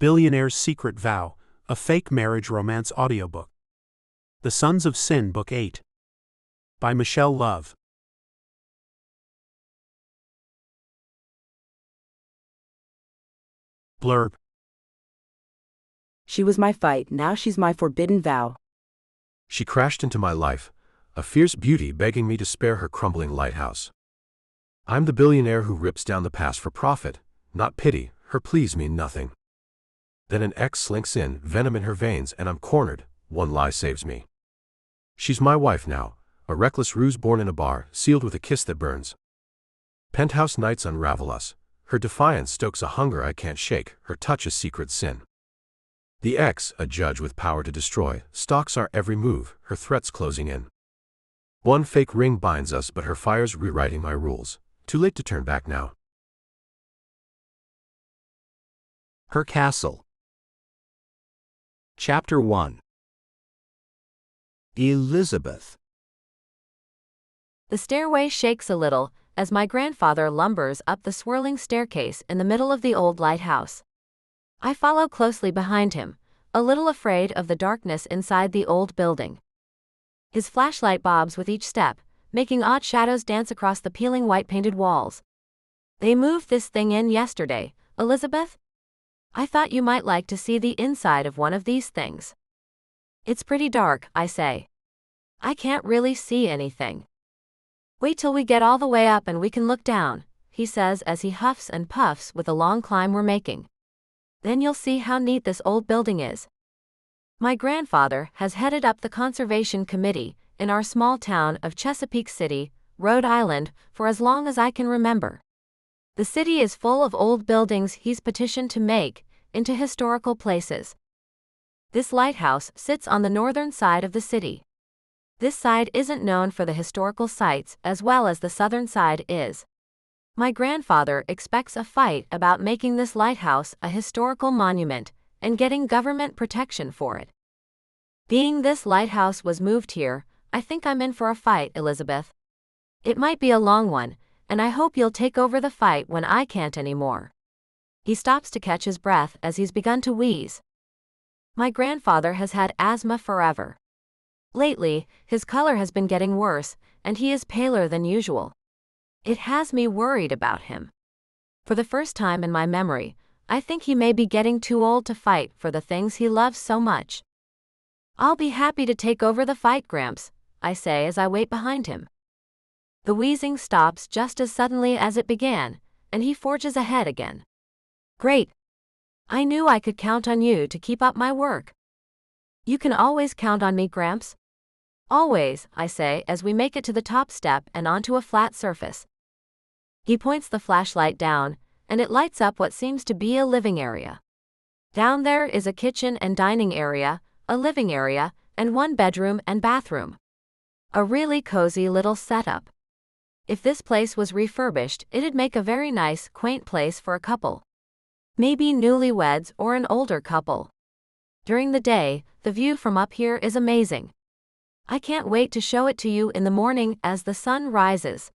Billionaire's Secret Vow, a fake marriage romance audiobook. The Sons of Sin, Book 8. By Michelle Love. Blurb. She was my fight, now she's my forbidden vow. She crashed into my life, a fierce beauty begging me to spare her crumbling lighthouse. I'm the billionaire who rips down the past for profit, not pity. Her pleas mean nothing. Then an ex slinks in, venom in her veins, and I'm cornered. One lie saves me. She's my wife now, a reckless ruse born in a bar, sealed with a kiss that burns. Penthouse nights unravel us. Her defiance stokes a hunger I can't shake, her touch a secret sin. The ex, a judge with power to destroy, stalks our every move, her threats closing in. One fake ring binds us, but her fire's rewriting my rules. Too late to turn back now. Her Castle. Chapter 1. Elizabeth. The stairway shakes a little as my grandfather lumbers up the swirling staircase in the middle of the old lighthouse. I follow closely behind him, a little afraid of the darkness inside the old building. His flashlight bobs with each step, making odd shadows dance across the peeling white-painted walls. They moved this thing in yesterday, Elizabeth? I thought you might like to see the inside of one of these things. It's pretty dark, I say. I can't really see anything. Wait till we get all the way up and we can look down, he says as he huffs and puffs with the long climb we're making. Then you'll see how neat this old building is. My grandfather has headed up the conservation committee in our small town of Chesapeake City, Rhode Island, for as long as I can remember. The city is full of old buildings he's petitioned to make into historical places. This lighthouse sits on the northern side of the city. This side isn't known for the historical sites as well as the southern side is. My grandfather expects a fight about making this lighthouse a historical monument and getting government protection for it. Being this lighthouse was moved here, I think I'm in for a fight, Elizabeth. It might be a long one, and I hope you'll take over the fight when I can't anymore. He stops to catch his breath as he's begun to wheeze. My grandfather has had asthma forever. Lately, his color has been getting worse, and he is paler than usual. It has me worried about him. For the first time in my memory, I think he may be getting too old to fight for the things he loves so much. I'll be happy to take over the fight, Gramps, I say as I wait behind him. The wheezing stops just as suddenly as it began, and he forges ahead again. Great. I knew I could count on you to keep up my work. You can always count on me, Gramps. Always, I say as we make it to the top step and onto a flat surface. He points the flashlight down, and it lights up what seems to be a living area. Down there is a kitchen and dining area, a living area, and one bedroom and bathroom. A really cozy little setup. If this place was refurbished, it'd make a very nice, quaint place for a couple. Maybe newlyweds or an older couple. During the day, the view from up here is amazing. I can't wait to show it to you in the morning as the sun rises.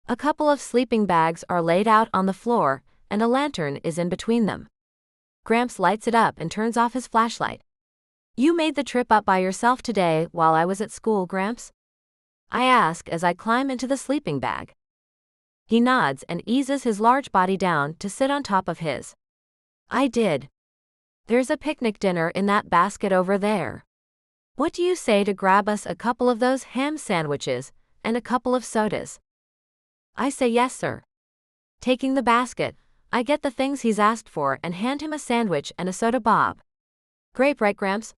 A couple of sleeping bags are laid out on the floor, and a lantern is in between them. Gramps lights it up and turns off his flashlight. You made the trip up by yourself today while I was at school, Gramps? I ask as I climb into the sleeping bag. He nods and eases his large body down to sit on top of his. I did. There's a picnic dinner in that basket over there. What do you say to grab us a couple of those ham sandwiches and a couple of sodas? I say yes, sir. Taking the basket, I get the things he's asked for and hand him a sandwich and a soda bob. Grape, right, Gramps?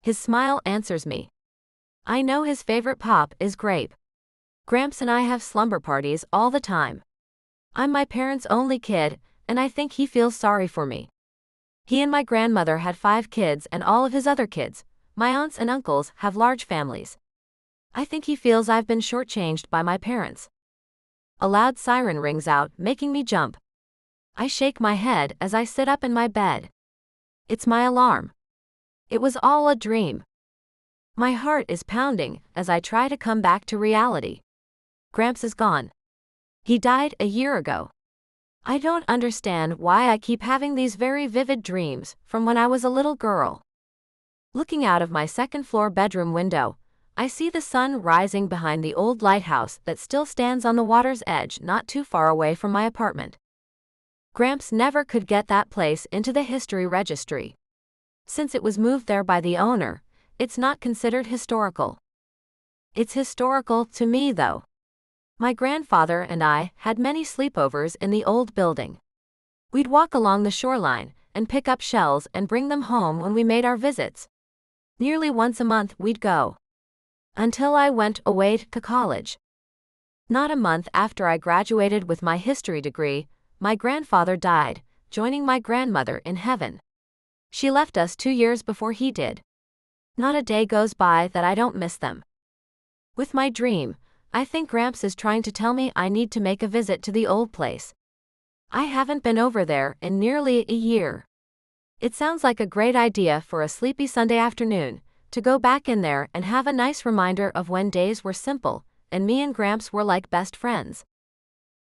His smile answers me. I know his favorite pop is grape. Gramps and I have slumber parties all the time. I'm my parents' only kid, and I think he feels sorry for me. He and my grandmother had 5 kids and all of his other kids, my aunts and uncles, have large families. I think he feels I've been shortchanged by my parents. A loud siren rings out, making me jump. I shake my head as I sit up in my bed. It's my alarm. It was all a dream. My heart is pounding as I try to come back to reality. Gramps is gone. He died a year ago. I don't understand why I keep having these very vivid dreams from when I was a little girl. Looking out of my second-floor bedroom window, I see the sun rising behind the old lighthouse that still stands on the water's edge not too far away from my apartment. Gramps never could get that place into the history registry. Since it was moved there by the owner, it's not considered historical. It's historical to me, though. My grandfather and I had many sleepovers in the old building. We'd walk along the shoreline and pick up shells and bring them home when we made our visits. Nearly once a month we'd go. Until I went away to college. Not a month after I graduated with my history degree, my grandfather died, joining my grandmother in heaven. She left us 2 years before he did. Not a day goes by that I don't miss them. With my dream, I think Gramps is trying to tell me I need to make a visit to the old place. I haven't been over there in nearly a year. It sounds like a great idea for a sleepy Sunday afternoon, to go back in there and have a nice reminder of when days were simple, and me and Gramps were like best friends.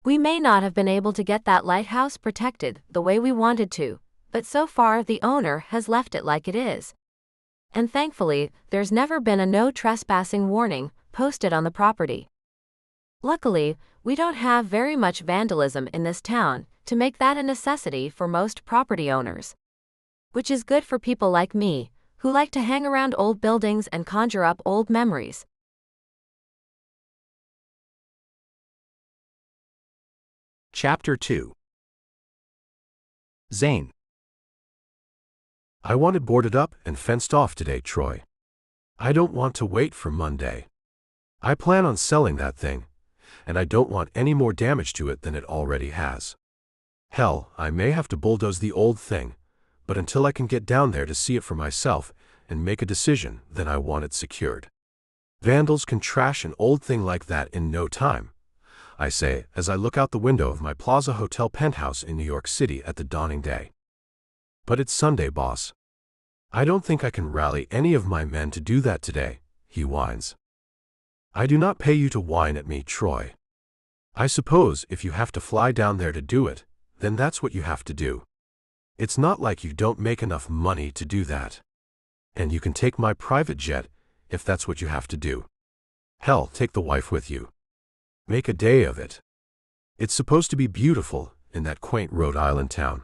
We may not have been able to get that lighthouse protected the way we wanted to, but so far the owner has left it like it is. And thankfully, there's never been a no trespassing warning posted on the property. Luckily, we don't have very much vandalism in this town to make that a necessity for most property owners. Which is good for people like me, who like to hang around old buildings and conjure up old memories. Chapter 2. Zane. I want it boarded up and fenced off today, Troy. I don't want to wait for Monday. I plan on selling that thing, and I don't want any more damage to it than it already has. Hell, I may have to bulldoze the old thing, but until I can get down there to see it for myself and make a decision, then I want it secured. Vandals can trash an old thing like that in no time, I say as I look out the window of my Plaza Hotel penthouse in New York City at the dawning day. But it's Sunday, boss. I don't think I can rally any of my men to do that today, he whines. I do not pay you to whine at me, Troy. I suppose if you have to fly down there to do it, then that's what you have to do. It's not like you don't make enough money to do that. And you can take my private jet if that's what you have to do. Hell, take the wife with you. Make a day of it. It's supposed to be beautiful in that quaint Rhode Island town.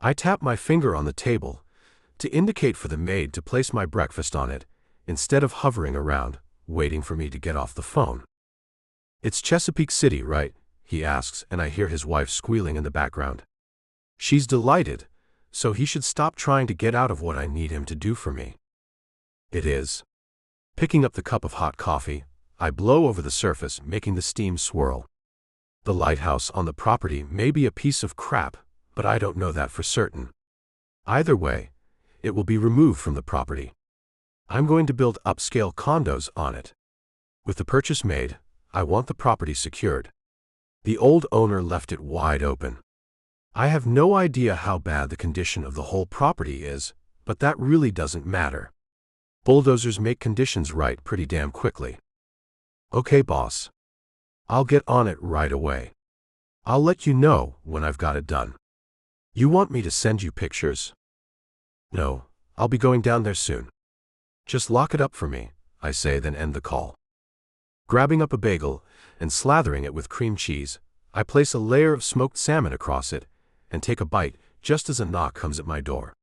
I tap my finger on the table to indicate for the maid to place my breakfast on it instead of hovering around, waiting for me to get off the phone. It's Chesapeake City, right? He asks, and I hear his wife squealing in the background. She's delighted, so he should stop trying to get out of what I need him to do for me. It is. Picking up the cup of hot coffee, I blow over the surface, making the steam swirl. The lighthouse on the property may be a piece of crap, but I don't know that for certain. Either way, it will be removed from the property. I'm going to build upscale condos on it. With the purchase made, I want the property secured. The old owner left it wide open. I have no idea how bad the condition of the whole property is, but that really doesn't matter. Bulldozers make conditions right pretty damn quickly. Okay, boss. I'll get on it right away. I'll let you know when I've got it done. You want me to send you pictures? No, I'll be going down there soon. Just lock it up for me, I say, then end the call. Grabbing up a bagel and slathering it with cream cheese, I place a layer of smoked salmon across it and take a bite just as a knock comes at my door.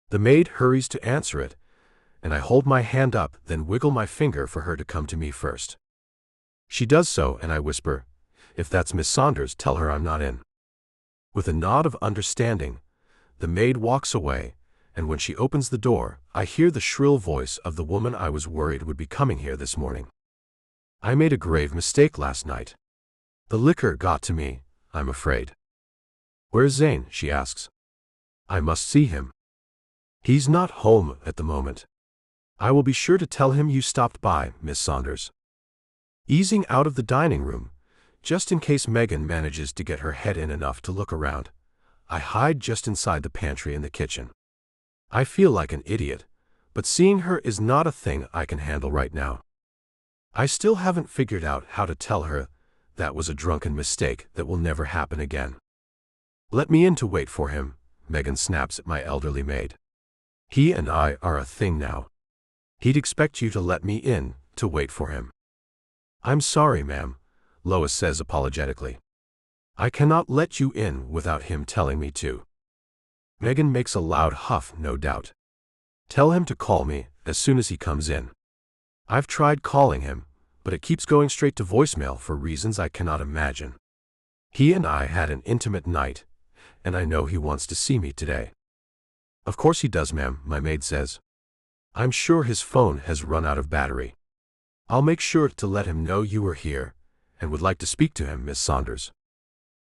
The maid hurries to answer it, and I hold my hand up, then wiggle my finger for her to come to me first. She does so, and I whisper, "If that's Miss Saunders, tell her I'm not in." With a nod of understanding, the maid walks away, and when she opens the door, I hear the shrill voice of the woman I was worried would be coming here this morning. I made a grave mistake last night. The liquor got to me, I'm afraid. Where's Zane? She asks. I must see him. He's not home at the moment. I will be sure to tell him you stopped by, Miss Saunders. Easing out of the dining room, just in case Megan manages to get her head in enough to look around, I hide just inside the pantry and the kitchen. I feel like an idiot, but seeing her is not a thing I can handle right now. I still haven't figured out how to tell her that was a drunken mistake that will never happen again. Let me in to wait for him, Megan snaps at my elderly maid. He and I are a thing now. He'd expect you to let me in to wait for him. I'm sorry, ma'am, Lois says apologetically. I cannot let you in without him telling me to. Megan makes a loud huff, no doubt. Tell him to call me as soon as he comes in. I've tried calling him, but it keeps going straight to voicemail for reasons I cannot imagine. He and I had an intimate night, and I know he wants to see me today. Of course he does, ma'am, my maid says. I'm sure his phone has run out of battery. I'll make sure to let him know you are here and would like to speak to him, Miss Saunders.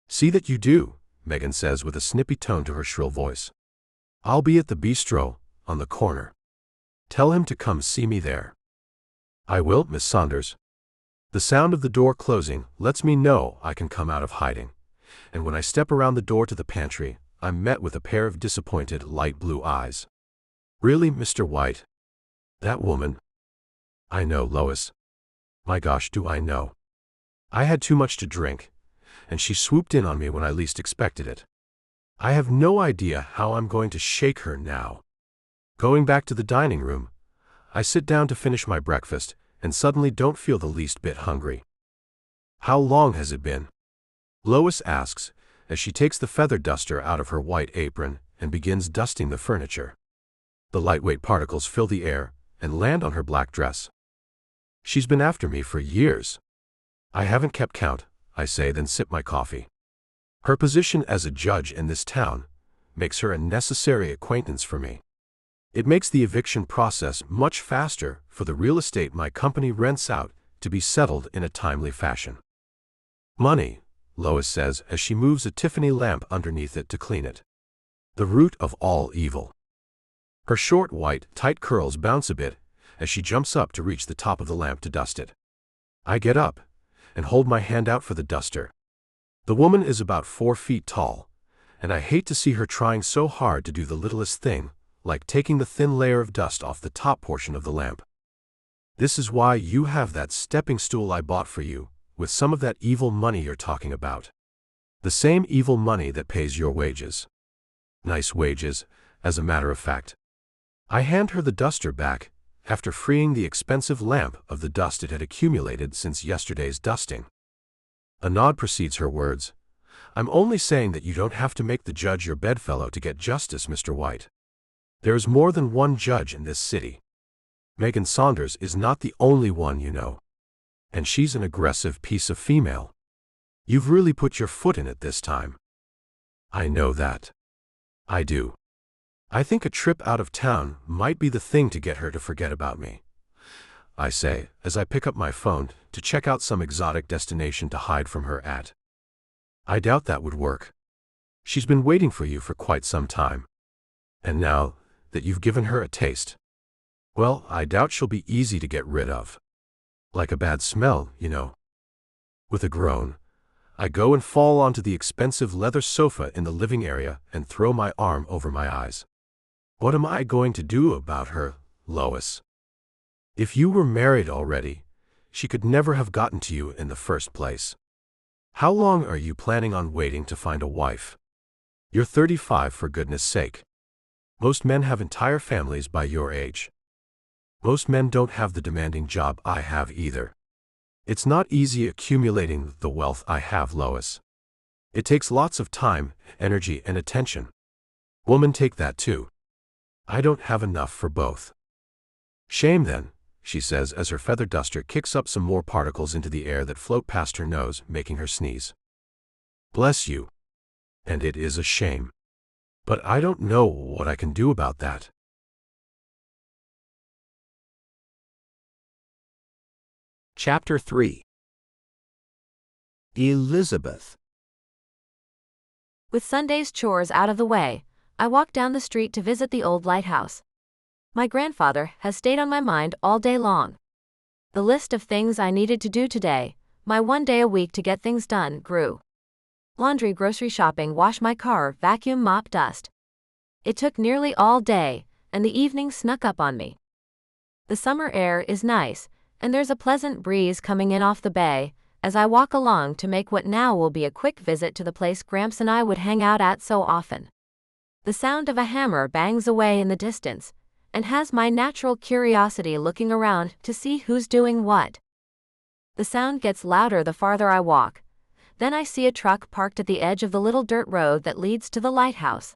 See that you do, Megan says with a snippy tone to her shrill voice. I'll be at the bistro on the corner. Tell him to come see me there. I will, Miss Saunders. The sound of the door closing lets me know I can come out of hiding, and when I step around the door to the pantry, I'm met with a pair of disappointed light blue eyes. Really, Mr. White? That woman? I know, Lois. My gosh, do I know. I had too much to drink, and she swooped in on me when I least expected it. I have no idea how I'm going to shake her now. Going back to the dining room, I sit down to finish my breakfast and suddenly don't feel the least bit hungry. How long has it been? Lois asks as she takes the feather duster out of her white apron and begins dusting the furniture. The lightweight particles fill the air and land on her black dress. She's been after me for years. I haven't kept count, I say, then sip my coffee. Her position as a judge in this town makes her a necessary acquaintance for me. It makes the eviction process much faster for the real estate my company rents out to be settled in a timely fashion. Money, Lois says as she moves a Tiffany lamp underneath it to clean it. The root of all evil. Her short white, tight curls bounce a bit as she jumps up to reach the top of the lamp to dust it. I get up and hold my hand out for the duster. The woman is about 4 feet tall, and I hate to see her trying so hard to do the littlest thing, like taking the thin layer of dust off the top portion of the lamp. This is why you have that stepping stool I bought for you, with some of that evil money you're talking about. The same evil money that pays your wages. Nice wages, as a matter of fact. I hand her the duster back, after freeing the expensive lamp of the dust it had accumulated since yesterday's dusting. A nod precedes her words. I'm only saying that you don't have to make the judge your bedfellow to get justice, Mr. White. There is more than one judge in this city. Megan Saunders is not the only one, you know. And she's an aggressive piece of female. You've really put your foot in it this time. I know that. I do. I think a trip out of town might be the thing to get her to forget about me. I say, as I pick up my phone to check out some exotic destination to hide from her at. I doubt that would work. She's been waiting for you for quite some time. And now that you've given her a taste, well, I doubt she'll be easy to get rid of. Like a bad smell, you know. With a groan, I go and fall onto the expensive leather sofa in the living area and throw my arm over my eyes. What am I going to do about her, Lois? If you were married already, she could never have gotten to you in the first place. How long are you planning on waiting to find a wife? You're 35, for goodness sake. Most men have entire families by your age. Most men don't have the demanding job I have either. It's not easy accumulating the wealth I have, Lois. It takes lots of time, energy, and attention. Women take that too. I don't have enough for both. Shame then, she says as her feather duster kicks up some more particles into the air that float past her nose, making her sneeze. Bless you. And it is a shame. But I don't know what I can do about that. Chapter 3. Elizabeth. With Sunday's chores out of the way, I walk down the street to visit the old lighthouse. My grandfather has stayed on my mind all day long. The list of things I needed to do today, my one day a week to get things done, grew. Laundry, grocery shopping, wash my car, vacuum, mop, dust. It took nearly all day, and the evening snuck up on me. The summer air is nice, and there's a pleasant breeze coming in off the bay, as I walk along to make what now will be a quick visit to the place Gramps and I would hang out at so often. The sound of a hammer bangs away in the distance, and has my natural curiosity looking around to see who's doing what. The sound gets louder the farther I walk. Then I see a truck parked at the edge of the little dirt road that leads to the lighthouse.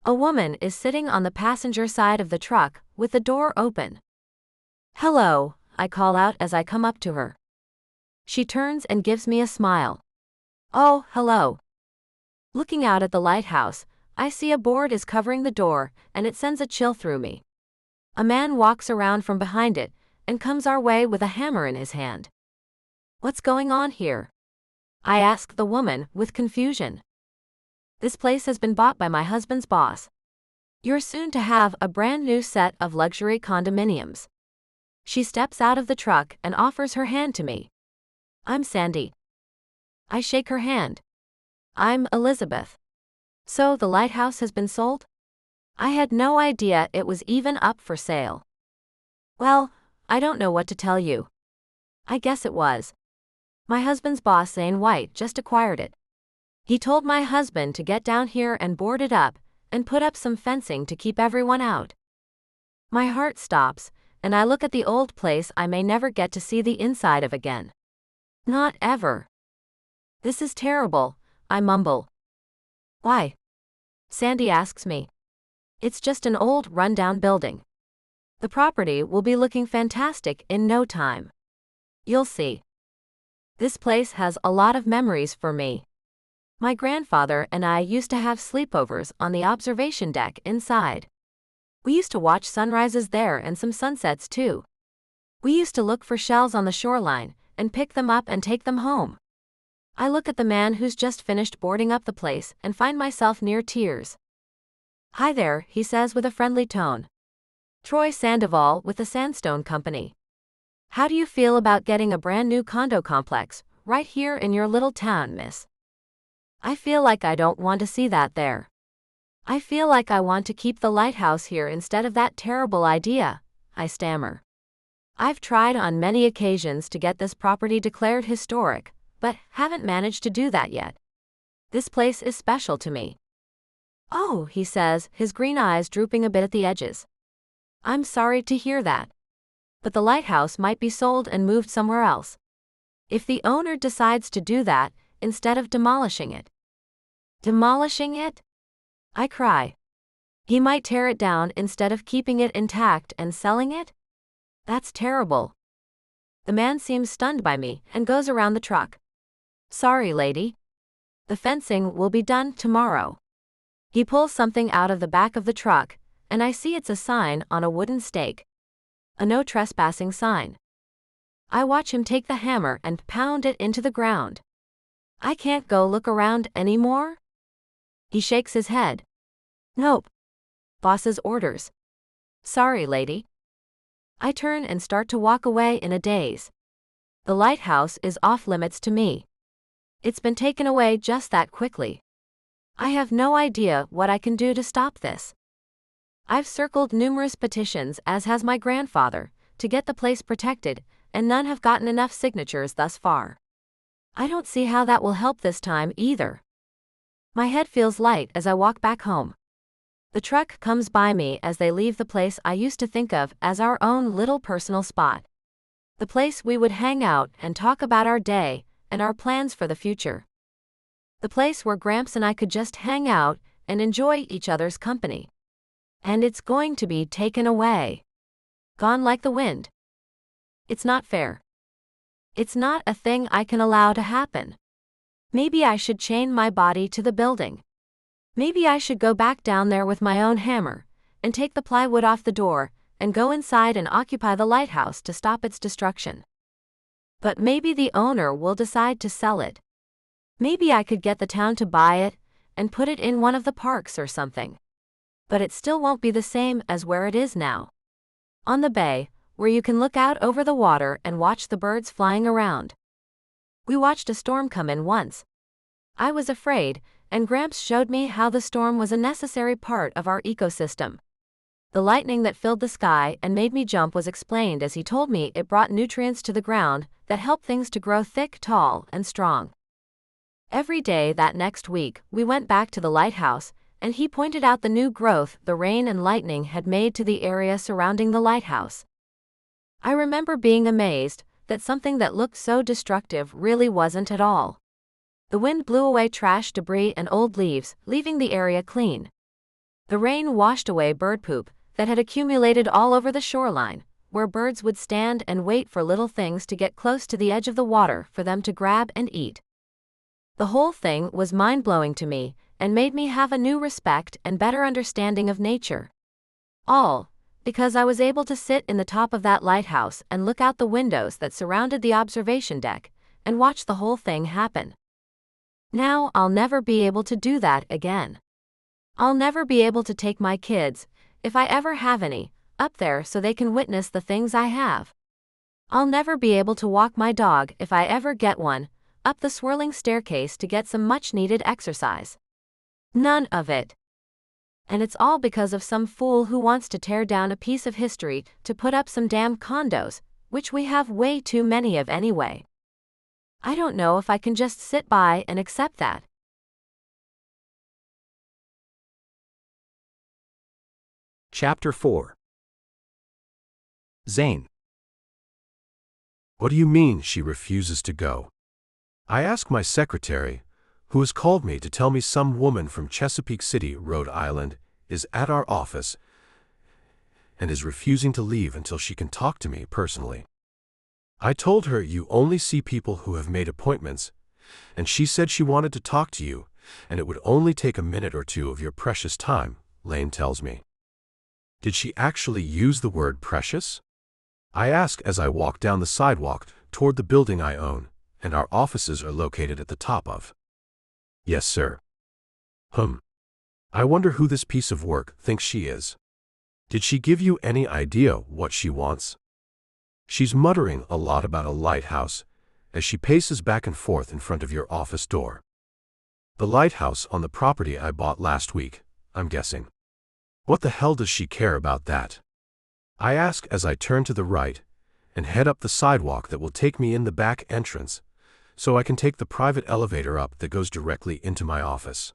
A woman is sitting on the passenger side of the truck, with the door open. "Hello," I call out as I come up to her. She turns and gives me a smile. "Oh, hello." Looking out at the lighthouse, I see a board is covering the door, and it sends a chill through me. A man walks around from behind it, and comes our way with a hammer in his hand. "What's going on here?" I ask the woman, with confusion. "This place has been bought by my husband's boss. You're soon to have a brand new set of luxury condominiums." She steps out of the truck and offers her hand to me. "I'm Sandy." I shake her hand. "I'm Elizabeth. So the lighthouse has been sold?" I had no idea it was even up for sale. "Well, I don't know what to tell you. I guess it was. My husband's boss, Zane, just acquired it. He told my husband to get down here and board it up, and put up some fencing to keep everyone out." My heart stops, and I look at the old place I may never get to see the inside of again. Not ever. "This is terrible," I mumble. "Why?" Sandy asks me. "It's just an old, run-down building. The property will be looking fantastic in no time. You'll see. This place has a lot of memories for me. My grandfather and I used to have sleepovers on the observation deck inside. We used to watch sunrises there and some sunsets too. We used to look for shells on the shoreline, and pick them up and take them home." I look at the man who's just finished boarding up the place and find myself near tears. "Hi there," he says with a friendly tone. "Troy Sandoval with the Sandstone Company. How do you feel about getting a brand new condo complex right here in your little town, miss?" I feel like I don't want to see that there. I feel like I want to keep the lighthouse here instead of that terrible idea, I stammer. I've tried on many occasions to get this property declared historic, but haven't managed to do that yet. This place is special to me. "Oh," he says, his green eyes drooping a bit at the edges. "I'm sorry to hear that. But the lighthouse might be sold and moved somewhere else. If the owner decides to do that, instead of demolishing it." "Demolishing it?" I cry. "He might tear it down instead of keeping it intact and selling it? That's terrible." The man seems stunned by me and goes around the truck. "Sorry, lady. The fencing will be done tomorrow." He pulls something out of the back of the truck, and I see it's a sign on a wooden stake. A no trespassing sign. I watch him take the hammer and pound it into the ground. "I can't go look around anymore?" He shakes his head. "Nope. Boss's orders." "Sorry, lady." I turn and start to walk away in a daze. The lighthouse is off limits to me. It's been taken away just that quickly. I have no idea what I can do to stop this. I've circled numerous petitions, as has my grandfather, to get the place protected, and none have gotten enough signatures thus far. I don't see how that will help this time either. My head feels light as I walk back home. The truck comes by me as they leave the place I used to think of as our own little personal spot. The place we would hang out and talk about our day and our plans for the future. The place where Gramps and I could just hang out and enjoy each other's company. And it's going to be taken away. Gone like the wind. It's not fair. It's not a thing I can allow to happen. Maybe I should chain my body to the building. Maybe I should go back down there with my own hammer, and take the plywood off the door, and go inside and occupy the lighthouse to stop its destruction. But maybe the owner will decide to sell it. Maybe I could get the town to buy it, and put it in one of the parks or something. But it still won't be the same as where it is now. On the bay, where you can look out over the water and watch the birds flying around. We watched a storm come in once. I was afraid, and Gramps showed me how the storm was a necessary part of our ecosystem. The lightning that filled the sky and made me jump was explained as he told me it brought nutrients to the ground that help things to grow thick, tall, and strong. Every day that next week, we went back to the lighthouse, and he pointed out the new growth the rain and lightning had made to the area surrounding the lighthouse. I remember being amazed that something that looked so destructive really wasn't at all. The wind blew away trash, debris, and old leaves, leaving the area clean. The rain washed away bird poop that had accumulated all over the shoreline, where birds would stand and wait for little things to get close to the edge of the water for them to grab and eat. The whole thing was mind-blowing to me and made me have a new respect and better understanding of nature. All because I was able to sit in the top of that lighthouse and look out the windows that surrounded the observation deck and watch the whole thing happen. Now I'll never be able to do that again. I'll never be able to take my kids, if I ever have any, up there so they can witness the things I have. I'll never be able to walk my dog, if I ever get one, up the swirling staircase to get some much-needed exercise. None of it. And it's all because of some fool who wants to tear down a piece of history to put up some damn condos, which we have way too many of anyway. I don't know if I can just sit by and accept that. Chapter 4. Zane. What do you mean she refuses to go? I ask my secretary, who has called me to tell me some woman from Chesapeake City, Rhode Island, is at our office and is refusing to leave until she can talk to me personally. I told her you only see people who have made appointments, and she said she wanted to talk to you, and it would only take a minute or two of your precious time, Lane tells me. Did she actually use the word precious? I ask as I walk down the sidewalk toward the building I own, and our offices are located at the top of. Yes, sir. I wonder who this piece of work thinks she is. Did she give you any idea what she wants? She's muttering a lot about a lighthouse as she paces back and forth in front of your office door. The lighthouse on the property I bought last week, I'm guessing. What the hell does she care about that? I ask as I turn to the right and head up the sidewalk that will take me in the back entrance, so I can take the private elevator up that goes directly into my office.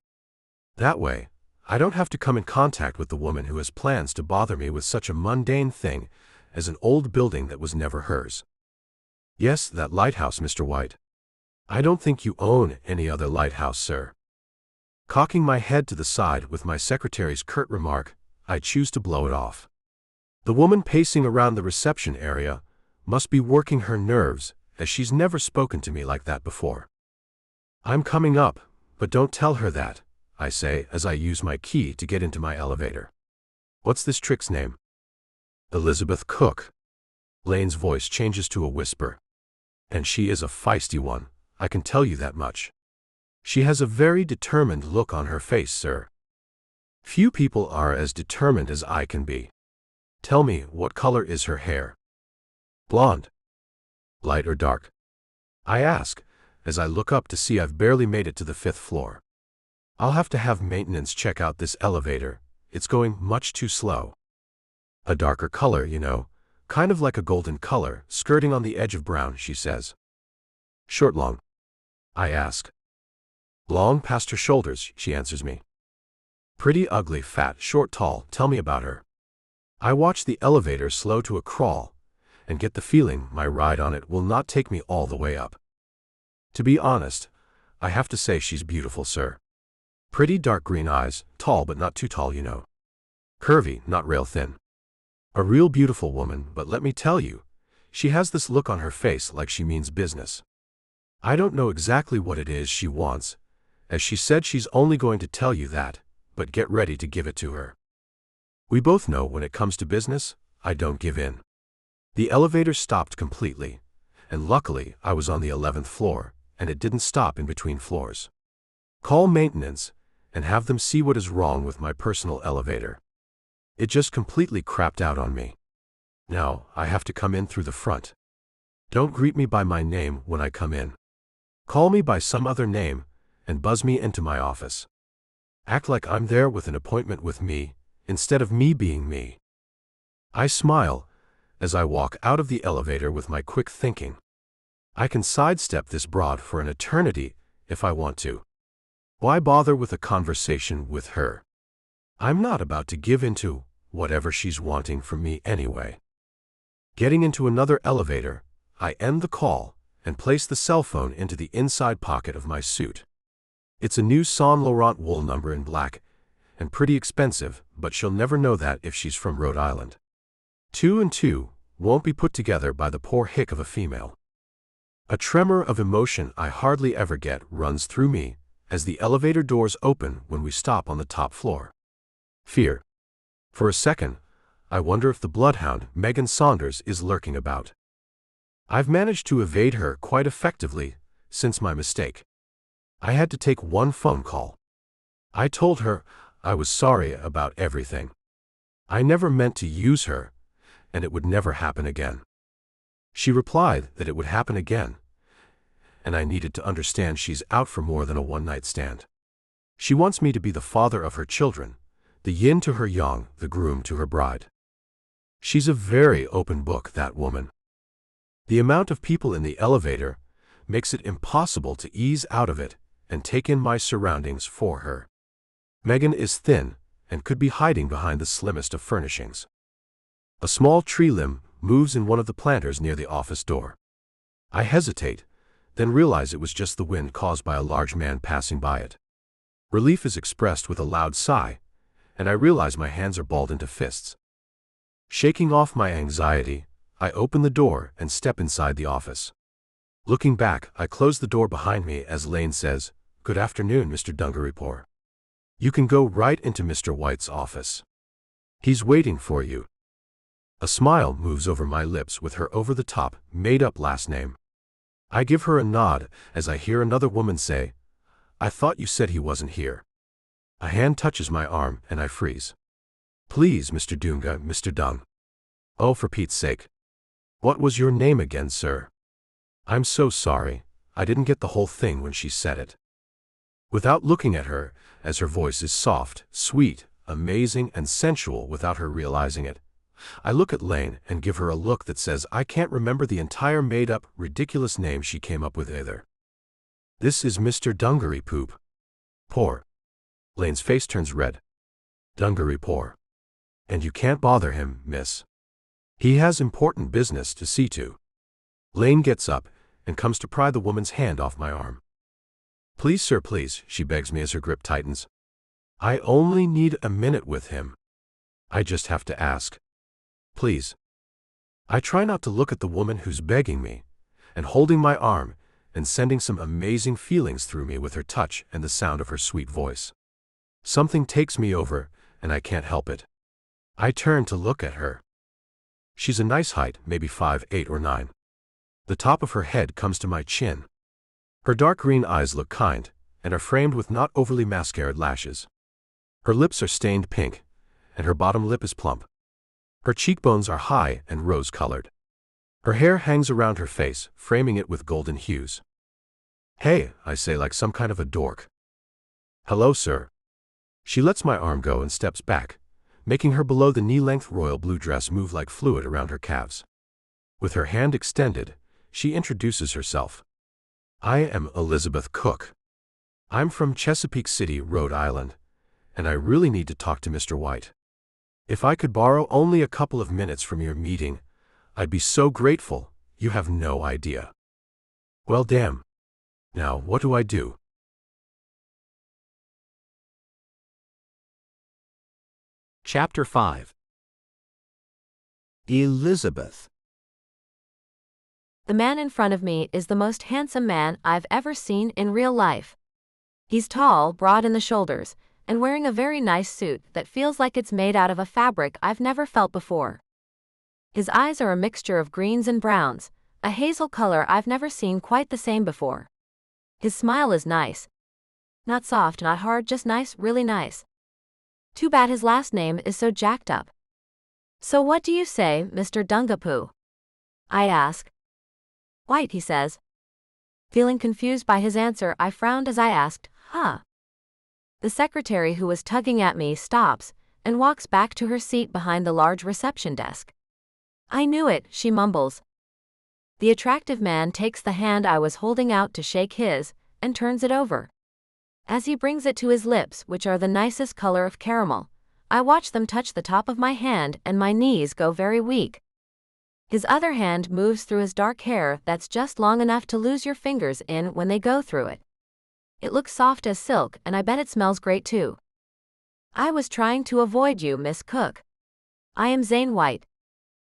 That way, I don't have to come in contact with the woman who has plans to bother me with such a mundane thing as an old building that was never hers. Yes, that lighthouse, Mr. White. I don't think you own any other lighthouse, sir. Cocking my head to the side with my secretary's curt remark, I choose to blow it off. The woman pacing around the reception area must be working her nerves, as she's never spoken to me like that before. I'm coming up, but don't tell her that, I say as I use my key to get into my elevator. What's this trick's name? Elizabeth Cook. Lane's voice changes to a whisper. And she is a feisty one, I can tell you that much. She has a very determined look on her face, sir. Few people are as determined as I can be. Tell me, what color is her hair? Blonde. Light or dark? I ask, as I look up to see I've barely made it to the 5th floor. I'll have to have maintenance check out this elevator, it's going much too slow. A darker color, you know, kind of like a golden color, skirting on the edge of brown, she says. Short, long? I ask. Long past her shoulders, she answers me. Pretty, ugly, fat, short, tall, tell me about her. I watch the elevator slow to a crawl, and get the feeling my ride on it will not take me all the way up. To be honest, I have to say she's beautiful, sir. Pretty dark green eyes, tall but not too tall, you know. Curvy, not rail thin. A real beautiful woman, but let me tell you, she has this look on her face like she means business. I don't know exactly what it is she wants, as she said she's only going to tell you that, but get ready to give it to her. We both know when it comes to business, I don't give in. The elevator stopped completely, and luckily I was on the 11th floor, and it didn't stop in between floors. Call maintenance, and have them see what is wrong with my personal elevator. It just completely crapped out on me. Now, I have to come in through the front. Don't greet me by my name when I come in. Call me by some other name, and buzz me into my office. Act like I'm there with an appointment with me, instead of me being me. I smile as I walk out of the elevator with my quick thinking. I can sidestep this broad for an eternity if I want to. Why bother with a conversation with her? I'm not about to give into whatever she's wanting from me anyway. Getting into another elevator, I end the call and place the cell phone into the inside pocket of my suit. It's a new Saint Laurent wool number in black, and pretty expensive, but she'll never know that if she's from Rhode Island. 2 and 2 won't be put together by the poor hick of a female. A tremor of emotion I hardly ever get runs through me as the elevator doors open when we stop on the top floor. Fear. For a second, I wonder if the bloodhound Megan Saunders is lurking about. I've managed to evade her quite effectively since my mistake. I had to take one phone call. I told her I was sorry about everything. I never meant to use her, and it would never happen again. She replied that it would happen again, and I needed to understand she's out for more than a one-night stand. She wants me to be the father of her children, the yin to her yang, the groom to her bride. She's a very open book, that woman. The amount of people in the elevator makes it impossible to ease out of it and take in my surroundings for her. Megan is thin and could be hiding behind the slimmest of furnishings. A small tree limb moves in one of the planters near the office door. I hesitate, then realize it was just the wind caused by a large man passing by it. Relief is expressed with a loud sigh, and I realize my hands are balled into fists. Shaking off my anxiety, I open the door and step inside the office. Looking back, I close the door behind me as Lane says, "Good afternoon, Mr. Dungaripore. You can go right into Mr. White's office. He's waiting for you." A smile moves over my lips with her over-the-top, made-up last name. I give her a nod as I hear another woman say, "I thought you said he wasn't here." A hand touches my arm and I freeze. "Please, Mr. Dunga, Mr. Dung." "Oh, for Pete's sake. What was your name again, sir?" "I'm so sorry, I didn't get the whole thing when she said it." Without looking at her, as her voice is soft, sweet, amazing, and sensual without her realizing it, I look at Lane and give her a look that says I can't remember the entire made-up, ridiculous name she came up with either. "This is Mr. Dungaripore." "Poor." Lane's face turns red. "Dungaripore. And you can't bother him, miss. He has important business to see to." Lane gets up and comes to pry the woman's hand off my arm. "Please, sir, please," she begs me as her grip tightens. "I only need a minute with him. I just have to ask. Please." I try not to look at the woman who's begging me, and holding my arm, and sending some amazing feelings through me with her touch and the sound of her sweet voice. Something takes me over, and I can't help it. I turn to look at her. She's a nice height, maybe 5'8" or 9. The top of her head comes to my chin. Her dark green eyes look kind, and are framed with not overly mascaraed lashes. Her lips are stained pink, and her bottom lip is plump. Her cheekbones are high and rose-colored. Her hair hangs around her face, framing it with golden hues. "Hey," I say like some kind of a dork. "Hello, sir." She lets my arm go and steps back, making her below-the-knee-length royal blue dress move like fluid around her calves. With her hand extended, she introduces herself. "I am Elizabeth Cook. I'm from Chesapeake City, Rhode Island, and I really need to talk to Mr. White. If I could borrow only a couple of minutes from your meeting, I'd be so grateful, you have no idea." Well, damn. Now, what do I do? Chapter 5. Elizabeth. The man in front of me is the most handsome man I've ever seen in real life. He's tall, broad in the shoulders, and wearing a very nice suit that feels like it's made out of a fabric I've never felt before. His eyes are a mixture of greens and browns, a hazel color I've never seen quite the same before. His smile is nice. Not soft, not hard, just nice, really nice. Too bad his last name is so jacked up. "So what do you say, Mr. Dungapoo?" I ask. "White," he says. Feeling confused by his answer, I frowned as I asked, "Huh?" The secretary who was tugging at me stops and walks back to her seat behind the large reception desk. "I knew it," she mumbles. The attractive man takes the hand I was holding out to shake his, and turns it over. As he brings it to his lips, which are the nicest color of caramel, I watch them touch the top of my hand and my knees go very weak. His other hand moves through his dark hair that's just long enough to lose your fingers in when they go through it. It looks soft as silk, and I bet it smells great too. "I was trying to avoid you, Miss Cook. I am Zane White.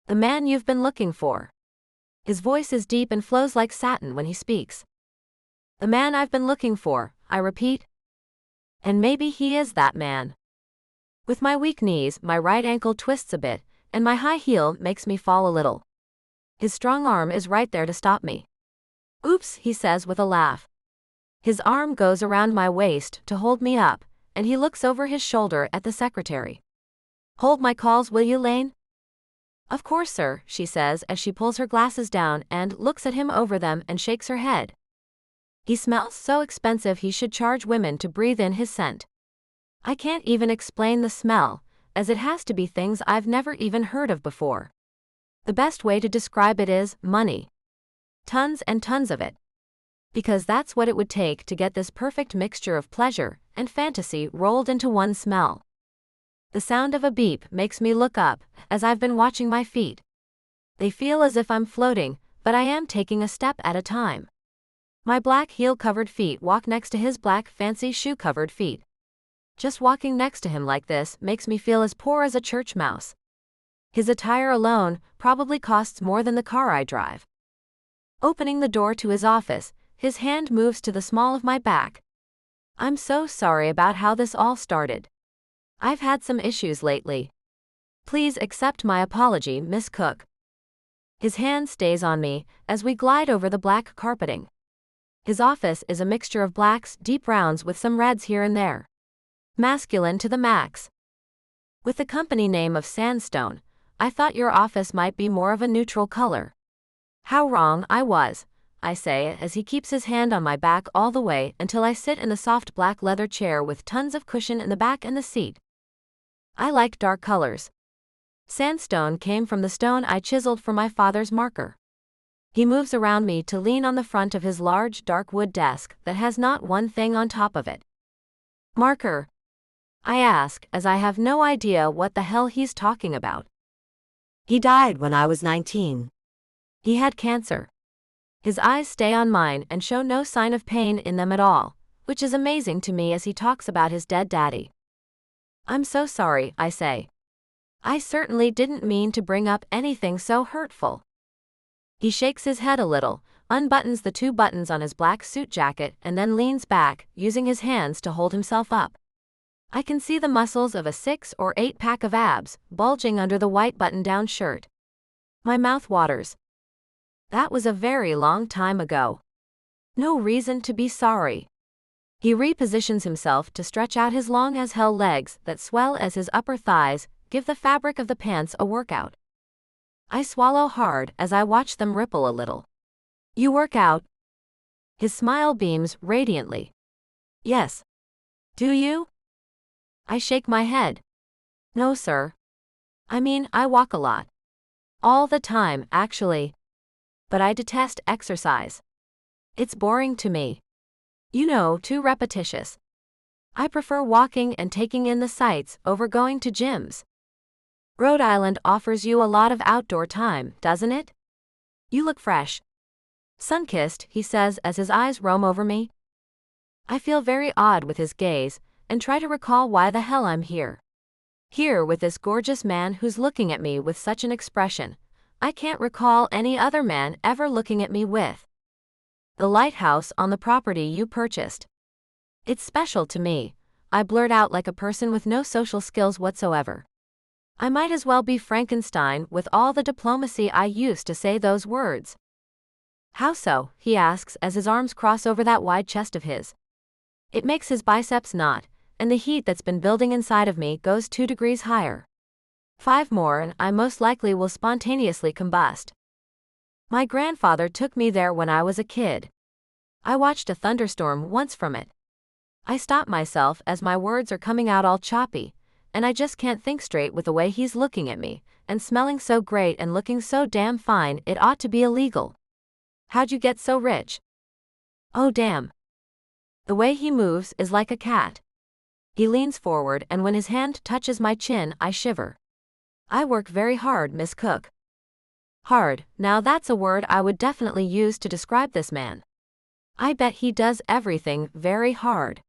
The man you've been looking for." His voice is deep and flows like satin when he speaks. "The man I've been looking for," I repeat. And maybe he is that man. With my weak knees, my right ankle twists a bit, and my high heel makes me fall a little. His strong arm is right there to stop me. "Oops," he says with a laugh. His arm goes around my waist to hold me up, and he looks over his shoulder at the secretary. "Hold my calls, will you, Lane?" "Of course, sir," she says as she pulls her glasses down and looks at him over them and shakes her head. He smells so expensive he should charge women to breathe in his scent. I can't even explain the smell, as it has to be things I've never even heard of before. The best way to describe it is money. Tons and tons of it. Because that's what it would take to get this perfect mixture of pleasure and fantasy rolled into one smell. The sound of a beep makes me look up, as I've been watching my feet. They feel as if I'm floating, but I am taking a step at a time. My black heel-covered feet walk next to his black fancy shoe-covered feet. Just walking next to him like this makes me feel as poor as a church mouse. His attire alone probably costs more than the car I drive. Opening the door to his office, his hand moves to the small of my back. "I'm so sorry about how this all started. I've had some issues lately. Please accept my apology, Miss Cook." His hand stays on me as we glide over the black carpeting. His office is a mixture of blacks, deep browns with some reds here and there. Masculine to the max. With the company name of Sandstone, I thought your office might be more of a neutral color. How wrong I was, I say as he keeps his hand on my back all the way until I sit in the soft black leather chair with tons of cushion in the back and the seat. I like dark colors. Sandstone came from the stone I chiseled for my father's marker. He moves around me to lean on the front of his large dark wood desk that has not one thing on top of it. "Marker?" I ask as I have no idea what the hell he's talking about. He died when I was 19. He had cancer. His eyes stay on mine and show no sign of pain in them at all, which is amazing to me as he talks about his dead daddy. "I'm so sorry," I say. "I certainly didn't mean to bring up anything so hurtful." He shakes his head a little, unbuttons the 2 buttons on his black suit jacket and then leans back, using his hands to hold himself up. I can see the muscles of a 6 or 8 pack of abs bulging under the white button-down shirt. My mouth waters. That was a very long time ago. No reason to be sorry. He repositions himself to stretch out his long as hell legs that swell as his upper thighs give the fabric of the pants a workout. I swallow hard as I watch them ripple a little. "You work out?" His smile beams radiantly. "Yes." "Do you?" I shake my head. "No, sir. I mean, I walk a lot. All the time, actually. But I detest exercise. It's boring to me. You know, too repetitious. I prefer walking and taking in the sights over going to gyms. Rhode Island offers you a lot of outdoor time, doesn't it? You look fresh. Sun-kissed," he says as his eyes roam over me. I feel very odd with his gaze, and try to recall why the hell I'm here. Here with this gorgeous man who's looking at me with such an expression I can't recall any other man ever looking at me with. "The lighthouse on the property you purchased. It's special to me," I blurt out like a person with no social skills whatsoever. I might as well be Frankenstein with all the diplomacy I used to say those words. "How so?" he asks as his arms cross over that wide chest of his. It makes his biceps knot, and the heat that's been building inside of me goes 2 degrees higher. 5 more and I most likely will spontaneously combust. My grandfather took me there when I was a kid. I watched a thunderstorm once from it. I stop myself as my words are coming out all choppy, and I just can't think straight with the way he's looking at me, and smelling so great and looking so damn fine it ought to be illegal. How'd you get so rich? Oh damn. The way he moves is like a cat. He leans forward and when his hand touches my chin I shiver. I work very hard, Miss Cook. Hard, now that's a word I would definitely use to describe this man. I bet he does everything very hard.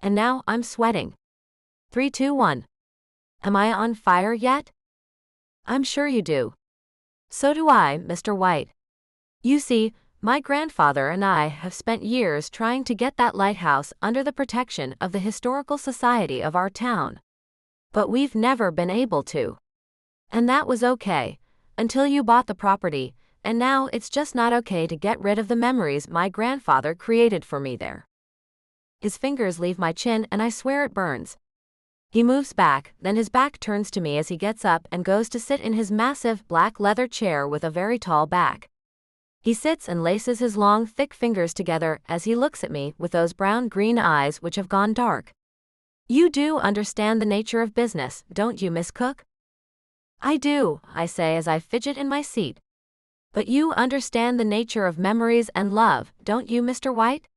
And now I'm sweating. 3, 2, 1. Am I on fire yet? I'm sure you do. So do I, Mr. White. You see, my grandfather and I have spent years trying to get that lighthouse under the protection of the Historical Society of our town. But we've never been able to. And that was okay, until you bought the property, and now it's just not okay to get rid of the memories my grandfather created for me there. His fingers leave my chin and I swear it burns. He moves back, then his back turns to me as he gets up and goes to sit in his massive black leather chair with a very tall back. He sits and laces his long, thick fingers together as he looks at me with those brown-green eyes which have gone dark. You do understand the nature of business, don't you, Miss Cook? I do, I say as I fidget in my seat. But you understand the nature of memories and love, don't you, Mr. White?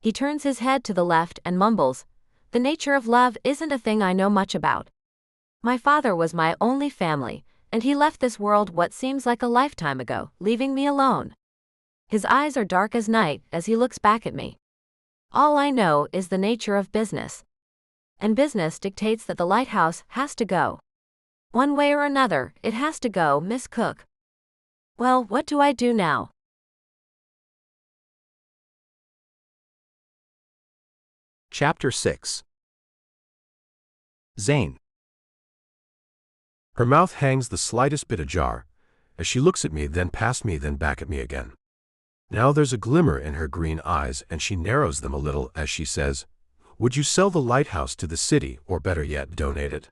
He turns his head to the left and mumbles, "The nature of love isn't a thing I know much about. My father was my only family, and he left this world what seems like a lifetime ago, leaving me alone." His eyes are dark as night as he looks back at me. All I know is the nature of business. And business dictates that the lighthouse has to go. One way or another, it has to go, Miss Cook. Well, what do I do now? Chapter 6. Zayn. Her mouth hangs the slightest bit ajar, as she looks at me, then past me, then back at me again. Now there's a glimmer in her green eyes, and she narrows them a little as she says, "Would you sell the lighthouse to the city, or better yet, donate it?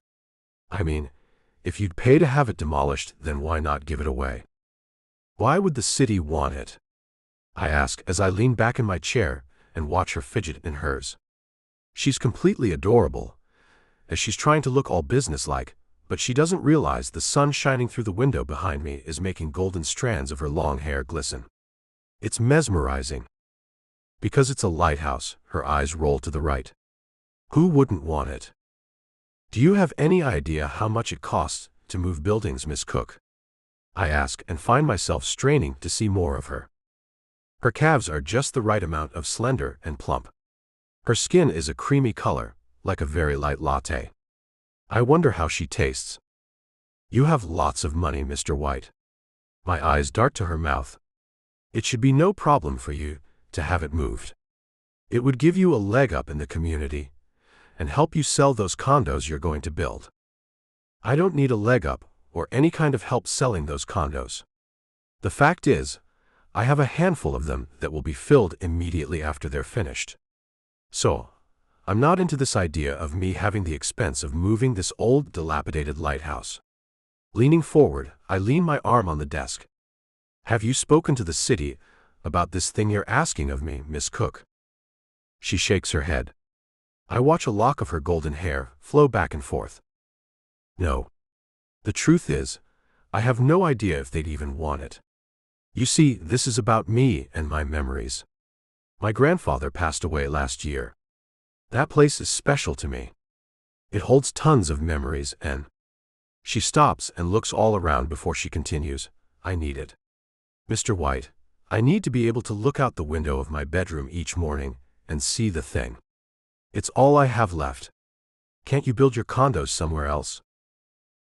I mean, if you'd pay to have it demolished, then why not give it away? Why would the city want it?" I ask as I lean back in my chair and watch her fidget in hers. She's completely adorable, as she's trying to look all businesslike, but she doesn't realize the sun shining through the window behind me is making golden strands of her long hair glisten. It's mesmerizing. Because it's a lighthouse, her eyes roll to the right. Who wouldn't want it? Do you have any idea how much it costs to move buildings, Miss Cook? I ask and find myself straining to see more of her. Her calves are just the right amount of slender and plump. Her skin is a creamy color, like a very light latte. I wonder how she tastes. You have lots of money, Mr. White. My eyes dart to her mouth. It should be no problem for you to have it moved. It would give you a leg up in the community and help you sell those condos you're going to build. I don't need a leg up or any kind of help selling those condos. The fact is, I have a handful of them that will be filled immediately after they're finished. So, I'm not into this idea of me having the expense of moving this old, dilapidated lighthouse. Leaning forward, I lean my arm on the desk. Have you spoken to the city about this thing you're asking of me, Miss Cook? She shakes her head. I watch a lock of her golden hair flow back and forth. No. The truth is, I have no idea if they'd even want it. You see, this is about me and my memories. My grandfather passed away last year. That place is special to me. It holds tons of memories and... She stops and looks all around before she continues, I need it. Mr. White, I need to be able to look out the window of my bedroom each morning and see the thing. It's all I have left. Can't you build your condos somewhere else?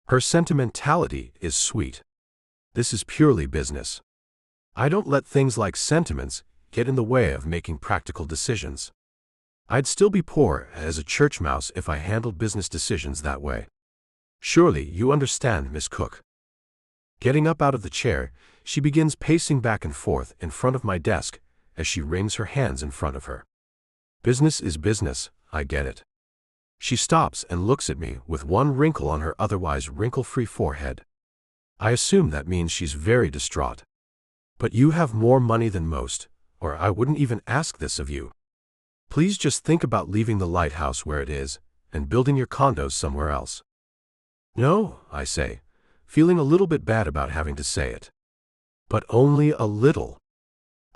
Her sentimentality is sweet. This is purely business. I don't let things like sentiments get in the way of making practical decisions. I'd still be poor as a church mouse if I handled business decisions that way. Surely you understand, Miss Cook. Getting up out of the chair, she begins pacing back and forth in front of my desk as she wrings her hands in front of her. Business is business, I get it. She stops and looks at me with one wrinkle on her otherwise wrinkle-free forehead. I assume that means she's very distraught. But you have more money than most, or I wouldn't even ask this of you. Please just think about leaving the lighthouse where it is, and building your condos somewhere else. No, I say, feeling a little bit bad about having to say it. But only a little.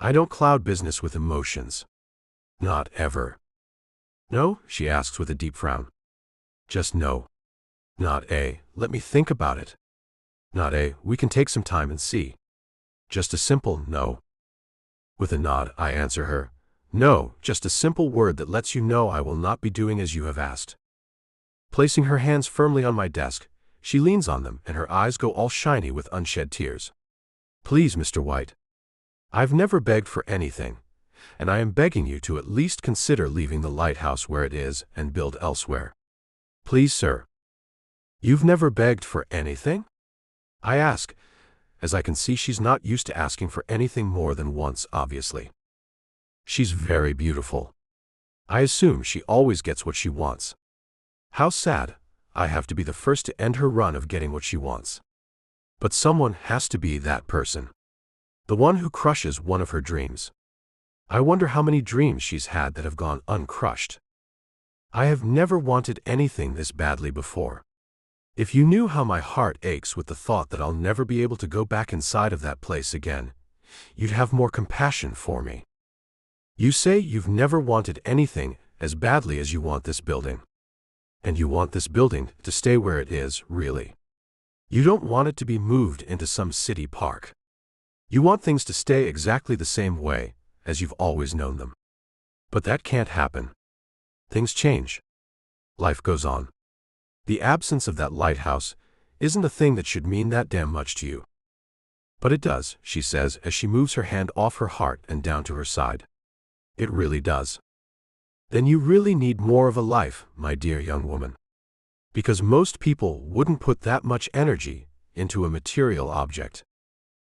I don't cloud business with emotions. Not ever. No, she asks with a deep frown. Just no. Not a, let me think about it. Not a, we can take some time and see. Just a simple no. With a nod, I answer her, no, just a simple word that lets you know I will not be doing as you have asked. Placing her hands firmly on my desk, she leans on them and her eyes go all shiny with unshed tears. Please, Mr. White. I've never begged for anything, and I am begging you to at least consider leaving the lighthouse where it is and build elsewhere. Please, sir. You've never begged for anything? I ask, as I can see she's not used to asking for anything more than once, obviously. She's very beautiful. I assume she always gets what she wants. How sad, I have to be the first to end her run of getting what she wants. But someone has to be that person. The one who crushes one of her dreams. I wonder how many dreams she's had that have gone uncrushed. I have never wanted anything this badly before. If you knew how my heart aches with the thought that I'll never be able to go back inside of that place again, you'd have more compassion for me. You say you've never wanted anything as badly as you want this building. And you want this building to stay where it is, really. You don't want it to be moved into some city park. You want things to stay exactly the same way as you've always known them. But that can't happen. Things change. Life goes on. The absence of that lighthouse isn't a thing that should mean that damn much to you. But it does, she says as she moves her hand off her heart and down to her side. It really does. Then you really need more of a life, my dear young woman. Because most people wouldn't put that much energy into a material object.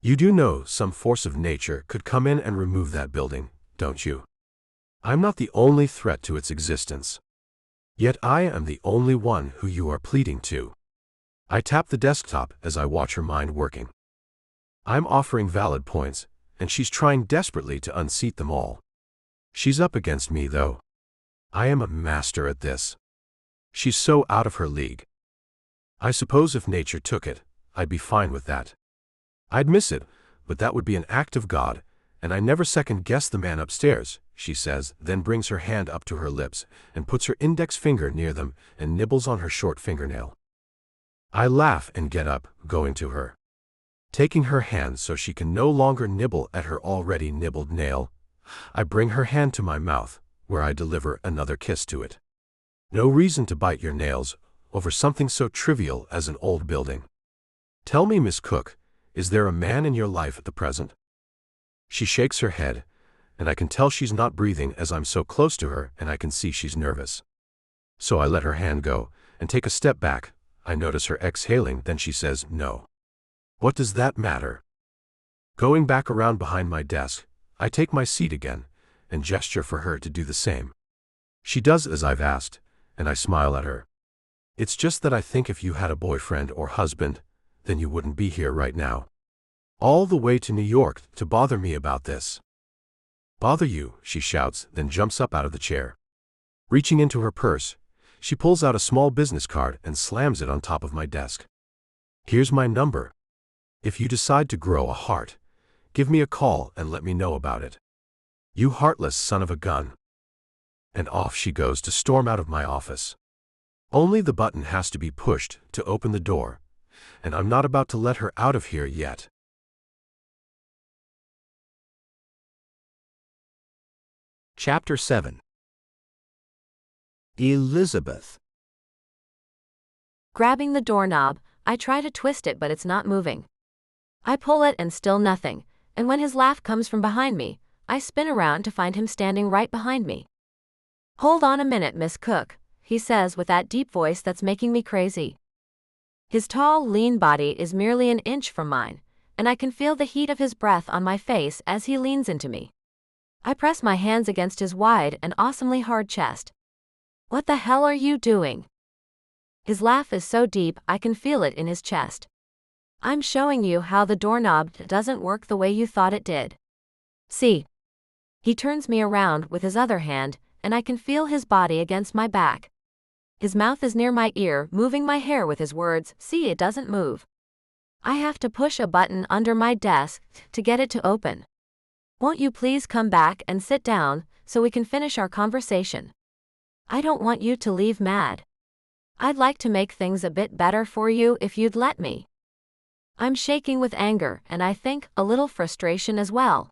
You do know some force of nature could come in and remove that building, don't you? I'm not the only threat to its existence. Yet I am the only one who you are pleading to. I tap the desktop as I watch her mind working. I'm offering valid points, and she's trying desperately to unseat them all. She's up against me, though. I am a master at this. She's so out of her league. I suppose if nature took it, I'd be fine with that. I'd miss it, but that would be an act of God, and I never second-guess the man upstairs, she says, then brings her hand up to her lips and puts her index finger near them and nibbles on her short fingernail. I laugh and get up, going to her. Taking her hand so she can no longer nibble at her already nibbled nail, I bring her hand to my mouth, where I deliver another kiss to it. No reason to bite your nails over something so trivial as an old building. Tell me, Miss Cook, is there a man in your life at the present? She shakes her head, and I can tell she's not breathing as I'm so close to her and I can see she's nervous. So I let her hand go and take a step back. I notice her exhaling, then she says, no. What does that matter? Going back around behind my desk, I take my seat again and gesture for her to do the same. She does as I've asked, and I smile at her. It's just that I think if you had a boyfriend or husband, then you wouldn't be here right now. All the way to New York to bother me about this. Bother you, she shouts, then jumps up out of the chair. Reaching into her purse, she pulls out a small business card and slams it on top of my desk. Here's my number. If you decide to grow a heart, give me a call and let me know about it. You heartless son of a gun. And off she goes to storm out of my office. Only the button has to be pushed to open the door, and I'm not about to let her out of here yet. Chapter 7. Elizabeth. Grabbing the doorknob, I try to twist it but it's not moving. I pull it and still nothing, and when his laugh comes from behind me, I spin around to find him standing right behind me. Hold on a minute, Miss Cook, he says with that deep voice that's making me crazy. His tall, lean body is merely an inch from mine, and I can feel the heat of his breath on my face as he leans into me. I press my hands against his wide and awesomely hard chest. What the hell are you doing? His laugh is so deep I can feel it in his chest. I'm showing you how the doorknob doesn't work the way you thought it did. See? He turns me around with his other hand, and I can feel his body against my back. His mouth is near my ear, moving my hair with his words. See, it doesn't move. I have to push a button under my desk to get it to open. Won't you please come back and sit down so we can finish our conversation? I don't want you to leave mad. I'd like to make things a bit better for you if you'd let me. I'm shaking with anger and I think a little frustration as well.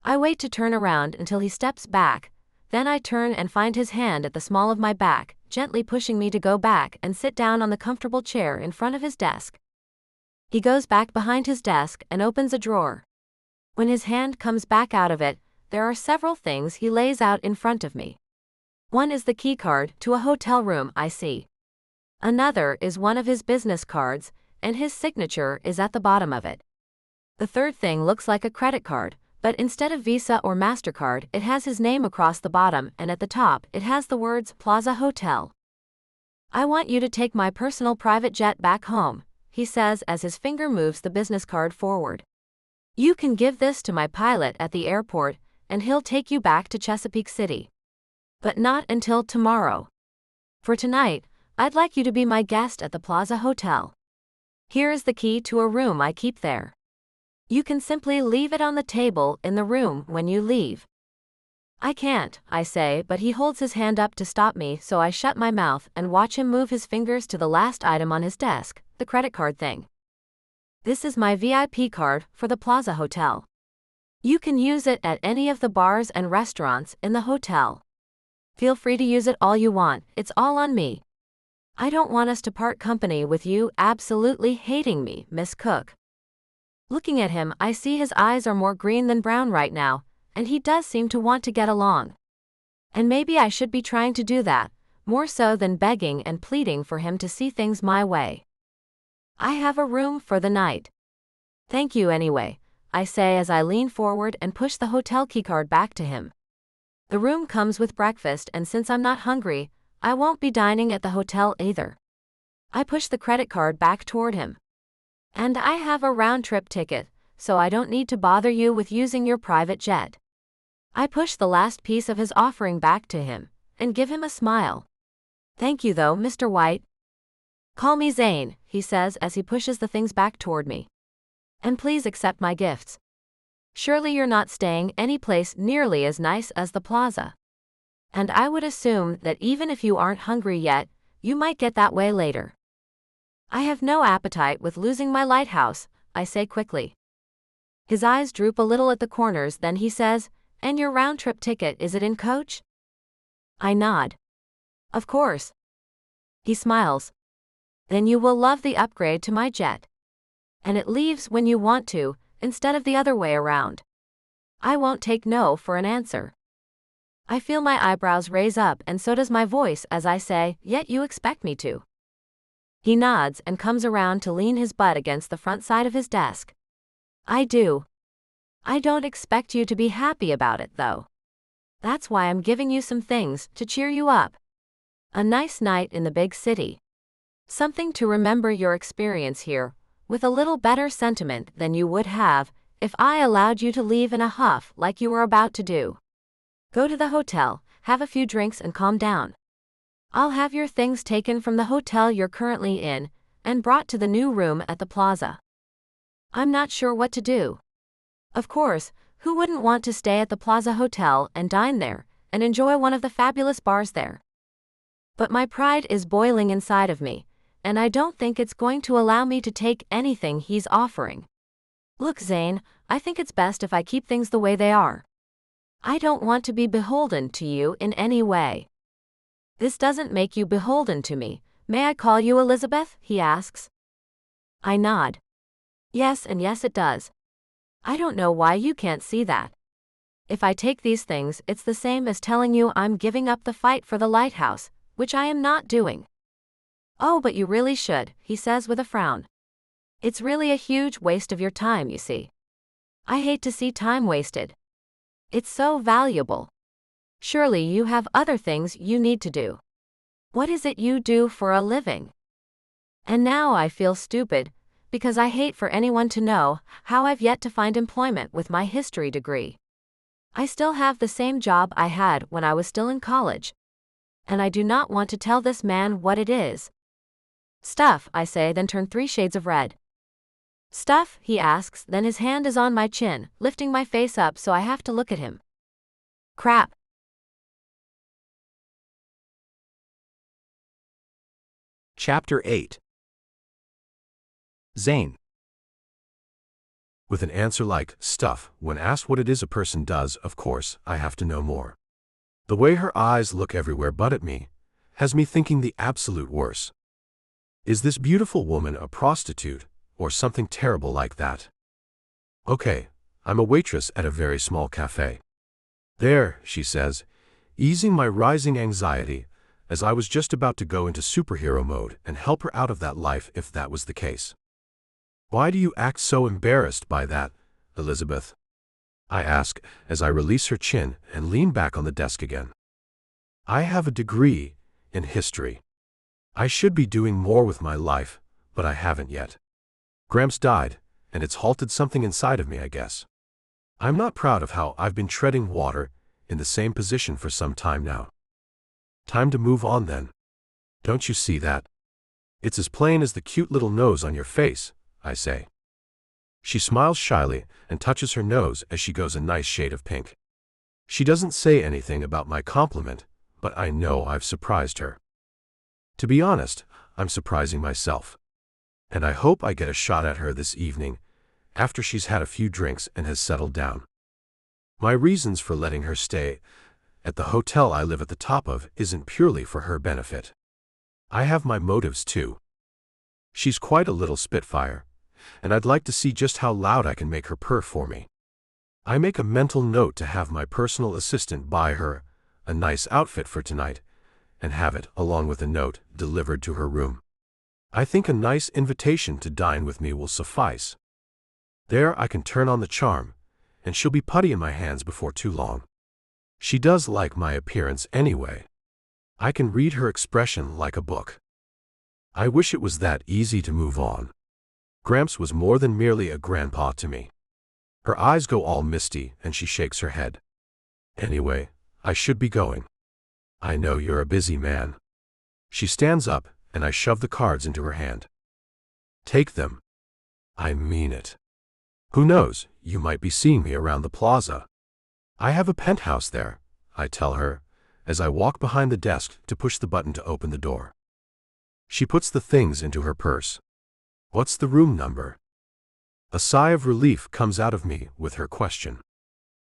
I wait to turn around until he steps back, then I turn and find his hand at the small of my back, gently pushing me to go back and sit down on the comfortable chair in front of his desk. He goes back behind his desk and opens a drawer. When his hand comes back out of it, there are several things he lays out in front of me. One is the keycard to a hotel room I see. Another is one of his business cards, and his signature is at the bottom of it. The third thing looks like a credit card, but instead of Visa or MasterCard, it has his name across the bottom, and at the top, it has the words Plaza Hotel. I want you to take my personal private jet back home, he says as his finger moves the business card forward. You can give this to my pilot at the airport, and he'll take you back to Chesapeake City. But not until tomorrow. For tonight, I'd like you to be my guest at the Plaza Hotel. Here is the key to a room I keep there. You can simply leave it on the table in the room when you leave. I can't, I say, but he holds his hand up to stop me, so I shut my mouth and watch him move his fingers to the last item on his desk, the credit card thing. This is my VIP card for the Plaza Hotel. You can use it at any of the bars and restaurants in the hotel. Feel free to use it all you want, it's all on me. I don't want us to part company with you absolutely hating me, Miss Cook. Looking at him, I see his eyes are more green than brown right now, and he does seem to want to get along. And maybe I should be trying to do that, more so than begging and pleading for him to see things my way. I have a room for the night. Thank you anyway, I say as I lean forward and push the hotel keycard back to him. The room comes with breakfast, and since I'm not hungry, I won't be dining at the hotel either. I push the credit card back toward him. And I have a round-trip ticket, so I don't need to bother you with using your private jet. I push the last piece of his offering back to him, and give him a smile. Thank you though, Mr. White. Call me Zane, he says as he pushes the things back toward me. And please accept my gifts. Surely you're not staying any place nearly as nice as the Plaza. And I would assume that even if you aren't hungry yet, you might get that way later. I have no appetite with losing my lighthouse, I say quickly. His eyes droop a little at the corners, then he says, and your round-trip ticket, is it in coach? I nod. Of course. He smiles. Then you will love the upgrade to my jet. And it leaves when you want to, instead of the other way around. I won't take no for an answer. I feel my eyebrows raise up, and so does my voice as I say, yet you expect me to. He nods and comes around to lean his butt against the front side of his desk. I do. I don't expect you to be happy about it, though. That's why I'm giving you some things to cheer you up. A nice night in the big city. Something to remember your experience here, with a little better sentiment than you would have if I allowed you to leave in a huff like you were about to do. Go to the hotel, have a few drinks and calm down. I'll have your things taken from the hotel you're currently in and brought to the new room at the Plaza. I'm not sure what to do. Of course, who wouldn't want to stay at the Plaza Hotel and dine there and enjoy one of the fabulous bars there? But my pride is boiling inside of me, and I don't think it's going to allow me to take anything he's offering. Look, Zane, I think it's best if I keep things the way they are. I don't want to be beholden to you in any way. This doesn't make you beholden to me. May I call you Elizabeth? He asks. I nod. Yes, and yes it does. I don't know why you can't see that. If I take these things, it's the same as telling you I'm giving up the fight for the lighthouse, which I am not doing. Oh, but you really should, he says with a frown. It's really a huge waste of your time, you see. I hate to see time wasted. It's so valuable. Surely you have other things you need to do. What is it you do for a living? And now I feel stupid, because I hate for anyone to know how I've yet to find employment with my history degree. I still have the same job I had when I was still in college. and I do not want to tell this man what it is. Stuff, I say, then turn 3 shades of red. Stuff, he asks, then his hand is on my chin, lifting my face up so I have to look at him. Crap. Chapter 8. Zane. With an answer like, stuff, when asked what it is a person does, of course, I have to know more. The way her eyes look everywhere but at me has me thinking the absolute worst. Is this beautiful woman a prostitute, or something terrible like that? Okay, I'm a waitress at a very small cafe. There, she says, easing my rising anxiety, as I was just about to go into superhero mode and help her out of that life if that was the case. Why do you act so embarrassed by that, Elizabeth? I ask as I release her chin and lean back on the desk again. I have a degree in history. I should be doing more with my life, but I haven't yet. Gramps died, and it's halted something inside of me, I guess. I'm not proud of how I've been treading water in the same position for some time now. Time to move on then. Don't you see that? It's as plain as the cute little nose on your face, I say. She smiles shyly and touches her nose as she goes a nice shade of pink. She doesn't say anything about my compliment, but I know I've surprised her. To be honest, I'm surprising myself. And I hope I get a shot at her this evening, after she's had a few drinks and has settled down. My reasons for letting her stay at the hotel I live at the top of isn't purely for her benefit. I have my motives too. She's quite a little spitfire, and I'd like to see just how loud I can make her purr for me. I make a mental note to have my personal assistant buy her a nice outfit for tonight, and have it, along with a note, delivered to her room. I think a nice invitation to dine with me will suffice. There I can turn on the charm, and she'll be putty in my hands before too long. She does like my appearance anyway. I can read her expression like a book. I wish it was that easy to move on. Gramps was more than merely a grandpa to me. Her eyes go all misty and she shakes her head. Anyway, I should be going. I know you're a busy man. She stands up and I shove the cards into her hand. Take them. I mean it. Who knows, you might be seeing me around the plaza. I have a penthouse there, I tell her, as I walk behind the desk to push the button to open the door. She puts the things into her purse. What's the room number? A sigh of relief comes out of me with her question.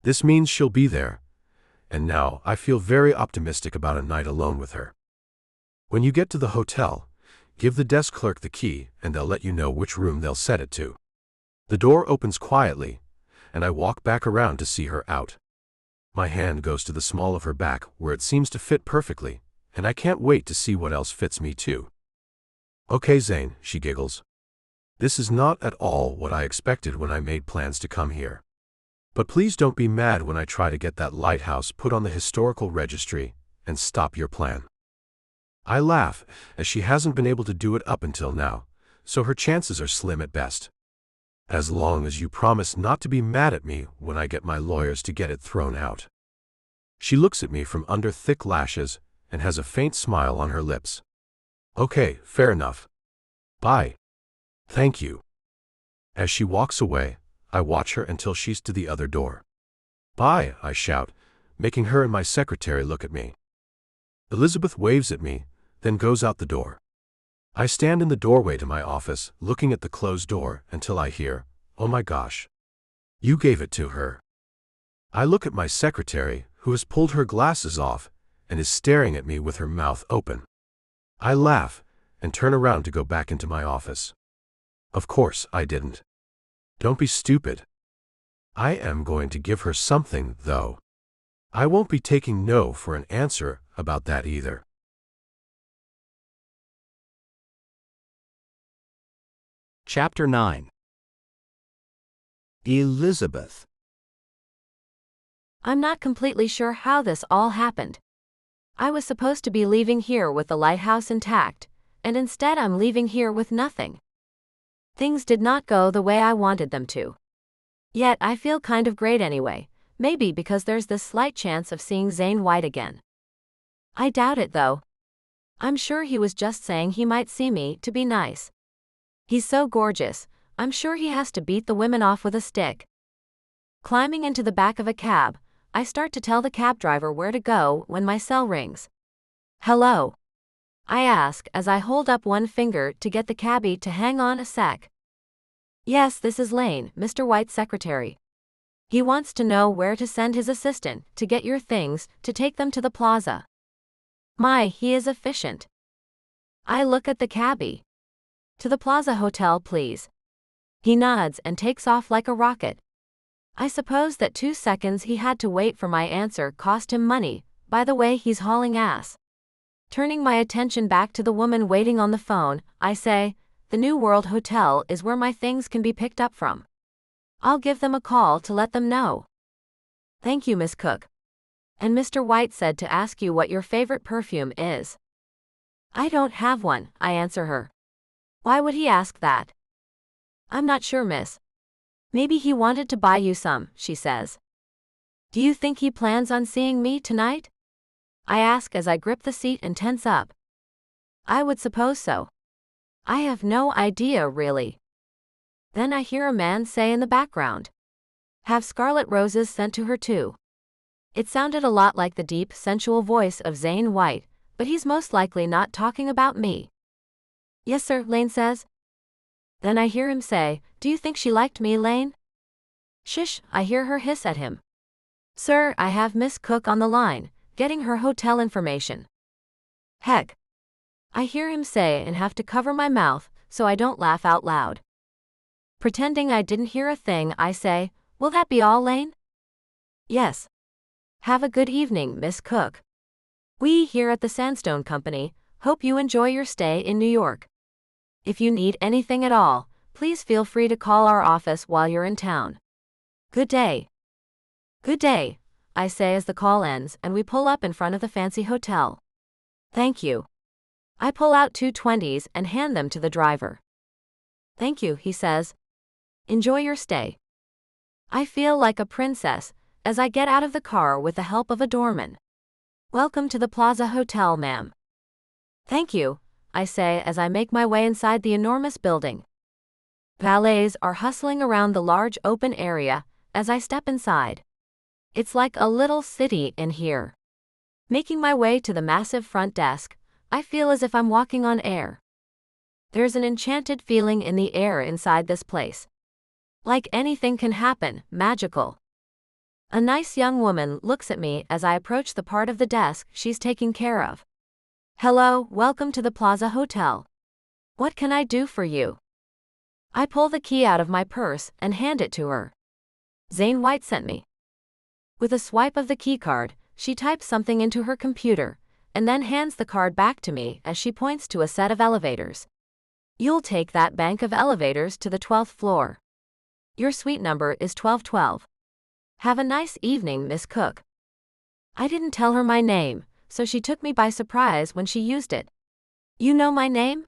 This means she'll be there, and now I feel very optimistic about a night alone with her. When you get to the hotel, give the desk clerk the key and they'll let you know which room they'll set it to. The door opens quietly, and I walk back around to see her out. My hand goes to the small of her back where it seems to fit perfectly, and I can't wait to see what else fits me too. Okay, Zane, she giggles. This is not at all what I expected when I made plans to come here. But please don't be mad when I try to get that lighthouse put on the historical registry and stop your plan. I laugh, as she hasn't been able to do it up until now, so her chances are slim at best. As long as you promise not to be mad at me when I get my lawyers to get it thrown out. She looks at me from under thick lashes and has a faint smile on her lips. Okay, fair enough. Bye. Thank you. As she walks away, I watch her until she's to the other door. Bye, I shout, making her and my secretary look at me. Elizabeth waves at me, then goes out the door. I stand in the doorway to my office, looking at the closed door until I hear, "Oh my gosh. You gave it to her." I look at my secretary, who has pulled her glasses off and is staring at me with her mouth open. I laugh and turn around to go back into my office. Of course I didn't. Don't be stupid. I am going to give her something, though. I won't be taking no for an answer about that either. Chapter 9. Elizabeth. I'm not completely sure how this all happened. I was supposed to be leaving here with the lighthouse intact, and instead I'm leaving here with nothing. Things did not go the way I wanted them to. Yet I feel kind of great anyway, maybe because there's this slight chance of seeing Zane White again. I doubt it though. I'm sure he was just saying he might see me to be nice. He's so gorgeous, I'm sure he has to beat the women off with a stick. Climbing into the back of a cab, I start to tell the cab driver where to go when my cell rings. Hello? I ask as I hold up one finger to get the cabbie to hang on a sec. Yes, this is Lane, Mr. White's secretary. He wants to know where to send his assistant to get your things to take them to the plaza. My, he is efficient. I look at the cabbie. To the Plaza Hotel, please. He nods and takes off like a rocket. I suppose that 2 seconds he had to wait for my answer cost him money. By the way, he's hauling ass. Turning my attention back to the woman waiting on the phone, I say, the New World Hotel is where my things can be picked up from. I'll give them a call to let them know. Thank you, Miss Cook. And Mr. White said to ask you what your favorite perfume is. I don't have one, I answer her. Why would he ask that? I'm not sure, miss. Maybe he wanted to buy you some, she says. Do you think he plans on seeing me tonight? I ask as I grip the seat and tense up. I would suppose so. I have no idea, really. Then I hear a man say in the background, have scarlet roses sent to her too. It sounded a lot like the deep, sensual voice of Zane White, but he's most likely not talking about me. Yes, sir, Lane says. Then I hear him say, do you think she liked me, Lane? Shush, I hear her hiss at him. Sir, I have Miss Cook on the line, getting her hotel information. Heck. I hear him say and have to cover my mouth so I don't laugh out loud. Pretending I didn't hear a thing, I say, will that be all, Lane? Yes. Have a good evening, Miss Cook. We here at the Sandstone Company hope you enjoy your stay in New York. If you need anything at all, please feel free to call our office while you're in town. Good day. Good day, I say as the call ends and we pull up in front of the fancy hotel. Thank you. I pull out 2 20s and hand them to the driver. Thank you, he says. Enjoy your stay. I feel like a princess as I get out of the car with the help of a doorman. Welcome to the Plaza Hotel, ma'am. Thank you, I say as I make my way inside the enormous building. Valets are hustling around the large open area as I step inside. It's like a little city in here. Making my way to the massive front desk, I feel as if I'm walking on air. There's an enchanted feeling in the air inside this place. Like anything can happen, magical. A nice young woman looks at me as I approach the part of the desk she's taking care of. Hello, welcome to the Plaza Hotel. What can I do for you? I pull the key out of my purse and hand it to her. Zane White sent me. With a swipe of the keycard, she types something into her computer, and then hands the card back to me as she points to a set of elevators. You'll take that bank of elevators to the 12th floor. Your suite number is 1212. Have a nice evening, Miss Cook. I didn't tell her my name, so she took me by surprise when she used it. You know my name?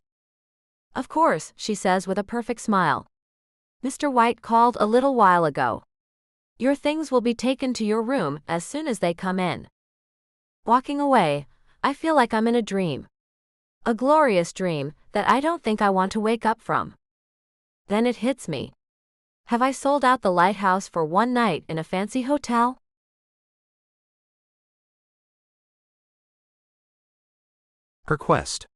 Of course, she says with a perfect smile. Mr. White called a little while ago. Your things will be taken to your room as soon as they come in. Walking away, I feel like I'm in a dream. A glorious dream that I don't think I want to wake up from. Then it hits me. Have I sold out the Lighthouse for one night in a fancy hotel? Her quest.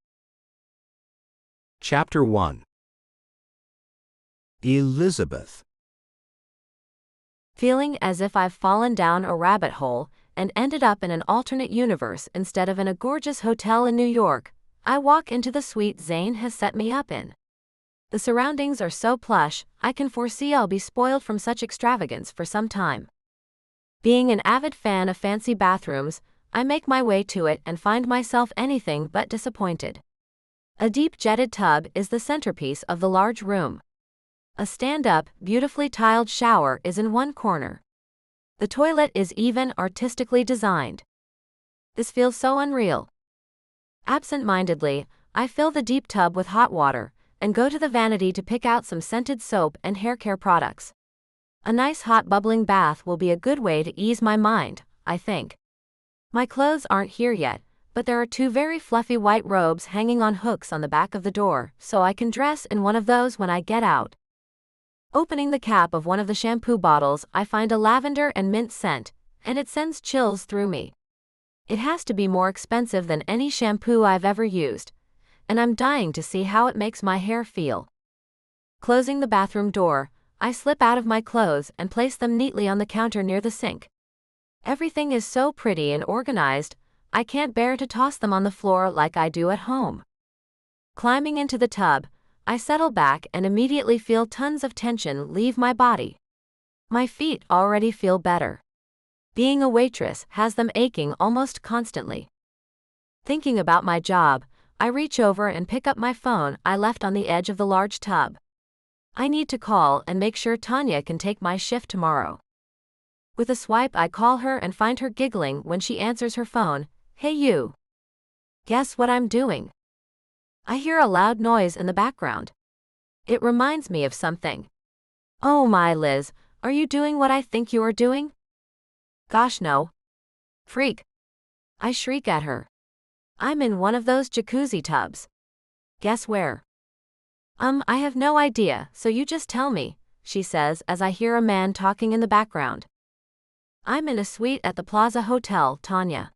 Chapter 1. Elizabeth. Feeling as if I've fallen down a rabbit hole and ended up in an alternate universe instead of in a gorgeous hotel in New York, I walk into the suite Zane has set me up in. The surroundings are so plush, I can foresee I'll be spoiled from such extravagance for some time. Being an avid fan of fancy bathrooms, I make my way to it and find myself anything but disappointed. A deep jetted tub is the centerpiece of the large room. A stand-up, beautifully tiled shower is in one corner. The toilet is even artistically designed. This feels so unreal. Absent-mindedly, I fill the deep tub with hot water and go to the vanity to pick out some scented soap and hair care products. A nice hot bubbling bath will be a good way to ease my mind, I think. My clothes aren't here yet, but there are two very fluffy white robes hanging on hooks on the back of the door, so I can dress in one of those when I get out. Opening the cap of one of the shampoo bottles, I find a lavender and mint scent, and it sends chills through me. It has to be more expensive than any shampoo I've ever used, and I'm dying to see how it makes my hair feel. Closing the bathroom door, I slip out of my clothes and place them neatly on the counter near the sink. Everything is so pretty and organized, I can't bear to toss them on the floor like I do at home. Climbing into the tub, I settle back and immediately feel tons of tension leave my body. My feet already feel better. Being a waitress has them aching almost constantly. Thinking about my job, I reach over and pick up my phone I left on the edge of the large tub. I need to call and make sure Tanya can take my shift tomorrow. With a swipe, I call her and find her giggling when she answers her phone. "Hey you. Guess what I'm doing?" I hear a loud noise in the background. It reminds me of something. "Oh my Liz, are you doing what I think you are doing?" "Gosh no. Freak." I shriek at her. "I'm in one of those jacuzzi tubs." "Guess where?" I have no idea, so you just tell me," she says as I hear a man talking in the background. "I'm in a suite at the Plaza Hotel, Tanya."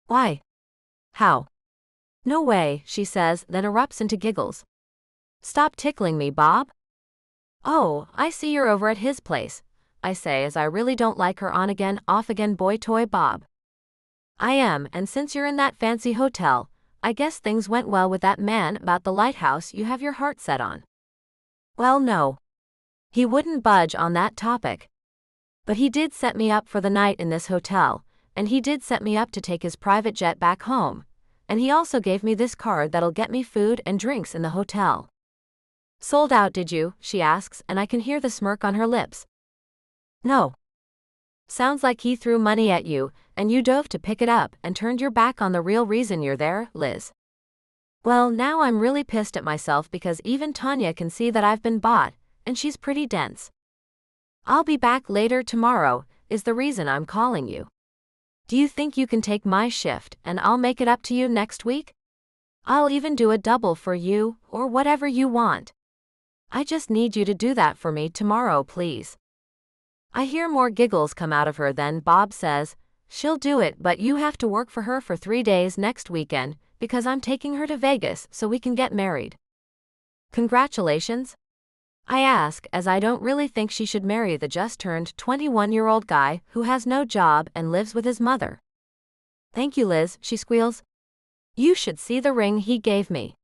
"Why? How?" "No way," she says, then erupts into giggles. "Stop tickling me, Bob." "Oh, I see you're over at his place," I say as I really don't like her on-again, off-again boy toy Bob. "I am, and since you're in that fancy hotel, I guess things went well with that man about the lighthouse you have your heart set on." "Well, no. He wouldn't budge on that topic. But he did set me up for the night in this hotel, and he did set me up to take his private jet back home, and he also gave me this card that'll get me food and drinks in the hotel." "Sold out, did you?" she asks, and I can hear the smirk on her lips. "No. Sounds like he threw money at you, and you dove to pick it up and turned your back on the real reason you're there, Liz." "Well, now I'm really pissed at myself because even Tanya can see that I've been bought, and she's pretty dense. I'll be back later tomorrow, is the reason I'm calling you. Do you think you can take my shift and I'll make it up to you next week? I'll even do a double for you, or whatever you want. I just need you to do that for me tomorrow, please." I hear more giggles come out of her. Then Bob says, "She'll do it, but you have to work for her for 3 days next weekend, because I'm taking her to Vegas so we can get married." "Congratulations?" I ask, as I don't really think she should marry the just-turned 21-year-old guy who has no job and lives with his mother. "Thank you, Liz," she squeals. "You should see the ring he gave me."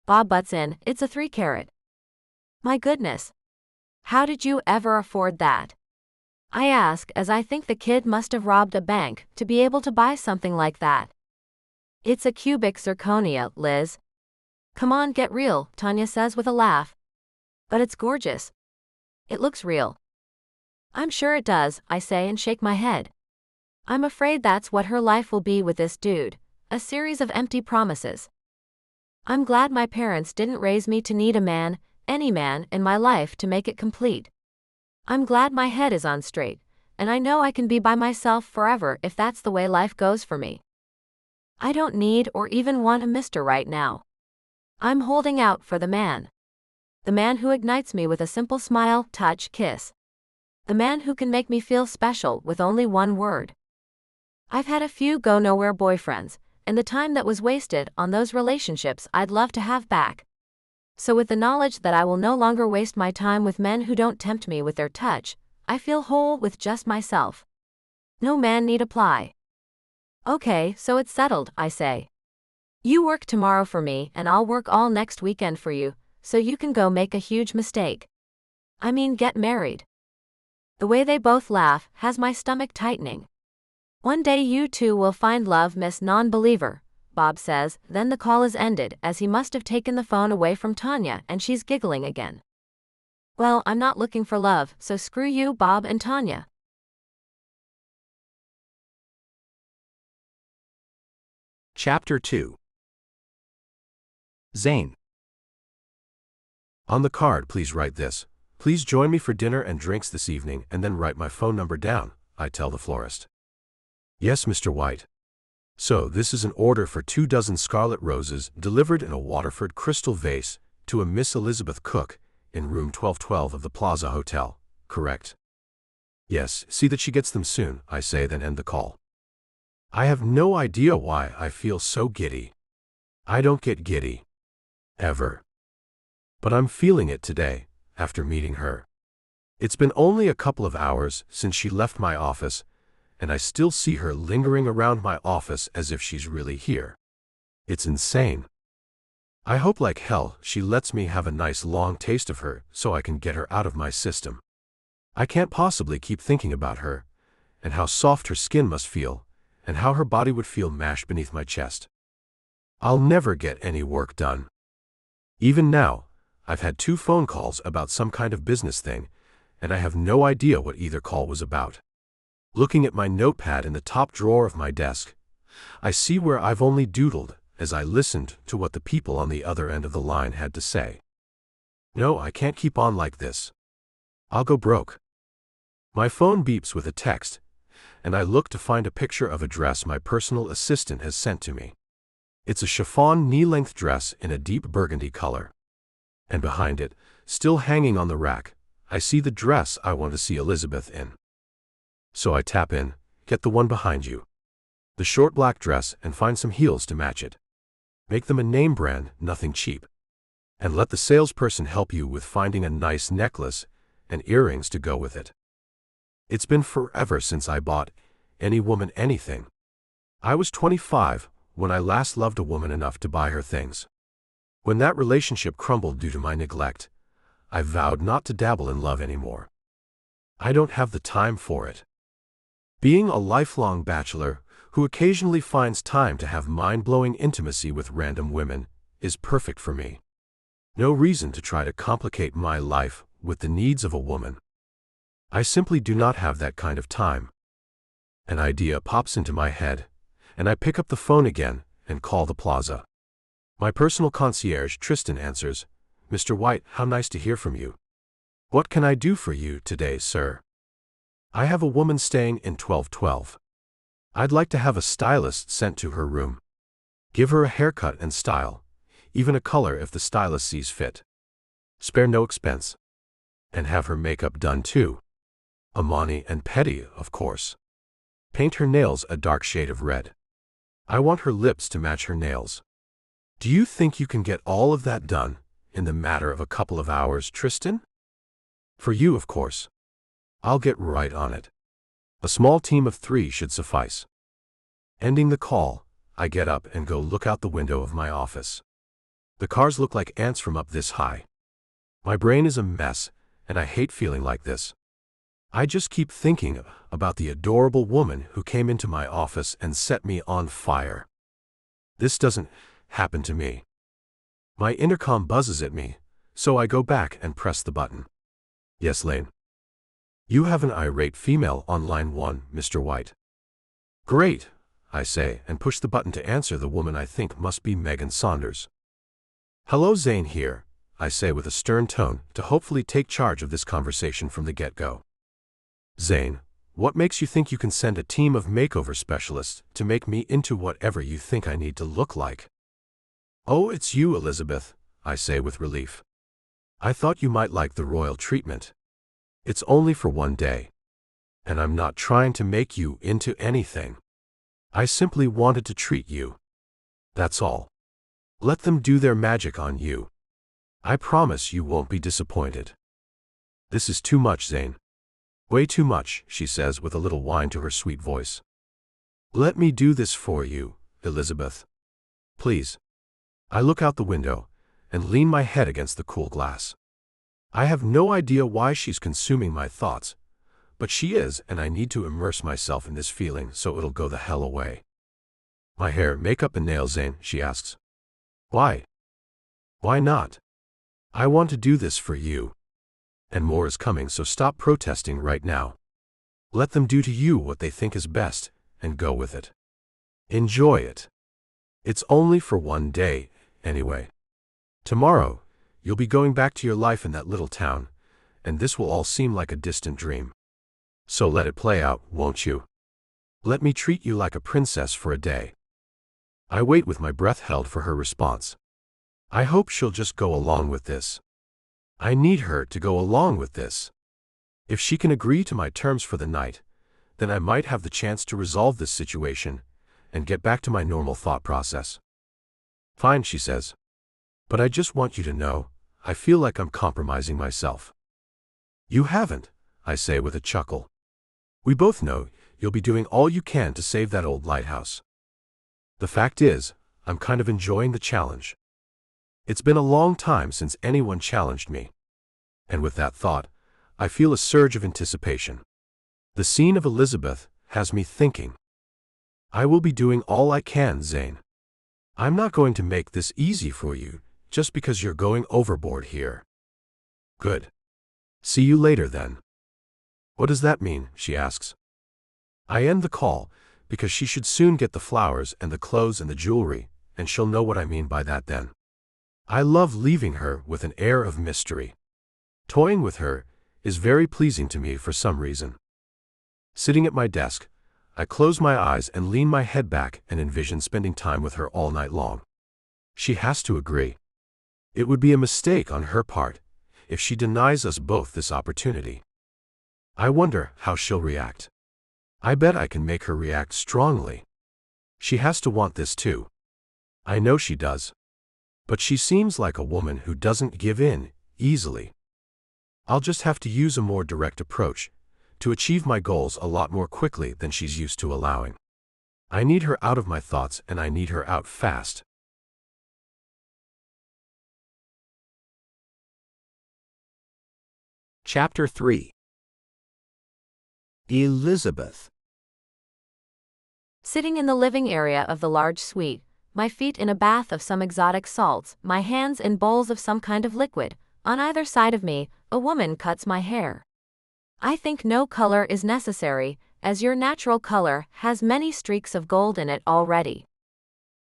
Bob butts in, "It's a 3-carat. "My goodness. How did you ever afford that?" I ask, as I think the kid must have robbed a bank to be able to buy something like that. "It's a cubic zirconia, Liz." "Come on, get real," Tanya says with a laugh. "But it's gorgeous. It looks real." "I'm sure it does," I say and shake my head. I'm afraid that's what her life will be with this dude, a series of empty promises. I'm glad my parents didn't raise me to need a man, any man, in my life to make it complete. I'm glad my head is on straight, and I know I can be by myself forever if that's the way life goes for me. I don't need or even want a mister right now. I'm holding out for the man. The man who ignites me with a simple smile, touch, kiss. The man who can make me feel special with only one word. I've had a few go-nowhere boyfriends, and the time that was wasted on those relationships I'd love to have back. So with the knowledge that I will no longer waste my time with men who don't tempt me with their touch, I feel whole with just myself. No man need apply. "Okay, so it's settled," I say. "You work tomorrow for me and I'll work all next weekend for you, so you can go make a huge mistake. I mean, get married." The way they both laugh has my stomach tightening. "One day you two will find love, Miss Non-Believer," Bob says, then the call is ended as he must have taken the phone away from Tanya and she's giggling again. Well, I'm not looking for love, so screw you, Bob and Tanya. Chapter 2. Zayn. On the card, please write this. "Please join me for dinner and drinks this evening, and then write my phone number down," I tell the florist. "Yes, Mr. White." So this is an order for 24 scarlet roses delivered in a Waterford crystal vase to a Miss Elizabeth Cook in room 1212 of the Plaza Hotel, correct? Yes, see that she gets them soon, I say, then end the call. I have no idea why I feel so giddy. I don't get giddy. Ever. But I'm feeling it today, after meeting her. It's been only a couple of hours since she left my office, and I still see her lingering around my office as if she's really here. It's insane. I hope like hell she lets me have a nice long taste of her so I can get her out of my system. I can't possibly keep thinking about her, and how soft her skin must feel, and how her body would feel mashed beneath my chest. I'll never get any work done. Even now, I've had 2 phone calls about some kind of business thing, and I have no idea what either call was about. Looking at my notepad in the top drawer of my desk, I see where I've only doodled as I listened to what the people on the other end of the line had to say. No, I can't keep on like this. I'll go broke. My phone beeps with a text, and I look to find a picture of a dress my personal assistant has sent to me. It's a chiffon knee-length dress in a deep burgundy color. And behind it, still hanging on the rack, I see the dress I want to see Elizabeth in. So I tap in, get the one behind you. The short black dress, and find some heels to match it. Make them a name brand, nothing cheap. And let the salesperson help you with finding a nice necklace and earrings to go with it. It's been forever since I bought any woman anything. I was 25 when I last loved a woman enough to buy her things. When that relationship crumbled due to my neglect, I vowed not to dabble in love anymore. I don't have the time for it. Being a lifelong bachelor who occasionally finds time to have mind-blowing intimacy with random women is perfect for me. No reason to try to complicate my life with the needs of a woman. I simply do not have that kind of time. An idea pops into my head, and I pick up the phone again and call the plaza. My personal concierge, Tristan, answers. Mr. White, how nice to hear from you. What can I do for you today, sir? I have a woman staying in 1212. I'd like to have a stylist sent to her room. Give her a haircut and style, even a color if the stylist sees fit. Spare no expense. And have her makeup done too. Amani and Petty, of course. Paint her nails a dark shade of red. I want her lips to match her nails. Do you think you can get all of that done in the matter of a couple of hours, Tristan? For you, of course. I'll get right on it. A small team of 3 should suffice. Ending the call, I get up and go look out the window of my office. The cars look like ants from up this high. My brain is a mess, and I hate feeling like this. I just keep thinking about the adorable woman who came into my office and set me on fire. This doesn't happen to me. My intercom buzzes at me, so I go back and press the button. Yes, Lane. You have an irate female on line 1, Mr. White. Great, I say, and push the button to answer the woman I think must be Megan Saunders. Hello, Zane here, I say with a stern tone to hopefully take charge of this conversation from the get-go. Zane, what makes you think you can send a team of makeover specialists to make me into whatever you think I need to look like? Oh, it's you, Elizabeth, I say with relief. I thought you might like the royal treatment. It's only for one day. And I'm not trying to make you into anything. I simply wanted to treat you. That's all. Let them do their magic on you. I promise you won't be disappointed. This is too much, Zane. Way too much, she says with a little whine to her sweet voice. Let me do this for you, Elizabeth. Please. I look out the window and lean my head against the cool glass. I have no idea why she's consuming my thoughts, but she is, and I need to immerse myself in this feeling so it'll go the hell away. My hair, makeup and nails, Zane, she asks. Why? Why not? I want to do this for you. And more is coming, so stop protesting right now. Let them do to you what they think is best, and go with it. Enjoy it. It's only for one day, anyway. Tomorrow, you'll be going back to your life in that little town, and this will all seem like a distant dream. So let it play out, won't you? Let me treat you like a princess for a day, I wait with my breath held for her response. I hope she'll just go along with this. I need her to go along with this. If she can agree to my terms for the night, then I might have the chance to resolve this situation and get back to my normal thought process. Fine, she says. But I just want you to know, I feel like I'm compromising myself. You haven't, I say with a chuckle. We both know you'll be doing all you can to save that old lighthouse. The fact is, I'm kind of enjoying the challenge. It's been a long time since anyone challenged me. And with that thought, I feel a surge of anticipation. The scene of Elizabeth has me thinking. I will be doing all I can, Zane. I'm not going to make this easy for you, just because you're going overboard here. Good. See you later then. What does that mean? She asks. I end the call, because she should soon get the flowers and the clothes and the jewelry, and she'll know what I mean by that then. I love leaving her with an air of mystery. Toying with her is very pleasing to me for some reason. Sitting at my desk, I close my eyes and lean my head back and envision spending time with her all night long. She has to agree. It would be a mistake on her part if she denies us both this opportunity. I wonder how she'll react. I bet I can make her react strongly. She has to want this too. I know she does. But she seems like a woman who doesn't give in easily. I'll just have to use a more direct approach to achieve my goals a lot more quickly than she's used to allowing. I need her out of my thoughts, and I need her out fast. Chapter 3. Elizabeth. Sitting in the living area of the large suite, my feet in a bath of some exotic salts, my hands in bowls of some kind of liquid, on either side of me, a woman cuts my hair. I think no color is necessary, as your natural color has many streaks of gold in it already.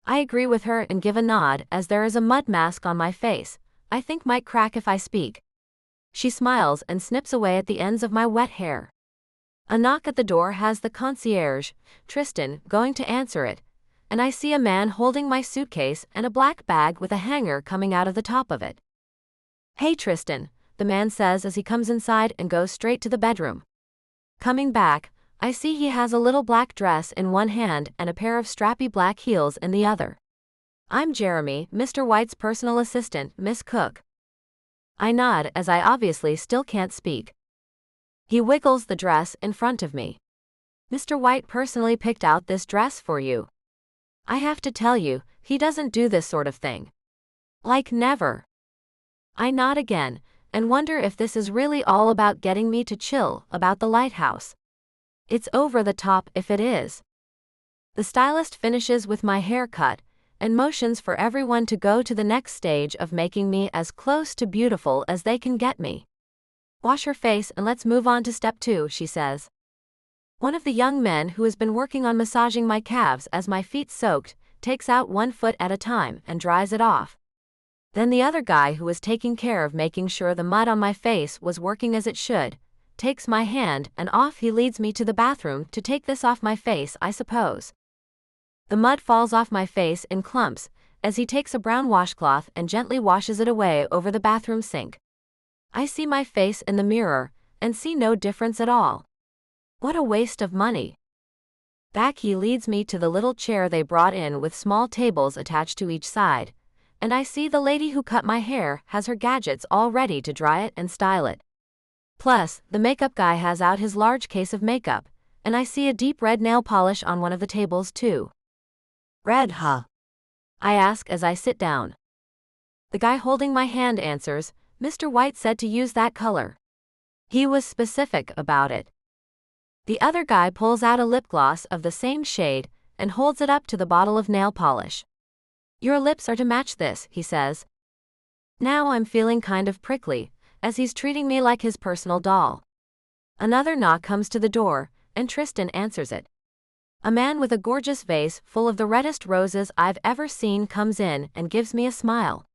I agree with her and give a nod as there is a mud mask on my face, I think might crack if I speak. She smiles and snips away at the ends of my wet hair. A knock at the door has the concierge, Tristan, going to answer it, and I see a man holding my suitcase and a black bag with a hanger coming out of the top of it. Hey Tristan, the man says as he comes inside and goes straight to the bedroom. Coming back, I see he has a little black dress in one hand and a pair of strappy black heels in the other. I'm Jeremy, Mr. White's personal assistant, Miss Cook. I nod as I obviously still can't speak. He wiggles the dress in front of me. Mr. White personally picked out this dress for you. I have to tell you, he doesn't do this sort of thing. Like never. I nod again, and wonder if this is really all about getting me to chill about the lighthouse. It's over the top if it is. The stylist finishes with my haircut, and motions for everyone to go to the next stage of making me as close to beautiful as they can get me. Wash her face and let's move on to step 2, she says. One of the young men who has been working on massaging my calves as my feet soaked, takes out one foot at a time and dries it off. Then the other guy who was taking care of making sure the mud on my face was working as it should, takes my hand and off he leads me to the bathroom to take this off my face, I suppose. The mud falls off my face in clumps, as he takes a brown washcloth and gently washes it away over the bathroom sink. I see my face in the mirror, and see no difference at all. What a waste of money. Back he leads me to the little chair they brought in with small tables attached to each side, and I see the lady who cut my hair has her gadgets all ready to dry it and style it. Plus, the makeup guy has out his large case of makeup, and I see a deep red nail polish on one of the tables too. Red, huh? I ask as I sit down. The guy holding my hand answers, Mr. White said to use that color. He was specific about it. The other guy pulls out a lip gloss of the same shade and holds it up to the bottle of nail polish. Your lips are to match this, he says. Now I'm feeling kind of prickly, as he's treating me like his personal doll. Another knock comes to the door, and Tristan answers it. A man with a gorgeous vase full of the reddest roses I've ever seen comes in and gives me a smile.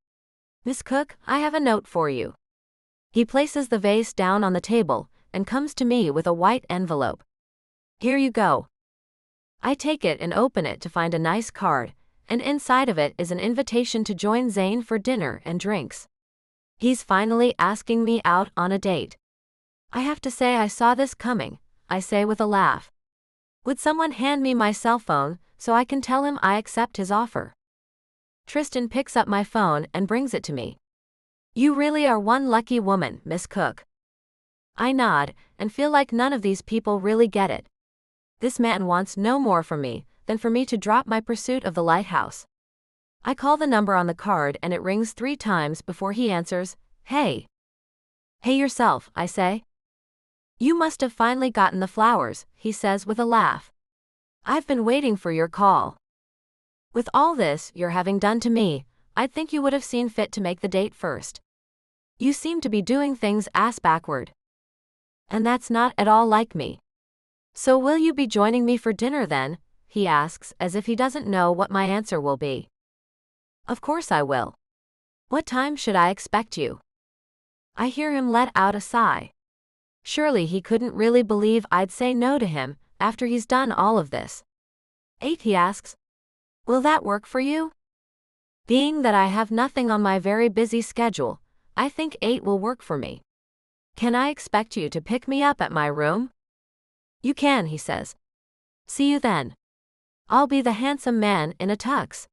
Miss Cook, I have a note for you. He places the vase down on the table and comes to me with a white envelope. Here you go. I take it and open it to find a nice card, and inside of it is an invitation to join Zayn for dinner and drinks. He's finally asking me out on a date. I have to say I saw this coming, I say with a laugh. Would someone hand me my cell phone so I can tell him I accept his offer? Tristan picks up my phone and brings it to me. You really are one lucky woman, Miss Cook. I nod and feel like none of these people really get it. This man wants no more from me than for me to drop my pursuit of the lighthouse. I call the number on the card and it rings 3 times before he answers. Hey. Hey yourself, I say. You must have finally gotten the flowers, he says with a laugh. I've been waiting for your call. With all this you're having done to me, I'd think you would have seen fit to make the date first. You seem to be doing things ass backward. And that's not at all like me. So will you be joining me for dinner then? He asks as if he doesn't know what my answer will be. Of course I will. What time should I expect you? I hear him let out a sigh. Surely he couldn't really believe I'd say no to him after he's done all of this. 8, he asks. Will that work for you? Being that I have nothing on my very busy schedule, I think 8 will work for me. Can I expect you to pick me up at my room? You can, he says. See you then. I'll be the handsome man in a tux.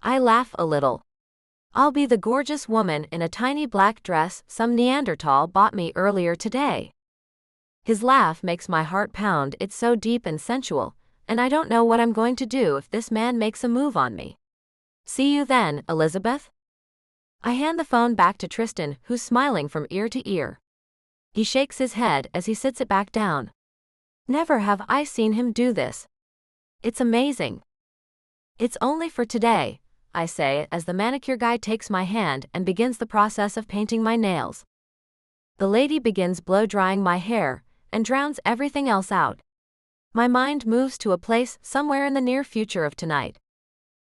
I laugh a little. I'll be the gorgeous woman in a tiny black dress some Neanderthal bought me earlier today. His laugh makes my heart pound. It's so deep and sensual, and I don't know what I'm going to do if this man makes a move on me. See you then, Elizabeth. I hand the phone back to Tristan, who's smiling from ear to ear. He shakes his head as he sits it back down. Never have I seen him do this. It's amazing. It's only for today, I say as the manicure guy takes my hand and begins the process of painting my nails. The lady begins blow-drying my hair and drowns everything else out. My mind moves to a place somewhere in the near future of tonight.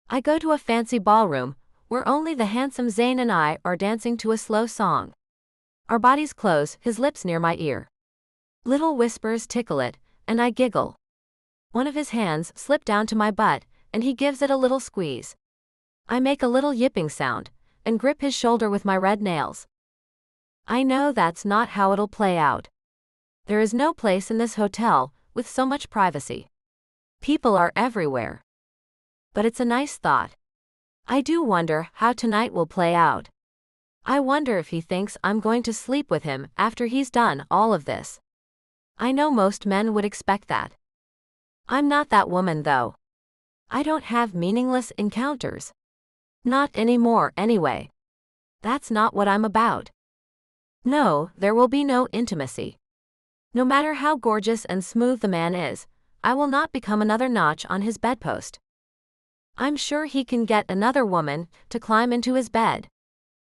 I go to a fancy ballroom where only the handsome Zane and I are dancing to a slow song. Our bodies close, his lips near my ear. Little whispers tickle it, and I giggle. One of his hands slip down to my butt, and he gives it a little squeeze. I make a little yipping sound, and grip his shoulder with my red nails. I know that's not how it'll play out. There is no place in this hotel with so much privacy. People are everywhere. But it's a nice thought. I do wonder how tonight will play out. I wonder if he thinks I'm going to sleep with him after he's done all of this. I know most men would expect that. I'm not that woman though. I don't have meaningless encounters. Not anymore anyway. That's not what I'm about. No, there will be no intimacy. No matter how gorgeous and smooth the man is, I will not become another notch on his bedpost. I'm sure he can get another woman to climb into his bed.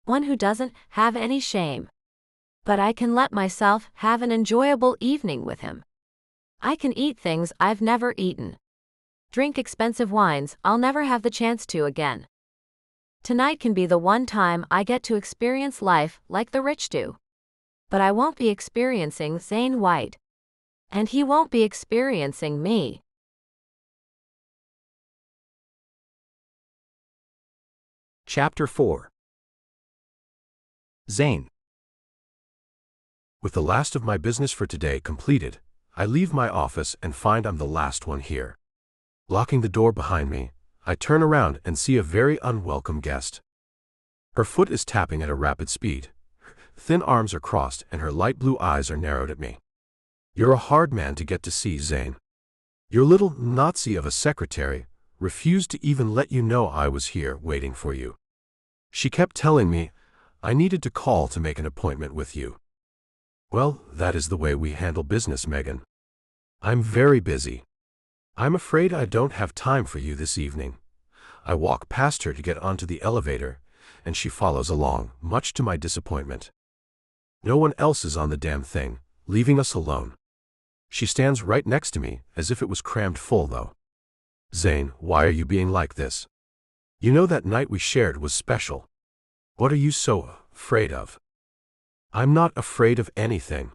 One who doesn't have any shame. But I can let myself have an enjoyable evening with him. I can eat things I've never eaten. Drink expensive wines I'll never have the chance to again. Tonight can be the one time I get to experience life like the rich do. But I won't be experiencing Zane White. And he won't be experiencing me. Chapter 4. Zane. With the last of my business for today completed, I leave my office and find I'm the last one here. Locking the door behind me, I turn around and see a very unwelcome guest. Her foot is tapping at a rapid speed. Her thin arms are crossed and her light blue eyes are narrowed at me. You're a hard man to get to see, Zane. Your little Nazi of a secretary refused to even let you know I was here waiting for you. She kept telling me I needed to call to make an appointment with you. Well, that is the way we handle business, Megan. I'm very busy. I'm afraid I don't have time for you this evening. I walk past her to get onto the elevator, and she follows along, much to my disappointment. No one else is on the damn thing, leaving us alone. She stands right next to me, as if it was crammed full, though. Zane, why are you being like this? You know that night we shared was special. What are you so afraid of? I'm not afraid of anything.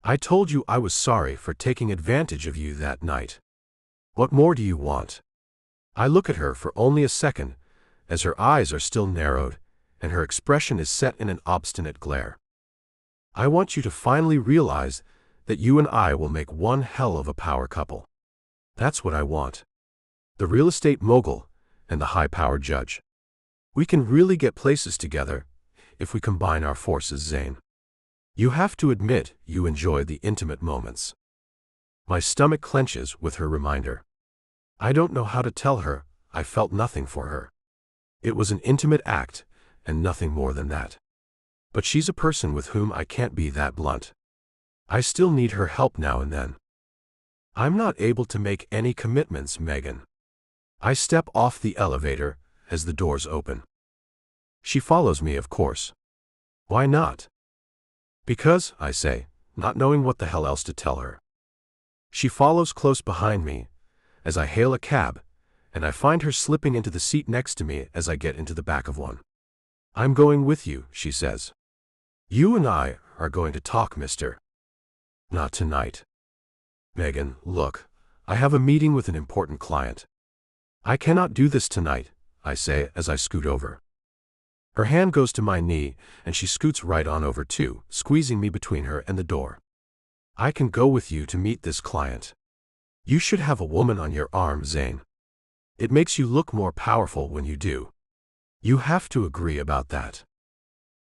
I told you I was sorry for taking advantage of you that night. What more do you want? I look at her for only a second, as her eyes are still narrowed, and her expression is set in an obstinate glare. I want you to finally realize that you and I will make one hell of a power couple. That's what I want. The real estate mogul and the high-powered judge. We can really get places together if we combine our forces, Zane. You have to admit you enjoy the intimate moments. My stomach clenches with her reminder. I don't know how to tell her I felt nothing for her. It was an intimate act and nothing more than that. But she's a person with whom I can't be that blunt. I still need her help now and then. I'm not able to make any commitments, Megan. I step off the elevator as the doors open. She follows me, of course. Why not? Because, I say, not knowing what the hell else to tell her. She follows close behind me as I hail a cab, and I find her slipping into the seat next to me as I get into the back of one. I'm going with you, she says. You and I are going to talk, mister. Not tonight. Megan, look, I have a meeting with an important client. I cannot do this tonight, I say as I scoot over. Her hand goes to my knee, and she scoots right on over too, squeezing me between her and the door. I can go with you to meet this client. You should have a woman on your arm, Zane. It makes you look more powerful when you do. You have to agree about that.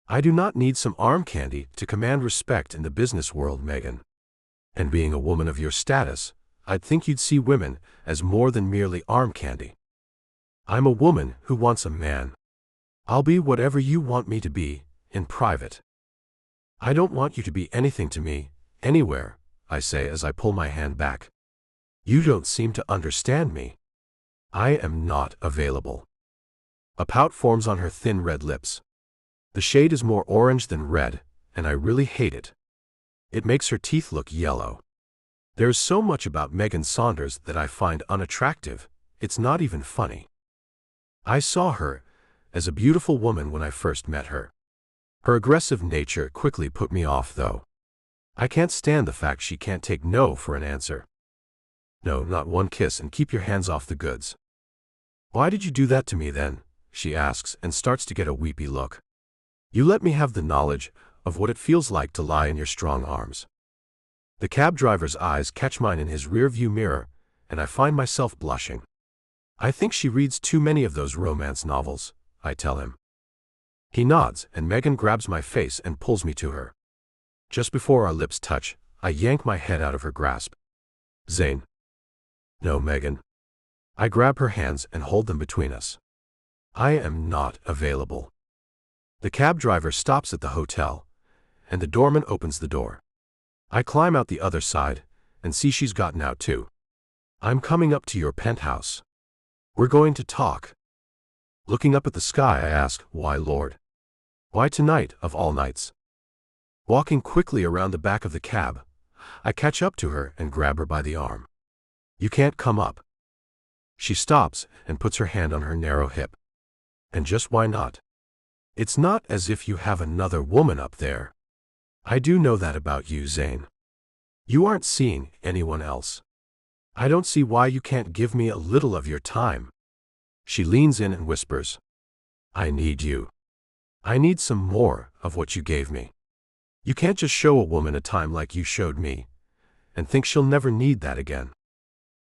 I do not need some arm candy to command respect in the business world, Megan. And being a woman of your status, I'd think you'd see women as more than merely arm candy. I'm a woman who wants a man. I'll be whatever you want me to be, in private. I don't want you to be anything to me, anywhere, I say as I pull my hand back. You don't seem to understand me. I am not available. A pout forms on her thin red lips. The shade is more orange than red, and I really hate it. It makes her teeth look yellow. There's so much about Megan Saunders that I find unattractive, it's not even funny. I saw her as a beautiful woman when I first met her. Her aggressive nature quickly put me off, though. I can't stand the fact she can't take no for an answer. No, not one kiss, and keep your hands off the goods. Why did you do that to me then? She asks and starts to get a weepy look. You let me have the knowledge of what it feels like to lie in your strong arms. The cab driver's eyes catch mine in his rear-view mirror, and I find myself blushing. I think she reads too many of those romance novels, I tell him. He nods, and Megan grabs my face and pulls me to her. Just before our lips touch, I yank my head out of her grasp. Zane. No, Megan. I grab her hands and hold them between us. I am not available. The cab driver stops at the hotel, and the doorman opens the door. I climb out the other side and see she's gotten out too. I'm coming up to your penthouse. We're going to talk. Looking up at the sky, I ask, why, Lord? Why tonight, of all nights? Walking quickly around the back of the cab, I catch up to her and grab her by the arm. You can't come up. She stops and puts her hand on her narrow hip. And just why not? It's not as if you have another woman up there. I do know that about you, Zane. You aren't seeing anyone else. I don't see why you can't give me a little of your time. She leans in and whispers, I need you. I need some more of what you gave me. You can't just show a woman a time like you showed me, and think she'll never need that again.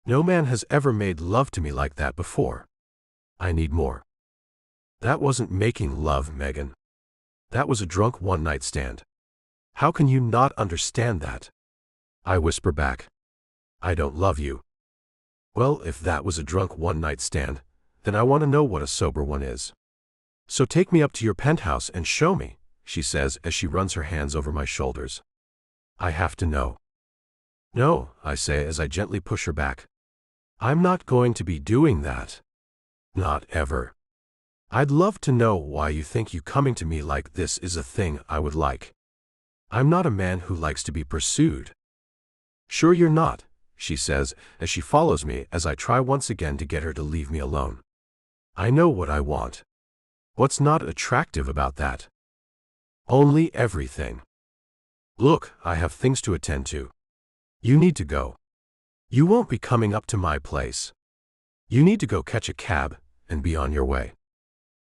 No man has ever made love to me like that before. I need more. That wasn't making love, Megan. That was a drunk one-night stand. How can you not understand that? I whisper back. I don't love you. Well, if that was a drunk one-night stand, then I want to know what a sober one is. So take me up to your penthouse and show me, she says as she runs her hands over my shoulders. I have to know. No, I say as I gently push her back. I'm not going to be doing that. Not ever. I'd love to know why you think you coming to me like this is a thing I would like. I'm not a man who likes to be pursued. Sure you're not, she says as she follows me as I try once again to get her to leave me alone. I know what I want. What's not attractive about that? Only everything. Look, I have things to attend to. You need to go. You won't be coming up to my place. You need to go catch a cab and be on your way.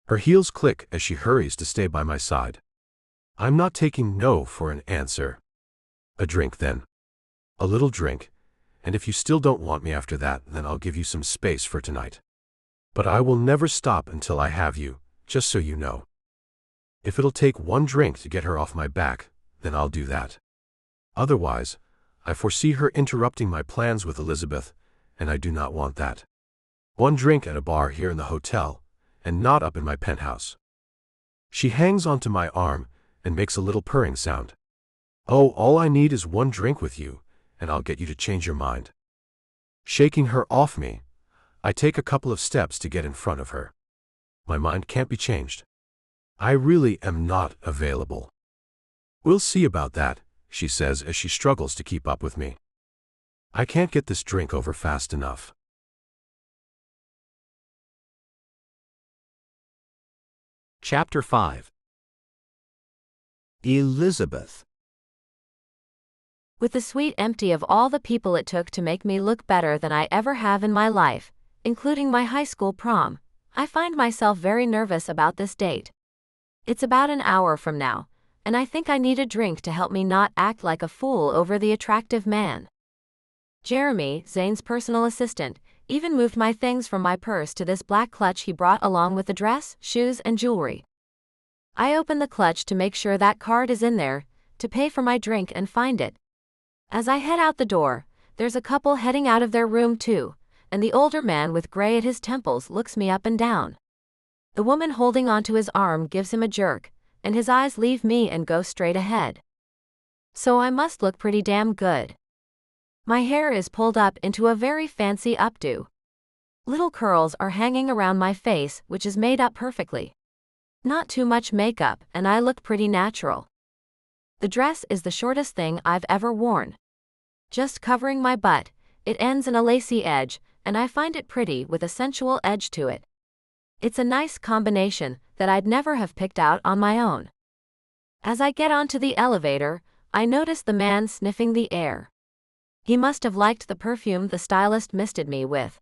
Her heels click as she hurries to stay by my side. I'm not taking no for an answer. A drink then. A little drink, and if you still don't want me after that, then I'll give you some space for tonight. But I will never stop until I have you, just so you know. If it'll take one drink to get her off my back, then I'll do that. Otherwise, I foresee her interrupting my plans with Elizabeth, and I do not want that. One drink at a bar here in the hotel, and not up in my penthouse. She hangs onto my arm and makes a little purring sound. Oh, all I need is one drink with you, and I'll get you to change your mind. Shaking her off me, I take a couple of steps to get in front of her. My mind can't be changed. I really am not available. We'll see about that, she says as she struggles to keep up with me. I can't get this drink over fast enough. Chapter 5. Elizabeth. With the suite empty of all the people it took to make me look better than I ever have in my life, including my high school prom, I find myself very nervous about this date. It's about an hour from now, and I think I need a drink to help me not act like a fool over the attractive man. Jeremy, Zane's personal assistant, even moved my things from my purse to this black clutch he brought along with the dress, shoes, and jewelry. I open the clutch to make sure that card is in there, to pay for my drink and find it. As I head out the door, there's a couple heading out of their room too, and the older man with gray at his temples looks me up and down. The woman holding onto his arm gives him a jerk, and his eyes leave me and go straight ahead. So I must look pretty damn good. My hair is pulled up into a very fancy updo. Little curls are hanging around my face, which is made up perfectly. Not too much makeup, and I look pretty natural. The dress is the shortest thing I've ever worn. Just covering my butt, it ends in a lacy edge, and I find it pretty with a sensual edge to it. It's a nice combination that I'd never have picked out on my own. As I get onto the elevator, I notice the man sniffing the air. He must have liked the perfume the stylist misted me with.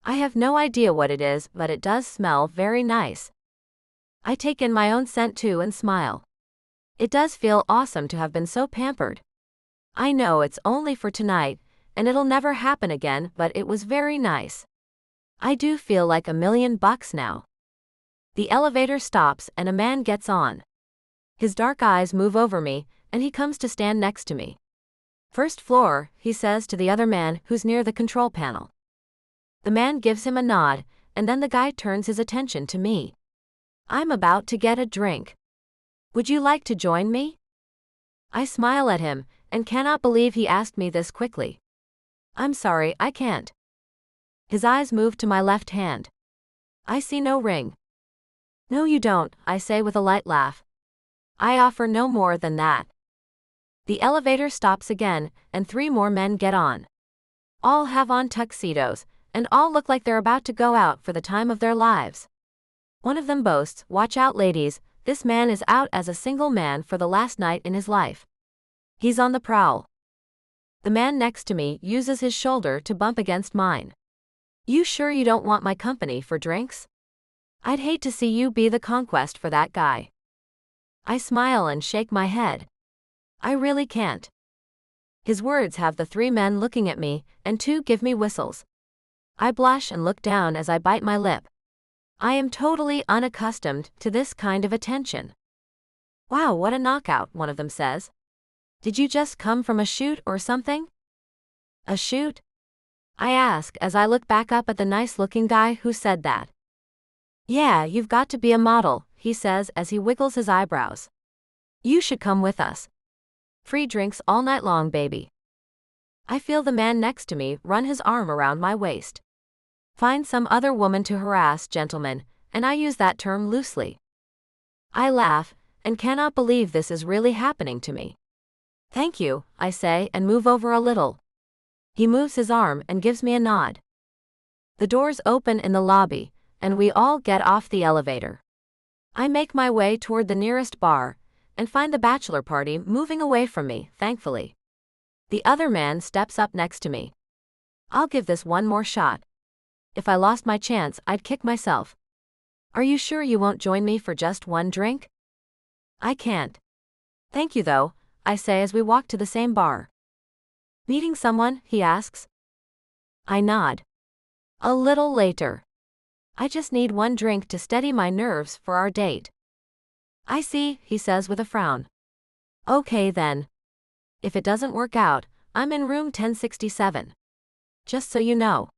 I have no idea what it is, but it does smell very nice. I take in my own scent too and smile. It does feel awesome to have been so pampered. I know it's only for tonight, and it'll never happen again, but it was very nice. I do feel like $1,000,000 now. The elevator stops and a man gets on. His dark eyes move over me, and he comes to stand next to me. "First floor," he says to the other man who's near the control panel. The man gives him a nod, and then the guy turns his attention to me. I'm about to get a drink. "Would you like to join me?" I smile at him, and cannot believe he asked me this quickly. "I'm sorry, I can't." His eyes move to my left hand. I see no ring. "No you don't," I say with a light laugh. I offer no more than that. The elevator stops again, and 3 more men get on. All have on tuxedos, and all look like they're about to go out for the time of their lives. One of them boasts, "Watch out ladies, this man is out as a single man for the last night in his life. He's on the prowl." The man next to me uses his shoulder to bump against mine. "You sure you don't want my company for drinks? I'd hate to see you be the conquest for that guy." I smile and shake my head. I really can't. His words have the 3 men looking at me, and 2 give me whistles. I blush and look down as I bite my lip. I am totally unaccustomed to this kind of attention. "Wow, what a knockout," one of them says. "Did you just come from a shoot or something?" "A shoot?" I ask as I look back up at the nice-looking guy who said that. "Yeah, you've got to be a model," he says as he wiggles his eyebrows. "You should come with us. Free drinks all night long, baby." I feel the man next to me run his arm around my waist. Find some other woman to harass, gentlemen, and I use that term loosely. I laugh, and cannot believe this is really happening to me. "Thank you," I say and move over a little. He moves his arm and gives me a nod. The doors open in the lobby, and we all get off the elevator. I make my way toward the nearest bar, and find the bachelor party moving away from me, thankfully. The other man steps up next to me. "I'll give this one more shot." If I lost my chance, I'd kick myself. Are you sure you won't join me for just one drink? I can't. Thank you though, I say as we walk to the same bar. Meeting someone? He asks. I nod. A little later. I just need one drink to steady my nerves for our date. I see, he says with a frown. Okay then. If it doesn't work out, I'm in room 1067. Just so you know.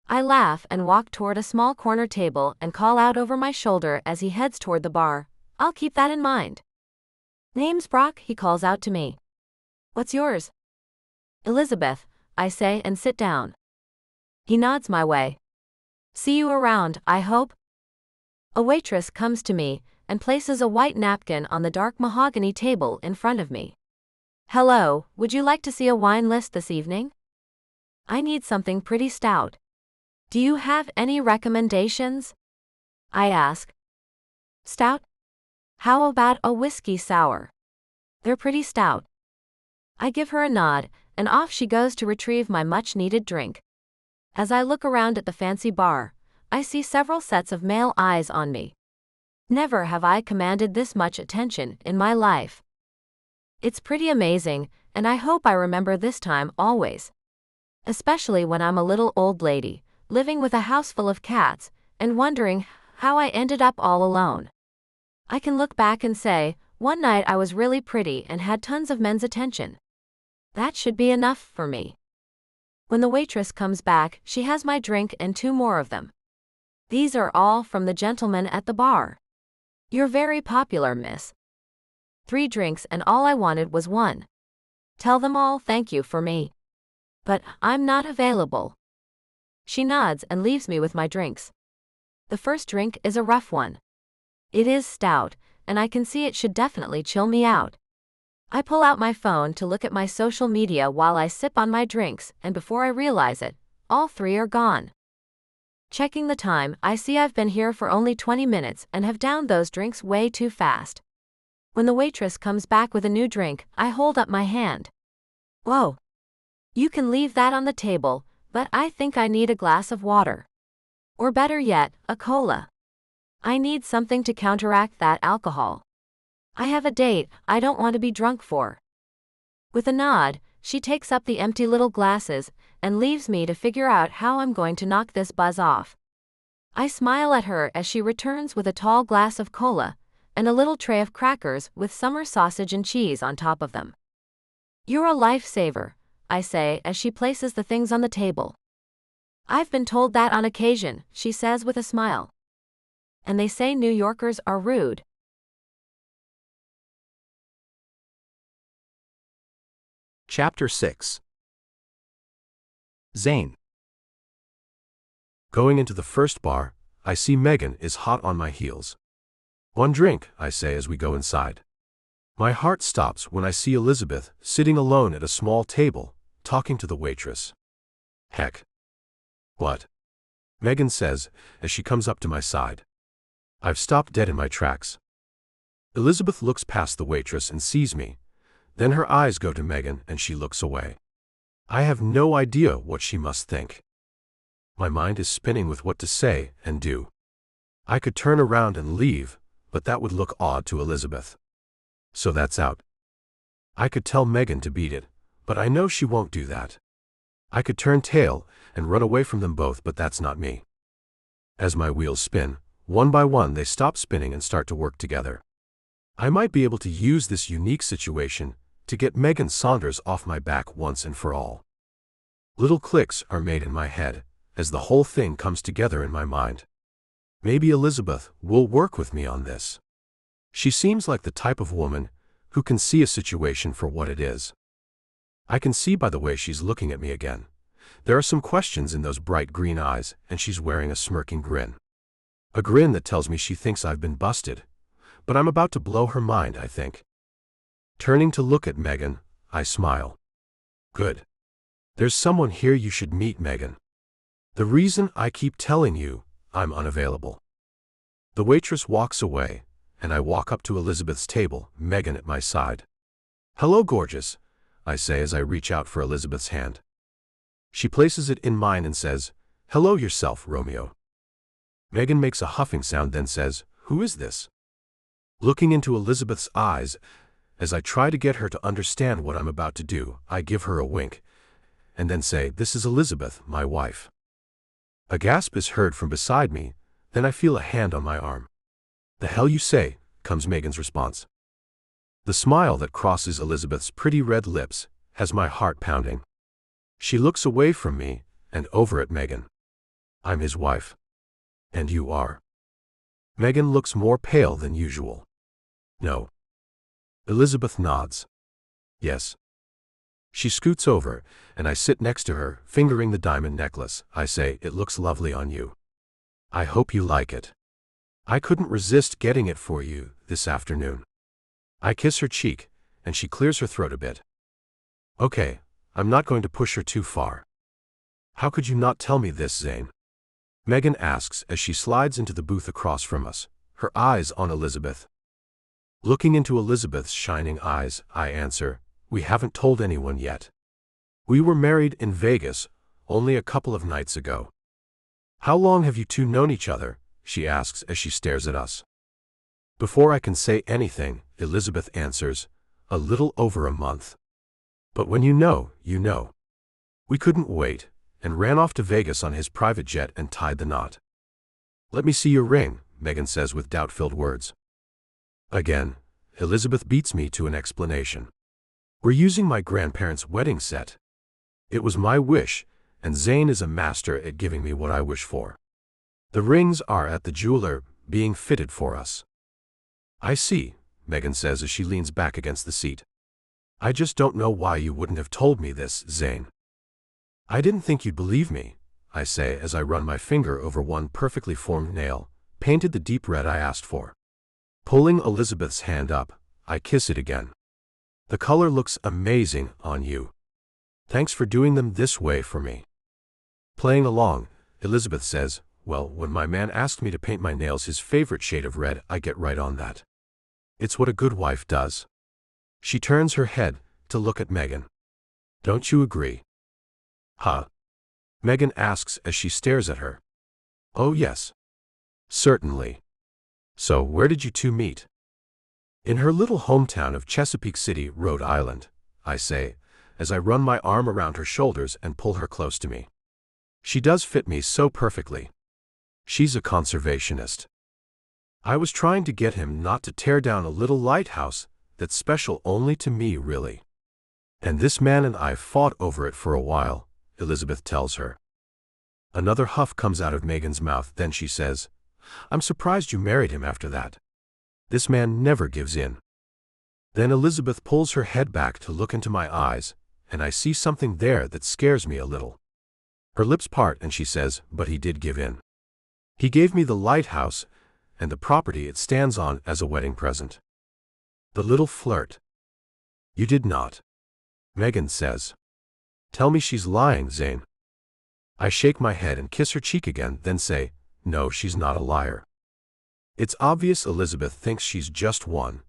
I laugh and walk toward a small corner table and call out over my shoulder as he heads toward the bar, I'll keep that in mind. Name's Brock, he calls out to me. What's yours? Elizabeth, I say and sit down. He nods my way. See you around, I hope. A waitress comes to me and places a white napkin on the dark mahogany table in front of me. Hello, would you like to see a wine list this evening? I need something pretty stout. Do you have any recommendations? I ask. Stout? How about a whiskey sour? They're pretty stout. I give her a nod, and off she goes to retrieve my much-needed drink. As I look around at the fancy bar, I see several sets of male eyes on me. Never have I commanded this much attention in my life. It's pretty amazing, and I hope I remember this time always. Especially when I'm a little old lady, living with a house full of cats, and wondering how I ended up all alone. I can look back and say, one night I was really pretty and had tons of men's attention. That should be enough for me. When the waitress comes back, she has my drink and 2 more of them. These are all from the gentleman at the bar. You're very popular, miss. 3 drinks and all I wanted was 1. Tell them all thank you for me. But I'm not available. She nods and leaves me with my drinks. The first drink is a rough one. It is stout, and I can see it should definitely chill me out. I pull out my phone to look at my social media while I sip on my drinks, and before I realize it, all 3 are gone. Checking the time, I see I've been here for only 20 minutes and have downed those drinks way too fast. When the waitress comes back with a new drink, I hold up my hand. Whoa. You can leave that on the table, but I think I need a glass of water. Or better yet, a cola. I need something to counteract that alcohol. I have a date I don't want to be drunk for. With a nod, she takes up the empty little glasses and leaves me to figure out how I'm going to knock this buzz off. I smile at her as she returns with a tall glass of cola and a little tray of crackers with summer sausage and cheese on top of them. You're a lifesaver, I say as she places the things on the table. I've been told that on occasion, she says with a smile. And they say New Yorkers are rude. Chapter 6. Zane. Going into the first bar, I see Megan is hot on my heels. 1 drink, I say as we go inside. My heart stops when I see Elizabeth sitting alone at a small table, talking to the waitress. Heck. What? Megan says as she comes up to my side. I've stopped dead in my tracks. Elizabeth looks past the waitress and sees me. Then her eyes go to Megan and she looks away. I have no idea what she must think. My mind is spinning with what to say and do. I could turn around and leave, but that would look odd to Elizabeth. So that's out. I could tell Megan to beat it, but I know she won't do that. I could turn tail and run away from them both, but that's not me. As my wheels spin, one by one they stop spinning and start to work together. I might be able to use this unique situation to get Megan Saunders off my back once and for all. Little clicks are made in my head as the whole thing comes together in my mind. Maybe Elizabeth will work with me on this. She seems like the type of woman who can see a situation for what it is. I can see by the way she's looking at me again. There are some questions in those bright green eyes, and she's wearing a smirking grin. A grin that tells me she thinks I've been busted, but I'm about to blow her mind, I think. Turning to look at Megan, I smile. Good. There's someone here you should meet, Megan. The reason I keep telling you I'm unavailable. The waitress walks away, and I walk up to Elizabeth's table, Megan at my side. Hello, gorgeous, I say as I reach out for Elizabeth's hand. She places it in mine and says, Hello yourself, Romeo. Megan makes a huffing sound, then says, Who is this? Looking into Elizabeth's eyes, as I try to get her to understand what I'm about to do, I give her a wink, and then say, This is Elizabeth, my wife. A gasp is heard from beside me, then I feel a hand on my arm. The hell you say, comes Megan's response. The smile that crosses Elizabeth's pretty red lips has my heart pounding. She looks away from me and over at Megan. I'm his wife. And you are. Megan looks more pale than usual. No. Elizabeth nods. Yes. She scoots over, and I sit next to her, fingering the diamond necklace. I say, It looks lovely on you. I hope you like it. I couldn't resist getting it for you this afternoon. I kiss her cheek, and she clears her throat a bit. Okay, I'm not going to push her too far. How could you not tell me this, Zane? Megan asks as she slides into the booth across from us, her eyes on Elizabeth. Looking into Elizabeth's shining eyes, I answer, We haven't told anyone yet. We were married in Vegas only a couple of nights ago. How long have you two known each other? She asks as she stares at us. Before I can say anything, Elizabeth answers, A little over a month. But when you know, you know. We couldn't wait, and ran off to Vegas on his private jet and tied the knot. Let me see your ring, Megan says with doubt-filled words. Again, Elizabeth beats me to an explanation. We're using my grandparents' wedding set. It was my wish, and Zane is a master at giving me what I wish for. The rings are at the jeweler, being fitted for us. I see, Megan says as she leans back against the seat. I just don't know why you wouldn't have told me this, Zane. I didn't think you'd believe me, I say as I run my finger over one perfectly formed nail, painted the deep red I asked for. Pulling Elizabeth's hand up, I kiss it again. The color looks amazing on you. Thanks for doing them this way for me. Playing along, Elizabeth says, Well, when my man asked me to paint my nails his favorite shade of red, I get right on that. It's what a good wife does. She turns her head to look at Megan. Don't you agree? Huh? Megan asks as she stares at her. Oh yes. Certainly. So where did you two meet? In her little hometown of Chesapeake City, Rhode Island, I say, as I run my arm around her shoulders and pull her close to me. She does fit me so perfectly. She's a conservationist. I was trying to get him not to tear down a little lighthouse that's special only to me, really. And this man and I fought over it for a while, Elizabeth tells her. Another huff comes out of Megan's mouth, then she says, I'm surprised you married him after that. This man never gives in. Then Elizabeth pulls her head back to look into my eyes, and I see something there that scares me a little. Her lips part and she says, But he did give in. He gave me the lighthouse and the property it stands on as a wedding present. The little flirt. You did not. Megan says. Tell me she's lying, Zane. I shake my head and kiss her cheek again, then say, No, she's not a liar. It's obvious Elizabeth thinks she's just one,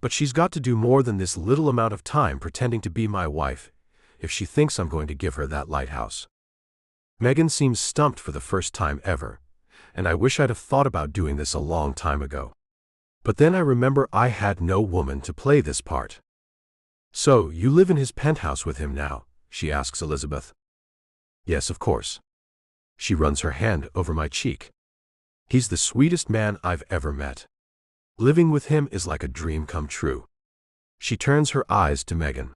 but she's got to do more than this little amount of time pretending to be my wife if she thinks I'm going to give her that lighthouse. Megan seems stumped for the first time ever, and I wish I'd have thought about doing this a long time ago. But then I remember I had no woman to play this part. So, you live in his penthouse with him now? She asks Elizabeth. Yes, of course. She runs her hand over my cheek. He's the sweetest man I've ever met. Living with him is like a dream come true. She turns her eyes to Megan.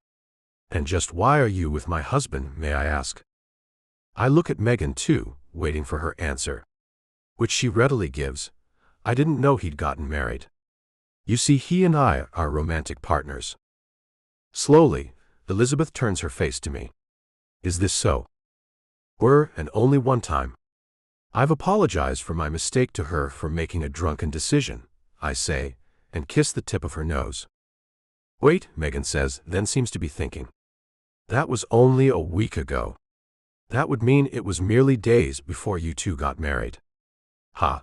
And just why are you with my husband, may I ask? I look at Megan too, waiting for her answer. Which she readily gives. I didn't know he'd gotten married. You see, he and I are romantic partners. Slowly, Elizabeth turns her face to me. Is this so? Were, and only one time. I've apologized for my mistake to her for making a drunken decision, I say, and kiss the tip of her nose. Wait, Megan says, then seems to be thinking. That was only a week ago. That would mean it was merely days before you two got married. Ha.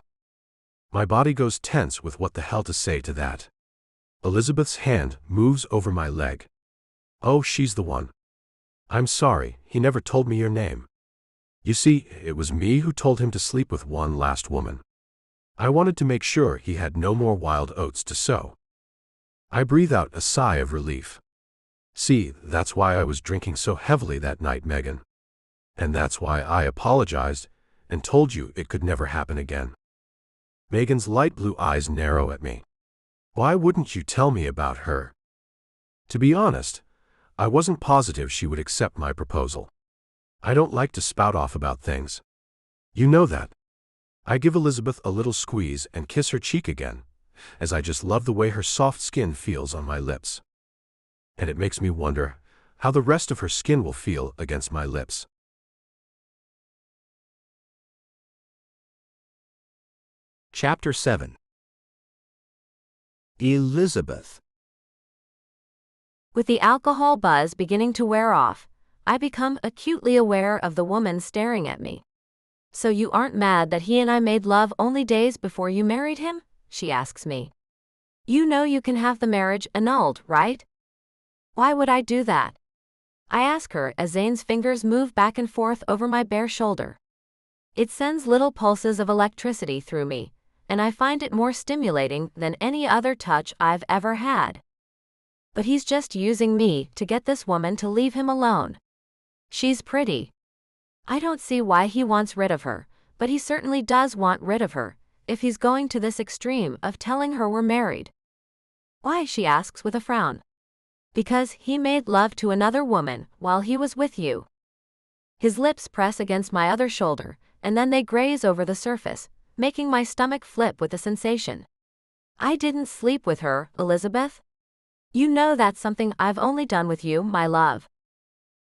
My body goes tense with what the hell to say to that. Elizabeth's hand moves over my leg. Oh, she's the one. I'm sorry, he never told me your name. You see, it was me who told him to sleep with one last woman. I wanted to make sure he had no more wild oats to sow. I breathe out a sigh of relief. See, that's why I was drinking so heavily that night, Megan. And that's why I apologized and told you it could never happen again. Megan's light blue eyes narrow at me. Why wouldn't you tell me about her? To be honest, I wasn't positive she would accept my proposal. I don't like to spout off about things. You know that. I give Elizabeth a little squeeze and kiss her cheek again, as I just love the way her soft skin feels on my lips. And it makes me wonder how the rest of her skin will feel against my lips. Chapter 7. Elizabeth. With the alcohol buzz beginning to wear off, I become acutely aware of the woman staring at me. So you aren't mad that he and I made love only days before you married him? She asks me. You know you can have the marriage annulled, right? Why would I do that? I ask her as Zane's fingers move back and forth over my bare shoulder. It sends little pulses of electricity through me, and I find it more stimulating than any other touch I've ever had. But he's just using me to get this woman to leave him alone. She's pretty. I don't see why he wants rid of her, but he certainly does want rid of her, if he's going to this extreme of telling her we're married. Why, she asks with a frown. Because he made love to another woman while he was with you. His lips press against my other shoulder, and then they graze over the surface, making my stomach flip with the sensation. I didn't sleep with her, Elizabeth. You know that's something I've only done with you, my love.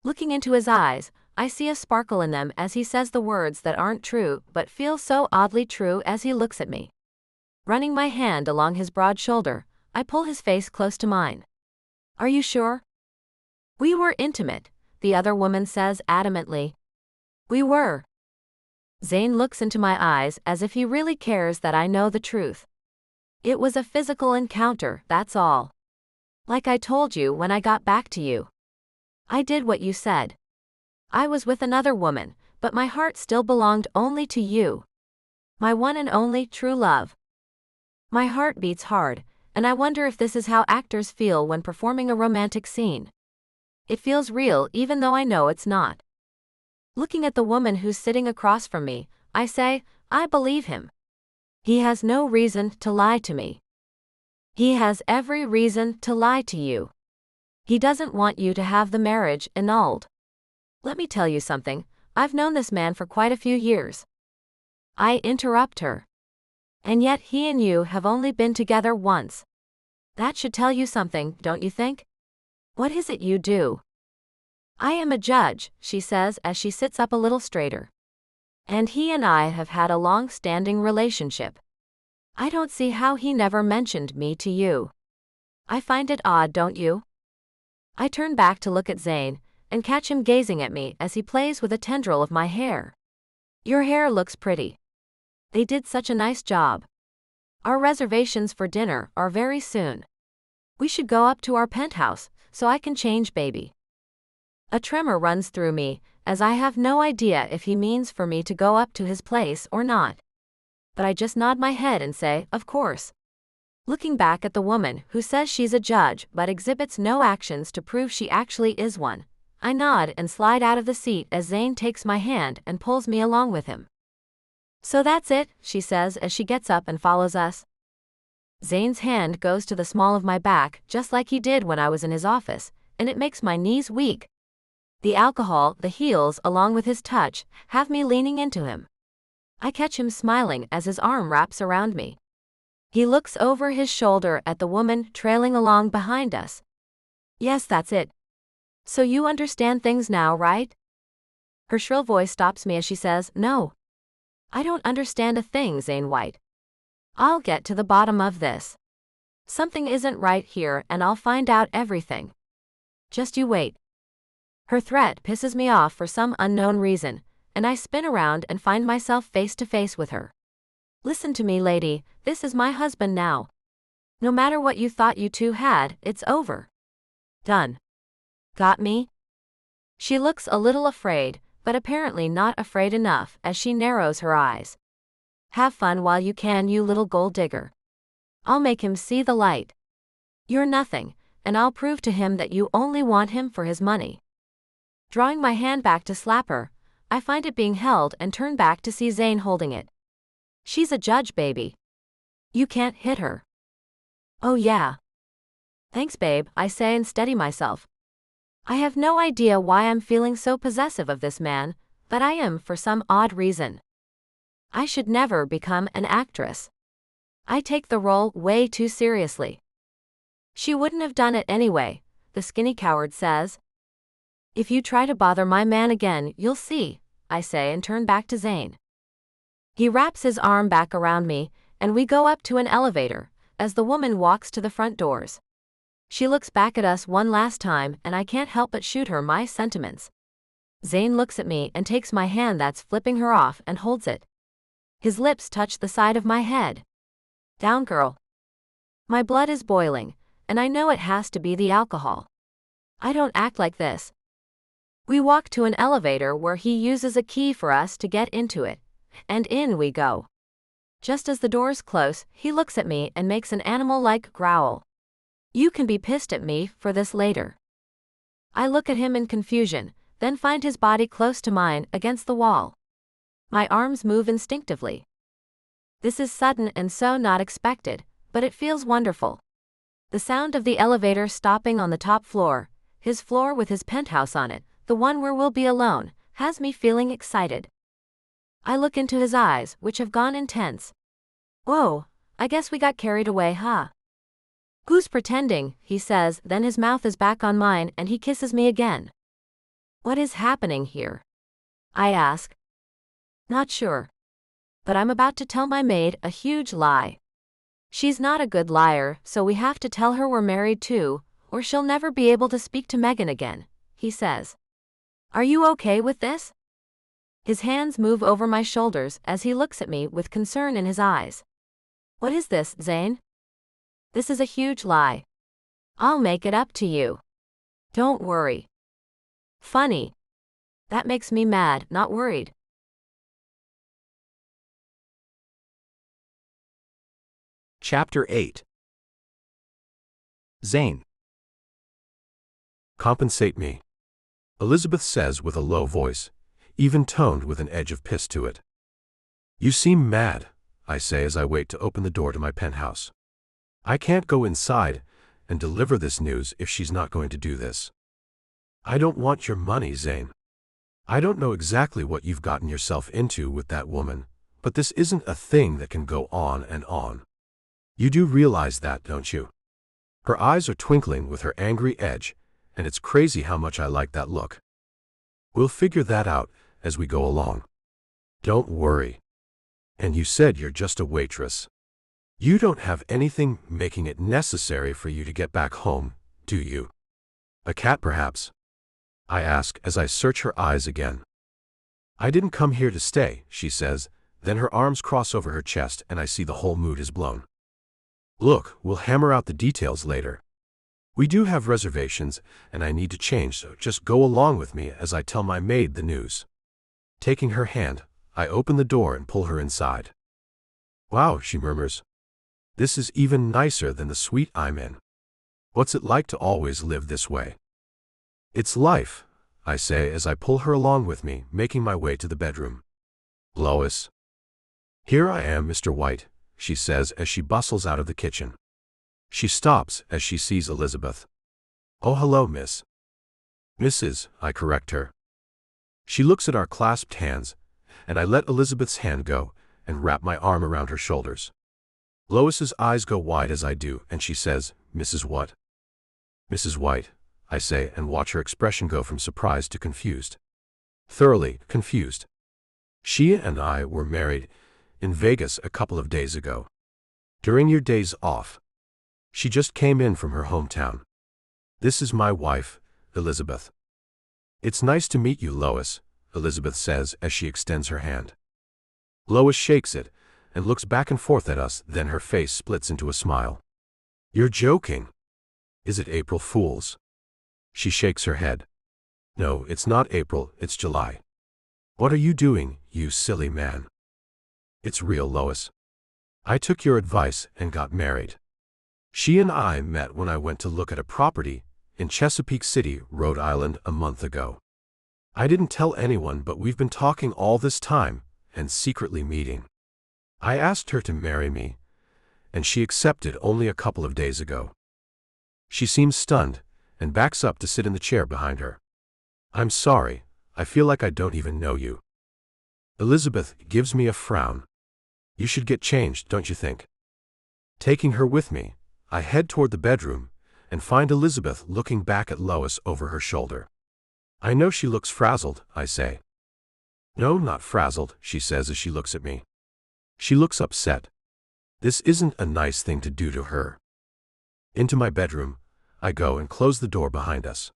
Looking into his eyes, I see a sparkle in them as he says the words that aren't true but feel so oddly true as he looks at me. Running my hand along his broad shoulder, I pull his face close to mine. Are you sure? We were intimate, the other woman says adamantly. We were. Zane looks into my eyes as if he really cares that I know the truth. It was a physical encounter, that's all. Like I told you when I got back to you. I did what you said. I was with another woman, but my heart still belonged only to you. My one and only true love. My heart beats hard, and I wonder if this is how actors feel when performing a romantic scene. It feels real even though I know it's not. Looking at the woman who's sitting across from me, I say, I believe him. He has no reason to lie to me. He has every reason to lie to you. He doesn't want you to have the marriage annulled. Let me tell you something, I've known this man for quite a few years. I interrupt her. And yet he and you have only been together once. That should tell you something, don't you think? What is it you do? I am a judge, she says as she sits up a little straighter. And he and I have had a long-standing relationship. I don't see how he never mentioned me to you. I find it odd, don't you? I turn back to look at Zayn, and catch him gazing at me as he plays with a tendril of my hair. Your hair looks pretty. They did such a nice job. Our reservations for dinner are very soon. We should go up to our penthouse, so I can change, baby. A tremor runs through me, as I have no idea if he means for me to go up to his place or not. But I just nod my head and say, of course. Looking back at the woman who says she's a judge but exhibits no actions to prove she actually is one, I nod and slide out of the seat as Zane takes my hand and pulls me along with him. So that's it, she says as she gets up and follows us. Zane's hand goes to the small of my back just like he did when I was in his office, and it makes my knees weak. The alcohol, the heels, along with his touch, have me leaning into him. I catch him smiling as his arm wraps around me. He looks over his shoulder at the woman trailing along behind us. Yes, that's it. So you understand things now, right? Her shrill voice stops me as she says, no. I don't understand a thing, Zane White. I'll get to the bottom of this. Something isn't right here and I'll find out everything. Just you wait. Her threat pisses me off for some unknown reason, and I spin around and find myself face to face with her. Listen to me, lady, this is my husband now. No matter what you thought you two had, it's over. Done. Got me? She looks a little afraid, but apparently not afraid enough as she narrows her eyes. Have fun while you can, you little gold digger. I'll make him see the light. You're nothing, and I'll prove to him that you only want him for his money. Drawing my hand back to slap her, I find it being held and turn back to see Zane holding it. She's a judge, baby. You can't hit her. Oh yeah. Thanks, babe, I say and steady myself. I have no idea why I'm feeling so possessive of this man, but I am for some odd reason. I should never become an actress. I take the role way too seriously. She wouldn't have done it anyway, the skinny coward says. If you try to bother my man again, you'll see, I say and turn back to Zane. He wraps his arm back around me, and we go up to an elevator, as the woman walks to the front doors. She looks back at us one last time, and I can't help but shoot her my sentiments. Zane looks at me and takes my hand that's flipping her off and holds it. His lips touch the side of my head. Down, girl. My blood is boiling, and I know it has to be the alcohol. I don't act like this. We walk to an elevator where he uses a key for us to get into it, and in we go. Just as the doors close, he looks at me and makes an animal-like growl. You can be pissed at me for this later. I look at him in confusion, then find his body close to mine against the wall. My arms move instinctively. This is sudden and so not expected, but it feels wonderful. The sound of the elevator stopping on the top floor, his floor with his penthouse on it, the one where we'll be alone, has me feeling excited. I look into his eyes, which have gone intense. Whoa, I guess we got carried away, huh? Who's pretending, he says, then his mouth is back on mine and he kisses me again. What is happening here? I ask. Not sure. But I'm about to tell my maid a huge lie. She's not a good liar, so we have to tell her we're married too, or she'll never be able to speak to Megan again, he says. Are you okay with this? His hands move over my shoulders as he looks at me with concern in his eyes. What is this, Zane? This is a huge lie. I'll make it up to you. Don't worry. Funny. That makes me mad, not worried. Chapter 8. Zayn. Compensate me, Elizabeth says with a low voice, even toned with an edge of piss to it. You seem mad, I say as I wait to open the door to my penthouse. I can't go inside and deliver this news if she's not going to do this. I don't want your money, Zane. I don't know exactly what you've gotten yourself into with that woman, but this isn't a thing that can go on and on. You do realize that, don't you? Her eyes are twinkling with her angry edge, and it's crazy how much I like that look. We'll figure that out as we go along. Don't worry. And you said you're just a waitress. You don't have anything making it necessary for you to get back home, do you? A cat, perhaps? I ask as I search her eyes again. I didn't come here to stay, she says, then her arms cross over her chest and I see the whole mood is blown. Look, we'll hammer out the details later. We do have reservations, and I need to change, so just go along with me as I tell my maid the news. Taking her hand, I open the door and pull her inside. Wow, she murmurs. This is even nicer than the suite I'm in. What's it like to always live this way? It's life, I say as I pull her along with me, making my way to the bedroom. Lois. Here I am, Mr. White, she says as she bustles out of the kitchen. She stops as she sees Elizabeth. Oh, hello, miss. Mrs., I correct her. She looks at our clasped hands, and I let Elizabeth's hand go and wrap my arm around her shoulders. Lois's eyes go wide as I do, and she says, Mrs. what? Mrs. White, I say, and watch her expression go from surprised to confused. Thoroughly confused. She and I were married in Vegas a couple of days ago. During your days off. She just came in from her hometown. This is my wife, Elizabeth. It's nice to meet you, Lois, Elizabeth says as she extends her hand. Lois shakes it and looks back and forth at us, then her face splits into a smile. You're joking. Is it April Fool's? She shakes her head. No, it's not April, it's July. What are you doing, you silly man? It's real, Lois. I took your advice and got married. She and I met when I went to look at a property in Chesapeake City, Rhode Island, a month ago. I didn't tell anyone, but we've been talking all this time and secretly meeting. I asked her to marry me, and she accepted only a couple of days ago. She seems stunned and backs up to sit in the chair behind her. I'm sorry, I feel like I don't even know you. Elizabeth gives me a frown. You should get changed, don't you think? Taking her with me, I head toward the bedroom and find Elizabeth looking back at Lois over her shoulder. I know she looks frazzled, I say. No, not frazzled, she says as she looks at me. She looks upset. This isn't a nice thing to do to her. Into my bedroom, I go and close the door behind us.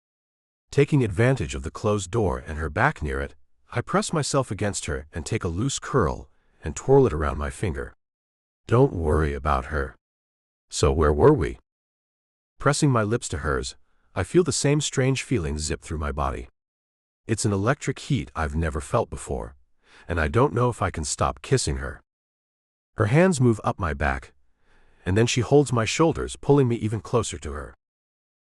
Taking advantage of the closed door and her back near it, I press myself against her and take a loose curl and twirl it around my finger. Don't worry about her. So where were we? Pressing my lips to hers, I feel the same strange feeling zip through my body. It's an electric heat I've never felt before, and I don't know if I can stop kissing her. Her hands move up my back, and then she holds my shoulders, pulling me even closer to her.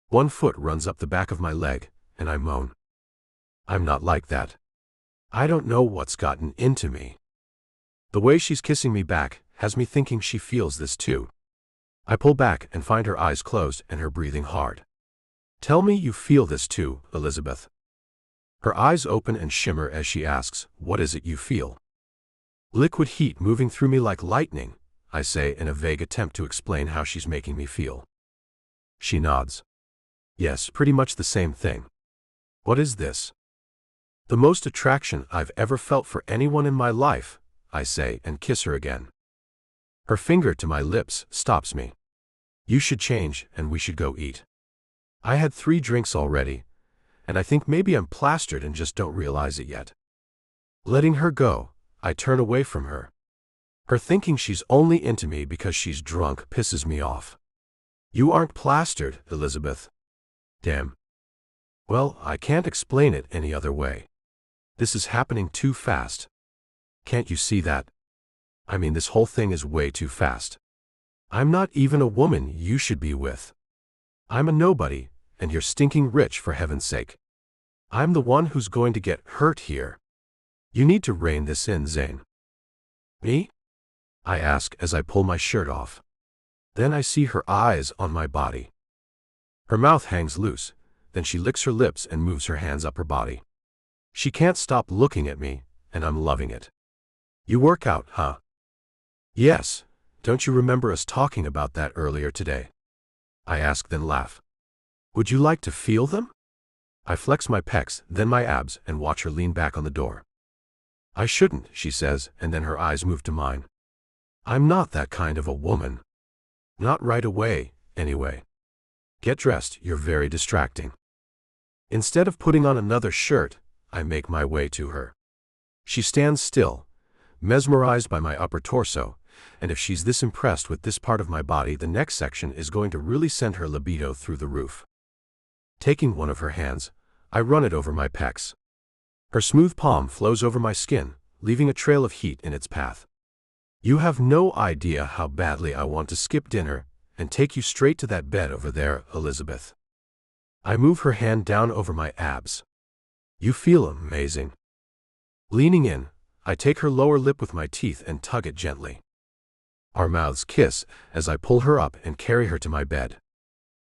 One foot runs up the back of my leg, and I moan. I'm not like that. I don't know what's gotten into me. The way she's kissing me back has me thinking she feels this too. I pull back and find her eyes closed and her breathing hard. Tell me you feel this too, Elizabeth. Her eyes open and shimmer as she asks, what is it you feel? Liquid heat moving through me like lightning, I say in a vague attempt to explain how she's making me feel. She nods. Yes, pretty much the same thing. What is this? The most attraction I've ever felt for anyone in my life, I say and kiss her again. Her finger to my lips stops me. You should change and we should go eat. I had 3 drinks already, and I think maybe I'm plastered and just don't realize it yet. Letting her go, I turn away from her. Her thinking she's only into me because she's drunk pisses me off. You aren't plastered, Elizabeth. Damn. Well, I can't explain it any other way. This is happening too fast. Can't you see that? I mean, this whole thing is way too fast. I'm not even a woman you should be with. I'm a nobody, and you're stinking rich for heaven's sake. I'm the one who's going to get hurt here. You need to rein this in, Zane. Me? I ask as I pull my shirt off. Then I see her eyes on my body. Her mouth hangs loose, then she licks her lips and moves her hands up her body. She can't stop looking at me, and I'm loving it. You work out, huh? Yes. Don't you remember us talking about that earlier today? I ask, then laugh. Would you like to feel them? I flex my pecs, then my abs, and watch her lean back on the door. I shouldn't, she says, and then her eyes move to mine. I'm not that kind of a woman. Not right away, anyway. Get dressed, you're very distracting. Instead of putting on another shirt, I make my way to her. She stands still, mesmerized by my upper torso, and if she's this impressed with this part of my body, the next section is going to really send her libido through the roof. Taking one of her hands, I run it over my pecs. Her smooth palm flows over my skin, leaving a trail of heat in its path. You have no idea how badly I want to skip dinner and take you straight to that bed over there, Elizabeth. I move her hand down over my abs. You feel amazing. Leaning in, I take her lower lip with my teeth and tug it gently. Our mouths kiss as I pull her up and carry her to my bed.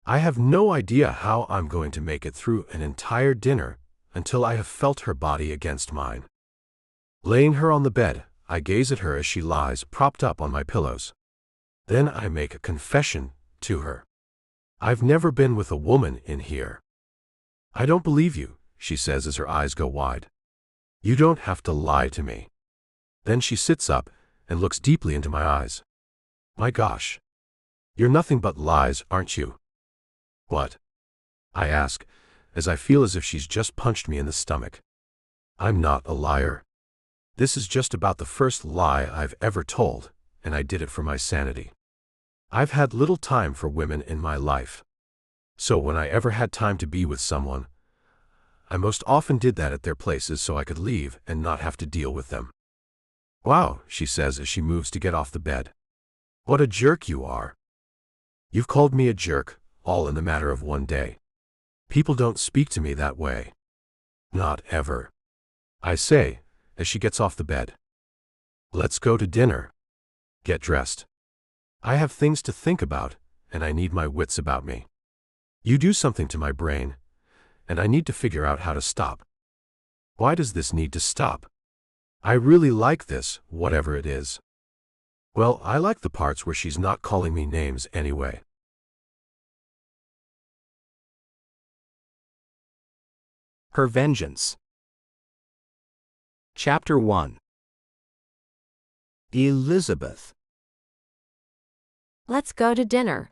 I have no idea how I'm going to make it through an entire dinner until I have felt her body against mine. Laying her on the bed, I gaze at her as she lies propped up on my pillows. Then I make a confession to her. I've never been with a woman in here. I don't believe you, she says as her eyes go wide. You don't have to lie to me. Then she sits up and looks deeply into my eyes. My gosh. You're nothing but lies, aren't you? What? I ask, as I feel as if she's just punched me in the stomach. I'm not a liar. This is just about the first lie I've ever told, and I did it for my sanity. I've had little time for women in my life. So when I ever had time to be with someone, I most often did that at their places so I could leave and not have to deal with them. Wow, she says as she moves to get off the bed. What a jerk you are. You've called me a jerk, all in the matter of one day. People don't speak to me that way. Not ever. I say, as she gets off the bed. Let's go to dinner. Get dressed. I have things to think about, and I need my wits about me. You do something to my brain, and I need to figure out how to stop. Why does this need to stop? I really like this, whatever it is. Well, I like the parts where she's not calling me names anyway. Her vengeance. Chapter 1. Elizabeth. Let's go to dinner.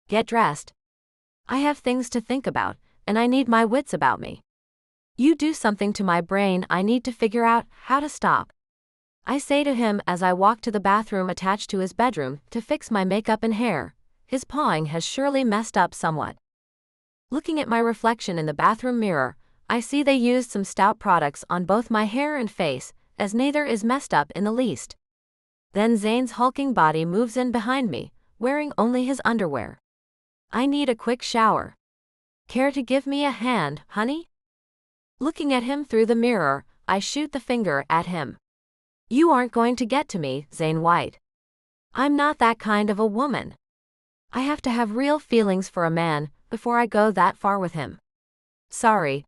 Get dressed. I have things to think about, and I need my wits about me. You do something to my brain, I need to figure out how to stop. I say to him as I walk to the bathroom attached to his bedroom to fix my makeup and hair. His pawing has surely messed up somewhat. Looking at my reflection in the bathroom mirror, I see they used some stout products on both my hair and face, as neither is messed up in the least. Then Zane's hulking body moves in behind me, wearing only his underwear. I need a quick shower. Care to give me a hand, honey? Looking at him through the mirror, I shoot the finger at him. You aren't going to get to me, Zane White. I'm not that kind of a woman. I have to have real feelings for a man before I go that far with him. Sorry.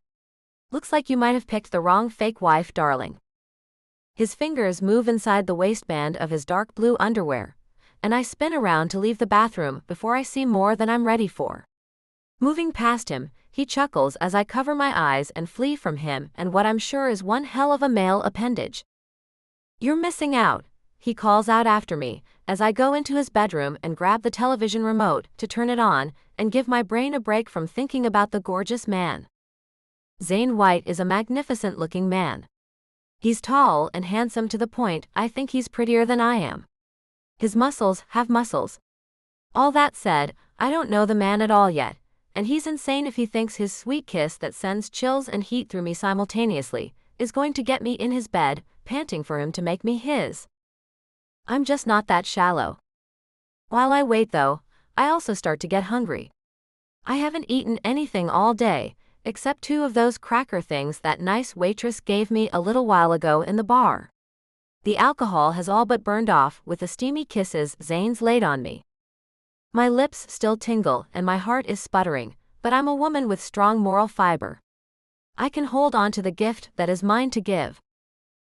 Looks like you might have picked the wrong fake wife, darling. His fingers move inside the waistband of his dark blue underwear, and I spin around to leave the bathroom before I see more than I'm ready for. Moving past him, he chuckles as I cover my eyes and flee from him and what I'm sure is one hell of a male appendage. You're missing out, he calls out after me, as I go into his bedroom and grab the television remote to turn it on and give my brain a break from thinking about the gorgeous man. Zane White is a magnificent-looking man. He's tall and handsome to the point I think he's prettier than I am. His muscles have muscles. All that said, I don't know the man at all yet, and he's insane if he thinks his sweet kiss that sends chills and heat through me simultaneously is going to get me in his bed, panting for him to make me his. I'm just not that shallow. While I wait though, I also start to get hungry. I haven't eaten anything all day, except 2 of those cracker things that nice waitress gave me a little while ago in the bar. The alcohol has all but burned off with the steamy kisses Zane's laid on me. My lips still tingle and my heart is sputtering, but I'm a woman with strong moral fiber. I can hold on to the gift that is mine to give.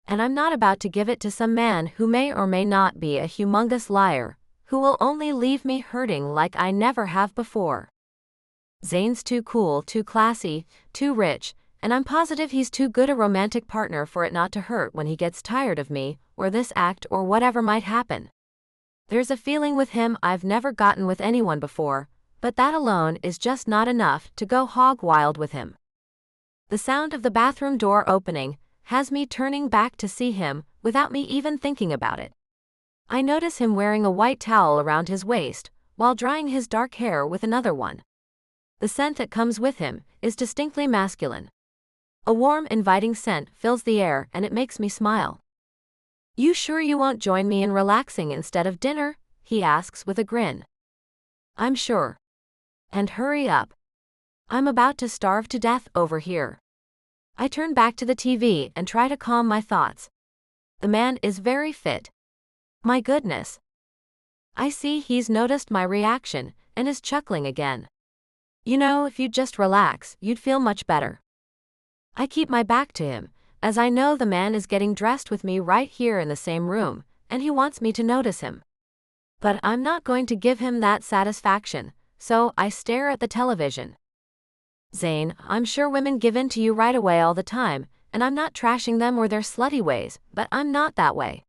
And I'm not about to give it to some man who may or may not be a humongous liar, who will only leave me hurting like I never have before. Zane's too cool, too classy, too rich, and I'm positive he's too good a romantic partner for it not to hurt when he gets tired of me, or this act or whatever might happen. There's a feeling with him I've never gotten with anyone before, but that alone is just not enough to go hog wild with him. The sound of the bathroom door opening has me turning back to see him without me even thinking about it. I notice him wearing a white towel around his waist while drying his dark hair with another one. The scent that comes with him is distinctly masculine. A warm, inviting scent fills the air and it makes me smile. You sure you won't join me in relaxing instead of dinner? He asks with a grin. I'm sure. And hurry up. I'm about to starve to death over here. I turn back to the TV and try to calm my thoughts. The man is very fit. My goodness. I see he's noticed my reaction and is chuckling again. You know, if you'd just relax, you'd feel much better. I keep my back to him, as I know the man is getting dressed with me right here in the same room, and he wants me to notice him. But I'm not going to give him that satisfaction, so I stare at the television. Zane, I'm sure women give in to you right away all the time, and I'm not trashing them or their slutty ways, but I'm not that way.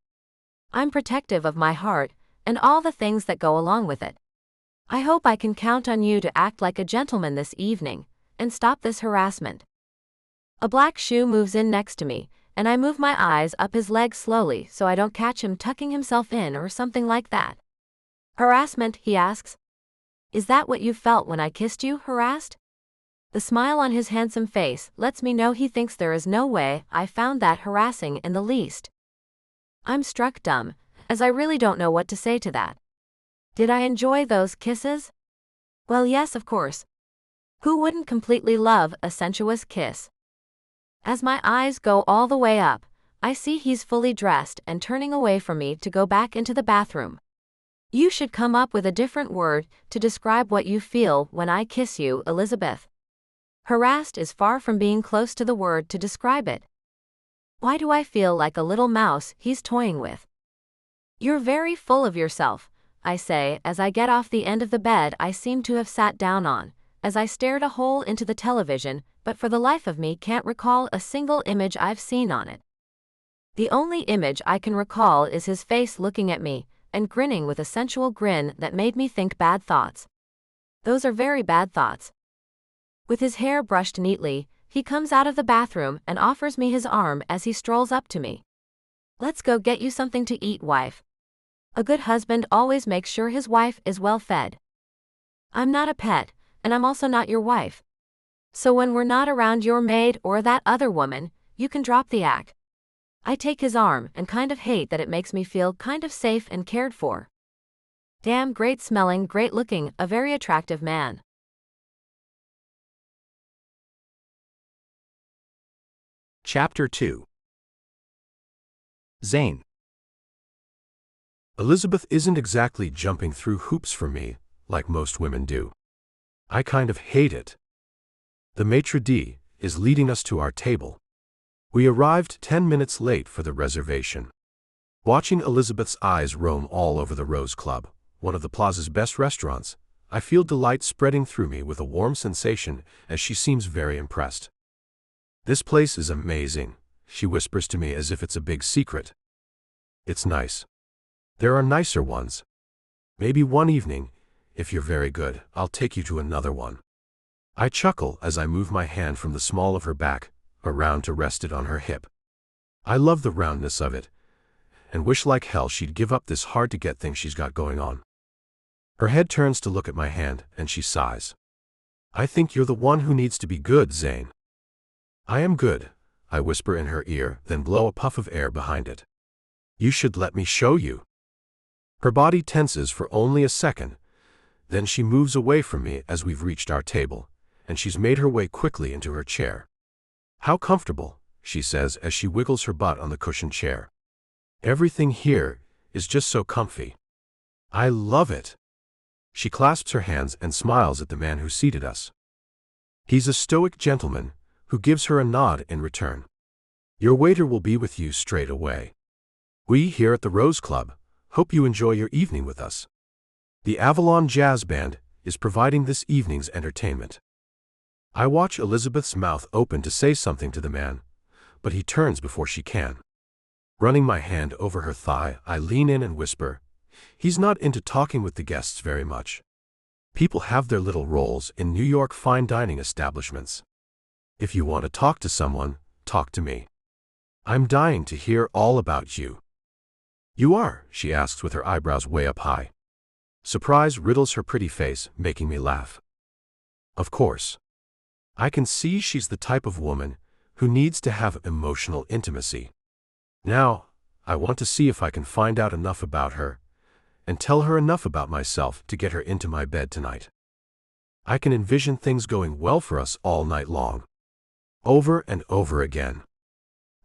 I'm protective of my heart, and all the things that go along with it. I hope I can count on you to act like a gentleman this evening, and stop this harassment. A black shoe moves in next to me, and I move my eyes up his leg slowly so I don't catch him tucking himself in or something like that. Harassment, he asks. Is that what you felt when I kissed you, harassed? The smile on his handsome face lets me know he thinks there is no way I found that harassing in the least. I'm struck dumb, as I really don't know what to say to that. Did I enjoy those kisses? Well, yes, of course. Who wouldn't completely love a sensuous kiss? As my eyes go all the way up, I see he's fully dressed and turning away from me to go back into the bathroom. You should come up with a different word to describe what you feel when I kiss you, Elizabeth. Harassed is far from being close to the word to describe it. Why do I feel like a little mouse he's toying with? You're very full of yourself, I say as I get off the end of the bed I seem to have sat down on, as I stared a hole into the television, but for the life of me can't recall a single image I've seen on it. The only image I can recall is his face looking at me, and grinning with a sensual grin that made me think bad thoughts. Those are very bad thoughts. With his hair brushed neatly, he comes out of the bathroom and offers me his arm as he strolls up to me. Let's go get you something to eat, wife. A good husband always makes sure his wife is well fed. I'm not a pet, and I'm also not your wife. So when we're not around your maid or that other woman, you can drop the act. I take his arm and kind of hate that it makes me feel kind of safe and cared for. Damn great smelling, great looking, a very attractive man. Chapter 2. Zayn. Elizabeth isn't exactly jumping through hoops for me, like most women do. I kind of hate it. The maitre d' is leading us to our table. We arrived 10 minutes late for the reservation. Watching Elizabeth's eyes roam all over the Rose Club, one of the plaza's best restaurants, I feel delight spreading through me with a warm sensation as she seems very impressed. This place is amazing, she whispers to me as if it's a big secret. It's nice. There are nicer ones. Maybe one evening, if you're very good, I'll take you to another one. I chuckle as I move my hand from the small of her back, around to rest it on her hip. I love the roundness of it, and wish like hell she'd give up this hard-to-get thing she's got going on. Her head turns to look at my hand, and she sighs. I think you're the one who needs to be good, Zane. I am good, I whisper in her ear, then blow a puff of air behind it. You should let me show you. Her body tenses for only a second, then she moves away from me as we've reached our table, and she's made her way quickly into her chair. How comfortable, she says as she wiggles her butt on the cushioned chair. Everything here is just so comfy. I love it. She clasps her hands and smiles at the man who seated us. He's a stoic gentleman, who gives her a nod in return. Your waiter will be with you straight away. We here at the Rose Club hope you enjoy your evening with us. The Avalon Jazz Band is providing this evening's entertainment. I watch Elizabeth's mouth open to say something to the man, but he turns before she can. Running my hand over her thigh, I lean in and whisper, he's not into talking with the guests very much. People have their little roles in New York fine dining establishments. If you want to talk to someone, talk to me. I'm dying to hear all about you. You are, she asks with her eyebrows way up high. Surprise riddles her pretty face, making me laugh. Of course. I can see she's the type of woman who needs to have emotional intimacy. Now, I want to see if I can find out enough about her and tell her enough about myself to get her into my bed tonight. I can envision things going well for us all night long. Over and over again.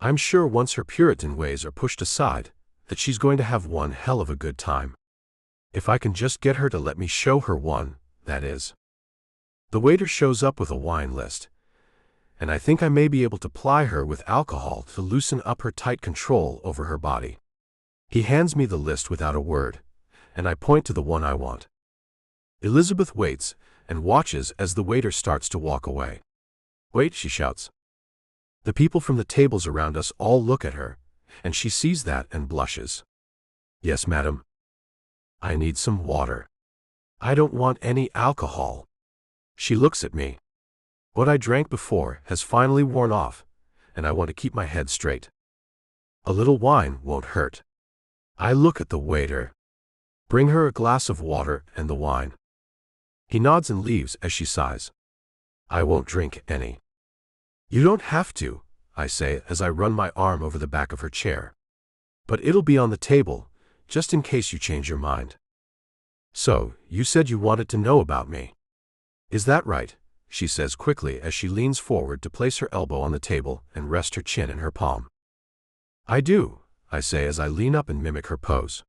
I'm sure once her Puritan ways are pushed aside, that she's going to have one hell of a good time. If I can just get her to let me show her one, that is. The waiter shows up with a wine list, and I think I may be able to ply her with alcohol to loosen up her tight control over her body. He hands me the list without a word, and I point to the one I want. Elizabeth waits and watches as the waiter starts to walk away. Wait, she shouts. The people from the tables around us all look at her, and she sees that and blushes. Yes, madam. I need some water. I don't want any alcohol. She looks at me. What I drank before has finally worn off, and I want to keep my head straight. A little wine won't hurt. I look at the waiter. Bring her a glass of water and the wine. He nods and leaves as she sighs. I won't drink any. You don't have to, I say as I run my arm over the back of her chair. But it'll be on the table, just in case you change your mind. So, you said you wanted to know about me. Is that right? She says quickly as she leans forward to place her elbow on the table and rest her chin in her palm. I do, I say as I lean up and mimic her pose.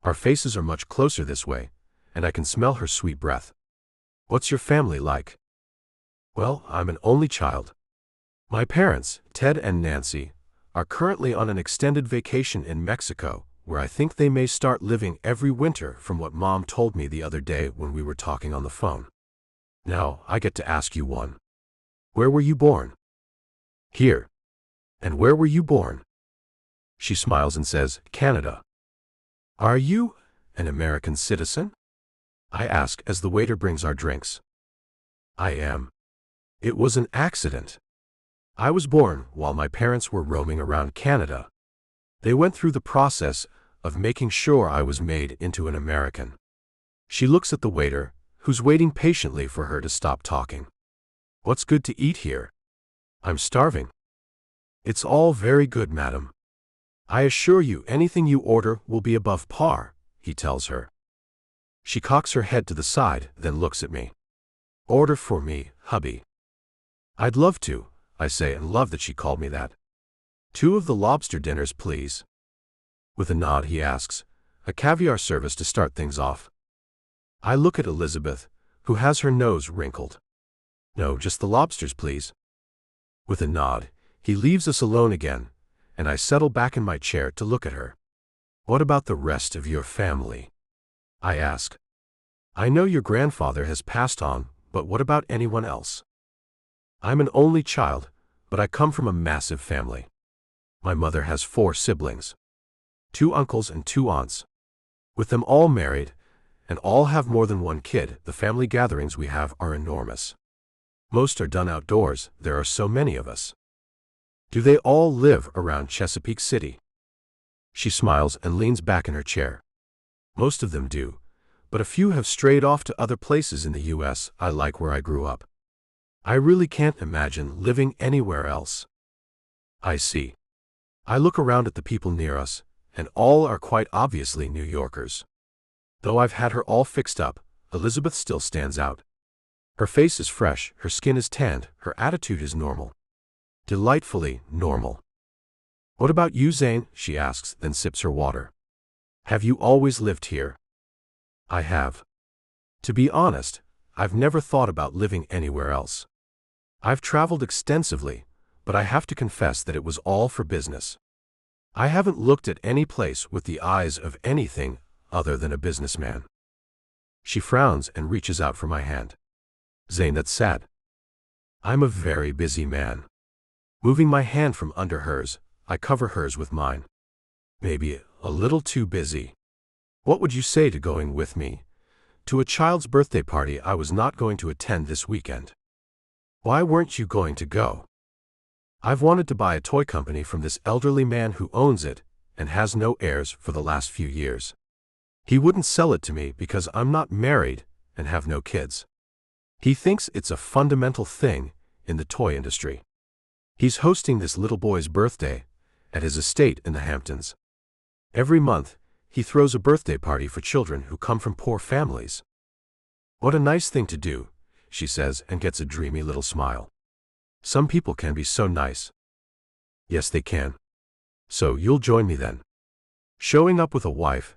Our faces are much closer this way, and I can smell her sweet breath. What's your family like? Well, I'm an only child. My parents, Ted and Nancy, are currently on an extended vacation in Mexico, where I think they may start living every winter from what Mom told me the other day when we were talking on the phone. Now, I get to ask you one. Where were you born? Here. And where were you born? She smiles and says, Canada. Are you an American citizen? I ask as the waiter brings our drinks. I am. It was an accident. I was born while my parents were roaming around Canada. They went through the process of making sure I was made into an American. She looks at the waiter, who's waiting patiently for her to stop talking. What's good to eat here? I'm starving. It's all very good, madam. I assure you anything you order will be above par, he tells her. She cocks her head to the side, then looks at me. Order for me, hubby. I'd love to, I say, and love that she called me that. 2 of the lobster dinners, please. With a nod, he asks, a caviar service to start things off. I look at Elizabeth, who has her nose wrinkled. No, just the lobsters, please. With a nod, he leaves us alone again, and I settle back in my chair to look at her. What about the rest of your family? I ask. I know your grandfather has passed on, but what about anyone else? I'm an only child, but I come from a massive family. My mother has 4 siblings. 2 uncles and 2 aunts. With them all married, and all have more than 1 kid, the family gatherings we have are enormous. Most are done outdoors, there are so many of us. Do they all live around Chesapeake City? She smiles and leans back in her chair. Most of them do, but a few have strayed off to other places in the U.S. I like where I grew up. I really can't imagine living anywhere else. I see. I look around at the people near us, and all are quite obviously New Yorkers. Though I've had her all fixed up, Elizabeth still stands out. Her face is fresh, her skin is tanned, her attitude is normal. Delightfully normal. What about you, Zane? She asks, then sips her water. Have you always lived here? I have. To be honest, I've never thought about living anywhere else. I've traveled extensively, but I have to confess that it was all for business. I haven't looked at any place with the eyes of anything other than a businessman. She frowns and reaches out for my hand. Zayn, that's sad. I'm a very busy man. Moving my hand from under hers, I cover hers with mine. Maybe a little too busy. What would you say to going with me to a child's birthday party I was not going to attend this weekend? Why weren't you going to go? I've wanted to buy a toy company from this elderly man who owns it and has no heirs for the last few years. He wouldn't sell it to me because I'm not married and have no kids. He thinks it's a fundamental thing in the toy industry. He's hosting this little boy's birthday at his estate in the Hamptons. Every month, he throws a birthday party for children who come from poor families. What a nice thing to do, she says and gets a dreamy little smile. Some people can be so nice. Yes, they can. So you'll join me then. Showing up with a wife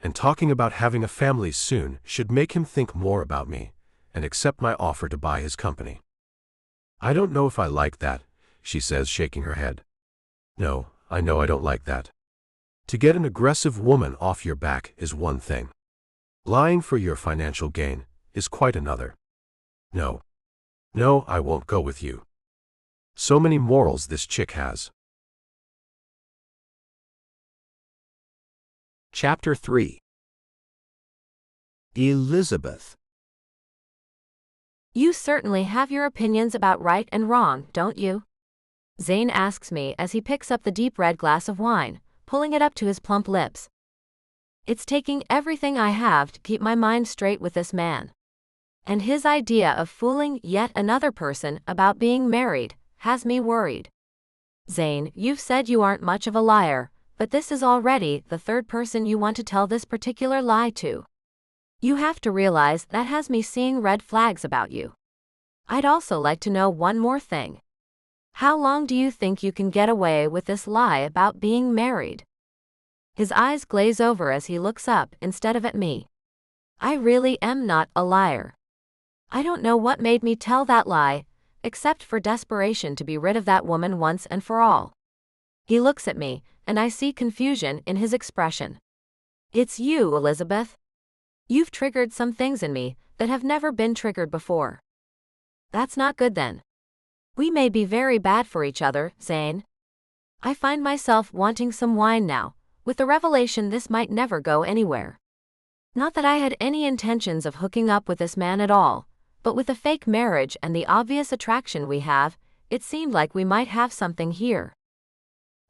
and talking about having a family soon should make him think more about me and accept my offer to buy his company. I don't know if I like that, she says, shaking her head. No, I know I don't like that. To get an aggressive woman off your back is one thing. Lying for your financial gain is quite another. No. No, I won't go with you. So many morals this chick has. Chapter 3. Elizabeth. You certainly have your opinions about right and wrong, don't you? Zane asks me as he picks up the deep red glass of wine, pulling it up to his plump lips. It's taking everything I have to keep my mind straight with this man. And his idea of fooling yet another person about being married has me worried. Zane, you've said you aren't much of a liar, but this is already the third person you want to tell this particular lie to. You have to realize that has me seeing red flags about you. I'd also like to know one more thing. How long do you think you can get away with this lie about being married? His eyes glaze over as he looks up instead of at me. I really am not a liar. I don't know what made me tell that lie, except for desperation to be rid of that woman once and for all. He looks at me, and I see confusion in his expression. It's you, Elizabeth. You've triggered some things in me that have never been triggered before. That's not good then. We may be very bad for each other, Zane. I find myself wanting some wine now, with the revelation this might never go anywhere. Not that I had any intentions of hooking up with this man at all, but with the fake marriage and the obvious attraction we have, it seemed like we might have something here.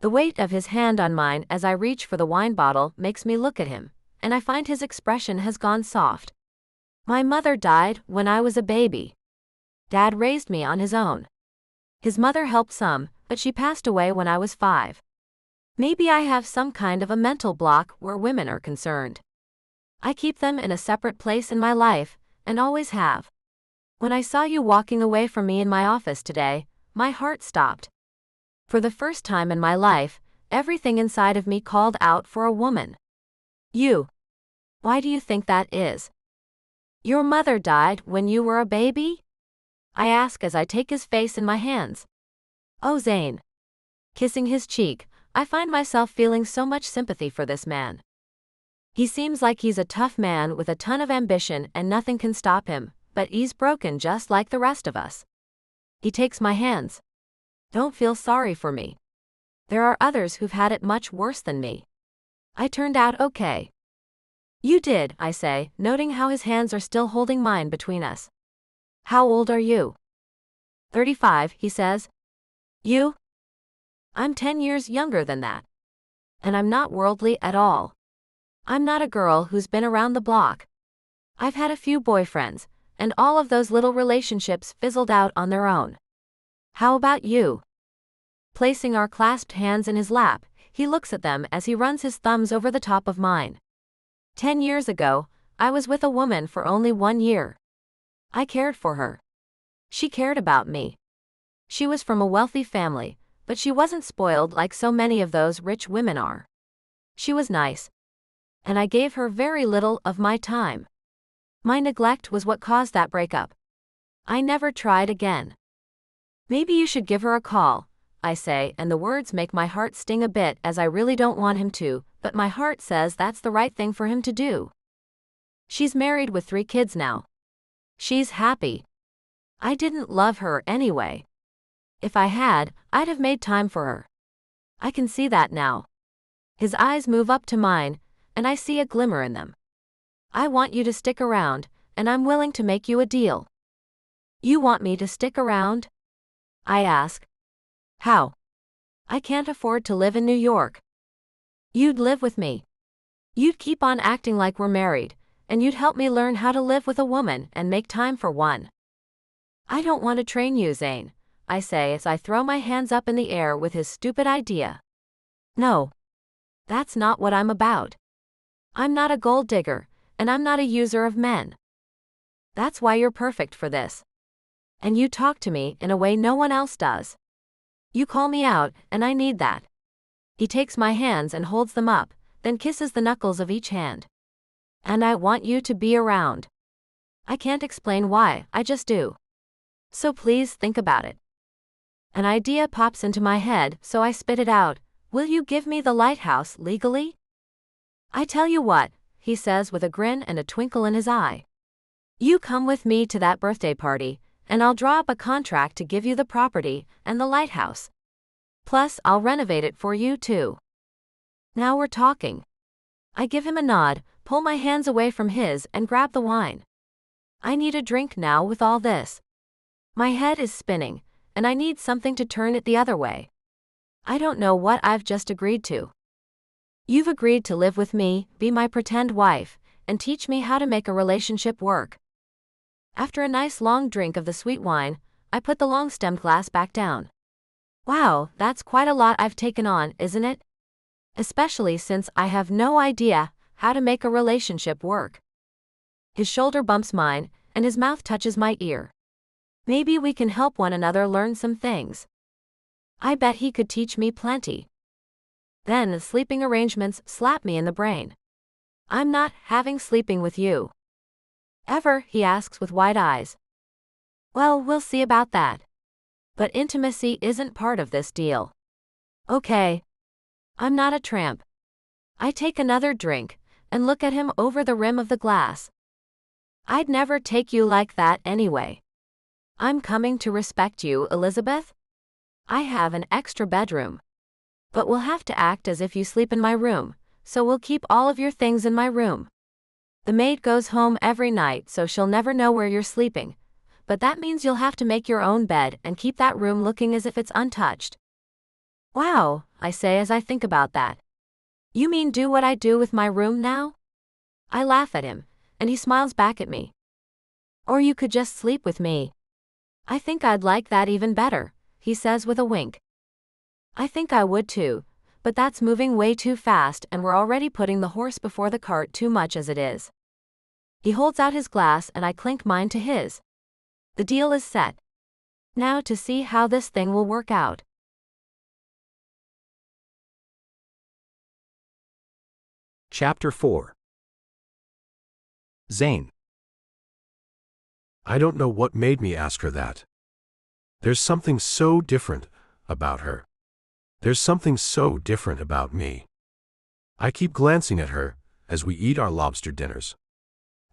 The weight of his hand on mine as I reach for the wine bottle makes me look at him, and I find his expression has gone soft. My mother died when I was a baby. Dad raised me on his own. His mother helped some, but she passed away when I was 5. Maybe I have some kind of a mental block where women are concerned. I keep them in a separate place in my life, and always have. When I saw you walking away from me in my office today, my heart stopped. For the first time in my life, everything inside of me called out for a woman. You. Why do you think that is? Your mother died when you were a baby? I ask as I take his face in my hands. Oh, Zane. Kissing his cheek, I find myself feeling so much sympathy for this man. He seems like he's a tough man with a ton of ambition and nothing can stop him, but he's broken just like the rest of us. He takes my hands. Don't feel sorry for me. There are others who've had it much worse than me. I turned out okay. You did, I say, noting how his hands are still holding mine between us. How old are you? 35, he says. You? I'm 10 years younger than that. And I'm not worldly at all. I'm not a girl who's been around the block. I've had a few boyfriends, and all of those little relationships fizzled out on their own. How about you? Placing our clasped hands in his lap, he looks at them as he runs his thumbs over the top of mine. 10 years ago, I was with a woman for only 1 year. I cared for her. She cared about me. She was from a wealthy family, but she wasn't spoiled like so many of those rich women are. She was nice. And I gave her very little of my time. My neglect was what caused that breakup. I never tried again. Maybe you should give her a call, I say, and the words make my heart sting a bit as I really don't want him to, but my heart says that's the right thing for him to do. She's married with 3 kids now. She's happy. I didn't love her anyway. If I had, I'd have made time for her. I can see that now. His eyes move up to mine, and I see a glimmer in them. I want you to stick around, and I'm willing to make you a deal. You want me to stick around? I ask. How? I can't afford to live in New York. You'd live with me. You'd keep on acting like we're married, and you'd help me learn how to live with a woman and make time for one. I don't want to train you, Zane, I say as I throw my hands up in the air with his stupid idea. No. That's not what I'm about. I'm not a gold digger, and I'm not a user of men. That's why you're perfect for this. And you talk to me in a way no one else does. You call me out, and I need that. He takes my hands and holds them up, then kisses the knuckles of each hand. And I want you to be around. I can't explain why, I just do. So please think about it. An idea pops into my head, so I spit it out. Will you give me the lighthouse legally? I tell you what, he says with a grin and a twinkle in his eye. You come with me to that birthday party, and I'll draw up a contract to give you the property and the lighthouse. Plus, I'll renovate it for you too. Now we're talking. I give him a nod, pull my hands away from his, and grab the wine. I need a drink now with all this. My head is spinning, and I need something to turn it the other way. I don't know what I've just agreed to. You've agreed to live with me, be my pretend wife, and teach me how to make a relationship work. After a nice long drink of the sweet wine, I put the long-stemmed glass back down. Wow, that's quite a lot I've taken on, isn't it? Especially since I have no idea how to make a relationship work. His shoulder bumps mine, and his mouth touches my ear. Maybe we can help one another learn some things. I bet he could teach me plenty. Then the sleeping arrangements slap me in the brain. I'm not having sleeping with you. Ever? He asks with wide eyes. Well, we'll see about that. But intimacy isn't part of this deal. Okay. I'm not a tramp. I take another drink and look at him over the rim of the glass. I'd never take you like that anyway. I'm coming to respect you, Elizabeth. I have an extra bedroom. But we'll have to act as if you sleep in my room, so we'll keep all of your things in my room. The maid goes home every night, so she'll never know where you're sleeping. But that means you'll have to make your own bed and keep that room looking as if it's untouched. Wow, I say as I think about that. You mean do what I do with my room now? I laugh at him, and he smiles back at me. Or you could just sleep with me. I think I'd like that even better, he says with a wink. I think I would too, but that's moving way too fast and we're already putting the horse before the cart too much as it is. He holds out his glass and I clink mine to his. The deal is set. Now to see how this thing will work out. Chapter 4. Zane. I don't know what made me ask her that. There's something so different about her. There's something so different about me. I keep glancing at her as we eat our lobster dinners.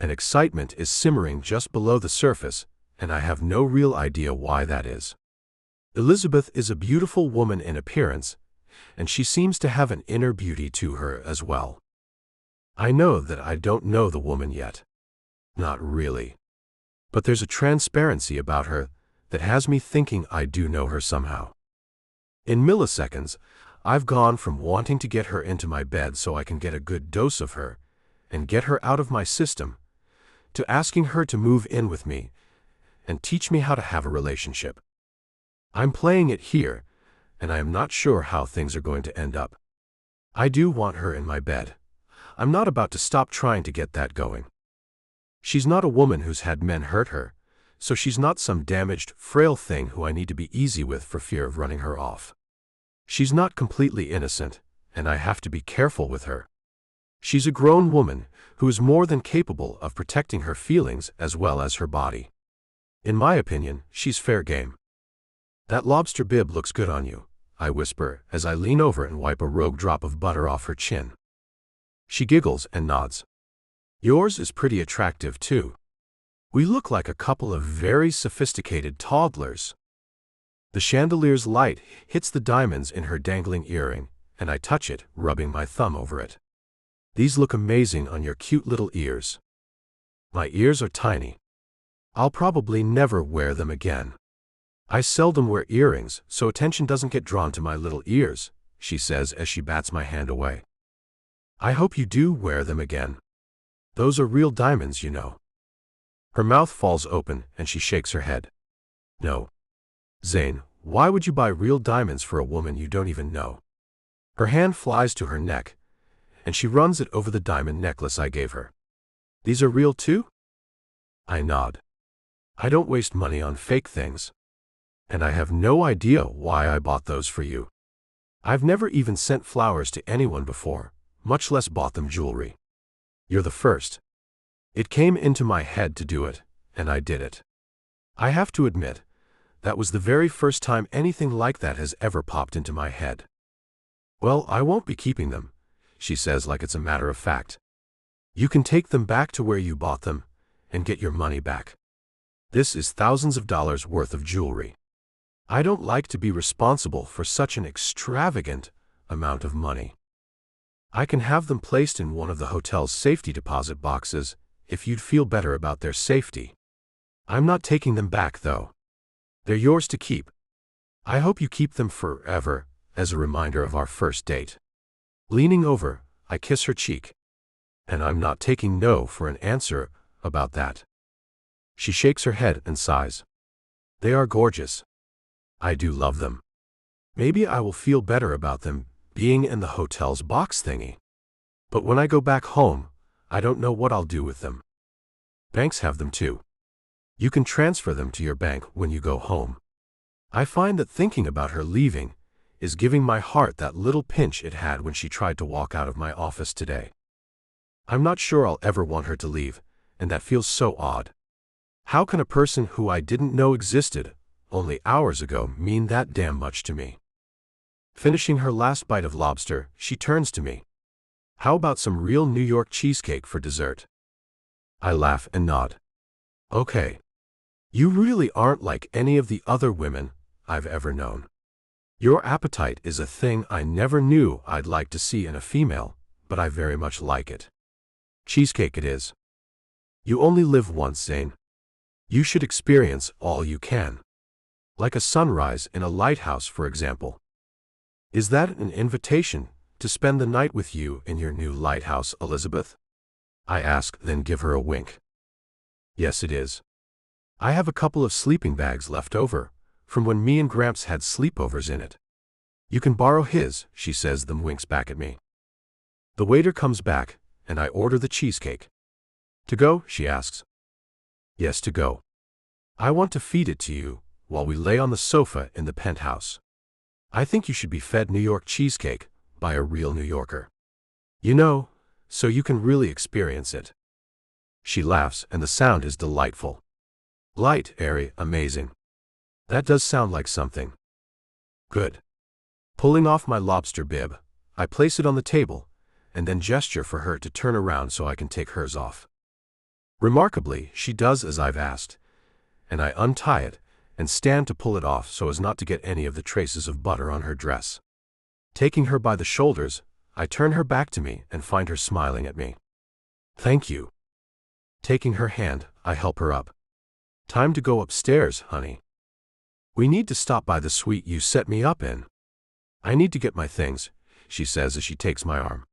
An excitement is simmering just below the surface, and I have no real idea why that is. Elizabeth is a beautiful woman in appearance, and she seems to have an inner beauty to her as well. I know that I don't know the woman yet. Not really. But there's a transparency about her that has me thinking I do know her somehow. In milliseconds, I've gone from wanting to get her into my bed so I can get a good dose of her and get her out of my system, to asking her to move in with me and teach me how to have a relationship. I'm playing it here, and I am not sure how things are going to end up. I do want her in my bed. I'm not about to stop trying to get that going. She's not a woman who's had men hurt her, so she's not some damaged, frail thing who I need to be easy with for fear of running her off. She's not completely innocent, and I have to be careful with her. She's a grown woman who is more than capable of protecting her feelings as well as her body. In my opinion, she's fair game. That lobster bib looks good on you, I whisper as I lean over and wipe a rogue drop of butter off her chin. She giggles and nods. Yours is pretty attractive too. We look like a couple of very sophisticated toddlers. The chandelier's light hits the diamonds in her dangling earring, and I touch it, rubbing my thumb over it. These look amazing on your cute little ears. My ears are tiny. I'll probably never wear them again. I seldom wear earrings, so attention doesn't get drawn to my little ears, she says as she bats my hand away. I hope you do wear them again. Those are real diamonds, you know. Her mouth falls open and she shakes her head. No. Zane, why would you buy real diamonds for a woman you don't even know? Her hand flies to her neck, and she runs it over the diamond necklace I gave her. These are real too? I nod. I don't waste money on fake things. And I have no idea why I bought those for you. I've never even sent flowers to anyone before, much less bought them jewelry. You're the first. It came into my head to do it, and I did it. I have to admit, that was the very first time anything like that has ever popped into my head. Well, I won't be keeping them, she says like it's a matter of fact. You can take them back to where you bought them and get your money back. This is thousands of dollars worth of jewelry. I don't like to be responsible for such an extravagant amount of money. I can have them placed in one of the hotel's safety deposit boxes if you'd feel better about their safety. I'm not taking them back, though. They're yours to keep. I hope you keep them forever as a reminder of our first date. Leaning over, I kiss her cheek. And I'm not taking no for an answer about that. She shakes her head and sighs. They are gorgeous. I do love them. Maybe I will feel better about them being in the hotel's box thingy. But when I go back home, I don't know what I'll do with them. Banks have them too. You can transfer them to your bank when you go home. I find that thinking about her leaving is giving my heart that little pinch it had when she tried to walk out of my office today. I'm not sure I'll ever want her to leave, and that feels so odd. How can a person who I didn't know existed only hours ago mean that damn much to me? Finishing her last bite of lobster, she turns to me. How about some real New York cheesecake for dessert? I laugh and nod. Okay. You really aren't like any of the other women I've ever known. Your appetite is a thing I never knew I'd like to see in a female, but I very much like it. Cheesecake it is. You only live once, Zane. You should experience all you can. Like a sunrise in a lighthouse, for example. Is that an invitation to spend the night with you in your new lighthouse, Elizabeth? I ask, then give her a wink. Yes, it is. I have a couple of sleeping bags left over, from when me and Gramps had sleepovers in it. You can borrow his, she says, then winks back at me. The waiter comes back, and I order the cheesecake. To go, she asks. Yes, to go. I want to feed it to you while we lay on the sofa in the penthouse. I think you should be fed New York cheesecake by a real New Yorker. You know, so you can really experience it. She laughs, and the sound is delightful. Light, airy, amazing. That does sound like something. Good. Pulling off my lobster bib, I place it on the table, and then gesture for her to turn around so I can take hers off. Remarkably, she does as I've asked, and I untie it and stand to pull it off so as not to get any of the traces of butter on her dress. Taking her by the shoulders, I turn her back to me and find her smiling at me. Thank you. Taking her hand, I help her up. Time to go upstairs, honey. We need to stop by the suite you set me up in. I need to get my things, she says as she takes my arm.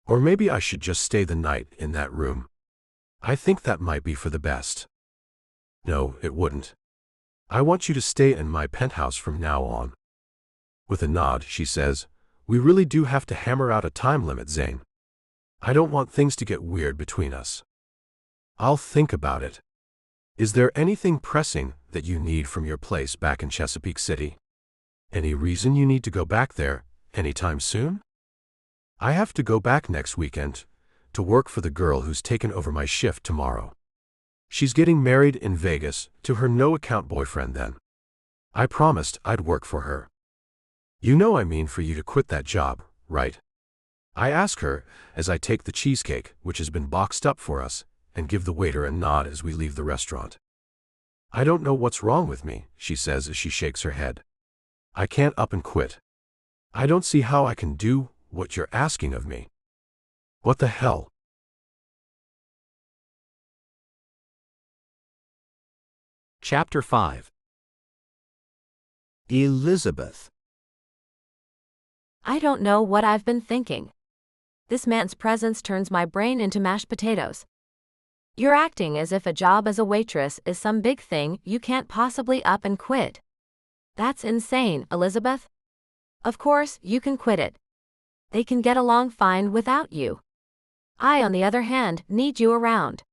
Or maybe I should just stay the night in that room. I think that might be for the best. No, it wouldn't. I want you to stay in my penthouse from now on. With a nod, she says, we really do have to hammer out a time limit, Zane. I don't want things to get weird between us. I'll think about it. Is there anything pressing that you need from your place back in Chesapeake City? Any reason you need to go back there anytime soon? I have to go back next weekend to work for the girl who's taken over my shift tomorrow. She's getting married in Vegas to her no-account boyfriend then. I promised I'd work for her. You know I mean for you to quit that job, right? I ask her as I take the cheesecake, which has been boxed up for us, and give the waiter a nod as we leave the restaurant. I don't know what's wrong with me, she says as she shakes her head. I can't up and quit. I don't see how I can do what you're asking of me. What the hell? Chapter 5. Elizabeth. I don't know what I've been thinking. This man's presence turns my brain into mashed potatoes. You're acting as if a job as a waitress is some big thing you can't possibly up and quit. That's insane, Elizabeth. Of course, you can quit it. They can get along fine without you. I, on the other hand, need you around.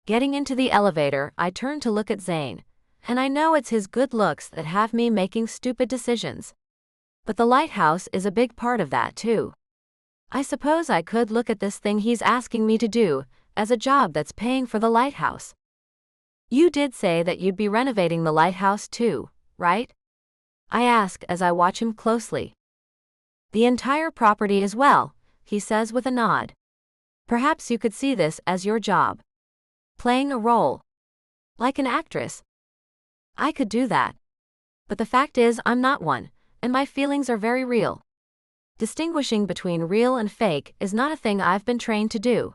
Getting into the elevator, I turn to look at Zane, and I know it's his good looks that have me making stupid decisions. But the lighthouse is a big part of that too. I suppose I could look at this thing he's asking me to do as a job that's paying for the lighthouse. You did say that you'd be renovating the lighthouse too, right? I ask as I watch him closely. The entire property as well, he says with a nod. Perhaps you could see this as your job. Playing a role. Like an actress. I could do that. But the fact is I'm not one, and my feelings are very real. Distinguishing between real and fake is not a thing I've been trained to do.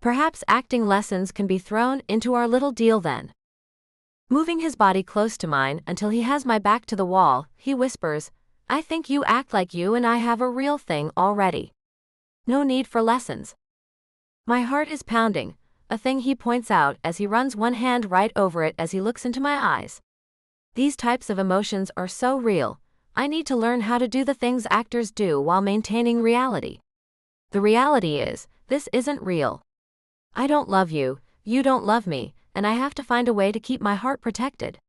Perhaps acting lessons can be thrown into our little deal then. Moving his body close to mine until he has my back to the wall, he whispers, I think you act like you and I have a real thing already. No need for lessons. My heart is pounding, a thing he points out as he runs one hand right over it as he looks into my eyes. These types of emotions are so real. I need to learn how to do the things actors do while maintaining reality. The reality is, this isn't real. I don't love you, you don't love me, and I have to find a way to keep my heart protected.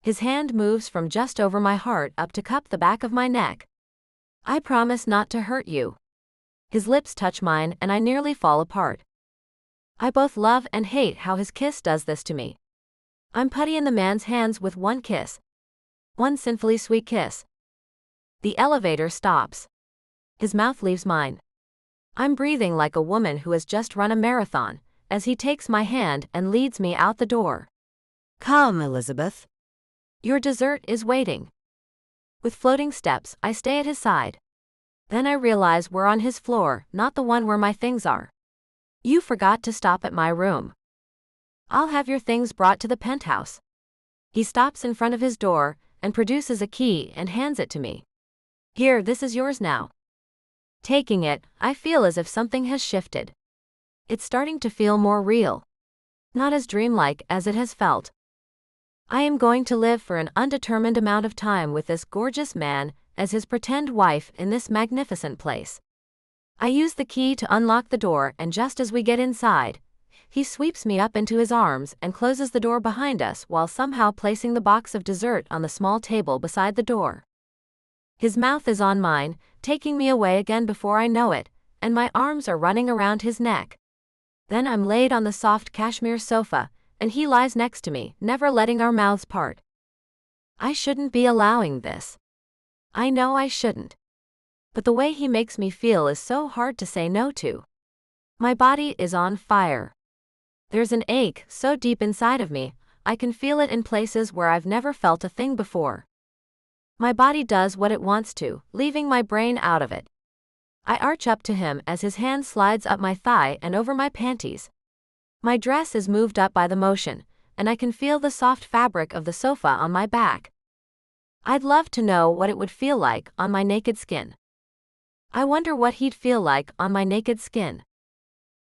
His hand moves from just over my heart up to cup the back of my neck. I promise not to hurt you. His lips touch mine and I nearly fall apart. I both love and hate how his kiss does this to me. I'm putty in the man's hands with one kiss. One sinfully sweet kiss. The elevator stops. His mouth leaves mine. I'm breathing like a woman who has just run a marathon, as he takes my hand and leads me out the door. Come, Elizabeth. Your dessert is waiting. With floating steps, I stay at his side. Then I realize we're on his floor, not the one where my things are. You forgot to stop at my room. I'll have your things brought to the penthouse. He stops in front of his door and produces a key and hands it to me. Here, this is yours now. Taking it, I feel as if something has shifted. It's starting to feel more real. Not as dreamlike as it has felt. I am going to live for an undetermined amount of time with this gorgeous man as his pretend wife in this magnificent place. I use the key to unlock the door, and just as we get inside, he sweeps me up into his arms and closes the door behind us while somehow placing the box of dessert on the small table beside the door. His mouth is on mine, taking me away again before I know it, and my arms are running around his neck. Then I'm laid on the soft cashmere sofa, and he lies next to me, never letting our mouths part. I shouldn't be allowing this. I know I shouldn't. But the way he makes me feel is so hard to say no to. My body is on fire. There's an ache so deep inside of me, I can feel it in places where I've never felt a thing before. My body does what it wants to, leaving my brain out of it. I arch up to him as his hand slides up my thigh and over my panties. My dress is moved up by the motion, and I can feel the soft fabric of the sofa on my back. I'd love to know what it would feel like on my naked skin. I wonder what he'd feel like on my naked skin.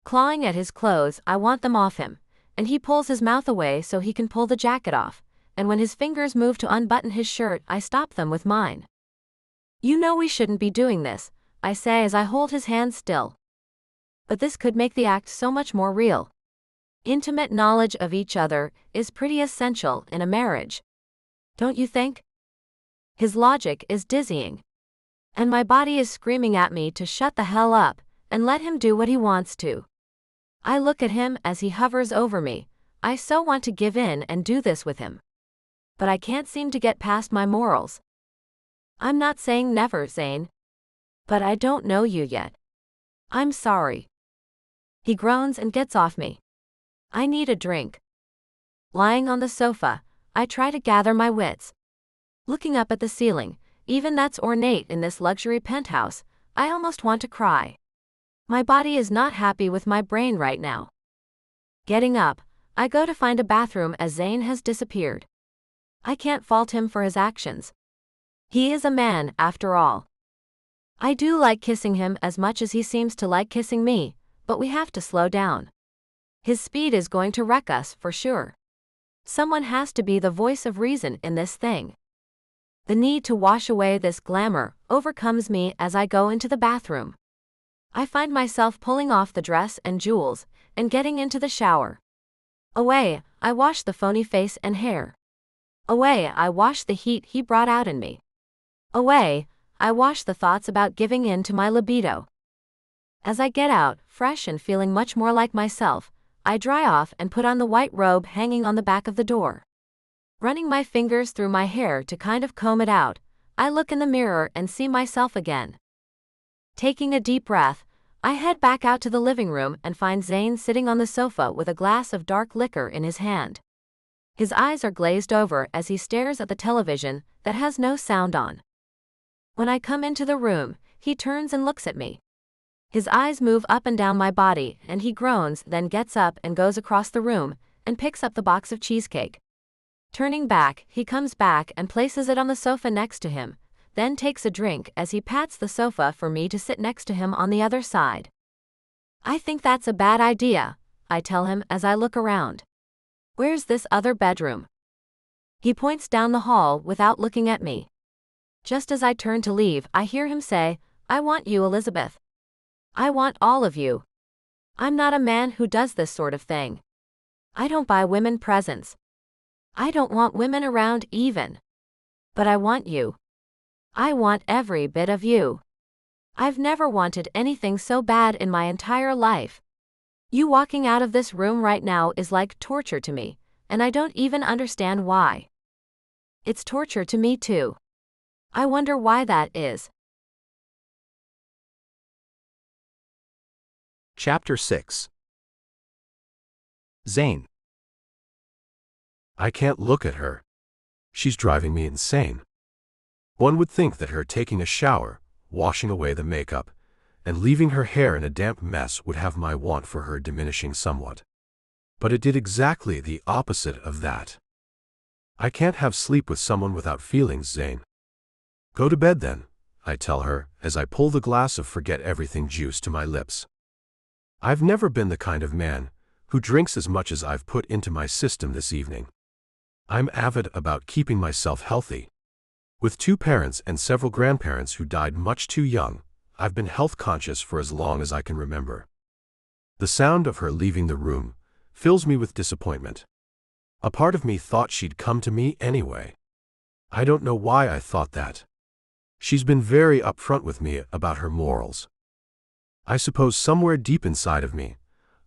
Clawing at his clothes, I want them off him, and he pulls his mouth away so he can pull the jacket off, and when his fingers move to unbutton his shirt, I stop them with mine. You know we shouldn't be doing this, I say as I hold his hand still. But this could make the act so much more real. Intimate knowledge of each other is pretty essential in a marriage. Don't you think? His logic is dizzying. And my body is screaming at me to shut the hell up and let him do what he wants to. I look at him as he hovers over me. I so want to give in and do this with him. But I can't seem to get past my morals. I'm not saying never, Zane. But I don't know you yet. I'm sorry. He groans and gets off me. I need a drink. Lying on the sofa, I try to gather my wits. Looking up at the ceiling, even that's ornate in this luxury penthouse, I almost want to cry. My body is not happy with my brain right now. Getting up, I go to find a bathroom as Zane has disappeared. I can't fault him for his actions. He is a man, after all. I do like kissing him as much as he seems to like kissing me, but we have to slow down. His speed is going to wreck us, for sure. Someone has to be the voice of reason in this thing. The need to wash away this glamour overcomes me as I go into the bathroom. I find myself pulling off the dress and jewels and getting into the shower. Away, I wash the phony face and hair. Away, I wash the heat he brought out in me. Away, I wash the thoughts about giving in to my libido. As I get out, fresh and feeling much more like myself, I dry off and put on the white robe hanging on the back of the door. Running my fingers through my hair to kind of comb it out, I look in the mirror and see myself again. Taking a deep breath, I head back out to the living room and find Zane sitting on the sofa with a glass of dark liquor in his hand. His eyes are glazed over as he stares at the television that has no sound on. When I come into the room, he turns and looks at me. His eyes move up and down my body and he groans, then gets up and goes across the room and picks up the box of cheesecake. Turning back, he comes back and places it on the sofa next to him, then takes a drink as he pats the sofa for me to sit next to him on the other side. I think that's a bad idea, I tell him as I look around. Where's this other bedroom? He points down the hall without looking at me. Just as I turn to leave, I hear him say, I want you, Elizabeth. I want all of you. I'm not a man who does this sort of thing. I don't buy women presents. I don't want women around even. But I want you. I want every bit of you. I've never wanted anything so bad in my entire life. You walking out of this room right now is like torture to me, and I don't even understand why. It's torture to me too. I wonder why that is. Chapter 6. Zayn. I can't look at her. She's driving me insane. One would think that her taking a shower, washing away the makeup, and leaving her hair in a damp mess would have my want for her diminishing somewhat. But it did exactly the opposite of that. I can't have sleep with someone without feelings, Zane. Go to bed then, I tell her as I pull the glass of forget-everything juice to my lips. I've never been the kind of man who drinks as much as I've put into my system this evening. I'm avid about keeping myself healthy. With 2 parents and several grandparents who died much too young, I've been health conscious for as long as I can remember. The sound of her leaving the room fills me with disappointment. A part of me thought she'd come to me anyway. I don't know why I thought that. She's been very upfront with me about her morals. I suppose somewhere deep inside of me,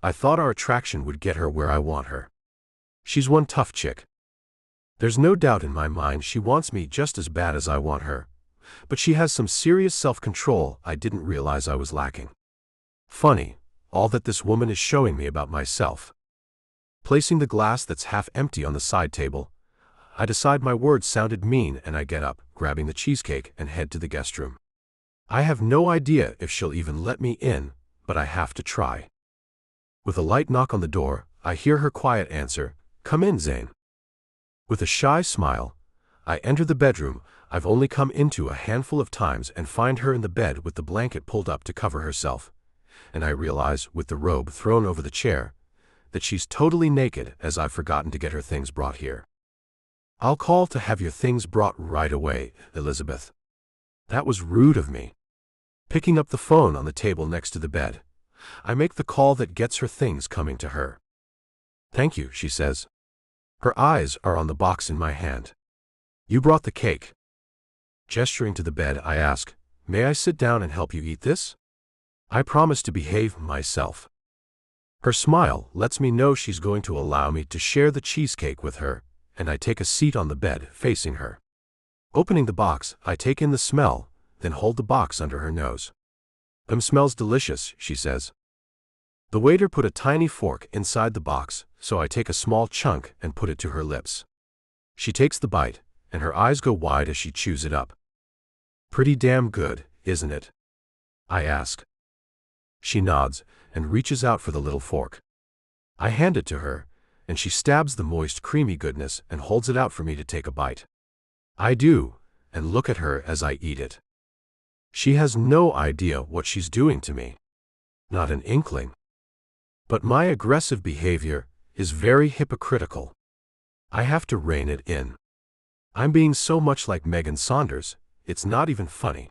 I thought our attraction would get her where I want her. She's one tough chick. There's no doubt in my mind she wants me just as bad as I want her, but she has some serious self-control I didn't realize I was lacking. Funny, all that this woman is showing me about myself. Placing the glass that's half empty on the side table, I decide my words sounded mean and I get up, grabbing the cheesecake, and head to the guest room. I have no idea if she'll even let me in, but I have to try. With a light knock on the door, I hear her quiet answer, "Come in, Zane." With a shy smile, I enter the bedroom I've only come into a handful of times and find her in the bed with the blanket pulled up to cover herself, and I realize, with the robe thrown over the chair, that she's totally naked as I've forgotten to get her things brought here. "I'll call to have your things brought right away, Elizabeth." That was rude of me. Picking up the phone on the table next to the bed, I make the call that gets her things coming to her. "Thank you," she says. Her eyes are on the box in my hand. "You brought the cake." Gesturing to the bed, I ask, "May I sit down and help you eat this?" I promise to behave myself. Her smile lets me know she's going to allow me to share the cheesecake with her, and I take a seat on the bed facing her. Opening the box, I take in the smell, then hold the box under her nose. Smells delicious," she says. The waiter put a tiny fork inside the box, so I take a small chunk and put it to her lips. She takes the bite, and her eyes go wide as she chews it up. "Pretty damn good, isn't it?" I ask. She nods and reaches out for the little fork. I hand it to her, and she stabs the moist, creamy goodness and holds it out for me to take a bite. I do, and look at her as I eat it. She has no idea what she's doing to me. Not an inkling. But my aggressive behavior is very hypocritical. I have to rein it in. I'm being so much like Megan Saunders, it's not even funny.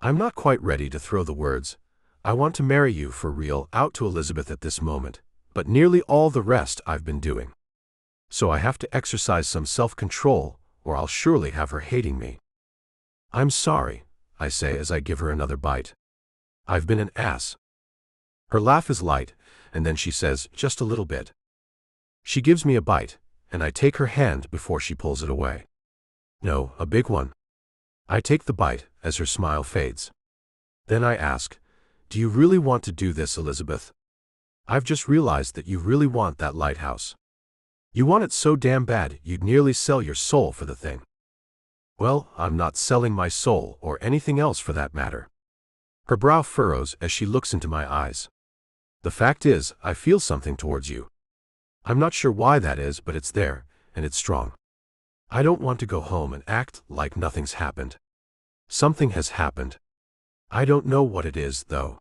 I'm not quite ready to throw the words, "I want to marry you for real," out to Elizabeth at this moment, but nearly all the rest I've been doing. So I have to exercise some self-control, or I'll surely have her hating me. "I'm sorry," I say as I give her another bite. "I've been an ass." Her laugh is light, and then she says, "Just a little bit." She gives me a bite, and I take her hand before she pulls it away. "No, a big one." I take the bite as her smile fades. Then I ask, "Do you really want to do this, Elizabeth? I've just realized that you really want that lighthouse. You want it so damn bad you'd nearly sell your soul for the thing." "Well, I'm not selling my soul or anything else for that matter." Her brow furrows as she looks into my eyes. "The fact is, I feel something towards you. I'm not sure why that is, but it's there, and it's strong. I don't want to go home and act like nothing's happened. Something has happened. I don't know what it is, though.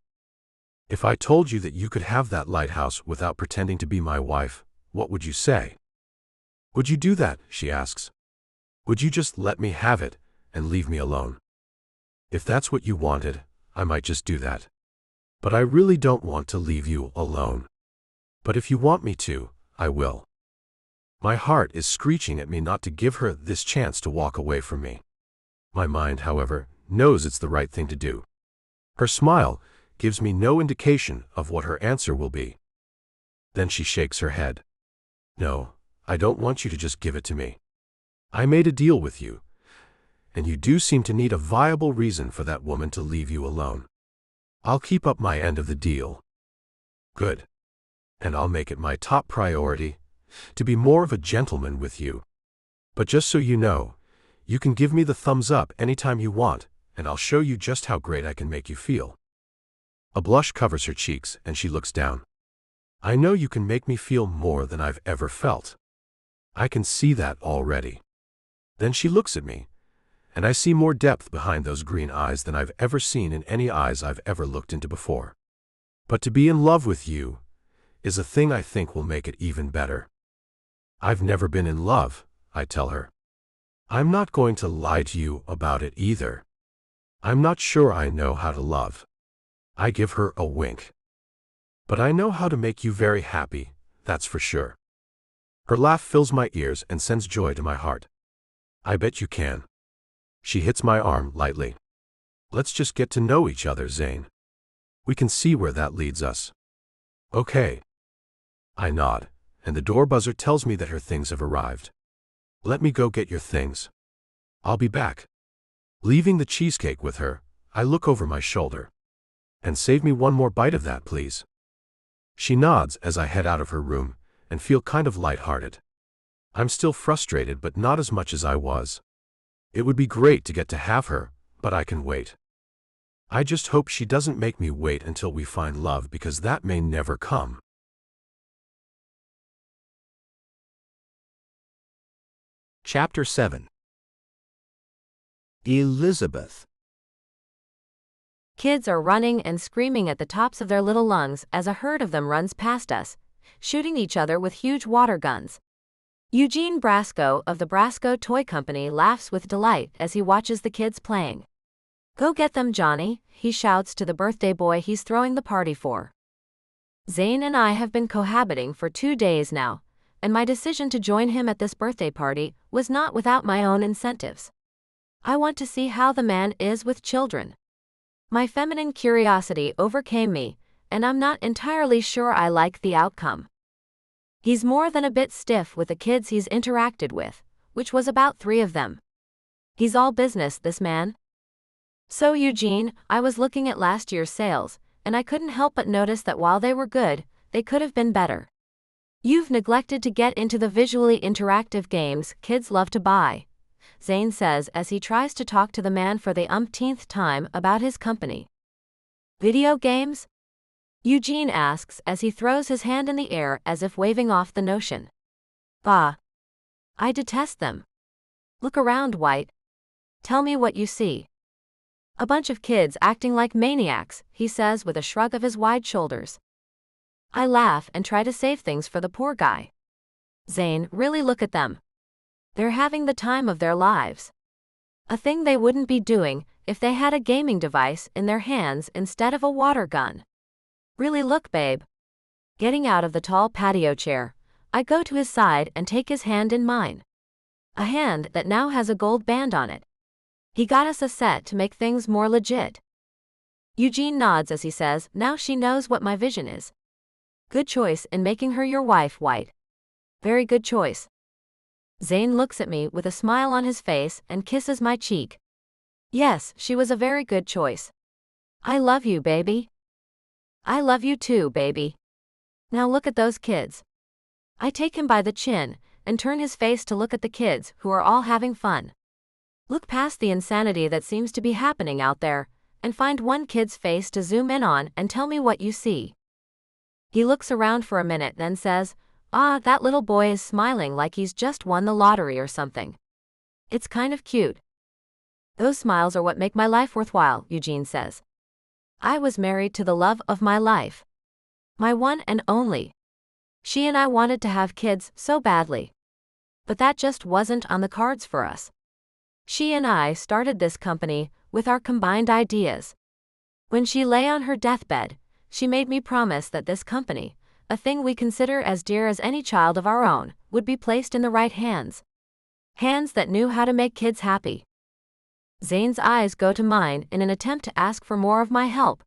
If I told you that you could have that lighthouse without pretending to be my wife, what would you say? Would you do that? She asks. Would you just let me have it and leave me alone? If that's what you wanted, I might just do that. But I really don't want to leave you alone. But if you want me to, I will. My heart is screeching at me not to give her this chance to walk away from me. My mind, however, knows it's the right thing to do. Her smile gives me no indication of what her answer will be. Then she shakes her head. No, I don't want you to just give it to me. I made a deal with you, and you do seem to need a viable reason for that woman to leave you alone. I'll keep up my end of the deal. Good. And I'll make it my top priority to be more of a gentleman with you. But just so you know, you can give me the thumbs up anytime you want, and I'll show you just how great I can make you feel. A blush covers her cheeks, and she looks down. I know you can make me feel more than I've ever felt. I can see that already. Then she looks at me, and I see more depth behind those green eyes than I've ever seen in any eyes I've ever looked into before. But to be in love with you is a thing I think will make it even better. I've never been in love, I tell her. I'm not going to lie to you about it either. I'm not sure I know how to love. I give her a wink. But I know how to make you very happy, that's for sure. Her laugh fills my ears and sends joy to my heart. I bet you can. She hits my arm lightly. Let's just get to know each other, Zane. We can see where that leads us. Okay. I nod, and the door buzzer tells me that her things have arrived. Let me go get your things. I'll be back. Leaving the cheesecake with her, I look over my shoulder. And save me one more bite of that, please. She nods as I head out of her room and feel kind of lighthearted. I'm still frustrated, but not as much as I was. It would be great to get to have her, but I can wait. I just hope she doesn't make me wait until we find love, because that may never come. Chapter 7. Elizabeth. Kids are running and screaming at the tops of their little lungs as a herd of them runs past us, shooting each other with huge water guns. Eugene Brasco of the Brasco Toy Company laughs with delight as he watches the kids playing. "Go get them, Johnny," he shouts to the birthday boy he's throwing the party for. Zane and I have been cohabiting for 2 days now, and my decision to join him at this birthday party was not without my own incentives. I want to see how the man is with children. My feminine curiosity overcame me, and I'm not entirely sure I like the outcome. He's more than a bit stiff with the kids he's interacted with, which was about 3 of them. He's all business, this man. So Eugene, I was looking at last year's sales, and I couldn't help but notice that while they were good, they could have been better. You've neglected to get into the visually interactive games kids love to buy, Zane says as he tries to talk to the man for the umpteenth time about his company. Video games? Eugene asks as he throws his hand in the air as if waving off the notion. Bah. I detest them. Look around, White. Tell me what you see. A bunch of kids acting like maniacs, he says with a shrug of his wide shoulders. I laugh and try to save things for the poor guy. Zane, really look at them. They're having the time of their lives. A thing they wouldn't be doing if they had a gaming device in their hands instead of a water gun. Really look, babe. Getting out of the tall patio chair, I go to his side and take his hand in mine. A hand that now has a gold band on it. He got us a set to make things more legit. Eugene nods as he says, now she knows what my vision is. Good choice in making her your wife, White. Very good choice. Zane looks at me with a smile on his face and kisses my cheek. Yes, she was a very good choice. I love you, baby. I love you too, baby. Now look at those kids. I take him by the chin and turn his face to look at the kids who are all having fun. Look past the insanity that seems to be happening out there and find one kid's face to zoom in on and tell me what you see. He looks around for a minute, then says, "Ah, that little boy is smiling like he's just won the lottery or something. It's kind of cute." Those smiles are what make my life worthwhile, Eugene says. I was married to the love of my life. My one and only. She and I wanted to have kids so badly. But that just wasn't on the cards for us. She and I started this company with our combined ideas. When she lay on her deathbed, she made me promise that this company, a thing we consider as dear as any child of our own, would be placed in the right hands. Hands that knew how to make kids happy. Zane's eyes go to mine in an attempt to ask for more of my help.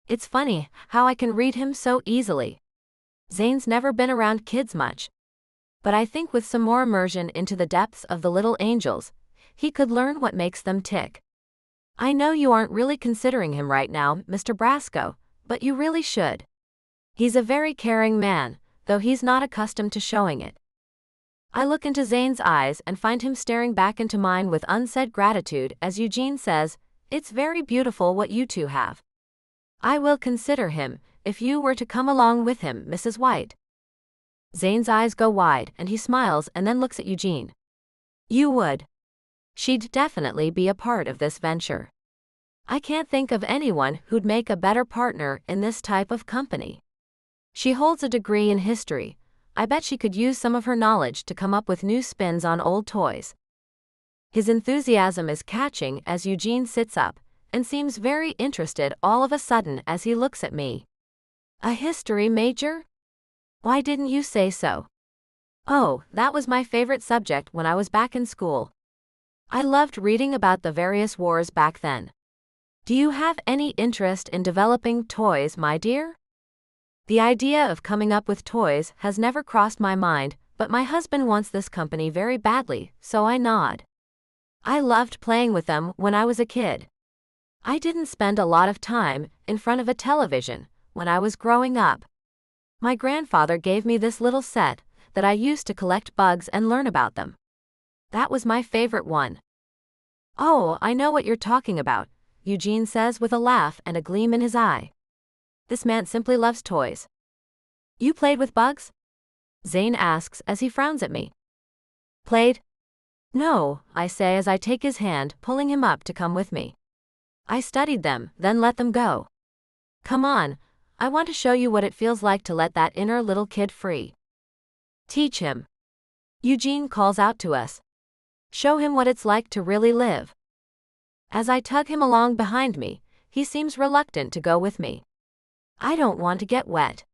It's funny how I can read him so easily. Zane's never been around kids much. But I think with some more immersion into the depths of the little angels, he could learn what makes them tick. I know you aren't really considering him right now, Mr. Brasco, but you really should. He's a very caring man, though he's not accustomed to showing it. I look into Zane's eyes and find him staring back into mine with unsaid gratitude as Eugene says, "It's very beautiful what you two have. I will consider him, if you were to come along with him, Mrs. White." Zane's eyes go wide and he smiles and then looks at Eugene. "You would. She'd definitely be a part of this venture. I can't think of anyone who'd make a better partner in this type of company. She holds a degree in history. I bet she could use some of her knowledge to come up with new spins on old toys." His enthusiasm is catching as Eugene sits up and seems very interested all of a sudden as he looks at me. "A history major? Why didn't you say so?" "Oh, that was my favorite subject when I was back in school. I loved reading about the various wars back then. Do you have any interest in developing toys, my dear?" The idea of coming up with toys has never crossed my mind, but my husband wants this company very badly, so I nod. I loved playing with them when I was a kid. I didn't spend a lot of time in front of a television when I was growing up. My grandfather gave me this little set that I used to collect bugs and learn about them. That was my favorite one. "Oh, I know what you're talking about," Eugene says with a laugh and a gleam in his eye. This man simply loves toys. "You played with bugs?" Zane asks as he frowns at me. "Played? No," I say as I take his hand, pulling him up to come with me. "I studied them, then let them go. Come on, I want to show you what it feels like to let that inner little kid free. Teach him." Eugene calls out to us. "Show him what it's like to really live." As I tug him along behind me, he seems reluctant to go with me. "I don't want to get wet."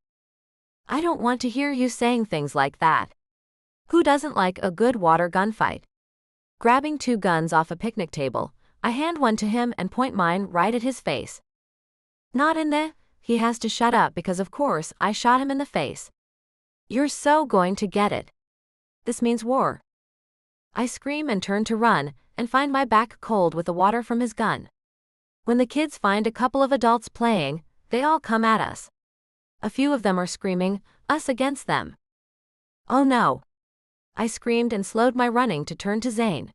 "I don't want to hear you saying things like that. Who doesn't like a good water gunfight?" Grabbing two guns off a picnic table, I hand one to him and point mine right at his face. "Not in the..." He has to shut up because of course I shot him in the face. "You're so going to get it. This means war." I scream and turn to run, and find my back cold with the water from his gun. When the kids find a couple of adults playing, they all come at us. A few of them are screaming, "Us against them." "Oh no." I screamed and slowed my running to turn to Zane.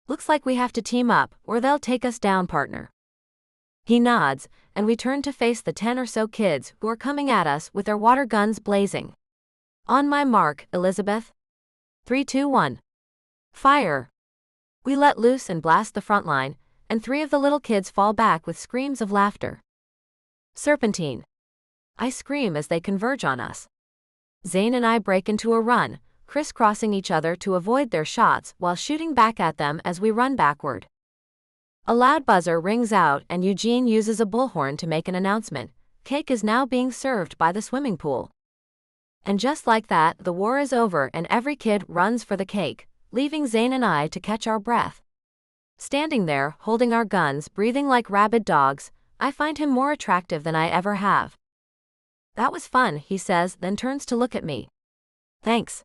"Looks like we have to team up, or they'll take us down, partner." He nods, and we turn to face the 10 or so kids who are coming at us with their water guns blazing. "On my mark, Elizabeth. 3, 2, 1. Fire." We let loose and blast the front line, and 3 of the little kids fall back with screams of laughter. "Serpentine." I scream as they converge on us. Zane and I break into a run, crisscrossing each other to avoid their shots while shooting back at them as we run backward. A loud buzzer rings out and Eugene uses a bullhorn to make an announcement. Cake is now being served by the swimming pool. And just like that, the war is over and every kid runs for the cake, leaving Zane and I to catch our breath. Standing there, holding our guns, breathing like rabid dogs, I find him more attractive than I ever have. "That was fun," he says, then turns to look at me. "Thanks."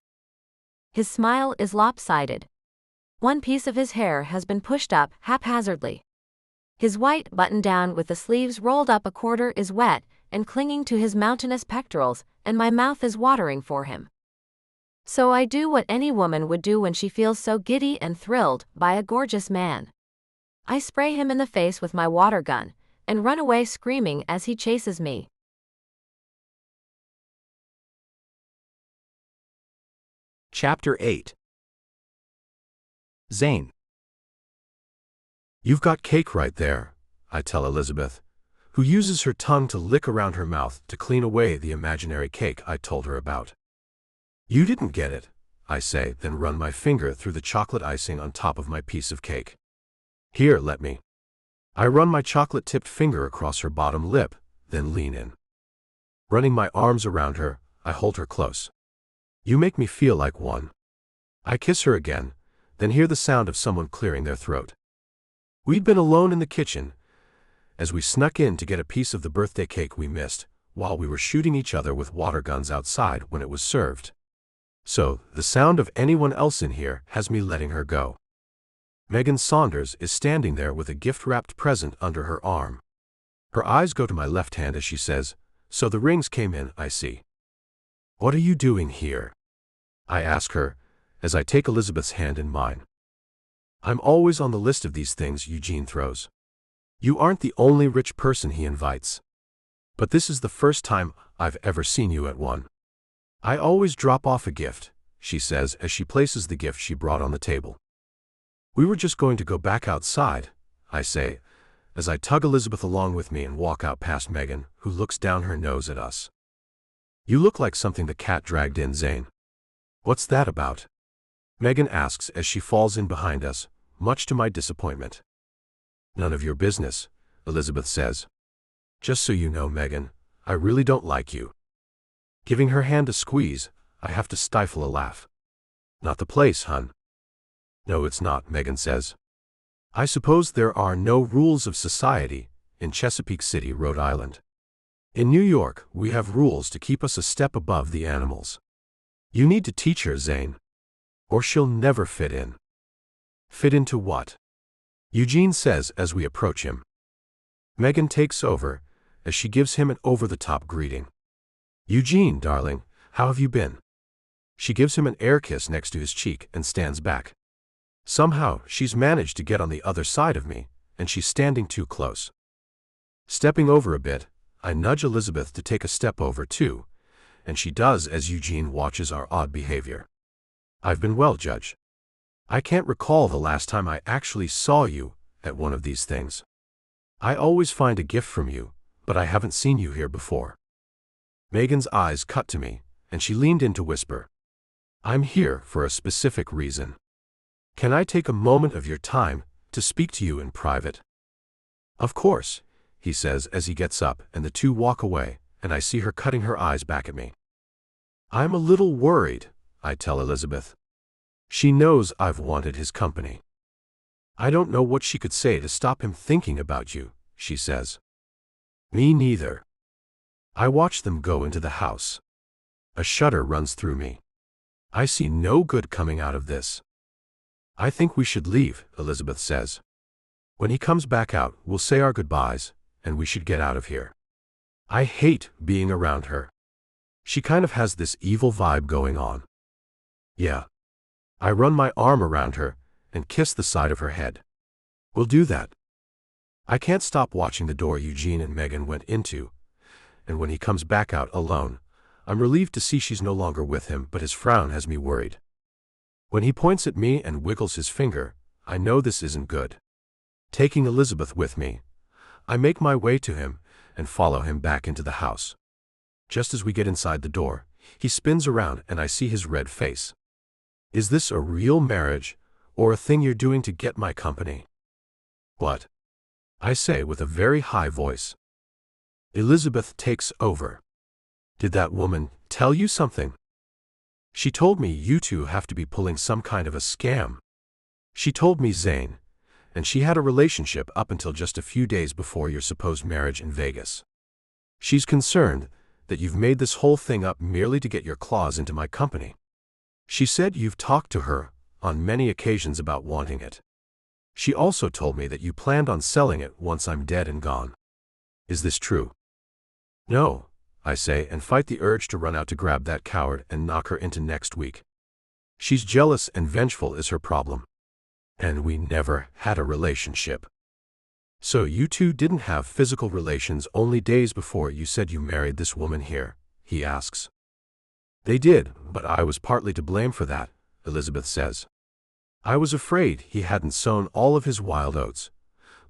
His smile is lopsided. One piece of his hair has been pushed up haphazardly. His white button-down with the sleeves rolled up a quarter is wet and clinging to his mountainous pectorals, and my mouth is watering for him. So I do what any woman would do when she feels so giddy and thrilled by a gorgeous man. I spray him in the face with my water gun and run away screaming as he chases me. Chapter 8. Zane. "You've got cake right there," I tell Elizabeth. who uses her tongue to lick around her mouth to clean away the imaginary cake I told her about. You didn't get it, I say, then run my finger through the chocolate icing on top of my piece of cake. Here, let me. I run my chocolate-tipped finger across her bottom lip, then lean in. Running my arms around her, I hold her close. You make me feel like one. I kiss her again, then hear the sound of someone clearing their throat. We'd been alone in the kitchen, as we snuck in to get a piece of the birthday cake we missed, while we were shooting each other with water guns outside when it was served. So, the sound of anyone else in here has me letting her go. Megan Saunders is standing there with a gift-wrapped present under her arm. Her eyes go to my left hand as she says, "So the rings came in, I see. What are you doing here?" I ask her, as I take Elizabeth's hand in mine. I'm always on the list of these things Eugene throws. You aren't the only rich person he invites. But this is the first time I've ever seen you at one. I always drop off a gift, she says as she places the gift she brought on the table. We were just going to go back outside, I say, as I tug Elizabeth along with me and walk out past Megan, who looks down her nose at us. You look like something the cat dragged in, Zane. What's that about? Megan asks as she falls in behind us, much to my disappointment. None of your business, Elizabeth says. Just so you know, Megan, I really don't like you. Giving her hand a squeeze, I have to stifle a laugh. Not the place, hun. No, it's not, Megan says. I suppose there are no rules of society in Chesapeake City, Rhode Island. In New York, we have rules to keep us a step above the animals. You need to teach her, Zane, or she'll never fit in. Fit into what? Eugene says as we approach him. Megan takes over as she gives him an over-the-top greeting. Eugene, darling, how have you been? She gives him an air kiss next to his cheek and stands back. Somehow, she's managed to get on the other side of me, and she's standing too close. Stepping over a bit, I nudge Elizabeth to take a step over too, and she does as Eugene watches our odd behavior. I've been well, Judge. I can't recall the last time I actually saw you at one of these things. I always find a gift from you, but I haven't seen you here before. Megan's eyes cut to me, and she leaned in to whisper. I'm here for a specific reason. Can I take a moment of your time to speak to you in private? Of course, he says as he gets up and the two walk away, and I see her cutting her eyes back at me. I'm a little worried, I tell Elizabeth. She knows I've wanted his company. I don't know what she could say to stop him thinking about you, she says. Me neither. I watch them go into the house. A shudder runs through me. I see no good coming out of this. I think we should leave, Elizabeth says. When he comes back out, we'll say our goodbyes, and we should get out of here. I hate being around her. She kind of has this evil vibe going on. Yeah. I run my arm around her and kiss the side of her head. We'll do that. I can't stop watching the door Eugene and Megan went into, and when he comes back out alone, I'm relieved to see she's no longer with him, but his frown has me worried. When he points at me and wiggles his finger, I know this isn't good. Taking Elizabeth with me, I make my way to him and follow him back into the house. Just as we get inside the door, he spins around and I see his red face. Is this a real marriage, or a thing you're doing to get my company? What? I say with a very high voice. Elizabeth takes over. Did that woman tell you something? She told me you two have to be pulling some kind of a scam. She told me Zane, and she had a relationship up until just a few days before your supposed marriage in Vegas. She's concerned that you've made this whole thing up merely to get your claws into my company. She said you've talked to her on many occasions about wanting it. She also told me that you planned on selling it once I'm dead and gone. Is this true? No, I say, and fight the urge to run out to grab that coward and knock her into next week. She's jealous and vengeful is her problem. And we never had a relationship. So you two didn't have physical relations only days before you said you married this woman here, he asks. They did, but I was partly to blame for that, Elizabeth says. I was afraid he hadn't sown all of his wild oats,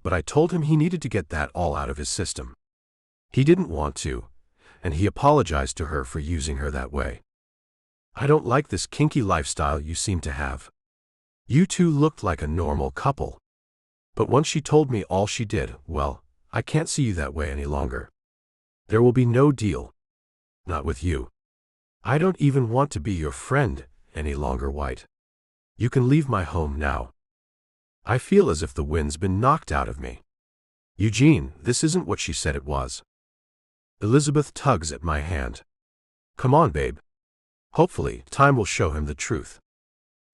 but I told him he needed to get that all out of his system. He didn't want to, and he apologized to her for using her that way. I don't like this kinky lifestyle you seem to have. You two looked like a normal couple. But once she told me all she did, well, I can't see you that way any longer. There will be no deal. Not with you. I don't even want to be your friend any longer, White. You can leave my home now. I feel as if the wind's been knocked out of me. Eugene, this isn't what she said it was. Elizabeth tugs at my hand. Come on, babe. Hopefully, time will show him the truth.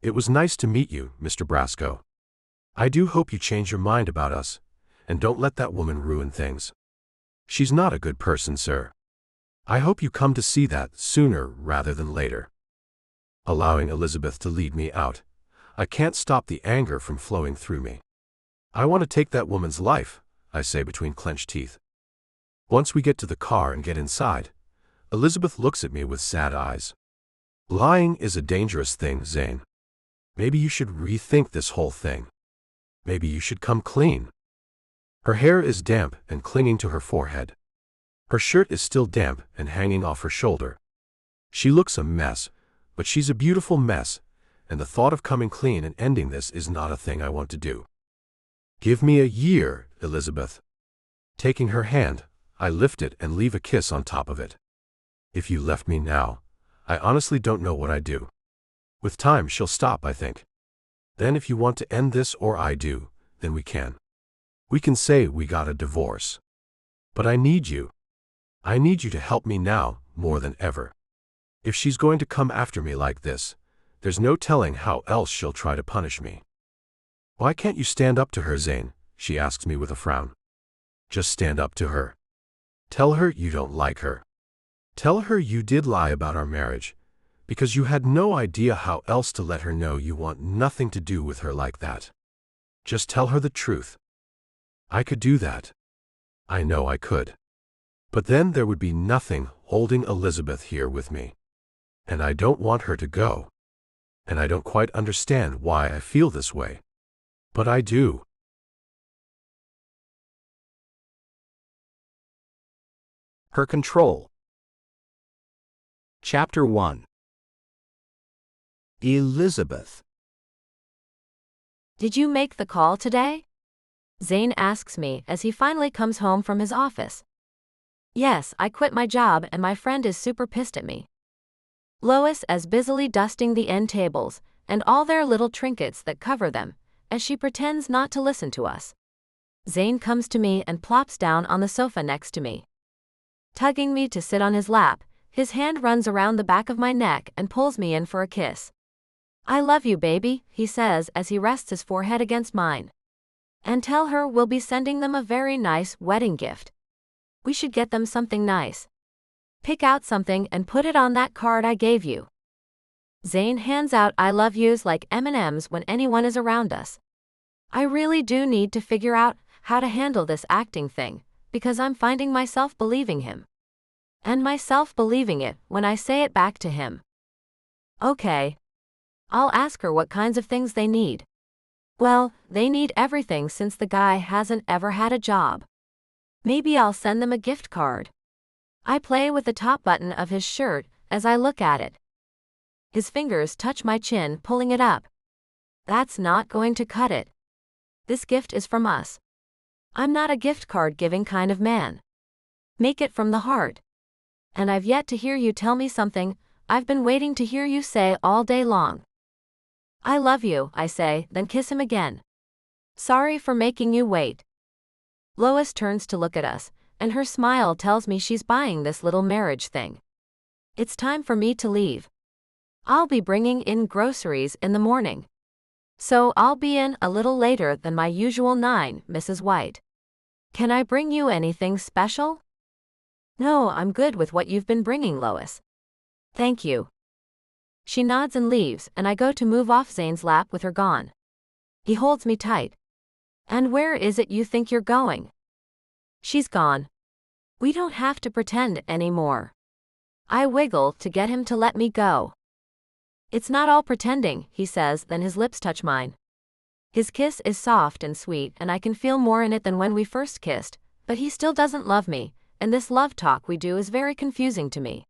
It was nice to meet you, Mr. Brasco. I do hope you change your mind about us, and don't let that woman ruin things. She's not a good person, sir. I hope you come to see that sooner rather than later. Allowing Elizabeth to lead me out, I can't stop the anger from flowing through me. I want to take that woman's life, I say between clenched teeth. Once we get to the car and get inside, Elizabeth looks at me with sad eyes. Lying is a dangerous thing, Zane. Maybe you should rethink this whole thing. Maybe you should come clean. Her hair is damp and clinging to her forehead. Her shirt is still damp and hanging off her shoulder. She looks a mess, but she's a beautiful mess, and the thought of coming clean and ending this is not a thing I want to do. Give me a year, Elizabeth. Taking her hand, I lift it and leave a kiss on top of it. If you left me now, I honestly don't know what I'd do. With time she'll stop, I think. Then if you want to end this or I do, then we can. We can say we got a divorce. But I need you. I need you to help me now, more than ever. If she's going to come after me like this, there's no telling how else she'll try to punish me. Why can't you stand up to her, Zane? She asks me with a frown. Just stand up to her. Tell her you don't like her. Tell her you did lie about our marriage, because you had no idea how else to let her know you want nothing to do with her like that. Just tell her the truth. I could do that. I know I could. But then there would be nothing holding Elizabeth here with me. And I don't want her to go. And I don't quite understand why I feel this way. But I do. Her control. Chapter 1. Elizabeth. Did you make the call today? Zane asks me as he finally comes home from his office. Yes, I quit my job and my friend is super pissed at me. Lois is busily dusting the end tables and all their little trinkets that cover them, as she pretends not to listen to us. Zane comes to me and plops down on the sofa next to me. Tugging me to sit on his lap, his hand runs around the back of my neck and pulls me in for a kiss. I love you, baby, he says as he rests his forehead against mine. And tell her we'll be sending them a very nice wedding gift. We should get them something nice. Pick out something and put it on that card I gave you. Zane hands out I love yous like M&Ms when anyone is around us. I really do need to figure out how to handle this acting thing, because I'm finding myself believing him. And myself believing it when I say it back to him. Okay. I'll ask her what kinds of things they need. Well, they need everything since the guy hasn't ever had a job. Maybe I'll send them a gift card. I play with the top button of his shirt as I look at it. His fingers touch my chin, pulling it up. That's not going to cut it. This gift is from us. I'm not a gift card giving kind of man. Make it from the heart. And I've yet to hear you tell me something I've been waiting to hear you say all day long. I love you, I say, then kiss him again. Sorry for making you wait. Lois turns to look at us, and her smile tells me she's buying this little marriage thing. It's time for me to leave. I'll be bringing in groceries in the morning. So I'll be in a little later than my usual 9, Mrs. White. Can I bring you anything special? No, I'm good with what you've been bringing, Lois. Thank you. She nods and leaves, and I go to move off Zane's lap with her gone. He holds me tight. And where is it you think you're going? She's gone. We don't have to pretend anymore. I wiggle to get him to let me go. It's not all pretending, he says, then his lips touch mine. His kiss is soft and sweet and I can feel more in it than when we first kissed, but he still doesn't love me, and this love talk we do is very confusing to me.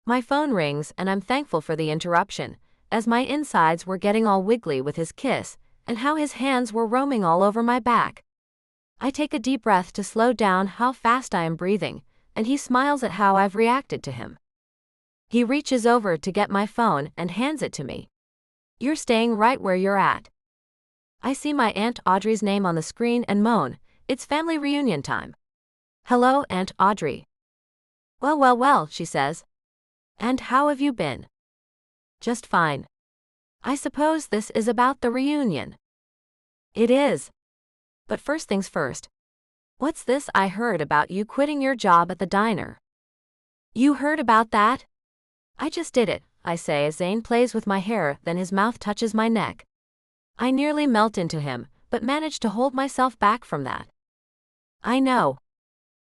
My phone rings and I'm thankful for the interruption, as my insides were getting all wiggly with his kiss, and how his hands were roaming all over my back. I take a deep breath to slow down how fast I am breathing, and he smiles at how I've reacted to him. He reaches over to get my phone and hands it to me. "You're staying right where you're at." I see my Aunt Audrey's name on the screen and moan, "It's family reunion time." "Hello, Aunt Audrey." Well, well, well," she says. "And how have you been?" "Just fine." "I suppose this is about the reunion." "It is. But first things first. What's this I heard about you quitting your job at the diner?" "You heard about that?" "I just did it," I say as Zane plays with my hair, then his mouth touches my neck. I nearly melt into him, but manage to hold myself back from that. "I know.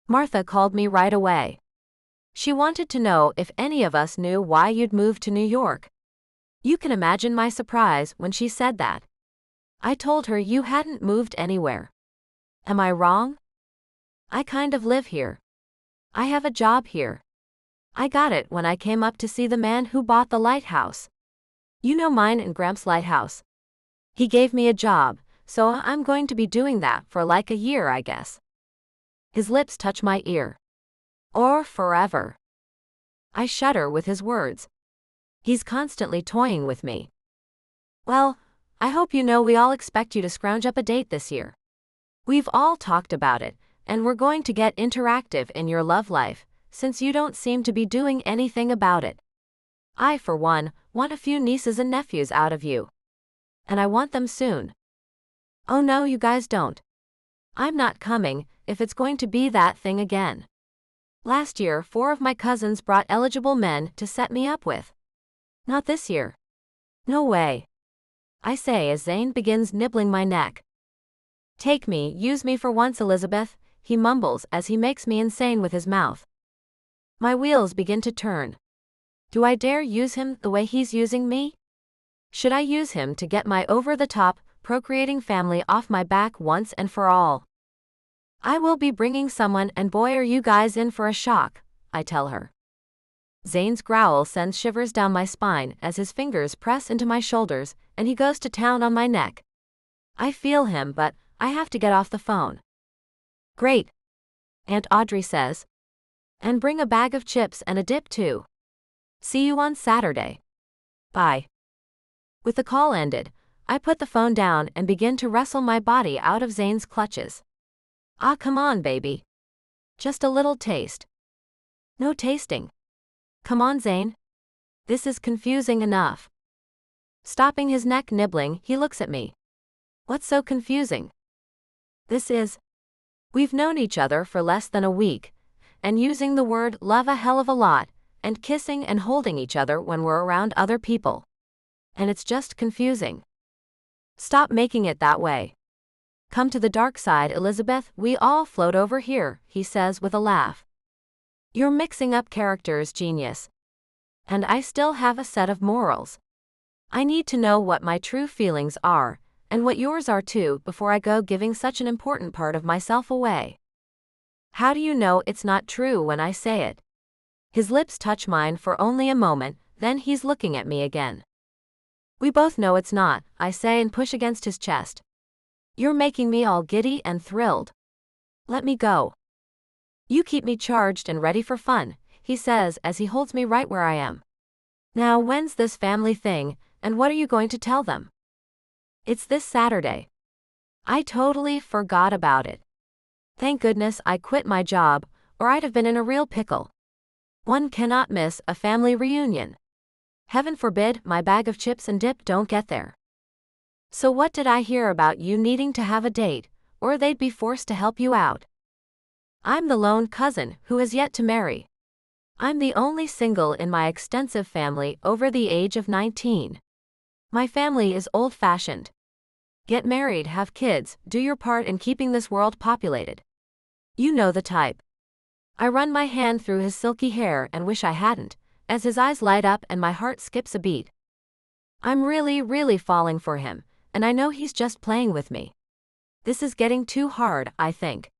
Martha called me right away. She wanted to know if any of us knew why you'd moved to New York." You can imagine my surprise when she said that. I told her you hadn't moved anywhere. Am I wrong? I kind of live here. I have a job here. I got it when I came up to see the man who bought the lighthouse. You know mine and Gramps' lighthouse. He gave me a job, so I'm going to be doing that for like a year, I guess. His lips touch my ear. Or forever. I shudder with his words. He's constantly toying with me. Well, I hope you know we all expect you to scrounge up a date this year. We've all talked about it, and we're going to get interactive in your love life, since you don't seem to be doing anything about it. I, for one, want a few nieces and nephews out of you. And I want them soon. Oh no, you guys don't. I'm not coming, if it's going to be that thing again. Last year, 4 of my cousins brought eligible men to set me up with. Not this year. No way. I say as Zane begins nibbling my neck. "Take me, use me for once, Elizabeth," he mumbles as he makes me insane with his mouth. My wheels begin to turn. Do I dare use him the way he's using me? Should I use him to get my over-the-top, procreating family off my back once and for all? "I will be bringing someone, and boy are you guys in for a shock," I tell her. Zane's growl sends shivers down my spine as his fingers press into my shoulders and he goes to town on my neck. I feel him, but I have to get off the phone. "Great," Aunt Audrey says. "And bring a bag of chips and a dip too. See you on Saturday. Bye." With the call ended, I put the phone down and begin to wrestle my body out of Zane's clutches. "Ah, come on, baby. Just a little taste." "No tasting. Come on, Zane. This is confusing enough." Stopping his neck nibbling, he looks at me. "What's so confusing?" "This is. We've known each other for less than a week, and using the word love a hell of a lot, and kissing and holding each other when we're around other people. And it's just confusing. Stop making it that way. Come to the dark side, Elizabeth, we all float over here," he says with a laugh. "You're mixing up characters, genius. And I still have a set of morals. I need to know what my true feelings are, and what yours are too, before I go giving such an important part of myself away." "How do you know it's not true when I say it?" His lips touch mine for only a moment, then he's looking at me again. "We both know it's not," I say and push against his chest. "You're making me all giddy and thrilled. Let me go." "You keep me charged and ready for fun," he says as he holds me right where I am. "Now when's this family thing, and what are you going to tell them?" "It's this Saturday." I totally forgot about it. Thank goodness I quit my job, or I'd have been in a real pickle. One cannot miss a family reunion. Heaven forbid my bag of chips and dip don't get there. "So what did I hear about you needing to have a date, or they'd be forced to help you out?" I'm the lone cousin who has yet to marry. I'm the only single in my extensive family over the age of 19. My family is old-fashioned. Get married, have kids, do your part in keeping this world populated. You know the type. I run my hand through his silky hair and wish I hadn't, as his eyes light up and my heart skips a beat. I'm really, really falling for him, and I know he's just playing with me. This is getting too hard, I think.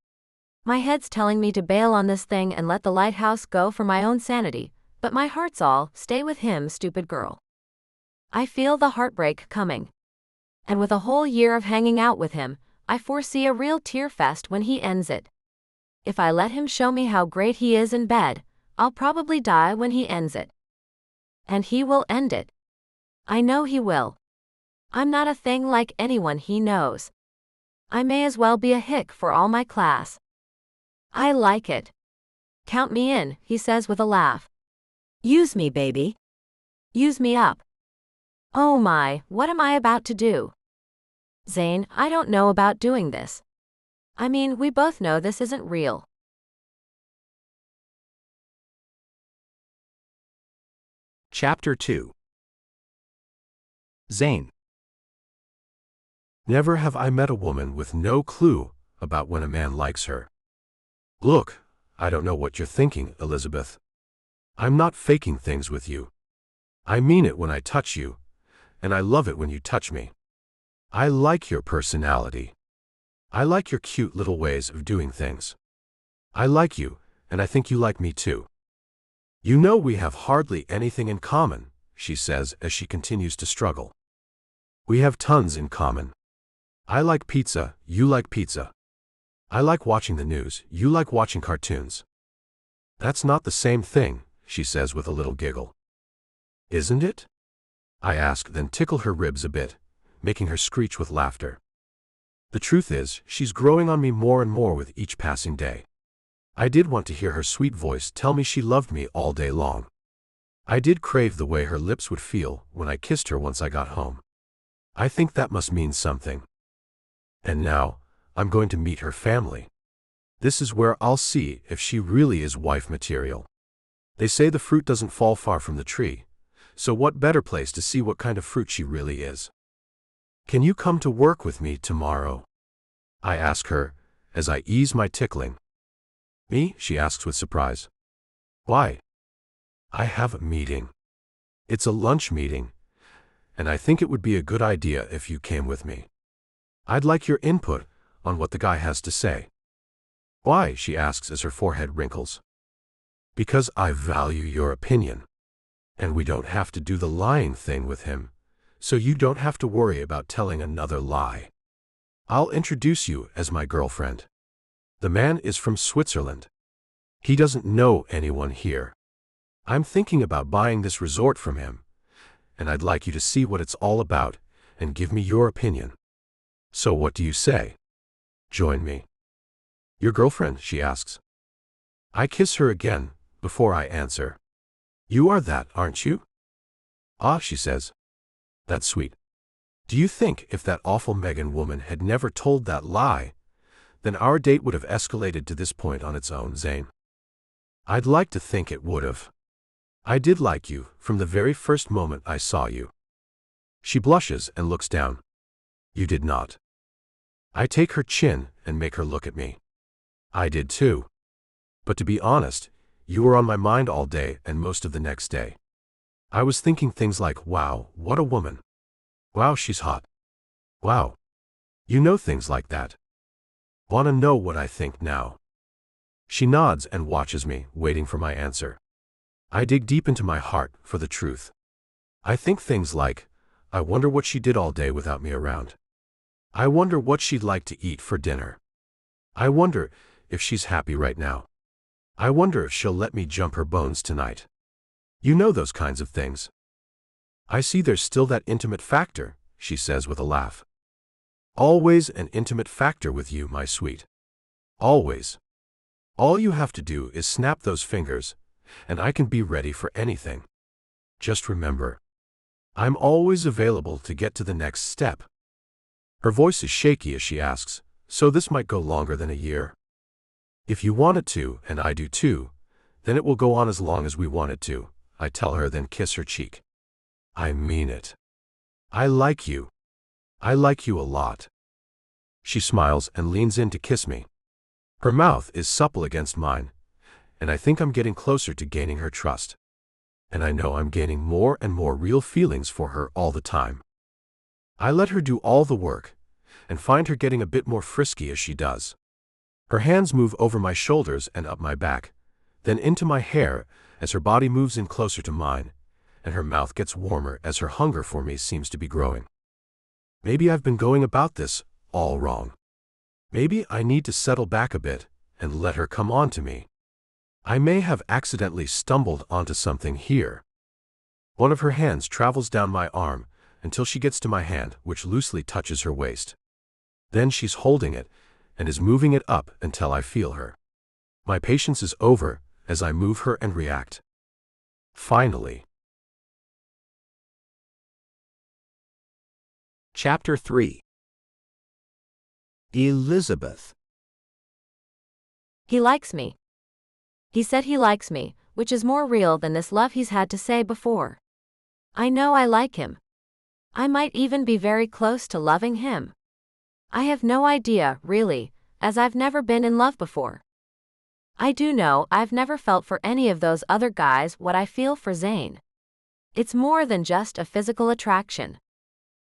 My head's telling me to bail on this thing and let the lighthouse go for my own sanity, but my heart's all, stay with him, stupid girl. I feel the heartbreak coming. And with a whole year of hanging out with him, I foresee a real tear fest when he ends it. If I let him show me how great he is in bed, I'll probably die when he ends it. And he will end it. I know he will. I'm not a thing like anyone he knows. I may as well be a hick for all my class. I like it. Count me in, he says with a laugh. Use me, baby. Use me up. Oh my, what am I about to do? Zane, I don't know about doing this. I mean, we both know this isn't real. Chapter 2. Zane. Never have I met a woman with no clue about when a man likes her. Look, I don't know what you're thinking, Elizabeth. I'm not faking things with you. I mean it when I touch you, and I love it when you touch me. I like your personality. I like your cute little ways of doing things. I like you, and I think you like me too. You know we have hardly anything in common, she says as she continues to struggle. We have tons in common. I like pizza, you like pizza. I like watching the news, you like watching cartoons. That's not the same thing, she says with a little giggle. Isn't it? I ask, then tickle her ribs a bit, making her screech with laughter. The truth is, she's growing on me more and more with each passing day. I did want to hear her sweet voice tell me she loved me all day long. I did crave the way her lips would feel when I kissed her once I got home. I think that must mean something. And now, I'm going to meet her family. This is where I'll see if she really is wife material. They say the fruit doesn't fall far from the tree, so what better place to see what kind of fruit she really is? Can you come to work with me tomorrow? I ask her, as I ease my tickling. Me? She asks with surprise. Why? I have a meeting. It's a lunch meeting, and I think it would be a good idea if you came with me. I'd like your input on what the guy has to say. Why? She asks as her forehead wrinkles. Because I value your opinion. And we don't have to do the lying thing with him, so you don't have to worry about telling another lie. I'll introduce you as my girlfriend. The man is from Switzerland. He doesn't know anyone here. I'm thinking about buying this resort from him, and I'd like you to see what it's all about and give me your opinion. So what do you say? Join me. Your girlfriend? She asks. I kiss her again, before I answer. You are that, aren't you? Ah, she says. That's sweet. Do you think if that awful Megan woman had never told that lie, then our date would have escalated to this point on its own, Zane? I'd like to think it would have. I did like you from the very first moment I saw you. She blushes and looks down. You did not. I take her chin and make her look at me. I did too. But to be honest, you were on my mind all day and most of the next day. I was thinking things like, wow, what a woman. Wow, she's hot. Wow. You know, things like that. Want to know what I think now? She nods and watches me, waiting for my answer. I dig deep into my heart for the truth. I think things like, I wonder what she did all day without me around. I wonder what she'd like to eat for dinner. I wonder if she's happy right now. I wonder if she'll let me jump her bones tonight. You know, those kinds of things. I see there's still that intimate factor, she says with a laugh. Always an intimate factor with you, my sweet. Always. All you have to do is snap those fingers, and I can be ready for anything. Just remember, I'm always available to get to the next step. Her voice is shaky as she asks, so this might go longer than a year. If you want it to, and I do too, then it will go on as long as we want it to, I tell her, then kiss her cheek. I mean it. I like you. I like you a lot. She smiles and leans in to kiss me. Her mouth is supple against mine, and I think I'm getting closer to gaining her trust. And I know I'm gaining more and more real feelings for her all the time. I let her do all the work, and find her getting a bit more frisky as she does. Her hands move over my shoulders and up my back, then into my hair as her body moves in closer to mine, and her mouth gets warmer as her hunger for me seems to be growing. Maybe I've been going about this all wrong. Maybe I need to settle back a bit and let her come on to me. I may have accidentally stumbled onto something here. One of her hands travels down my arm until she gets to my hand, which loosely touches her waist. Then she's holding it and is moving it up until I feel her. My patience is over as I move her and react. Finally. Chapter 3. Elizabeth. He likes me. He said he likes me, which is more real than this love he's had to say before. I know I like him. I might even be very close to loving him. I have no idea, really, as I've never been in love before. I do know I've never felt for any of those other guys what I feel for Zayn. It's more than just a physical attraction.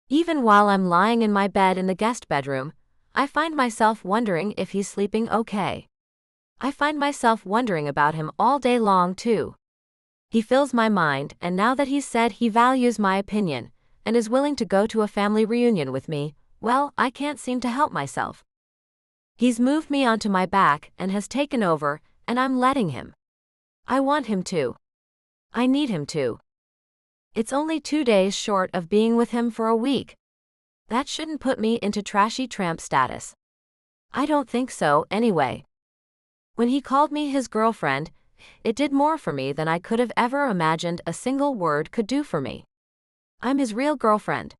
Even while I'm lying in my bed in the guest bedroom, I find myself wondering if he's sleeping okay. I find myself wondering about him all day long too. He fills my mind, and now that he's said he values my opinion and is willing to go to a family reunion with me, well, I can't seem to help myself. He's moved me onto my back and has taken over, and I'm letting him. I want him to. I need him to. It's only 2 days short of being with him for a week. That shouldn't put me into trashy tramp status. I don't think so, anyway. When he called me his girlfriend, it did more for me than I could have ever imagined a single word could do for me. I'm his real girlfriend.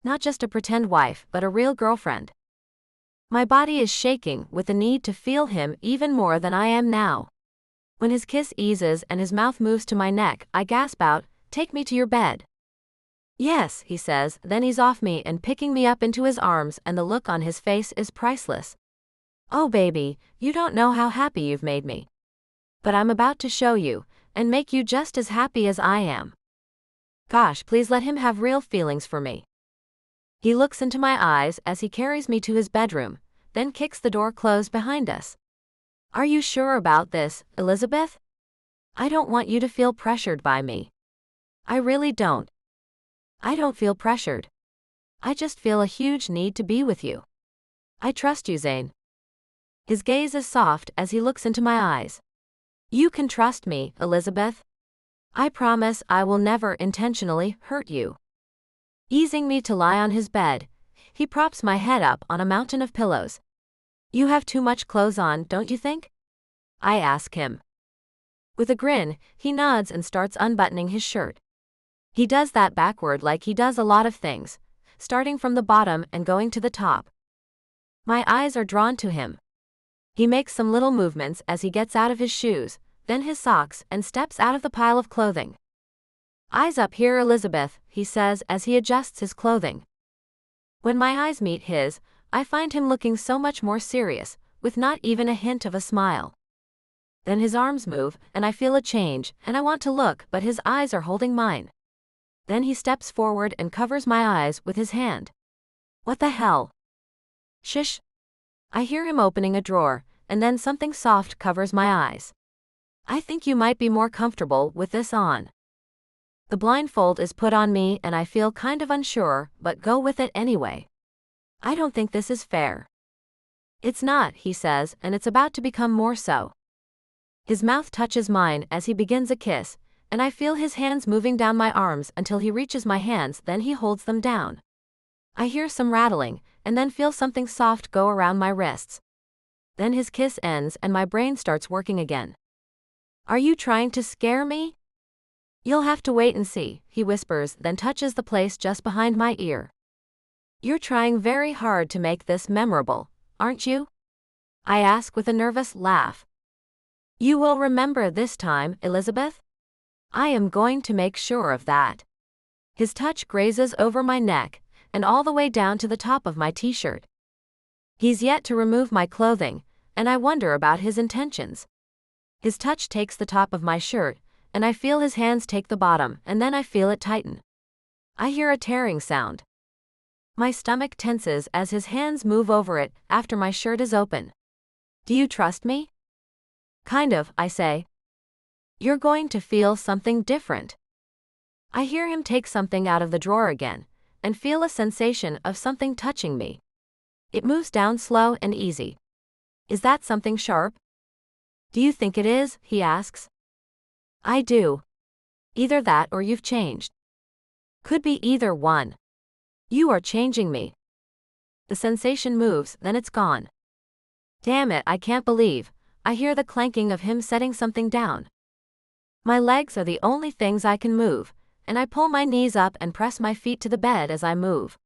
Not just a pretend wife, but a real girlfriend. My body is shaking with the need to feel him even more than I am now. When his kiss eases and his mouth moves to my neck, I gasp out, "Take me to your bed." "Yes," he says, then he's off me and picking me up into his arms, and the look on his face is priceless. "Oh baby, you don't know how happy you've made me. But I'm about to show you, and make you just as happy as I am." Gosh, please let him have real feelings for me. He looks into my eyes as he carries me to his bedroom, then kicks the door closed behind us. "Are you sure about this, Elizabeth? I don't want you to feel pressured by me. I really don't. I don't feel pressured. I just feel a huge need to be with you. I trust you, Zayn." His gaze is soft as he looks into my eyes. "You can trust me, Elizabeth. I promise I will never intentionally hurt you." Easing me to lie on his bed, he props my head up on a mountain of pillows. "You have too much clothes on, don't you think?" I ask him. With a grin, he nods and starts unbuttoning his shirt. He does that backward like he does a lot of things, starting from the bottom and going to the top. My eyes are drawn to him. He makes some little movements as he gets out of his shoes, then his socks, and steps out of the pile of clothing. "Eyes up here, Elizabeth," he says as he adjusts his clothing. When my eyes meet his, I find him looking so much more serious, with not even a hint of a smile. Then his arms move, and I feel a change, and I want to look, but his eyes are holding mine. Then he steps forward and covers my eyes with his hand. "What the hell?" "Shush." I hear him opening a drawer, and then something soft covers my eyes. "I think you might be more comfortable with this on." The blindfold is put on me and I feel kind of unsure, but go with it anyway. "I don't think this is fair." "It's not," he says, and it's about to become more so. His mouth touches mine as he begins a kiss, and I feel his hands moving down my arms until he reaches my hands, then he holds them down. I hear some rattling, and then feel something soft go around my wrists. Then his kiss ends and my brain starts working again. "Are you trying to scare me?" "You'll have to wait and see," he whispers, then touches the place just behind my ear. "You're trying very hard to make this memorable, aren't you?" I ask with a nervous laugh. "You will remember this time, Elizabeth? I am going to make sure of that." His touch grazes over my neck, and all the way down to the top of my t-shirt. He's yet to remove my clothing, and I wonder about his intentions. His touch takes the top of my shirt, and I feel his hands take the bottom, and then I feel it tighten. I hear a tearing sound. My stomach tenses as his hands move over it after my shirt is open. Do you trust me? Kind of, I say. You're going to feel something different. I hear him take something out of the drawer again, and feel a sensation of something touching me. It moves down slow and easy. Is that something sharp? Do you think it is? He asks. I do. Either that or you've changed. Could be either one. You are changing me. The sensation moves, then it's gone. Damn it, I can't believe. I hear the clanking of him setting something down. My legs are the only things I can move, and I pull my knees up and press my feet to the bed as I move.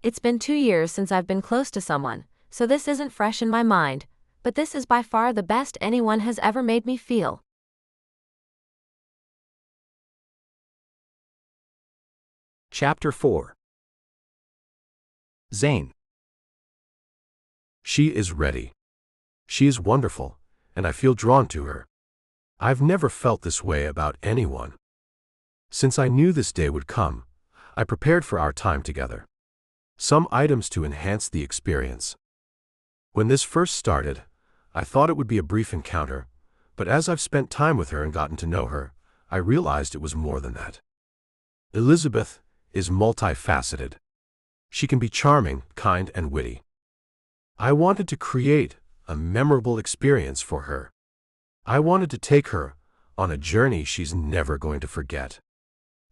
It's been 2 years since I've been close to someone, so this isn't fresh in my mind, but this is by far the best anyone has ever made me feel. Chapter 4. Zane. She is ready. She is wonderful, and I feel drawn to her. I've never felt this way about anyone. Since I knew this day would come, I prepared for our time together. Some items to enhance the experience. When this first started, I thought it would be a brief encounter, but as I've spent time with her and gotten to know her, I realized it was more than that. Elizabeth is multifaceted. She can be charming, kind, and witty. I wanted to create a memorable experience for her. I wanted to take her on a journey she's never going to forget.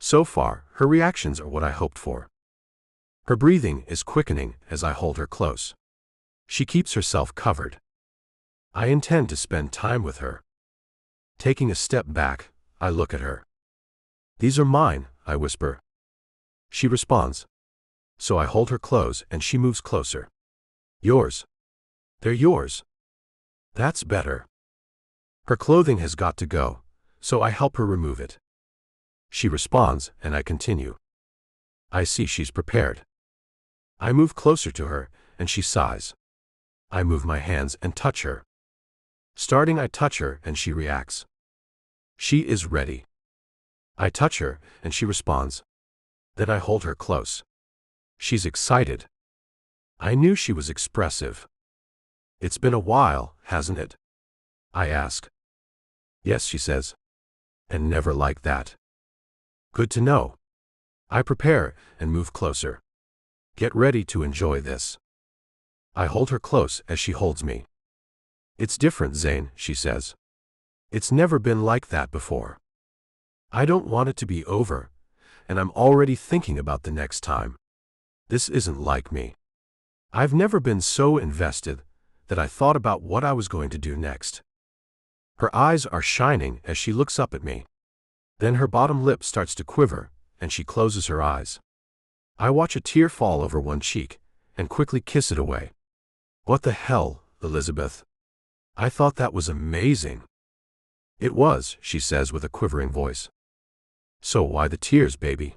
So far, her reactions are what I hoped for. Her breathing is quickening as I hold her close. She keeps herself covered. I intend to spend time with her. Taking a step back, I look at her. These are mine, I whisper. She responds. So I hold her close and she moves closer. Yours. They're yours. That's better. Her clothing has got to go, so I help her remove it. She responds and I continue. I see she's prepared. I move closer to her and she sighs. I move my hands and touch her. Starting, I touch her and she reacts. She is ready. I touch her and she responds. Then I hold her close. She's excited. I knew she was expressive. It's been a while, hasn't it? I ask. Yes, she says. And never like that. Good to know. I prepare and move closer. Get ready to enjoy this. I hold her close as she holds me. It's different, Zayn, she says. It's never been like that before. I don't want it to be over, and I'm already thinking about the next time. This isn't like me. I've never been so invested that I thought about what I was going to do next. Her eyes are shining as she looks up at me. Then her bottom lip starts to quiver, and she closes her eyes. I watch a tear fall over one cheek, and quickly kiss it away. What the hell, Elizabeth? I thought that was amazing. It was, she says with a quivering voice. So why the tears, baby?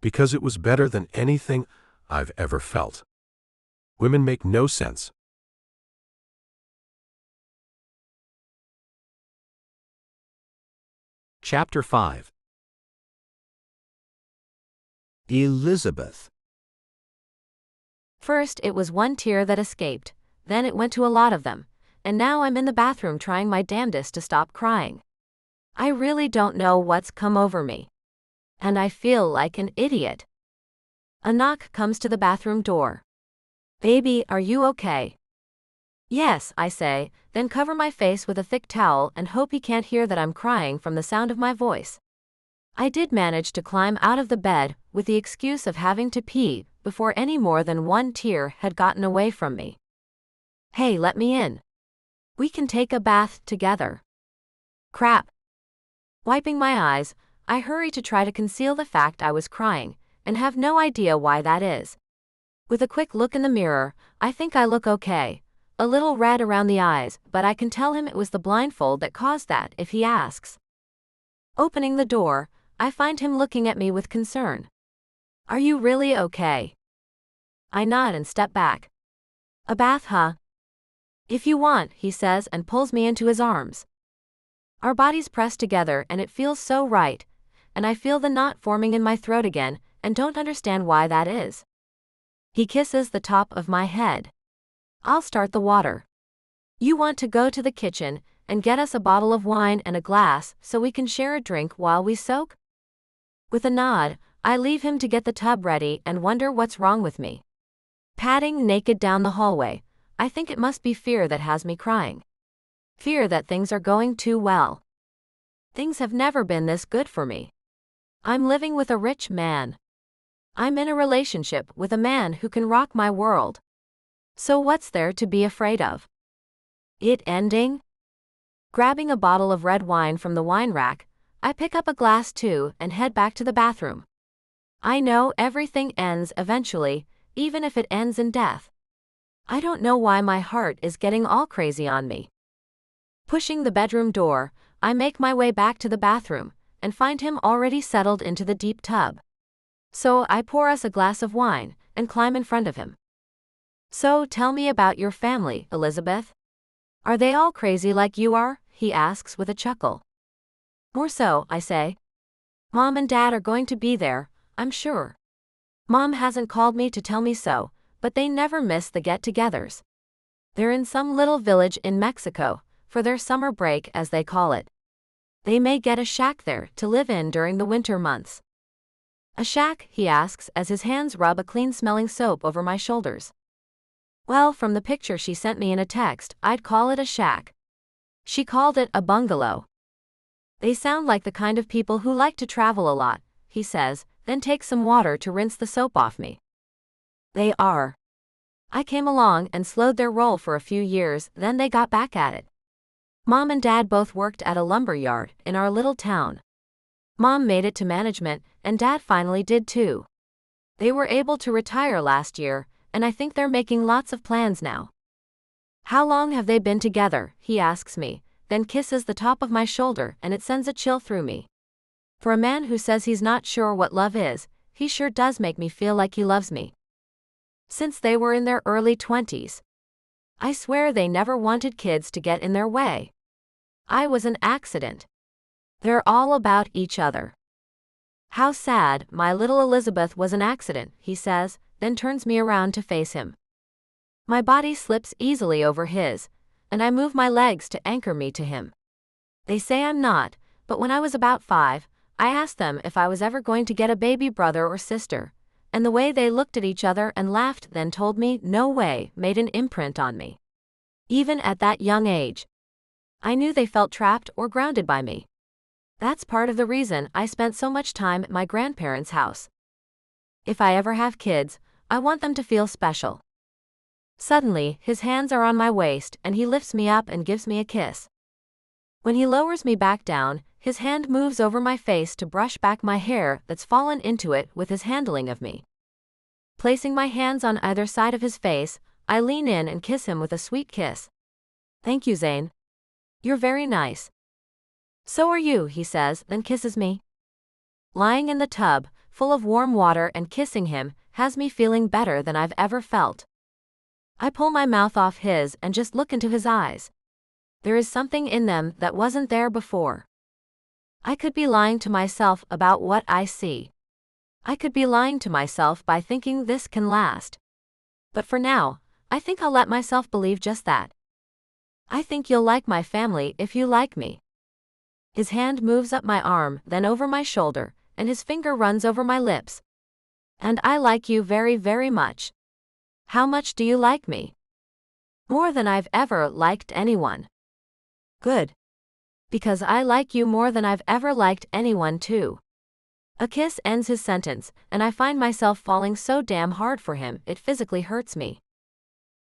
Because it was better than anything I've ever felt. Women make no sense. Chapter 5. Elizabeth. First, it was one tear that escaped, then it went to a lot of them, and now I'm in the bathroom trying my damnedest to stop crying. I really don't know what's come over me. And I feel like an idiot. A knock comes to the bathroom door. Baby, are you okay? Yes, I say, then cover my face with a thick towel and hope he can't hear that I'm crying from the sound of my voice. I did manage to climb out of the bed with the excuse of having to pee before any more than one tear had gotten away from me. Hey, let me in. We can take a bath together. Crap. Wiping my eyes, I hurry to try to conceal the fact I was crying, and have no idea why that is. With a quick look in the mirror, I think I look okay. A little red around the eyes, but I can tell him it was the blindfold that caused that if he asks. Opening the door, I find him looking at me with concern. Are you really okay? I nod and step back. A bath, huh? If you want, he says and pulls me into his arms. Our bodies press together and it feels so right, and I feel the knot forming in my throat again and don't understand why that is. He kisses the top of my head. I'll start the water. You want to go to the kitchen and get us a bottle of wine and a glass so we can share a drink while we soak? With a nod, I leave him to get the tub ready and wonder what's wrong with me. Padding naked down the hallway, I think it must be fear that has me crying. Fear that things are going too well. Things have never been this good for me. I'm living with a rich man. I'm in a relationship with a man who can rock my world. So what's there to be afraid of? It ending? Grabbing a bottle of red wine from the wine rack, I pick up a glass too and head back to the bathroom. I know everything ends eventually, even if it ends in death. I don't know why my heart is getting all crazy on me. Pushing the bedroom door, I make my way back to the bathroom and find him already settled into the deep tub. So I pour us a glass of wine and climb in front of him. So tell me about your family, Elizabeth. Are they all crazy like you are? He asks with a chuckle. More so, I say. Mom and Dad are going to be there, I'm sure. Mom hasn't called me to tell me so, but they never miss the get-togethers. They're in some little village in Mexico, for their summer break as they call it. They may get a shack there to live in during the winter months. A shack, he asks as his hands rub a clean-smelling soap over my shoulders. Well, from the picture she sent me in a text, I'd call it a shack. She called it a bungalow. They sound like the kind of people who like to travel a lot, he says, then takes some water to rinse the soap off me. They are. I came along and slowed their roll for a few years, then they got back at it. Mom and Dad both worked at a lumber yard in our little town. Mom made it to management, and Dad finally did too. They were able to retire last year, and I think they're making lots of plans now. How long have they been together? He asks me, then kisses the top of my shoulder and it sends a chill through me. For a man who says he's not sure what love is, he sure does make me feel like he loves me. Since they were in their early 20s. I swear they never wanted kids to get in their way. I was an accident. They're all about each other. How sad, my little Elizabeth was an accident, he says, then turns me around to face him. My body slips easily over his, and I move my legs to anchor me to him. They say I'm not, but when I was about 5, I asked them if I was ever going to get a baby brother or sister, and the way they looked at each other and laughed then told me no way made an imprint on me. Even at that young age, I knew they felt trapped or grounded by me. That's part of the reason I spent so much time at my grandparents' house. If I ever have kids, I want them to feel special. Suddenly, his hands are on my waist and he lifts me up and gives me a kiss. When he lowers me back down, his hand moves over my face to brush back my hair that's fallen into it with his handling of me. Placing my hands on either side of his face, I lean in and kiss him with a sweet kiss. Thank you, Zane. You're very nice. So are you, he says, then kisses me. Lying in the tub, full of warm water and kissing him, has me feeling better than I've ever felt. I pull my mouth off his and just look into his eyes. There is something in them that wasn't there before. I could be lying to myself about what I see. I could be lying to myself by thinking this can last. But for now, I think I'll let myself believe just that. I think you'll like my family if you like me. His hand moves up my arm, then over my shoulder, and his finger runs over my lips. And I like you very, very much. How much do you like me? More than I've ever liked anyone. Good. Because I like you more than I've ever liked anyone too. A kiss ends his sentence, and I find myself falling so damn hard for him it physically hurts me.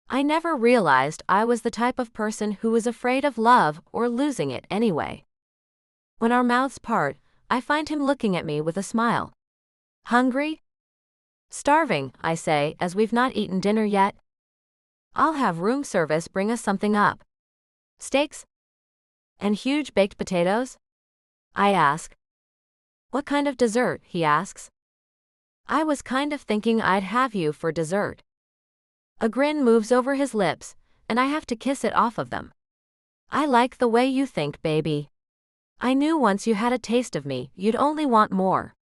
I never realized I was the type of person who was afraid of love or losing it anyway. When our mouths part, I find him looking at me with a smile. Hungry? Starving, I say, as we've not eaten dinner yet. I'll have room service bring us something up. Steaks? And huge baked potatoes? I ask. What kind of dessert? He asks. I was kind of thinking I'd have you for dessert. A grin moves over his lips, and I have to kiss it off of them. I like the way you think, baby. I knew once you had a taste of me, you'd only want more.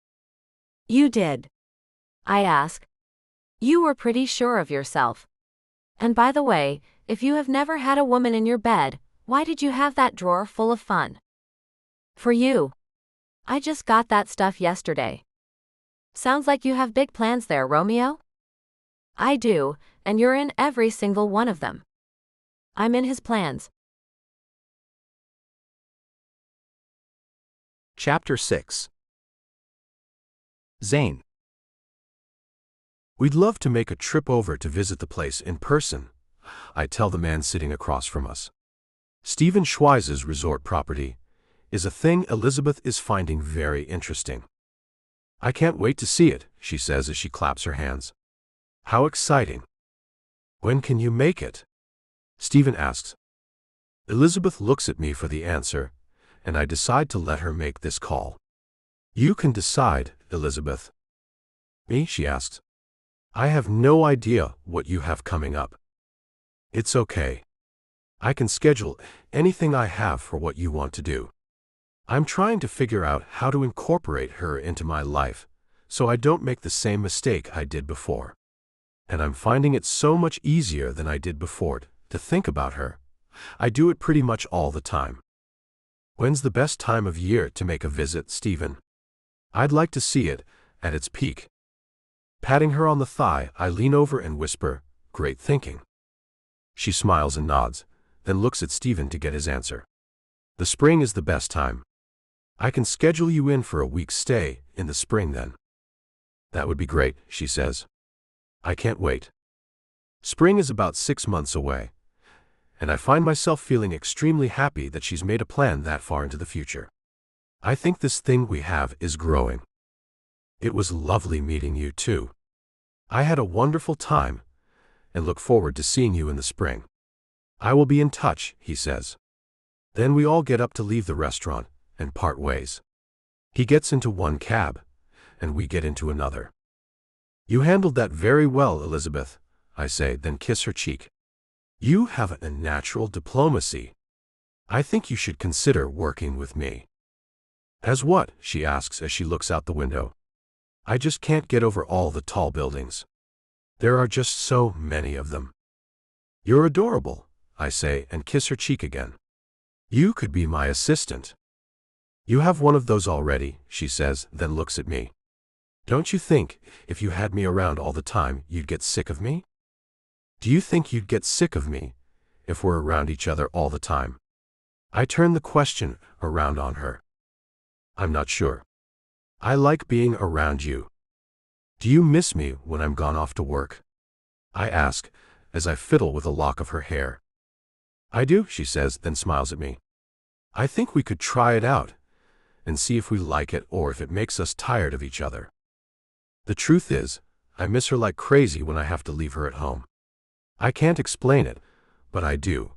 You did. I ask. You were pretty sure of yourself. And by the way, if you have never had a woman in your bed, why did you have that drawer full of fun? For you. I just got that stuff yesterday. Sounds like you have big plans there, Romeo? I do, and you're in every single one of them. I'm in his plans. Chapter 6. Zane. We'd love to make a trip over to visit the place in person, I tell the man sitting across from us. Stephen Schweiz's resort property is a thing Elizabeth is finding very interesting. I can't wait to see it, she says as she claps her hands. How exciting. When can you make it? Stephen asks. Elizabeth looks at me for the answer, and I decide to let her make this call. You can decide, Elizabeth. Me, she asks. I have no idea what you have coming up. It's okay. I can schedule anything I have for what you want to do. I'm trying to figure out how to incorporate her into my life, so I don't make the same mistake I did before. And I'm finding it so much easier than I did before to think about her. I do it pretty much all the time. When's the best time of year to make a visit, Stephen? I'd like to see it at its peak. Patting her on the thigh, I lean over and whisper, "Great thinking." She smiles and nods, then looks at Stephen to get his answer. The spring is the best time. I can schedule you in for a week's stay in the spring then. That would be great, she says. I can't wait. Spring is about 6 months away, and I find myself feeling extremely happy that she's made a plan that far into the future. I think this thing we have is growing. It was lovely meeting you too. I had a wonderful time, and look forward to seeing you in the spring. I will be in touch, he says. Then we all get up to leave the restaurant and part ways. He gets into one cab, and we get into another. You handled that very well, Elizabeth, I say, then kiss her cheek. You have a natural diplomacy. I think you should consider working with me. As what? She asks as she looks out the window. I just can't get over all the tall buildings. There are just so many of them. You're adorable, I say, and kiss her cheek again. You could be my assistant. You have one of those already, she says, then looks at me. Don't you think, if you had me around all the time, you'd get sick of me? Do you think you'd get sick of me if we're around each other all the time? I turn the question around on her. I'm not sure. I like being around you. Do you miss me when I'm gone off to work? I ask, as I fiddle with a lock of her hair. I do, she says, then smiles at me. I think we could try it out and see if we like it or if it makes us tired of each other. The truth is, I miss her like crazy when I have to leave her at home. I can't explain it, but I do,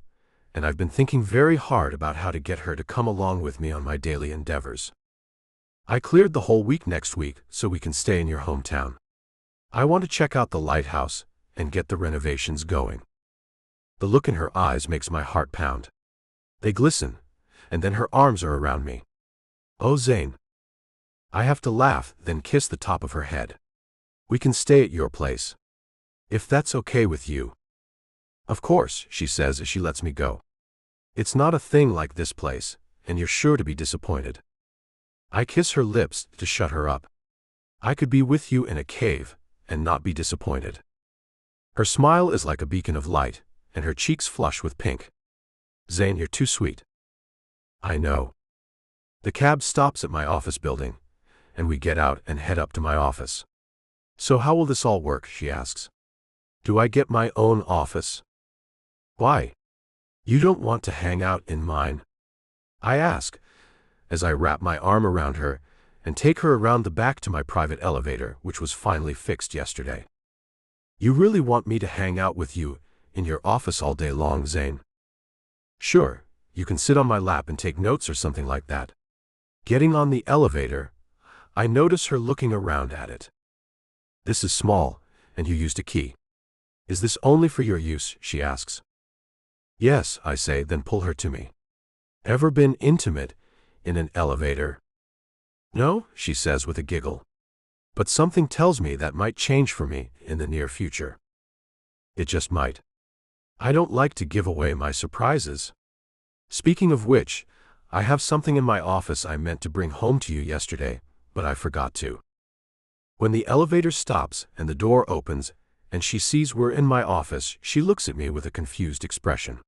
and I've been thinking very hard about how to get her to come along with me on my daily endeavors. I cleared the whole week next week so we can stay in your hometown. I want to check out the Lighthouse and get the renovations going. The look in her eyes makes my heart pound. They glisten, and then her arms are around me. Oh, Zayn. I have to laugh, then kiss the top of her head. We can stay at your place, if that's okay with you. Of course, she says as she lets me go. It's not a thing like this place, and you're sure to be disappointed. I kiss her lips to shut her up. I could be with you in a cave and not be disappointed. Her smile is like a beacon of light, and her cheeks flush with pink. Zayn, you're too sweet. I know. The cab stops at my office building, and we get out and head up to my office. So how will this all work, she asks. Do I get my own office? Why? You don't want to hang out in mine? I ask, as I wrap my arm around her and take her around the back to my private elevator, which was finally fixed yesterday. You really want me to hang out with you in your office all day long, Zayn? Sure, you can sit on my lap and take notes or something like that. Getting on the elevator, I notice her looking around at it. This is small, and you used a key. Is this only for your use, she asks. Yes, I say, then pull her to me. Ever been intimate in an elevator? No, she says with a giggle. But something tells me that might change for me in the near future. It just might. I don't like to give away my surprises. Speaking of which, I have something in my office I meant to bring home to you yesterday, but I forgot to. When the elevator stops and the door opens and she sees we're in my office, she looks at me with a confused expression.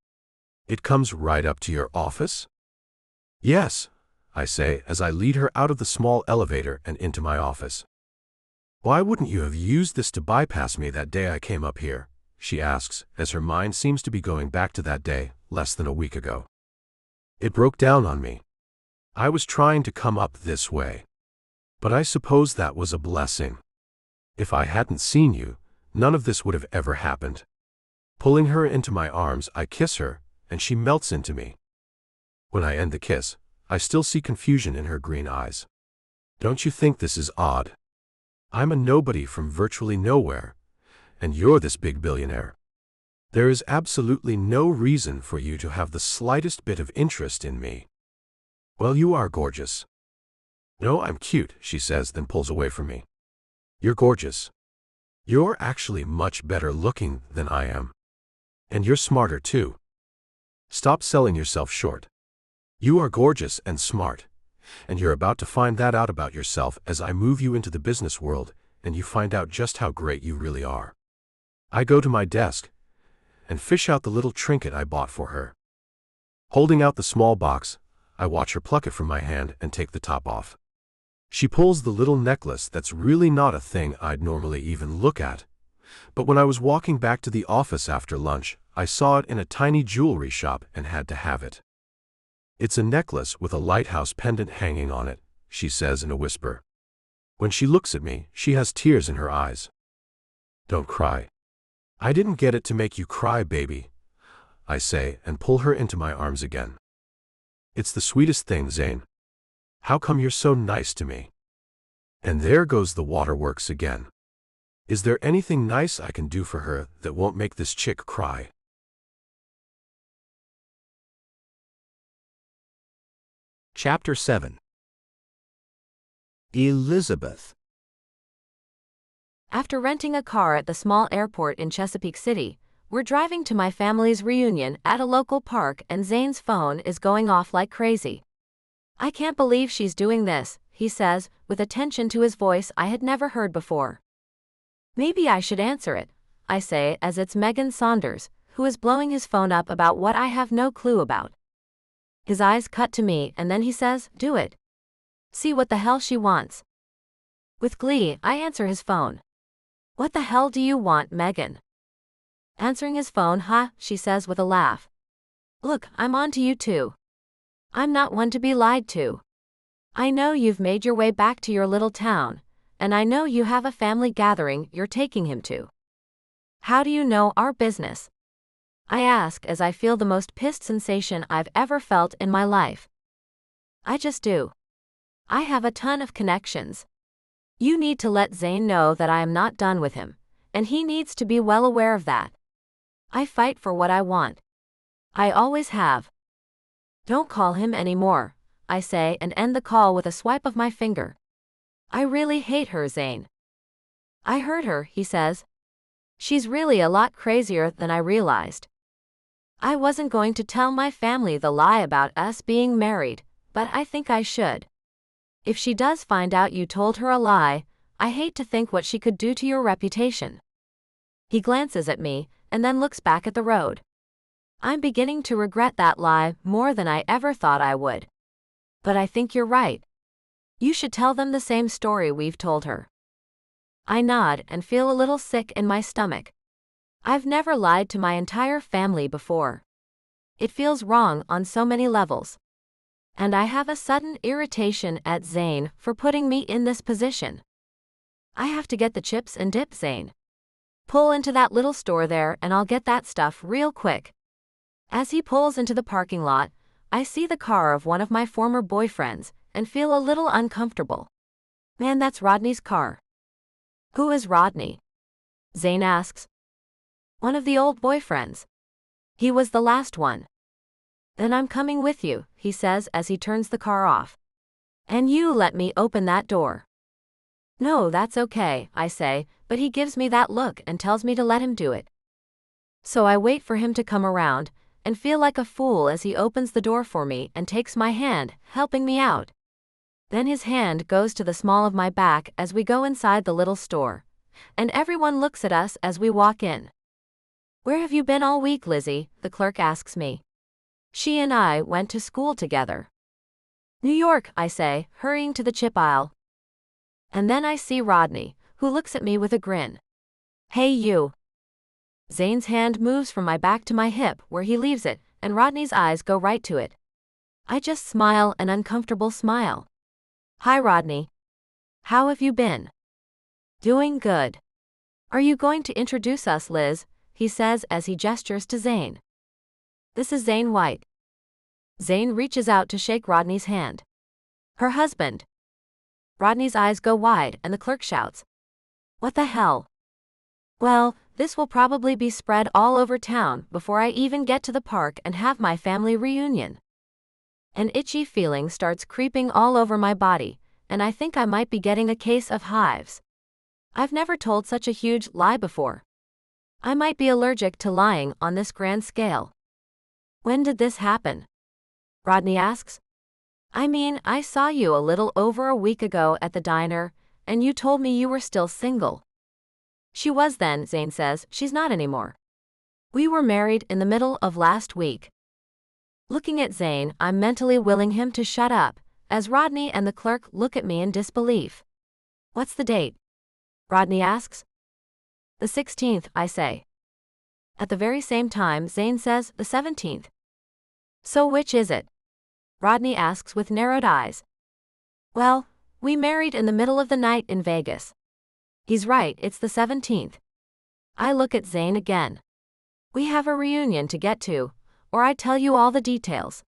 It comes right up to your office? Yes, I say as I lead her out of the small elevator and into my office. Why wouldn't you have used this to bypass me that day I came up here? She asks, as her mind seems to be going back to that day, less than a week ago. It broke down on me. I was trying to come up this way. But I suppose that was a blessing. If I hadn't seen you, none of this would have ever happened. Pulling her into my arms, I kiss her, and she melts into me. When I end the kiss, I still see confusion in her green eyes. Don't you think this is odd? I'm a nobody from virtually nowhere, and you're this big billionaire. There is absolutely no reason for you to have the slightest bit of interest in me. Well, you are gorgeous. No, I'm cute, she says, then pulls away from me. You're gorgeous. You're actually much better looking than I am. And you're smarter too. Stop selling yourself short. You are gorgeous and smart, and you're about to find that out about yourself as I move you into the business world and you find out just how great you really are. I go to my desk and fish out the little trinket I bought for her. Holding out the small box, I watch her pluck it from my hand and take the top off. She pulls the little necklace that's really not a thing I'd normally even look at, but when I was walking back to the office after lunch, I saw it in a tiny jewelry shop and had to have it. It's a necklace with a lighthouse pendant hanging on it, she says in a whisper. When she looks at me, she has tears in her eyes. Don't cry. I didn't get it to make you cry, baby, I say and pull her into my arms again. It's the sweetest thing, Zane. How come you're so nice to me? And there goes the waterworks again. Is there anything nice I can do for her that won't make this chick cry? Chapter 7. Elizabeth. After renting a car at the small airport in Chesapeake City, we're driving to my family's reunion at a local park and Zane's phone is going off like crazy. I can't believe she's doing this, he says, with a tension to his voice I had never heard before. Maybe I should answer it, I say as it's Megan Saunders, who is blowing his phone up about what I have no clue about. His eyes cut to me and then he says, do it. See what the hell she wants. With glee, I answer his phone. What the hell do you want, Megan? Answering his phone, huh, she says with a laugh. Look, I'm on to you too. I'm not one to be lied to. I know you've made your way back to your little town, and I know you have a family gathering you're taking him to. How do you know our business? I ask as I feel the most pissed sensation I've ever felt in my life. I just do. I have a ton of connections. You need to let Zane know that I am not done with him, and he needs to be well aware of that. I fight for what I want. I always have. Don't call him anymore, I say and end the call with a swipe of my finger. I really hate her, Zane. I heard her, he says. She's really a lot crazier than I realized. I wasn't going to tell my family the lie about us being married, but I think I should. If she does find out you told her a lie, I hate to think what she could do to your reputation. He glances at me, and then looks back at the road. I'm beginning to regret that lie more than I ever thought I would. But I think you're right. You should tell them the same story we've told her. I nod and feel a little sick in my stomach. I've never lied to my entire family before. It feels wrong on so many levels. And I have a sudden irritation at Zane for putting me in this position. I have to get the chips and dip, Zane. Pull into that little store there and I'll get that stuff real quick. As he pulls into the parking lot, I see the car of one of my former boyfriends and feel a little uncomfortable. Man, that's Rodney's car. Who is Rodney? Zane asks. One of the old boyfriends. He was the last one. Then I'm coming with you, he says as he turns the car off. And you let me open that door. No, that's okay, I say, but he gives me that look and tells me to let him do it. So I wait for him to come around, and feel like a fool as he opens the door for me and takes my hand, helping me out. Then his hand goes to the small of my back as we go inside the little store, and everyone looks at us as we walk in. "Where have you been all week, Lizzie?" the clerk asks me. She and I went to school together. "New York," I say, hurrying to the chip aisle. And then I see Rodney, who looks at me with a grin. "Hey you." Zane's hand moves from my back to my hip where he leaves it, and Rodney's eyes go right to it. I just smile an uncomfortable smile. "Hi Rodney. How have you been?" "Doing good." "Are you going to introduce us, Liz?" he says as he gestures to Zane. "This is Zane White." Zane reaches out to shake Rodney's hand. "Her husband." Rodney's eyes go wide and the clerk shouts, "What the hell?" Well, this will probably be spread all over town before I even get to the park and have my family reunion. An itchy feeling starts creeping all over my body, and I think I might be getting a case of hives. I've never told such a huge lie before. I might be allergic to lying on this grand scale. "When did this happen?" Rodney asks. "I mean, I saw you a little over a week ago at the diner, and you told me you were still single." "She was then," Zane says. "She's not anymore. We were married in the middle of last week." Looking at Zane, I'm mentally willing him to shut up, as Rodney and the clerk look at me in disbelief. "What's the date?" Rodney asks. "The 16th, I say." At the very same time, Zane says the 17th. "So which is it?" Rodney asks with narrowed eyes. "Well, we married in the middle of the night in Vegas." He's right, it's the 17th. I look at Zane again. We have a reunion to get to, or I tell you all the details.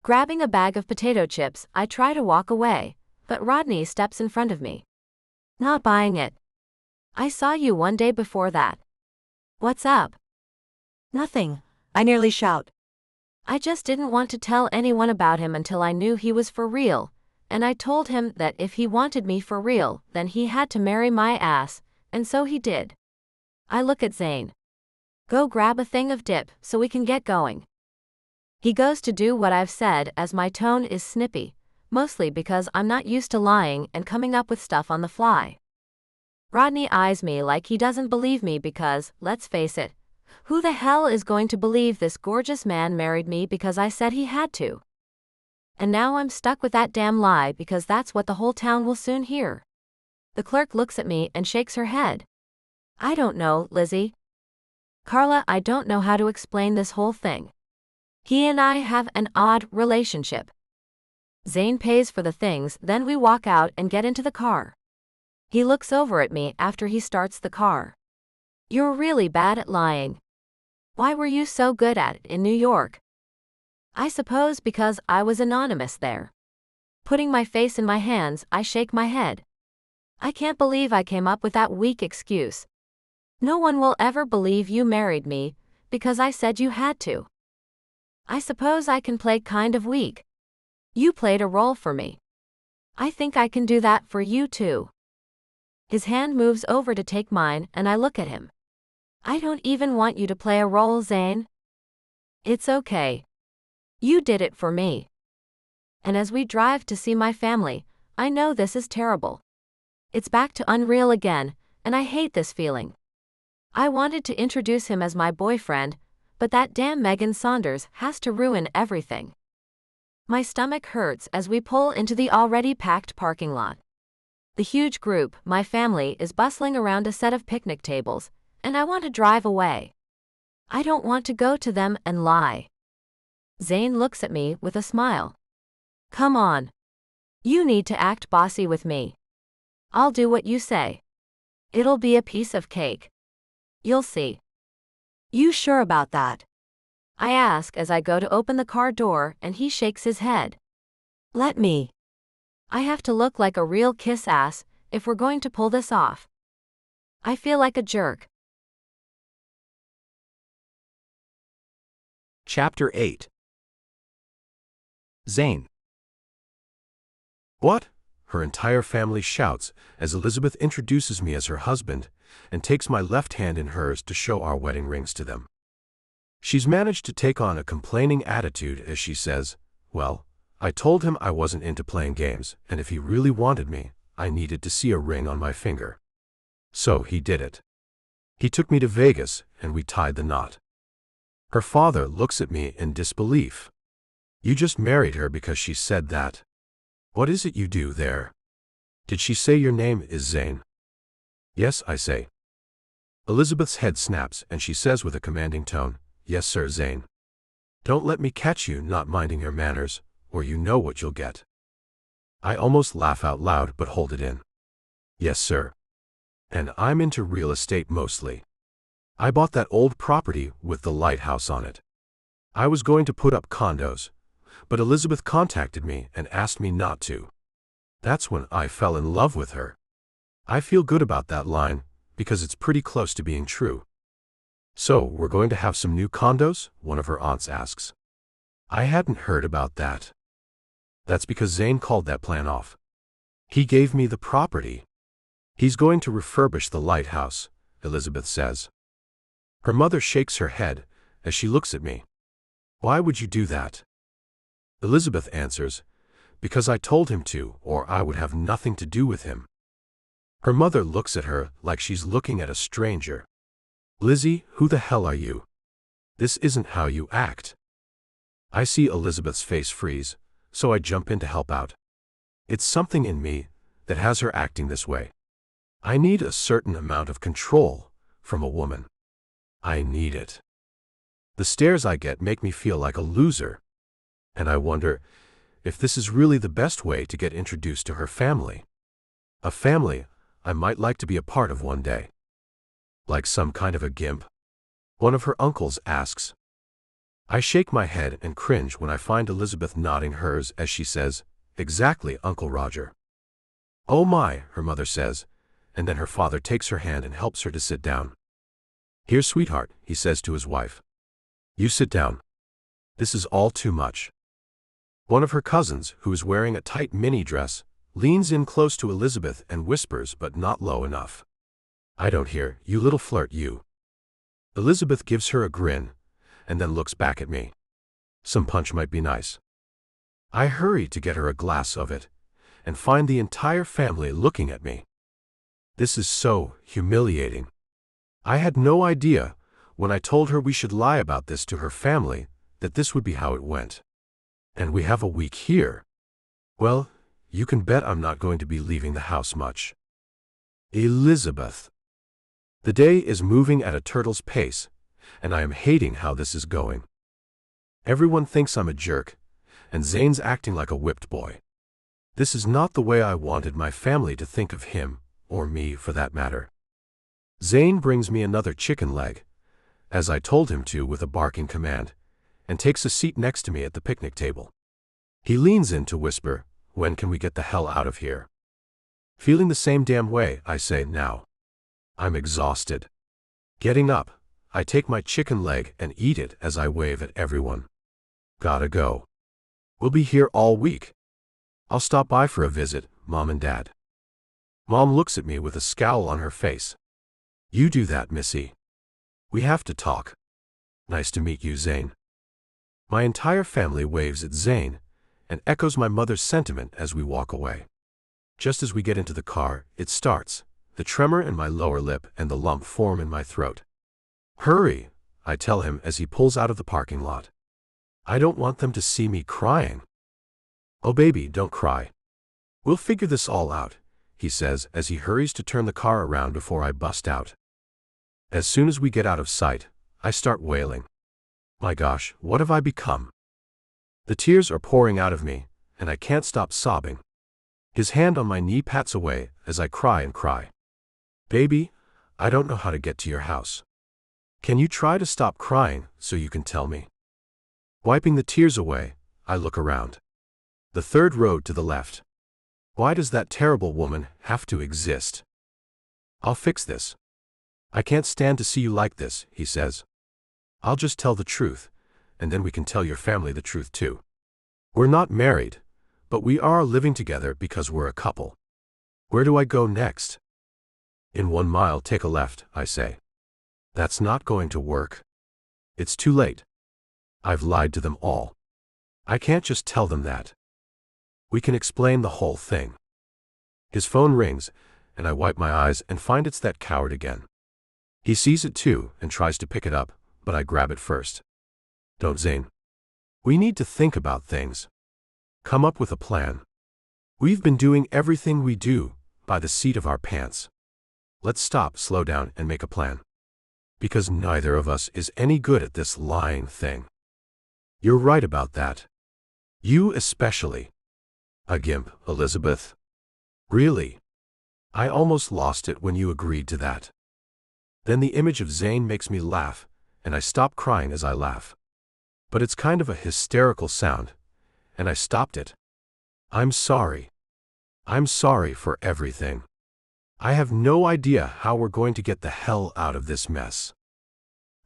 Grabbing a bag of potato chips, I try to walk away, but Rodney steps in front of me. "Not buying it. I saw you one day before that." "What's up?" Nothing, I nearly shout. I just didn't want to tell anyone about him until I knew he was for real, and I told him that if he wanted me for real, then he had to marry my ass, and so he did. I look at Zane. "Go grab a thing of dip so we can get going." He goes to do what I've said as my tone is snippy, mostly because I'm not used to lying and coming up with stuff on the fly. Rodney eyes me like he doesn't believe me because, let's face it, who the hell is going to believe this gorgeous man married me because I said he had to? And now I'm stuck with that damn lie because that's what the whole town will soon hear. The clerk looks at me and shakes her head. "I don't know, Lizzie. Carla, I don't know how to explain this whole thing. He and I have an odd relationship." Zane pays for the things, then we walk out and get into the car. He looks over at me after he starts the car. "You're really bad at lying. Why were you so good at it in New York?" "I suppose because I was anonymous there." Putting my face in my hands, I shake my head. "I can't believe I came up with that weak excuse. No one will ever believe you married me, because I said you had to. I suppose I can play kind of weak. You played a role for me. I think I can do that for you too." His hand moves over to take mine and I look at him. "I don't even want you to play a role, Zane. It's okay. You did it for me." And as we drive to see my family, I know this is terrible. It's back to unreal again, and I hate this feeling. I wanted to introduce him as my boyfriend, but that damn Megan Saunders has to ruin everything. My stomach hurts as we pull into the already packed parking lot. The huge group, my family, is bustling around a set of picnic tables, and I want to drive away. I don't want to go to them and lie. Zane looks at me with a smile. "Come on. You need to act bossy with me. I'll do what you say. It'll be a piece of cake. You'll see." You sure about that? I ask as I go to open the car door and he shakes his head. Let me. I have to look like a real kiss ass if we're going to pull this off. I feel like a jerk. Chapter 8. Zayn. "What?" her entire family shouts as Elizabeth introduces me as her husband, and takes my left hand in hers to show our wedding rings to them. She's managed to take on a complaining attitude as she says, "Well, I told him I wasn't into playing games, and if he really wanted me, I needed to see a ring on my finger. So he did it. He took me to Vegas, and we tied the knot." Her father looks at me in disbelief. "You just married her because she said that. What is it you do there? Did she say your name is Zane?" "Yes," I say. Elizabeth's head snaps and she says with a commanding tone, "Yes, sir, Zane. Don't let me catch you not minding your manners, or you know what you'll get." I almost laugh out loud but hold it in. "Yes, sir. And I'm into real estate mostly. I bought that old property with the lighthouse on it. I was going to put up condos, but Elizabeth contacted me and asked me not to. That's when I fell in love with her. I feel good about that line because it's pretty close to being true." "So, we're going to have some new condos?" one of her aunts asks. I hadn't heard about that. "That's because Zane called that plan off. He gave me the property. He's going to refurbish the lighthouse," Elizabeth says. Her mother shakes her head as she looks at me. "Why would you do that?" Elizabeth answers, "Because I told him to, or I would have nothing to do with him." Her mother looks at her like she's looking at a stranger. "Lizzie, who the hell are you? This isn't how you act." I see Elizabeth's face freeze, so I jump in to help out. It's something in me that has her acting this way. I need a certain amount of control from a woman. I need it. The stares I get make me feel like a loser, and I wonder if this is really the best way to get introduced to her family. A family I might like to be a part of one day. Like some kind of a gimp? One of her uncles asks. I shake my head and cringe when I find Elizabeth nodding hers as she says, "Exactly, Uncle Roger." "Oh my," her mother says, and then her father takes her hand and helps her to sit down. "Here, sweetheart," he says to his wife. "You sit down. This is all too much." One of her cousins, who is wearing a tight mini dress, leans in close to Elizabeth and whispers, but not low enough. "I don't hear, you little flirt, you." Elizabeth gives her a grin, and then looks back at me. Some punch might be nice. I hurry to get her a glass of it, and find the entire family looking at me. This is so humiliating. I had no idea, when I told her we should lie about this to her family, that this would be how it went. And we have a week here. Well, you can bet I'm not going to be leaving the house much. Elizabeth. The day is moving at a turtle's pace, and I am hating how this is going. Everyone thinks I'm a jerk, and Zane's acting like a whipped boy. This is not the way I wanted my family to think of him, or me for that matter. Zane brings me another chicken leg, as I told him to with a barking command, and takes a seat next to me at the picnic table. He leans in to whisper, "When can we get the hell out of here?" Feeling the same damn way, I say, "Now." I'm exhausted. Getting up, I take my chicken leg and eat it as I wave at everyone. Gotta go. We'll be here all week. I'll stop by for a visit, Mom and Dad. Mom looks at me with a scowl on her face. "You do that, Missy. We have to talk." "Nice to meet you, Zane." My entire family waves at Zane and echoes my mother's sentiment as we walk away. Just as we get into the car, it starts. The tremor in my lower lip and the lump form in my throat. "Hurry," I tell him as he pulls out of the parking lot. I don't want them to see me crying. "Oh baby, don't cry. We'll figure this all out," he says as he hurries to turn the car around before I bust out. As soon as we get out of sight, I start wailing. My gosh, what have I become? The tears are pouring out of me, and I can't stop sobbing. His hand on my knee pats away as I cry and cry. "Baby, I don't know how to get to your house. Can you try to stop crying so you can tell me?" Wiping the tears away, I look around. The third road to the left. Why does that terrible woman have to exist? "I'll fix this. I can't stand to see you like this," he says. "I'll just tell the truth, and then we can tell your family the truth too. We're not married, but we are living together because we're a couple. Where do I go next?" In 1 mile, take a left, I say. That's not going to work. It's too late. I've lied to them all. I can't just tell them that. We can explain the whole thing. His phone rings, and I wipe my eyes and find it's that coward again. He sees it too and tries to pick it up, but I grab it first. Don't, Zane. We need to think about things. Come up with a plan. We've been doing everything we do by the seat of our pants. Let's stop, slow down, and make a plan. Because neither of us is any good at this lying thing. You're right about that. You especially. A gimp, Elizabeth. Really? I almost lost it when you agreed to that. Then the image of Zane makes me laugh, and I stop crying as I laugh. But it's kind of a hysterical sound, and I stopped it. I'm sorry. I'm sorry for everything. I have no idea how we're going to get the hell out of this mess.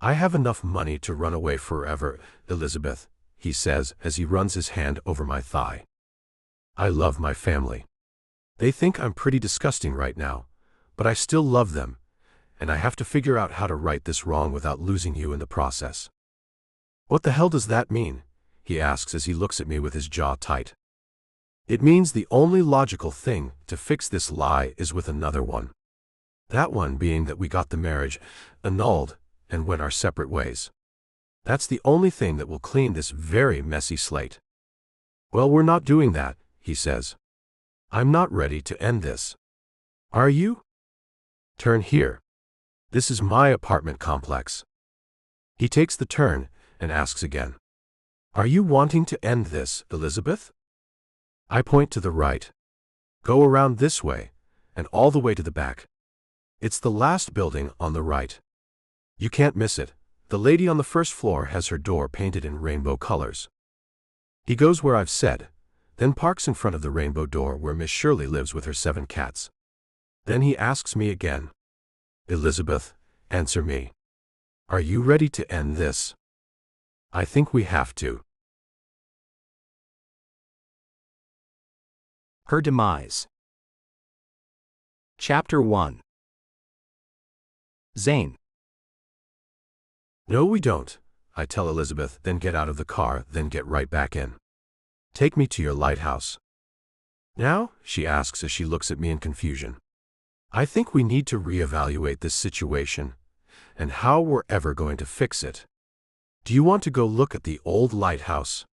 I have enough money to run away forever, Elizabeth, he says as he runs his hand over my thigh. I love my family. They think I'm pretty disgusting right now, but I still love them, and I have to figure out how to right this wrong without losing you in the process. What the hell does that mean? He asks as he looks at me with his jaw tight. It means the only logical thing to fix this lie is with another one. That one being that we got the marriage annulled and went our separate ways. That's the only thing that will clean this very messy slate. Well, we're not doing that, he says. I'm not ready to end this. Are you? Turn here. This is my apartment complex. He takes the turn and asks again. Are you wanting to end this, Elizabeth? I point to the right. Go around this way, and all the way to the back. It's the last building on the right. You can't miss it. The lady on the first floor has her door painted in rainbow colors. He goes where I've said, then parks in front of the rainbow door where Miss Shirley lives with her 7 cats. Then he asks me again. Elizabeth, answer me. Are you ready to end this? I think we have to. Her demise. Chapter 1. Zane. No, we don't, I tell Elizabeth, then get out of the car, then get right back in. Take me to your lighthouse. Now, she asks as she looks at me in confusion. I think we need to reevaluate this situation and how we're ever going to fix it. Do you want to go look at the old lighthouse?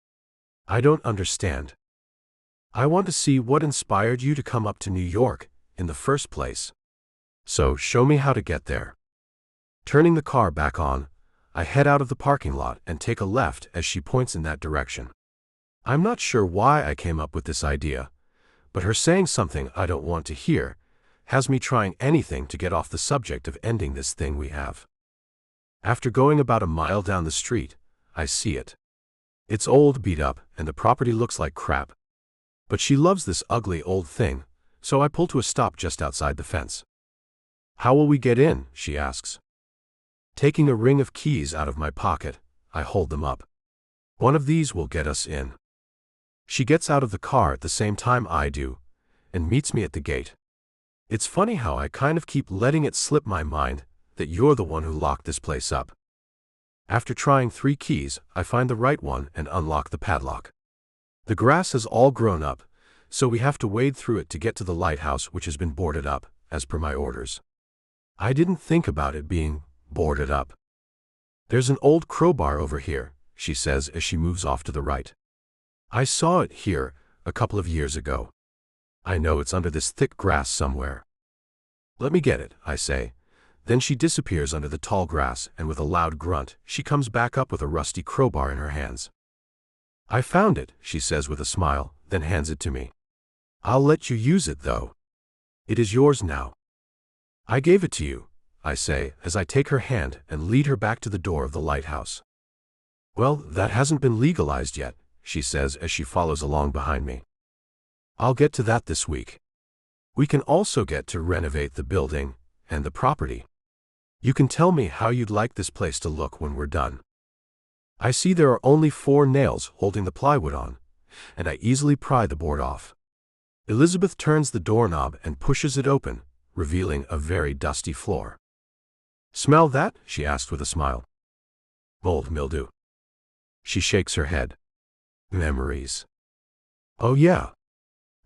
I don't understand. I want to see what inspired you to come up to New York in the first place. So show me how to get there. Turning the car back on, I head out of the parking lot and take a left as she points in that direction. I'm not sure why I came up with this idea, but her saying something I don't want to hear has me trying anything to get off the subject of ending this thing we have. After going about a mile down the street, I see it. It's old, beat up, and the property looks like crap. But she loves this ugly old thing, so I pull to a stop just outside the fence. How will we get in? She asks. Taking a ring of keys out of my pocket, I hold them up. One of these will get us in. She gets out of the car at the same time I do, and meets me at the gate. It's funny how I kind of keep letting it slip my mind that you're the one who locked this place up. After trying 3 keys, I find the right one and unlock the padlock. The grass has all grown up, so we have to wade through it to get to the lighthouse, which has been boarded up, as per my orders. I didn't think about it being boarded up. There's an old crowbar over here, she says as she moves off to the right. I saw it here a couple of years ago. I know it's under this thick grass somewhere. Let me get it, I say. Then she disappears under the tall grass, and with a loud grunt, she comes back up with a rusty crowbar in her hands. I found it, she says with a smile, then hands it to me. I'll let you use it, though. It is yours now. I gave it to you, I say, as I take her hand and lead her back to the door of the lighthouse. Well, that hasn't been legalized yet, she says as she follows along behind me. I'll get to that this week. We can also get to renovate the building and the property. You can tell me how you'd like this place to look when we're done. I see there are only 4 nails holding the plywood on, and I easily pry the board off. Elizabeth turns the doorknob and pushes it open, revealing a very dusty floor. "Smell that?" she asked with a smile. "Mold mildew." She shakes her head. "Memories." "Oh yeah.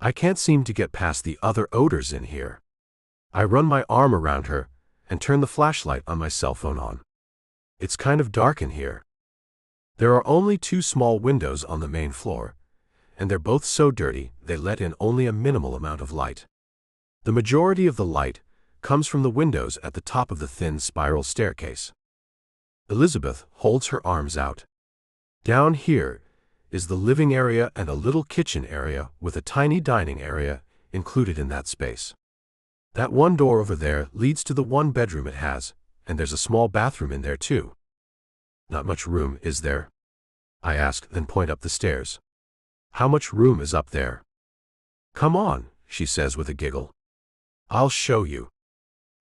I can't seem to get past the other odors in here." I run my arm around her and turn the flashlight on my cell phone on. It's kind of dark in here. There are only 2 small windows on the main floor, and they're both so dirty they let in only a minimal amount of light. The majority of the light comes from the windows at the top of the thin spiral staircase. Elizabeth holds her arms out. Down here is the living area and a little kitchen area with a tiny dining area included in that space. That one door over there leads to the one bedroom it has, and there's a small bathroom in there too. "Not much room, is there?" I ask, then point up the stairs. "How much room is up there?" "Come on," she says with a giggle. "I'll show you.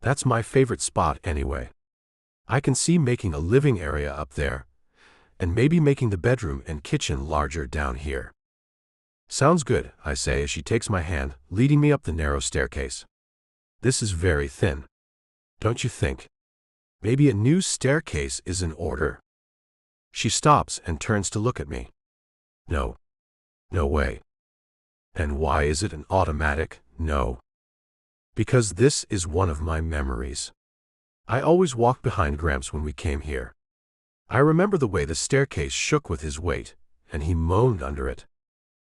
That's my favorite spot anyway. I can see making a living area up there, and maybe making the bedroom and kitchen larger down here." "Sounds good," I say as she takes my hand, leading me up the narrow staircase. "This is very thin. Don't you think? Maybe a new staircase is in order." She stops and turns to look at me. "No. No way." "And why is it an automatic no?" "Because this is one of my memories. I always walked behind Gramps when we came here. I remember the way the staircase shook with his weight, and he moaned under it.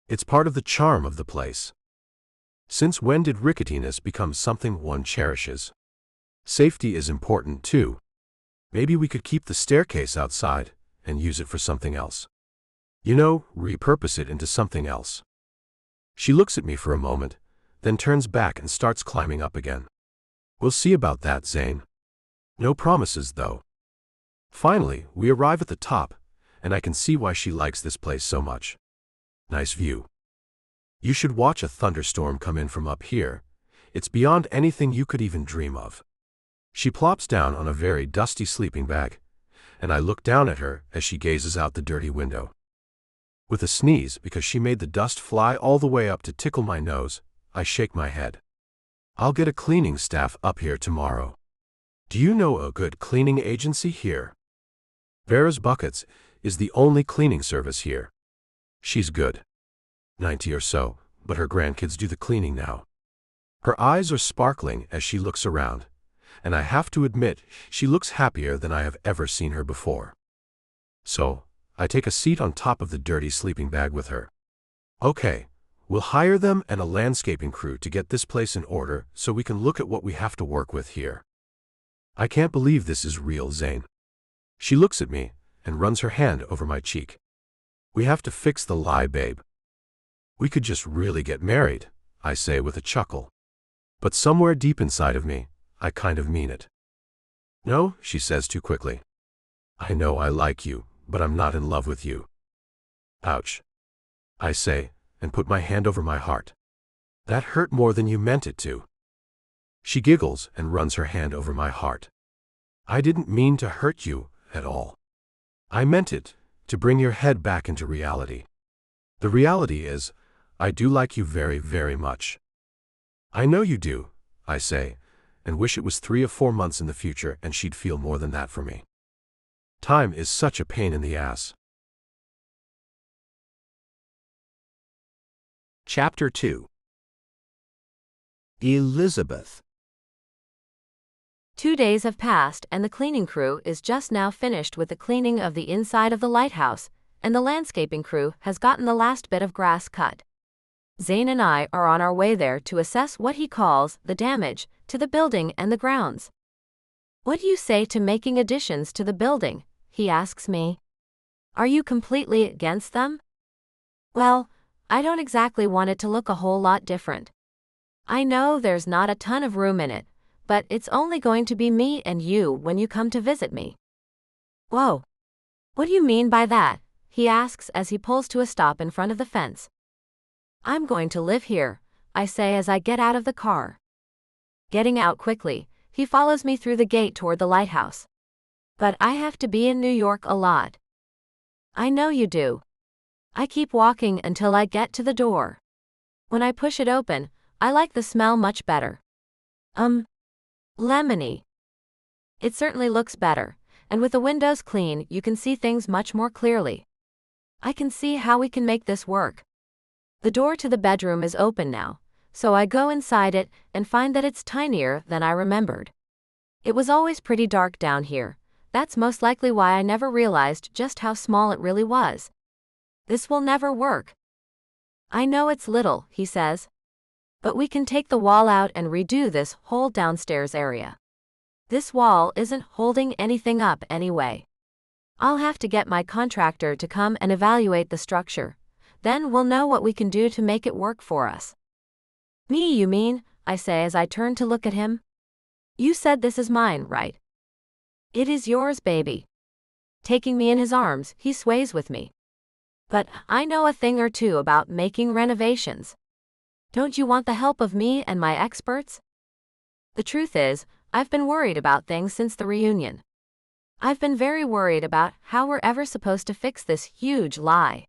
It's part of the charm of the place. Since when did ricketiness become something one cherishes? Safety is important too. Maybe we could keep the staircase outside and use it for something else. You know, repurpose it into something else." She looks at me for a moment, then turns back and starts climbing up again. "We'll see about that, Zane. No promises, though." Finally, we arrive at the top, and I can see why she likes this place so much. Nice view. You should watch a thunderstorm come in from up here. It's beyond anything you could even dream of. She plops down on a very dusty sleeping bag, and I look down at her as she gazes out the dirty window. With a sneeze, because she made the dust fly all the way up to tickle my nose, I shake my head. "I'll get a cleaning staff up here tomorrow. Do you know a good cleaning agency here?" Vera's Buckets is the only cleaning service here. She's good. 90 or so, but her grandkids do the cleaning now. Her eyes are sparkling as she looks around, and I have to admit she looks happier than I have ever seen her before. So, I take a seat on top of the dirty sleeping bag with her. "Okay, we'll hire them and a landscaping crew to get this place in order so we can look at what we have to work with here." "I can't believe this is real, Zane." She looks at me and runs her hand over my cheek. "We have to fix the lie, babe." "We could just really get married," I say with a chuckle. But somewhere deep inside of me, I kind of mean it. "No," she says too quickly. "I know I like you, but I'm not in love with you." "Ouch," I say, and put my hand over my heart. "That hurt more than you meant it to." She giggles and runs her hand over my heart. "I didn't mean to hurt you at all. I meant it to bring your head back into reality. The reality is, I do like you very, very much." "I know you do," I say, and wish it was 3 or 4 months in the future and she'd feel more than that for me. Time is such a pain in the ass. Chapter 2. Elizabeth. 2 days have passed and the cleaning crew is just now finished with the cleaning of the inside of the lighthouse, and the landscaping crew has gotten the last bit of grass cut. Zane and I are on our way there to assess what he calls the damage to the building and the grounds. "What do you say to making additions to the building?" he asks me. "Are you completely against them?" "Well, I don't exactly want it to look a whole lot different. I know there's not a ton of room in it, but it's only going to be me and you when you come to visit me." "Whoa. What do you mean by that?" he asks as he pulls to a stop in front of the fence. "I'm going to live here," I say as I get out of the car. Getting out quickly, he follows me through the gate toward the lighthouse. "But I have to be in New York a lot." "I know you do." I keep walking until I get to the door. When I push it open, I like the smell much better. Lemony. It certainly looks better, and with the windows clean, you can see things much more clearly. I can see how we can make this work. The door to the bedroom is open now, so I go inside it and find that it's tinier than I remembered. It was always pretty dark down here. That's most likely why I never realized just how small it really was. This will never work. I know it's little, he says. But we can take the wall out and redo this whole downstairs area. This wall isn't holding anything up anyway. I'll have to get my contractor to come and evaluate the structure. Then we'll know what we can do to make it work for us. Me, you mean? I say as I turn to look at him. You said this is mine, right? It is yours, baby. Taking me in his arms, he sways with me. But I know a thing or two about making renovations. Don't you want the help of me and my experts? The truth is, I've been worried about things since the reunion. I've been very worried about how we're ever supposed to fix this huge lie.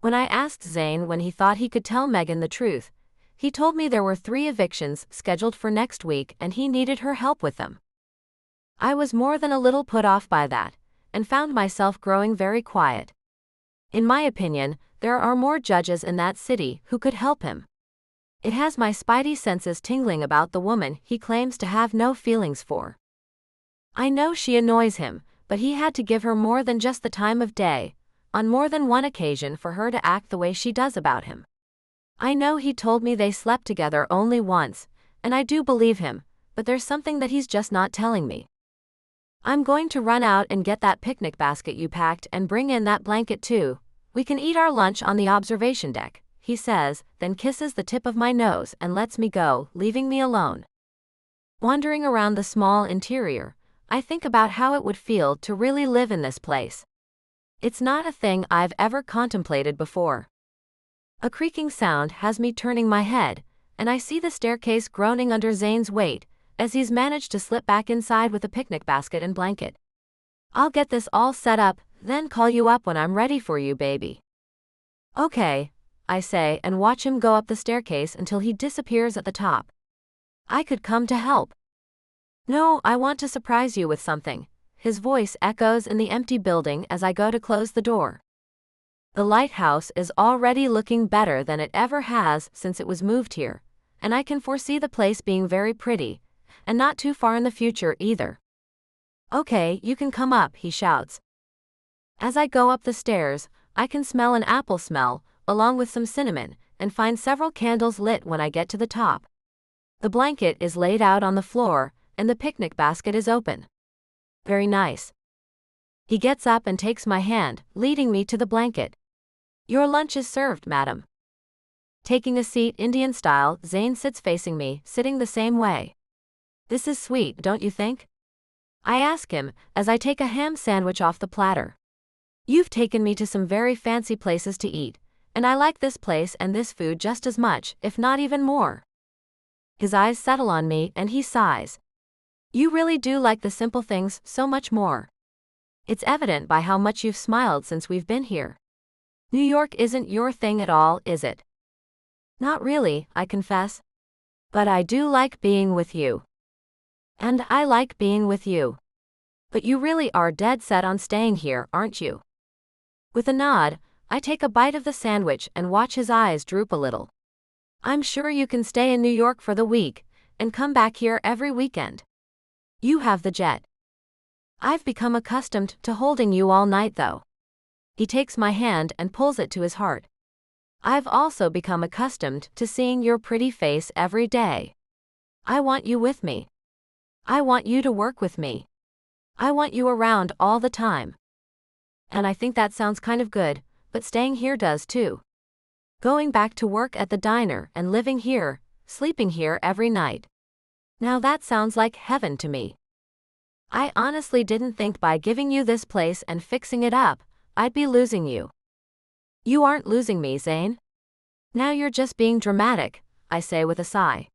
When I asked Zane when he thought he could tell Megan the truth, he told me there were 3 evictions scheduled for next week and he needed her help with them. I was more than a little put off by that, and found myself growing very quiet. In my opinion, there are more judges in that city who could help him. It has my spidey senses tingling about the woman he claims to have no feelings for. I know she annoys him, but he had to give her more than just the time of day, on more than one occasion for her to act the way she does about him. I know he told me they slept together only once, and I do believe him, but there's something that he's just not telling me. I'm going to run out and get that picnic basket you packed and bring in that blanket too. We can eat our lunch on the observation deck, he says, then kisses the tip of my nose and lets me go, leaving me alone. Wandering around the small interior, I think about how it would feel to really live in this place. It's not a thing I've ever contemplated before. A creaking sound has me turning my head, and I see the staircase groaning under Zane's weight, as he's managed to slip back inside with a picnic basket and blanket. I'll get this all set up, then call you up when I'm ready for you, baby. Okay, I say and watch him go up the staircase until he disappears at the top. I could come to help. No, I want to surprise you with something. His voice echoes in the empty building as I go to close the door. The lighthouse is already looking better than it ever has since it was moved here, and I can foresee the place being very pretty, and not too far in the future either. Okay, you can come up, he shouts. As I go up the stairs, I can smell an apple smell, along with some cinnamon, and find several candles lit when I get to the top. The blanket is laid out on the floor, and the picnic basket is open. Very nice. He gets up and takes my hand, leading me to the blanket. Your lunch is served, madam. Taking a seat Indian style, Zane sits facing me, sitting the same way. This is sweet, don't you think? I ask him, as I take a ham sandwich off the platter. You've taken me to some very fancy places to eat, and I like this place and this food just as much, if not even more. His eyes settle on me and he sighs. You really do like the simple things so much more. It's evident by how much you've smiled since we've been here. New York isn't your thing at all, is it? Not really, I confess. But I do like being with you. And I like being with you. But you really are dead set on staying here, aren't you? With a nod, I take a bite of the sandwich and watch his eyes droop a little. I'm sure you can stay in New York for the week, and come back here every weekend. You have the jet. I've become accustomed to holding you all night though. He takes my hand and pulls it to his heart. I've also become accustomed to seeing your pretty face every day. I want you with me. I want you to work with me. I want you around all the time. And I think that sounds kind of good, but staying here does too. Going back to work at the diner and living here, sleeping here every night. Now that sounds like heaven to me. I honestly didn't think by giving you this place and fixing it up, I'd be losing you. You aren't losing me, Zane. Now you're just being dramatic, I say with a sigh.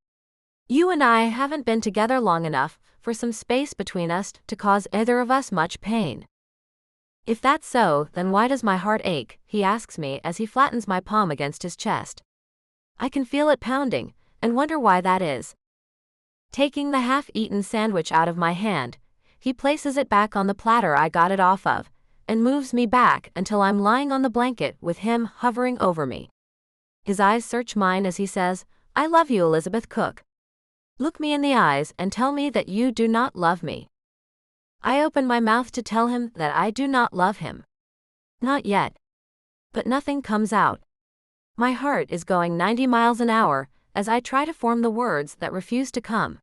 You and I haven't been together long enough for some space between us to cause either of us much pain. If that's so, then why does my heart ache, he asks me as he flattens my palm against his chest. I can feel it pounding, and wonder why that is. Taking the half-eaten sandwich out of my hand, he places it back on the platter I got it off of, and moves me back until I'm lying on the blanket with him hovering over me. His eyes search mine as he says, "I love you, Elizabeth Cook. Look me in the eyes and tell me that you do not love me." I open my mouth to tell him that I do not love him. Not yet. But nothing comes out. My heart is going 90 miles an hour as I try to form the words that refuse to come.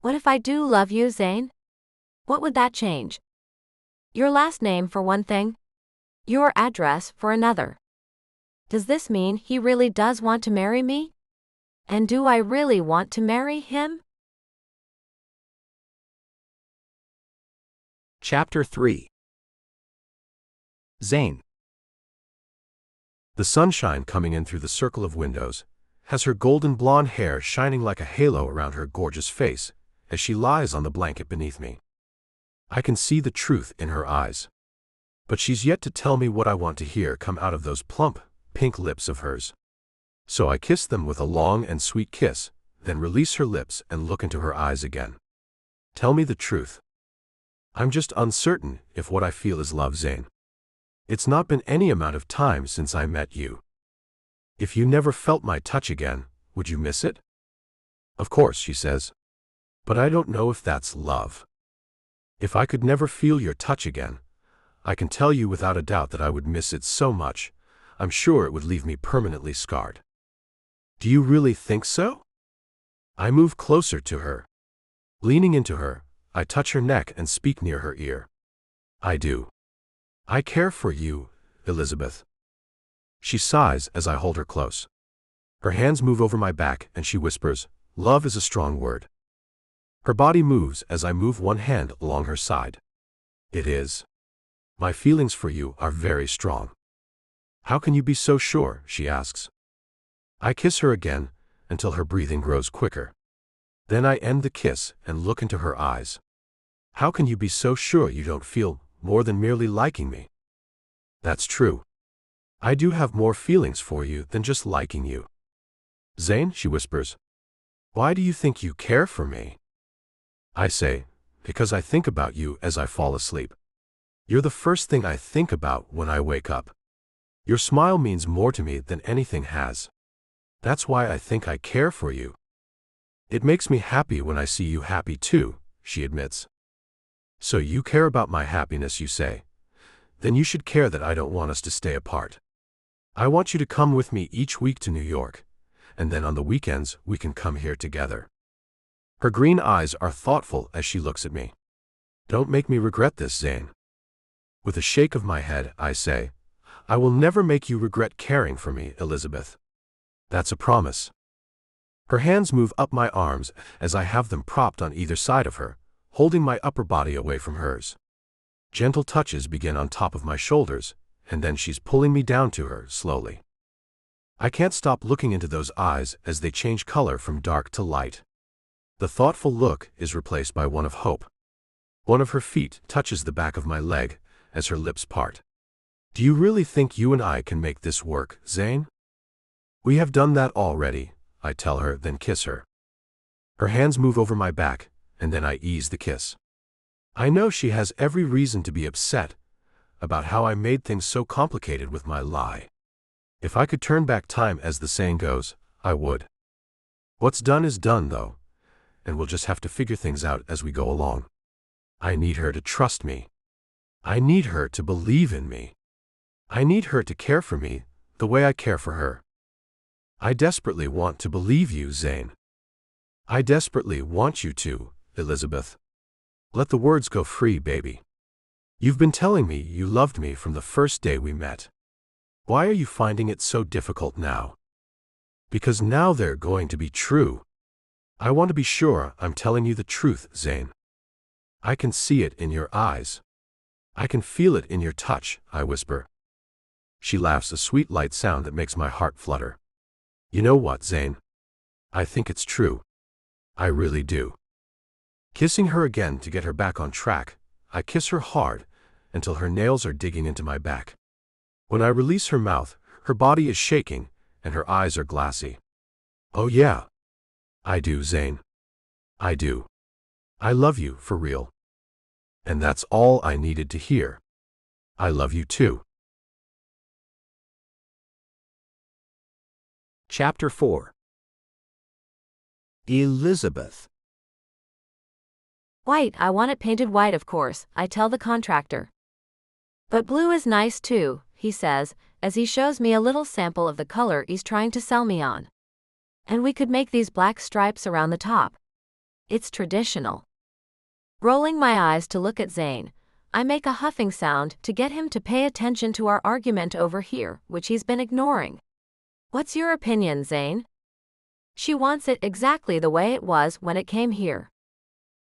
What if I do love you, Zane? What would that change? Your last name for one thing. Your address for another. Does this mean he really does want to marry me? And do I really want to marry him? Chapter 3. Zayn. The sunshine coming in through the circle of windows has her golden blonde hair shining like a halo around her gorgeous face as she lies on the blanket beneath me. I can see the truth in her eyes. But she's yet to tell me what I want to hear come out of those plump, pink lips of hers. So I kiss them with a long and sweet kiss, then release her lips and look into her eyes again. Tell me the truth. I'm just uncertain if what I feel is love, Zayn. It's not been any amount of time since I met you. If you never felt my touch again, would you miss it? Of course, she says. But I don't know if that's love. If I could never feel your touch again, I can tell you without a doubt that I would miss it so much, I'm sure it would leave me permanently scarred. Do you really think so? I move closer to her. Leaning into her, I touch her neck and speak near her ear. I do. I care for you, Elizabeth. She sighs as I hold her close. Her hands move over my back and she whispers, "Love is a strong word." Her body moves as I move one hand along her side. It is. My feelings for you are very strong. How can you be so sure? She asks. I kiss her again until her breathing grows quicker. Then I end the kiss and look into her eyes. How can you be so sure you don't feel more than merely liking me? That's true. I do have more feelings for you than just liking you. Zayn, she whispers. Why do you think you care for me? I say, because I think about you as I fall asleep. You're the first thing I think about when I wake up. Your smile means more to me than anything has. That's why I think I care for you. It makes me happy when I see you happy too, she admits. So you care about my happiness, you say? Then you should care that I don't want us to stay apart. I want you to come with me each week to New York, and then on the weekends we can come here together. Her green eyes are thoughtful as she looks at me. Don't make me regret this, Zayn. With a shake of my head, I say, I will never make you regret caring for me, Elizabeth. That's a promise. Her hands move up my arms as I have them propped on either side of her, holding my upper body away from hers. Gentle touches begin on top of my shoulders, and then she's pulling me down to her slowly. I can't stop looking into those eyes as they change color from dark to light. The thoughtful look is replaced by one of hope. One of her feet touches the back of my leg as her lips part. Do you really think you and I can make this work, Zayn? We have done that already, I tell her, then kiss her. Her hands move over my back, and then I ease the kiss. I know she has every reason to be upset about how I made things so complicated with my lie. If I could turn back time, as the saying goes, I would. What's done is done, though, and we'll just have to figure things out as we go along. I need her to trust me. I need her to believe in me. I need her to care for me the way I care for her. I desperately want to believe you, Zayn. I desperately want you to, Elizabeth. Let the words go free, baby. You've been telling me you loved me from the first day we met. Why are you finding it so difficult now? Because now they're going to be true. I want to be sure I'm telling you the truth, Zayn. I can see it in your eyes. I can feel it in your touch, I whisper. She laughs, a sweet light sound that makes my heart flutter. You know what, Zayn? I think it's true. I really do. Kissing her again to get her back on track, I kiss her hard until her nails are digging into my back. When I release her mouth, her body is shaking and her eyes are glassy. Oh yeah. I do, Zayn. I do. I love you, for real. And that's all I needed to hear. I love you too. Chapter 4. Elizabeth. White, I want it painted white, of course, I tell the contractor. But blue is nice too, he says, as he shows me a little sample of the color he's trying to sell me on. And we could make these black stripes around the top. It's traditional. Rolling my eyes to look at Zane, I make a huffing sound to get him to pay attention to our argument over here, which he's been ignoring. What's your opinion, Zane? She wants it exactly the way it was when it came here.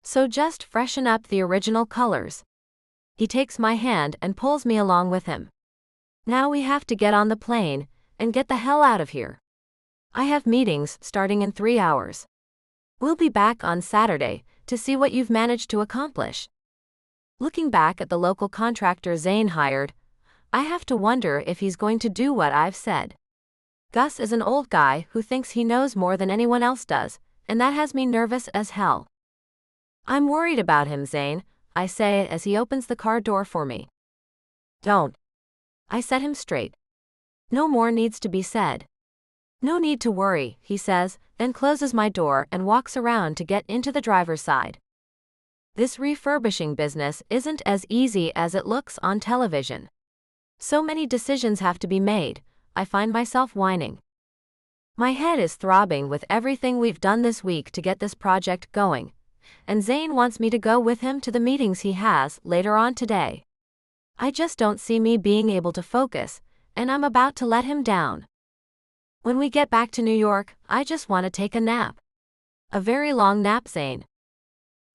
So just freshen up the original colors. He takes my hand and pulls me along with him. Now we have to get on the plane and get the hell out of here. I have meetings starting in 3 hours. We'll be back on Saturday to see what you've managed to accomplish. Looking back at the local contractor Zane hired, I have to wonder if he's going to do what I've said. Gus is an old guy who thinks he knows more than anyone else does, and that has me nervous as hell. I'm worried about him, Zane, I say as he opens the car door for me. Don't. I set him straight. No more needs to be said. No need to worry, he says, then closes my door and walks around to get into the driver's side. This refurbishing business isn't as easy as it looks on television. So many decisions have to be made, I find myself whining. My head is throbbing with everything we've done this week to get this project going, and Zane wants me to go with him to the meetings he has later on today. I just don't see me being able to focus, and I'm about to let him down. When we get back to New York, I just want to take a nap. A very long nap, Zane.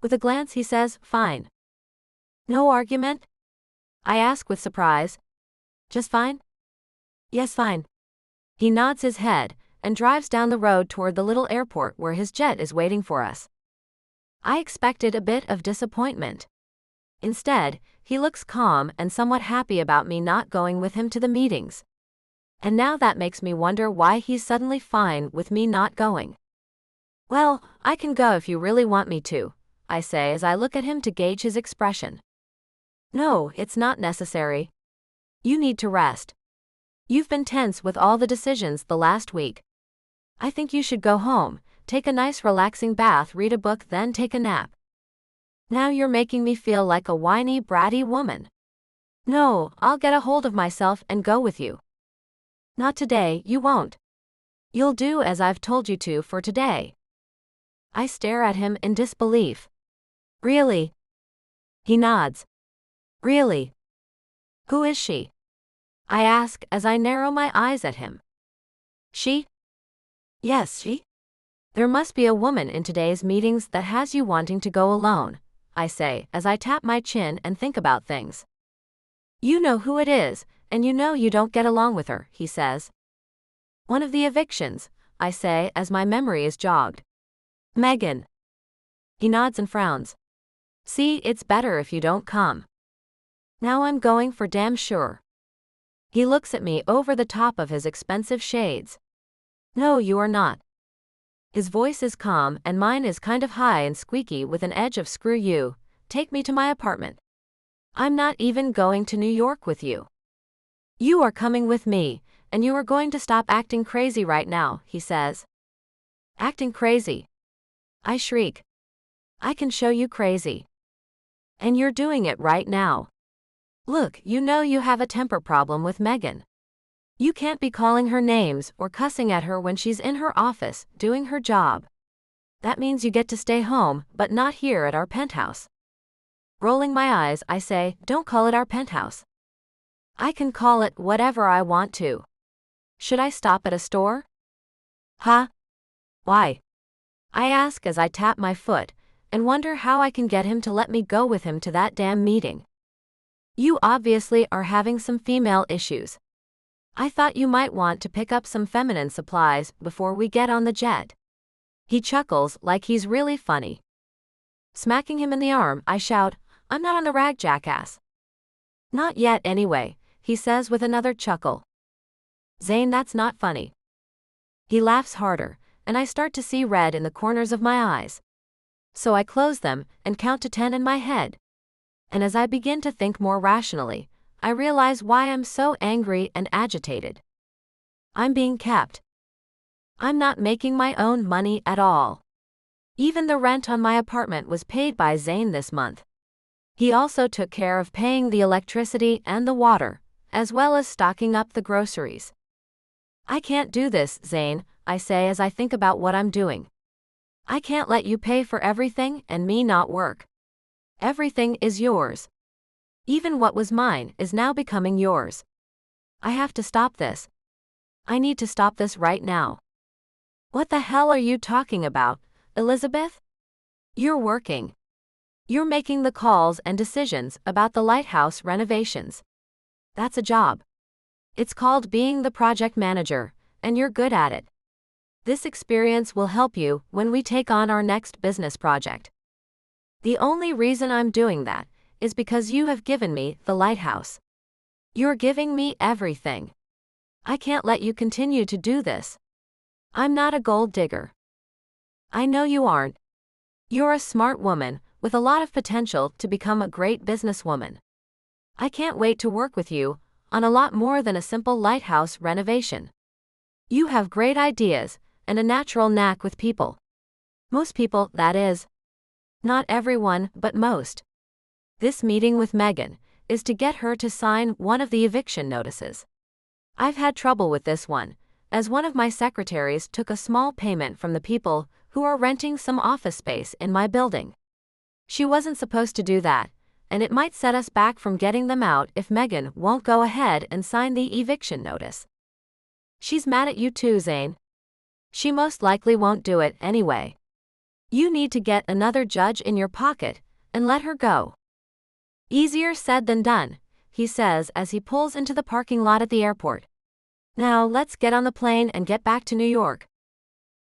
With a glance he says, fine. No argument? I ask with surprise. Just fine? Yes, fine. He nods his head and drives down the road toward the little airport where his jet is waiting for us. I expected a bit of disappointment. Instead, he looks calm and somewhat happy about me not going with him to the meetings. And now that makes me wonder why he's suddenly fine with me not going. Well, I can go if you really want me to, I say as I look at him to gauge his expression. No, it's not necessary. You need to rest. You've been tense with all the decisions the last week. I think you should go home, take a nice relaxing bath, read a book, then take a nap. Now you're making me feel like a whiny, bratty woman. No, I'll get a hold of myself and go with you. Not today, you won't. You'll do as I've told you to for today. I stare at him in disbelief. Really? He nods. Really? Who is she? I ask as I narrow my eyes at him. She? Yes, she? There must be a woman in today's meetings that has you wanting to go alone, I say as I tap my chin and think about things. You know who it is, and you know you don't get along with her, he says. One of the evictions, I say as my memory is jogged. Megan. He nods and frowns. See, it's better if you don't come. Now I'm going for damn sure. He looks at me over the top of his expensive shades. No, you are not. His voice is calm and mine is kind of high and squeaky with an edge of screw you, take me to my apartment. I'm not even going to New York with you. You are coming with me, and you are going to stop acting crazy right now, he says. Acting crazy? I shriek. I can show you crazy. And you're doing it right now. Look, you know you have a temper problem with Megan. You can't be calling her names or cussing at her when she's in her office, doing her job. That means you get to stay home, but not here at our penthouse. Rolling my eyes, I say, don't call it our penthouse. I can call it whatever I want to. Should I stop at a store? Huh? Why? I ask as I tap my foot, and wonder how I can get him to let me go with him to that damn meeting. You obviously are having some female issues. I thought you might want to pick up some feminine supplies before we get on the jet. He chuckles like he's really funny. Smacking him in the arm, I shout, I'm not on the rag, jackass. Not yet anyway, he says with another chuckle. Zane, that's not funny. He laughs harder, and I start to see red in the corners of my eyes. So I close them and count to 10 in my head. And as I begin to think more rationally, I realize why I'm so angry and agitated. I'm being kept. I'm not making my own money at all. Even the rent on my apartment was paid by Zane this month. He also took care of paying the electricity and the water, as well as stocking up the groceries. I can't do this, Zane, I say as I think about what I'm doing. I can't let you pay for everything and me not work. Everything is yours. Even what was mine is now becoming yours. I have to stop this. I need to stop this right now. What the hell are you talking about, Elizabeth? You're working. You're making the calls and decisions about the lighthouse renovations. That's a job. It's called being the project manager, and you're good at it. This experience will help you when we take on our next business project. The only reason I'm doing that is because you have given me the lighthouse. You're giving me everything. I can't let you continue to do this. I'm not a gold digger. I know you aren't. You're a smart woman with a lot of potential to become a great businesswoman. I can't wait to work with you on a lot more than a simple lighthouse renovation. You have great ideas and a natural knack with people. Most people, that is. Not everyone, but most. This meeting with Megan is to get her to sign one of the eviction notices. I've had trouble with this one, as one of my secretaries took a small payment from the people who are renting some office space in my building. She wasn't supposed to do that, and it might set us back from getting them out if Megan won't go ahead and sign the eviction notice. She's mad at you too, Zane. She most likely won't do it anyway. You need to get another judge in your pocket and let her go. Easier said than done, he says as he pulls into the parking lot at the airport. Now let's get on the plane and get back to New York.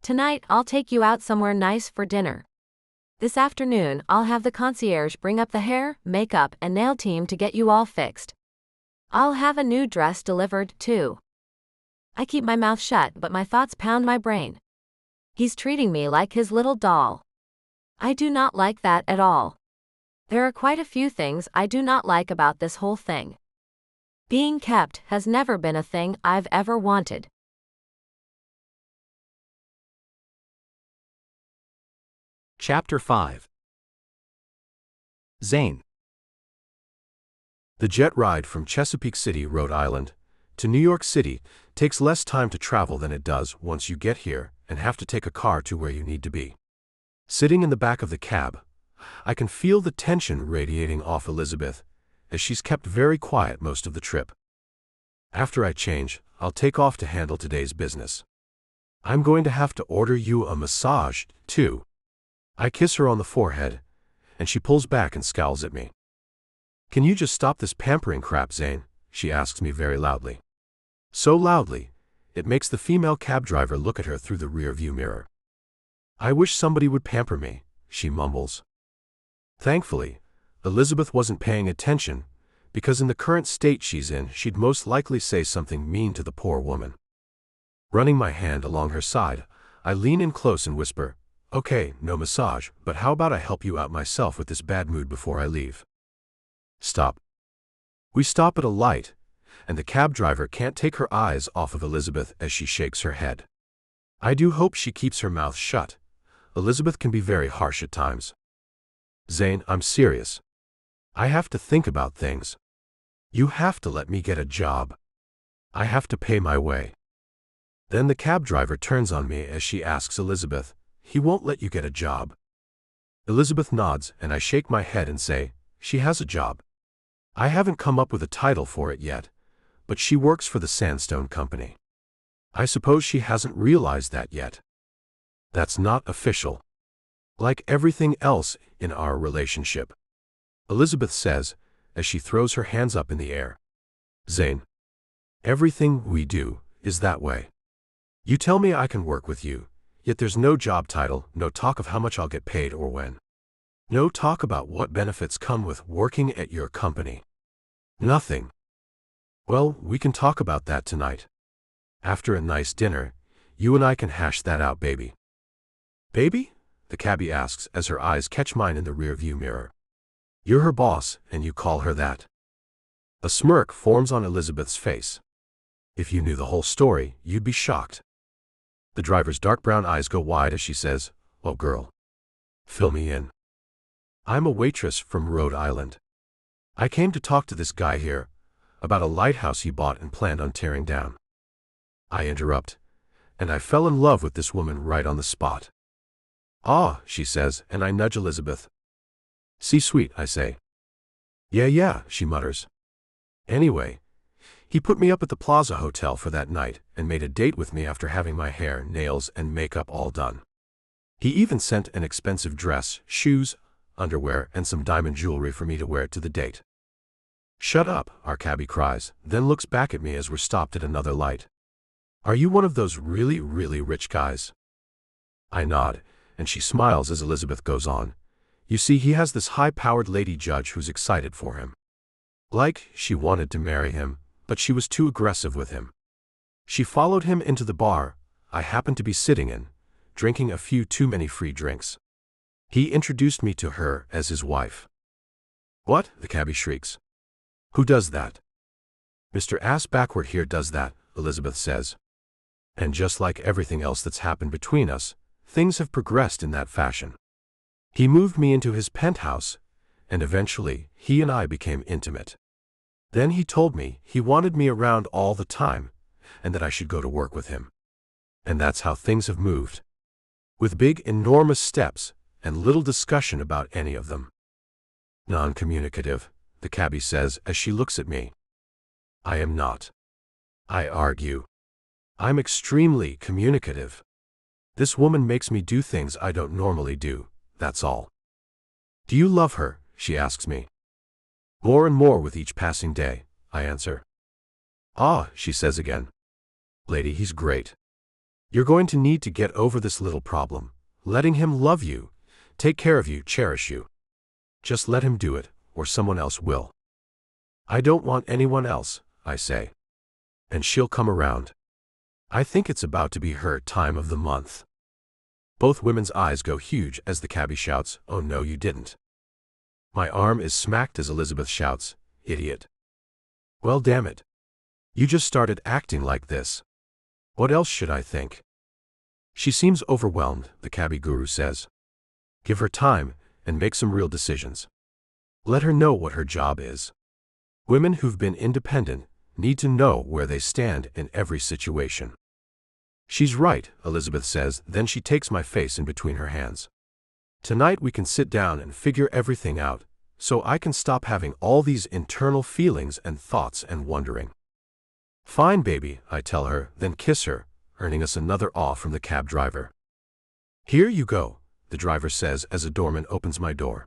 Tonight I'll take you out somewhere nice for dinner. This afternoon I'll have the concierge bring up the hair, makeup, and nail team to get you all fixed. I'll have a new dress delivered, too. I keep my mouth shut, but my thoughts pound my brain. He's treating me like his little doll. I do not like that at all. There are quite a few things I do not like about this whole thing. Being kept has never been a thing I've ever wanted. Chapter 5. Zane. The jet ride from Chesapeake City, Rhode Island, to New York City takes less time to travel than it does once you get here and have to take a car to where you need to be. Sitting in the back of the cab, I can feel the tension radiating off Elizabeth, as she's kept very quiet most of the trip. After I change, I'll take off to handle today's business. I'm going to have to order you a massage, too. I kiss her on the forehead, and she pulls back and scowls at me. Can you just stop this pampering crap, Zane? She asks me very loudly. So loudly, it makes the female cab driver look at her through the rear-view mirror. I wish somebody would pamper me, she mumbles. Thankfully, Elizabeth wasn't paying attention, because in the current state she's in, she'd most likely say something mean to the poor woman. Running my hand along her side, I lean in close and whisper, "Okay, no massage, but how about I help you out myself with this bad mood before I leave?" Stop. We stop at a light, and the cab driver can't take her eyes off of Elizabeth as she shakes her head. I do hope she keeps her mouth shut. Elizabeth can be very harsh at times. Zane, I'm serious. I have to think about things. You have to let me get a job. I have to pay my way. Then the cab driver turns on me as she asks Elizabeth, "He won't let you get a job?" Elizabeth nods, and I shake my head and say, "She has a job. I haven't come up with a title for it yet, but she works for the Sandstone Company. I suppose she hasn't realized that yet. That's not official. Like everything else in our relationship," Elizabeth says, as she throws her hands up in the air. "Zane, everything we do is that way. You tell me I can work with you, yet there's no job title, no talk of how much I'll get paid or when. No talk about what benefits come with working at your company. Nothing. Well, we can talk about that tonight. After a nice dinner, you and I can hash that out, baby." "Baby? the cabbie asks as her eyes catch mine in the rear-view mirror. You're her boss, and you call her that? A smirk forms on Elizabeth's face. If you knew the whole story, you'd be shocked. The driver's dark brown eyes go wide as she says, "Oh girl. Fill me in. I'm a waitress from Rhode Island. I came to talk to this guy here about a lighthouse he bought and planned on tearing down." I interrupt, and I fell in love with this woman right on the spot. "Ah," she says, and I nudge Elizabeth. "See sweet," I say. Yeah, she mutters. Anyway, he put me up at the Plaza Hotel for that night and made a date with me after having my hair, nails, and makeup all done. He even sent an expensive dress, shoes, underwear, and some diamond jewelry for me to wear to the date. "Shut up," our cabbie cries, then looks back at me as we're stopped at another light. "Are you one of those really, really rich guys?" I nod, and she smiles as Elizabeth goes on. "You see, he has this high-powered lady judge who's excited for him. Like, she wanted to marry him, but she was too aggressive with him. She followed him into the bar I happened to be sitting in, drinking a few too many free drinks. He introduced me to her as his wife." "What?" the cabbie shrieks. "Who does that?" "Mr. Ass Backward here does that," Elizabeth says. "And just like everything else that's happened between us, things have progressed in that fashion. He moved me into his penthouse, and eventually, he and I became intimate. Then he told me he wanted me around all the time, and that I should go to work with him. And that's how things have moved. With big, enormous steps, and little discussion about any of them." "Non-communicative," the cabbie says as she looks at me. "I am not. I argue. I'm extremely communicative. This woman makes me do things I don't normally do, that's all." "Do you love her?" she asks me. "More and more with each passing day," I answer. "Ah," she says again. "Lady, he's great. You're going to need to get over this little problem, letting him love you, take care of you, cherish you. Just let him do it, or someone else will." "I don't want anyone else," I say. "And she'll come around. I think it's about to be her time of the month." Both women's eyes go huge as the cabbie shouts, "Oh no, you didn't." My arm is smacked as Elizabeth shouts, "Idiot. Well, damn it. You just started acting like this. What else should I think?" "She seems overwhelmed," the cabbie guru says. "Give her time and make some real decisions. Let her know what her job is. Women who've been independent need to know where they stand in every situation." "She's right," Elizabeth says, then she takes my face in between her hands. "Tonight we can sit down and figure everything out, so I can stop having all these internal feelings and thoughts and wondering." "Fine, baby," I tell her, then kiss her, earning us another awe from the cab driver. "Here you go," the driver says as a doorman opens my door.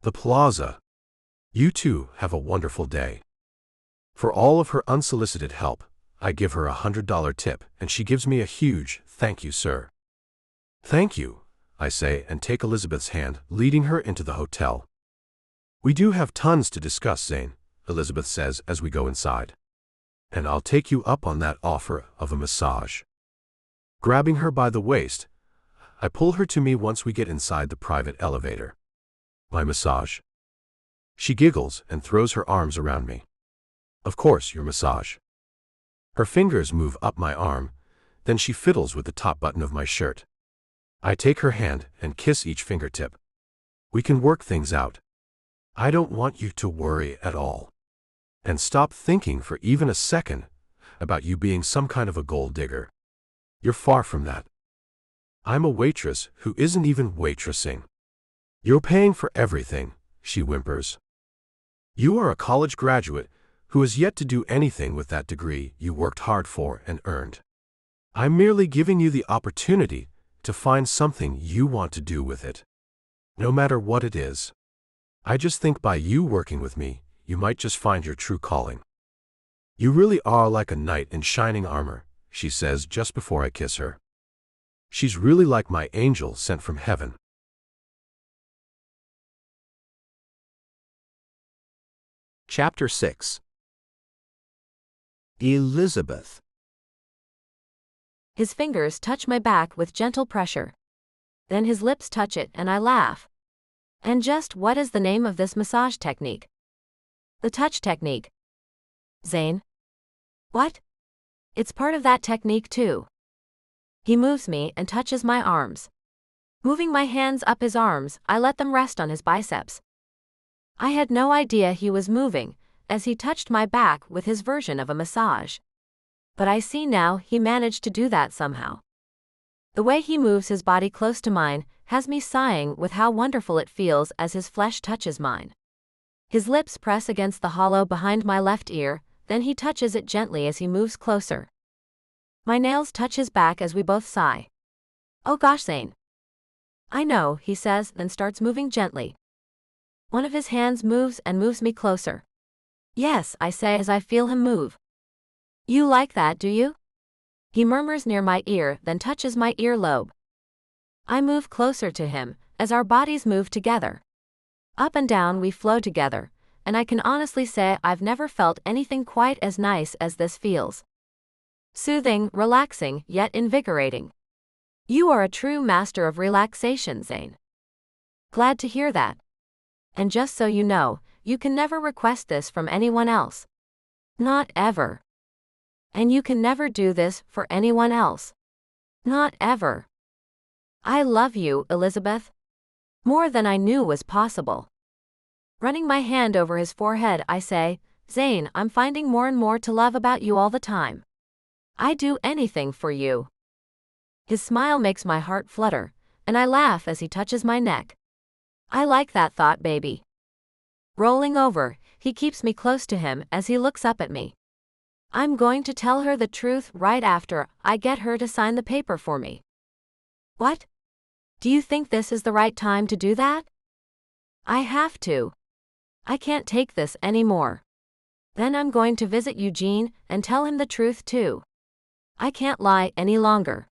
"The Plaza. You two have a wonderful day." For all of her unsolicited help, I give her $100 tip, and she gives me a huge, "Thank you, sir." "Thank you," I say, and take Elizabeth's hand, leading her into the hotel. "We do have tons to discuss, Zane," Elizabeth says as we go inside. "And I'll take you up on that offer of a massage." Grabbing her by the waist, I pull her to me once we get inside the private elevator. "My massage?" She giggles and throws her arms around me. "Of course, your massage." Her fingers move up my arm, then she fiddles with the top button of my shirt. I take her hand and kiss each fingertip. "We can work things out. I don't want you to worry at all. And stop thinking for even a second about you being some kind of a gold digger. You're far from that. I'm a waitress who isn't even waitressing. You're paying for everything," she whimpers. "You are a college graduate who has yet to do anything with that degree you worked hard for and earned. I'm merely giving you the opportunity to find something you want to do with it. No matter what it is. I just think by you working with me, you might just find your true calling. You really are like a knight in shining armor," she says just before I kiss her. "She's really like my angel sent from heaven." Chapter 6. Elizabeth. His fingers touch my back with gentle pressure. Then his lips touch it and I laugh. And just what is the name of this massage technique? The touch technique. Zane? What? It's part of that technique too. He moves me and touches my arms. Moving my hands up his arms, I let them rest on his biceps. I had no idea he was moving, as he touched my back with his version of a massage. But I see now he managed to do that somehow. The way he moves his body close to mine has me sighing with how wonderful it feels as his flesh touches mine. His lips press against the hollow behind my left ear, then he touches it gently as he moves closer. My nails touch his back as we both sigh. Oh gosh, Zane. I know, he says, then starts moving gently. One of his hands moves and moves me closer. Yes, I say as I feel him move. You like that, do you? He murmurs near my ear, then touches my earlobe. I move closer to him, as our bodies move together. Up and down we flow together, and I can honestly say I've never felt anything quite as nice as this feels. Soothing, relaxing, yet invigorating. You are a true master of relaxation, Zane. Glad to hear that. And just so you know, you can never request this from anyone else. Not ever. And you can never do this for anyone else. Not ever. I love you, Elizabeth. More than I knew was possible. Running my hand over his forehead, I say, Zane, I'm finding more and more to love about you all the time. I'd do anything for you. His smile makes my heart flutter, and I laugh as he touches my neck. I like that thought, baby. Rolling over, he keeps me close to him as he looks up at me. I'm going to tell her the truth right after I get her to sign the paper for me. What? Do you think this is the right time to do that? I have to. I can't take this anymore. Then I'm going to visit Eugene and tell him the truth too. I can't lie any longer.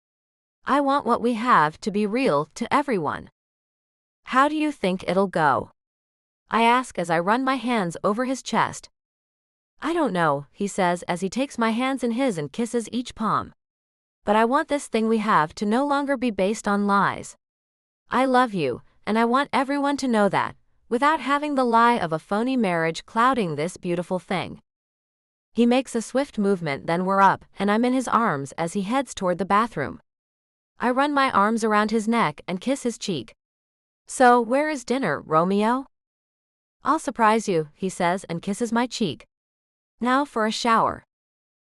I want what we have to be real to everyone. How do you think it'll go? I ask as I run my hands over his chest. I don't know, he says as he takes my hands in his and kisses each palm. But I want this thing we have to no longer be based on lies. I love you, and I want everyone to know that, without having the lie of a phony marriage clouding this beautiful thing. He makes a swift movement, then we're up, and I'm in his arms as he heads toward the bathroom. I run my arms around his neck and kiss his cheek. So, where is dinner, Romeo? I'll surprise you, he says and kisses my cheek. Now for a shower.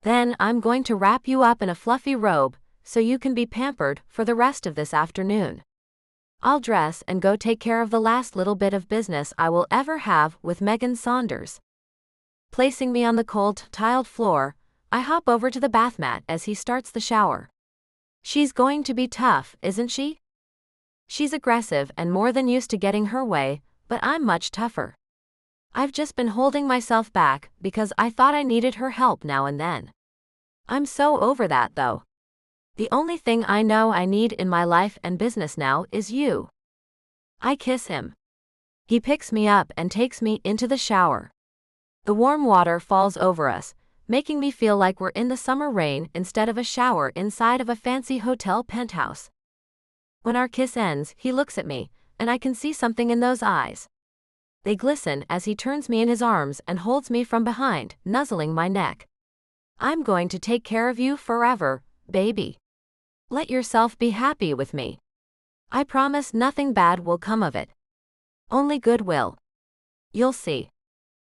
Then I'm going to wrap you up in a fluffy robe, so you can be pampered for the rest of this afternoon. I'll dress and go take care of the last little bit of business I will ever have with Megan Saunders. Placing me on the cold, tiled floor, I hop over to the bath mat as he starts the shower. She's going to be tough, isn't she? She's aggressive and more than used to getting her way, but I'm much tougher. I've just been holding myself back because I thought I needed her help now and then. I'm so over that though. The only thing I know I need in my life and business now is you. I kiss him. He picks me up and takes me into the shower. The warm water falls over us, making me feel like we're in the summer rain instead of a shower inside of a fancy hotel penthouse. When our kiss ends, he looks at me, and I can see something in those eyes. They glisten as he turns me in his arms and holds me from behind, nuzzling my neck. I'm going to take care of you forever, baby. Let yourself be happy with me. I promise nothing bad will come of it. Only good will. You'll see.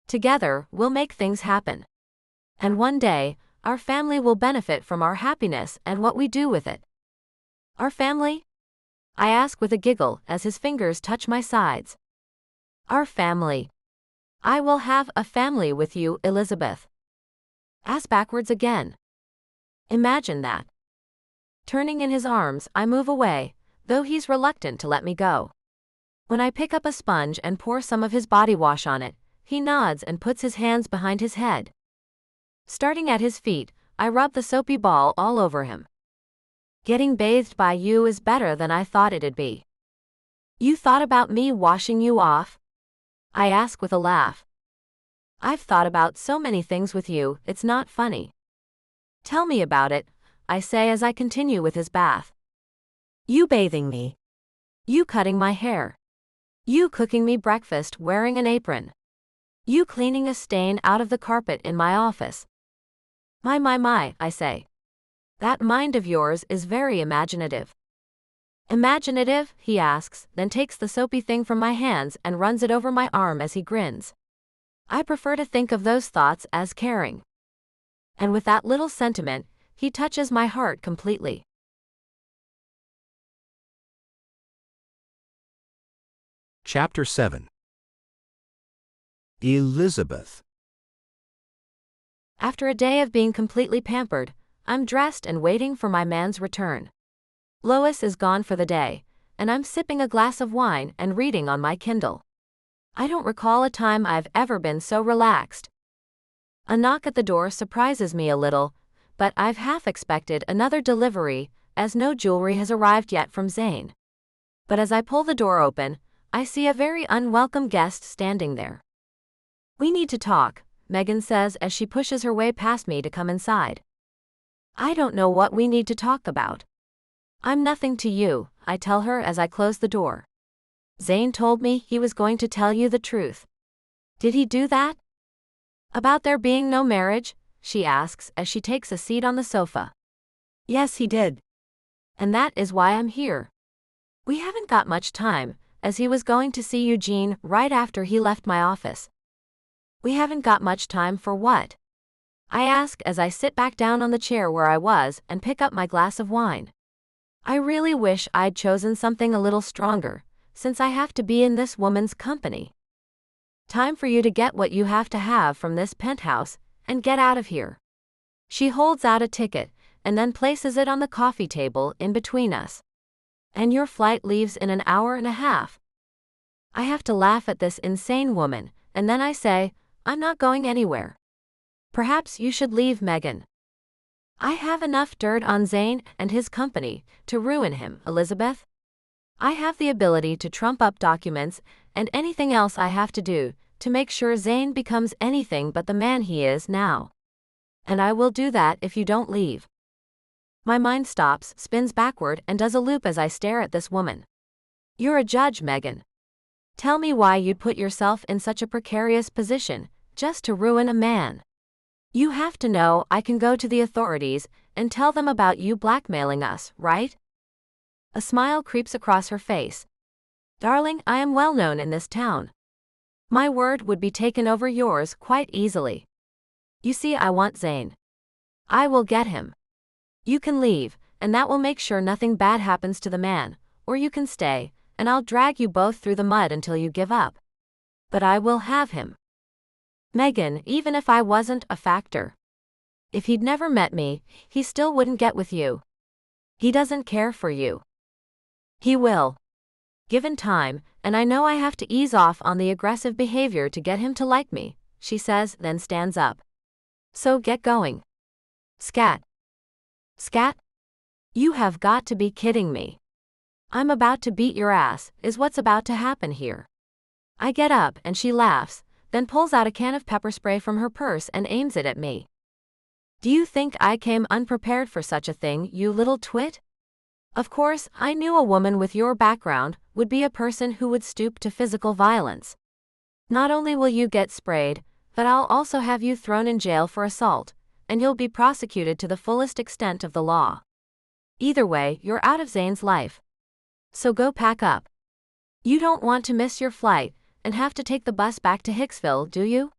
Together, we'll make things happen. And one day, our family will benefit from our happiness and what we do with it. Our family? I ask with a giggle as his fingers touch my sides. Our family. I will have a family with you, Elizabeth. Ass backwards again. Imagine that. Turning in his arms, I move away, though he's reluctant to let me go. When I pick up a sponge and pour some of his body wash on it, he nods and puts his hands behind his head. Starting at his feet, I rub the soapy ball all over him. Getting bathed by you is better than I thought it'd be. You thought about me washing you off? I ask with a laugh. I've thought about so many things with you, it's not funny. Tell me about it, I say as I continue with his bath. You bathing me. You cutting my hair. You cooking me breakfast wearing an apron. You cleaning a stain out of the carpet in my office. My, I say. That mind of yours is very imaginative. Imaginative, he asks, then takes the soapy thing from my hands and runs it over my arm as he grins. I prefer to think of those thoughts as caring. And with that little sentiment, he touches my heart completely. Chapter 7. Elizabeth. After a day of being completely pampered, I'm dressed and waiting for my man's return. Lois is gone for the day, and I'm sipping a glass of wine and reading on my Kindle. I don't recall a time I've ever been so relaxed. A knock at the door surprises me a little, but I've half expected another delivery, as no jewelry has arrived yet from Zane. But as I pull the door open, I see a very unwelcome guest standing there. We need to talk, Megan says as she pushes her way past me to come inside. I don't know what we need to talk about. I'm nothing to you, I tell her as I close the door. Zane told me he was going to tell you the truth. Did he do that? About there being no marriage? She asks as she takes a seat on the sofa. Yes, he did. And that is why I'm here. We haven't got much time, as he was going to see Eugene right after he left my office. We haven't got much time for what? I ask as I sit back down on the chair where I was and pick up my glass of wine. I really wish I'd chosen something a little stronger, since I have to be in this woman's company. Time for you to get what you have to have from this penthouse, and get out of here. She holds out a ticket, and then places it on the coffee table in between us. And your flight leaves in an hour and a half. I have to laugh at this insane woman, and then I say, I'm not going anywhere. Perhaps you should leave, Megan. I have enough dirt on Zane and his company to ruin him, Elizabeth. I have the ability to trump up documents and anything else I have to do to make sure Zane becomes anything but the man he is now. And I will do that if you don't leave. My mind stops, spins backward, and does a loop as I stare at this woman. You're a judge, Megan. Tell me why you'd put yourself in such a precarious position, just to ruin a man. You have to know I can go to the authorities and tell them about you blackmailing us, right? A smile creeps across her face. Darling, I am well known in this town. My word would be taken over yours quite easily. You see, I want Zane. I will get him. You can leave, and that will make sure nothing bad happens to the man, or you can stay, and I'll drag you both through the mud until you give up. But I will have him. Megan, even if I wasn't a factor. If he'd never met me, he still wouldn't get with you. He doesn't care for you. He will. Given time, and I know I have to ease off on the aggressive behavior to get him to like me, she says, then stands up. So get going. Scat. Scat? You have got to be kidding me. I'm about to beat your ass, is what's about to happen here. I get up and she laughs, then pulls out a can of pepper spray from her purse and aims it at me. Do you think I came unprepared for such a thing, you little twit? Of course, I knew a woman with your background would be a person who would stoop to physical violence. Not only will you get sprayed, but I'll also have you thrown in jail for assault, and you'll be prosecuted to the fullest extent of the law. Either way, you're out of Zane's life. So go pack up. You don't want to miss your flight and have to take the bus back to Hicksville, do you?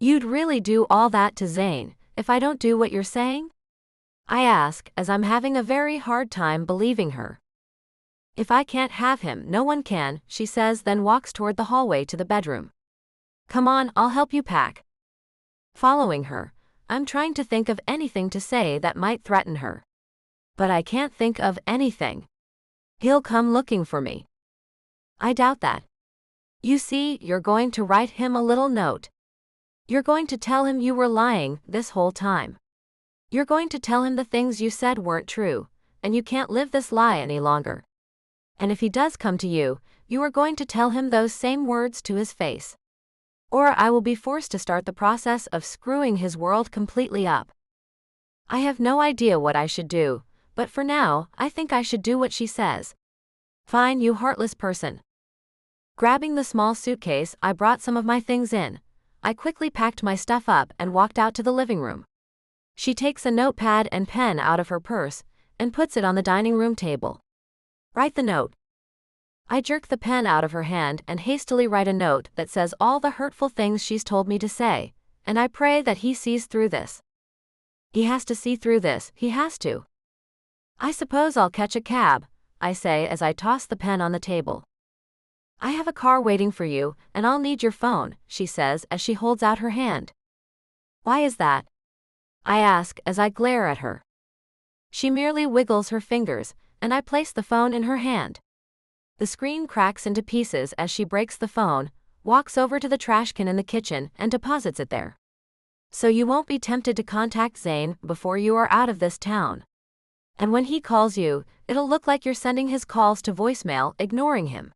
You'd really do all that to Zane if I don't do what you're saying? I ask, as I'm having a very hard time believing her. If I can't have him, no one can, she says, then walks toward the hallway to the bedroom. Come on, I'll help you pack. Following her, I'm trying to think of anything to say that might threaten her. But I can't think of anything. He'll come looking for me. I doubt that. You see, you're going to write him a little note. You're going to tell him you were lying this whole time. You're going to tell him the things you said weren't true, and you can't live this lie any longer. And if he does come to you, you are going to tell him those same words to his face. Or I will be forced to start the process of screwing his world completely up. I have no idea what I should do, but for now, I think I should do what she says. Fine, you heartless person. Grabbing the small suitcase, I brought some of my things in. I quickly packed my stuff up and walked out to the living room. She takes a notepad and pen out of her purse and puts it on the dining room table. Write the note. I jerk the pen out of her hand and hastily write a note that says all the hurtful things she's told me to say, and I pray that he sees through this. He has to see through this, he has to. I suppose I'll catch a cab, I say as I toss the pen on the table. I have a car waiting for you, and I'll need your phone, she says as she holds out her hand. Why is that? I ask as I glare at her. She merely wiggles her fingers, and I place the phone in her hand. The screen cracks into pieces as she breaks the phone, walks over to the trash can in the kitchen, and deposits it there. So you won't be tempted to contact Zayn before you are out of this town. And when he calls you, it'll look like you're sending his calls to voicemail, ignoring him.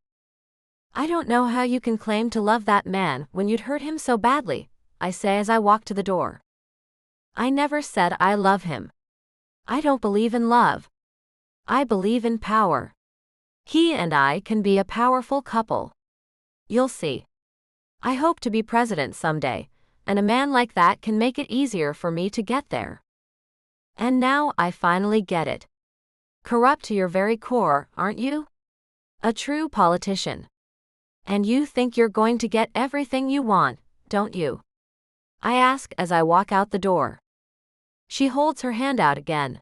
I don't know how you can claim to love that man when you'd hurt him so badly, I say as I walk to the door. I never said I love him. I don't believe in love. I believe in power. He and I can be a powerful couple. You'll see. I hope to be president someday, and a man like that can make it easier for me to get there. And now I finally get it. Corrupt to your very core, aren't you? A true politician. And you think you're going to get everything you want, don't you? I ask as I walk out the door. She holds her hand out again.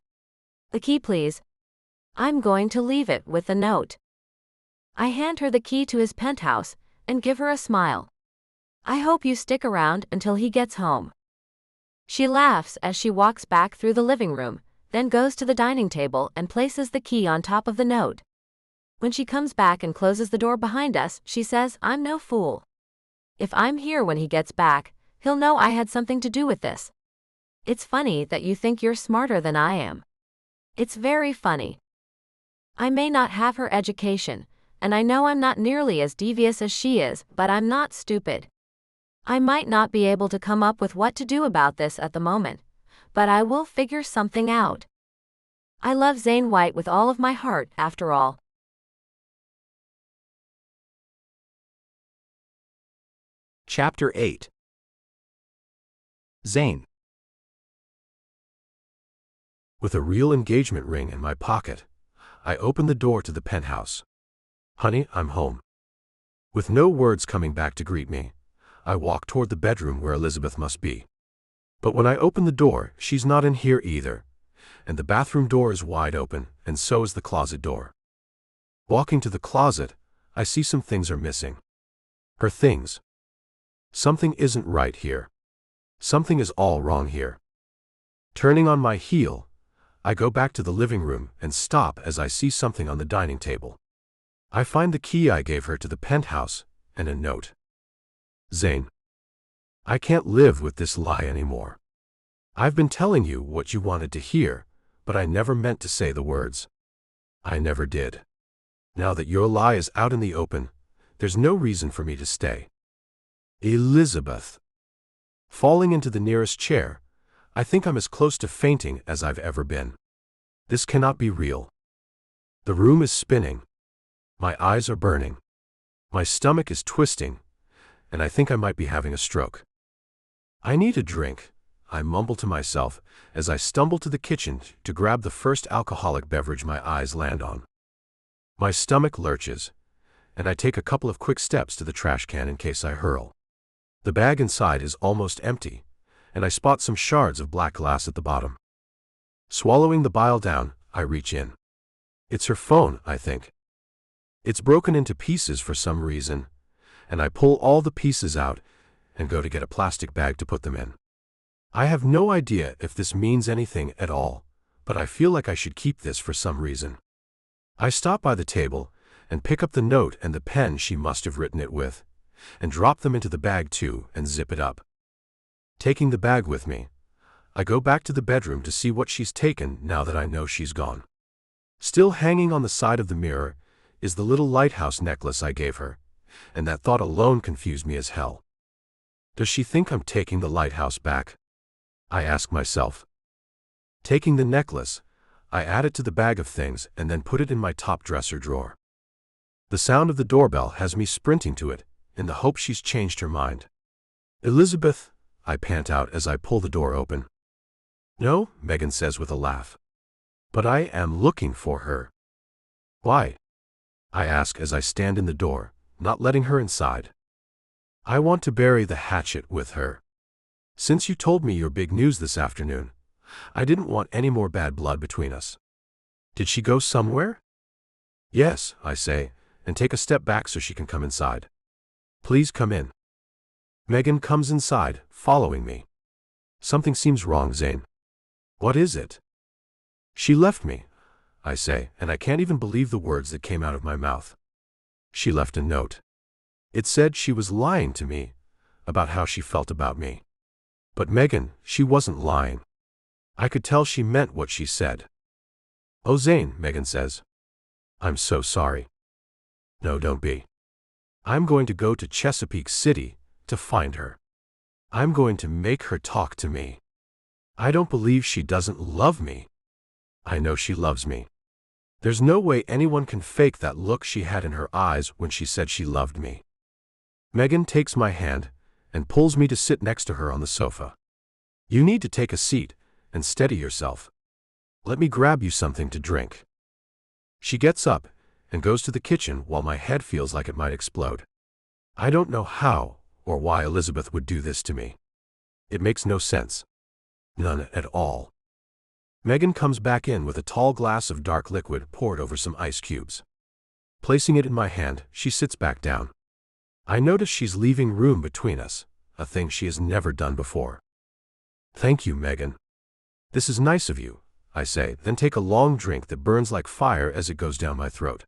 The key, please. I'm going to leave it with a note. I hand her the key to his penthouse and give her a smile. I hope you stick around until he gets home. She laughs as she walks back through the living room, then goes to the dining table and places the key on top of the note. When she comes back and closes the door behind us, she says, I'm no fool. If I'm here when he gets back, he'll know I had something to do with this. It's funny that you think you're smarter than I am. It's very funny. I may not have her education, and I know I'm not nearly as devious as she is, but I'm not stupid. I might not be able to come up with what to do about this at the moment, but I will figure something out. I love Zane White with all of my heart, after all. Chapter 8. Zayn. With a real engagement ring in my pocket, I open the door to the penthouse. Honey, I'm home. With no words coming back to greet me, I walk toward the bedroom where Elizabeth must be. But when I open the door, she's not in here either, and the bathroom door is wide open, and so is the closet door. Walking to the closet, I see some things are missing. Her things. Something isn't right here. Something is all wrong here. Turning on my heel, I go back to the living room and stop as I see something on the dining table. I find the key I gave her to the penthouse and a note. Zayn, I can't live with this lie anymore. I've been telling you what you wanted to hear, but I never meant to say the words. I never did. Now that your lie is out in the open, there's no reason for me to stay. Elizabeth. Falling into the nearest chair, I think I'm as close to fainting as I've ever been. This cannot be real. The room is spinning. My eyes are burning. My stomach is twisting, and I think I might be having a stroke. I need a drink, I mumble to myself as I stumble to the kitchen to grab the first alcoholic beverage my eyes land on. My stomach lurches, and I take a couple of quick steps to the trash can in case I hurl. The bag inside is almost empty, and I spot some shards of black glass at the bottom. Swallowing the bile down, I reach in. It's her phone, I think. It's broken into pieces for some reason, and I pull all the pieces out and go to get a plastic bag to put them in. I have no idea if this means anything at all, but I feel like I should keep this for some reason. I stop by the table and pick up the note and the pen she must have written it with, and drop them into the bag too and zip it up. Taking the bag with me, I go back to the bedroom to see what she's taken now that I know she's gone. Still hanging on the side of the mirror is the little lighthouse necklace I gave her, and that thought alone confused me as hell. Does she think I'm taking the lighthouse back? I ask myself. Taking the necklace, I add it to the bag of things and then put it in my top dresser drawer. The sound of the doorbell has me sprinting to it, in the hope she's changed her mind. "Elizabeth," I pant out as I pull the door open. "No," Megan says with a laugh. "But I am looking for her." "Why?" I ask as I stand in the door, not letting her inside. "I want to bury the hatchet with her. Since you told me your big news this afternoon, I didn't want any more bad blood between us." "Did she go somewhere?" "Yes," I say, and take a step back so she can come inside. "Please come in." Megan comes inside, following me. "Something seems wrong, Zane." "What is it?" "She left me," I say, and I can't even believe the words that came out of my mouth. She left a note. It said she was lying to me about how she felt about me. But Megan, she wasn't lying. I could tell she meant what she said. "Oh, Zane," Megan says. "I'm so sorry." "No, don't be. I'm going to go to Chesapeake City to find her. I'm going to make her talk to me. I don't believe she doesn't love me. I know she loves me. There's no way anyone can fake that look she had in her eyes when she said she loved me." Megan takes my hand and pulls me to sit next to her on the sofa. "You need to take a seat and steady yourself. Let me grab you something to drink." She gets up and goes to the kitchen while my head feels like it might explode. I don't know how or why Elizabeth would do this to me. It makes no sense. None at all. Megan comes back in with a tall glass of dark liquid poured over some ice cubes. Placing it in my hand, she sits back down. I notice she's leaving room between us, a thing she has never done before. "Thank you, Megan. This is nice of you," I say, then take a long drink that burns like fire as it goes down my throat.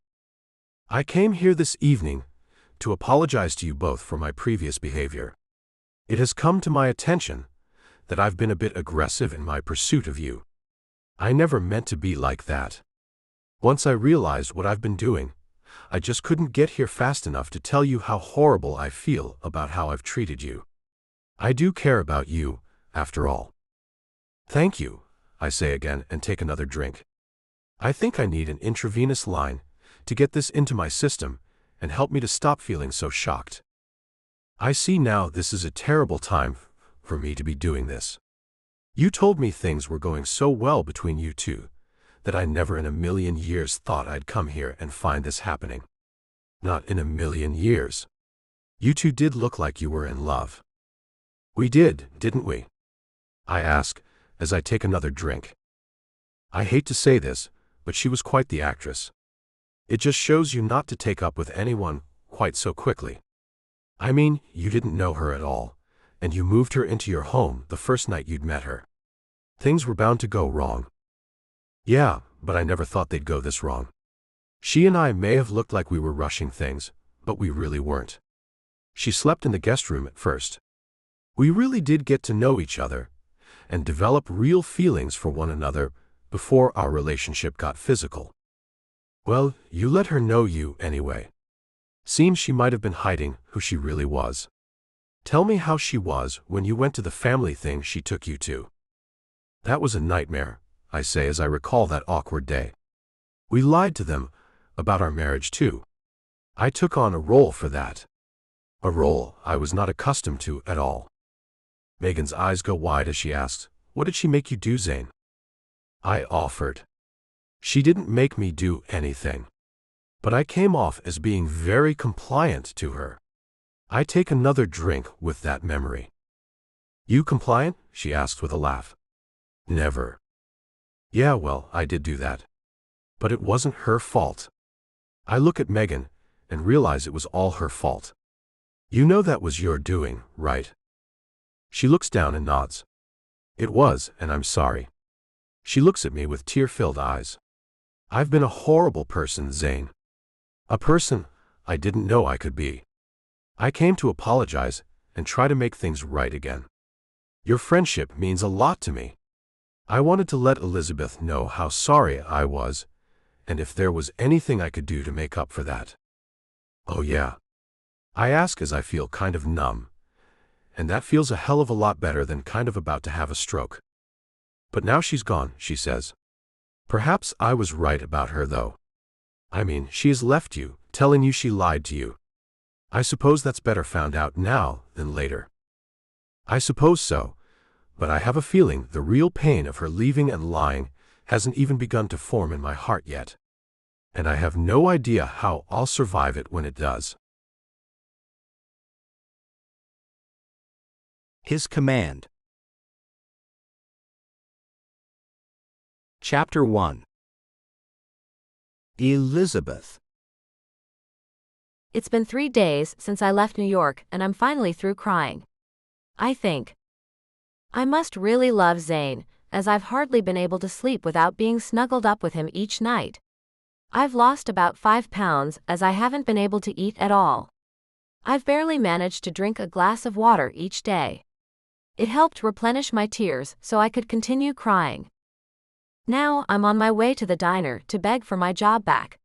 "I came here this evening to apologize to you both for my previous behavior. It has come to my attention that I've been a bit aggressive in my pursuit of you. I never meant to be like that. Once I realized what I've been doing, I just couldn't get here fast enough to tell you how horrible I feel about how I've treated you. I do care about you, after all." "Thank you," I say again and take another drink. I think I need an intravenous line to get this into my system and help me to stop feeling so shocked. I see now this is a terrible time for me to be doing this. You told me things were going so well between you two that I never in a million years thought I'd come here and find this happening. Not in a million years. You two did look like you were in love. We did, didn't we? I ask as I take another drink. I hate to say this, but she was quite the actress. It just shows you not to take up with anyone quite so quickly. I mean, you didn't know her at all, and you moved her into your home the first night you'd met her. Things were bound to go wrong. Yeah, but I never thought they'd go this wrong. She and I may have looked like we were rushing things, but we really weren't. She slept in the guest room at first. We really did get to know each other and develop real feelings for one another before our relationship got physical. Well, you let her know you anyway. Seems she might have been hiding who she really was. Tell me how she was when you went to the family thing she took you to. That was a nightmare, I say as I recall that awkward day. We lied to them about our marriage too. I took on a role for that. A role I was not accustomed to at all. Megan's eyes go wide as she asks, "What did she make you do, Zane?" I offered. She didn't make me do anything. But I came off as being very compliant to her. I take another drink with that memory. You compliant? She asked with a laugh. Never. Yeah, well, I did do that. But it wasn't her fault. I look at Megan and realize it was all her fault. You know that was your doing, right? She looks down and nods. It was, and I'm sorry. She looks at me with tear-filled eyes. I've been a horrible person, Zane. A person I didn't know I could be. I came to apologize and try to make things right again. Your friendship means a lot to me. I wanted to let Elizabeth know how sorry I was, and if there was anything I could do to make up for that. Oh yeah. I ask as I feel kind of numb, and that feels a hell of a lot better than kind of about to have a stroke. But now she's gone, she says. Perhaps I was right about her though. I mean, she has left you telling you she lied to you. I suppose that's better found out now than later. I suppose so, but I have a feeling the real pain of her leaving and lying hasn't even begun to form in my heart yet. And I have no idea how I'll survive it when it does. His command. Chapter 1. Elizabeth. It's been 3 days since I left New York and I'm finally through crying. I think I must really love Zane, as I've hardly been able to sleep without being snuggled up with him each night. I've lost about 5 pounds as I haven't been able to eat at all. I've barely managed to drink a glass of water each day. It helped replenish my tears so I could continue crying. Now I'm on my way to the diner to beg for my job back.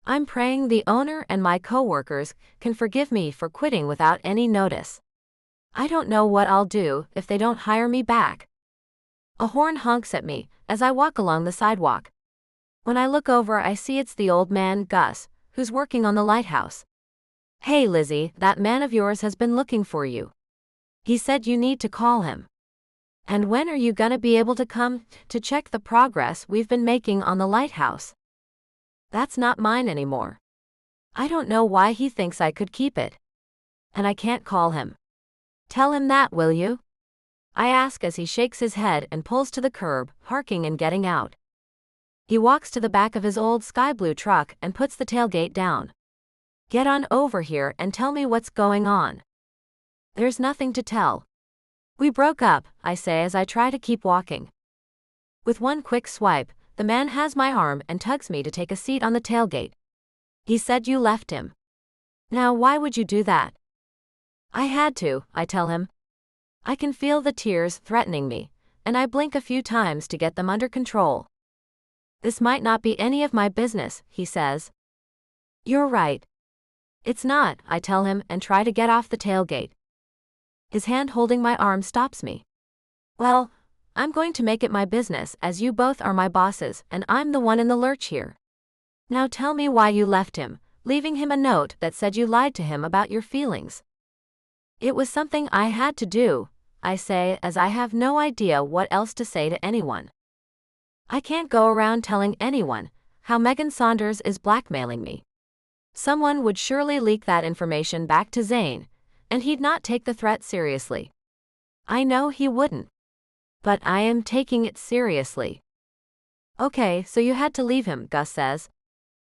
I'm praying the owner and my coworkers can forgive me for quitting without any notice. I don't know what I'll do if they don't hire me back. A horn honks at me as I walk along the sidewalk. When I look over, I see it's the old man, Gus, who's working on the lighthouse. "Hey Lizzie, that man of yours has been looking for you. He said you need to call him. And when are you gonna be able to come to check the progress we've been making on the lighthouse? That's not mine anymore. I don't know why he thinks I could keep it. And I can't call him. Tell him that, will you?" I ask as he shakes his head and pulls to the curb, parking and getting out. He walks to the back of his old sky blue truck and puts the tailgate down. "Get on over here and tell me what's going on." There's nothing to tell. "We broke up," I say as I try to keep walking. With one quick swipe, the man has my arm and tugs me to take a seat on the tailgate. "He said you left him. Now why would you do that?" "I had to," I tell him. I can feel the tears threatening me, and I blink a few times to get them under control. "This might not be any of my business," he says. "You're right. It's not," I tell him and try to get off the tailgate. His hand holding my arm stops me. "Well, I'm going to make it my business as you both are my bosses and I'm the one in the lurch here. Now tell me why you left him, leaving him a note that said you lied to him about your feelings." "It was something I had to do," I say as I have no idea what else to say to anyone. I can't go around telling anyone how Megan Saunders is blackmailing me. Someone would surely leak that information back to Zane, and he'd not take the threat seriously. I know he wouldn't. But I am taking it seriously. "Okay, so you had to leave him," Gus says.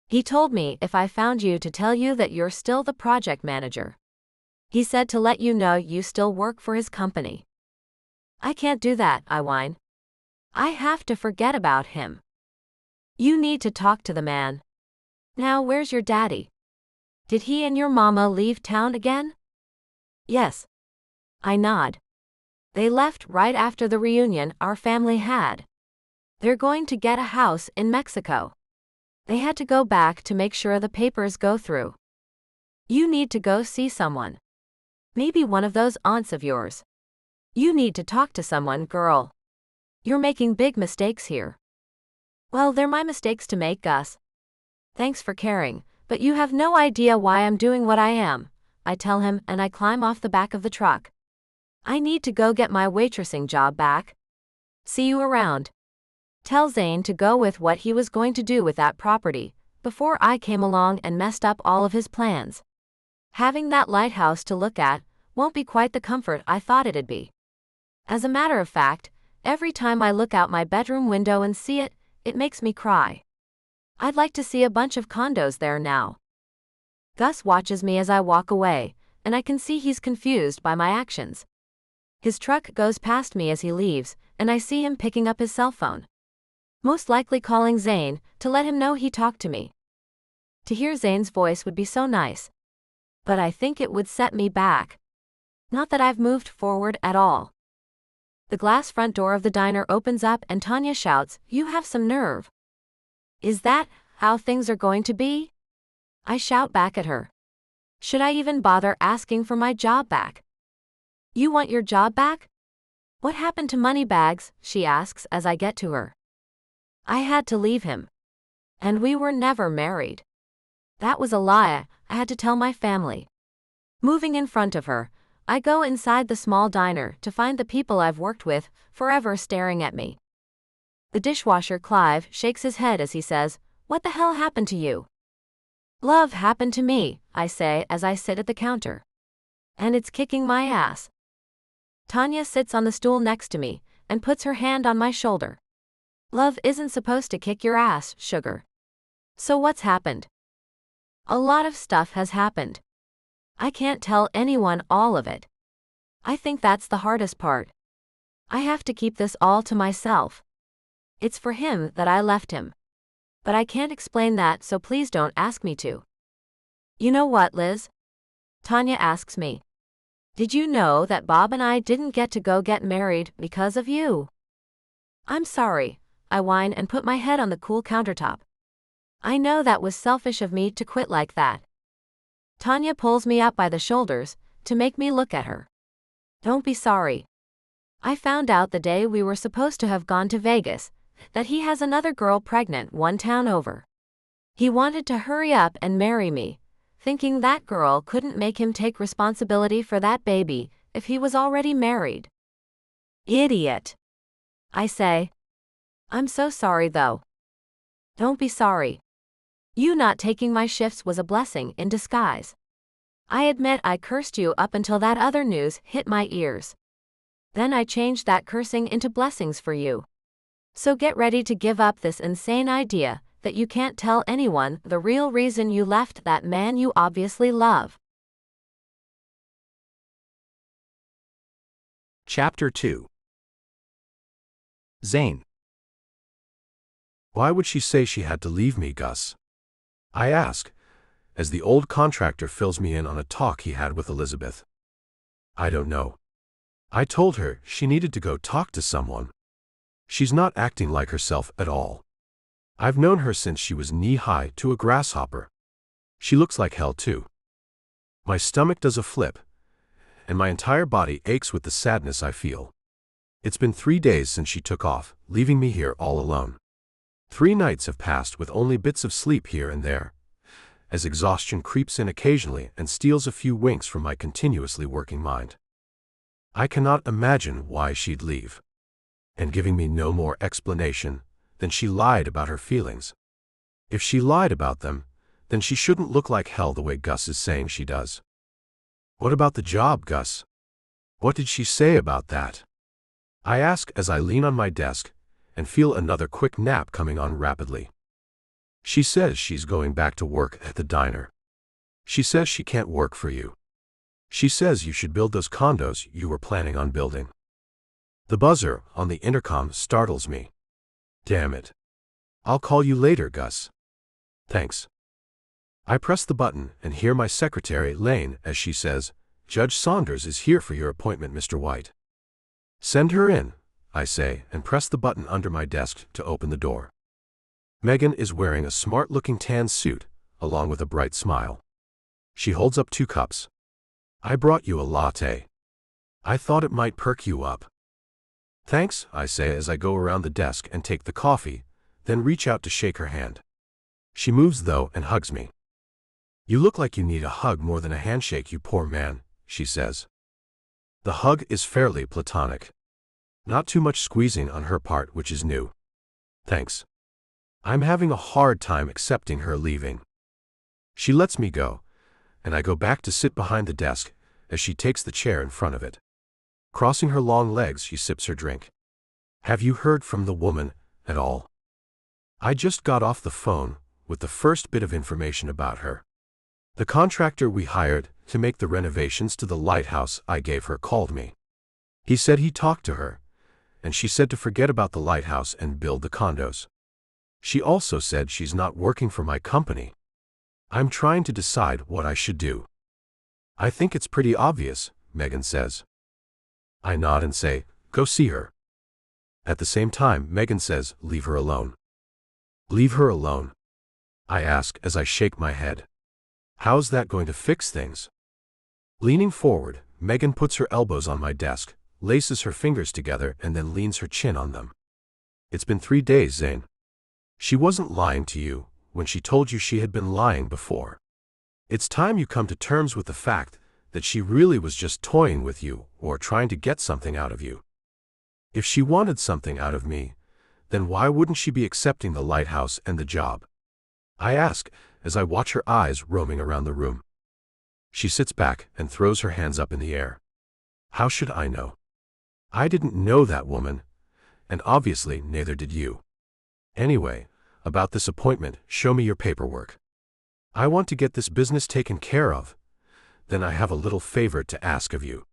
"He told me if I found you to tell you that you're still the project manager. He said to let you know you still work for his company." "I can't do that," I whine. "I have to forget about him." "You need to talk to the man. Now where's your daddy? Did he and your mama leave town again?" "Yes." I nod. "They left right after the reunion our family had. They're going to get a house in Mexico. They had to go back to make sure the papers go through. You need to go see someone. Maybe one of those aunts of yours. You need to talk to someone, girl. You're making big mistakes here." "Well, they're my mistakes to make, Gus. Thanks for caring, but you have no idea why I'm doing what I am," I tell him and I climb off the back of the truck. I need to go get my waitressing job back. "See you around." Tell Zane to go with what he was going to do with that property before I came along and messed up all of his plans. Having that lighthouse to look at won't be quite the comfort I thought it'd be. As a matter of fact, every time I look out my bedroom window and see it, it makes me cry. I'd like to see a bunch of condos there now. Gus watches me as I walk away, and I can see he's confused by my actions. His truck goes past me as he leaves, and I see him picking up his cell phone. Most likely calling Zane to let him know he talked to me. To hear Zane's voice would be so nice. But I think it would set me back. Not that I've moved forward at all. The glass front door of the diner opens up and Tanya shouts, "You have some nerve." Is that how things are going to be? I shout back at her. Should I even bother asking for my job back? "You want your job back? What happened to Moneybags?" she asks as I get to her. "I had to leave him. And we were never married. That was a lie I had to tell my family. Moving in front of her, I go inside the small diner to find the people I've worked with forever staring at me. The dishwasher Clive shakes his head as he says, "What the hell happened to you?" "Love happened to me," I say as I sit at the counter. "And it's kicking my ass." Tanya sits on the stool next to me and puts her hand on my shoulder. "Love isn't supposed to kick your ass, sugar." "So what's happened?" "A lot of stuff has happened. I can't tell anyone all of it. I think that's the hardest part. I have to keep this all to myself. It's for him that I left him. But I can't explain that, so please don't ask me to." "You know what, Liz?" Tanya asks me. "Did you know that Bob and I didn't get to go get married because of you?" "I'm sorry," I whine and put my head on the cool countertop. "I know that was selfish of me to quit like that." Tanya pulls me up by the shoulders to make me look at her. "Don't be sorry. I found out the day we were supposed to have gone to Vegas that he has another girl pregnant one town over. He wanted to hurry up and marry me, thinking that girl couldn't make him take responsibility for that baby if he was already married." "Idiot," I say. "I'm so sorry though." "Don't be sorry. You not taking my shifts was a blessing in disguise. I admit I cursed you up until that other news hit my ears. Then I changed that cursing into blessings for you. So get ready to give up this insane idea that you can't tell anyone the real reason you left that man you obviously love." Chapter 2. Zane. Why would she say she had to leave me, Gus? I ask, as the old contractor fills me in on a talk he had with Elizabeth. I don't know. I told her she needed to go talk to someone. She's not acting like herself at all. I've known her since she was knee-high to a grasshopper. She looks like hell too. My stomach does a flip, and my entire body aches with the sadness I feel. It's been 3 days since she took off, leaving me here all alone. 3 nights have passed with only bits of sleep here and there, as exhaustion creeps in occasionally and steals a few winks from my continuously working mind. I cannot imagine why she'd leave. And giving me no more explanation than she lied about her feelings. If she lied about them, then she shouldn't look like hell the way Gus is saying she does. What about the job, Gus? What did she say about that? I ask as I lean on my desk and feel another quick nap coming on rapidly. She says she's going back to work at the diner. She says she can't work for you. She says you should build those condos you were planning on building. The buzzer on the intercom startles me. Damn it. I'll call you later, Gus. Thanks. I press the button and hear my secretary, Lane, as she says, "Judge Saunders is here for your appointment, Mr. White." "Send her in," I say, and press the button under my desk to open the door. Megan is wearing a smart-looking tan suit, along with a bright smile. She holds up 2 cups. "I brought you a latte. I thought it might perk you up." "Thanks," I say as I go around the desk and take the coffee, then reach out to shake her hand. She moves though and hugs me. "You look like you need a hug more than a handshake, you poor man," she says. The hug is fairly platonic. Not too much squeezing on her part, which is new. Thanks. I'm having a hard time accepting her leaving. She lets me go, and I go back to sit behind the desk as she takes the chair in front of it. Crossing her long legs, she sips her drink. "Have you heard from the woman at all?" I just got off the phone with the first bit of information about her. The contractor we hired to make the renovations to the lighthouse I gave her called me. He said he talked to her, and she said to forget about the lighthouse and build the condos. She also said she's not working for my company. I'm trying to decide what I should do. "I think it's pretty obvious," Megan says. I nod and say, "Go see her." At the same time, Megan says, "Leave her alone." "Leave her alone?" I ask as I shake my head. "How's that going to fix things?" Leaning forward, Megan puts her elbows on my desk, laces her fingers together, and then leans her chin on them. "It's been 3 days, Zane. She wasn't lying to you when she told you she had been lying before. It's time you come to terms with the fact that she really was just toying with you or trying to get something out of you. If she wanted something out of me, then why wouldn't she be accepting the lighthouse and the job? I ask as I watch her eyes roaming around the room. She sits back and throws her hands up in the air. How should I know? I didn't know that woman, and obviously neither did you. Anyway, about this appointment, show me your paperwork. I want to get this business taken care of. Then I have a little favor to ask of you.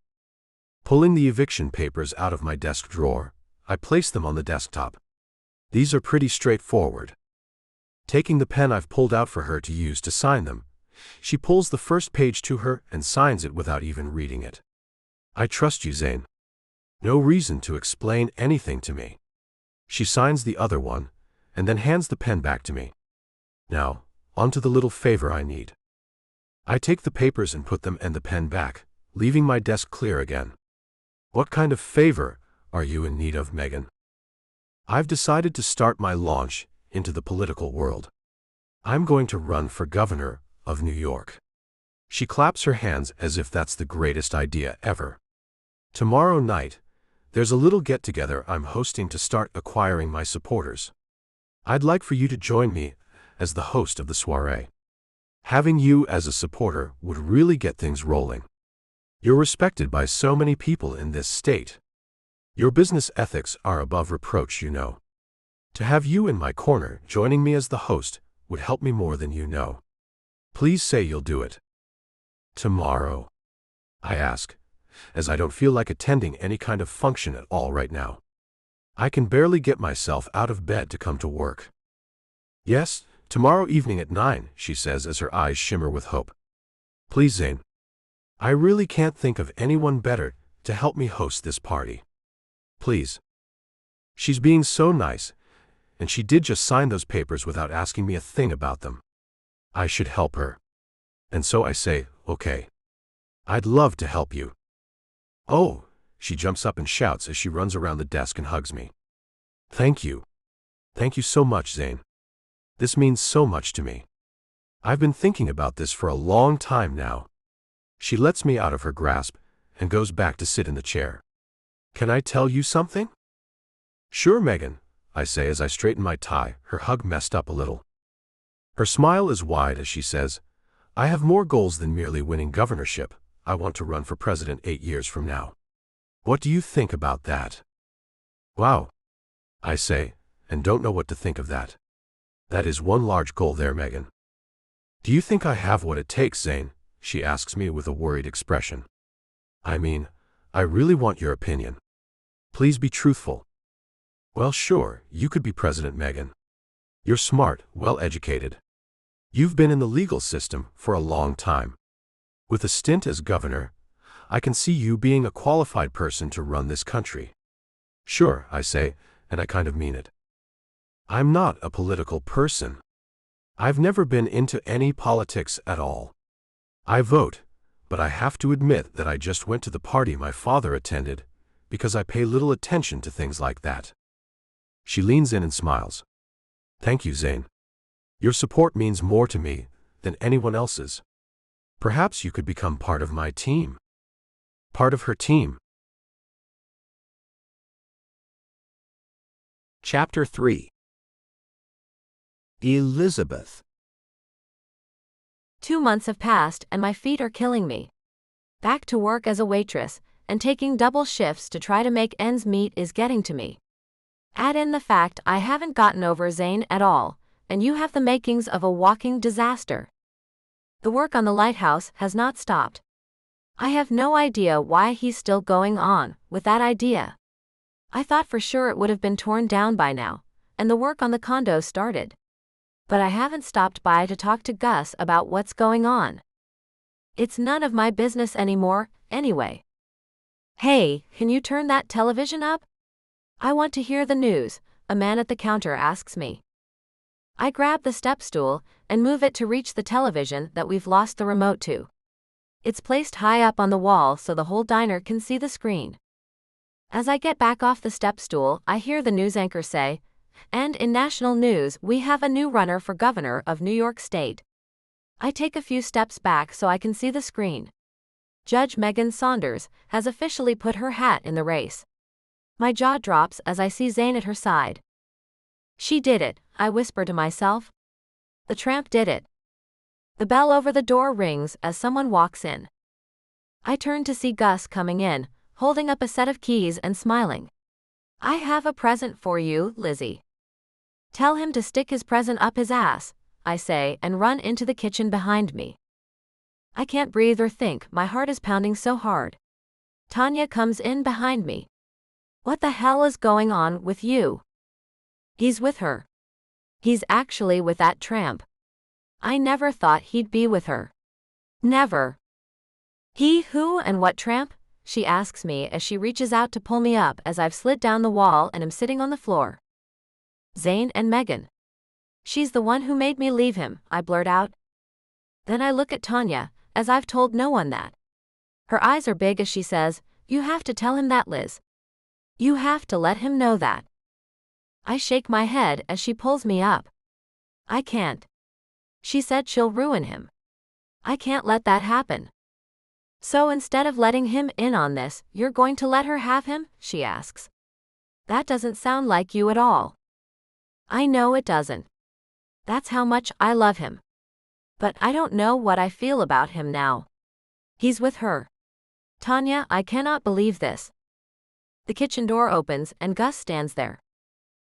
Pulling the eviction papers out of my desk drawer, I place them on the desktop. These are pretty straightforward. Taking the pen I've pulled out for her to use to sign them, she pulls the first page to her and signs it without even reading it. I trust you, Zane. No reason to explain anything to me. She signs the other one, and then hands the pen back to me. Now, on to the little favor I need. I take the papers and put them and the pen back, leaving my desk clear again. What kind of favor are you in need of, Megan? I've decided to start my launch into the political world. I'm going to run for governor of New York. She claps her hands as if that's the greatest idea ever. Tomorrow night, there's a little get-together I'm hosting to start acquiring my supporters. I'd like for you to join me as the host of the soiree. Having you as a supporter would really get things rolling. You're respected by so many people in this state. Your business ethics are above reproach, you know. To have you in my corner joining me as the host would help me more than you know. Please say you'll do it. Tomorrow? I ask, as I don't feel like attending any kind of function at all right now. I can barely get myself out of bed to come to work. Yes, tomorrow evening at 9, she says as her eyes shimmer with hope. Please, Zane. I really can't think of anyone better to help me host this party. Please. She's being so nice, and she did just sign those papers without asking me a thing about them. I should help her. And so I say, okay. I'd love to help you. Oh, she jumps up and shouts as she runs around the desk and hugs me. Thank you. Thank you so much, Zane. This means so much to me. I've been thinking about this for a long time now. She lets me out of her grasp and goes back to sit in the chair. Can I tell you something? Sure, Megan, I say as I straighten my tie, her hug messed up a little. Her smile is wide as she says, I have more goals than merely winning governorship. I want to run for president 8 years from now. What do you think about that? Wow, I say, and don't know what to think of that. That is one large goal there, Megan. Do you think I have what it takes, Zane? She asks me with a worried expression. I mean, I really want your opinion. Please be truthful. Well, sure, you could be president, Megan. You're smart, well-educated. You've been in the legal system for a long time. With a stint as governor, I can see you being a qualified person to run this country. Sure, I say, and I kind of mean it. I'm not a political person. I've never been into any politics at all. I vote, but I have to admit that I just went to the party my father attended because I pay little attention to things like that. She leans in and smiles. Thank you, Zane. Your support means more to me than anyone else's. Perhaps you could become part of my team. Part of her team. Chapter 3. Elizabeth. 2 months have passed and my feet are killing me. Back to work as a waitress, and taking double shifts to try to make ends meet is getting to me. Add in the fact I haven't gotten over Zayn at all, and you have the makings of a walking disaster. The work on the lighthouse has not stopped. I have no idea why he's still going on with that idea. I thought for sure it would have been torn down by now, and the work on the condo started. But I haven't stopped by to talk to Gus about what's going on. It's none of my business anymore, anyway. Hey, can you turn that television up? I want to hear the news, a man at the counter asks me. I grab the step stool and move it to reach the television that we've lost the remote to. It's placed high up on the wall so the whole diner can see the screen. As I get back off the step stool, I hear the news anchor say, And in national news, we have a new runner for governor of New York State. I take a few steps back so I can see the screen. Judge Megan Saunders has officially put her hat in the race. My jaw drops as I see Zayn at her side. She did it, I whisper to myself. The tramp did it. The bell over the door rings as someone walks in. I turn to see Gus coming in, holding up a set of keys and smiling. I have a present for you, Lizzie. Tell him to stick his present up his ass, I say, and run into the kitchen behind me. I can't breathe or think, my heart is pounding so hard. Tanya comes in behind me. What the hell is going on with you? He's with her. He's actually with that tramp. I never thought he'd be with her. Never. He who and what tramp? She asks me as she reaches out to pull me up as I've slid down the wall and am sitting on the floor. Zayn and Megan. She's the one who made me leave him, I blurt out. Then I look at Tanya, as I've told no one that. Her eyes are big as she says, "You have to tell him that, Liz. You have to let him know that." I shake my head as she pulls me up. I can't. She said she'll ruin him. I can't let that happen. So instead of letting him in on this, you're going to let her have him? She asks. That doesn't sound like you at all. I know it doesn't. That's how much I love him. But I don't know what I feel about him now. He's with her. Tanya, I cannot believe this. The kitchen door opens and Gus stands there.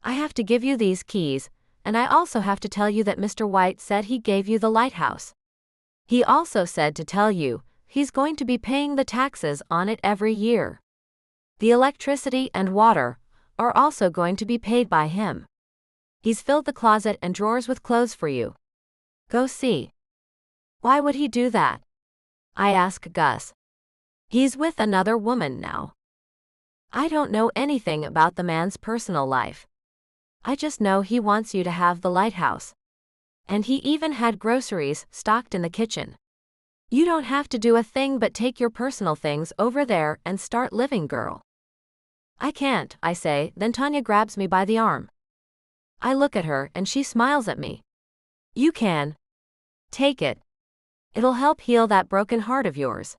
I have to give you these keys, and I also have to tell you that Mr. White said he gave you the lighthouse. He also said to tell you, he's going to be paying the taxes on it every year. The electricity and water are also going to be paid by him. He's filled the closet and drawers with clothes for you. Go see. Why would he do that? I ask Gus. He's with another woman now. I don't know anything about the man's personal life. I just know he wants you to have the lighthouse. And he even had groceries stocked in the kitchen. You don't have to do a thing but take your personal things over there and start living, girl. I can't, I say, then Tanya grabs me by the arm. I look at her and she smiles at me. You can. Take it. It'll help heal that broken heart of yours.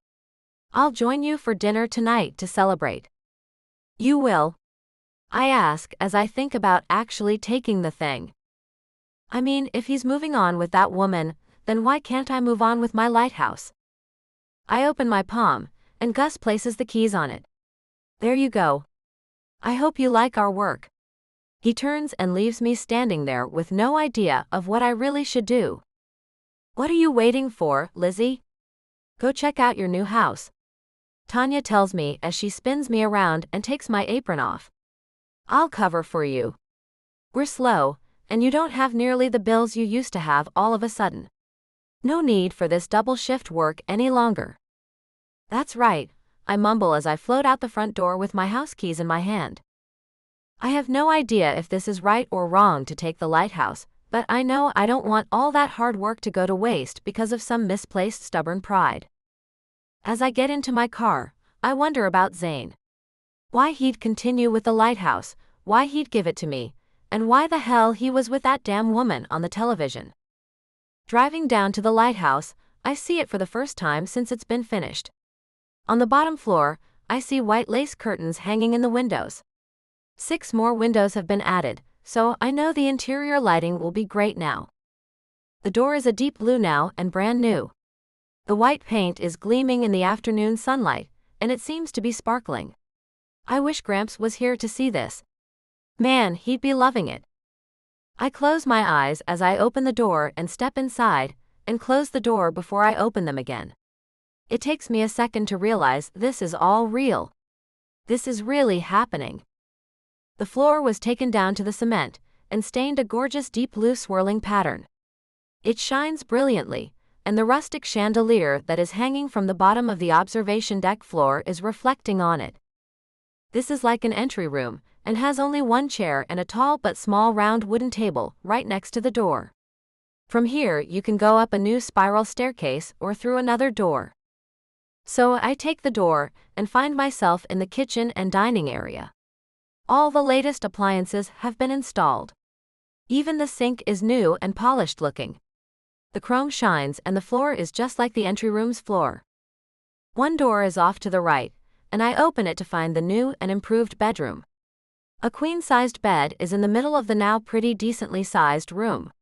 I'll join you for dinner tonight to celebrate. You will? I ask as I think about actually taking the thing. I mean, if he's moving on with that woman, then why can't I move on with my lighthouse? I open my palm, and Gus places the keys on it. There you go. I hope you like our work. He turns and leaves me standing there with no idea of what I really should do. What are you waiting for, Lizzie? Go check out your new house. Tanya tells me as she spins me around and takes my apron off. I'll cover for you. We're slow, and you don't have nearly the bills you used to have all of a sudden. No need for this double shift work any longer. That's right, I mumble as I float out the front door with my house keys in my hand. I have no idea if this is right or wrong to take the lighthouse, but I know I don't want all that hard work to go to waste because of some misplaced stubborn pride. As I get into my car, I wonder about Zayn. Why he'd continue with the lighthouse, why he'd give it to me, and why the hell he was with that damn woman on the television. Driving down to the lighthouse, I see it for the first time since it's been finished. On the bottom floor, I see white lace curtains hanging in the windows. 6 more windows have been added, so I know the interior lighting will be great now. The door is a deep blue now and brand new. The white paint is gleaming in the afternoon sunlight, and it seems to be sparkling. I wish Gramps was here to see this. Man, he'd be loving it. I close my eyes as I open the door and step inside, and close the door before I open them again. It takes me a second to realize this is all real. This is really happening. The floor was taken down to the cement, and stained a gorgeous deep blue swirling pattern. It shines brilliantly, and the rustic chandelier that is hanging from the bottom of the observation deck floor is reflecting on it. This is like an entry room, and has only one chair and a tall but small round wooden table right next to the door. From here you can go up a new spiral staircase or through another door. So I take the door, and find myself in the kitchen and dining area. All the latest appliances have been installed. Even the sink is new and polished looking. The chrome shines and the floor is just like the entry room's floor. One door is off to the right, and I open it to find the new and improved bedroom. A queen-sized bed is in the middle of the now pretty decently sized room.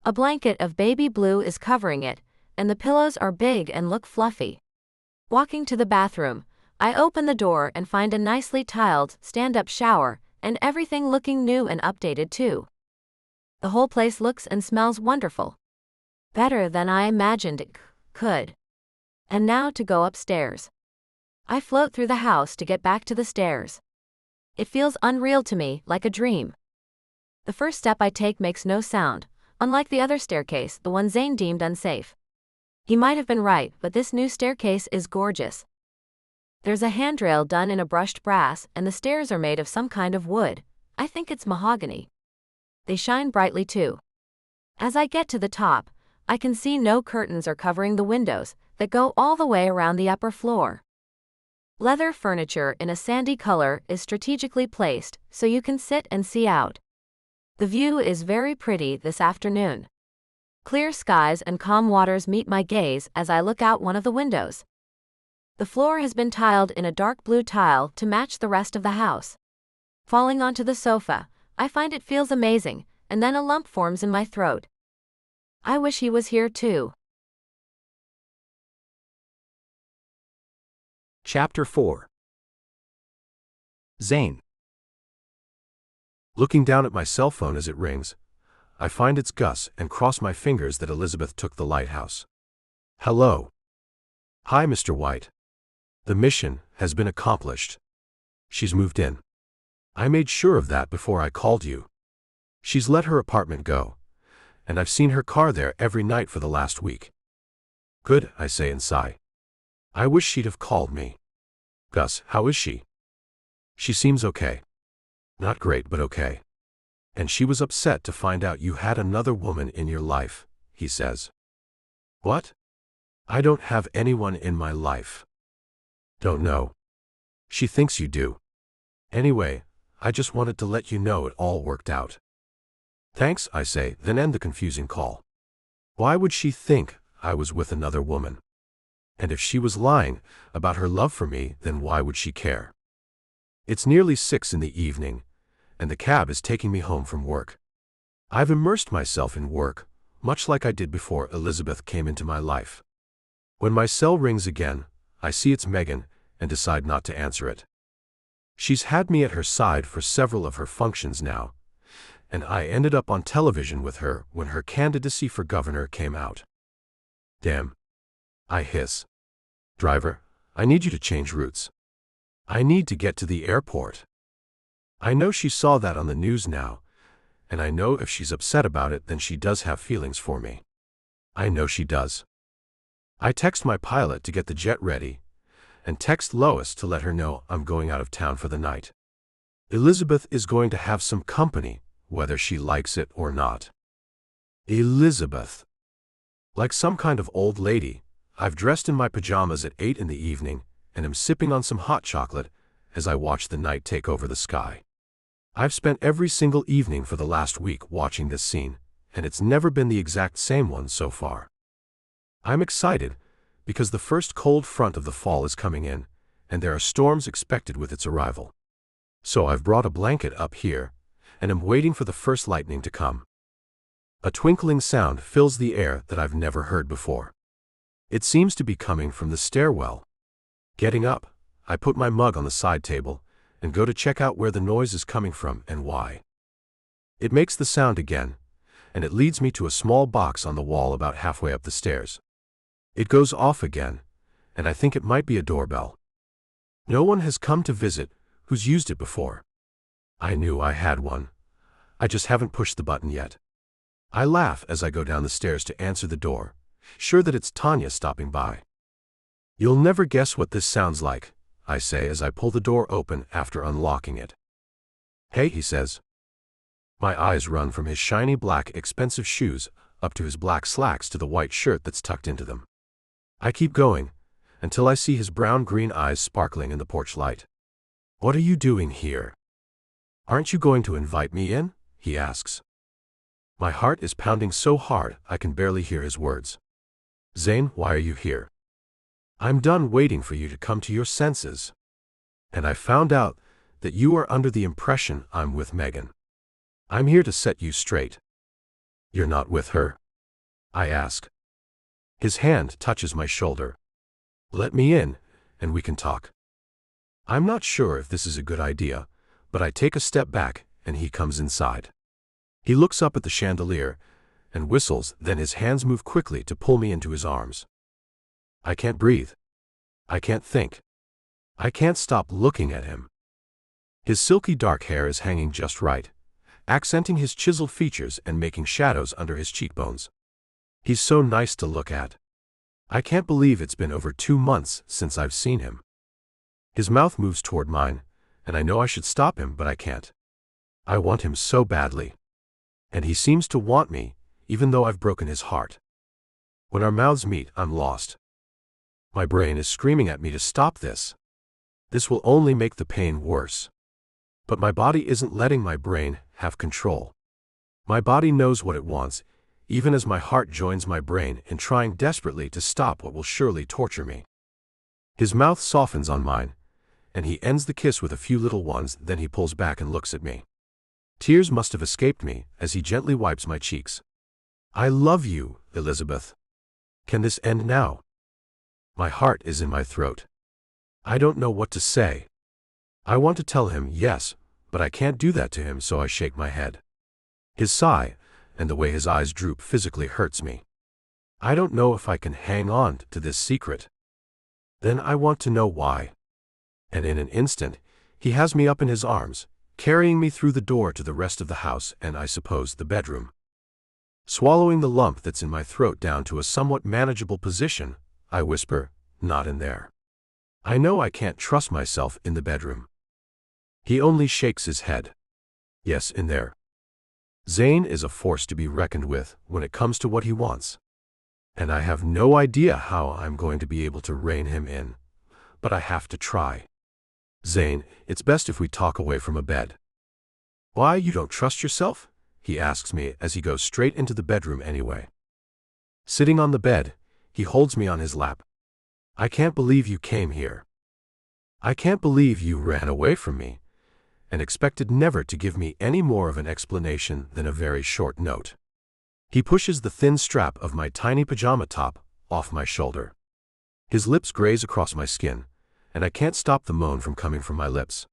A blanket of baby blue is covering it, and the pillows are big and look fluffy. Walking to the bathroom, I open the door and find a nicely tiled, stand-up shower, and everything looking new and updated too. The whole place looks and smells wonderful. Better than I imagined it could. And now to go upstairs. I float through the house to get back to the stairs. It feels unreal to me, like a dream. The first step I take makes no sound, unlike the other staircase, the one Zane deemed unsafe. He might have been right, but this new staircase is gorgeous. There's a handrail done in a brushed brass, and the stairs are made of some kind of wood. I think it's mahogany. They shine brightly too. As I get to the top, I can see no curtains are covering the windows that go all the way around the upper floor. Leather furniture in a sandy color is strategically placed so you can sit and see out. The view is very pretty this afternoon. Clear skies and calm waters meet my gaze as I look out one of the windows. The floor has been tiled in a dark blue tile to match the rest of the house. Falling onto the sofa, I find it feels amazing, and then a lump forms in my throat. I wish he was here too. Chapter 4. Zane. Looking down at my cell phone as it rings, I find it's Gus and cross my fingers that Elizabeth took the lighthouse. Hello. Hi, Mr. White. The mission has been accomplished. She's moved in. I made sure of that before I called you. She's let her apartment go, and I've seen her car there every night for the last week. Good, I say and sigh. I wish she'd have called me. Gus, how is she? She seems okay. Not great, but okay. And she was upset to find out you had another woman in your life, he says. What? I don't have anyone in my life. Don't know. She thinks you do. Anyway, I just wanted to let you know it all worked out. Thanks, I say, then end the confusing call. Why would she think I was with another woman? And if she was lying about her love for me, then why would she care? It's nearly 6 in the evening, and the cab is taking me home from work. I've immersed myself in work, much like I did before Elizabeth came into my life. When my cell rings again, I see it's Megan and decide not to answer it. She's had me at her side for several of her functions now, and I ended up on television with her when her candidacy for governor came out. Damn. I hiss. Driver, I need you to change routes. I need to get to the airport. I know she saw that on the news now, and I know if she's upset about it, then she does have feelings for me. I know she does. I text my pilot to get the jet ready, and text Lois to let her know I'm going out of town for the night. Elizabeth is going to have some company, whether she likes it or not. Elizabeth. Like some kind of old lady, I've dressed in my pajamas at 8 in the evening and am sipping on some hot chocolate as I watch the night take over the sky. I've spent every single evening for the last week watching this scene, and it's never been the exact same one so far. I'm excited because the first cold front of the fall is coming in, and there are storms expected with its arrival. So I've brought a blanket up here, and am waiting for the first lightning to come. A twinkling sound fills the air that I've never heard before. It seems to be coming from the stairwell. Getting up, I put my mug on the side table and go to check out where the noise is coming from and why. It makes the sound again, and it leads me to a small box on the wall about halfway up the stairs. It goes off again, and I think it might be a doorbell. No one has come to visit who's used it before. I knew I had one. I just haven't pushed the button yet. I laugh as I go down the stairs to answer the door, sure that it's Tanya stopping by. You'll never guess what this sounds like, I say as I pull the door open after unlocking it. Hey, he says. My eyes run from his shiny black expensive shoes up to his black slacks to the white shirt that's tucked into them. I keep going, until I see his brown-green eyes sparkling in the porch light. What are you doing here? "Aren't you going to invite me in?" he asks. My heart is pounding so hard I can barely hear his words. "Zane, why are you here?" "I'm done waiting for you to come to your senses. And I found out that you are under the impression I'm with Megan. I'm here to set you straight." "You're not with her?" I ask. His hand touches my shoulder. "Let me in, and we can talk." I'm not sure if this is a good idea, but I take a step back, and he comes inside. He looks up at the chandelier and whistles, then his hands move quickly to pull me into his arms. I can't breathe. I can't think. I can't stop looking at him. His silky dark hair is hanging just right, accenting his chiseled features and making shadows under his cheekbones. He's so nice to look at. I can't believe it's been over 2 months since I've seen him. His mouth moves toward mine, and I know I should stop him, but I can't. I want him so badly. And he seems to want me, even though I've broken his heart. When our mouths meet, I'm lost. My brain is screaming at me to stop this. This will only make the pain worse. But my body isn't letting my brain have control. My body knows what it wants, even as my heart joins my brain in trying desperately to stop what will surely torture me. His mouth softens on mine, and he ends the kiss with a few little ones, then he pulls back and looks at me. Tears must have escaped me as he gently wipes my cheeks. "I love you, Elizabeth. Can this end now?" My heart is in my throat. I don't know what to say. I want to tell him yes, but I can't do that to him, so I shake my head. His sigh, and the way his eyes droop physically hurts me. I don't know if I can hang on to this secret. Then I want to know why. And in an instant, he has me up in his arms, carrying me through the door to the rest of the house and, I suppose, the bedroom. Swallowing the lump that's in my throat down to a somewhat manageable position, I whisper, "Not in there." I know I can't trust myself in the bedroom. He only shakes his head. "Yes, in there." Zane is a force to be reckoned with when it comes to what he wants. And I have no idea how I'm going to be able to rein him in, but I have to try. "Zane, it's best if we talk away from a bed." "Why, you don't trust yourself?" he asks me as he goes straight into the bedroom anyway. Sitting on the bed, he holds me on his lap. "I can't believe you came here. I can't believe you ran away from me and expected never to give me any more of an explanation than a very short note." He pushes the thin strap of my tiny pajama top off my shoulder. His lips graze across my skin, and I can't stop the moan from coming from my lips.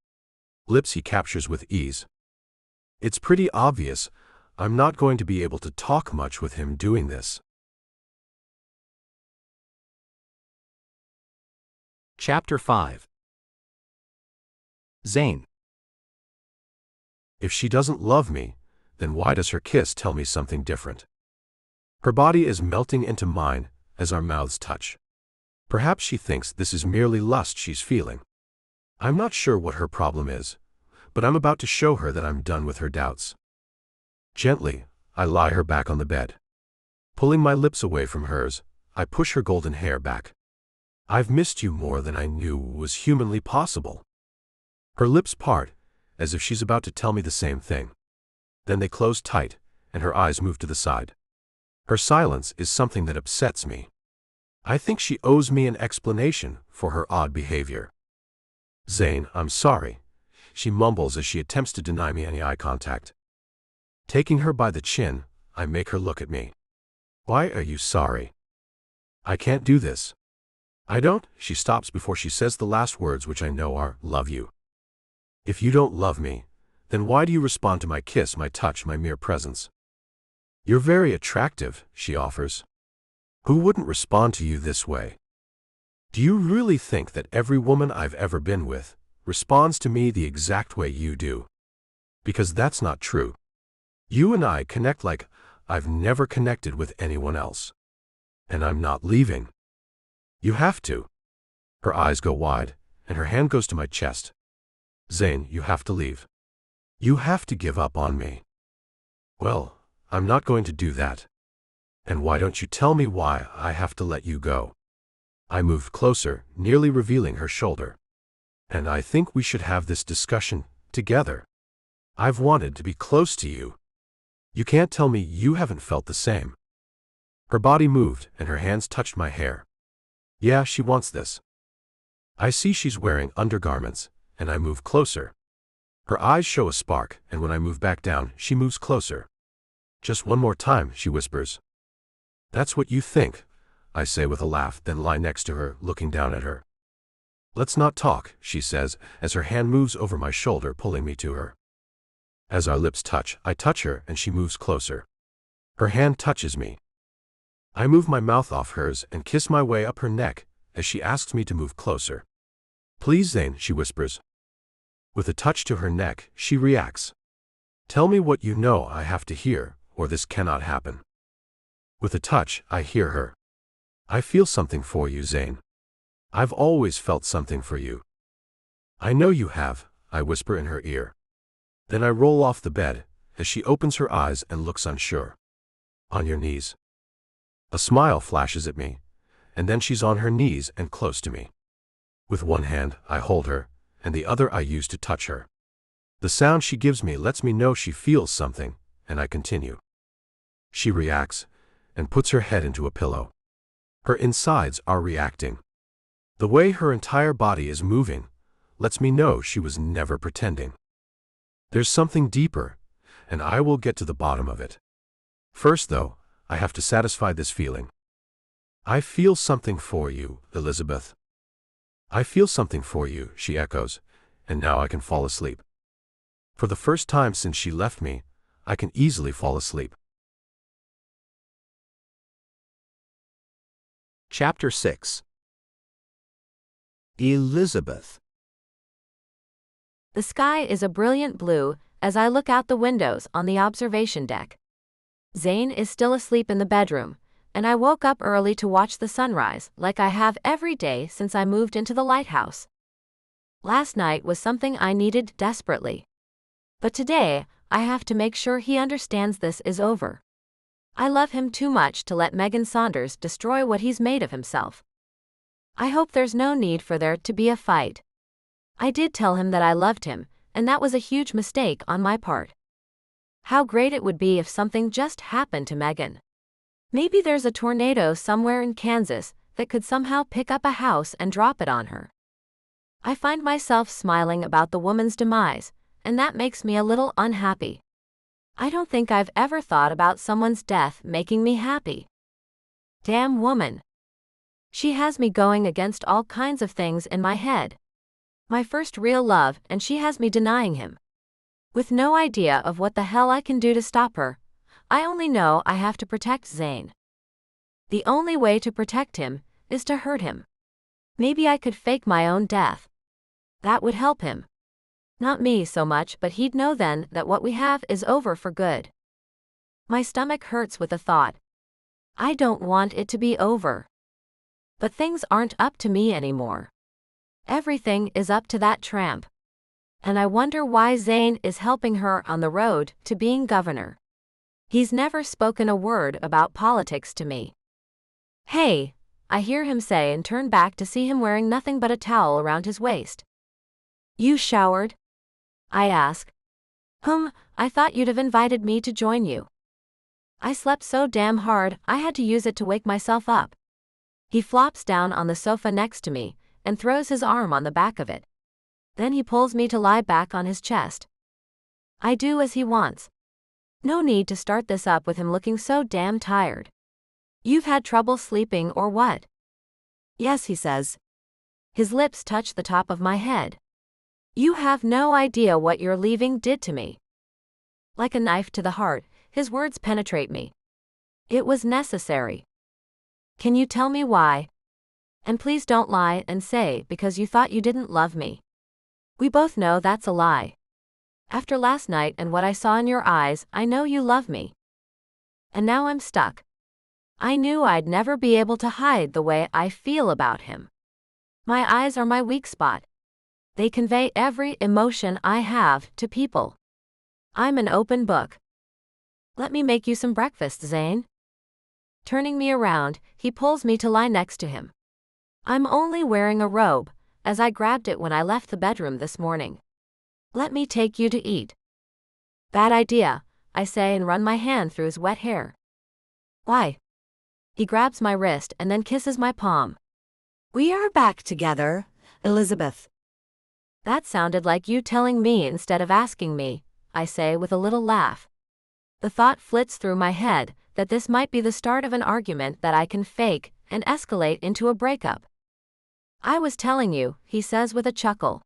Lips he captures with ease. It's pretty obvious I'm not going to be able to talk much with him doing this. Chapter 5. Zane. If she doesn't love me, then why does her kiss tell me something different? Her body is melting into mine as our mouths touch. Perhaps she thinks this is merely lust she's feeling. I'm not sure what her problem is, but I'm about to show her that I'm done with her doubts. Gently, I lie her back on the bed. Pulling my lips away from hers, I push her golden hair back. "I've missed you more than I knew was humanly possible." Her lips part, as if she's about to tell me the same thing. Then they close tight, and her eyes move to the side. Her silence is something that upsets me. I think she owes me an explanation for her odd behavior. "Zane, I'm sorry," she mumbles as she attempts to deny me any eye contact. Taking her by the chin, I make her look at me. "Why are you sorry?" "I can't do this." "I don't," she stops before she says the last words, which I know are, "love you." "If you don't love me, then why do you respond to my kiss, my touch, my mere presence?" "You're very attractive," she offers. "Who wouldn't respond to you this way?" "Do you really think that every woman I've ever been with responds to me the exact way you do? Because that's not true. You and I connect like I've never connected with anyone else. And I'm not leaving. You have to." Her eyes go wide, and her hand goes to my chest. "Zane, you have to leave. You have to give up on me." "Well, I'm not going to do that. And why don't you tell me why I have to let you go?" I moved closer, nearly revealing her shoulder. "And I think we should have this discussion together." I've wanted to be close to you. You can't tell me you haven't felt the same. Her body moved and her hands touched my hair. Yeah, she wants this. I see she's wearing undergarments, and I move closer. Her eyes show a spark, and when I move back down, she moves closer. Just one more time, she whispers. That's what you think, I say with a laugh, then lie next to her, looking down at her. Let's not talk, she says, as her hand moves over my shoulder, pulling me to her. As our lips touch, I touch her and she moves closer. Her hand touches me. I move my mouth off hers and kiss my way up her neck as she asks me to move closer. Please, Zane, she whispers. With a touch to her neck, she reacts. Tell me what you know I have to hear, or this cannot happen. With a touch, I hear her. I feel something for you, Zane. I've always felt something for you. I know you have, I whisper in her ear. Then I roll off the bed, as she opens her eyes and looks unsure. On your knees. A smile flashes at me, and then she's on her knees and close to me. With one hand, I hold her, and the other I use to touch her. The sound she gives me lets me know she feels something, and I continue. She reacts, and puts her head into a pillow. Her insides are reacting. The way her entire body is moving lets me know she was never pretending. There's something deeper, and I will get to the bottom of it. First, though, I have to satisfy this feeling. I feel something for you, Elizabeth. I feel something for you, she echoes, and now I can fall asleep. For the first time since she left me, I can easily fall asleep. Chapter 6. Elizabeth. The sky is a brilliant blue as I look out the windows on the observation deck. Zane is still asleep in the bedroom, and I woke up early to watch the sunrise like I have every day since I moved into the lighthouse. Last night was something I needed desperately. But today, I have to make sure he understands this is over. I love him too much to let Megan Saunders destroy what he's made of himself. I hope there's no need for there to be a fight. I did tell him that I loved him, and that was a huge mistake on my part. How great it would be if something just happened to Megan. Maybe there's a tornado somewhere in Kansas that could somehow pick up a house and drop it on her. I find myself smiling about the woman's demise, and that makes me a little unhappy. I don't think I've ever thought about someone's death making me happy. Damn woman. She has me going against all kinds of things in my head. My first real love, and she has me denying him. With no idea of what the hell I can do to stop her, I only know I have to protect Zane. The only way to protect him is to hurt him. Maybe I could fake my own death. That would help him. Not me so much, but he'd know then that what we have is over for good. My stomach hurts with the thought. I don't want it to be over. But things aren't up to me anymore. Everything is up to that tramp. And I wonder why Zane is helping her on the road to being governor. He's never spoken a word about politics to me. Hey, I hear him say and turn back to see him wearing nothing but a towel around his waist. You showered? I ask. I thought you'd have invited me to join you. I slept so damn hard, I had to use it to wake myself up. He flops down on the sofa next to me and throws his arm on the back of it. Then he pulls me to lie back on his chest. I do as he wants. No need to start this up with him looking so damn tired. You've had trouble sleeping or what? Yes, he says. His lips touch the top of my head. You have no idea what your leaving did to me. Like a knife to the heart, his words penetrate me. It was necessary. Can you tell me why? And please don't lie and say because you thought you didn't love me. We both know that's a lie. After last night and what I saw in your eyes, I know you love me. And now I'm stuck. I knew I'd never be able to hide the way I feel about him. My eyes are my weak spot. They convey every emotion I have to people. I'm an open book. Let me make you some breakfast, Zane. Turning me around, he pulls me to lie next to him. I'm only wearing a robe, as I grabbed it when I left the bedroom this morning. Let me take you to eat. Bad idea, I say and run my hand through his wet hair. Why? He grabs my wrist and then kisses my palm. We are back together, Elizabeth. That sounded like you telling me instead of asking me, I say with a little laugh. The thought flits through my head that this might be the start of an argument that I can fake and escalate into a breakup. I was telling you, he says with a chuckle.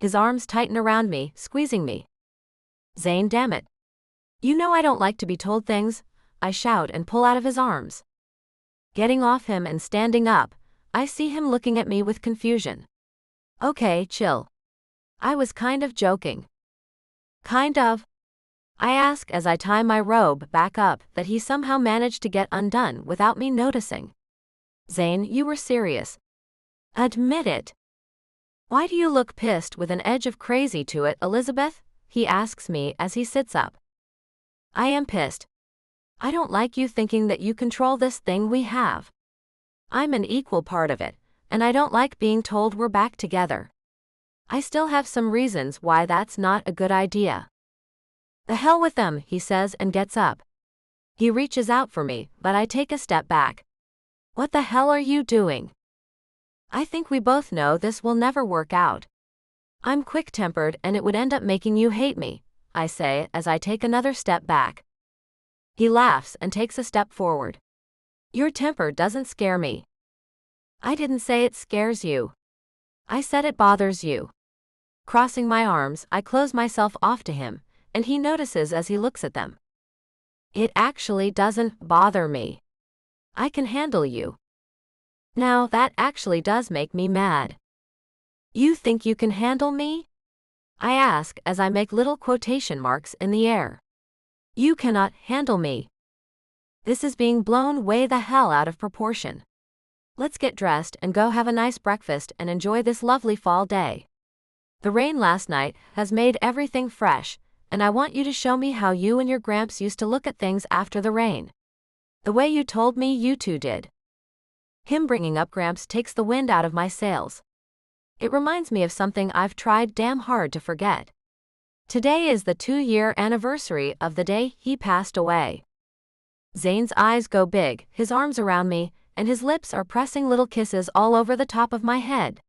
His arms tighten around me, squeezing me. Zane, damn it. You know I don't like to be told things, I shout and pull out of his arms. Getting off him and standing up, I see him looking at me with confusion. Okay, chill. I was kind of joking. Kind of? I ask as I tie my robe back up that he somehow managed to get undone without me noticing. Zane, you were serious. Admit it. Why do you look pissed with an edge of crazy to it, Elizabeth? He asks me as he sits up. I am pissed. I don't like you thinking that you control this thing we have. I'm an equal part of it, and I don't like being told we're back together. I still have some reasons why that's not a good idea. The hell with them, he says and gets up. He reaches out for me, but I take a step back. What the hell are you doing? I think we both know this will never work out. I'm quick-tempered and it would end up making you hate me, I say as I take another step back. He laughs and takes a step forward. Your temper doesn't scare me. I didn't say it scares you. I said it bothers you. Crossing my arms, I close myself off to him, and he notices as he looks at them. It actually doesn't bother me. I can handle you. Now that actually does make me mad. You think you can handle me? I ask as I make little quotation marks in the air. You cannot handle me. This is being blown way the hell out of proportion. Let's get dressed and go have a nice breakfast and enjoy this lovely fall day. The rain last night has made everything fresh, and I want you to show me how you and your Gramps used to look at things after the rain. The way you told me you two did. Him bringing up Gramps takes the wind out of my sails. It reminds me of something I've tried damn hard to forget. Today is the 2-year anniversary of the day he passed away. Zane's eyes go big, his arms around me, and his lips are pressing little kisses all over the top of my head.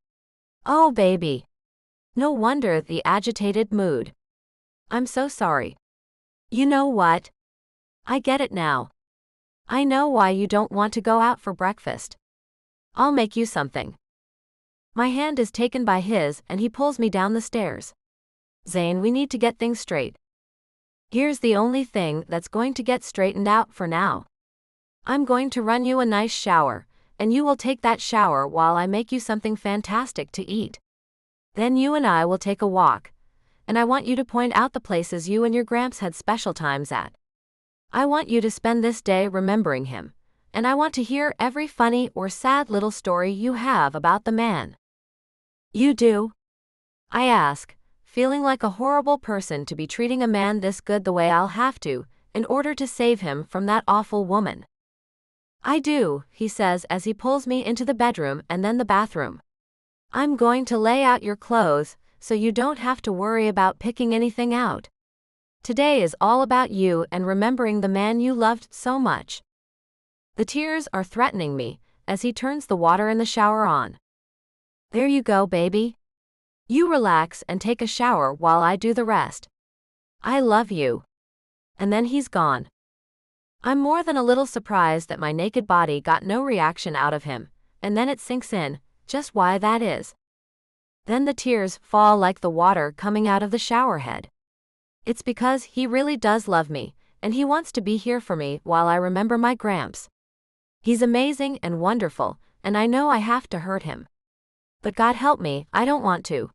Oh baby. No wonder the agitated mood. I'm so sorry. You know what? I get it now. I know why you don't want to go out for breakfast. I'll make you something. My hand is taken by his and he pulls me down the stairs. Zane, we need to get things straight. Here's the only thing that's going to get straightened out for now. I'm going to run you a nice shower, and you will take that shower while I make you something fantastic to eat. Then you and I will take a walk, and I want you to point out the places you and your Gramps had special times at. I want you to spend this day remembering him, and I want to hear every funny or sad little story you have about the man. You do? I ask, feeling like a horrible person to be treating a man this good the way I'll have to, in order to save him from that awful woman. I do, he says as he pulls me into the bedroom and then the bathroom. I'm going to lay out your clothes, so you don't have to worry about picking anything out. Today is all about you and remembering the man you loved so much. The tears are threatening me, as he turns the water in the shower on. There you go, baby. You relax and take a shower while I do the rest. I love you. And then he's gone. I'm more than a little surprised that my naked body got no reaction out of him, and then it sinks in, just why that is. Then the tears fall like the water coming out of the shower head. It's because he really does love me, and he wants to be here for me while I remember my Gramps. He's amazing and wonderful, and I know I have to hurt him. But God help me, I don't want to.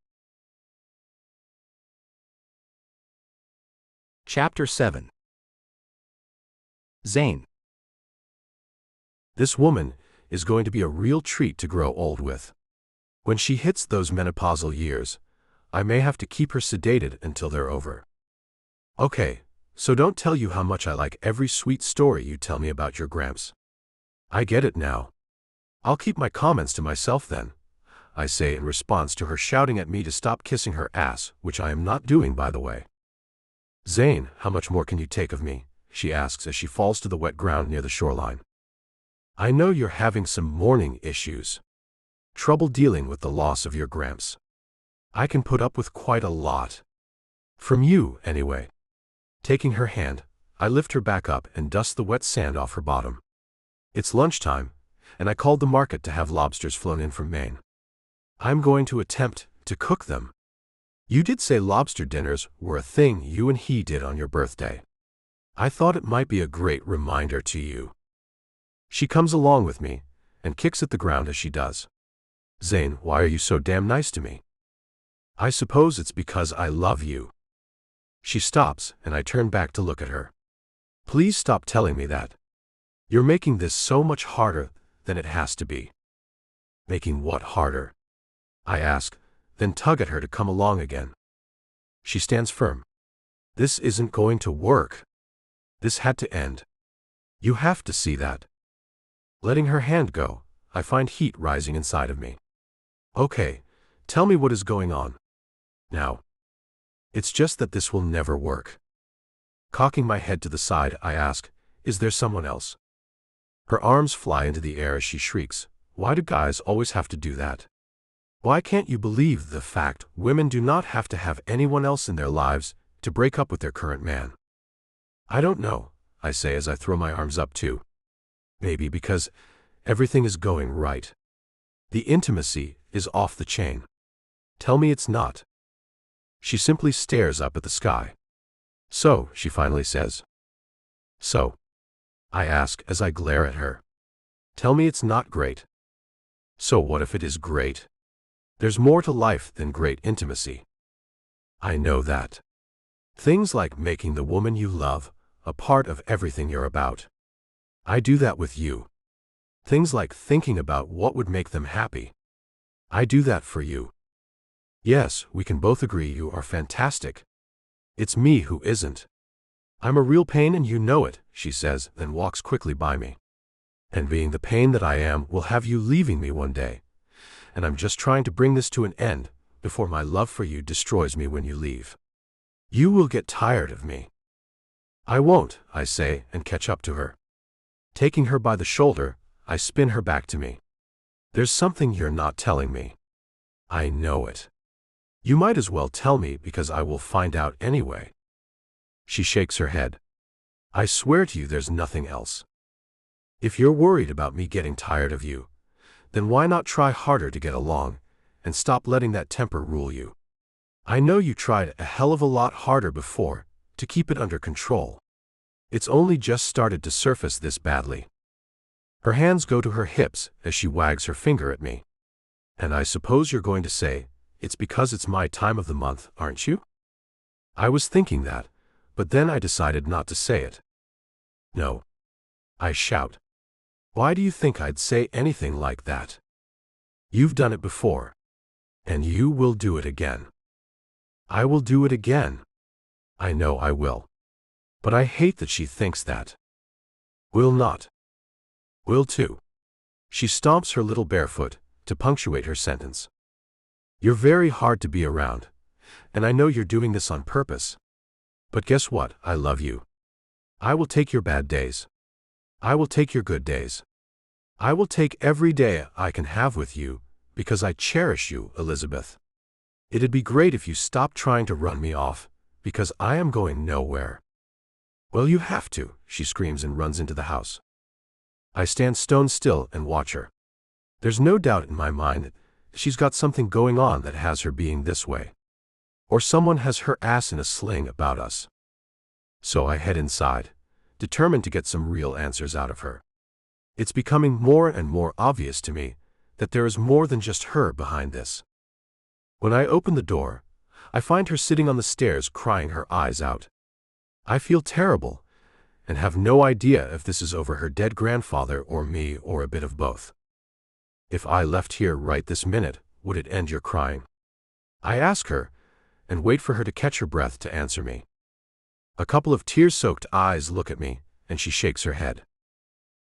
Chapter 7. Zane. This woman is going to be a real treat to grow old with. When she hits those menopausal years, I may have to keep her sedated until they're over. Okay, so don't tell you how much I like every sweet story you tell me about your Gramps. I get it now. I'll keep my comments to myself then, I say in response to her shouting at me to stop kissing her ass, which I am not doing by the way. Zane, how much more can you take of me? She asks as she falls to the wet ground near the shoreline. I know you're having some mourning issues. Trouble dealing with the loss of your Gramps. I can put up with quite a lot. From you, anyway. Taking her hand, I lift her back up and dust the wet sand off her bottom. It's lunchtime, and I called the market to have lobsters flown in from Maine. I'm going to attempt to cook them. You did say lobster dinners were a thing you and he did on your birthday. I thought it might be a great reminder to you. She comes along with me and kicks at the ground as she does. Zane, why are you so damn nice to me? I suppose it's because I love you. She stops and I turn back to look at her. Please stop telling me that. You're making this so much harder than it has to be. Making what harder? I ask, then tug at her to come along again. She stands firm. This isn't going to work. This had to end. You have to see that. Letting her hand go, I find heat rising inside of me. Okay, tell me what is going on. Now. It's just that this will never work. Cocking my head to the side, I ask, is there someone else? Her arms fly into the air as she shrieks, why do guys always have to do that? Why can't you believe the fact women do not have to have anyone else in their lives to break up with their current man? I don't know, I say as I throw my arms up too. Maybe because everything is going right. The intimacy is off the chain. Tell me it's not. She simply stares up at the sky. So, she finally says. So? I ask as I glare at her. Tell me it's not great. So what if it is great? There's more to life than great intimacy. I know that. Things like making the woman you love a part of everything you're about. I do that with you. Things like thinking about what would make them happy. I do that for you. Yes, we can both agree you are fantastic. It's me who isn't. I'm a real pain and you know it, she says, then walks quickly by me. And being the pain that I am will have you leaving me one day. And I'm just trying to bring this to an end before my love for you destroys me when you leave. You will get tired of me. I won't, I say, and catch up to her. Taking her by the shoulder, I spin her back to me. There's something you're not telling me. I know it. You might as well tell me because I will find out anyway. She shakes her head. I swear to you there's nothing else. If you're worried about me getting tired of you, then why not try harder to get along and stop letting that temper rule you? I know you tried a hell of a lot harder before to keep it under control. It's only just started to surface this badly. Her hands go to her hips as she wags her finger at me. And I suppose you're going to say, it's because it's my time of the month, aren't you? I was thinking that, but then I decided not to say it. No. I shout. Why do you think I'd say anything like that? You've done it before. And you will do it again. I will do it again. I know I will. But I hate that she thinks that. Will not. Will too. She stomps her little bare foot to punctuate her sentence. You're very hard to be around, and I know you're doing this on purpose. But guess what? I love you. I will take your bad days. I will take your good days. I will take every day I can have with you, because I cherish you, Elizabeth. It'd be great if you stopped trying to run me off, because I am going nowhere. Well, you have to, she screams and runs into the house. I stand stone still and watch her. There's no doubt in my mind that she's got something going on that has her being this way. Or someone has her ass in a sling about us. So I head inside, determined to get some real answers out of her. It's becoming more and more obvious to me that there is more than just her behind this. When I open the door, I find her sitting on the stairs crying her eyes out. I feel terrible, and have no idea if this is over her dead grandfather or me or a bit of both. If I left here right this minute, would it end your crying? I ask her, and wait for her to catch her breath to answer me. A couple of tear-soaked eyes look at me, and she shakes her head.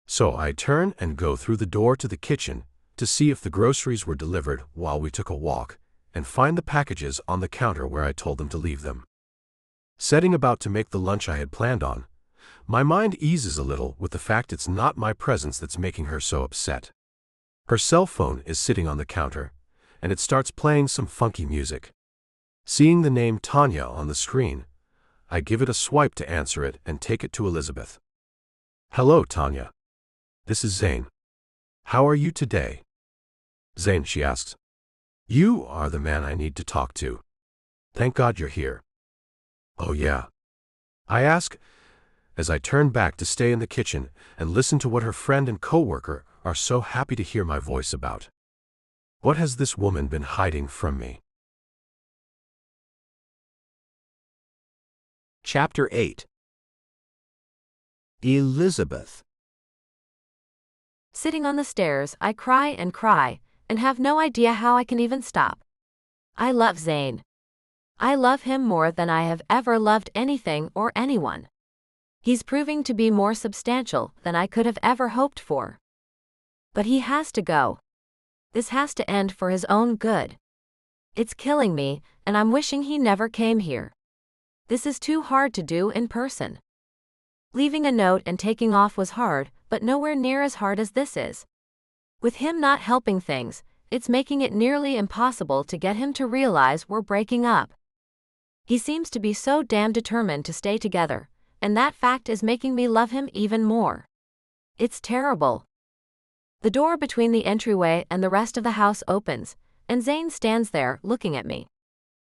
So I turn and go through the door to the kitchen to see if the groceries were delivered while we took a walk, and find the packages on the counter where I told them to leave them. Setting about to make the lunch I had planned on, my mind eases a little with the fact it's not my presence that's making her so upset. Her cell phone is sitting on the counter, and it starts playing some funky music. Seeing the name Tanya on the screen, I give it a swipe to answer it and take it to Elizabeth. "Hello, Tanya. This is Zane. How are you today?" "Zane," she asks. "You are the man I need to talk to. Thank God you're here." "Oh yeah?" I ask, as I turn back to stay in the kitchen and listen to what her friend and coworker are so happy to hear my voice about. What has this woman been hiding from me? Chapter 8. Elizabeth. Sitting on the stairs, I cry and have no idea how I can even stop. I love Zayn. I love him more than I have ever loved anything or anyone. He's proving to be more substantial than I could have ever hoped for. But he has to go. This has to end for his own good. It's killing me, and I'm wishing he never came here. This is too hard to do in person. Leaving a note and taking off was hard, but nowhere near as hard as this is. With him not helping things, it's making it nearly impossible to get him to realize we're breaking up. He seems to be so damn determined to stay together, and that fact is making me love him even more. It's terrible. The door between the entryway and the rest of the house opens, and Zane stands there looking at me.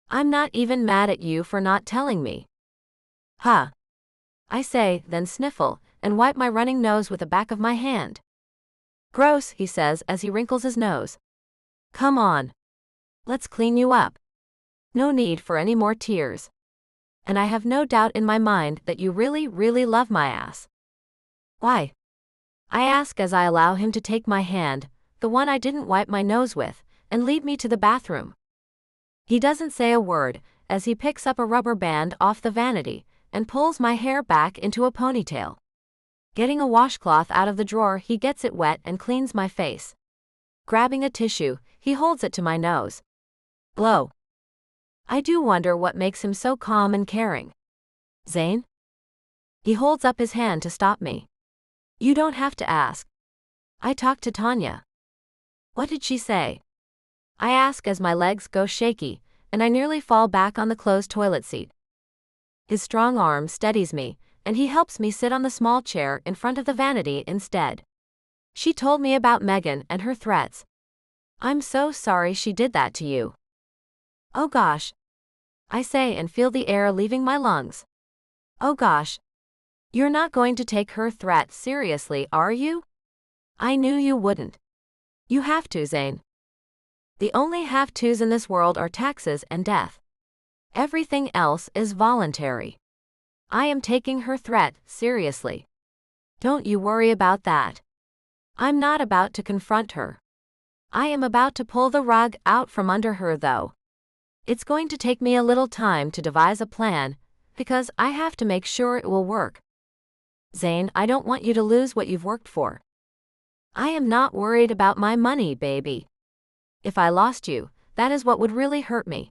"I'm not even mad at you for not telling me." "Huh," I say, then sniffle, and wipe my running nose with the back of my hand. "Gross," he says as he wrinkles his nose. "Come on. Let's clean you up. No need for any more tears. And I have no doubt in my mind that you really, really love my ass." "Why?" I ask as I allow him to take my hand, the one I didn't wipe my nose with, and lead me to the bathroom. He doesn't say a word, as he picks up a rubber band off the vanity and pulls my hair back into a ponytail. Getting a washcloth out of the drawer, he gets it wet and cleans my face. Grabbing a tissue, he holds it to my nose. Blow. I do wonder what makes him so calm and caring. "Zane?" He holds up his hand to stop me. "You don't have to ask. I talked to Tanya." "What did she say?" I ask as my legs go shaky, and I nearly fall back on the closed toilet seat. His strong arm steadies me, and he helps me sit on the small chair in front of the vanity instead. "She told me about Megan and her threats. I'm so sorry she did that to you." "Oh gosh," I say and feel the air leaving my lungs. "Oh gosh. You're not going to take her threat seriously, are you?" "I knew you wouldn't." "You have to, Zane. The only have-tos in this world are taxes and death. Everything else is voluntary. I am taking her threat seriously. Don't you worry about that. I'm not about to confront her. I am about to pull the rug out from under her, though. It's going to take me a little time to devise a plan, because I have to make sure it will work. Zane, I don't want you to lose what you've worked for. I am not worried about my money, baby. If I lost you, that is what would really hurt me.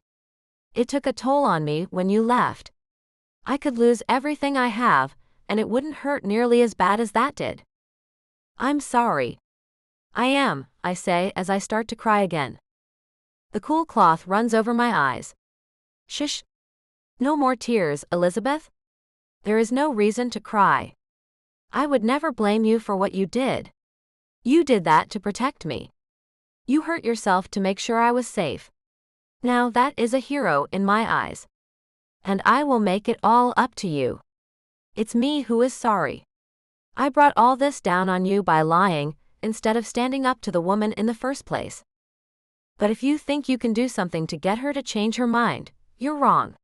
It took a toll on me when you left. I could lose everything I have, and it wouldn't hurt nearly as bad as that did. I'm sorry." "I am," I say as I start to cry again. The cool cloth runs over my eyes. "Shush. No more tears, Elizabeth. There is no reason to cry. I would never blame you for what you did. You did that to protect me. You hurt yourself to make sure I was safe. Now that is a hero in my eyes. And I will make it all up to you. It's me who is sorry. I brought all this down on you by lying, instead of standing up to the woman in the first place. But if you think you can do something to get her to change her mind, you're wrong.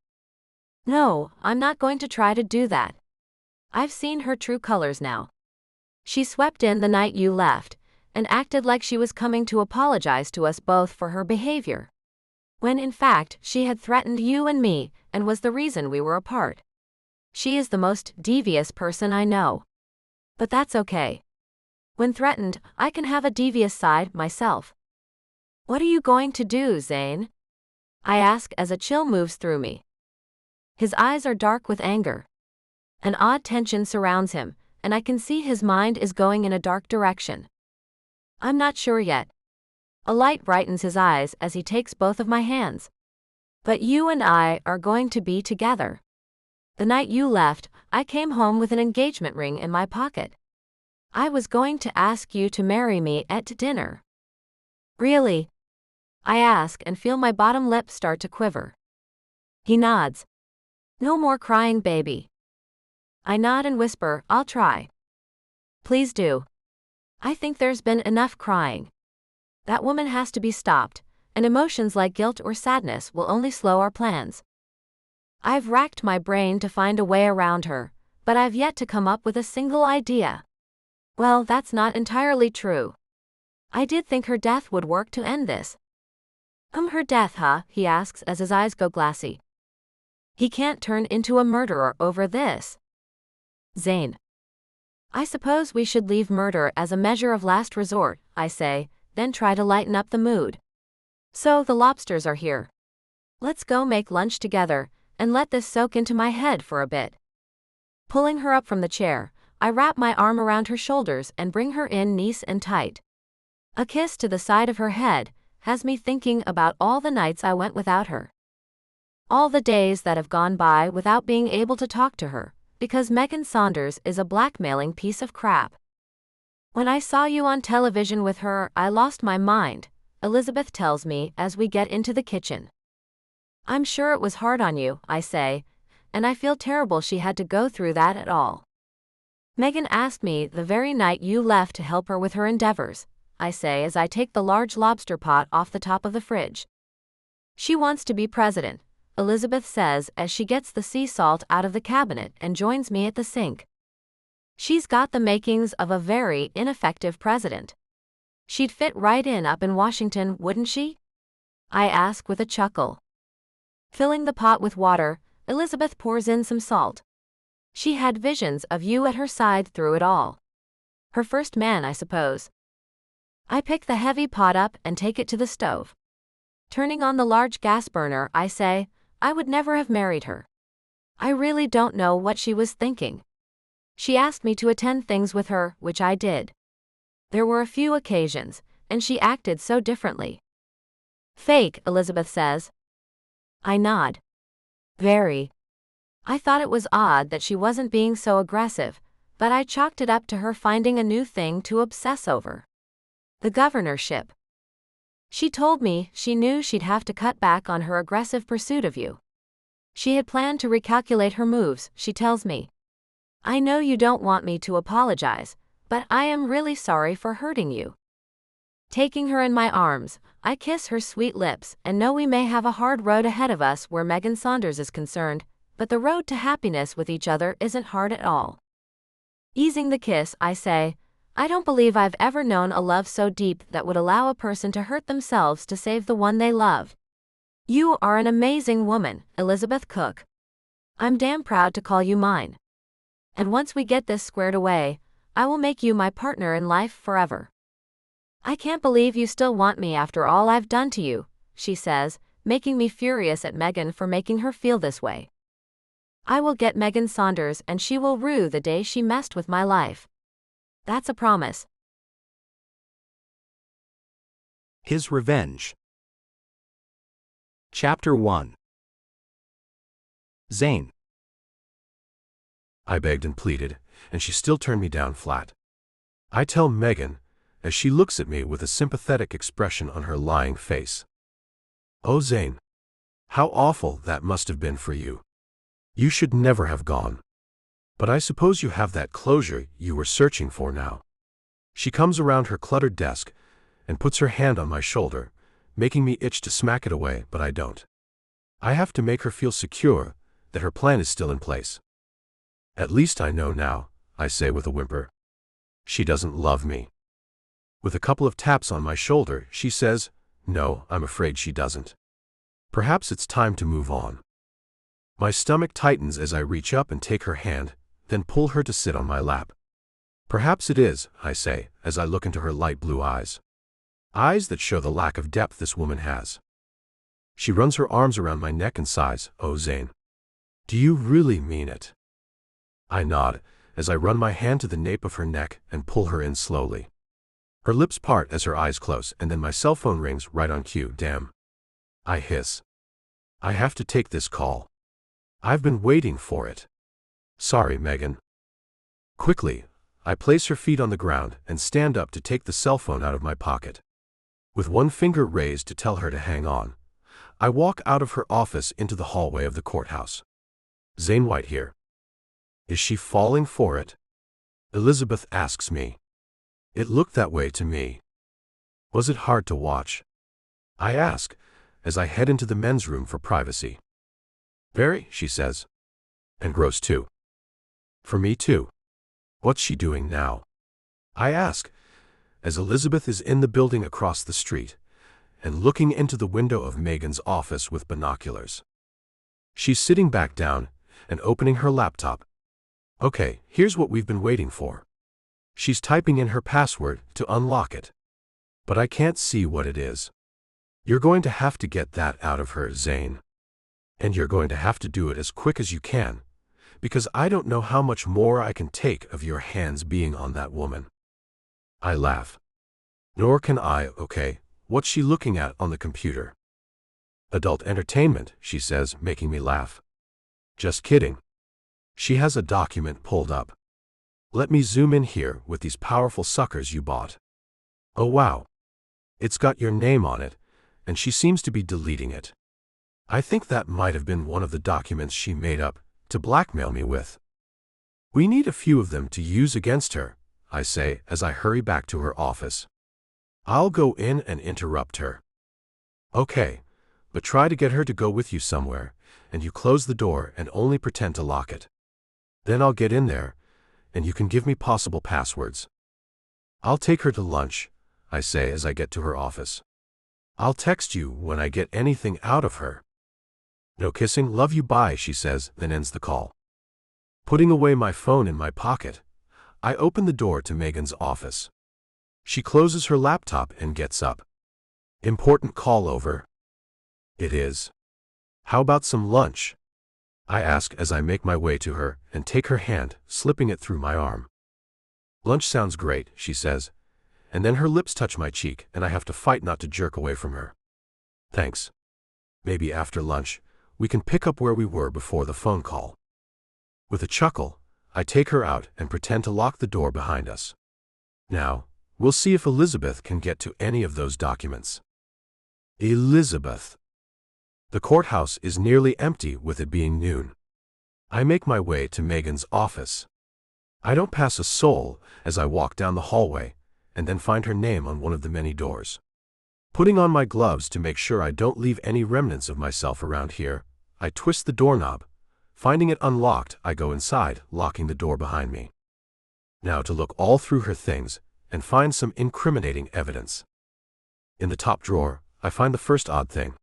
No, I'm not going to try to do that. I've seen her true colors now. She swept in the night you left, and acted like she was coming to apologize to us both for her behavior. When in fact, she had threatened you and me, and was the reason we were apart. She is the most devious person I know. But that's okay. When threatened, I can have a devious side myself. What are you going to do, Zane? I ask as a chill moves through me. His eyes are dark with anger. An odd tension surrounds him, and I can see his mind is going in a dark direction. I'm not sure yet. A light brightens his eyes as he takes both of my hands. But you and I are going to be together. The night you left, I came home with an engagement ring in my pocket. I was going to ask you to marry me at dinner. Really? I ask and feel my bottom lip start to quiver. He nods. No more crying, baby. I nod and whisper, I'll try. Please do. I think there's been enough crying. That woman has to be stopped, and emotions like guilt or sadness will only slow our plans. I've racked my brain to find a way around her, but I've yet to come up with a single idea. Well, that's not entirely true. I did think her death would work to end this. Her death, huh? He asks as his eyes go glassy. He can't turn into a murderer over this. Zane. I suppose we should leave murder as a measure of last resort, I say, then try to lighten up the mood. So the lobsters are here. Let's go make lunch together, and let this soak into my head for a bit. Pulling her up from the chair, I wrap my arm around her shoulders and bring her in nice and tight. A kiss to the side of her head has me thinking about all the nights I went without her. All the days that have gone by without being able to talk to her, because Megan Saunders is a blackmailing piece of crap. When I saw you on television with her, I lost my mind, Elizabeth tells me as we get into the kitchen. I'm sure it was hard on you, I say, and I feel terrible she had to go through that at all. Megan asked me the very night you left to help her with her endeavors, I say as I take the large lobster pot off the top of the fridge. She wants to be president, Elizabeth says as she gets the sea salt out of the cabinet and joins me at the sink. She's got the makings of a very ineffective president. She'd fit right in up in Washington, wouldn't she? I ask with a chuckle. Filling the pot with water, Elizabeth pours in some salt. She had visions of you at her side through it all. Her first man, I suppose. I pick the heavy pot up and take it to the stove. Turning on the large gas burner, I say, I would never have married her. I really don't know what she was thinking. She asked me to attend things with her, which I did. There were a few occasions, and she acted so differently. Fake, Elizabeth says. I nod. Very. I thought it was odd that she wasn't being so aggressive, but I chalked it up to her finding a new thing to obsess over. The governorship. She told me she knew she'd have to cut back on her aggressive pursuit of you. She had planned to recalculate her moves, she tells me. I know you don't want me to apologize, but I am really sorry for hurting you. Taking her in my arms, I kiss her sweet lips and know we may have a hard road ahead of us where Megan Saunders is concerned, but the road to happiness with each other isn't hard at all. Easing the kiss, I say, I don't believe I've ever known a love so deep that would allow a person to hurt themselves to save the one they love. You are an amazing woman, Elizabeth Cook. I'm damn proud to call you mine. And once we get this squared away, I will make you my partner in life forever. I can't believe you still want me after all I've done to you, she says, making me furious at Megan for making her feel this way. I will get Megan Saunders and she will rue the day she messed with my life. That's a promise. His Revenge. Chapter 1. Zane. I begged and pleaded, and she still turned me down flat. I tell Megan, as she looks at me with a sympathetic expression on her lying face. Oh, Zane. How awful that must have been for you. You should never have gone. But I suppose you have that closure you were searching for now. She comes around her cluttered desk and puts her hand on my shoulder, making me itch to smack it away, but I don't. I have to make her feel secure that her plan is still in place. At least I know now, I say with a whimper. She doesn't love me. With a couple of taps on my shoulder, she says, no, I'm afraid she doesn't. Perhaps it's time to move on. My stomach tightens as I reach up and take her hand, then pull her to sit on my lap. Perhaps it is, I say, as I look into her light blue eyes. Eyes that show the lack of depth this woman has. She runs her arms around my neck and sighs, oh Zane. Do you really mean it? I nod, as I run my hand to the nape of her neck and pull her in slowly. Her lips part as her eyes close, and then my cell phone rings right on cue. Damn. I hiss. I have to take this call. I've been waiting for it. Sorry, Megan. Quickly, I place her feet on the ground and stand up to take the cell phone out of my pocket. With one finger raised to tell her to hang on, I walk out of her office into the hallway of the courthouse. Zane White here. Is she falling for it? Elizabeth asks me. It looked that way to me. Was it hard to watch? I ask, as I head into the men's room for privacy. Very, she says. And gross too. For me too. What's she doing now? I ask, as Elizabeth is in the building across the street and looking into the window of Megan's office with binoculars. She's sitting back down and opening her laptop. Okay, here's what we've been waiting for. She's typing in her password to unlock it. But I can't see what it is. You're going to have to get that out of her, Zane. And you're going to have to do it as quick as you can, because I don't know how much more I can take of your hands being on that woman. I laugh. Nor can I. Okay, what's she looking at on the computer? Adult entertainment, she says, making me laugh. Just kidding. She has a document pulled up. Let me zoom in here with these powerful suckers you bought. Oh wow. It's got your name on it, and she seems to be deleting it. I think that might have been one of the documents she made up to blackmail me with. We need a few of them to use against her, I say as I hurry back to her office. I'll go in and interrupt her. Okay, but try to get her to go with you somewhere, and you close the door and only pretend to lock it. Then I'll get in there, and you can give me possible passwords. I'll take her to lunch, I say as I get to her office. I'll text you when I get anything out of her. No kissing, love you, bye, she says, then ends the call. Putting away my phone in my pocket, I open the door to Megan's office. She closes her laptop and gets up. Important call over. It is. How about some lunch? I ask as I make my way to her and take her hand, slipping it through my arm. Lunch sounds great, she says, and then her lips touch my cheek and I have to fight not to jerk away from her. Thanks. Maybe after lunch, we can pick up where we were before the phone call. With a chuckle, I take her out and pretend to lock the door behind us. Now, we'll see if Elizabeth can get to any of those documents. Elizabeth. The courthouse is nearly empty with it being noon. I make my way to Megan's office. I don't pass a soul as I walk down the hallway and then find her name on one of the many doors. Putting on my gloves to make sure I don't leave any remnants of myself around here, I twist the doorknob. Finding it unlocked, I go inside, locking the door behind me. Now to look all through her things and find some incriminating evidence. In the top drawer, I find the first odd thing.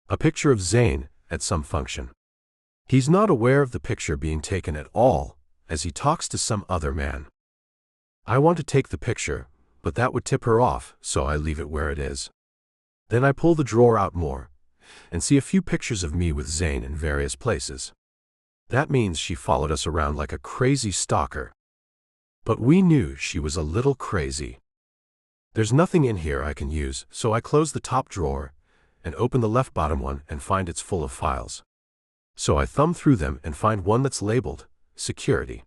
A picture of Zayn at some function. He's not aware of the picture being taken at all, as he talks to some other man. I want to take the picture, but that would tip her off, so I leave it where it is. Then I pull the drawer out more, and see a few pictures of me with Zayn in various places. That means she followed us around like a crazy stalker. But we knew she was a little crazy. There's nothing in here I can use, so I close the top drawer and open the left bottom one and find it's full of files. So I thumb through them and find one that's labeled Security.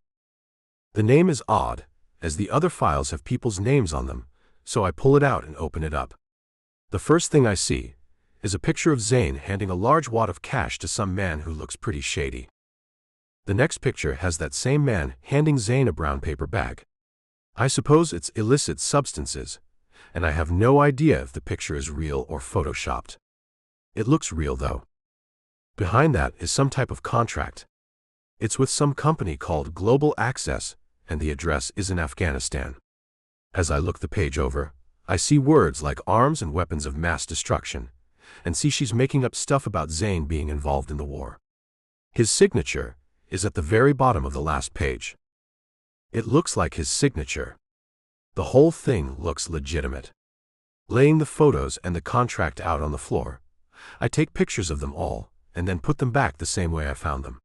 The name is odd, as the other files have people's names on them, so I pull it out and open it up. The first thing I see is a picture of Zayn handing a large wad of cash to some man who looks pretty shady. The next picture has that same man handing Zayn a brown paper bag. I suppose it's illicit substances, and I have no idea if the picture is real or photoshopped. It looks real though. Behind that is some type of contract. It's with some company called Global Access, and the address is in Afghanistan. As I look the page over, I see words like arms and weapons of mass destruction, and see she's making up stuff about Zayn being involved in the war. His signature is at the very bottom of the last page. It looks like his signature. The whole thing looks legitimate. Laying the photos and the contract out on the floor, I take pictures of them all, and then put them back the same way I found them.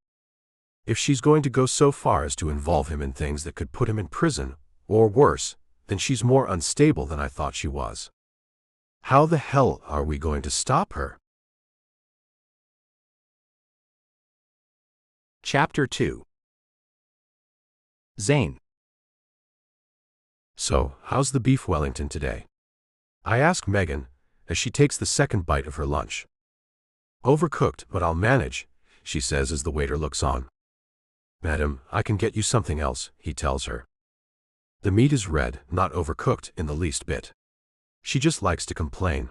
If she's going to go so far as to involve him in things that could put him in prison, or worse, then she's more unstable than I thought she was. How the hell are we going to stop her? Chapter 2. Zayn. So, how's the beef Wellington today? I ask Megan, as she takes the second bite of her lunch. Overcooked, but I'll manage, she says as the waiter looks on. Madam, I can get you something else, he tells her. The meat is red, not overcooked in the least bit. She just likes to complain.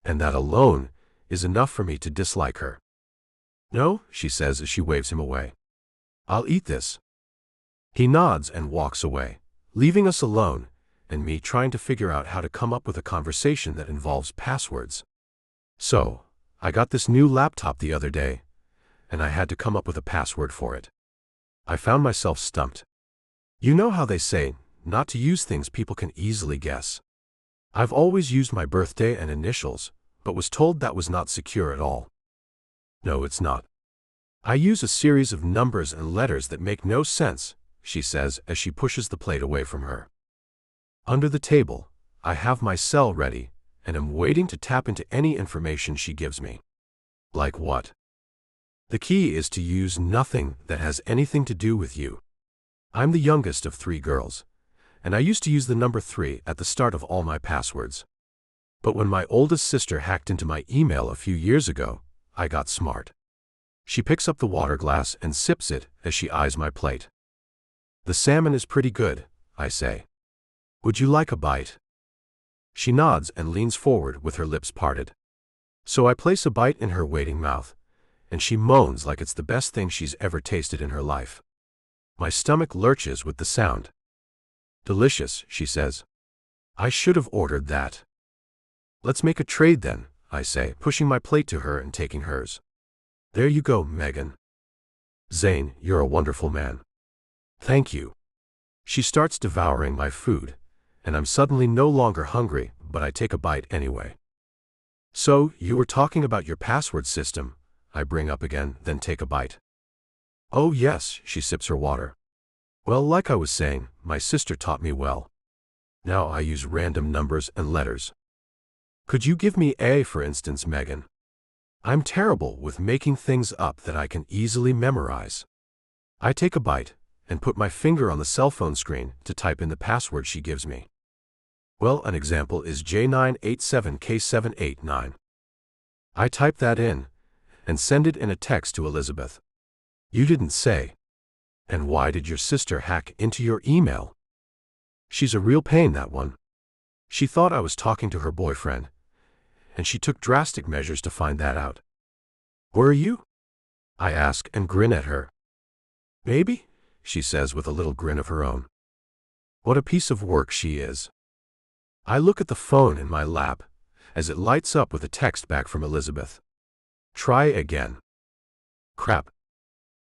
And that alone is enough for me to dislike her. No, she says as she waves him away. I'll eat this. He nods and walks away, leaving us alone, and me trying to figure out how to come up with a conversation that involves passwords. So, I got this new laptop the other day, and I had to come up with a password for it. I found myself stumped. You know how they say, not to use things people can easily guess. I've always used my birthday and initials, but was told that was not secure at all. No, it's not. I use a series of numbers and letters that make no sense, she says as she pushes the plate away from her. Under the table, I have my cell ready, and am waiting to tap into any information she gives me. Like what? The key is to use nothing that has anything to do with you. I'm the youngest of 3 girls, and I used to use the number 3 at the start of all my passwords. But when my oldest sister hacked into my email a few years ago, I got smart. She picks up the water glass and sips it as she eyes my plate. The salmon is pretty good, I say. Would you like a bite? She nods and leans forward with her lips parted. So I place a bite in her waiting mouth, and she moans like it's the best thing she's ever tasted in her life. My stomach lurches with the sound. Delicious, she says. I should have ordered that. Let's make a trade then, I say, pushing my plate to her and taking hers. There you go, Megan. Zane, you're a wonderful man. Thank you. She starts devouring my food, and I'm suddenly no longer hungry, but I take a bite anyway. So, you were talking about your password system, I bring up again, then take a bite. Oh yes, she sips her water. Well, like I was saying, my sister taught me well. Now I use random numbers and letters. Could you give me A, for instance, Megan? I'm terrible with making things up that I can easily memorize. I take a bite, and put my finger on the cell phone screen to type in the password she gives me. Well, an example is J987K789. I type that in, and send it in a text to Elizabeth. You didn't say. And why did your sister hack into your email? She's a real pain, that one. She thought I was talking to her boyfriend, and she took drastic measures to find that out. Were you? I ask and grin at her. Maybe, she says with a little grin of her own. What a piece of work she is. I look at the phone in my lap, as it lights up with a text back from Elizabeth. Try again. Crap.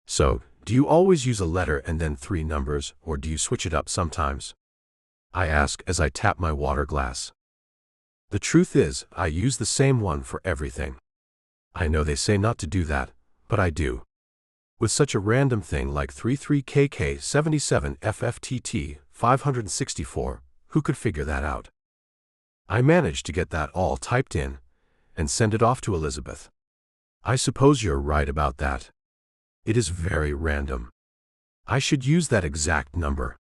So, do you always use a letter and then 3 numbers, or do you switch it up sometimes? I ask as I tap my water glass. The truth is, I use the same one for everything. I know they say not to do that, but I do. With such a random thing like 33KK77FFTT 564, who could figure that out? I managed to get that all typed in, and send it off to Elizabeth. I suppose you're right about that. It is very random. I should use that exact number.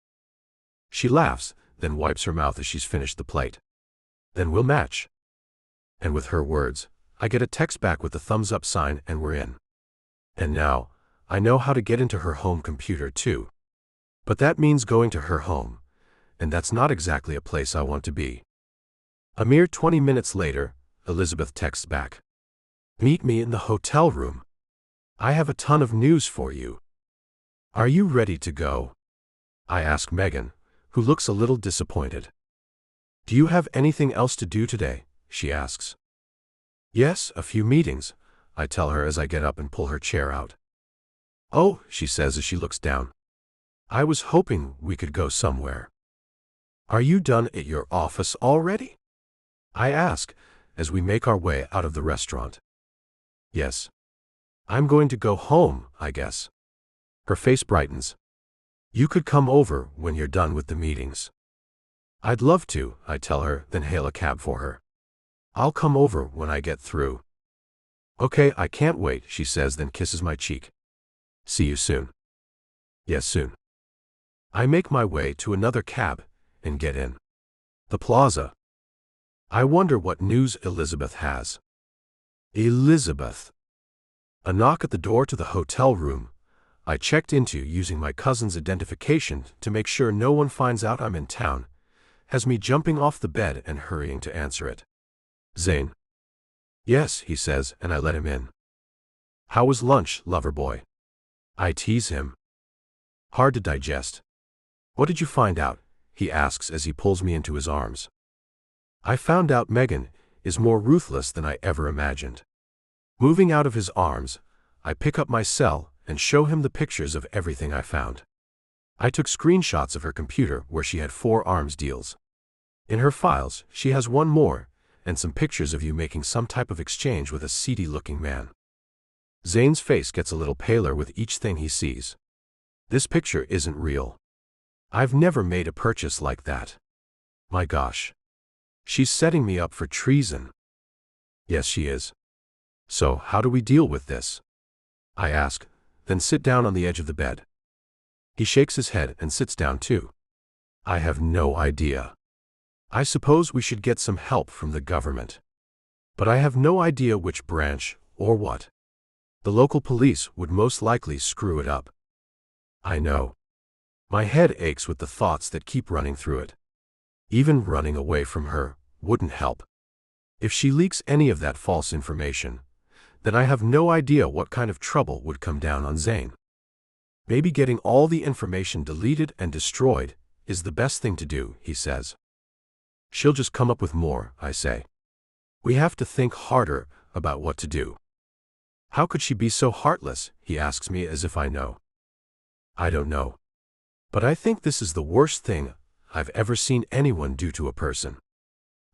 She laughs, then wipes her mouth as she's finished the plate. Then we'll match. And with her words, I get a text back with the thumbs up sign and we're in. And now, I know how to get into her home computer too. But that means going to her home, and that's not exactly a place I want to be. A mere 20 minutes later, Elizabeth texts back. Meet me in the hotel room. I have a ton of news for you. Are you ready to go? I ask Megan, who looks a little disappointed. Do you have anything else to do today? She asks. Yes, a few meetings, I tell her as I get up and pull her chair out. Oh, she says as she looks down. I was hoping we could go somewhere. Are you done at your office already? I ask, as we make our way out of the restaurant. Yes. I'm going to go home, I guess. Her face brightens. You could come over when you're done with the meetings. I'd love to, I tell her, then hail a cab for her. I'll come over when I get through. Okay, I can't wait, she says, then kisses my cheek. See you soon. Yes, soon. I make my way to another cab and get in. The plaza. I wonder what news Elizabeth has. Elizabeth. A knock at the door to the hotel room I checked into using my cousin's identification to make sure no one finds out I'm in town, has me jumping off the bed and hurrying to answer it. Zane. Yes, he says, and I let him in. How was lunch, lover boy? I tease him. Hard to digest. What did you find out? He asks as he pulls me into his arms. I found out Megan is more ruthless than I ever imagined. Moving out of his arms, I pick up my cell and show him the pictures of everything I found. I took screenshots of her computer where she had 4 arms deals. In her files, she has one more, and some pictures of you making some type of exchange with a seedy-looking man. Zane's face gets a little paler with each thing he sees. This picture isn't real. I've never made a purchase like that. My gosh. She's setting me up for treason. Yes, she is. So, how do we deal with this? I ask, then sit down on the edge of the bed. He shakes his head and sits down too. I have no idea. I suppose we should get some help from the government. But I have no idea which branch or what. The local police would most likely screw it up. I know. My head aches with the thoughts that keep running through it. Even running away from her wouldn't help. If she leaks any of that false information, then I have no idea what kind of trouble would come down on Zayn. Maybe getting all the information deleted and destroyed is the best thing to do, he says. She'll just come up with more, I say. We have to think harder about what to do. How could she be so heartless, he asks me as if I know. I don't know. But I think this is the worst thing I've ever seen anyone do to a person.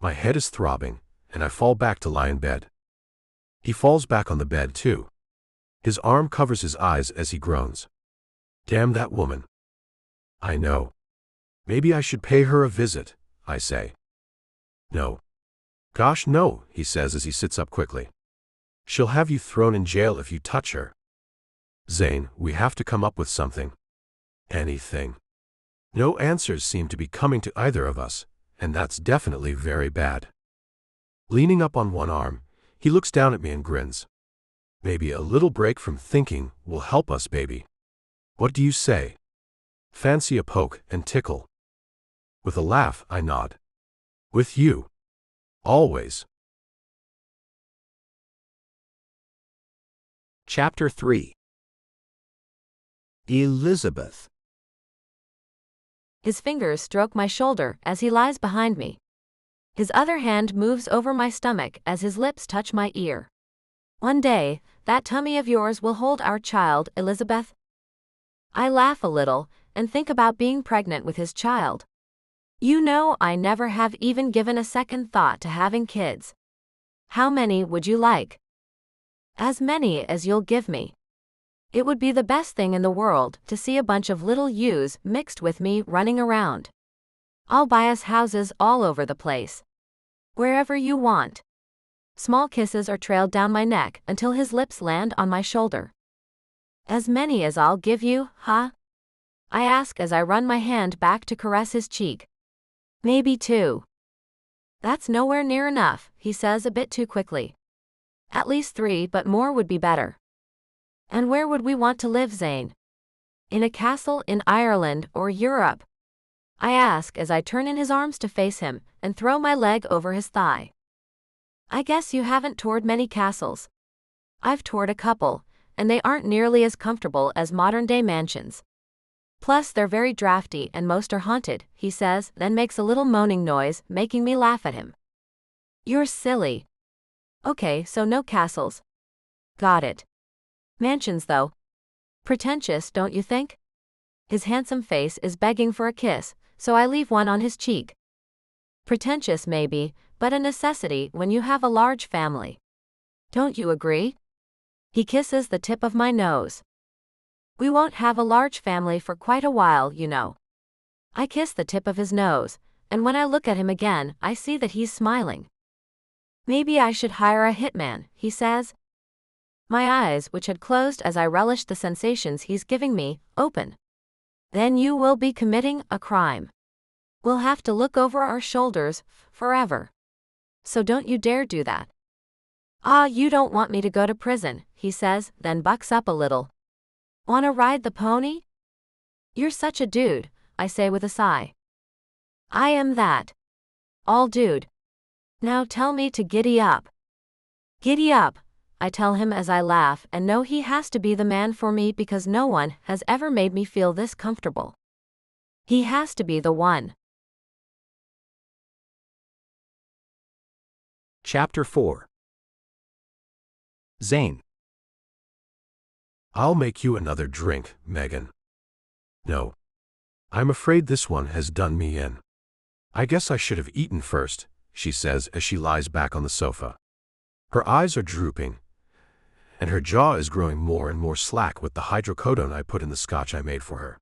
My head is throbbing, and I fall back to lie in bed. He falls back on the bed too. His arm covers his eyes as he groans. Damn that woman. I know. Maybe I should pay her a visit, I say. No. Gosh, no, he says as he sits up quickly. She'll have you thrown in jail if you touch her. Zane, we have to come up with something. Anything. No answers seem to be coming to either of us, and that's definitely very bad. Leaning up on one arm, he looks down at me and grins. Maybe a little break from thinking will help us, baby. What do you say? Fancy a poke and tickle? With a laugh, I nod. With you. Always. Chapter 3. Elizabeth. His fingers stroke my shoulder as he lies behind me. His other hand moves over my stomach as his lips touch my ear. One day, that tummy of yours will hold our child, Elizabeth. I laugh a little and think about being pregnant with his child. You know, I never have even given a second thought to having kids. How many would you like? As many as you'll give me. It would be the best thing in the world to see a bunch of little yous mixed with me running around. I'll buy us houses all over the place. Wherever you want. Small kisses are trailed down my neck until his lips land on my shoulder. As many as I'll give you, huh? I ask as I run my hand back to caress his cheek. Maybe 2. That's nowhere near enough, he says a bit too quickly. At least 3, but more would be better. And where would we want to live, Zane? In a castle in Ireland or Europe? I ask as I turn in his arms to face him and throw my leg over his thigh. I guess you haven't toured many castles. I've toured a couple, and they aren't nearly as comfortable as modern-day mansions. Plus, they're very drafty and most are haunted, he says, then makes a little moaning noise, making me laugh at him. You're silly. Okay, so no castles. Got it. Mansions, though. Pretentious, don't you think? His handsome face is begging for a kiss, so I leave one on his cheek. Pretentious maybe, but a necessity when you have a large family. Don't you agree? He kisses the tip of my nose. We won't have a large family for quite a while, you know. I kiss the tip of his nose, and when I look at him again, I see that he's smiling. Maybe I should hire a hitman, he says. My eyes, which had closed as I relished the sensations he's giving me, open. Then you will be committing a crime. We'll have to look over our shoulders forever. So don't you dare do that. Ah, you don't want me to go to prison, he says, then bucks up a little. Wanna ride the pony? You're such a dude, I say with a sigh. I am that. All dude. Now tell me to giddy up. Giddy up, I tell him as I laugh and know he has to be the man for me because no one has ever made me feel this comfortable. He has to be the one. Chapter 4. Zane. I'll make you another drink, Megan. No. I'm afraid this one has done me in. I guess I should have eaten first, she says as she lies back on the sofa. Her eyes are drooping, and her jaw is growing more and more slack with the hydrocodone I put in the scotch I made for her.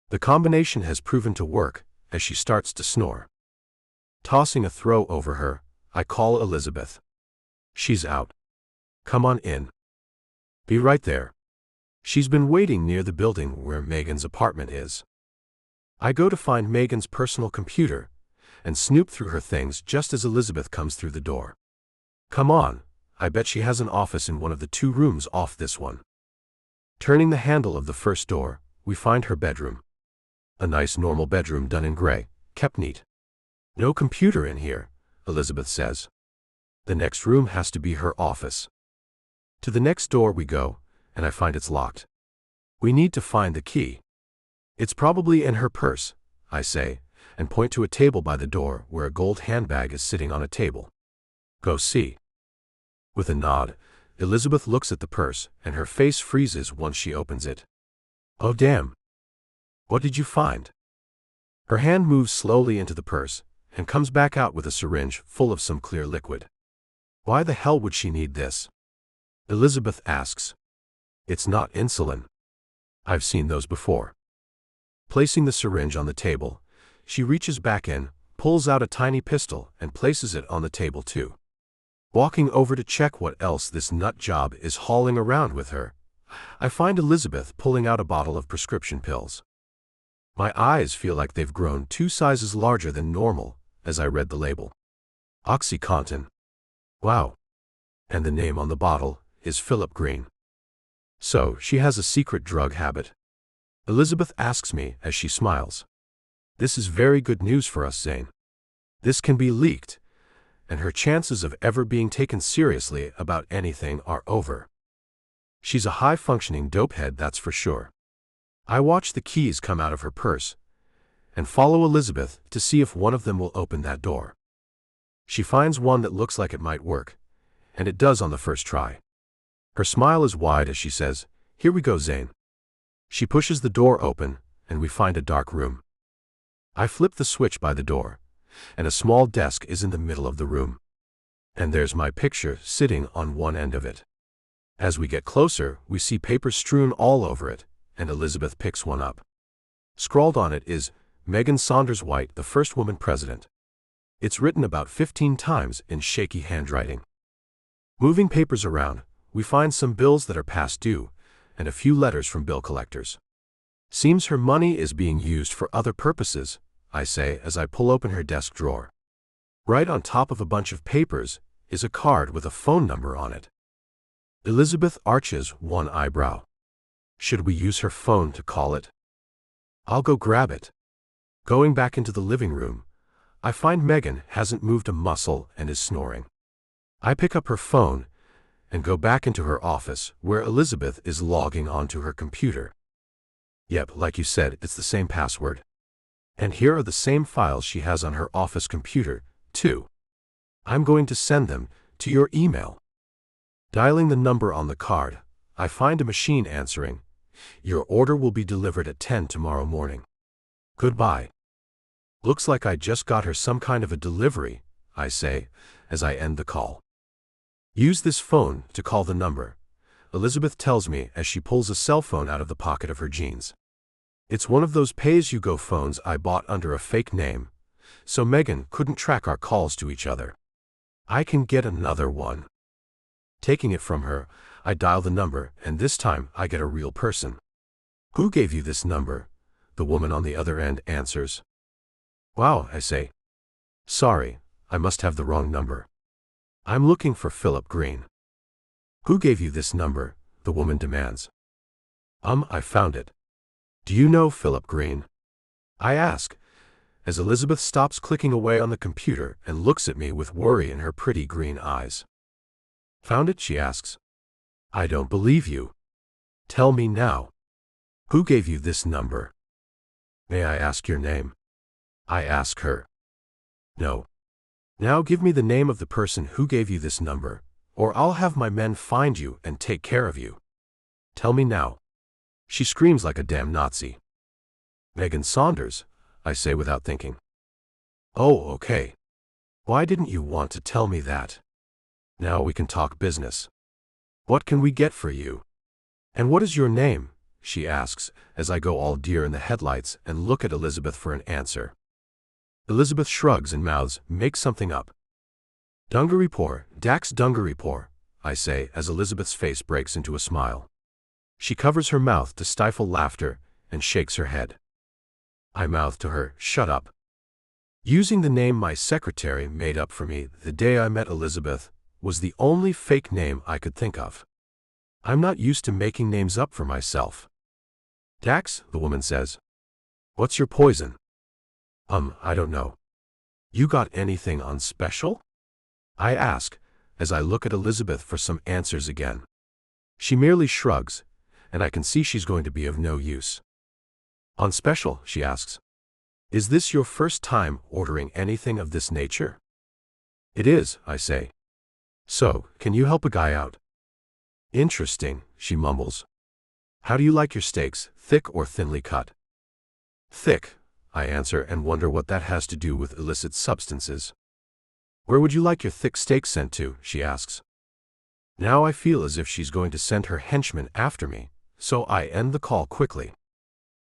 The combination has proven to work as she starts to snore. Tossing a throw over her, I call Elizabeth. She's out. Come on in. Be right there. She's been waiting near the building where Megan's apartment is. I go to find Megan's personal computer and snoop through her things just as Elizabeth comes through the door. Come on, I bet she has an office in one of the 2 rooms off this one. Turning the handle of the first door, we find her bedroom. A nice normal bedroom done in gray, kept neat. No computer in here, Elizabeth says. The next room has to be her office. To the next door we go, and I find it's locked. We need to find the key. It's probably in her purse, I say, and point to a table by the door where a gold handbag is sitting on a table. Go see. With a nod, Elizabeth looks at the purse, and her face freezes once she opens it. Oh damn. What did you find? Her hand moves slowly into the purse, and comes back out with a syringe full of some clear liquid. Why the hell would she need this? Elizabeth asks. It's not insulin. I've seen those before. Placing the syringe on the table, she reaches back in, pulls out a tiny pistol, and places it on the table too. Walking over to check what else this nut job is hauling around with her, I find Elizabeth pulling out a bottle of prescription pills. My eyes feel like they've grown 2 sizes larger than normal as I read the label. OxyContin. Wow. And the name on the bottle is Philip Green. So, she has a secret drug habit. Elizabeth asks me as she smiles. This is very good news for us, Zane. This can be leaked, and her chances of ever being taken seriously about anything are over. She's a high-functioning dopehead, that's for sure. I watch the keys come out of her purse, and follow Elizabeth to see if one of them will open that door. She finds one that looks like it might work, and it does on the first try. Her smile is wide as she says, "Here we go, Zane." She pushes the door open, and we find a dark room. I flip the switch by the door, and a small desk is in the middle of the room. And there's my picture sitting on one end of it. As we get closer, we see papers strewn all over it, and Elizabeth picks one up. Scrawled on it is, Megan Saunders White, the first woman president. It's written about 15 times in shaky handwriting. Moving papers around, we find some bills that are past due, and a few letters from bill collectors. Seems her money is being used for other purposes, I say as I pull open her desk drawer. Right on top of a bunch of papers is a card with a phone number on it. Elizabeth arches one eyebrow. Should we use her phone to call it? I'll go grab it. Going back into the living room, I find Megan hasn't moved a muscle and is snoring. I pick up her phone and go back into her office where Elizabeth is logging onto her computer. Yep, like you said, it's the same password. And here are the same files she has on her office computer, too. I'm going to send them to your email. Dialing the number on the card, I find a machine answering. Your order will be delivered at 10 tomorrow morning. Goodbye. Looks like I just got her some kind of a delivery, I say, as I end the call. Use this phone to call the number. Elizabeth tells me as she pulls a cell phone out of the pocket of her jeans. It's one of those pay-as-you-go phones I bought under a fake name, so Megan couldn't track our calls to each other. I can get another one. Taking it from her, I dial the number, and this time I get a real person. Who gave you this number? The woman on the other end answers. Wow, I say. Sorry, I must have the wrong number. I'm looking for Philip Green. Who gave you this number? The woman demands. I found it. Do you know Philip Green? I ask, as Elizabeth stops clicking away on the computer and looks at me with worry in her pretty green eyes. Found it? She asks. I don't believe you. Tell me now. Who gave you this number? May I ask your name? I ask her. No. Now give me the name of the person who gave you this number, or I'll have my men find you and take care of you. Tell me now. She screams like a damn Nazi. Megan Saunders, I say without thinking. Oh, okay. Why didn't you want to tell me that? Now we can talk business. What can we get for you? And what is your name? She asks, as I go all deer in the headlights and look at Elizabeth for an answer. Elizabeth shrugs and mouths, make something up. Dungareepoor, Dax Dungareepoor, I say as Elizabeth's face breaks into a smile. She covers her mouth to stifle laughter and shakes her head. I mouth to her, shut up. Using the name my secretary made up for me the day I met Elizabeth was the only fake name I could think of. I'm not used to making names up for myself. Dax, the woman says. What's your poison? I don't know. You got anything on special? I ask, as I look at Elizabeth for some answers again. She merely shrugs, and I can see she's going to be of no use. On special, she asks. Is this your first time ordering anything of this nature? It is, I say. So, can you help a guy out? Interesting, she mumbles. How do you like your steaks, thick or thinly cut? Thick, I answer and wonder what that has to do with illicit substances. Where would you like your thick steak sent to? She asks. Now I feel as if she's going to send her henchmen after me, so I end the call quickly.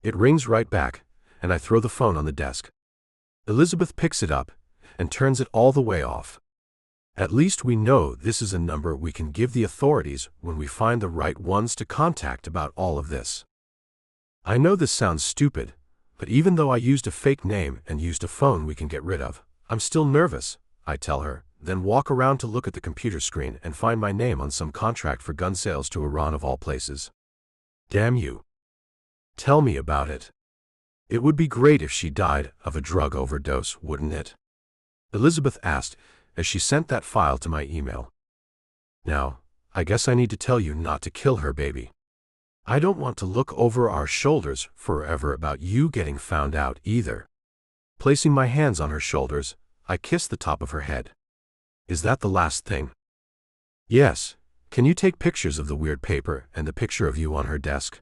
It rings right back, and I throw the phone on the desk. Elizabeth picks it up and turns it all the way off. At least we know this is a number we can give the authorities when we find the right ones to contact about all of this. I know this sounds stupid, but even though I used a fake name and used a phone we can get rid of, I'm still nervous, I tell her, then walk around to look at the computer screen and find my name on some contract for gun sales to Iran of all places. Damn you. Tell me about it. It would be great if she died of a drug overdose, wouldn't it? Elizabeth asked as she sent that file to my email. Now, I guess I need to tell you not to kill her, baby. I don't want to look over our shoulders forever about you getting found out either. Placing my hands on her shoulders, I kiss the top of her head. Is that the last thing? Yes. Can you take pictures of the weird paper and the picture of you on her desk?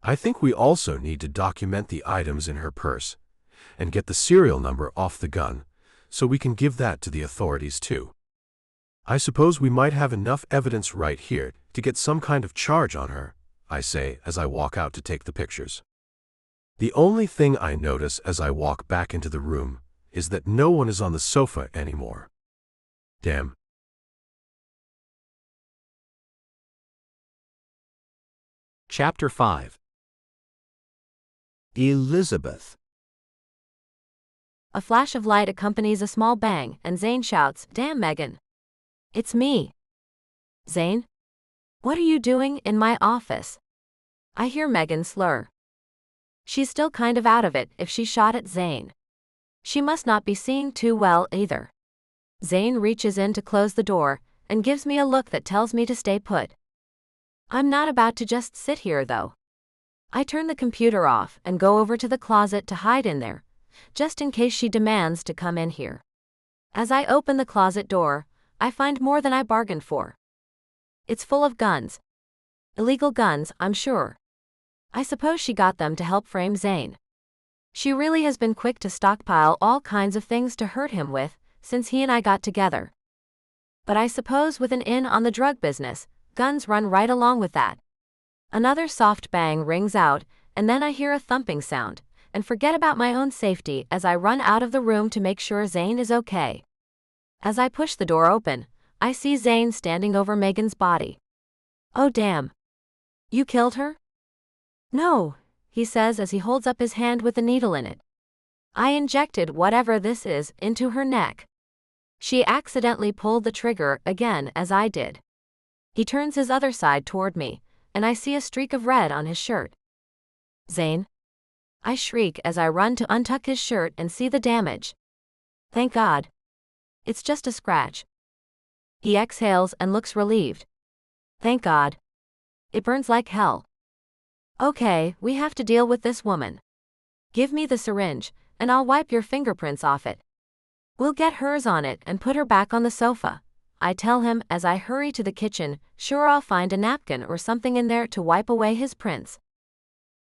I think we also need to document the items in her purse and get the serial number off the gun, so we can give that to the authorities too. I suppose we might have enough evidence right here to get some kind of charge on her, I say as I walk out to take the pictures. The only thing I notice as I walk back into the room is that no one is on the sofa anymore. Damn. Chapter 5. Elizabeth. A flash of light accompanies a small bang, and Zane shouts, "Damn, Megan. It's me." Zane? What are you doing in my office? I hear Megan slur. She's still kind of out of it if she shot at Zane. She must not be seeing too well either. Zane reaches in to close the door and gives me a look that tells me to stay put. I'm not about to just sit here though. I turn the computer off and go over to the closet to hide in there, just in case she demands to come in here. As I open the closet door, I find more than I bargained for. It's full of guns. Illegal guns, I'm sure. I suppose she got them to help frame Zane. She really has been quick to stockpile all kinds of things to hurt him with since he and I got together. But I suppose with an in on the drug business, Guns run right along with that. Another soft bang rings out, and then I hear a thumping sound, and forget about my own safety as I run out of the room to make sure Zane is okay. As I push the door open, I see Zane standing over Megan's body. Oh damn. You killed her? No, he says as he holds up his hand with a needle in it. I injected whatever this is into her neck. She accidentally pulled the trigger again as I did. He turns his other side toward me, and I see a streak of red on his shirt. Zane? I shriek as I run to untuck his shirt and see the damage. Thank God. It's just a scratch. He exhales and looks relieved. Thank God. It burns like hell. Okay, we have to deal with this woman. Give me the syringe, and I'll wipe your fingerprints off it. We'll get hers on it and put her back on the sofa, I tell him as I hurry to the kitchen, sure I'll find a napkin or something in there to wipe away his prints.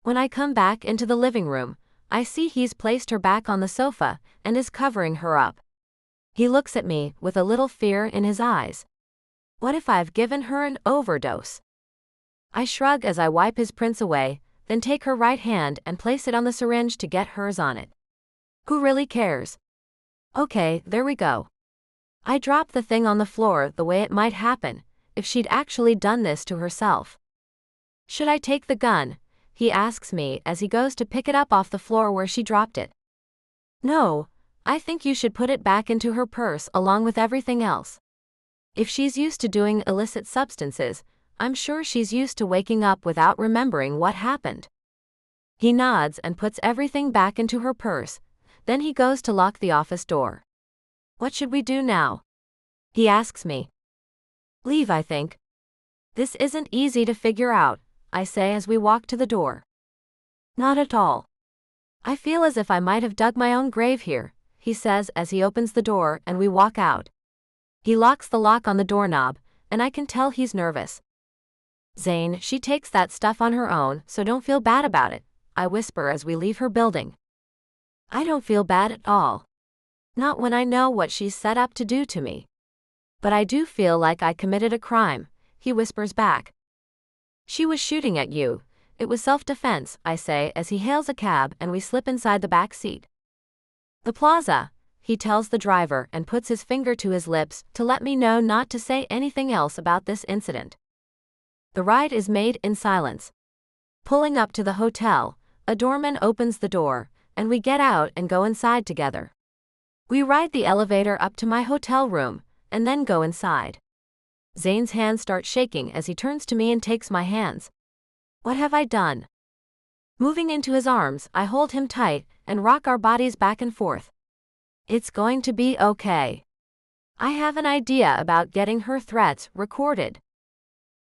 When I come back into the living room, I see he's placed her back on the sofa and is covering her up. He looks at me with a little fear in his eyes. What if I've given her an overdose? I shrug as I wipe his prints away, then take her right hand and place it on the syringe to get hers on it. Who really cares? Okay, there we go. I drop the thing on the floor the way it might happen if she'd actually done this to herself. Should I take the gun? He asks me as he goes to pick it up off the floor where she dropped it. No, I think you should put it back into her purse along with everything else. If she's used to doing illicit substances, I'm sure she's used to waking up without remembering what happened. He nods and puts everything back into her purse, then he goes to lock the office door. What should we do now? He asks me. Leave, I think. This isn't easy to figure out, I say as we walk to the door. Not at all. I feel as if I might have dug my own grave here, he says as he opens the door and we walk out. He locks the lock on the doorknob, and I can tell he's nervous. Zane, she takes that stuff on her own, so don't feel bad about it, I whisper as we leave her building. I don't feel bad at all. Not when I know what she's set up to do to me. But I do feel like I committed a crime, he whispers back. She was shooting at you. It was self-defense, I say as he hails a cab and we slip inside the back seat. The plaza, he tells the driver and puts his finger to his lips to let me know not to say anything else about this incident. The ride is made in silence. Pulling up to the hotel, a doorman opens the door, and we get out and go inside together. We ride the elevator up to my hotel room, and then go inside. Zane's hands start shaking as he turns to me and takes my hands. What have I done? Moving into his arms, I hold him tight and rock our bodies back and forth. It's going to be okay. I have an idea about getting her threats recorded.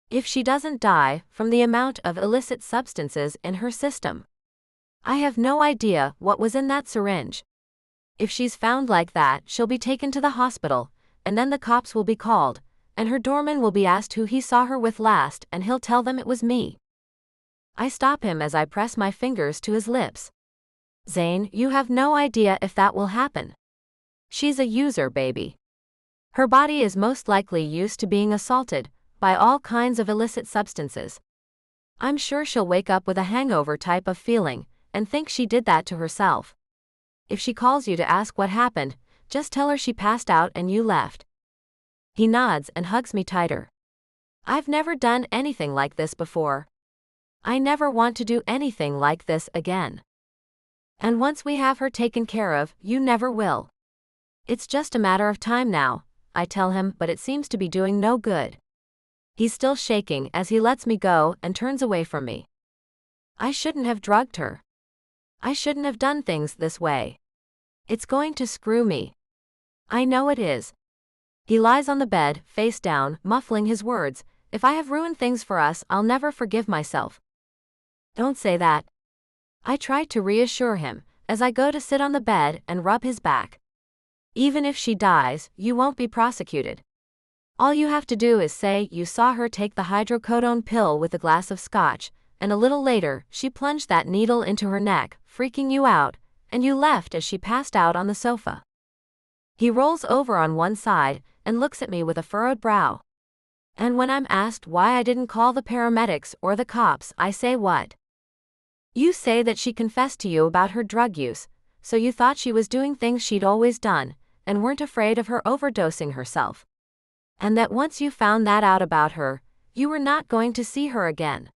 If she doesn't die from the amount of illicit substances in her system. I have no idea what was in that syringe. If she's found like that, she'll be taken to the hospital, and then the cops will be called, and her doorman will be asked who he saw her with last, and he'll tell them it was me. I stop him as I press my fingers to his lips. Zane, you have no idea if that will happen. She's a user, baby. Her body is most likely used to being assaulted by all kinds of illicit substances. I'm sure she'll wake up with a hangover type of feeling and think she did that to herself. If she calls you to ask what happened, just tell her she passed out and you left. He nods and hugs me tighter. I've never done anything like this before. I never want to do anything like this again. And once we have her taken care of, you never will. It's just a matter of time now, I tell him, but it seems to be doing no good. He's still shaking as he lets me go and turns away from me. I shouldn't have drugged her. I shouldn't have done things this way. It's going to screw me. I know it is. He lies on the bed, face down, muffling his words. If I have ruined things for us, I'll never forgive myself. Don't say that. I try to reassure him, as I go to sit on the bed and rub his back. Even if she dies, you won't be prosecuted. All you have to do is say you saw her take the hydrocodone pill with a glass of scotch, and a little later, she plunged that needle into her neck, freaking you out, and you left as she passed out on the sofa. He rolls over on one side and looks at me with a furrowed brow. And when I'm asked why I didn't call the paramedics or the cops, I say what? You say that she confessed to you about her drug use, so you thought she was doing things she'd always done, and weren't afraid of her overdosing herself. And that once you found that out about her, you were not going to see her again.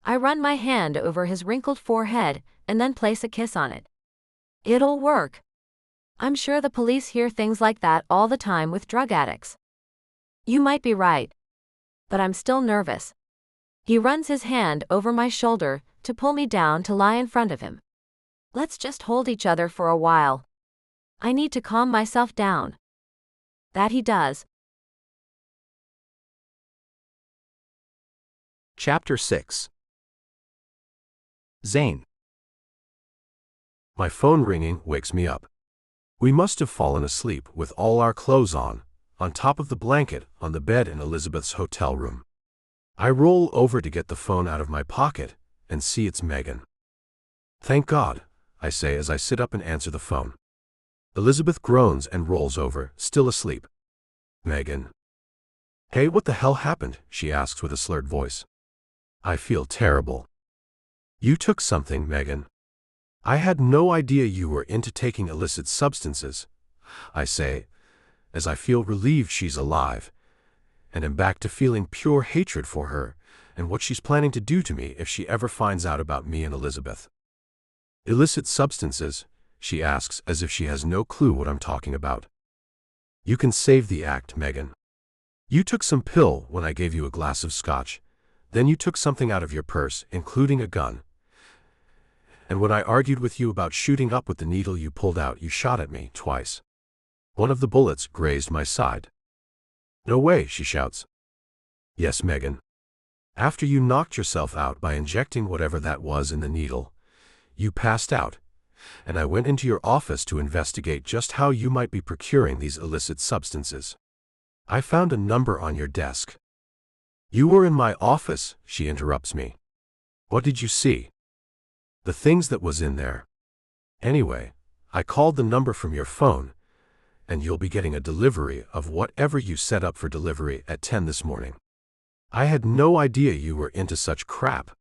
I run my hand over his wrinkled forehead and then place a kiss on it. It'll work. I'm sure the police hear things like that all the time with drug addicts. You might be right. But I'm still nervous. He runs his hand over my shoulder to pull me down to lie in front of him. Let's just hold each other for a while. I need to calm myself down. That he does. Chapter 6. Zane. My phone ringing wakes me up. We must have fallen asleep with all our clothes on top of the blanket on the bed in Elizabeth's hotel room. I roll over to get the phone out of my pocket and see it's Megan. Thank God, I say as I sit up and answer the phone. Elizabeth groans and rolls over, still asleep. Megan. Hey, what the hell happened? She asks with a slurred voice. I feel terrible. You took something, Megan. I had no idea you were into taking illicit substances, I say, as I feel relieved she's alive, and am back to feeling pure hatred for her and what she's planning to do to me if she ever finds out about me and Elizabeth. Illicit substances, she asks as if she has no clue what I'm talking about. You can save the act, Megan. You took some pill when I gave you a glass of scotch, then you took something out of your purse, including a gun. And when I argued with you about shooting up with the needle you pulled out, you shot at me twice. One of the bullets grazed my side. No way, she shouts. Yes, Megan. After you knocked yourself out by injecting whatever that was in the needle, you passed out, and I went into your office to investigate just how you might be procuring these illicit substances. I found a number on your desk. You were in my office, she interrupts me. What did you see? The things that was in there. Anyway, I called the number from your phone, and you'll be getting a delivery of whatever you set up for delivery at 10 this morning. I had no idea you were into such crap.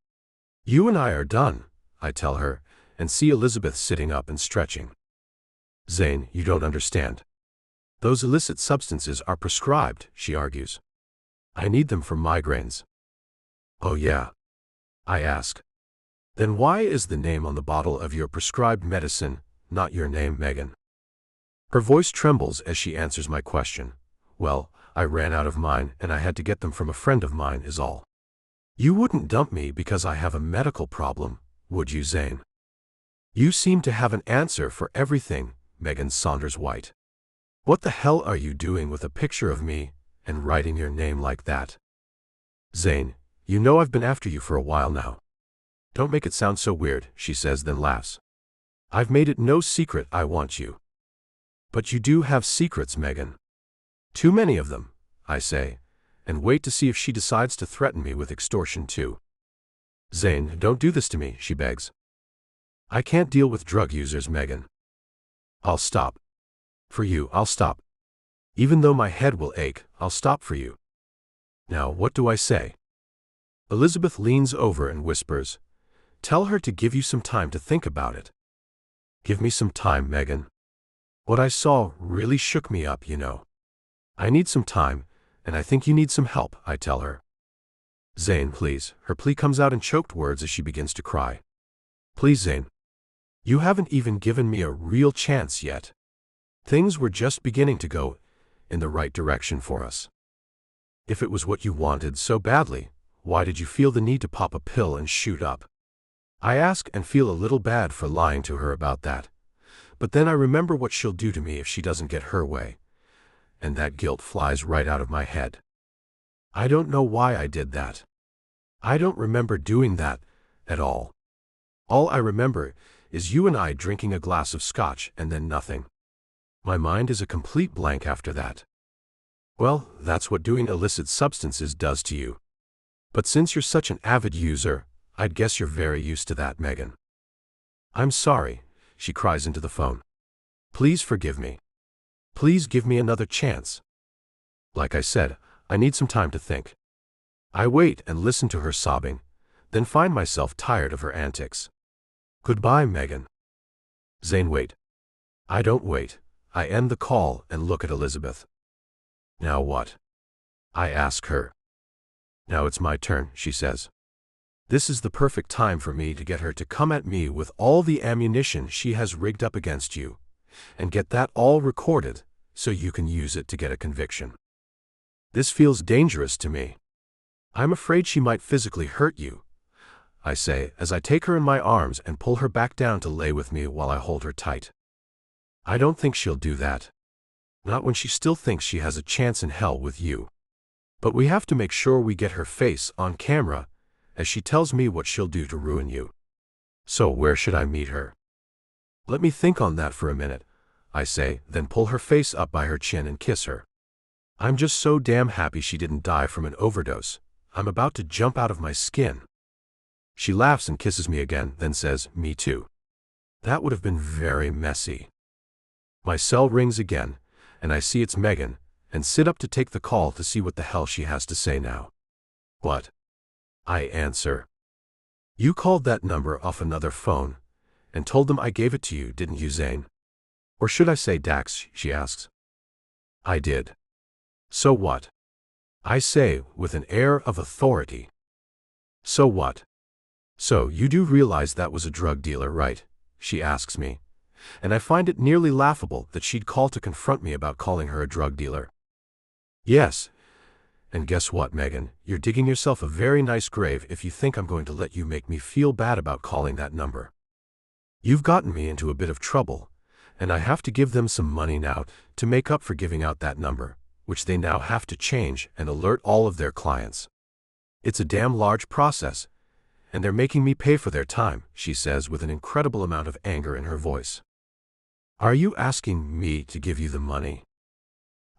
You and I are done, I tell her, and see Elizabeth sitting up and stretching. Zane, you don't understand. Those illicit substances are prescribed, she argues. I need them for migraines. Oh yeah? I ask. Then why is the name on the bottle of your prescribed medicine not your name, Megan? Her voice trembles as she answers my question. Well, I ran out of mine and I had to get them from a friend of mine is all. You wouldn't dump me because I have a medical problem, would you, Zane? You seem to have an answer for everything, Megan Saunders White. What the hell are you doing with a picture of me and writing your name like that? Zane, you know I've been after you for a while now. Don't make it sound so weird, she says, then laughs. I've made it no secret I want you. But you do have secrets, Megan. Too many of them, I say, and wait to see if she decides to threaten me with extortion too. Zane, don't do this to me, she begs. I can't deal with drug users, Megan. I'll stop. For you, I'll stop. Even though my head will ache, I'll stop for you. Now, what do I say? Elizabeth leans over and whispers, tell her to give you some time to think about it. Give me some time, Megan. What I saw really shook me up, you know. I need some time, and I think you need some help, I tell her. Zane, please. Her plea comes out in choked words as she begins to cry. Please, Zane. You haven't even given me a real chance yet. Things were just beginning to go in the right direction for us. If it was what you wanted so badly, why did you feel the need to pop a pill and shoot up? I ask and feel a little bad for lying to her about that. But then I remember what she'll do to me if she doesn't get her way. And that guilt flies right out of my head. I don't know why I did that. I don't remember doing that at all. All I remember is you and I drinking a glass of scotch and then nothing. My mind is a complete blank after that. Well, that's what doing illicit substances does to you. But since you're such an avid user, I'd guess you're very used to that, Megan. I'm sorry, she cries into the phone. Please forgive me. Please give me another chance. Like I said, I need some time to think. I wait and listen to her sobbing, then find myself tired of her antics. Goodbye, Megan. Zane, wait. I don't wait. I end the call and look at Elizabeth. Now what? I ask her. Now it's my turn, she says. This is the perfect time for me to get her to come at me with all the ammunition she has rigged up against you, and get that all recorded so you can use it to get a conviction. This feels dangerous to me. I'm afraid she might physically hurt you, I say as I take her in my arms and pull her back down to lay with me while I hold her tight. I don't think she'll do that. Not when she still thinks she has a chance in hell with you. But we have to make sure we get her face on camera as she tells me what she'll do to ruin you. So where should I meet her? Let me think on that for a minute, I say, then pull her face up by her chin and kiss her. I'm just so damn happy she didn't die from an overdose. I'm about to jump out of my skin. She laughs and kisses me again, then says, me too. That would have been very messy. My cell rings again, and I see it's Megan, and sit up to take the call to see what the hell she has to say now. What? I answer. You called that number off another phone, and told them I gave it to you, didn't you, Zane? Or should I say Dax, she asks. I did. So what? I say, with an air of authority. So what? So you do realize that was a drug dealer, right? She asks me. And I find it nearly laughable that she'd call to confront me about calling her a drug dealer. Yes. And guess what, Megan? You're digging yourself a very nice grave if you think I'm going to let you make me feel bad about calling that number. You've gotten me into a bit of trouble, and I have to give them some money now to make up for giving out that number, which they now have to change and alert all of their clients. It's a damn large process, and they're making me pay for their time, she says with an incredible amount of anger in her voice. Are you asking me to give you the money?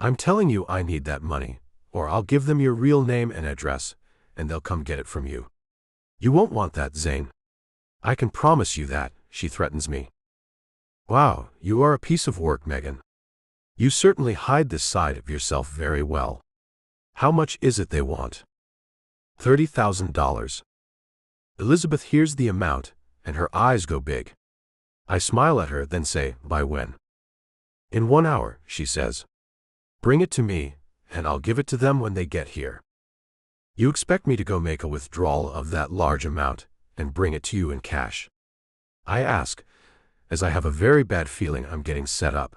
I'm telling you I need that money, or I'll give them your real name and address, and they'll come get it from you. You won't want that, Zane. I can promise you that, she threatens me. Wow, you are a piece of work, Megan. You certainly hide this side of yourself very well. How much is it they want? $30,000. Elizabeth hears the amount, and her eyes go big. I smile at her, then say, by when? In 1 hour, she says. Bring it to me, and I'll give it to them when they get here. You expect me to go make a withdrawal of that large amount, and bring it to you in cash? I ask, as I have a very bad feeling I'm getting set up.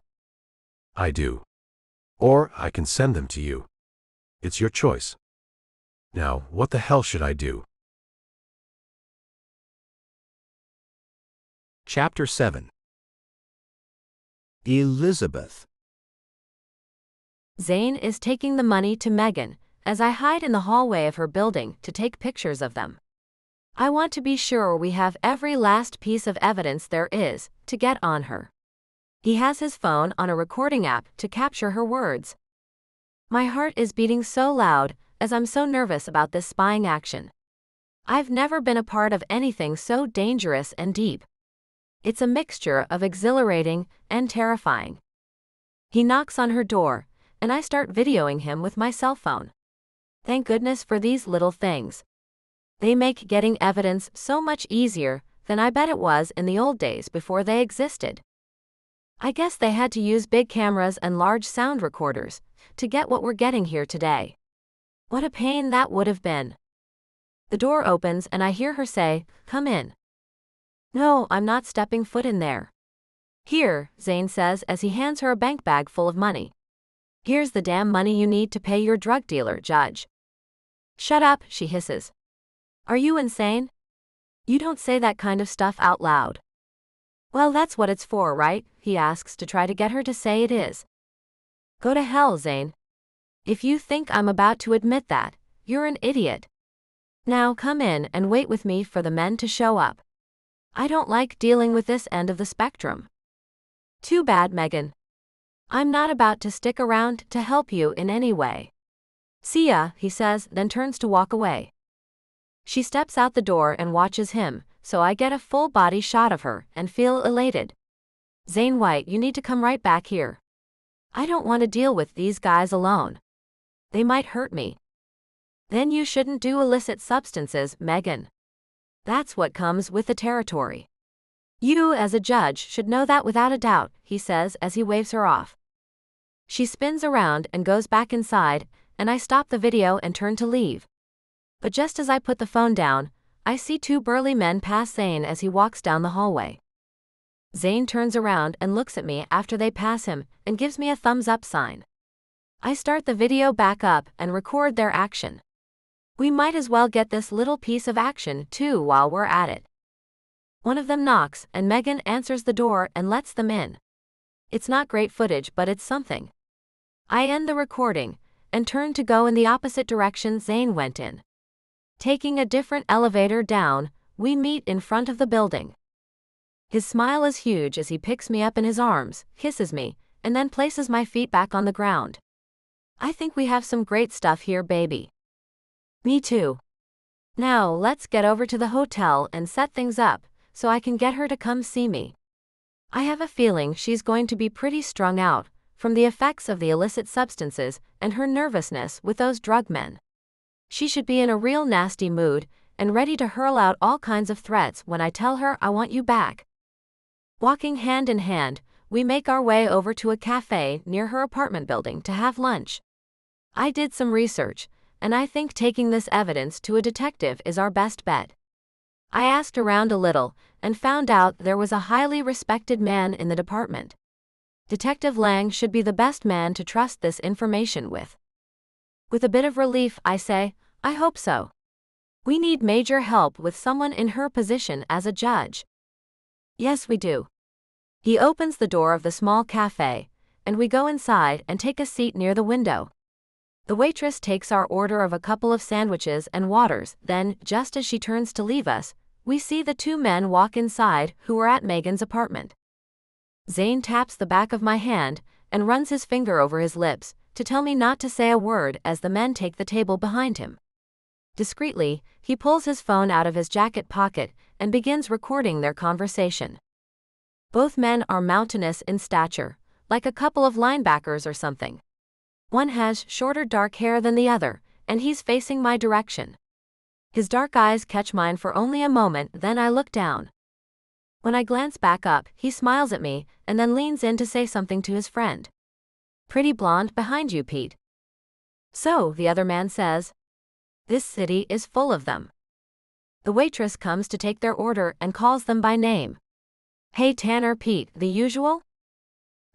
I do. Or I can send them to you. It's your choice. Now, what the hell should I do? Chapter 7. Elizabeth. Zane is taking the money to Megan as I hide in the hallway of her building to take pictures of them. I want to be sure we have every last piece of evidence there is to get on her. He has his phone on a recording app to capture her words. My heart is beating so loud as I'm so nervous about this spying action. I've never been a part of anything so dangerous and deep. It's a mixture of exhilarating and terrifying. He knocks on her door, and I start videoing him with my cell phone. Thank goodness for these little things. They make getting evidence so much easier than I bet it was in the old days before they existed. I guess they had to use big cameras and large sound recorders to get what we're getting here today. What a pain that would have been. The door opens and I hear her say, "Come in." No, I'm not stepping foot in there. Here, Zane says as he hands her a bank bag full of money. Here's the damn money you need to pay your drug dealer, Judge. Shut up, she hisses. Are you insane? You don't say that kind of stuff out loud. Well, that's what it's for, right? He asks to try to get her to say it is. Go to hell, Zane. If you think I'm about to admit that, you're an idiot. Now come in and wait with me for the men to show up. I don't like dealing with this end of the spectrum. Too bad, Megan. I'm not about to stick around to help you in any way. See ya, he says, then turns to walk away. She steps out the door and watches him, so I get a full body shot of her and feel elated. Zane White, you need to come right back here. I don't want to deal with these guys alone. They might hurt me. Then you shouldn't do illicit substances, Megan. That's what comes with the territory. You, as a judge, should know that without a doubt, he says as he waves her off. She spins around and goes back inside, and I stop the video and turn to leave. But just as I put the phone down, I see two burly men pass Zane as he walks down the hallway. Zane turns around and looks at me after they pass him and gives me a thumbs up sign. I start the video back up and record their action. We might as well get this little piece of action too while we're at it. One of them knocks and Megan answers the door and lets them in. It's not great footage, but it's something. I end the recording and turn to go in the opposite direction Zane went in. Taking a different elevator down, we meet in front of the building. His smile is huge as he picks me up in his arms, kisses me, and then places my feet back on the ground. I think we have some great stuff here, baby. Me too. Now let's get over to the hotel and set things up, so I can get her to come see me. I have a feeling she's going to be pretty strung out, from the effects of the illicit substances and her nervousness with those drug men. She should be in a real nasty mood, and ready to hurl out all kinds of threats when I tell her I want you back. Walking hand in hand, we make our way over to a cafe near her apartment building to have lunch. I did some research, and I think taking this evidence to a detective is our best bet. I asked around a little, and found out there was a highly respected man in the department. Detective Lang should be the best man to trust this information with. With a bit of relief, I say, I hope so. We need major help with someone in her position as a judge. Yes, we do. He opens the door of the small cafe, and we go inside and take a seat near the window. The waitress takes our order of a couple of sandwiches and waters, then, just as she turns to leave us, we see the two men walk inside who were at Megan's apartment. Zane taps the back of my hand and runs his finger over his lips to tell me not to say a word as the men take the table behind him. Discreetly, he pulls his phone out of his jacket pocket and begins recording their conversation. Both men are mountainous in stature, like a couple of linebackers or something. One has shorter dark hair than the other, and he's facing my direction. His dark eyes catch mine for only a moment, then I look down. When I glance back up, he smiles at me and then leans in to say something to his friend. Pretty blonde behind you, Pete. So, the other man says. This city is full of them. The waitress comes to take their order and calls them by name. Hey Tanner, Pete, the usual?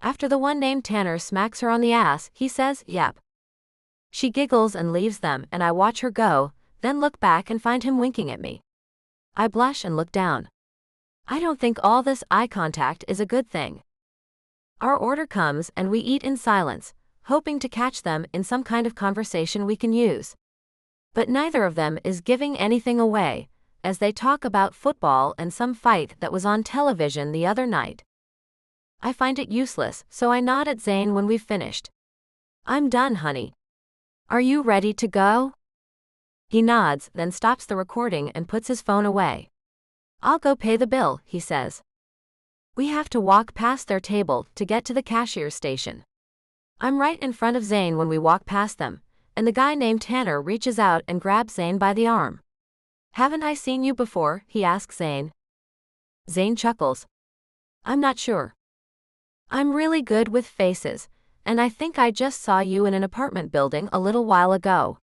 After the one named Tanner smacks her on the ass, he says, yep. She giggles and leaves them, and I watch her go, then look back and find him winking at me. I blush and look down. I don't think all this eye contact is a good thing. Our order comes and we eat in silence, hoping to catch them in some kind of conversation we can use. But neither of them is giving anything away, as they talk about football and some fight that was on television the other night. I find it useless, so I nod at Zane when we've finished. I'm done, honey. Are you ready to go? He nods, then stops the recording and puts his phone away. I'll go pay the bill, he says. We have to walk past their table to get to the cashier's station. I'm right in front of Zane when we walk past them, and the guy named Tanner reaches out and grabs Zane by the arm. Haven't I seen you before? He asks Zane. Zane chuckles. I'm not sure. I'm really good with faces, and I think I just saw you in an apartment building a little while ago.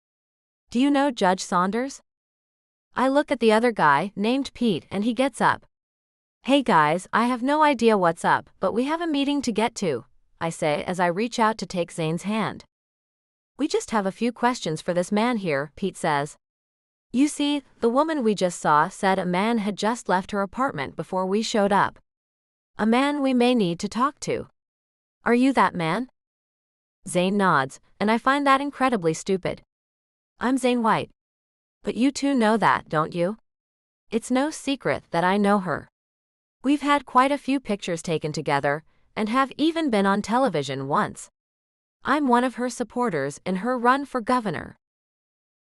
Do you know Judge Saunders? I look at the other guy, named Pete, and he gets up. Hey guys, I have no idea what's up, but we have a meeting to get to, I say as I reach out to take Zane's hand. We just have a few questions for this man here, Pete says. You see, the woman we just saw said a man had just left her apartment before we showed up. A man we may need to talk to. Are you that man? Zane nods, and I find that incredibly stupid. I'm Zane White. But you two know that, don't you? It's no secret that I know her. We've had quite a few pictures taken together, and have even been on television once. I'm one of her supporters in her run for governor.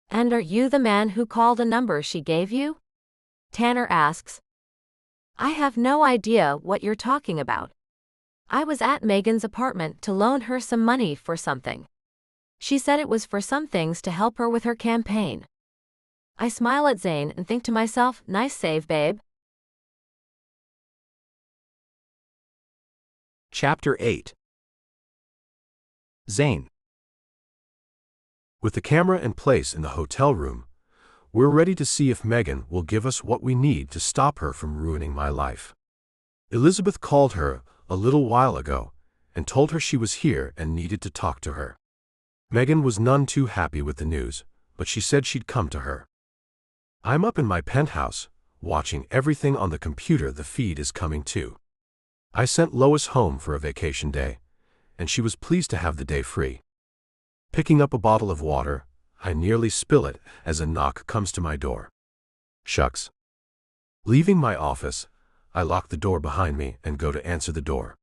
And are you the man who called a number she gave you? Tanner asks. I have no idea what you're talking about. I was at Megan's apartment to loan her some money for something. She said it was for some things to help her with her campaign. I smile at Zane and think to myself, nice save, babe. Chapter 8. Zayn. With the camera in place in the hotel room, we're ready to see if Megan will give us what we need to stop her from ruining my life. Elizabeth called her a little while ago and told her she was here and needed to talk to her. Megan was none too happy with the news, but she said she'd come to her. I'm up in my penthouse, watching everything on the computer. The feed is coming too. I sent Lois home for a vacation day, and she was pleased to have the day free. Picking up a bottle of water, I nearly spill it as a knock comes to my door. Shucks. Leaving my office, I lock the door behind me and go to answer the door.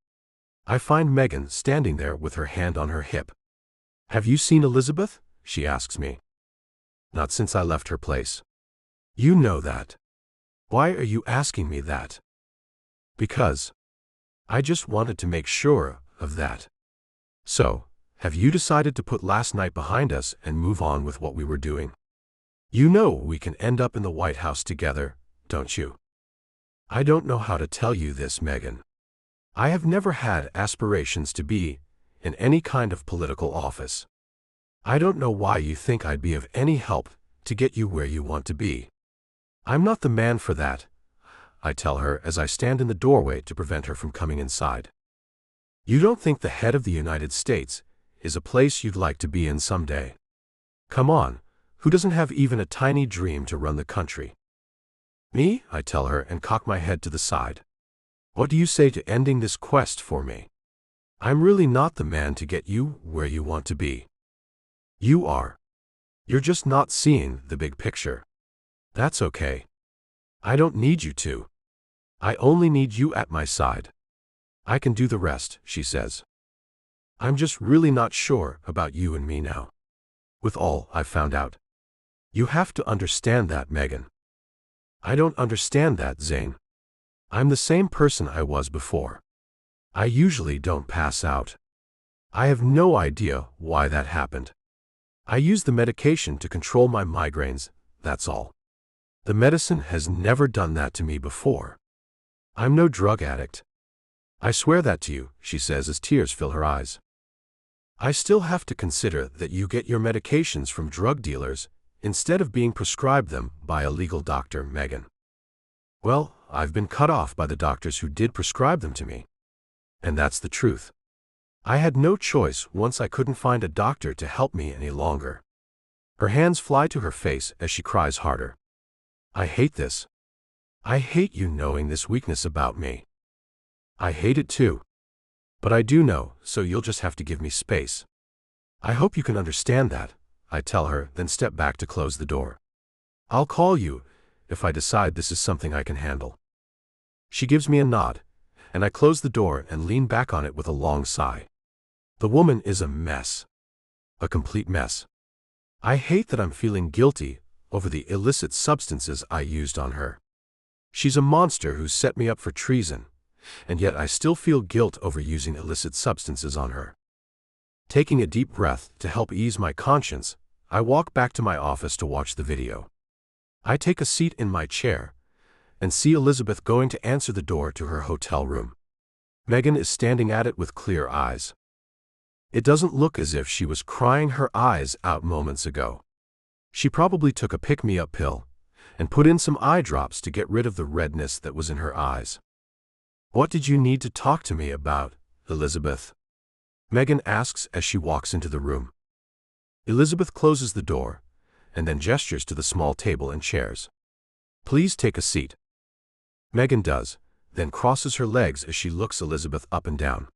I find Megan standing there with her hand on her hip. Have you seen Elizabeth? She asks me. Not since I left her place. You know that. Why are you asking me that? Because I just wanted to make sure of that. So, have you decided to put last night behind us and move on with what we were doing? You know we can end up in the White House together, don't you? I don't know how to tell you this, Megan. I have never had aspirations to be in any kind of political office. I don't know why you think I'd be of any help to get you where you want to be. I'm not the man for that, I tell her as I stand in the doorway to prevent her from coming inside. You don't think the head of the United States is a place you'd like to be in someday? Come on, who doesn't have even a tiny dream to run the country? Me, I tell her and cock my head to the side. What do you say to ending this quest for me? I'm really not the man to get you where you want to be. You are. You're just not seeing the big picture. That's okay. I don't need you to. I only need you at my side. I can do the rest, she says. I'm just really not sure about you and me now. With all I've found out. You have to understand that, Megan. I don't understand that, Zane. I'm the same person I was before. I usually don't pass out. I have no idea why that happened. I use the medication to control my migraines, that's all. The medicine has never done that to me before. I'm no drug addict. I swear that to you, she says as tears fill her eyes. I still have to consider that you get your medications from drug dealers instead of being prescribed them by a legal doctor, Megan. Well, I've been cut off by the doctors who did prescribe them to me. And that's the truth. I had no choice once I couldn't find a doctor to help me any longer. Her hands fly to her face as she cries harder. I hate this. I hate you knowing this weakness about me. I hate it too. But I do know, so you'll just have to give me space. I hope you can understand that, I tell her, then step back to close the door. I'll call you if I decide this is something I can handle. She gives me a nod, and I close the door and lean back on it with a long sigh. The woman is a mess. A complete mess. I hate that I'm feeling guilty over the illicit substances I used on her. She's a monster who set me up for treason, and yet I still feel guilt over using illicit substances on her. Taking a deep breath to help ease my conscience, I walk back to my office to watch the video. I take a seat in my chair and see Elizabeth going to answer the door to her hotel room. Megan is standing at it with clear eyes. It doesn't look as if she was crying her eyes out moments ago. She probably took a pick-me-up pill and put in some eye drops to get rid of the redness that was in her eyes. What did you need to talk to me about, Elizabeth? Megan asks as she walks into the room. Elizabeth closes the door and then gestures to the small table and chairs. Please take a seat. Megan does, then crosses her legs as she looks Elizabeth up and down.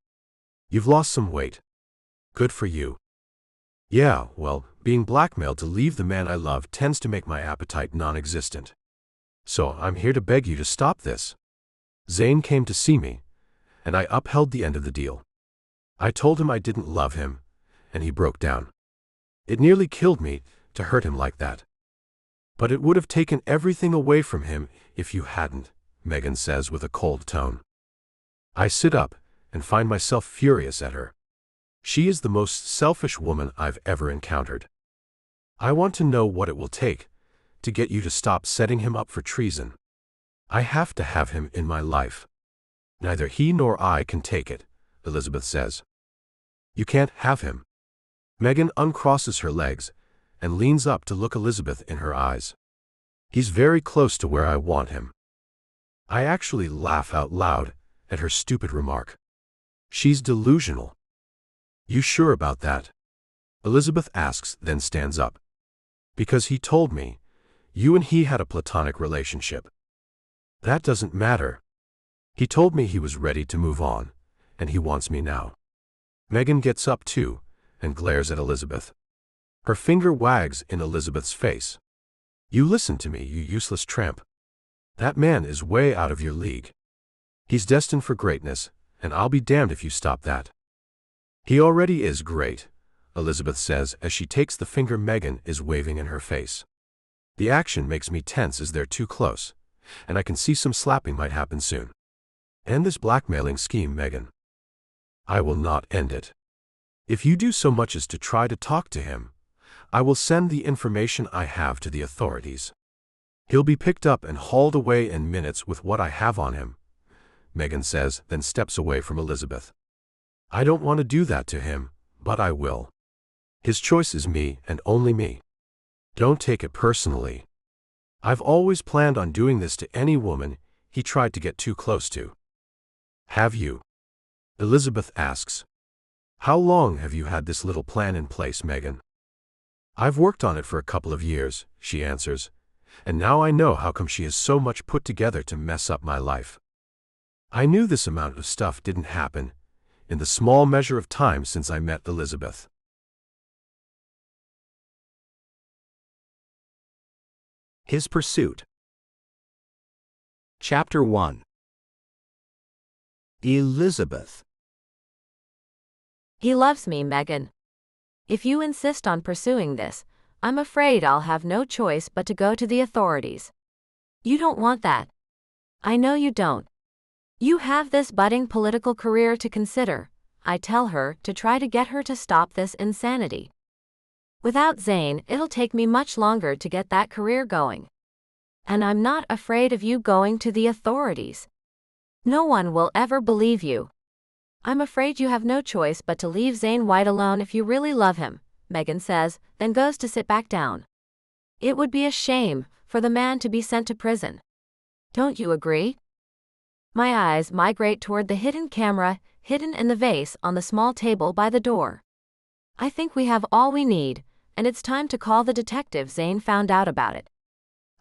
You've lost some weight. Good for you. Yeah, well, being blackmailed to leave the man I love tends to make my appetite non-existent. So I'm here to beg you to stop this. Zane came to see me, and I upheld the end of the deal. I told him I didn't love him, and he broke down. It nearly killed me to hurt him like that. But it would have taken everything away from him if you hadn't, Megan says with a cold tone. I sit up and find myself furious at her. She is the most selfish woman I've ever encountered. I want to know what it will take to get you to stop setting him up for treason. I have to have him in my life. Neither he nor I can take it, Elizabeth says. You can't have him. Megan uncrosses her legs and leans up to look Elizabeth in her eyes. He's very close to where I want him. I actually laugh out loud at her stupid remark. She's delusional. You sure about that? Elizabeth asks, then stands up. Because he told me you and he had a platonic relationship. That doesn't matter. He told me he was ready to move on, and he wants me now. Megan gets up too and glares at Elizabeth. Her finger wags in Elizabeth's face. You listen to me, you useless tramp. That man is way out of your league. He's destined for greatness, and I'll be damned if you stop that. He already is great, Elizabeth says as she takes the finger Megan is waving in her face. The action makes me tense as they're too close, and I can see some slapping might happen soon. End this blackmailing scheme, Megan. I will not end it. If you do so much as to try to talk to him, I will send the information I have to the authorities. He'll be picked up and hauled away in minutes with what I have on him, Megan says, then steps away from Elizabeth. I don't want to do that to him, but I will. His choice is me and only me. Don't take it personally. I've always planned on doing this to any woman he tried to get too close to. Have you? Elizabeth asks. How long have you had this little plan in place, Megan? I've worked on it for a couple of years, she answers, and now I know how come she is so much put together to mess up my life. I knew this amount of stuff didn't happen in the small measure of time since I met Elizabeth. His pursuit. Chapter 1. Elizabeth. He loves me, Megan. If you insist on pursuing this, I'm afraid I'll have no choice but to go to the authorities. You don't want that. I know you don't. You have this budding political career to consider, I tell her, to try to get her to stop this insanity. Without Zane, it'll take me much longer to get that career going. And I'm not afraid of you going to the authorities. No one will ever believe you. I'm afraid you have no choice but to leave Zane White alone if you really love him, Megan says, then goes to sit back down. It would be a shame for the man to be sent to prison. Don't you agree? My eyes migrate toward the hidden camera, hidden in the vase on the small table by the door. I think we have all we need, and it's time to call the detective Zane found out about it.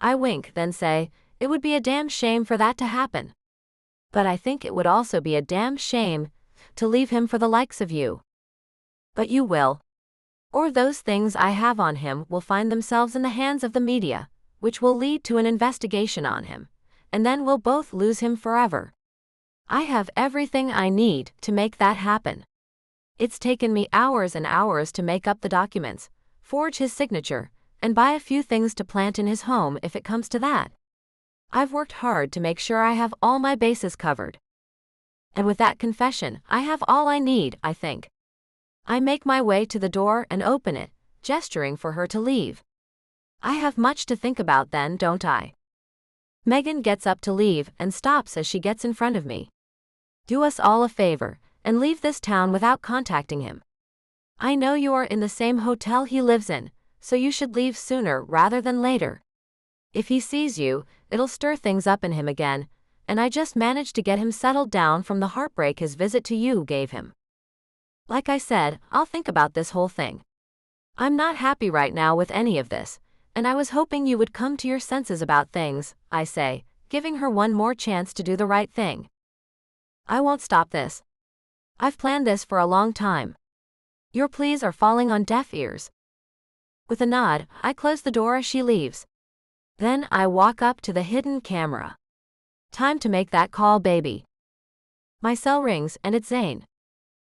I wink, then say, it would be a damn shame for that to happen. But I think it would also be a damn shame to leave him for the likes of you. But you will. Or those things I have on him will find themselves in the hands of the media, which will lead to an investigation on him, and then we'll both lose him forever. I have everything I need to make that happen. It's taken me hours and hours to make up the documents, forge his signature, and buy a few things to plant in his home if it comes to that. I've worked hard to make sure I have all my bases covered. And with that confession, I have all I need, I think. I make my way to the door and open it, gesturing for her to leave. I have much to think about then, don't I? Megan gets up to leave and stops as she gets in front of me. Do us all a favor, and leave this town without contacting him. I know you are in the same hotel he lives in, so you should leave sooner rather than later. If he sees you, it'll stir things up in him again, and I just managed to get him settled down from the heartbreak his visit to you gave him. Like I said, I'll think about this whole thing. I'm not happy right now with any of this, and I was hoping you would come to your senses about things, I say, giving her one more chance to do the right thing. I won't stop this. I've planned this for a long time. Your pleas are falling on deaf ears. With a nod, I close the door as she leaves. Then I walk up to the hidden camera. Time to make that call, baby. My cell rings and it's Zane.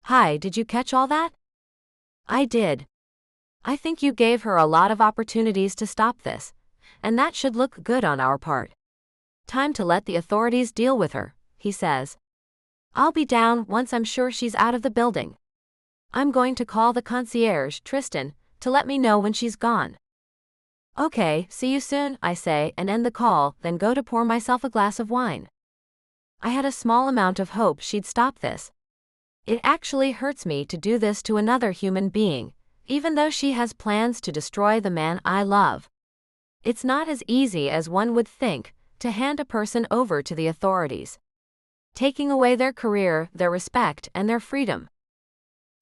Hi, did you catch all that? I did. I think you gave her a lot of opportunities to stop this, and that should look good on our part. Time to let the authorities deal with her, he says. I'll be down once I'm sure she's out of the building. I'm going to call the concierge, Tristan, to let me know when she's gone. Okay, see you soon, I say and end the call, then go to pour myself a glass of wine. I had a small amount of hope she'd stop this. It actually hurts me to do this to another human being, even though she has plans to destroy the man I love. It's not as easy as one would think to hand a person over to the authorities, taking away their career, their respect, and their freedom.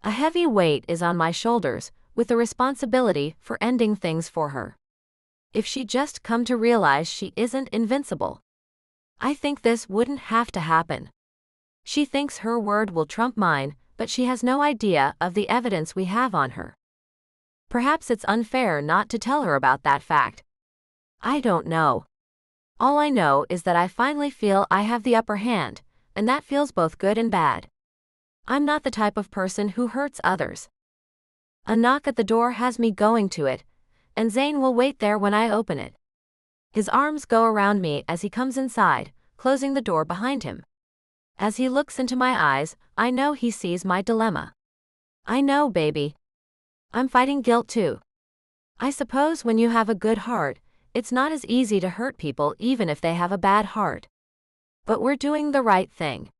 A heavy weight is on my shoulders, with the responsibility for ending things for her. If she'd just come to realize she isn't invincible, I think this wouldn't have to happen. She thinks her word will trump mine, but she has no idea of the evidence we have on her. Perhaps it's unfair not to tell her about that fact. I don't know. All I know is that I finally feel I have the upper hand, and that feels both good and bad. I'm not the type of person who hurts others. A knock at the door has me going to it, and Zane will wait there when I open it. His arms go around me as he comes inside, closing the door behind him. As he looks into my eyes, I know he sees my dilemma. I know, baby. I'm fighting guilt too. I suppose when you have a good heart, it's not as easy to hurt people even if they have a bad heart. But we're doing the right thing.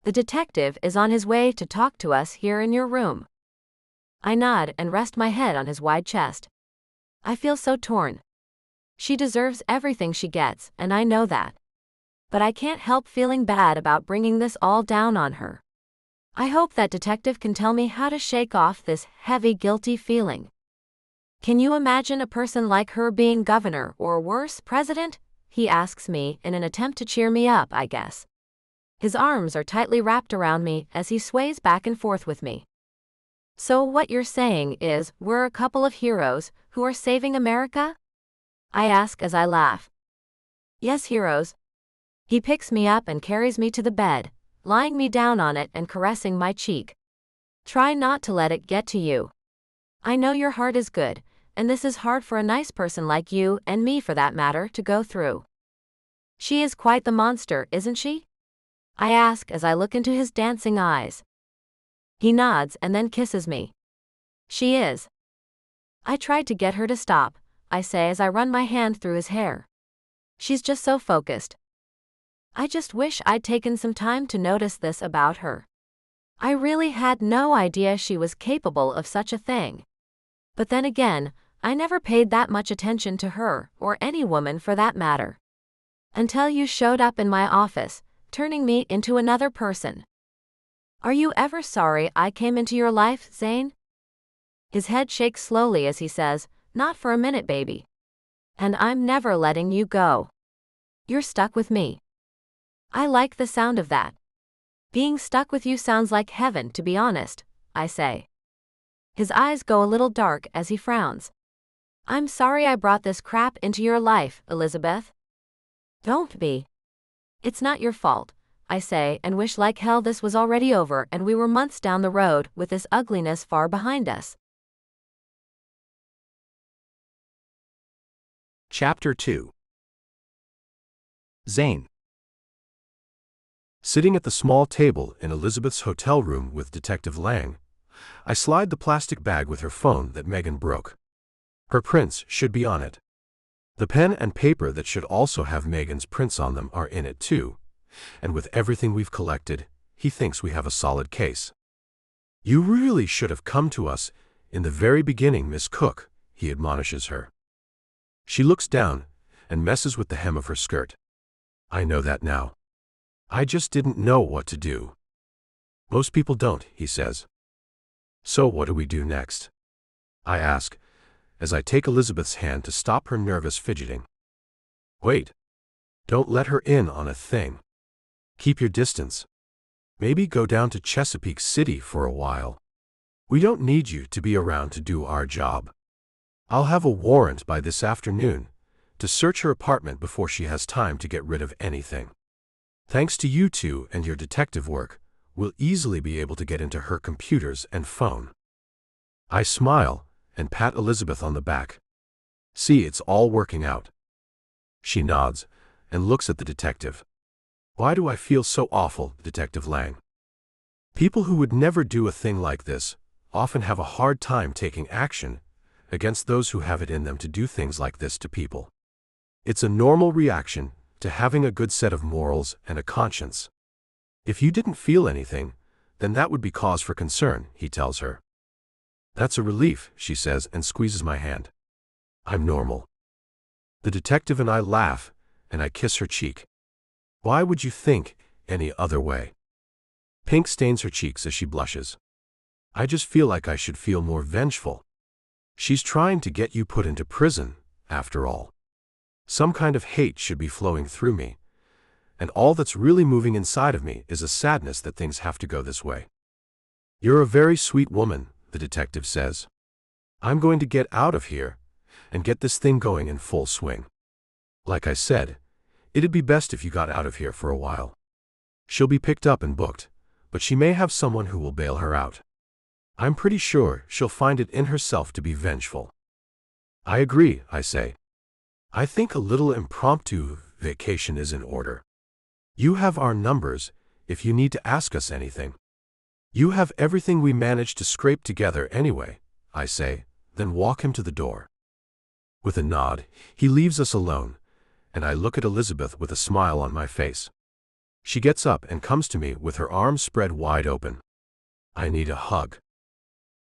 The detective is on his way to talk to us here in your room. I nod and rest my head on his wide chest. I feel so torn. She deserves everything she gets, and I know that. But I can't help feeling bad about bringing this all down on her. I hope that detective can tell me how to shake off this heavy, guilty feeling. Can you imagine a person like her being governor, or worse, president? He asks me in an attempt to cheer me up, I guess. His arms are tightly wrapped around me as he sways back and forth with me. So what you're saying is, we're a couple of heroes who are saving America? I ask as I laugh. Yes, heroes. He picks me up and carries me to the bed, lying me down on it and caressing my cheek. Try not to let it get to you. I know your heart is good, and this is hard for a nice person like you, and me for that matter, to go through. She is quite the monster, isn't she? I ask as I look into his dancing eyes. He nods and then kisses me. She is. I tried to get her to stop, I say as I run my hand through his hair. She's just so focused. I just wish I'd taken some time to notice this about her. I really had no idea she was capable of such a thing. But then again, I never paid that much attention to her, or any woman for that matter. Until you showed up in my office, turning me into another person. Are you ever sorry I came into your life, Zane? His head shakes slowly as he says, not for a minute, baby. And I'm never letting you go. You're stuck with me. I like the sound of that. Being stuck with you sounds like heaven, to be honest, I say. His eyes go a little dark as he frowns. I'm sorry I brought this crap into your life, Elizabeth. Don't be. It's not your fault, I say, and wish like hell this was already over and we were months down the road with this ugliness far behind us. Chapter 2. Zayn. Sitting at the small table in Elizabeth's hotel room with Detective Lang, I slide the plastic bag with her phone that Megan broke. Her prints should be on it. The pen and paper that should also have Megan's prints on them are in it too, and with everything we've collected, he thinks we have a solid case. You really should have come to us in the very beginning, Miss Cook, he admonishes her. She looks down and messes with the hem of her skirt. I know that now. I just didn't know what to do. Most people don't, he says. So what do we do next? I ask, as I take Elizabeth's hand to stop her nervous fidgeting. Wait. Don't let her in on a thing. Keep your distance. Maybe go down to Chesapeake City for a while. We don't need you to be around to do our job. I'll have a warrant by this afternoon to search her apartment before she has time to get rid of anything. Thanks to you two and your detective work, we'll easily be able to get into her computers and phone. I smile and pat Elizabeth on the back. See, it's all working out. She nods and looks at the detective. Why do I feel so awful, Detective Lang? People who would never do a thing like this often have a hard time taking action against those who have it in them to do things like this to people. It's a normal reaction to having a good set of morals and a conscience. If you didn't feel anything, then that would be cause for concern, he tells her. That's a relief, she says and squeezes my hand. I'm normal. The detective and I laugh, and I kiss her cheek. Why would you think any other way? Pink stains her cheeks as she blushes. I just feel like I should feel more vengeful. She's trying to get you put into prison, after all. Some kind of hate should be flowing through me, and all that's really moving inside of me is a sadness that things have to go this way. You're a very sweet woman, the detective says. I'm going to get out of here and get this thing going in full swing. Like I said, it'd be best if you got out of here for a while. She'll be picked up and booked, but she may have someone who will bail her out. I'm pretty sure she'll find it in herself to be vengeful. I agree, I say. I think a little impromptu vacation is in order. You have our numbers if you need to ask us anything. You have everything we managed to scrape together anyway, I say, then walk him to the door. With a nod, he leaves us alone, and I look at Elizabeth with a smile on my face. She gets up and comes to me with her arms spread wide open. I need a hug.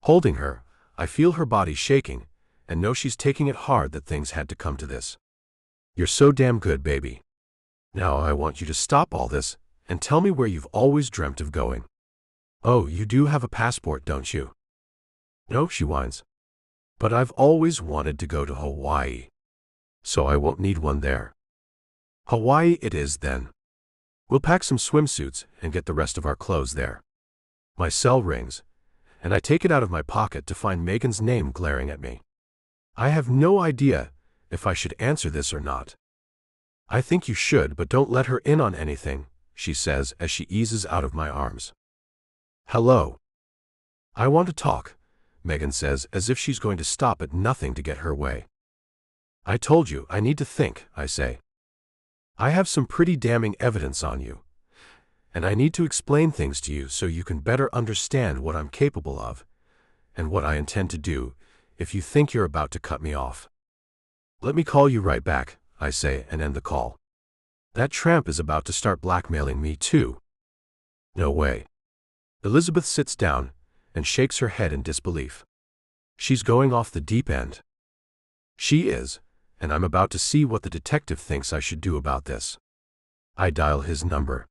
Holding her, I feel her body shaking, and know she's taking it hard that things had to come to this. You're so damn good, baby. Now I want you to stop all this and tell me where you've always dreamt of going. Oh, you do have a passport, don't you? No, she whines. But I've always wanted to go to Hawaii. So I won't need one there. Hawaii it is then. We'll pack some swimsuits and get the rest of our clothes there. My cell rings, and I take it out of my pocket to find Megan's name glaring at me. I have no idea if I should answer this or not. I think you should, but don't let her in on anything, she says as she eases out of my arms. Hello. I want to talk, Megan says as if she's going to stop at nothing to get her way. I told you I need to think, I say. I have some pretty damning evidence on you, and I need to explain things to you so you can better understand what I'm capable of and what I intend to do if you think you're about to cut me off. Let me call you right back, I say and end the call. That tramp is about to start blackmailing me too. No way. Elizabeth sits down and shakes her head in disbelief. She's going off the deep end. She is, and I'm about to see what the detective thinks I should do about this. I dial his number.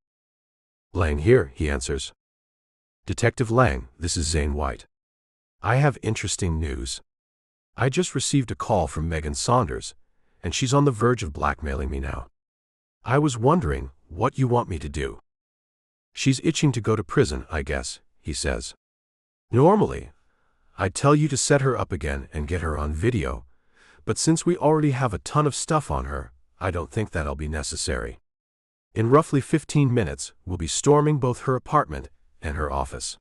Lang here, he answers. Detective Lang, this is Zane White. I have interesting news. I just received a call from Megan Saunders, and she's on the verge of blackmailing me now. I was wondering what you want me to do. She's itching to go to prison, I guess, he says. Normally, I'd tell you to set her up again and get her on video, but since we already have a ton of stuff on her, I don't think that'll be necessary. In roughly 15 minutes, we'll be storming both her apartment and her office.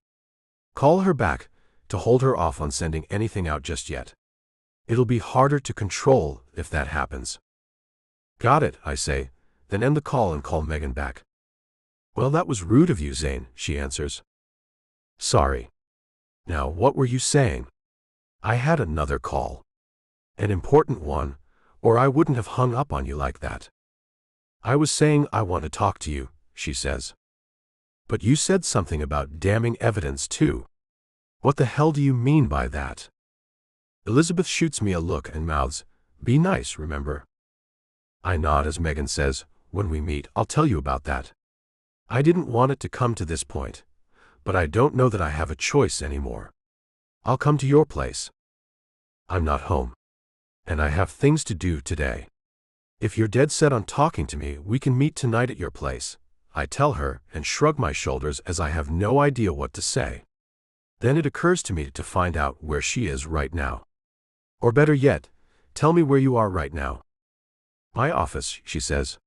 Call her back to hold her off on sending anything out just yet. It'll be harder to control if that happens. Got it, I say, then end the call and call Megan back. Well, that was rude of you, Zane, she answers. Sorry. Now, what were you saying? I had another call. An important one, or I wouldn't have hung up on you like that. I was saying I want to talk to you, she says. But you said something about damning evidence too. What the hell do you mean by that? Elizabeth shoots me a look and mouths, be nice, remember? I nod as Megan says, when we meet, I'll tell you about that. I didn't want it to come to this point, but I don't know that I have a choice anymore. I'll come to your place. I'm not home, and I have things to do today. If you're dead set on talking to me, we can meet tonight at your place, I tell her and shrug my shoulders as I have no idea what to say. Then it occurs to me to find out where she is right now. Or better yet, tell me where you are right now. My office, she says.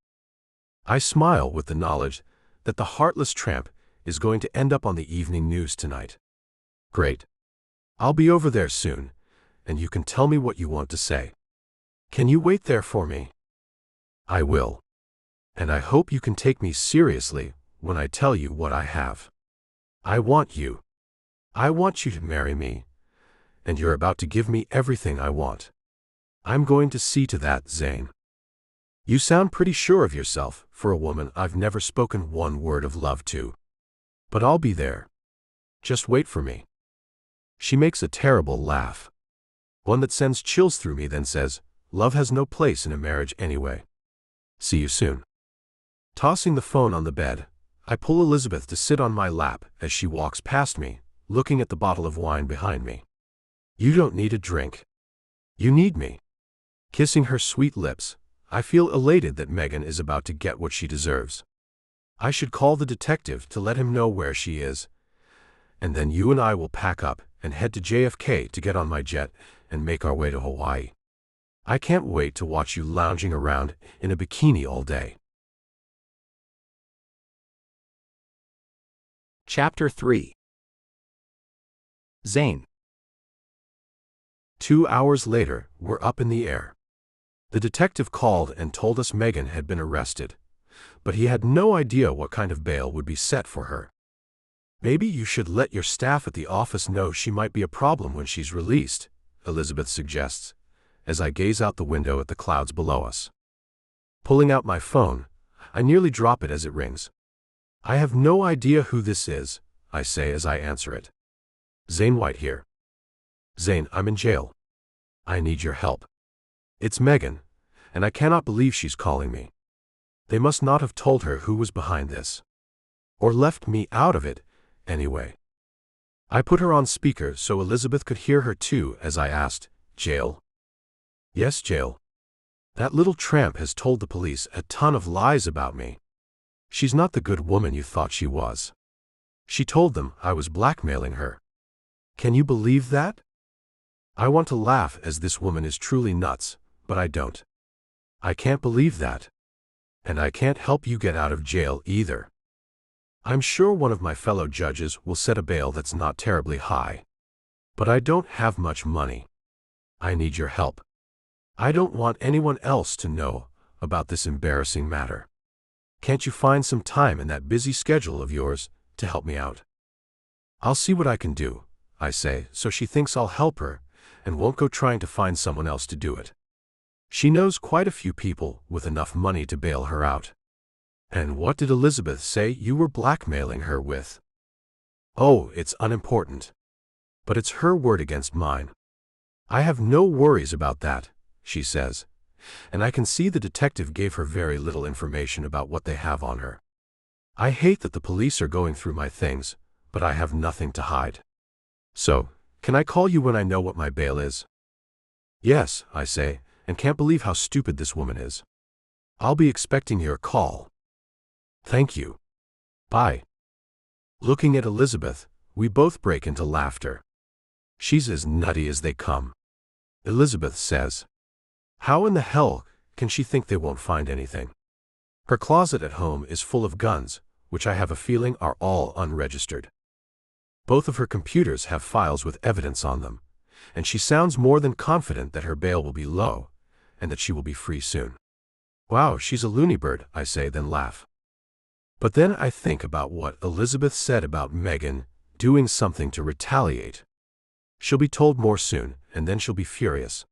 I smile with the knowledge that the heartless tramp is going to end up on the evening news tonight. Great. I'll be over there soon, and you can tell me what you want to say. Can you wait there for me? I will. And I hope you can take me seriously when I tell you what I have. I want you. I want you to marry me, and you're about to give me everything I want. I'm going to see to that, Zane. You sound pretty sure of yourself for a woman I've never spoken one word of love to. But I'll be there. Just wait for me. She makes a terrible laugh. One that sends chills through me, then says, love has no place in a marriage anyway. See you soon. Tossing the phone on the bed, I pull Elizabeth to sit on my lap as she walks past me, looking at the bottle of wine behind me. You don't need a drink. You need me. Kissing her sweet lips, I feel elated that Megan is about to get what she deserves. I should call the detective to let him know where she is, and then you and I will pack up and head to JFK to get on my jet and make our way to Hawaii. I can't wait to watch you lounging around in a bikini all day. Chapter 3. Zane. 2 hours later, we're up in the air. The detective called and told us Megan had been arrested, but he had no idea what kind of bail would be set for her. Maybe you should let your staff at the office know she might be a problem when she's released, Elizabeth suggests, as I gaze out the window at the clouds below us. Pulling out my phone, I nearly drop it as it rings. I have no idea who this is, I say as I answer it. Zane White here. Zane, I'm in jail. I need your help. It's Megan, and I cannot believe she's calling me. They must not have told her who was behind this. Or left me out of it, anyway. I put her on speaker so Elizabeth could hear her too as I asked, jail? Yes, jail. That little tramp has told the police a ton of lies about me. She's not the good woman you thought she was. She told them I was blackmailing her. Can you believe that? I want to laugh as this woman is truly nuts, but I don't. I can't believe that. And I can't help you get out of jail either. I'm sure one of my fellow judges will set a bail that's not terribly high. But I don't have much money. I need your help. I don't want anyone else to know about this embarrassing matter. Can't you find some time in that busy schedule of yours to help me out? I'll see what I can do, I say, so she thinks I'll help her and won't go trying to find someone else to do it. She knows quite a few people with enough money to bail her out. And what did Elizabeth say you were blackmailing her with? Oh, it's unimportant. But it's her word against mine. I have no worries about that, she says, and I can see the detective gave her very little information about what they have on her. I hate that the police are going through my things, but I have nothing to hide. So, can I call you when I know what my bail is? Yes, I say, and can't believe how stupid this woman is. I'll be expecting your call. Thank you. Bye. Looking at Elizabeth, we both break into laughter. She's as nutty as they come. Elizabeth says, how in the hell can she think they won't find anything? Her closet at home is full of guns, which I have a feeling are all unregistered. Both of her computers have files with evidence on them, and she sounds more than confident that her bail will be low, and that she will be free soon. Wow, she's a loony bird, I say, then laugh. But then I think about what Elizabeth said about Megan doing something to retaliate. She'll be told more soon, and then she'll be furious.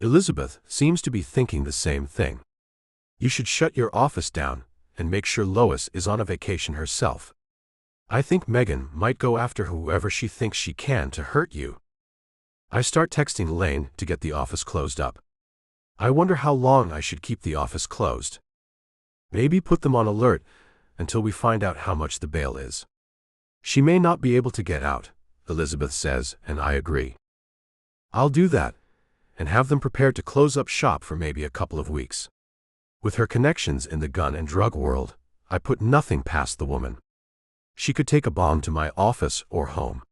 Elizabeth seems to be thinking the same thing. You should shut your office down and make sure Lois is on a vacation herself. I think Megan might go after whoever she thinks she can to hurt you. I start texting Lane to get the office closed up. I wonder how long I should keep the office closed. Maybe put them on alert until we find out how much the bail is. She may not be able to get out, Elizabeth says, and I agree. I'll do that, and have them prepared to close up shop for maybe a couple of weeks. With her connections in the gun and drug world, I put nothing past the woman. She could take a bomb to my office or home.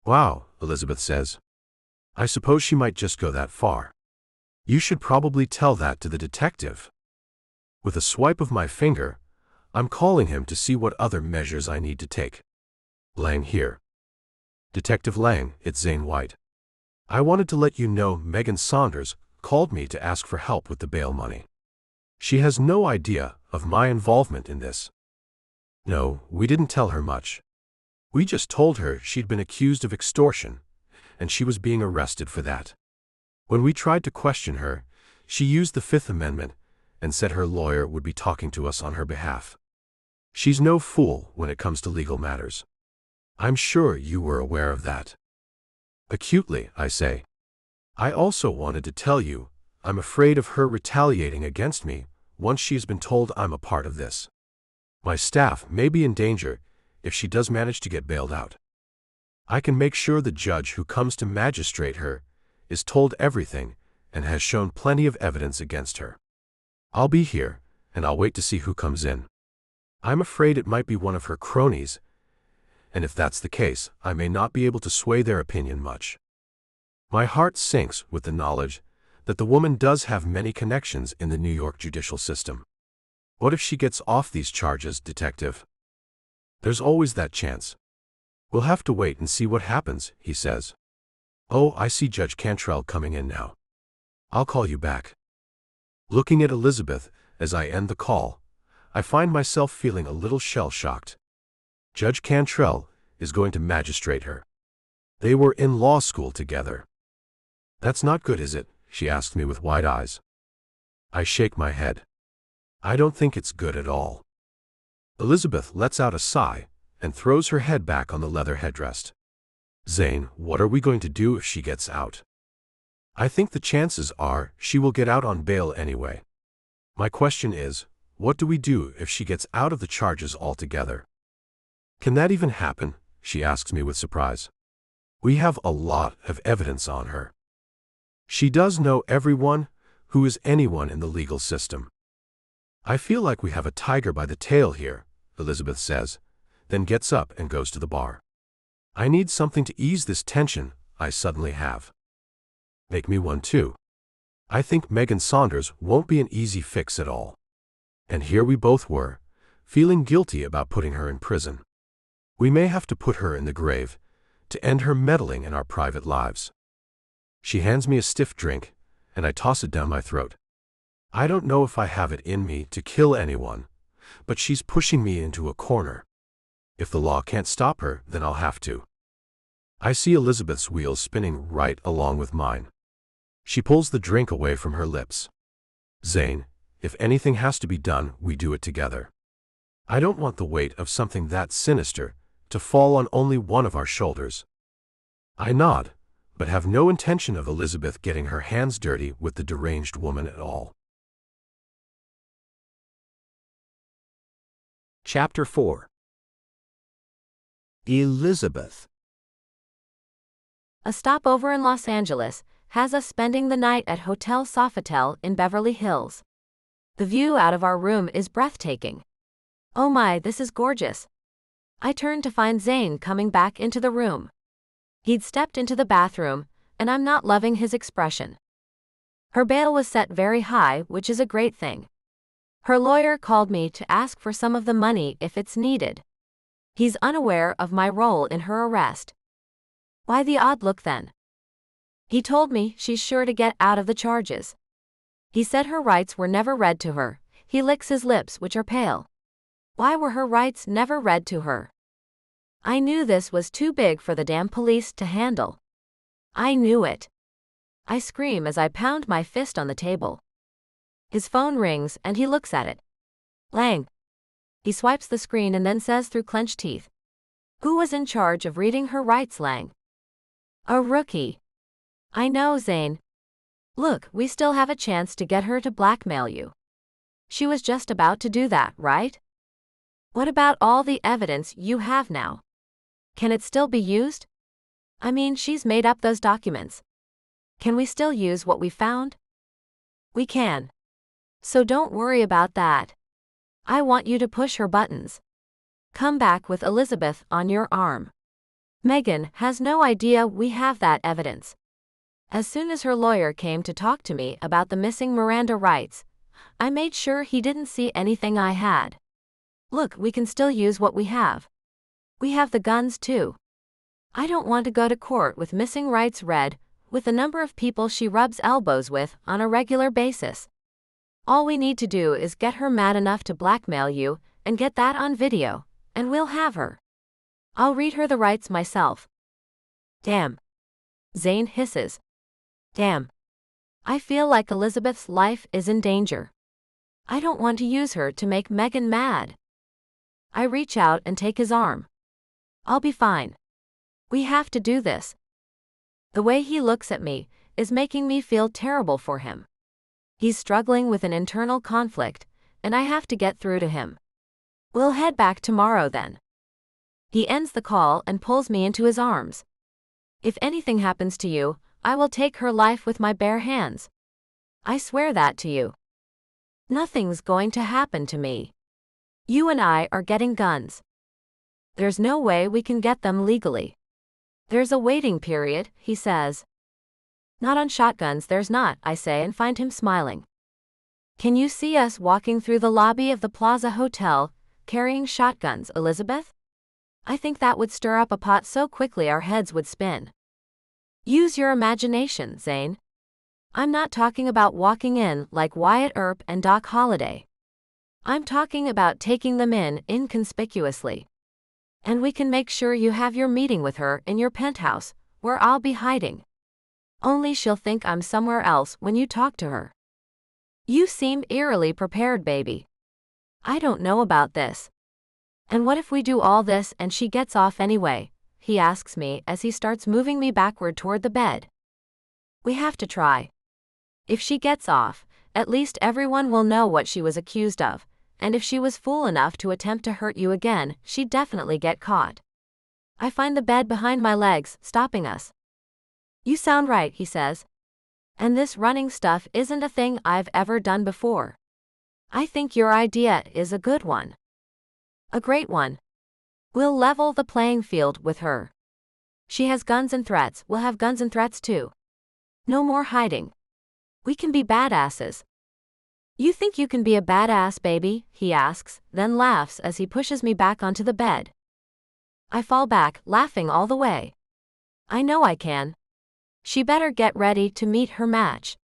Wow, Elizabeth says. I suppose she might just go that far. You should probably tell that to the detective. With a swipe of my finger, I'm calling him to see what other measures I need to take. Lang here. Detective Lang, it's Zane White. I wanted to let you know Megan Saunders called me to ask for help with the bail money. She has no idea of my involvement in this. No, we didn't tell her much. We just told her she'd been accused of extortion, and she was being arrested for that. When we tried to question her, she used the Fifth Amendment and said her lawyer would be talking to us on her behalf. She's no fool when it comes to legal matters. I'm sure you were aware of that. Acutely, I say. I also wanted to tell you, I'm afraid of her retaliating against me once she has been told I'm a part of this. My staff may be in danger if she does manage to get bailed out. I can make sure the judge who comes to magistrate her is told everything and has shown plenty of evidence against her. I'll be here, and I'll wait to see who comes in. I'm afraid it might be one of her cronies, and if that's the case, I may not be able to sway their opinion much. My heart sinks with the knowledge that the woman does have many connections in the New York judicial system. What if she gets off these charges, Detective? There's always that chance. We'll have to wait and see what happens, he says. Oh, I see Judge Cantrell coming in now. I'll call you back. Looking at Elizabeth as I end the call, I find myself feeling a little shell-shocked. Judge Cantrell is going to magistrate her. They were in law school together. That's not good, is it? She asks me with wide eyes. I shake my head. I don't think it's good at all. Elizabeth lets out a sigh and throws her head back on the leather headrest. Zane, what are we going to do if she gets out? I think the chances are she will get out on bail anyway. My question is, what do we do if she gets out of the charges altogether? Can that even happen? She asks me with surprise. We have a lot of evidence on her. She does know everyone who is anyone in the legal system. I feel like we have a tiger by the tail here, Elizabeth says, then gets up and goes to the bar. I need something to ease this tension I suddenly have. Make me one too. I think Megan Saunders won't be an easy fix at all. And here we both were, feeling guilty about putting her in prison. We may have to put her in the grave to end her meddling in our private lives. She hands me a stiff drink, and I toss it down my throat. I don't know if I have it in me to kill anyone, but she's pushing me into a corner. If the law can't stop her, then I'll have to. I see Elizabeth's wheels spinning right along with mine. She pulls the drink away from her lips. Zane, if anything has to be done, we do it together. I don't want the weight of something that sinister to fall on only one of our shoulders. I nod, but have no intention of Elizabeth getting her hands dirty with the deranged woman at all. Chapter 4. Elizabeth. A stopover in Los Angeles has us spending the night at Hotel Sofitel in Beverly Hills. The view out of our room is breathtaking. Oh my, this is gorgeous. I turn to find Zane coming back into the room. He'd stepped into the bathroom, and I'm not loving his expression. Her bail was set very high, which is a great thing. Her lawyer called me to ask for some of the money if it's needed. He's unaware of my role in her arrest. Why the odd look then? He told me she's sure to get out of the charges. He said her rights were never read to her. He licks his lips, which are pale. Why were her rights never read to her? I knew this was too big for the damn police to handle. I knew it. I scream as I pound my fist on the table. His phone rings and he looks at it. Lang. He swipes the screen and then says through clenched teeth. Who was in charge of reading her rights, Lang? A rookie. I know, Zane. Look, we still have a chance to get her to blackmail you. She was just about to do that, right? What about all the evidence you have now? Can it still be used? I mean, she's made up those documents. Can we still use what we found? We can. So don't worry about that. I want you to push her buttons. Come back with Elizabeth on your arm. Megan has no idea we have that evidence. As soon as her lawyer came to talk to me about the missing Miranda rights, I made sure he didn't see anything I had. Look, we can still use what we have. We have the guns too. I don't want to go to court with missing rights read, with the number of people she rubs elbows with on a regular basis. All we need to do is get her mad enough to blackmail you and get that on video, and we'll have her. I'll read her the rights myself. Damn. Zane hisses. Damn. I feel like Elizabeth's life is in danger. I don't want to use her to make Megan mad. I reach out and take his arm. I'll be fine. We have to do this. The way he looks at me is making me feel terrible for him. He's struggling with an internal conflict, and I have to get through to him. We'll head back tomorrow then. He ends the call and pulls me into his arms. If anything happens to you, I will take her life with my bare hands. I swear that to you. Nothing's going to happen to me. You and I are getting guns. There's no way we can get them legally. There's a waiting period, he says. Not on shotguns, there's not, I say and find him smiling. Can you see us walking through the lobby of the Plaza Hotel, carrying shotguns, Elizabeth? I think that would stir up a pot so quickly our heads would spin. Use your imagination, Zane. I'm not talking about walking in like Wyatt Earp and Doc Holliday. I'm talking about taking them in inconspicuously. And we can make sure you have your meeting with her in your penthouse, where I'll be hiding. Only she'll think I'm somewhere else when you talk to her. You seem eerily prepared, baby. I don't know about this. And what if we do all this and she gets off anyway? He asks me as he starts moving me backward toward the bed. We have to try. If she gets off, at least everyone will know what she was accused of, and if she was fool enough to attempt to hurt you again, she'd definitely get caught. I find the bed behind my legs, stopping us. You sound right, he says. And this running stuff isn't a thing I've ever done before. I think your idea is a good one. A great one. We'll level the playing field with her. She has guns and threats, we'll have guns and threats too. No more hiding. We can be badasses. You think you can be a badass, baby? He asks, then laughs as he pushes me back onto the bed. I fall back, laughing all the way. I know I can. She better get ready to meet her match.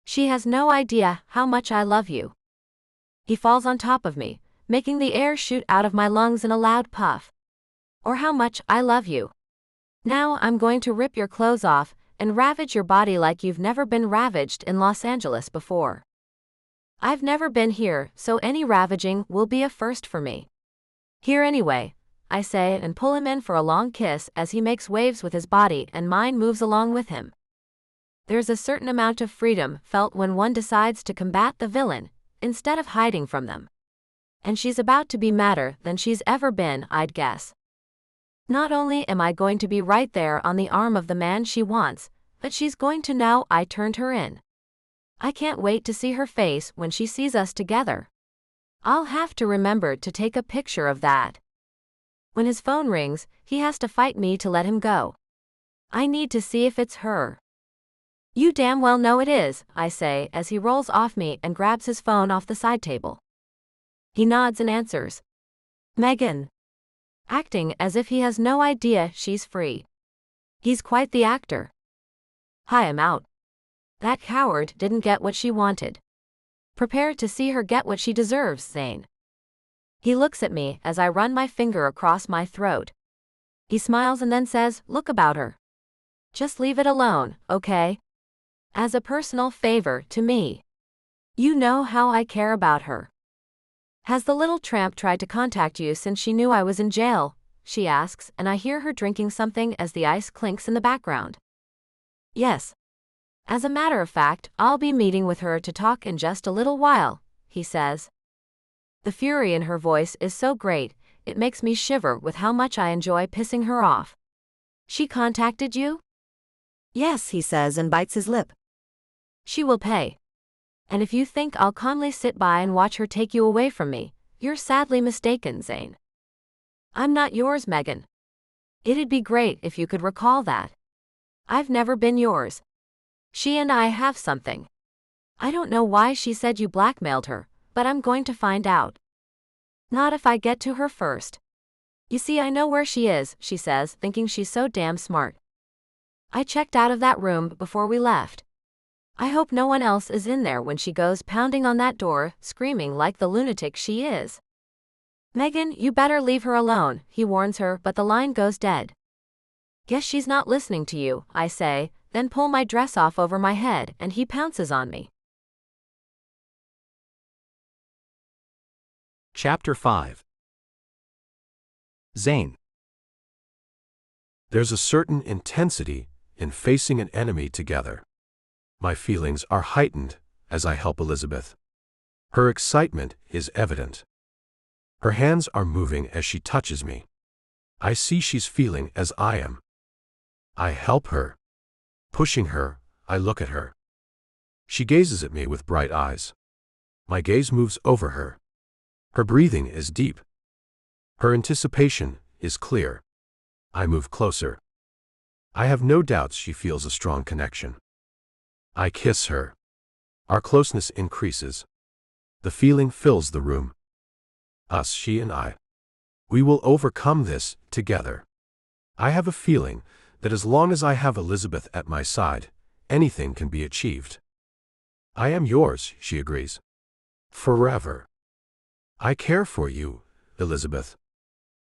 She has no idea how much I love you. He falls on top of me, making the air shoot out of my lungs in a loud puff. Or how much I love you. Now I'm going to rip your clothes off and ravage your body like you've never been ravaged in Los Angeles before. I've never been here, so any ravaging will be a first for me. Here anyway, I say and pull him in for a long kiss as he makes waves with his body and mine moves along with him. There's a certain amount of freedom felt when one decides to combat the villain, instead of hiding from them. And she's about to be madder than she's ever been, I'd guess. Not only am I going to be right there on the arm of the man she wants, but she's going to know I turned her in. I can't wait to see her face when she sees us together. I'll have to remember to take a picture of that. When his phone rings, he has to fight me to let him go. I need to see if it's her. You damn well know it is, I say as he rolls off me and grabs his phone off the side table. He nods and answers. Megan. Acting as if he has no idea she's free. He's quite the actor. Hi, I'm out. That coward didn't get what she wanted. Prepare to see her get what she deserves, Zane. He looks at me as I run my finger across my throat. He smiles and then says, look about her. Just leave it alone, okay? As a personal favor to me. You know how I care about her. Has the little tramp tried to contact you since she knew I was in jail? She asks, and I hear her drinking something as the ice clinks in the background. Yes. As a matter of fact, I'll be meeting with her to talk in just a little while, he says. The fury in her voice is so great, it makes me shiver with how much I enjoy pissing her off. She contacted you? Yes, he says and bites his lip. She will pay. And if you think I'll calmly sit by and watch her take you away from me, you're sadly mistaken, Zane. I'm not yours, Megan. It'd be great if you could recall that. I've never been yours. She and I have something. I don't know why she said you blackmailed her, but I'm going to find out. Not if I get to her first. You see, I know where she is, she says, thinking she's so damn smart. I checked out of that room before we left. I hope no one else is in there when she goes pounding on that door, screaming like the lunatic she is. Megan, you better leave her alone, he warns her, but the line goes dead. Guess she's not listening to you, I say, then pull my dress off over my head and he pounces on me. Chapter 5. Zayn. There's a certain intensity in facing an enemy together. My feelings are heightened as I help Elizabeth. Her excitement is evident. Her hands are moving as she touches me. I see she's feeling as I am. I help her. Pushing her, I look at her. She gazes at me with bright eyes. My gaze moves over her. Her breathing is deep. Her anticipation is clear. I move closer. I have no doubts she feels a strong connection. I kiss her. Our closeness increases. The feeling fills the room. Us, she and I. We will overcome this together. I have a feeling that as long as I have Elizabeth at my side, anything can be achieved. I am yours, she agrees. Forever. I care for you, Elizabeth.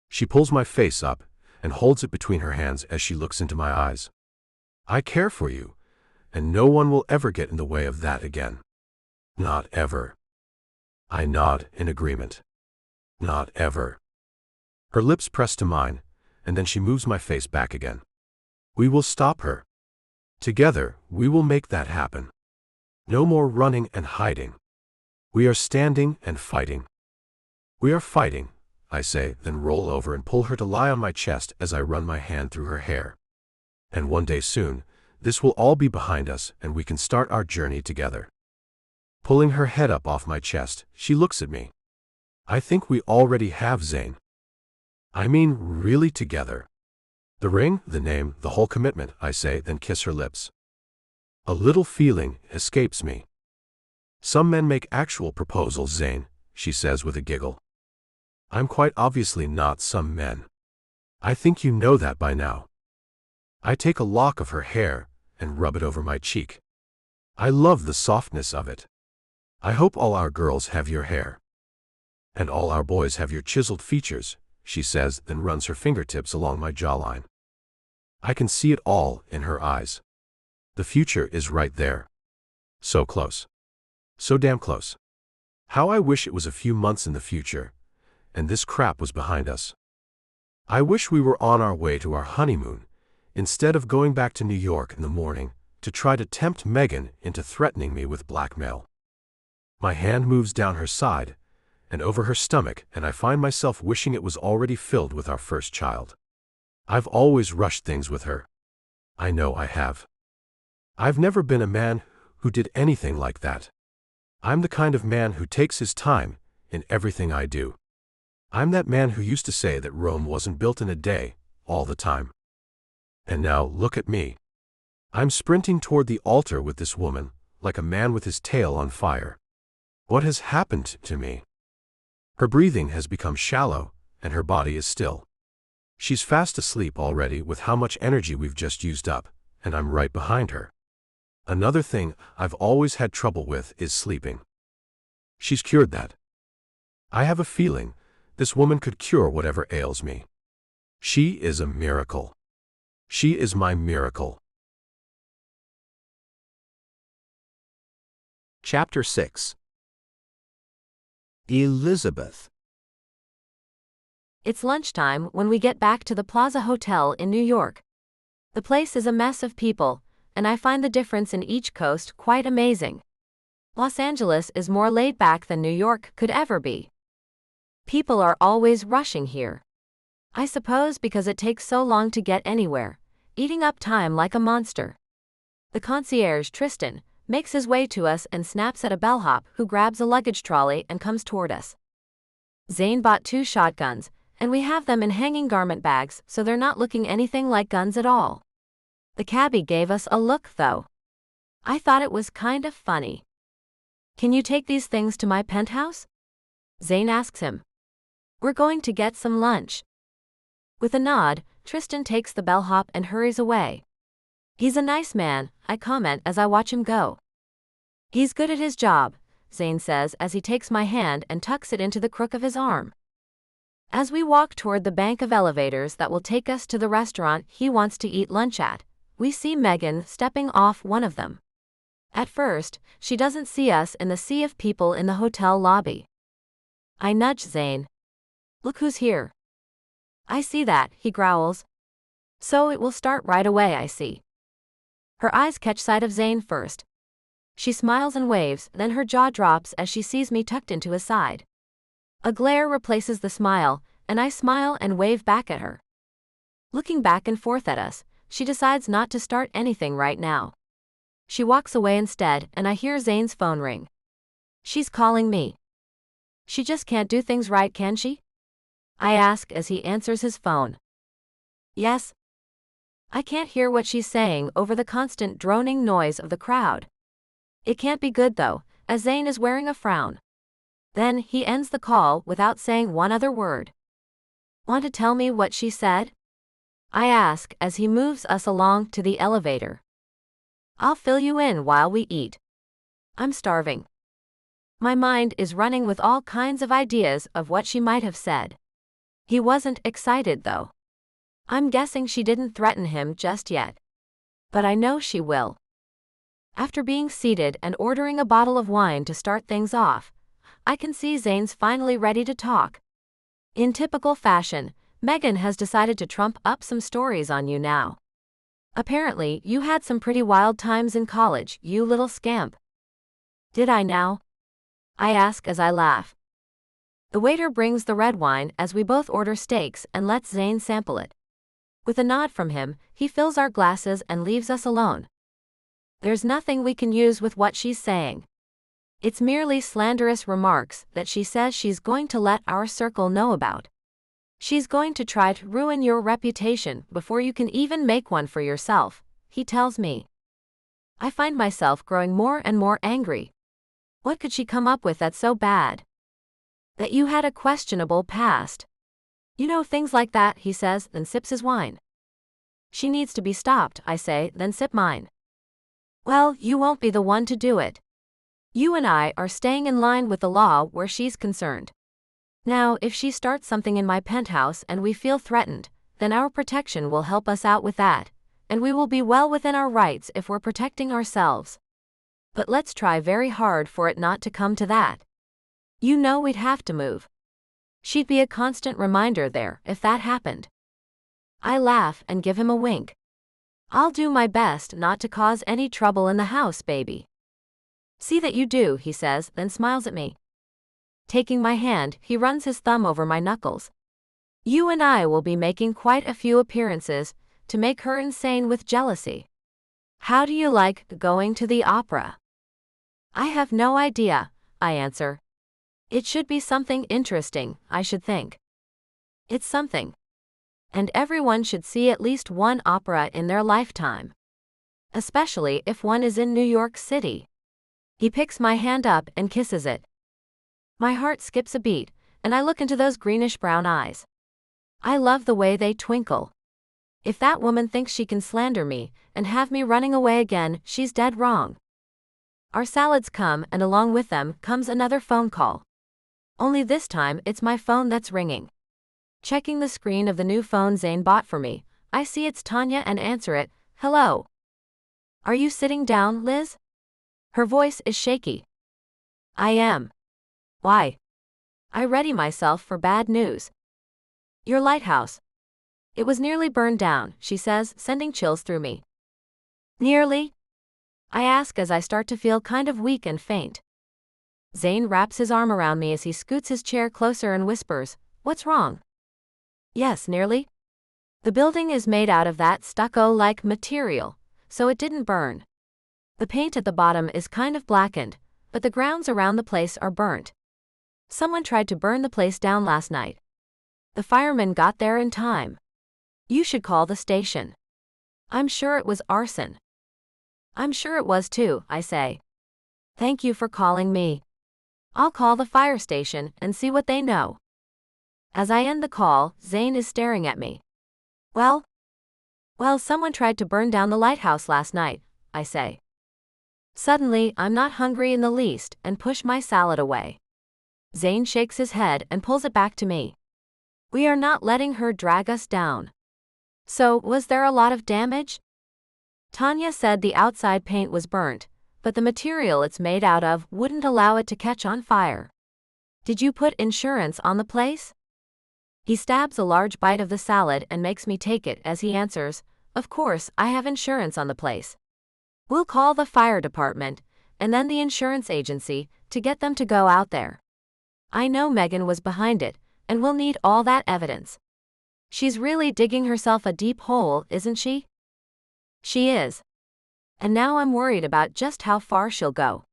She pulls my face up and holds it between her hands as she looks into my eyes. I care for you, and no one will ever get in the way of that again. Not ever. I nod in agreement. Not ever. Her lips press to mine, and then she moves my face back again. We will stop her. Together, we will make that happen. No more running and hiding. We are standing and fighting. We are fighting, I say, then roll over and pull her to lie on my chest as I run my hand through her hair. And one day soon, this will all be behind us and we can start our journey together. Pulling her head up off my chest, she looks at me. I think we already have Zayn. I mean really together. The ring, the name, the whole commitment, I say, then kiss her lips. A little feeling escapes me. Some men make actual proposals, Zayn, she says with a giggle. I'm quite obviously not some men. I think you know that by now. I take a lock of her hair and rub it over my cheek. I love the softness of it. I hope all our girls have your hair. And all our boys have your chiseled features, she says, then runs her fingertips along my jawline. I can see it all in her eyes. The future is right there. So close. So damn close. How I wish it was a few months in the future, and this crap was behind us. I wish we were on our way to our honeymoon, instead of going back to New York in the morning to try to tempt Megan into threatening me with blackmail. My hand moves down her side and over her stomach, and I find myself wishing it was already filled with our first child. I've always rushed things with her. I know I have. I've never been a man who did anything like that. I'm the kind of man who takes his time in everything I do. I'm that man who used to say that Rome wasn't built in a day, all the time. And now look at me. I'm sprinting toward the altar with this woman, like a man with his tail on fire. What has happened to me? Her breathing has become shallow, and her body is still. She's fast asleep already with how much energy we've just used up, and I'm right behind her. Another thing I've always had trouble with is sleeping. She's cured that. I have a feeling this woman could cure whatever ails me. She is a miracle. She is my miracle. Chapter 6. Elizabeth. It's lunchtime when we get back to the Plaza Hotel in New York. The place is a mess of people, and I find the difference in each coast quite amazing. Los Angeles is more laid back than New York could ever be. People are always rushing here. I suppose because it takes so long to get anywhere, eating up time like a monster. The concierge, Tristan, makes his way to us and snaps at a bellhop who grabs a luggage trolley and comes toward us. Zane bought 2 shotguns, and we have them in hanging garment bags so they're not looking anything like guns at all. The cabbie gave us a look though. I thought it was kind of funny. Can you take these things to my penthouse? Zane asks him. We're going to get some lunch. With a nod, Tristan takes the bellhop and hurries away. He's a nice man, I comment as I watch him go. He's good at his job, Zane says as he takes my hand and tucks it into the crook of his arm. As we walk toward the bank of elevators that will take us to the restaurant he wants to eat lunch at, we see Megan stepping off one of them. At first, she doesn't see us in the sea of people in the hotel lobby. I nudge Zane. Look who's here. I see that, he growls. So it will start right away, I see. Her eyes catch sight of Zane first. She smiles and waves, then her jaw drops as she sees me tucked into his side. A glare replaces the smile, and I smile and wave back at her. Looking back and forth at us, she decides not to start anything right now. She walks away instead, and I hear Zane's phone ring. She's calling me. She just can't do things right, can she? I ask as he answers his phone. Yes. I can't hear what she's saying over the constant droning noise of the crowd. It can't be good though, as Zane is wearing a frown. Then he ends the call without saying one other word. Want to tell me what she said? I ask as he moves us along to the elevator. I'll fill you in while we eat. I'm starving. My mind is running with all kinds of ideas of what she might have said. He wasn't excited though. I'm guessing she didn't threaten him just yet. But I know she will. After being seated and ordering a bottle of wine to start things off, I can see Zane's finally ready to talk. In typical fashion, Megan has decided to trump up some stories on you now. Apparently, you had some pretty wild times in college, you little scamp. Did I now? I ask as I laugh. The waiter brings the red wine as we both order steaks and lets Zane sample it. With a nod from him, he fills our glasses and leaves us alone. There's nothing we can use with what she's saying. It's merely slanderous remarks that she says she's going to let our circle know about. She's going to try to ruin your reputation before you can even make one for yourself, he tells me. I find myself growing more and more angry. What could she come up with that's so bad? That you had a questionable past. You know, things like that, he says, then sips his wine. She needs to be stopped, I say, then sip mine. Well, you won't be the one to do it. You and I are staying in line with the law where she's concerned. Now, if she starts something in my penthouse and we feel threatened, then our protection will help us out with that, and we will be well within our rights if we're protecting ourselves. But let's try very hard for it not to come to that. You know we'd have to move. She'd be a constant reminder there if that happened. I laugh and give him a wink. I'll do my best not to cause any trouble in the house, baby. See that you do, he says, then smiles at me. Taking my hand, he runs his thumb over my knuckles. You and I will be making quite a few appearances to make her insane with jealousy. How do you like going to the opera? I have no idea, I answer. It should be something interesting, I should think. It's something. And everyone should see at least one opera in their lifetime. Especially if one is in New York City. He picks my hand up and kisses it. My heart skips a beat, and I look into those greenish-brown eyes. I love the way they twinkle. If that woman thinks she can slander me and have me running away again, she's dead wrong. Our salads come, and along with them comes another phone call. Only this time it's my phone that's ringing. Checking the screen of the new phone Zane bought for me, I see it's Tanya and answer it. Hello. Are you sitting down, Liz? Her voice is shaky. I am. Why? I ready myself for bad news. Your lighthouse. It was nearly burned down, she says, sending chills through me. Nearly? I ask as I start to feel kind of weak and faint. Zane wraps his arm around me as he scoots his chair closer and whispers, What's wrong? Yes, nearly. The building is made out of that stucco-like material, so it didn't burn. The paint at the bottom is kind of blackened, but the grounds around the place are burnt. Someone tried to burn the place down last night. The firemen got there in time. You should call the station. I'm sure it was arson. I'm sure it was too, I say. Thank you for calling me. I'll call the fire station and see what they know. As I end the call, Zane is staring at me. Well, someone tried to burn down the lighthouse last night, I say. Suddenly, I'm not hungry in the least and push my salad away. Zane shakes his head and pulls it back to me. We are not letting her drag us down. So, was there a lot of damage? Tanya said the outside paint was burnt, but the material it's made out of wouldn't allow it to catch on fire. Did you put insurance on the place? He stabs a large bite of the salad and makes me take it as he answers, Of course, I have insurance on the place. We'll call the fire department, and then the insurance agency, to get them to go out there. I know Megan was behind it, and we'll need all that evidence. She's really digging herself a deep hole, isn't she? She is. And now I'm worried about just how far she'll go.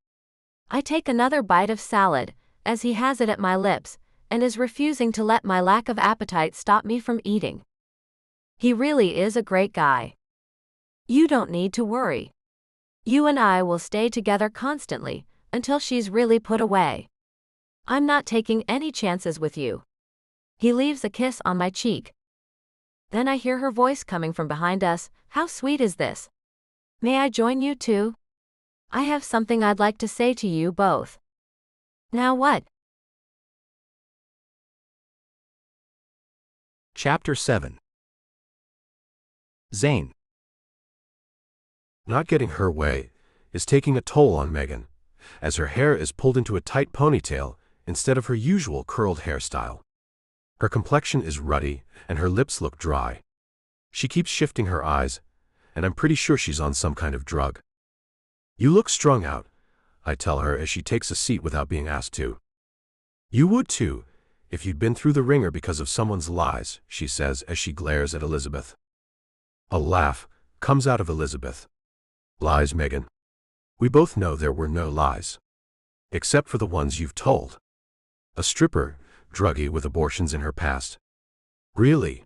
I take another bite of salad, as he has it at my lips, and is refusing to let my lack of appetite stop me from eating. He really is a great guy. You don't need to worry. You and I will stay together constantly, until she's really put away. I'm not taking any chances with you. He leaves a kiss on my cheek. Then I hear her voice coming from behind us. How sweet is this? May I join you too? I have something I'd like to say to you both. Now what? Chapter 7. Zane. Not getting her way is taking a toll on Megan, as her hair is pulled into a tight ponytail instead of her usual curled hairstyle. Her complexion is ruddy and her lips look dry. She keeps shifting her eyes, and I'm pretty sure she's on some kind of drug. You look strung out, I tell her as she takes a seat without being asked to. You would too, if you'd been through the ringer because of someone's lies, she says as she glares at Elizabeth. A laugh comes out of Elizabeth. Lies, Megan? We both know there were no lies. Except for the ones you've told. A stripper, druggie with abortions in her past. Really?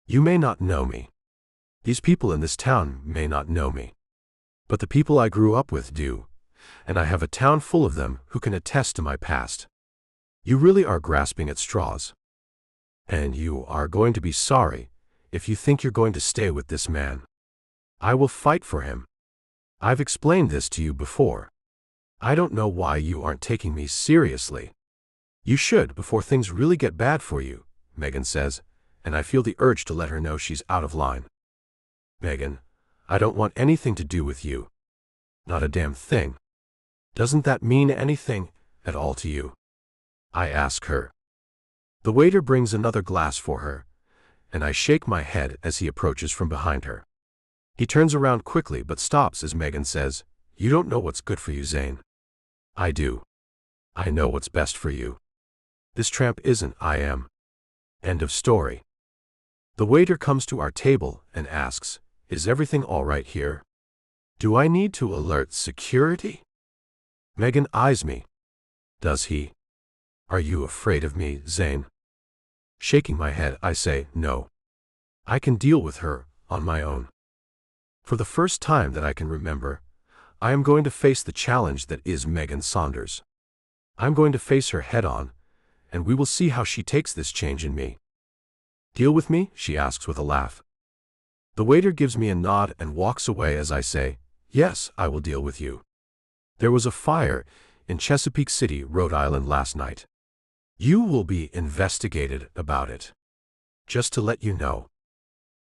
You may not know me. These people in this town may not know me. But the people I grew up with do, and I have a town full of them who can attest to my past. You really are grasping at straws. And you are going to be sorry if you think you're going to stay with this man. I will fight for him. I've explained this to you before. I don't know why you aren't taking me seriously. You should before things really get bad for you, Megan says, and I feel the urge to let her know she's out of line. Megan, I don't want anything to do with you. Not a damn thing. Doesn't that mean anything at all to you? I ask her. The waiter brings another glass for her, and I shake my head as he approaches from behind her. He turns around quickly but stops as Megan says, You don't know what's good for you, Zane. I do. I know what's best for you. This tramp isn't, I am. End of story. The waiter comes to our table and asks, Is everything all right here? Do I need to alert security? Megan eyes me. Does he? Are you afraid of me, Zane? Shaking my head, I say, No. I can deal with her on my own. For the first time that I can remember, I am going to face the challenge that is Megan Saunders. I'm going to face her head on, and we will see how she takes this change in me. Deal with me? She asks with a laugh. The waiter gives me a nod and walks away as I say, Yes, I will deal with you. There was a fire in Chesapeake City, Rhode Island last night. You will be investigated about it. Just to let you know.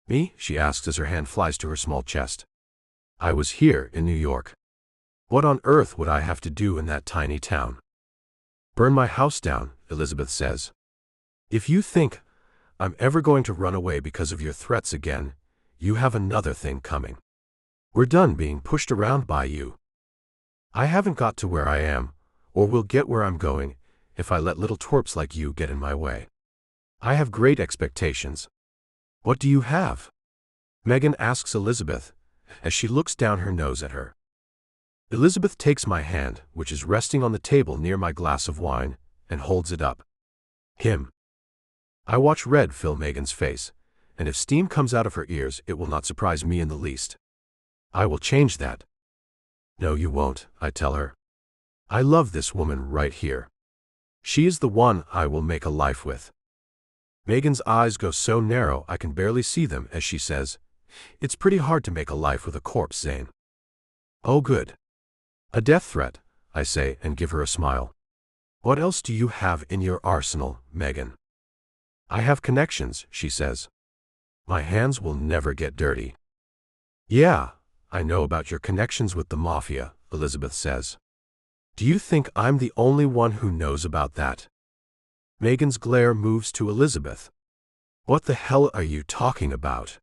Me? She asks as her hand flies to her small chest. I was here in New York. What on earth would I have to do in that tiny town? Burn my house down, Elizabeth says. If you think I'm ever going to run away because of your threats again, you have another thing coming. We're done being pushed around by you. I haven't got to where I am, or will get where I'm going, if I let little twerps like you get in my way. I have great expectations. What do you have? Megan asks Elizabeth, as she looks down her nose at her. Elizabeth takes my hand, which is resting on the table near my glass of wine, and holds it up. Him. I watch red fill Megan's face, and if steam comes out of her ears, it will not surprise me in the least. I will change that. No, you won't, I tell her. I love this woman right here. She is the one I will make a life with. Megan's eyes go so narrow I can barely see them as she says, It's pretty hard to make a life with a corpse, Zane. Oh good. A death threat, I say and give her a smile. What else do you have in your arsenal, Megan? I have connections, she says. My hands will never get dirty. Yeah, I know about your connections with the mafia, Elizabeth says. Do you think I'm the only one who knows about that? Megan's glare moves to Elizabeth. What the hell are you talking about?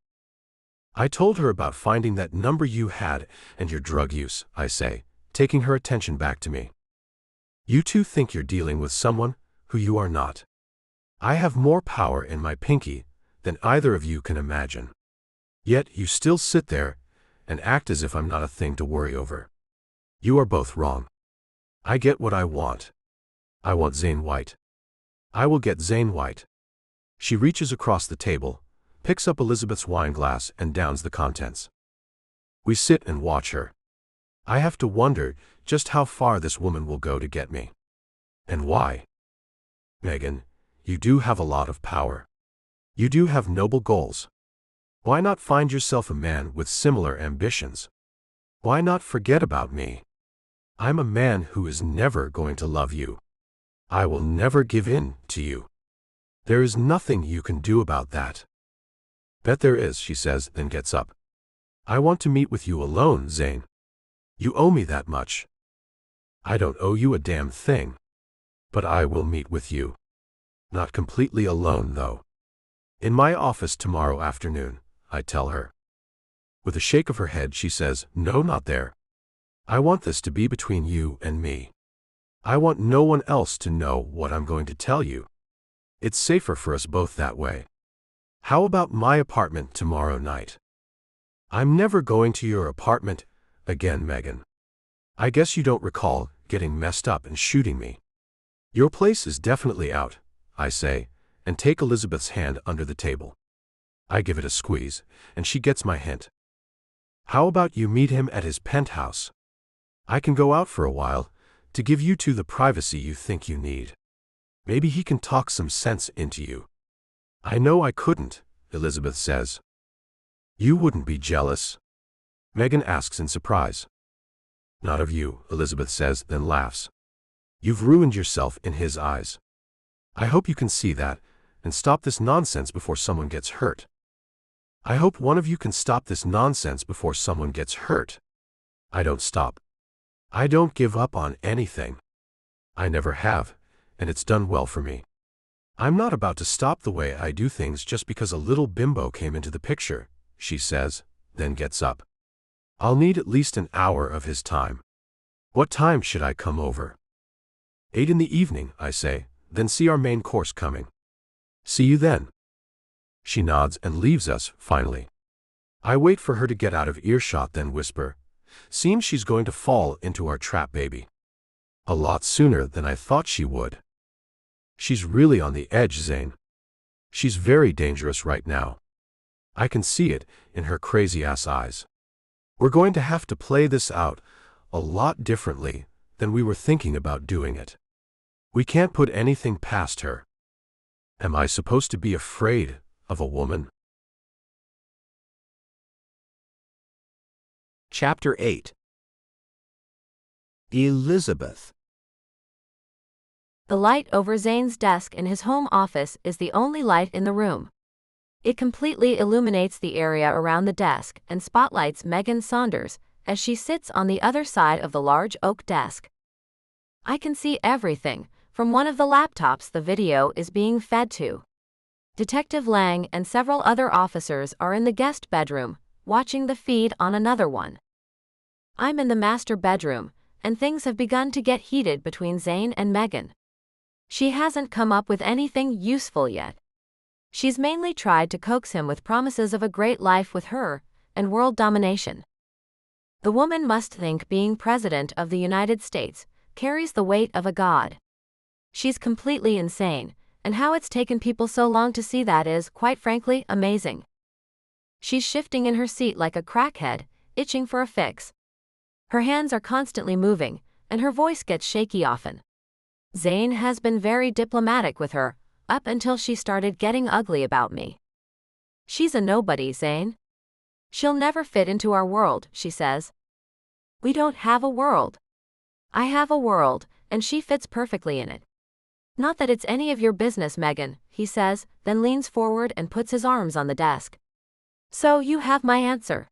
I told her about finding that number you had and your drug use, I say, taking her attention back to me. You two think you're dealing with someone who you are not. I have more power in my pinky than either of you can imagine. Yet you still sit there and act as if I'm not a thing to worry over. You are both wrong. I get what I want. I want Zayn White. I will get Zayn White. She reaches across the table, picks up Elizabeth's wine glass and downs the contents. We sit and watch her. I have to wonder just how far this woman will go to get me. And why? Megan, you do have a lot of power. You do have noble goals. Why not find yourself a man with similar ambitions? Why not forget about me? I'm a man who is never going to love you. I will never give in to you. There is nothing you can do about that. Bet there is, she says, then gets up. I want to meet with you alone, Zayn. You owe me that much. I don't owe you a damn thing. But I will meet with you. Not completely alone, though. In my office tomorrow afternoon, I tell her. With a shake of her head, she says, no, not there. I want this to be between you and me. I want no one else to know what I'm going to tell you. It's safer for us both that way. How about my apartment tomorrow night? I'm never going to your apartment again, Megan. I guess you don't recall getting messed up and shooting me. Your place is definitely out, I say, and take Elizabeth's hand under the table. I give it a squeeze, and she gets my hint. How about you meet him at his penthouse? I can go out for a while, to give you two the privacy you think you need. Maybe he can talk some sense into you. I know I couldn't, Elizabeth says. You wouldn't be jealous? Megan asks in surprise. Not of you, Elizabeth says, then laughs. You've ruined yourself in his eyes. I hope you can see that, and stop this nonsense before someone gets hurt. I hope one of you can stop this nonsense before someone gets hurt. I don't stop. I don't give up on anything. I never have, and it's done well for me. I'm not about to stop the way I do things just because a little bimbo came into the picture, she says, then gets up. I'll need at least an hour of his time. What time should I come over? 8 in the evening, I say, then see our main course coming. See you then. She nods and leaves us, finally. I wait for her to get out of earshot, then whisper, seems she's going to fall into our trap, baby. A lot sooner than I thought she would. She's really on the edge, Zayn. She's very dangerous right now. I can see it in her crazy-ass eyes. We're going to have to play this out a lot differently than we were thinking about doing it. We can't put anything past her. Am I supposed to be afraid of a woman? Chapter 8. Elizabeth. The light over Zane's desk in his home office is the only light in the room. It completely illuminates the area around the desk and spotlights Megan Saunders as she sits on the other side of the large oak desk. I can see everything from one of the laptops the video is being fed to. Detective Lang and several other officers are in the guest bedroom, watching the feed on another one. I'm in the master bedroom, and things have begun to get heated between Zayn and Megan. She hasn't come up with anything useful yet. She's mainly tried to coax him with promises of a great life with her and world domination. The woman must think being president of the United States carries the weight of a god. She's completely insane, and how it's taken people so long to see that is, quite frankly, amazing. She's shifting in her seat like a crackhead, itching for a fix. Her hands are constantly moving, and her voice gets shaky often. Zayn has been very diplomatic with her, up until she started getting ugly about me. She's a nobody, Zayn. She'll never fit into our world, she says. We don't have a world. I have a world, and she fits perfectly in it. Not that it's any of your business, Megan, he says, then leans forward and puts his arms on the desk. So you have my answer.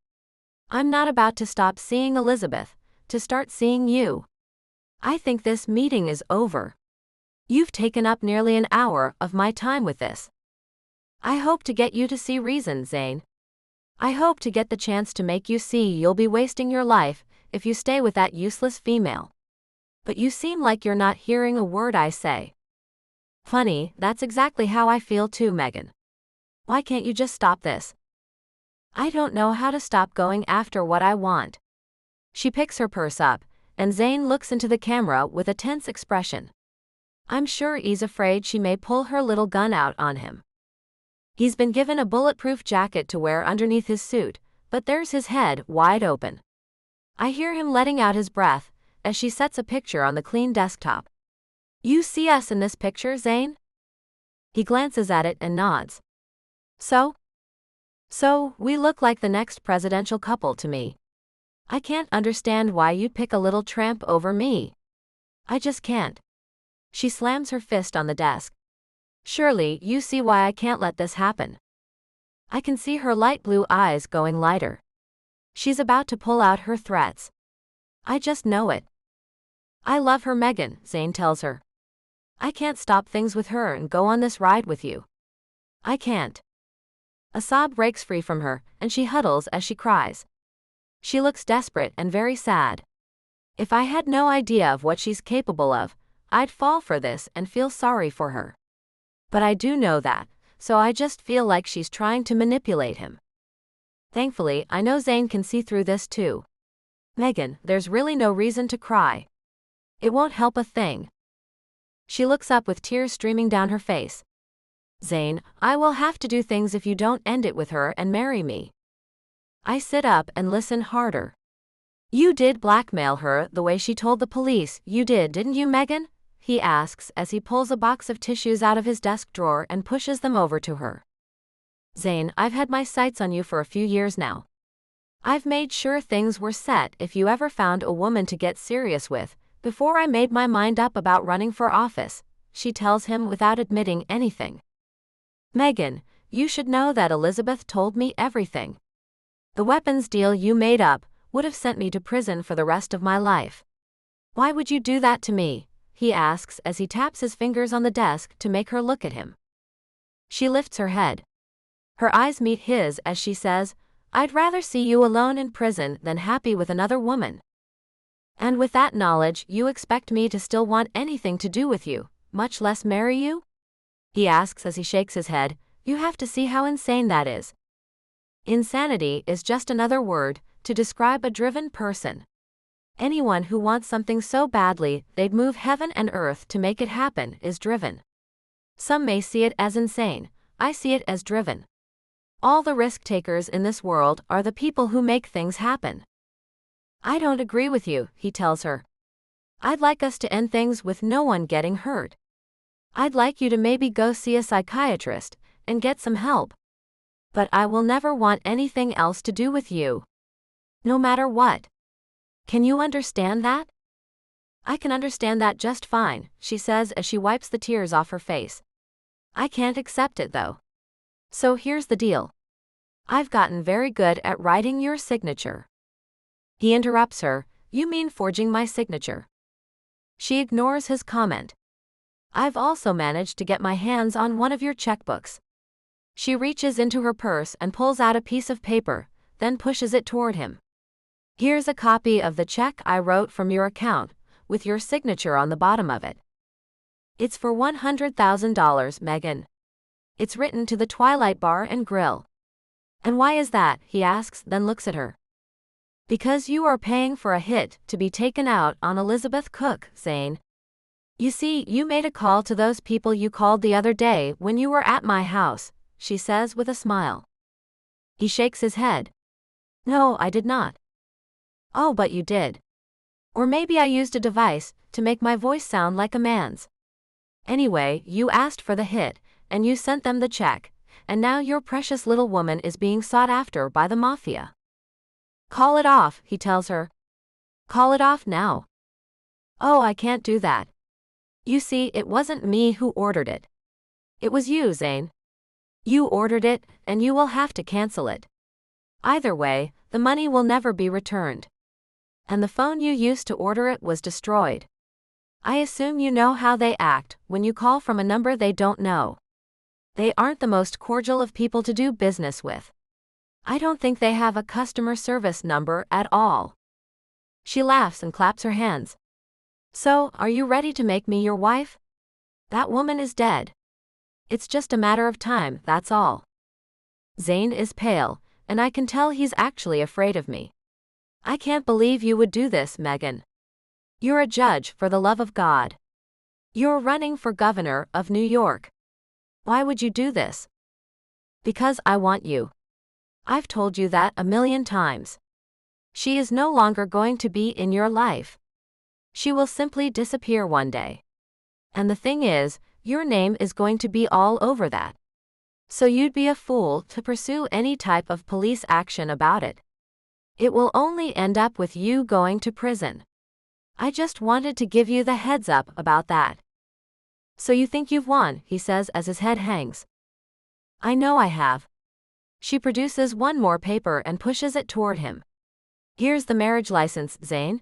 I'm not about to stop seeing Elizabeth, to start seeing you. I think this meeting is over. You've taken up nearly an hour of my time with this. I hope to get you to see reason, Zane. I hope to get the chance to make you see you'll be wasting your life if you stay with that useless female. But you seem like you're not hearing a word I say. Funny, that's exactly how I feel too, Megan. Why can't you just stop this? I don't know how to stop going after what I want. She picks her purse up, and Zane looks into the camera with a tense expression. I'm sure he's afraid she may pull her little gun out on him. He's been given a bulletproof jacket to wear underneath his suit, but there's his head wide open. I hear him letting out his breath as she sets a picture on the clean desktop. You see us in this picture, Zane? He glances at it and nods. So, we look like the next presidential couple to me. I can't understand why you'd pick a little tramp over me. I just can't. She slams her fist on the desk. Surely you see why I can't let this happen. I can see her light blue eyes going lighter. She's about to pull out her threats. I just know it. I love her, Megan, Zane tells her. I can't stop things with her and go on this ride with you. I can't. A sob breaks free from her, and she huddles as she cries. She looks desperate and very sad. If I had no idea of what she's capable of, I'd fall for this and feel sorry for her. But I do know that, so I just feel like she's trying to manipulate him. Thankfully, I know Zane can see through this too. Megan, there's really no reason to cry. It won't help a thing. She looks up with tears streaming down her face. Zane, I will have to do things if you don't end it with her and marry me. I sit up and listen harder. You did blackmail her the way she told the police you did, didn't you, Megan? He asks as he pulls a box of tissues out of his desk drawer and pushes them over to her. Zane, I've had my sights on you for a few years now. I've made sure things were set if you ever found a woman to get serious with, before I made my mind up about running for office, she tells him without admitting anything. Megan, you should know that Elizabeth told me everything. The weapons deal you made up would have sent me to prison for the rest of my life. Why would you do that to me? He asks as he taps his fingers on the desk to make her look at him. She lifts her head. Her eyes meet his as she says, I'd rather see you alone in prison than happy with another woman. And with that knowledge, you expect me to still want anything to do with you, much less marry you? He asks as he shakes his head. You have to see how insane that is. Insanity is just another word to describe a driven person. Anyone who wants something so badly they'd move heaven and earth to make it happen is driven. Some may see it as insane, I see it as driven. All the risk takers in this world are the people who make things happen. I don't agree with you, he tells her. I'd like us to end things with no one getting hurt. I'd like you to maybe go see a psychiatrist and get some help. But I will never want anything else to do with you. No matter what. Can you understand that? I can understand that just fine, she says as she wipes the tears off her face. I can't accept it though. So here's the deal. I've gotten very good at writing your signature. He interrupts her, you mean forging my signature? She ignores his comment. I've also managed to get my hands on one of your checkbooks. She reaches into her purse and pulls out a piece of paper, then pushes it toward him. Here's a copy of the check I wrote from your account, with your signature on the bottom of it. It's for $100,000, Megan. It's written to the Twilight Bar and Grill. And why is that? He asks, then looks at her. Because you are paying for a hit to be taken out on Elizabeth Cook, Zane. You see, you made a call to those people you called the other day when you were at my house, she says with a smile. He shakes his head. No, I did not. Oh, but you did. Or maybe I used a device to make my voice sound like a man's. Anyway, you asked for the hit, and you sent them the check, and now your precious little woman is being sought after by the mafia. Call it off, he tells her. Call it off now. Oh, I can't do that. You see, it wasn't me who ordered it. It was you, Zane. You ordered it, and you will have to cancel it. Either way, the money will never be returned. And the phone you used to order it was destroyed. I assume you know how they act when you call from a number they don't know. They aren't the most cordial of people to do business with. I don't think they have a customer service number at all. She laughs and claps her hands. So, are you ready to make me your wife? That woman is dead. It's just a matter of time, that's all. Zane is pale, and I can tell he's actually afraid of me. I can't believe you would do this, Megan. You're a judge, for the love of God. You're running for governor of New York. Why would you do this? Because I want you. I've told you that a million times. She is no longer going to be in your life. She will simply disappear one day. And the thing is, your name is going to be all over that. So you'd be a fool to pursue any type of police action about it. It will only end up with you going to prison. I just wanted to give you the heads up about that. So you think you've won, he says as his head hangs. I know I have. She produces one more paper and pushes it toward him. Here's the marriage license, Zane.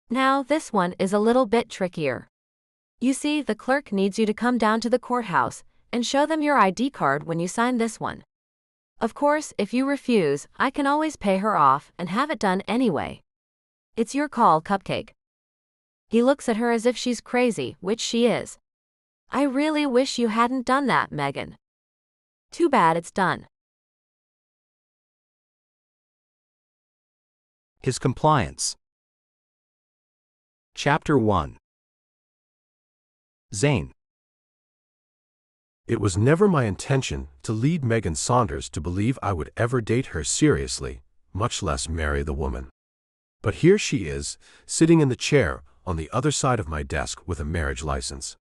Now this one is a little bit trickier. You see, the clerk needs you to come down to the courthouse and show them your ID card when you sign this one. Of course, if you refuse, I can always pay her off and have it done anyway. It's your call, Cupcake. He looks at her as if she's crazy, which she is. I really wish you hadn't done that, Megan. Too bad it's done. His compliance. Chapter 1. Zane. It was never my intention to lead Megan Saunders to believe I would ever date her seriously, much less marry the woman. But here she is, sitting in the chair on the other side of my desk with a marriage license.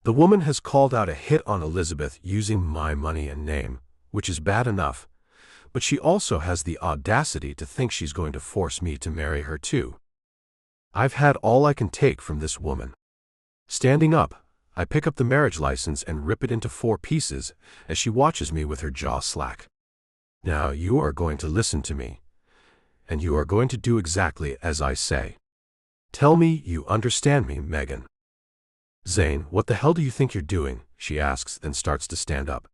The woman has called out a hit on Elizabeth using my money and name, which is bad enough, but she also has the audacity to think she's going to force me to marry her too. I've had all I can take from this woman. Standing up, I pick up the marriage license and rip it into 4 pieces as she watches me with her jaw slack. Now you are going to listen to me, and you are going to do exactly as I say. Tell me you understand me, Megan. Zane, what the hell do you think you're doing? She asks, then starts to stand up.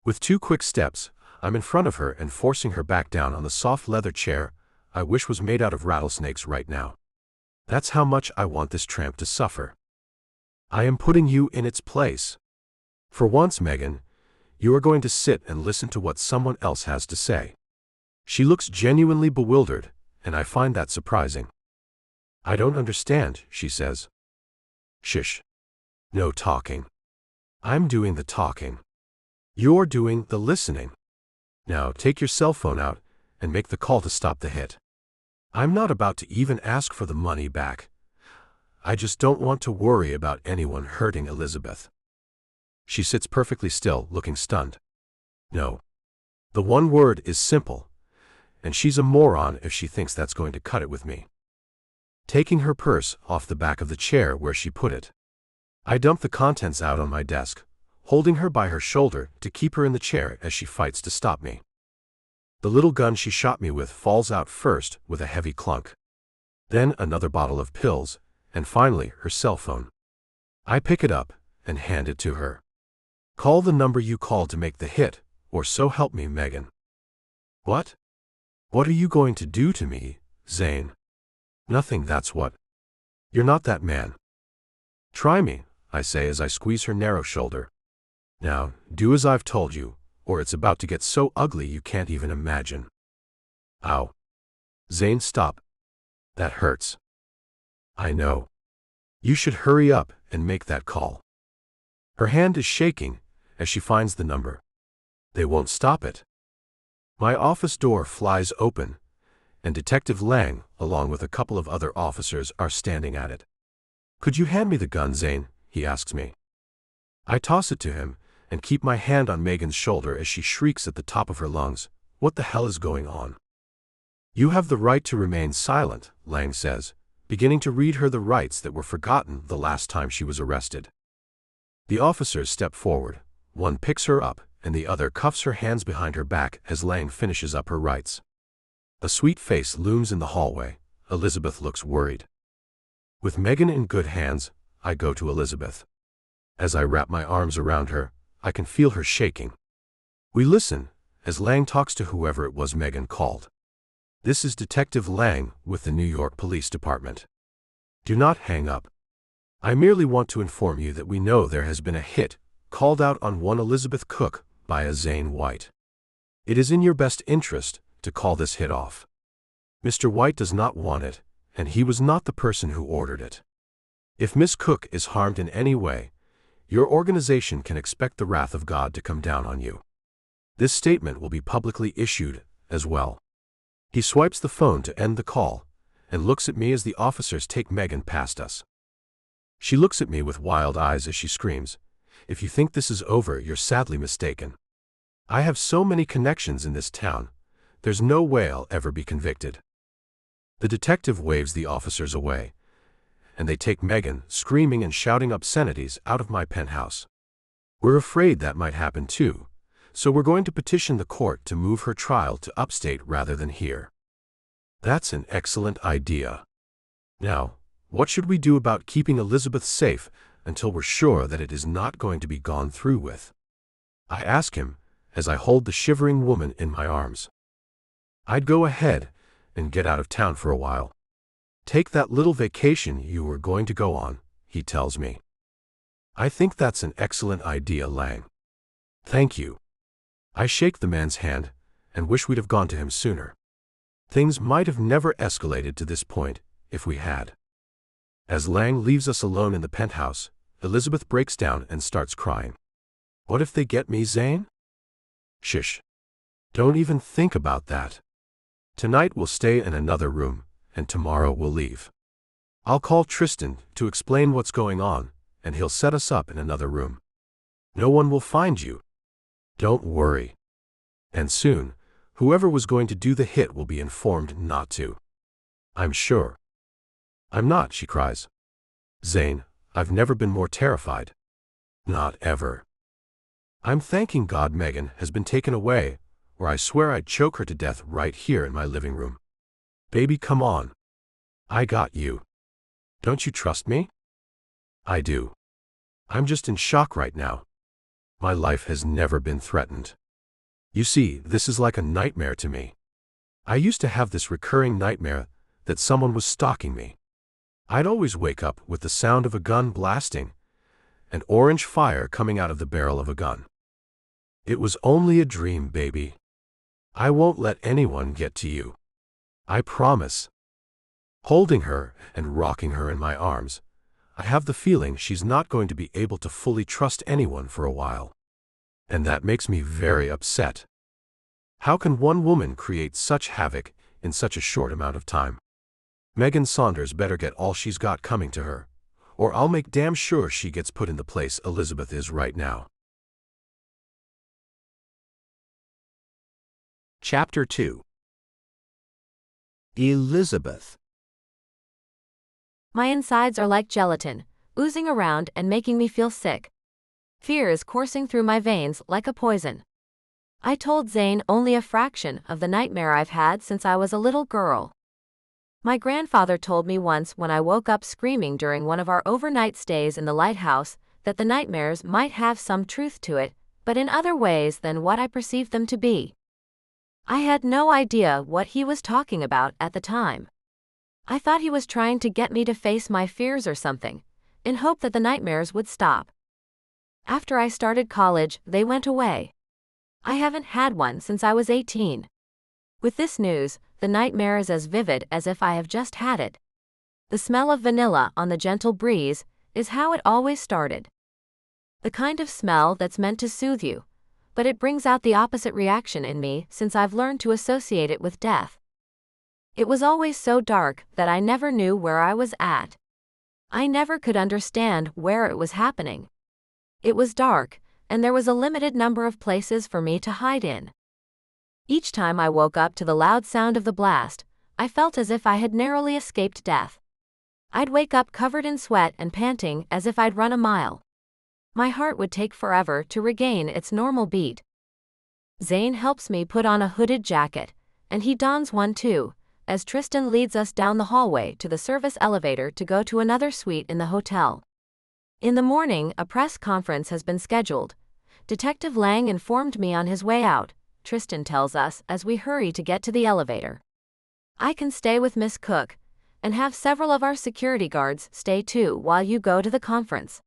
With 2 quick steps, I'm in front of her and forcing her back down on the soft leather chair I wish was made out of rattlesnakes right now. That's how much I want this tramp to suffer. I am putting you in its place. For once, Megan, you are going to sit and listen to what someone else has to say. She looks genuinely bewildered, and I find that surprising. I don't understand, she says. Shush. No talking. I'm doing the talking. You're doing the listening. Now take your cell phone out and make the call to stop the hit. I'm not about to even ask for the money back. I just don't want to worry about anyone hurting Elizabeth. She sits perfectly still, looking stunned. No. The one word is simple, and she's a moron if she thinks that's going to cut it with me. Taking her purse off the back of the chair where she put it, I dump the contents out on my desk, holding her by her shoulder to keep her in the chair as she fights to stop me. The little gun she shot me with falls out first with a heavy clunk. Then another bottle of pills, and finally her cell phone. I pick it up and hand it to her. Call the number you called to make the hit, or so help me, Megan. What? What are you going to do to me, Zane? Nothing, that's what. You're not that man. Try me, I say as I squeeze her narrow shoulder. Now, do as I've told you, or it's about to get so ugly you can't even imagine. Ow. Zane, stop. That hurts. I know. You should hurry up and make that call. Her hand is shaking as she finds the number. They won't stop it. My office door flies open, and Detective Lang, along with a couple of other officers, are standing at it. Could you hand me the gun, Zane? He asks me. I toss it to him and keep my hand on Megan's shoulder as she shrieks at the top of her lungs. What the hell is going on? You have the right to remain silent, Lang says, beginning to read her the rights that were forgotten the last time she was arrested. The officers step forward, one picks her up, and the other cuffs her hands behind her back as Lang finishes up her rights. A sweet face looms in the hallway. Elizabeth looks worried. With Megan in good hands, I go to Elizabeth. As I wrap my arms around her, I can feel her shaking. We listen, as Lang talks to whoever it was Megan called. This is Detective Lang with the New York Police Department. Do not hang up. I merely want to inform you that we know there has been a hit called out on one Elizabeth Cook by a Zane White. It is in your best interest to call this hit off. Mr. White does not want it, and he was not the person who ordered it. If Miss Cook is harmed in any way, your organization can expect the wrath of God to come down on you. This statement will be publicly issued as well. He swipes the phone to end the call and looks at me as the officers take Megan past us. She looks at me with wild eyes as she screams, "If you think this is over, you're sadly mistaken. I have so many connections in this town, there's no way I'll ever be convicted." The detective waves the officers away, and they take Megan, screaming and shouting obscenities, out of my penthouse. We're afraid that might happen too, so we're going to petition the court to move her trial to upstate rather than here. That's an excellent idea. Now, what should we do about keeping Elizabeth safe until we're sure that it is not going to be gone through with? I ask him as I hold the shivering woman in my arms. I'd go ahead and get out of town for a while. Take that little vacation you were going to go on, he tells me. I think that's an excellent idea, Lang. Thank you. I shake the man's hand and wish we'd have gone to him sooner. Things might have never escalated to this point if we had. As Lang leaves us alone in the penthouse, Elizabeth breaks down and starts crying. What if they get me, Zane? Shush. Don't even think about that. Tonight we'll stay in another room, and tomorrow we'll leave. I'll call Tristan to explain what's going on, and he'll set us up in another room. No one will find you. Don't worry. And soon, whoever was going to do the hit will be informed not to. I'm sure. I'm not, she cries. Zane, I've never been more terrified. Not ever. I'm thanking God Megan has been taken away, or I swear I'd choke her to death right here in my living room. Baby, come on. I got you. Don't you trust me? I do. I'm just in shock right now. My life has never been threatened. You see, this is like a nightmare to me. I used to have this recurring nightmare that someone was stalking me. I'd always wake up with the sound of a gun blasting and orange fire coming out of the barrel of a gun. It was only a dream, baby. I won't let anyone get to you. I promise. Holding her and rocking her in my arms, I have the feeling she's not going to be able to fully trust anyone for a while. And that makes me very upset. How can one woman create such havoc in such a short amount of time? Megan Saunders better get all she's got coming to her, or I'll make damn sure she gets put in the place Elizabeth is right now. Chapter 2. Elizabeth. My insides are like gelatin, oozing around and making me feel sick. Fear is coursing through my veins like a poison. I told Zayn only a fraction of the nightmare I've had since I was a little girl. My grandfather told me once when I woke up screaming during one of our overnight stays in the Lighthouse that the nightmares might have some truth to it, but in other ways than what I perceived them to be. I had no idea what he was talking about at the time. I thought he was trying to get me to face my fears or something, in hope that the nightmares would stop. After I started college, they went away. I haven't had one since I was 18. With this news, the nightmare is as vivid as if I have just had it. The smell of vanilla on the gentle breeze is how it always started. The kind of smell that's meant to soothe you, but it brings out the opposite reaction in me since I've learned to associate it with death. It was always so dark that I never knew where I was at. I never could understand where it was happening. It was dark, and there was a limited number of places for me to hide in. Each time I woke up to the loud sound of the blast, I felt as if I had narrowly escaped death. I'd wake up covered in sweat and panting as if I'd run a mile. My heart would take forever to regain its normal beat. Zane helps me put on a hooded jacket, and he dons one too, as Tristan leads us down the hallway to the service elevator to go to another suite in the hotel. In the morning, a press conference has been scheduled. Detective Lang informed me on his way out, Tristan tells us as we hurry to get to the elevator. I can stay with Miss Cook, and have several of our security guards stay too while you go to the conference.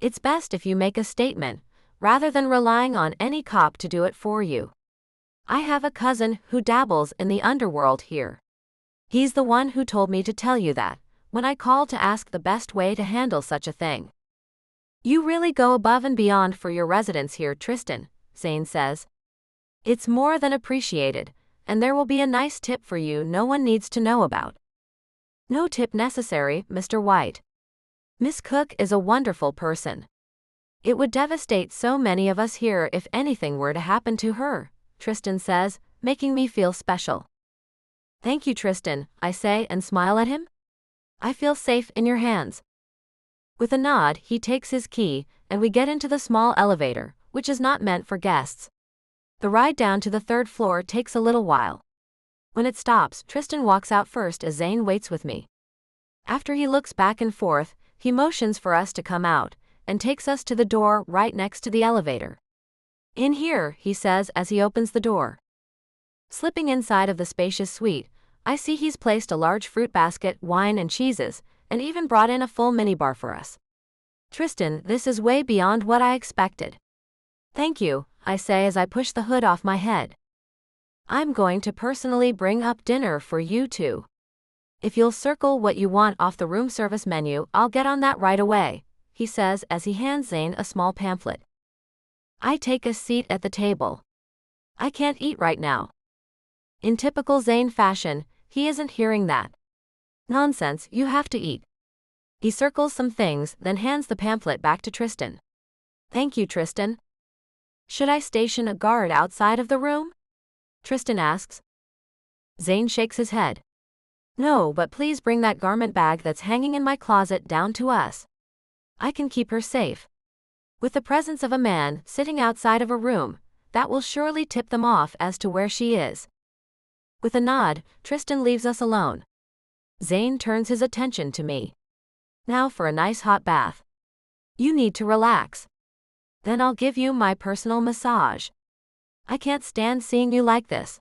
It's best if you make a statement, rather than relying on any cop to do it for you. I have a cousin who dabbles in the underworld here. He's the one who told me to tell you that, when I called to ask the best way to handle such a thing. You really go above and beyond for your residents here, Tristan, Zane says. It's more than appreciated, and there will be a nice tip for you no one needs to know about. No tip necessary, Mr. White. Miss Cook is a wonderful person. It would devastate so many of us here if anything were to happen to her, Tristan says, making me feel special. Thank you, Tristan, I say and smile at him. I feel safe in your hands. With a nod, he takes his key, and we get into the small elevator, which is not meant for guests. The ride down to the 3rd floor takes a little while. When it stops, Tristan walks out first as Zane waits with me. After he looks back and forth, he motions for us to come out, and takes us to the door right next to the elevator. In here, he says as he opens the door. Slipping inside of the spacious suite, I see he's placed a large fruit basket, wine and cheeses, and even brought in a full minibar for us. Tristan, this is way beyond what I expected. Thank you, I say as I push the hood off my head. I'm going to personally bring up dinner for you two. If you'll circle what you want off the room service menu, I'll get on that right away, he says as he hands Zane a small pamphlet. I take a seat at the table. I can't eat right now. In typical Zane fashion, he isn't hearing that. Nonsense, you have to eat. He circles some things, then hands the pamphlet back to Tristan. Thank you, Tristan. Should I station a guard outside of the room? Tristan asks. Zane shakes his head. No, but please bring that garment bag that's hanging in my closet down to us. I can keep her safe. With the presence of a man sitting outside of a room, that will surely tip them off as to where she is. With a nod, Tristan leaves us alone. Zane turns his attention to me. Now for a nice hot bath. You need to relax. Then I'll give you my personal massage. I can't stand seeing you like this.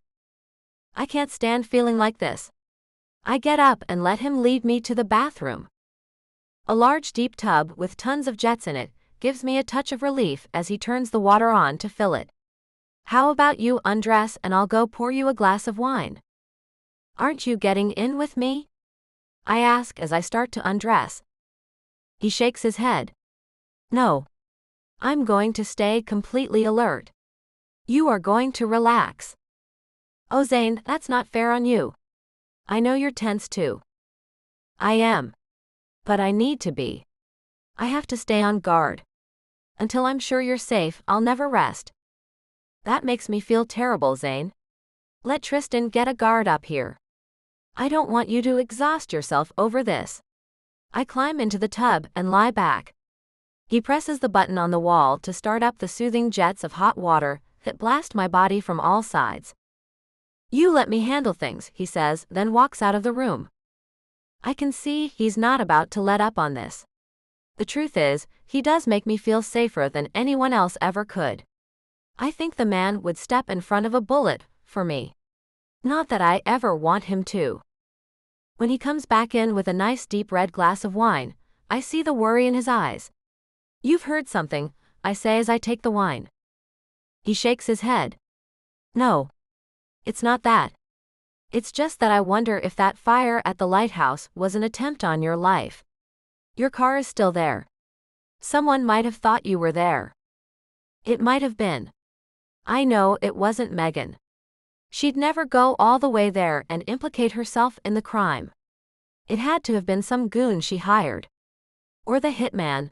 I can't stand feeling like this. I get up and let him lead me to the bathroom. A large deep tub with tons of jets in it gives me a touch of relief as he turns the water on to fill it. How about you undress and I'll go pour you a glass of wine? Aren't you getting in with me? I ask as I start to undress. He shakes his head. No. I'm going to stay completely alert. You are going to relax. Oh Zane, that's not fair on you. I know you're tense too. I am. But I need to be. I have to stay on guard. Until I'm sure you're safe, I'll never rest. That makes me feel terrible, Zane. Let Tristan get a guard up here. I don't want you to exhaust yourself over this. I climb into the tub and lie back. He presses the button on the wall to start up the soothing jets of hot water that blast my body from all sides. You let me handle things, he says, then walks out of the room. I can see he's not about to let up on this. The truth is, he does make me feel safer than anyone else ever could. I think the man would step in front of a bullet for me. Not that I ever want him to. When he comes back in with a nice deep red glass of wine, I see the worry in his eyes. You've heard something, I say as I take the wine. He shakes his head. No. It's not that. It's just that I wonder if that fire at the lighthouse was an attempt on your life. Your car is still there. Someone might have thought you were there. It might have been. I know it wasn't Megan. She'd never go all the way there and implicate herself in the crime. It had to have been some goon she hired. Or the hitman.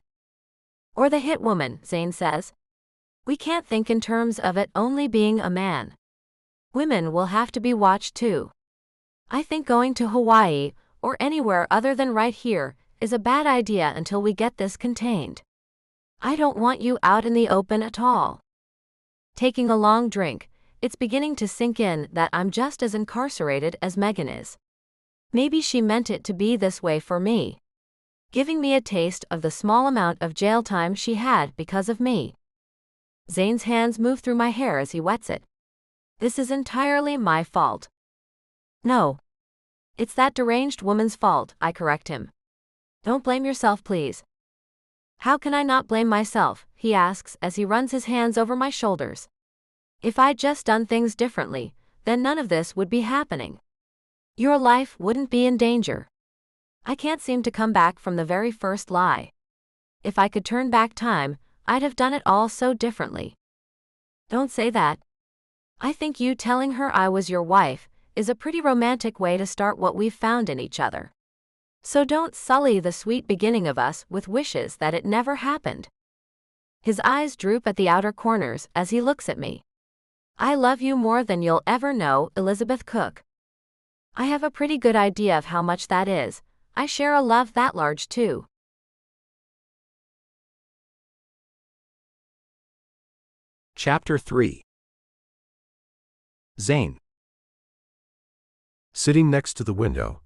Or the hitwoman, Zane says. We can't think in terms of it only being a man. Women will have to be watched too. I think going to Hawaii, or anywhere other than right here, is a bad idea until we get this contained. I don't want you out in the open at all. Taking a long drink, it's beginning to sink in that I'm just as incarcerated as Megan is. Maybe she meant it to be this way for me, giving me a taste of the small amount of jail time she had because of me. Zane's hands move through my hair as he wets it. This is entirely my fault. No. It's that deranged woman's fault, I correct him. Don't blame yourself, please. How can I not blame myself, he asks as he runs his hands over my shoulders. If I'd just done things differently, then none of this would be happening. Your life wouldn't be in danger. I can't seem to come back from the very first lie. If I could turn back time, I'd have done it all so differently. Don't say that. I think you telling her I was your wife is a pretty romantic way to start what we've found in each other. So don't sully the sweet beginning of us with wishes that it never happened. His eyes droop at the outer corners as he looks at me. I love you more than you'll ever know, Elizabeth Cook. I have a pretty good idea of how much that is. I share a love that large too. Chapter 3. Zane. Sitting next to the window,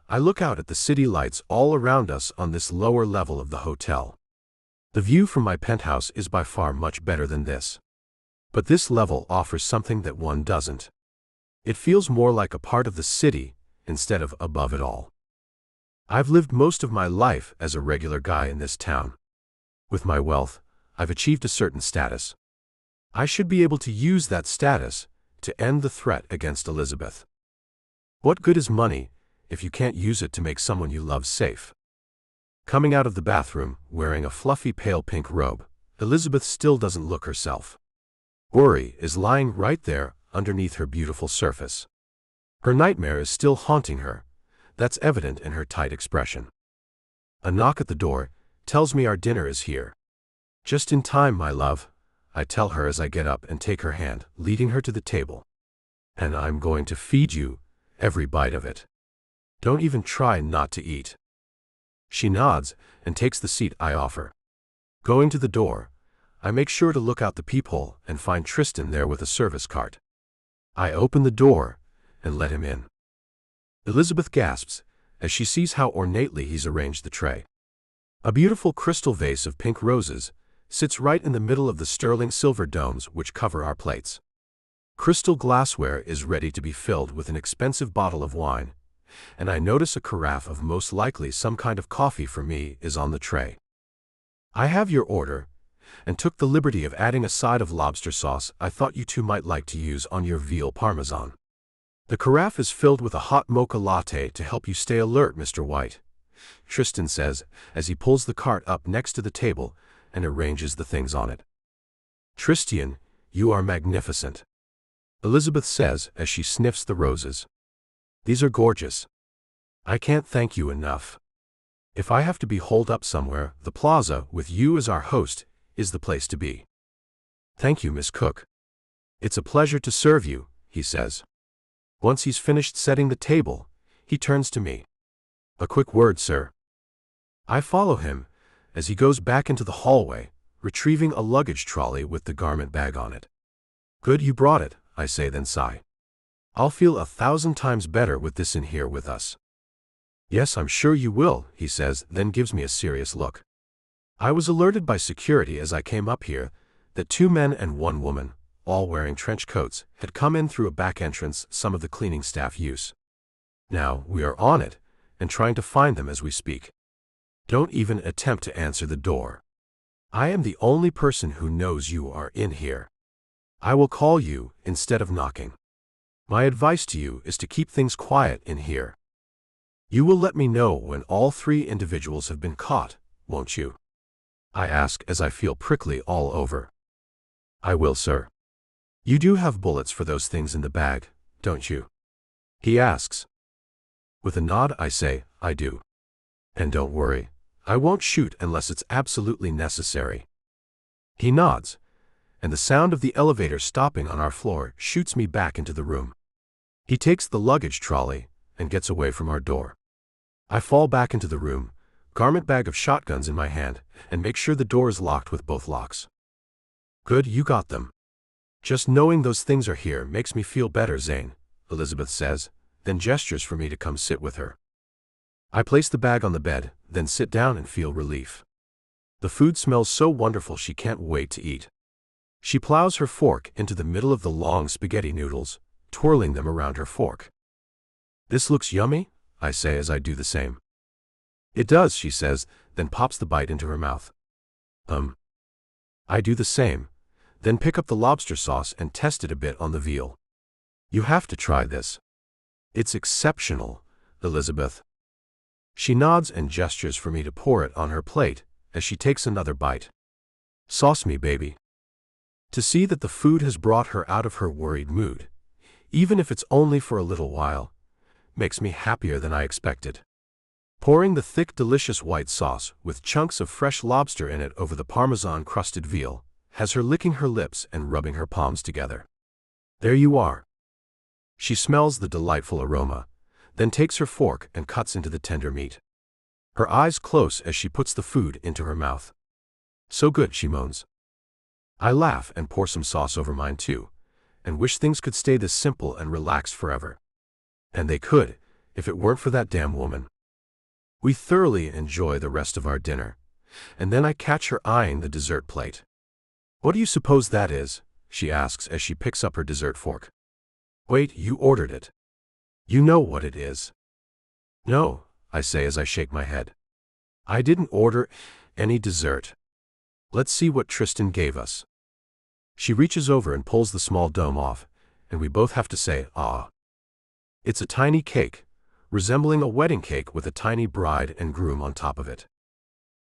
I look out at the city lights all around us on this lower level of the hotel. The view from my penthouse is by far much better than this. But this level offers something that one doesn't. It feels more like a part of the city instead of above it all. I've lived most of my life as a regular guy in this town. With my wealth, I've achieved a certain status. I should be able to use that status to end the threat against Elizabeth. What good is money if you can't use it to make someone you love safe? Coming out of the bathroom, wearing a fluffy pale pink robe, Elizabeth still doesn't look herself. Worry is lying right there underneath her beautiful surface. Her nightmare is still haunting her. That's evident in her tight expression. A knock at the door tells me our dinner is here. Just in time, my love, I tell her as I get up and take her hand, leading her to the table. And I'm going to feed you every bite of it. Don't even try not to eat. She nods and takes the seat I offer. Going to the door, I make sure to look out the peephole and find Tristan there with a service cart. I open the door and let him in. Elizabeth gasps as she sees how ornately he's arranged the tray. A beautiful crystal vase of pink roses sits right in the middle of the sterling silver domes which cover our plates. Crystal glassware is ready to be filled with an expensive bottle of wine, and I notice a carafe of most likely some kind of coffee for me is on the tray. I have your order, and took the liberty of adding a side of lobster sauce I thought you two might like to use on your veal parmesan. The carafe is filled with a hot mocha latte to help you stay alert, Mr. White, Tristan says as he pulls the cart up next to the table and arranges the things on it. Tristan, you are magnificent, Elizabeth says as she sniffs the roses. These are gorgeous. I can't thank you enough. If I have to be holed up somewhere, the plaza, with you as our host, is the place to be. Thank you, Miss Cook. It's a pleasure to serve you, he says. Once he's finished setting the table, he turns to me. A quick word, sir. I follow him as he goes back into the hallway, retrieving a luggage trolley with the garment bag on it. Good you brought it, I say, then sigh. I'll feel 1,000 times better with this in here with us. Yes, I'm sure you will, he says, then gives me a serious look. I was alerted by security as I came up here that 2 men and 1 woman, all wearing trench coats, had come in through a back entrance some of the cleaning staff use. Now, we are on it, and trying to find them as we speak. Don't even attempt to answer the door. I am the only person who knows you are in here. I will call you instead of knocking. My advice to you is to keep things quiet in here. You will let me know when all 3 individuals have been caught, won't you? I ask as I feel prickly all over. I will, sir. You do have bullets for those things in the bag, don't you? He asks. With a nod, I say, I do. And don't worry, I won't shoot unless it's absolutely necessary. He nods, and the sound of the elevator stopping on our floor shoots me back into the room. He takes the luggage trolley and gets away from our door. I fall back into the room, garment bag of shotguns in my hand, and make sure the door is locked with both locks. Good, you got them. Just knowing those things are here makes me feel better, Zane, Elizabeth says, then gestures for me to come sit with her. I place the bag on the bed, then sit down and feel relief. The food smells so wonderful she can't wait to eat. She plows her fork into the middle of the long spaghetti noodles, twirling them around her fork. This looks yummy, I say as I do the same. It does, she says, then pops the bite into her mouth. I do the same, then pick up the lobster sauce and test it a bit on the veal. You have to try this. It's exceptional, Elizabeth. She nods and gestures for me to pour it on her plate as she takes another bite. Sauce me, baby. To see that the food has brought her out of her worried mood, even if it's only for a little while, makes me happier than I expected. Pouring the thick, delicious white sauce with chunks of fresh lobster in it over the Parmesan-crusted veal has her licking her lips and rubbing her palms together. There you are. She smells the delightful aroma, then takes her fork and cuts into the tender meat. Her eyes close as she puts the food into her mouth. So good, she moans. I laugh and pour some sauce over mine too, and wish things could stay this simple and relaxed forever. And they could, if it weren't for that damn woman. We thoroughly enjoy the rest of our dinner, and then I catch her eyeing the dessert plate. What do you suppose that is? She asks as she picks up her dessert fork. Wait, you ordered it. You know what it is. No, I say as I shake my head. I didn't order any dessert. Let's see what Tristan gave us. She reaches over and pulls the small dome off, and we both have to say, ah. It's a tiny cake, resembling a wedding cake with a tiny bride and groom on top of it.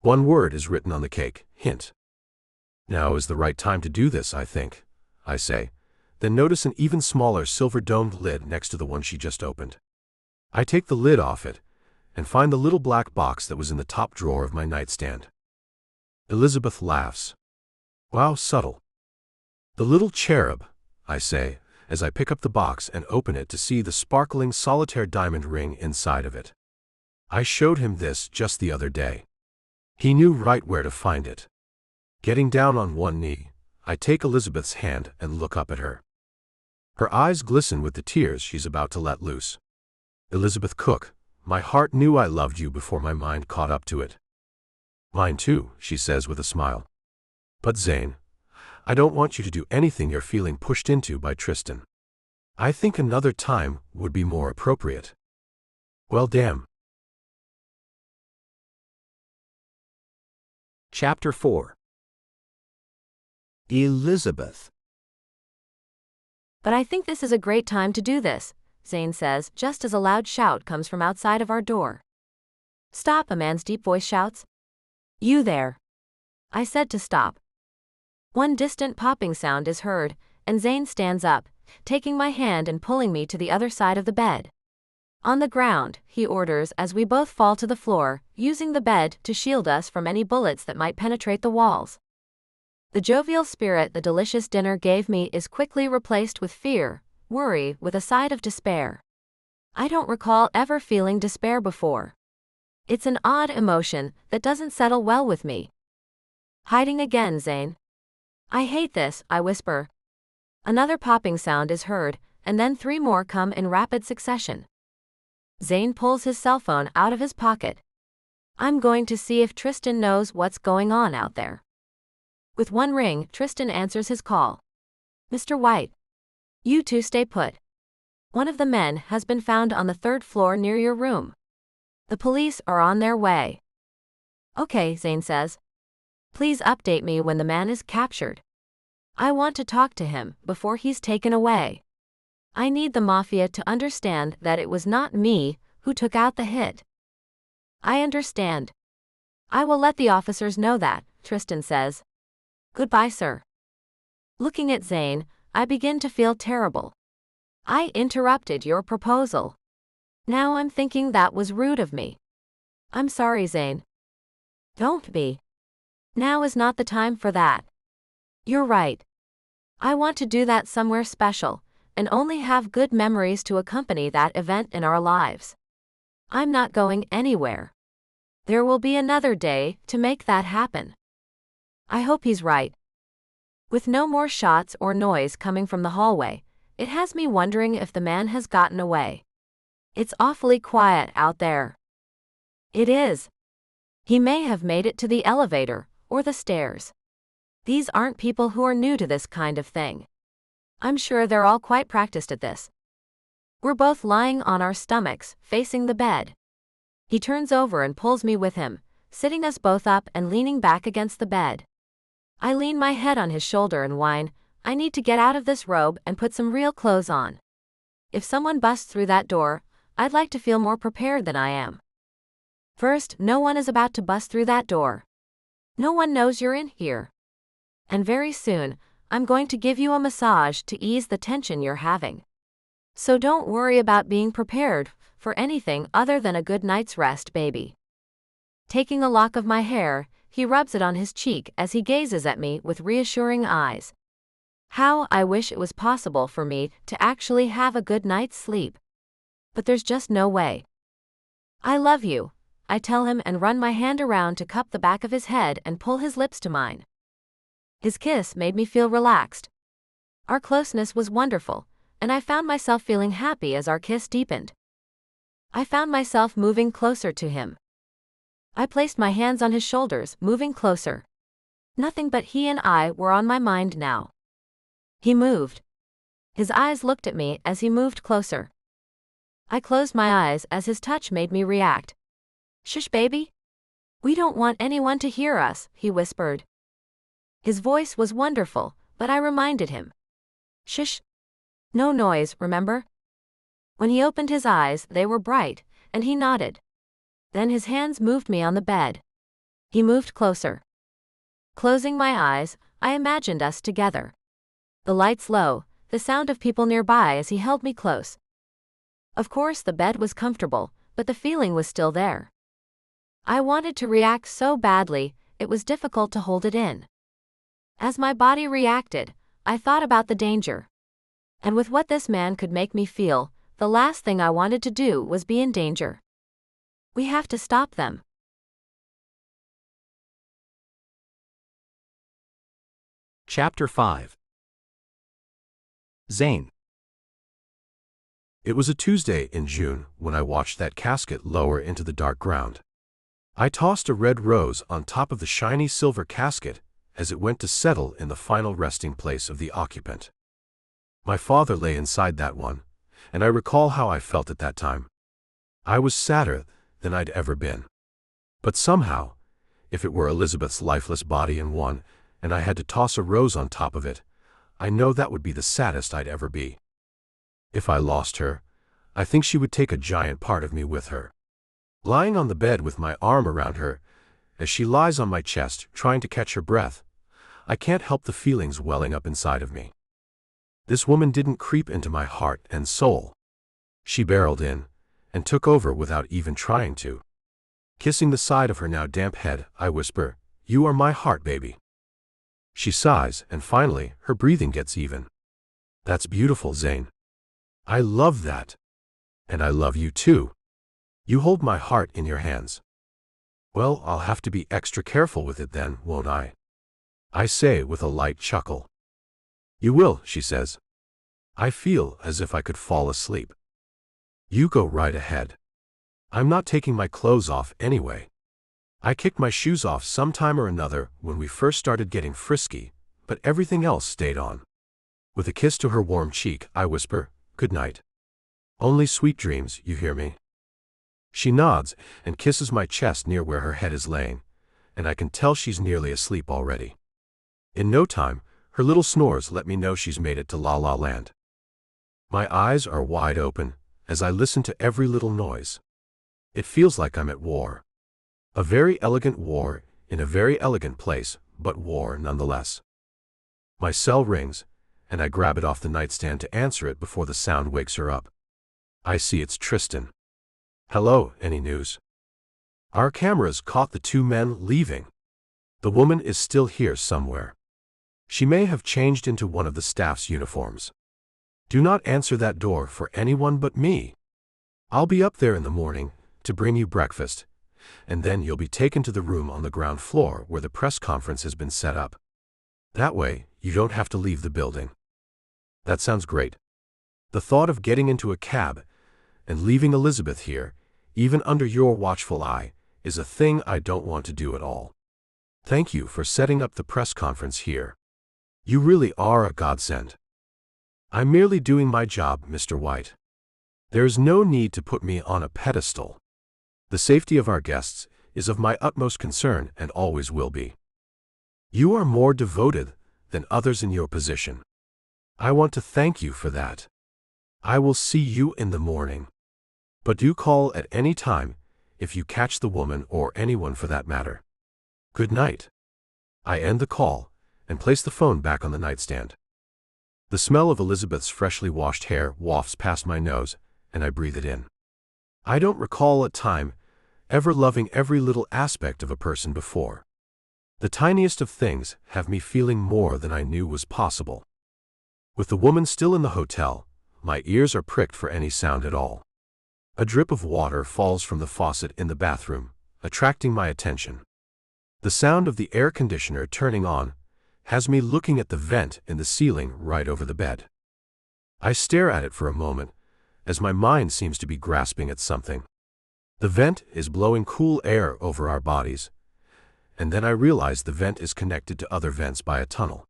One word is written on the cake, hint. Now is the right time to do this, I think, I say, then notice an even smaller silver-domed lid next to the one she just opened. I take the lid off it, and find the little black box that was in the top drawer of my nightstand. Elizabeth laughs. Wow, subtle. The little cherub, I say, as I pick up the box and open it to see the sparkling solitaire diamond ring inside of it. I showed him this just the other day. He knew right where to find it. Getting down on one knee, I take Elizabeth's hand and look up at her. Her eyes glisten with the tears she's about to let loose. Elizabeth Cook, my heart knew I loved you before my mind caught up to it. Mine too, she says with a smile. But Zane, I don't want you to do anything you're feeling pushed into by Tristan. I think another time would be more appropriate. Well, damn. Chapter 4. Elizabeth. But I think this is a great time to do this, Zane says, just as a loud shout comes from outside of our door. Stop, a man's deep voice shouts. You there. I said to stop. One distant popping sound is heard, and Zane stands up, taking my hand and pulling me to the other side of the bed. On the ground, he orders as we both fall to the floor, using the bed to shield us from any bullets that might penetrate the walls. The jovial spirit the delicious dinner gave me is quickly replaced with fear, worry, with a side of despair. I don't recall ever feeling despair before. It's an odd emotion that doesn't settle well with me. Hiding again, Zane. I hate this, I whisper. Another popping sound is heard, and then 3 more come in rapid succession. Zane pulls his cell phone out of his pocket. I'm going to see if Tristan knows what's going on out there. With one ring, Tristan answers his call. Mr. White. You two stay put. One of the men has been found on the 3rd floor near your room. The police are on their way. Okay, Zane says. Please update me when the man is captured. I want to talk to him before he's taken away. I need the mafia to understand that it was not me who took out the hit. I understand. I will let the officers know that, Tristan says. Goodbye, sir. Looking at Zane, I begin to feel terrible. I interrupted your proposal. Now I'm thinking that was rude of me. I'm sorry, Zane. Don't be. Now is not the time for that. You're right. I want to do that somewhere special, and only have good memories to accompany that event in our lives. I'm not going anywhere. There will be another day to make that happen. I hope he's right. With no more shots or noise coming from the hallway, it has me wondering if the man has gotten away. It's awfully quiet out there. It is. He may have made it to the elevator or the stairs. These aren't people who are new to this kind of thing. I'm sure they're all quite practiced at this. We're both lying on our stomachs, facing the bed. He turns over and pulls me with him, sitting us both up and leaning back against the bed. I lean my head on his shoulder and whine, I need to get out of this robe and put some real clothes on. If someone busts through that door, I'd like to feel more prepared than I am. First, no one is about to bust through that door. No one knows you're in here. And very soon, I'm going to give you a massage to ease the tension you're having. So don't worry about being prepared for anything other than a good night's rest, baby. Taking a lock of my hair, he rubs it on his cheek as he gazes at me with reassuring eyes. How I wish it was possible for me to actually have a good night's sleep. But there's just no way. I love you, I tell him and run my hand around to cup the back of his head and pull his lips to mine. His kiss made me feel relaxed. Our closeness was wonderful, and I found myself feeling happy as our kiss deepened. I found myself moving closer to him. I placed my hands on his shoulders, moving closer. Nothing but he and I were on my mind now. He moved. His eyes looked at me as he moved closer. I closed my eyes as his touch made me react. Shush, baby. We don't want anyone to hear us, he whispered. His voice was wonderful, but I reminded him. Shush. No noise, remember? When he opened his eyes, they were bright, and he nodded. Then his hands moved me on the bed. He moved closer. Closing my eyes, I imagined us together. The lights low, the sound of people nearby as he held me close. Of course, the bed was comfortable, but the feeling was still there. I wanted to react so badly, it was difficult to hold it in. As my body reacted, I thought about the danger. And with what this man could make me feel, the last thing I wanted to do was be in danger. We have to stop them. Chapter 5. Zane. It was a Tuesday in June when I watched that casket lower into the dark ground. I tossed a red rose on top of the shiny silver casket as it went to settle in the final resting place of the occupant. My father lay inside that one, and I recall how I felt at that time. I was sadder than I'd ever been. But somehow, if it were Elizabeth's lifeless body in one, and I had to toss a rose on top of it, I know that would be the saddest I'd ever be. If I lost her, I think she would take a giant part of me with her. Lying on the bed with my arm around her, as she lies on my chest trying to catch her breath, I can't help the feelings welling up inside of me. This woman didn't creep into my heart and soul. She barreled in, and took over without even trying to. Kissing the side of her now damp head, I whisper, "You are my heart, baby." She sighs, and finally, her breathing gets even. "That's beautiful, Zane. I love that. And I love you too. You hold my heart in your hands." "Well, I'll have to be extra careful with it then, won't I?" I say with a light chuckle. "You will," she says. I feel as if I could fall asleep. "You go right ahead. I'm not taking my clothes off anyway. I kicked my shoes off sometime or another when we first started getting frisky, but everything else stayed on." With a kiss to her warm cheek, I whisper, "Good night. Only sweet dreams, you hear me?" She nods and kisses my chest near where her head is laying, and I can tell she's nearly asleep already. In no time, her little snores let me know she's made it to La La Land. My eyes are wide open as I listen to every little noise. It feels like I'm at war. A very elegant war in a very elegant place, but war nonetheless. My cell rings, and I grab it off the nightstand to answer it before the sound wakes her up. I see it's Tristan. "Hello, any news?" Our cameras caught the two men leaving. The woman is still here somewhere. She may have changed into one of the staff's uniforms. "Do not answer that door for anyone but me. I'll be up there in the morning to bring you breakfast, and then you'll be taken to the room on the ground floor where the press conference has been set up. That way, you don't have to leave the building." That sounds great. The thought of getting into a cab and leaving Elizabeth here, even under your watchful eye, is a thing I don't want to do at all. Thank you for setting up the press conference here. You really are a godsend. I'm merely doing my job, Mr. White. There's no need to put me on a pedestal. The safety of our guests is of my utmost concern and always will be. You are more devoted than others in your position. I want to thank you for that. I will see you in the morning. But do call at any time if you catch the woman or anyone for that matter. Good night. I end the call and place the phone back on the nightstand. The smell of Elizabeth's freshly washed hair wafts past my nose, and I breathe it in. I don't recall a time ever loving every little aspect of a person before. The tiniest of things have me feeling more than I knew was possible. With the woman still in the hotel, my ears are pricked for any sound at all. A drip of water falls from the faucet in the bathroom, attracting my attention. The sound of the air conditioner turning on has me looking at the vent in the ceiling right over the bed. I stare at it for a moment, as my mind seems to be grasping at something. The vent is blowing cool air over our bodies, and then I realize the vent is connected to other vents by a tunnel.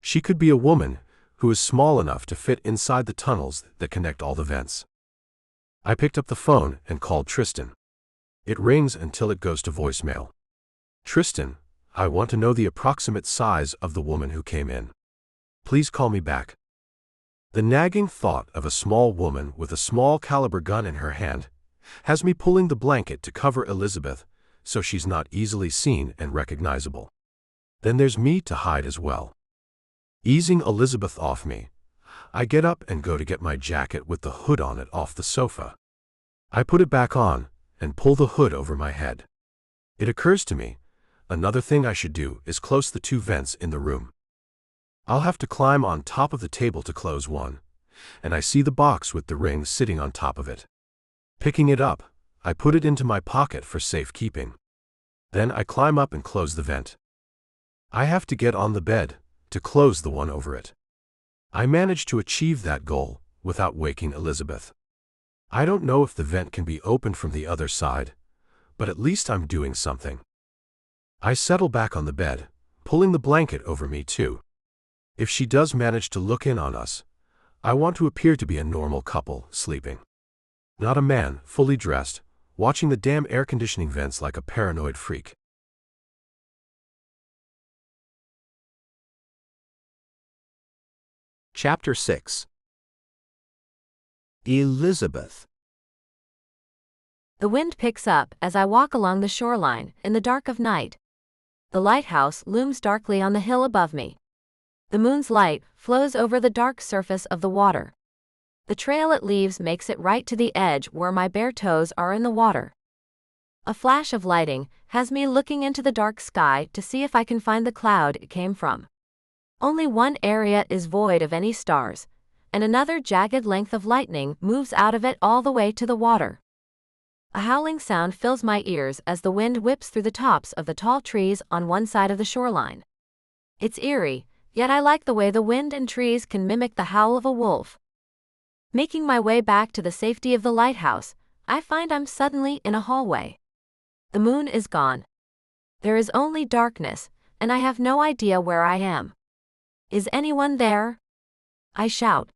She could be a woman who is small enough to fit inside the tunnels that connect all the vents. I picked up the phone and called Tristan. It rings until it goes to voicemail. "Tristan, I want to know the approximate size of the woman who came in. Please call me back." The nagging thought of a small woman with a small caliber gun in her hand has me pulling the blanket to cover Elizabeth so she's not easily seen and recognizable. Then there's me to hide as well. Easing Elizabeth off me, I get up and go to get my jacket with the hood on it off the sofa. I put it back on and pull the hood over my head. It occurs to me, another thing I should do is close the two vents in the room. I'll have to climb on top of the table to close one, and I see the box with the ring sitting on top of it. Picking it up, I put it into my pocket for safekeeping. Then I climb up and close the vent. I have to get on the bed to close the one over it. I manage to achieve that goal without waking Elizabeth. I don't know if the vent can be opened from the other side, but at least I'm doing something. I settle back on the bed, pulling the blanket over me too. If she does manage to look in on us, I want to appear to be a normal couple sleeping. Not a man, fully dressed, watching the damn air conditioning vents like a paranoid freak. Chapter 6. Elizabeth. The wind picks up as I walk along the shoreline in the dark of night. The lighthouse looms darkly on the hill above me. The moon's light flows over the dark surface of the water. The trail it leaves makes it right to the edge where my bare toes are in the water. A flash of lighting has me looking into the dark sky to see if I can find the cloud it came from. Only one area is void of any stars, and another jagged length of lightning moves out of it all the way to the water. A howling sound fills my ears as the wind whips through the tops of the tall trees on one side of the shoreline. It's eerie, yet I like the way the wind and trees can mimic the howl of a wolf. Making my way back to the safety of the lighthouse, I find I'm suddenly in a hallway. The moon is gone. There is only darkness, and I have no idea where I am. Is anyone there? I shout.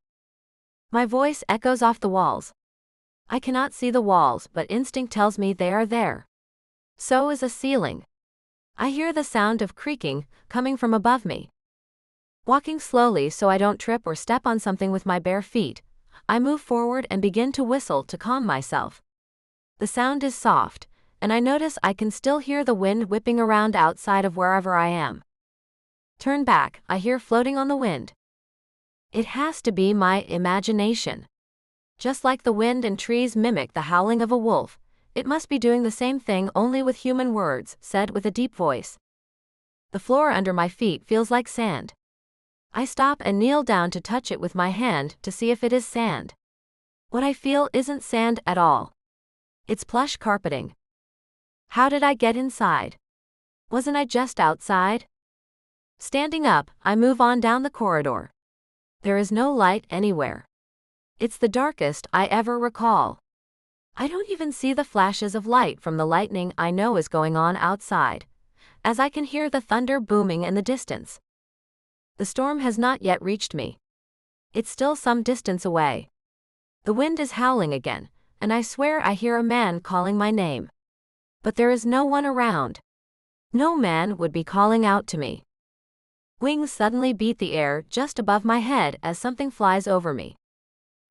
My voice echoes off the walls. I cannot see the walls, but instinct tells me they are there. So is a ceiling. I hear the sound of creaking coming from above me. Walking slowly so I don't trip or step on something with my bare feet, I move forward and begin to whistle to calm myself. The sound is soft, and I notice I can still hear the wind whipping around outside of wherever I am. Turn back, I hear floating on the wind. It has to be my imagination. Just like the wind and trees mimic the howling of a wolf, it must be doing the same thing only with human words, said with a deep voice. The floor under my feet feels like sand. I stop and kneel down to touch it with my hand to see if it is sand. What I feel isn't sand at all. It's plush carpeting. How did I get inside? Wasn't I just outside? Standing up, I move on down the corridor. There is no light anywhere. It's the darkest I ever recall. I don't even see the flashes of light from the lightning I know is going on outside, as I can hear the thunder booming in the distance. The storm has not yet reached me. It's still some distance away. The wind is howling again, and I swear I hear a man calling my name. But there is no one around. No man would be calling out to me. Wings suddenly beat the air just above my head as something flies over me.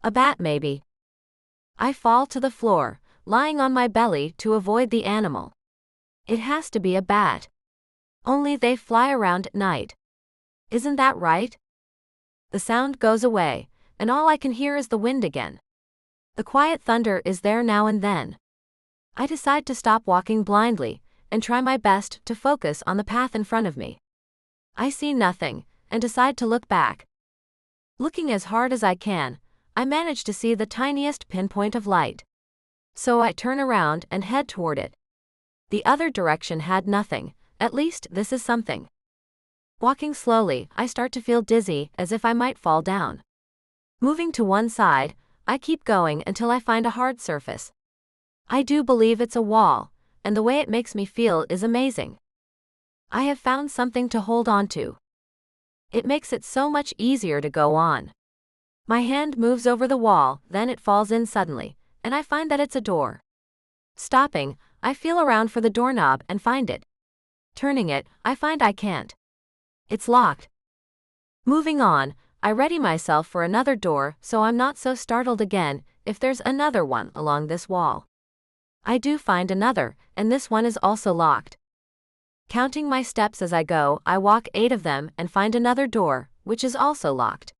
A bat, maybe. I fall to the floor, lying on my belly to avoid the animal. It has to be a bat. Only they fly around at night. Isn't that right? The sound goes away, and all I can hear is the wind again. The quiet thunder is there now and then. I decide to stop walking blindly and try my best to focus on the path in front of me. I see nothing and decide to look back. Looking as hard as I can, I manage to see the tiniest pinpoint of light. So I turn around and head toward it. The other direction had nothing. At least this is something. Walking slowly, I start to feel dizzy as if I might fall down. Moving to one side, I keep going until I find a hard surface. I do believe it's a wall, and the way it makes me feel is amazing. I have found something to hold on to. It makes it so much easier to go on. My hand moves over the wall, then it falls in suddenly, and I find that it's a door. Stopping, I feel around for the doorknob and find it. Turning it, I find I can't. It's locked. Moving on, I ready myself for another door so I'm not so startled again if there's another one along this wall. I do find another, and this one is also locked. Counting my steps as I go, I walk 8 of them and find another door, which is also locked.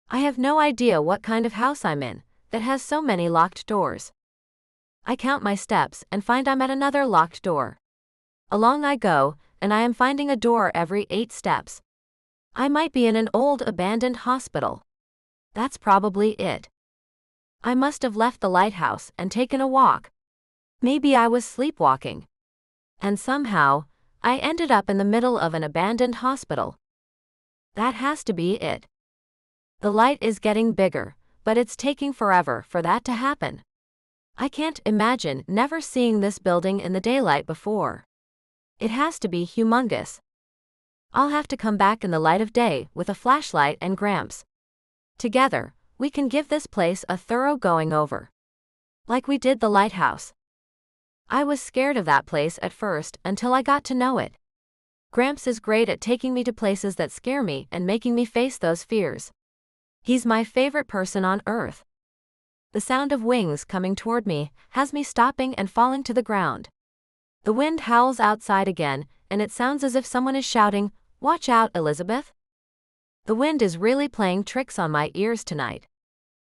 I have no idea what kind of house I'm in that has so many locked doors. I count my steps and find I'm at another locked door. Along I go, and I am finding a door every 8 steps. I might be in an old abandoned hospital. That's probably it. I must have left the lighthouse and taken a walk. Maybe I was sleepwalking. And somehow, I ended up in the middle of an abandoned hospital. That has to be it. The light is getting bigger, but it's taking forever for that to happen. I can't imagine never seeing this building in the daylight before. It has to be humongous. I'll have to come back in the light of day with a flashlight and Gramps. Together, we can give this place a thorough going over. Like we did the lighthouse. I was scared of that place at first until I got to know it. Gramps is great at taking me to places that scare me and making me face those fears. He's my favorite person on earth. The sound of wings coming toward me has me stopping and falling to the ground. The wind howls outside again, and it sounds as if someone is shouting, "Watch out, Elizabeth." The wind is really playing tricks on my ears tonight.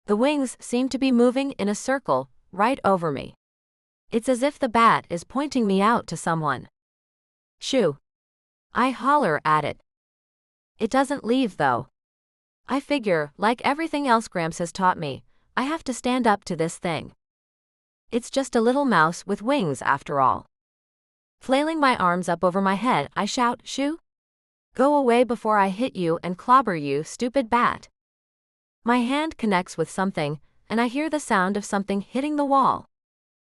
The wings seem to be moving in a circle, right over me. It's as if the bat is pointing me out to someone. Shoo! I holler at it. It doesn't leave though. I figure, like everything else Gramps has taught me, I have to stand up to this thing. It's just a little mouse with wings after all. Flailing my arms up over my head, I shout, "Shoo! Go away before I hit you and clobber you, stupid bat." My hand connects with something, and I hear the sound of something hitting the wall.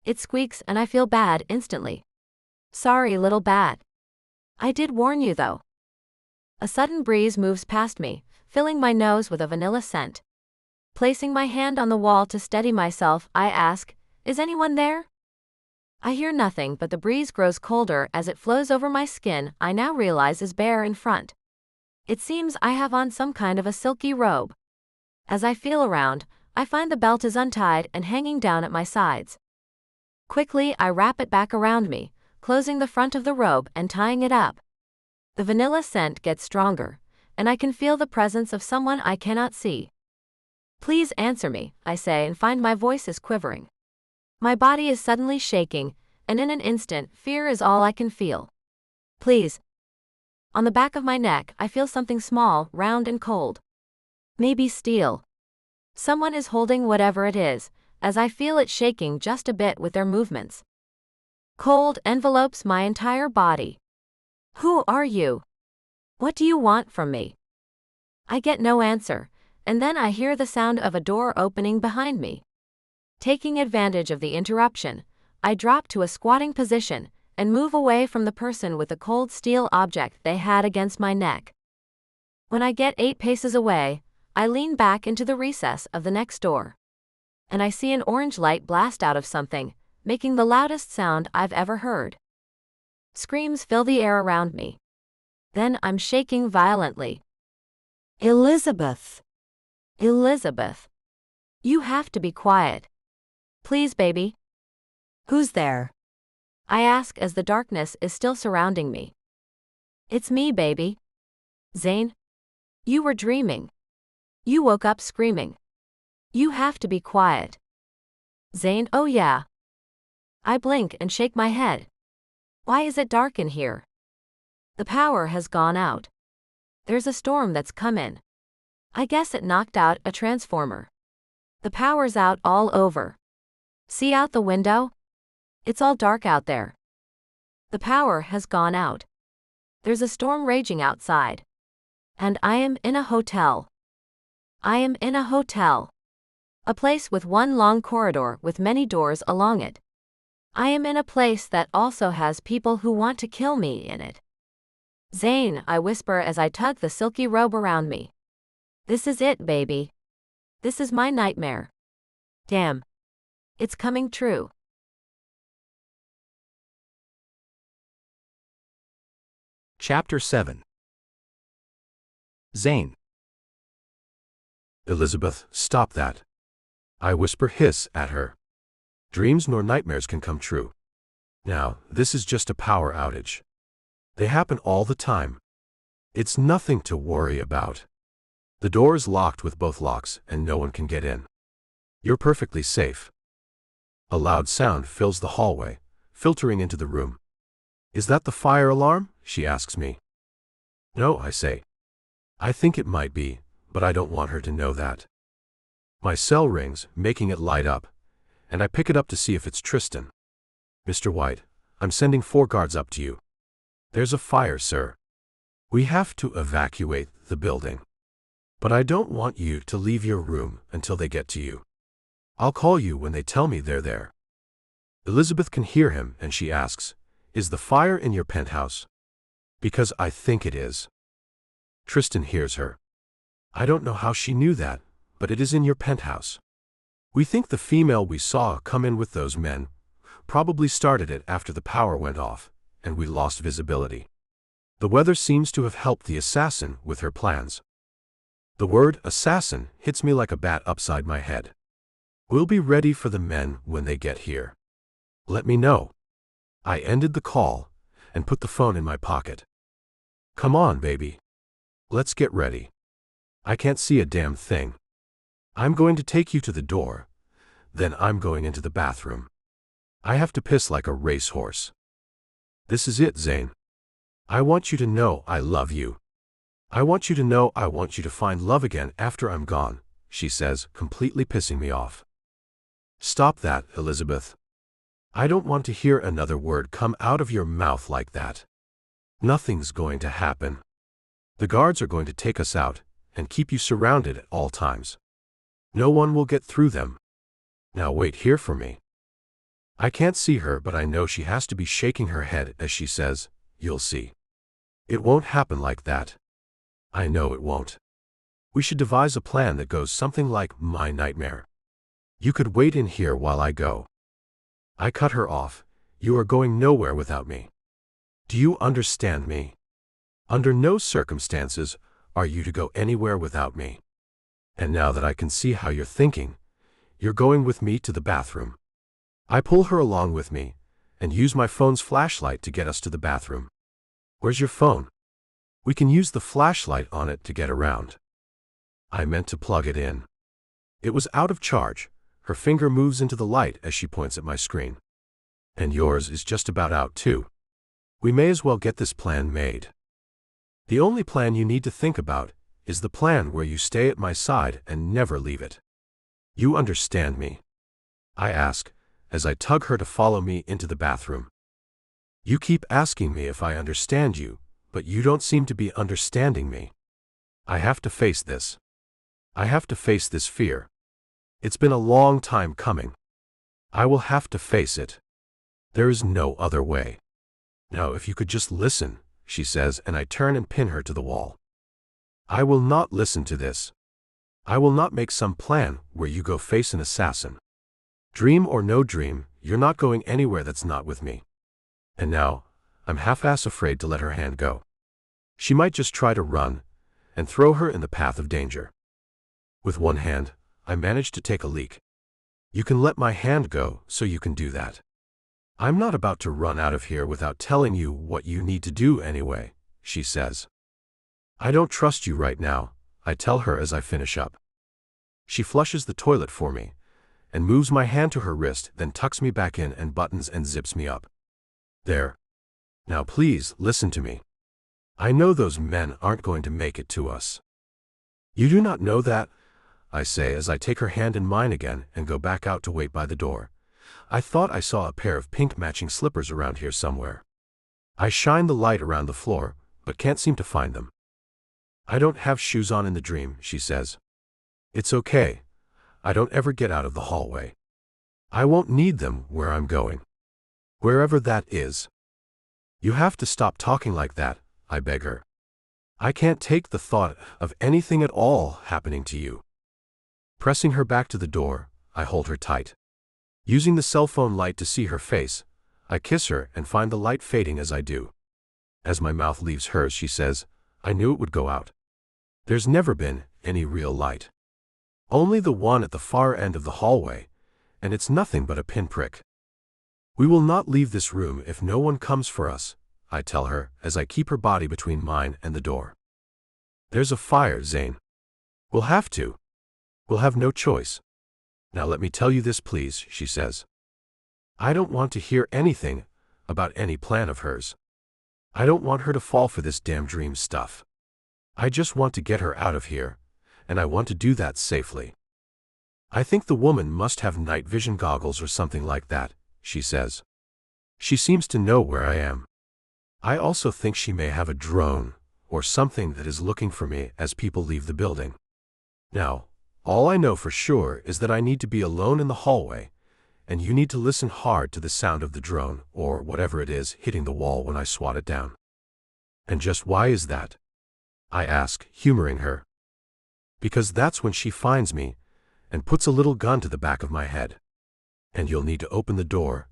It squeaks and I feel bad instantly. Sorry, little bat. I did warn you though. A sudden breeze moves past me, filling my nose with a vanilla scent. Placing my hand on the wall to steady myself, I ask, "Is anyone there?" I hear nothing, but the breeze grows colder as it flows over my skin. I now realize is bare in front. It seems I have on some kind of a silky robe. As I feel around, I find the belt is untied and hanging down at my sides. Quickly, I wrap it back around me, closing the front of the robe and tying it up. The vanilla scent gets stronger, and I can feel the presence of someone I cannot see. "Please answer me," I say, and find my voice is quivering. My body is suddenly shaking, and in an instant, fear is all I can feel. "Please." On the back of my neck, I feel something small, round and cold. Maybe steel. Someone is holding whatever it is, as I feel it shaking just a bit with their movements. Cold envelopes my entire body. Who are you? What do you want from me? I get no answer, and then I hear the sound of a door opening behind me. Taking advantage of the interruption, I drop to a squatting position and move away from the person with the cold steel object they had against my neck. When I get 8 paces away, I lean back into the recess of the next door. And I see an orange light blast out of something, making the loudest sound I've ever heard. Screams fill the air around me. Then I'm shaking violently. Elizabeth. Elizabeth. You have to be quiet. Please, baby. Who's there? I ask as the darkness is still surrounding me. It's me, baby. Zane. You were dreaming. You woke up screaming. You have to be quiet. Zane, oh yeah. I blink and shake my head. Why is it dark in here? The power has gone out. There's a storm that's come in. I guess it knocked out a transformer. The power's out all over. See out the window? It's all dark out there. The power has gone out. There's a storm raging outside. And I am in a hotel. I am in a hotel. A place with one long corridor with many doors along it. I am in a place that also has people who want to kill me in it. Zane, I whisper as I tug the silky robe around me. This is it, baby. This is my nightmare. Damn. It's coming true. Chapter 7. Zayn. Elizabeth, stop that. I whisper hiss at her. Dreams nor nightmares can come true. Now, this is just a power outage. They happen all the time. It's nothing to worry about. The door is locked with both locks and no one can get in. You're perfectly safe. A loud sound fills the hallway, filtering into the room. Is that the fire alarm? She asks me. No, I say. I think it might be, but I don't want her to know that. My cell rings, making it light up, and I pick it up to see if it's Tristan. Mr. White, I'm sending 4 guards up to you. There's a fire, sir. We have to evacuate the building. But I don't want you to leave your room until they get to you. I'll call you when they tell me they're there. Elizabeth can hear him and she asks, Is the fire in your penthouse? Because I think it is. Tristan hears her. I don't know how she knew that, but it is in your penthouse. We think the female we saw come in with those men probably started it after the power went off, and we lost visibility. The weather seems to have helped the assassin with her plans. The word assassin hits me like a bat upside my head. We'll be ready for the men when they get here. Let me know. I ended the call and put the phone in my pocket. Come on, baby. Let's get ready. I can't see a damn thing. I'm going to take you to the door, then I'm going into the bathroom. I have to piss like a racehorse. This is it, Zane. I want you to know I love you. I want you to know I want you to find love again after I'm gone, she says, completely pissing me off. Stop that, Elizabeth. I don't want to hear another word come out of your mouth like that. Nothing's going to happen. The guards are going to take us out and keep you surrounded at all times. No one will get through them. Now wait here for me. I can't see her, but I know she has to be shaking her head as she says, You'll see. It won't happen like that. I know it won't. We should devise a plan that goes something like my nightmare. You could wait in here while I go. I cut her off. You are going nowhere without me. Do you understand me? Under no circumstances are you to go anywhere without me. And now that I can see how you're thinking, you're going with me to the bathroom. I pull her along with me and use my phone's flashlight to get us to the bathroom. Where's your phone? We can use the flashlight on it to get around. I meant to plug it in. It was out of charge. Her finger moves into the light as she points at my screen. And yours is just about out too. We may as well get this plan made. The only plan you need to think about is the plan where you stay at my side and never leave it. You understand me. I ask, as I tug her to follow me into the bathroom. You keep asking me if I understand you, but you don't seem to be understanding me. I have to face this. I have to face this fear. It's been a long time coming. I will have to face it. There is no other way. Now, if you could just listen, she says, and I turn and pin her to the wall. I will not listen to this. I will not make some plan where you go face an assassin. Dream or no dream, you're not going anywhere that's not with me. And now, I'm half-ass afraid to let her hand go. She might just try to run, and throw her in the path of danger. With one hand, I manage to take a leak. You can let my hand go so you can do that. I'm not about to run out of here without telling you what you need to do anyway, she says. I don't trust you right now, I tell her as I finish up. She flushes the toilet for me, and moves my hand to her wrist, then tucks me back in and buttons and zips me up. There. Now please, listen to me. I know those men aren't going to make it to us. You do not know that, I say as I take her hand in mine again and go back out to wait by the door. I thought I saw a pair of pink matching slippers around here somewhere. I shine the light around the floor, but can't seem to find them. I don't have shoes on in the dream, she says. It's okay. I don't ever get out of the hallway. I won't need them where I'm going. Wherever that is. You have to stop talking like that, I beg her. I can't take the thought of anything at all happening to you. Pressing her back to the door, I hold her tight. Using the cell phone light to see her face, I kiss her and find the light fading as I do. As my mouth leaves hers, she says, I knew it would go out. There's never been any real light. Only the one at the far end of the hallway, and it's nothing but a pinprick. We will not leave this room if no one comes for us, I tell her as I keep her body between mine and the door. There's a fire, Zane. We'll have to. We'll have no choice. Now let me tell you this, please, she says. I don't want to hear anything about any plan of hers. I don't want her to fall for this damn dream stuff. I just want to get her out of here, and I want to do that safely. I think the woman must have night vision goggles or something like that, she says. She seems to know where I am. I also think she may have a drone, or something that is looking for me as people leave the building. Now, all I know for sure is that I need to be alone in the hallway, and you need to listen hard to the sound of the drone, or whatever it is, hitting the wall when I swat it down. And just why is that? I ask, humoring her. Because that's when she finds me, and puts a little gun to the back of my head. And you'll need to open the door,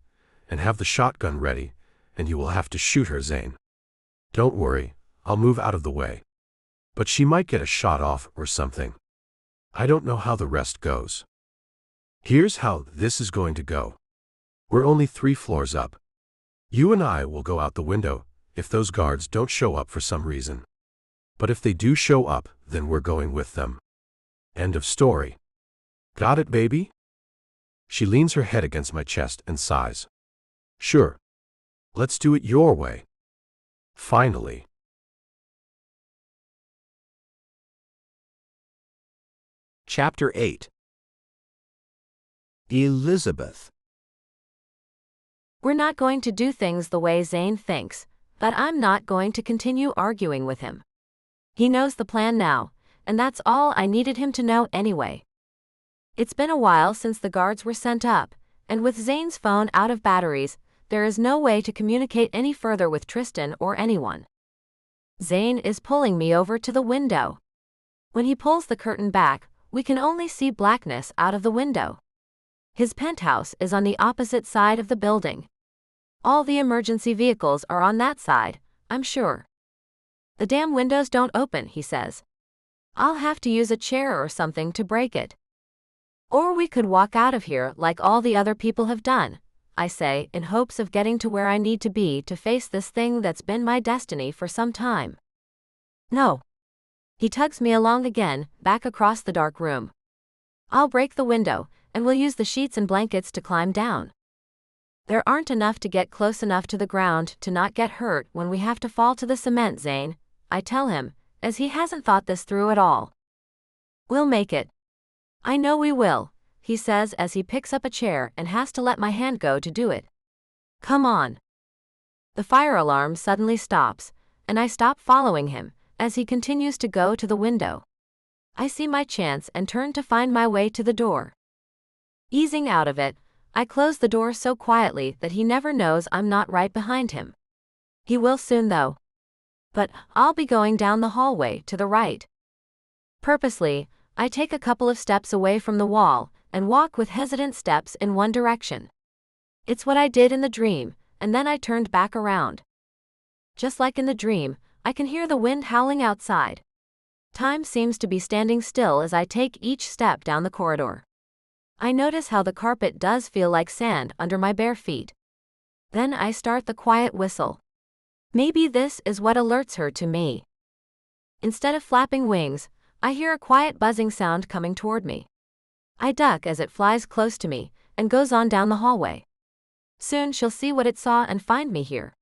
and have the shotgun ready, and you will have to shoot her, Zane. Don't worry, I'll move out of the way. But she might get a shot off or something. I don't know how the rest goes. Here's how this is going to go. We're only 3 floors up. You and I will go out the window if those guards don't show up for some reason. But if they do show up, then we're going with them. End of story. Got it, baby? She leans her head against my chest and sighs. Sure. Let's do it your way. Finally. Chapter 8. Elizabeth. We're not going to do things the way Zane thinks, but I'm not going to continue arguing with him. He knows the plan now, and that's all I needed him to know anyway. It's been a while since the guards were sent up, and with Zane's phone out of batteries, there is no way to communicate any further with Tristan or anyone. Zane is pulling me over to the window. When he pulls the curtain back, we can only see blackness out of the window. His penthouse is on the opposite side of the building. All the emergency vehicles are on that side, I'm sure. The damn windows don't open, he says. I'll have to use a chair or something to break it. Or we could walk out of here like all the other people have done, I say, in hopes of getting to where I need to be to face this thing that's been my destiny for some time. No. He tugs me along again, back across the dark room. I'll break the window, and we'll use the sheets and blankets to climb down. There aren't enough to get close enough to the ground to not get hurt when we have to fall to the cement, Zane, I tell him, as he hasn't thought this through at all. We'll make it. I know we will, he says as he picks up a chair and has to let my hand go to do it. Come on. The fire alarm suddenly stops, and I stop following him as he continues to go to the window. I see my chance and turn to find my way to the door. Easing out of it, I close the door so quietly that he never knows I'm not right behind him. He will soon though. But I'll be going down the hallway to the right. Purposely, I take a couple of steps away from the wall and walk with hesitant steps in one direction. It's what I did in the dream, and then I turned back around. Just like in the dream, I can hear the wind howling outside. Time seems to be standing still as I take each step down the corridor. I notice how the carpet does feel like sand under my bare feet. Then I start the quiet whistle. Maybe this is what alerts her to me. Instead of flapping wings, I hear a quiet buzzing sound coming toward me. I duck as it flies close to me and goes on down the hallway. Soon she'll see what it saw and find me here.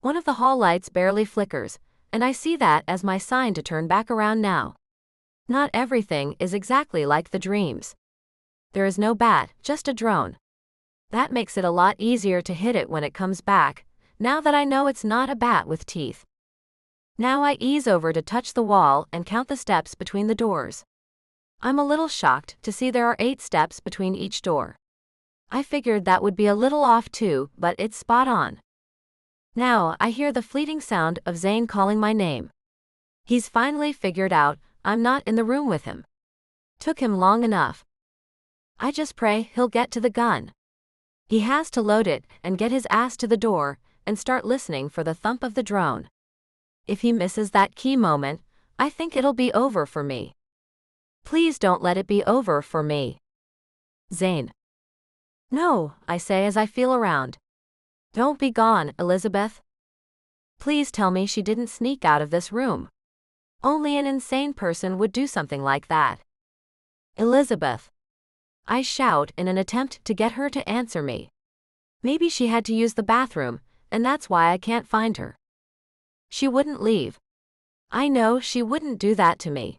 One of the hall lights barely flickers, and I see that as my sign to turn back around now. Not everything is exactly like the dreams. There is no bat, just a drone. That makes it a lot easier to hit it when it comes back, now that I know it's not a bat with teeth. Now I ease over to touch the wall and count the steps between the doors. I'm a little shocked to see there are 8 steps between each door. I figured that would be a little off too, but it's spot on. Now I hear the fleeting sound of Zane calling my name. He's finally figured out I'm not in the room with him. Took him long enough. I just pray he'll get to the gun. He has to load it and get his ass to the door and start listening for the thump of the drone. If he misses that key moment, I think it'll be over for me. Please don't let it be over for me. Zayn. No, I say as I feel around. Don't be gone, Elizabeth. Please tell me she didn't sneak out of this room. Only an insane person would do something like that. Elizabeth. I shout in an attempt to get her to answer me. Maybe she had to use the bathroom, and that's why I can't find her. She wouldn't leave. I know she wouldn't do that to me.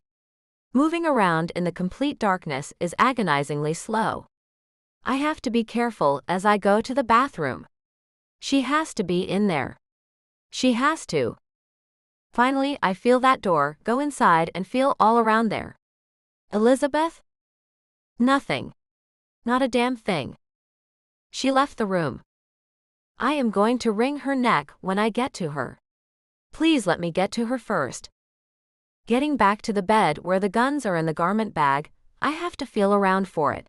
Moving around in the complete darkness is agonizingly slow. I have to be careful as I go to the bathroom. She has to be in there. She has to. Finally, I feel that door, go inside and feel all around there. Elizabeth? Nothing. Not a damn thing. She left the room. I am going to wring her neck when I get to her. Please let me get to her first. Getting back to the bed where the guns are in the garment bag, I have to feel around for it.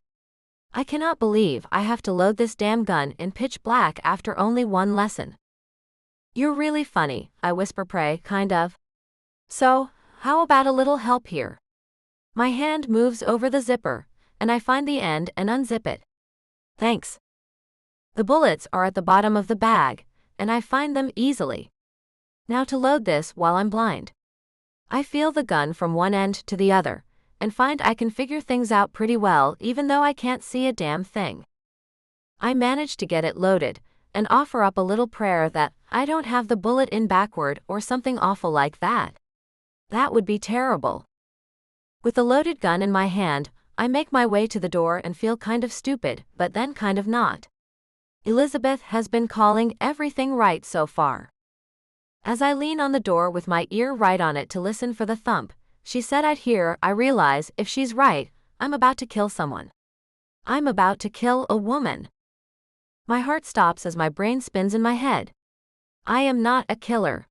I cannot believe I have to load this damn gun in pitch black after only one lesson. You're really funny, I whisper, pray, kind of. So, how about a little help here? My hand moves over the zipper, and I find the end and unzip it. Thanks. The bullets are at the bottom of the bag, and I find them easily. Now to load this while I'm blind. I feel the gun from one end to the other, and find I can figure things out pretty well even though I can't see a damn thing. I manage to get it loaded, and offer up a little prayer that I don't have the bullet in backward or something awful like that. That would be terrible. With the loaded gun in my hand, I make my way to the door and feel kind of stupid, but then kind of not. Elizabeth has been calling everything right so far. As I lean on the door with my ear right on it to listen for the thump, she said I'd hear. I realize if she's right, I'm about to kill someone. I'm about to kill a woman. My heart stops as my brain spins in my head. I am not a killer.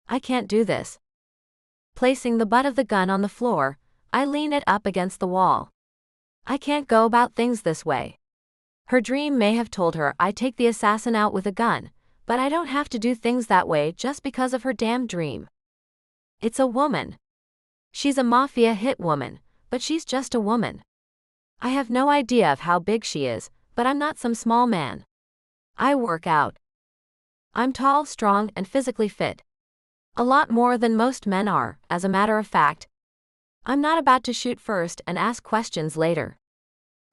I can't do this. Placing the butt of the gun on the floor, I lean it up against the wall. I can't go about things this way. Her dream may have told her I take the assassin out with a gun, but I don't have to do things that way just because of her damn dream. It's a woman. She's a mafia hit woman, but she's just a woman. I have no idea of how big she is, but I'm not some small man. I work out. I'm tall, strong, and physically fit. A lot more than most men are, as a matter of fact. I'm not about to shoot first and ask questions later.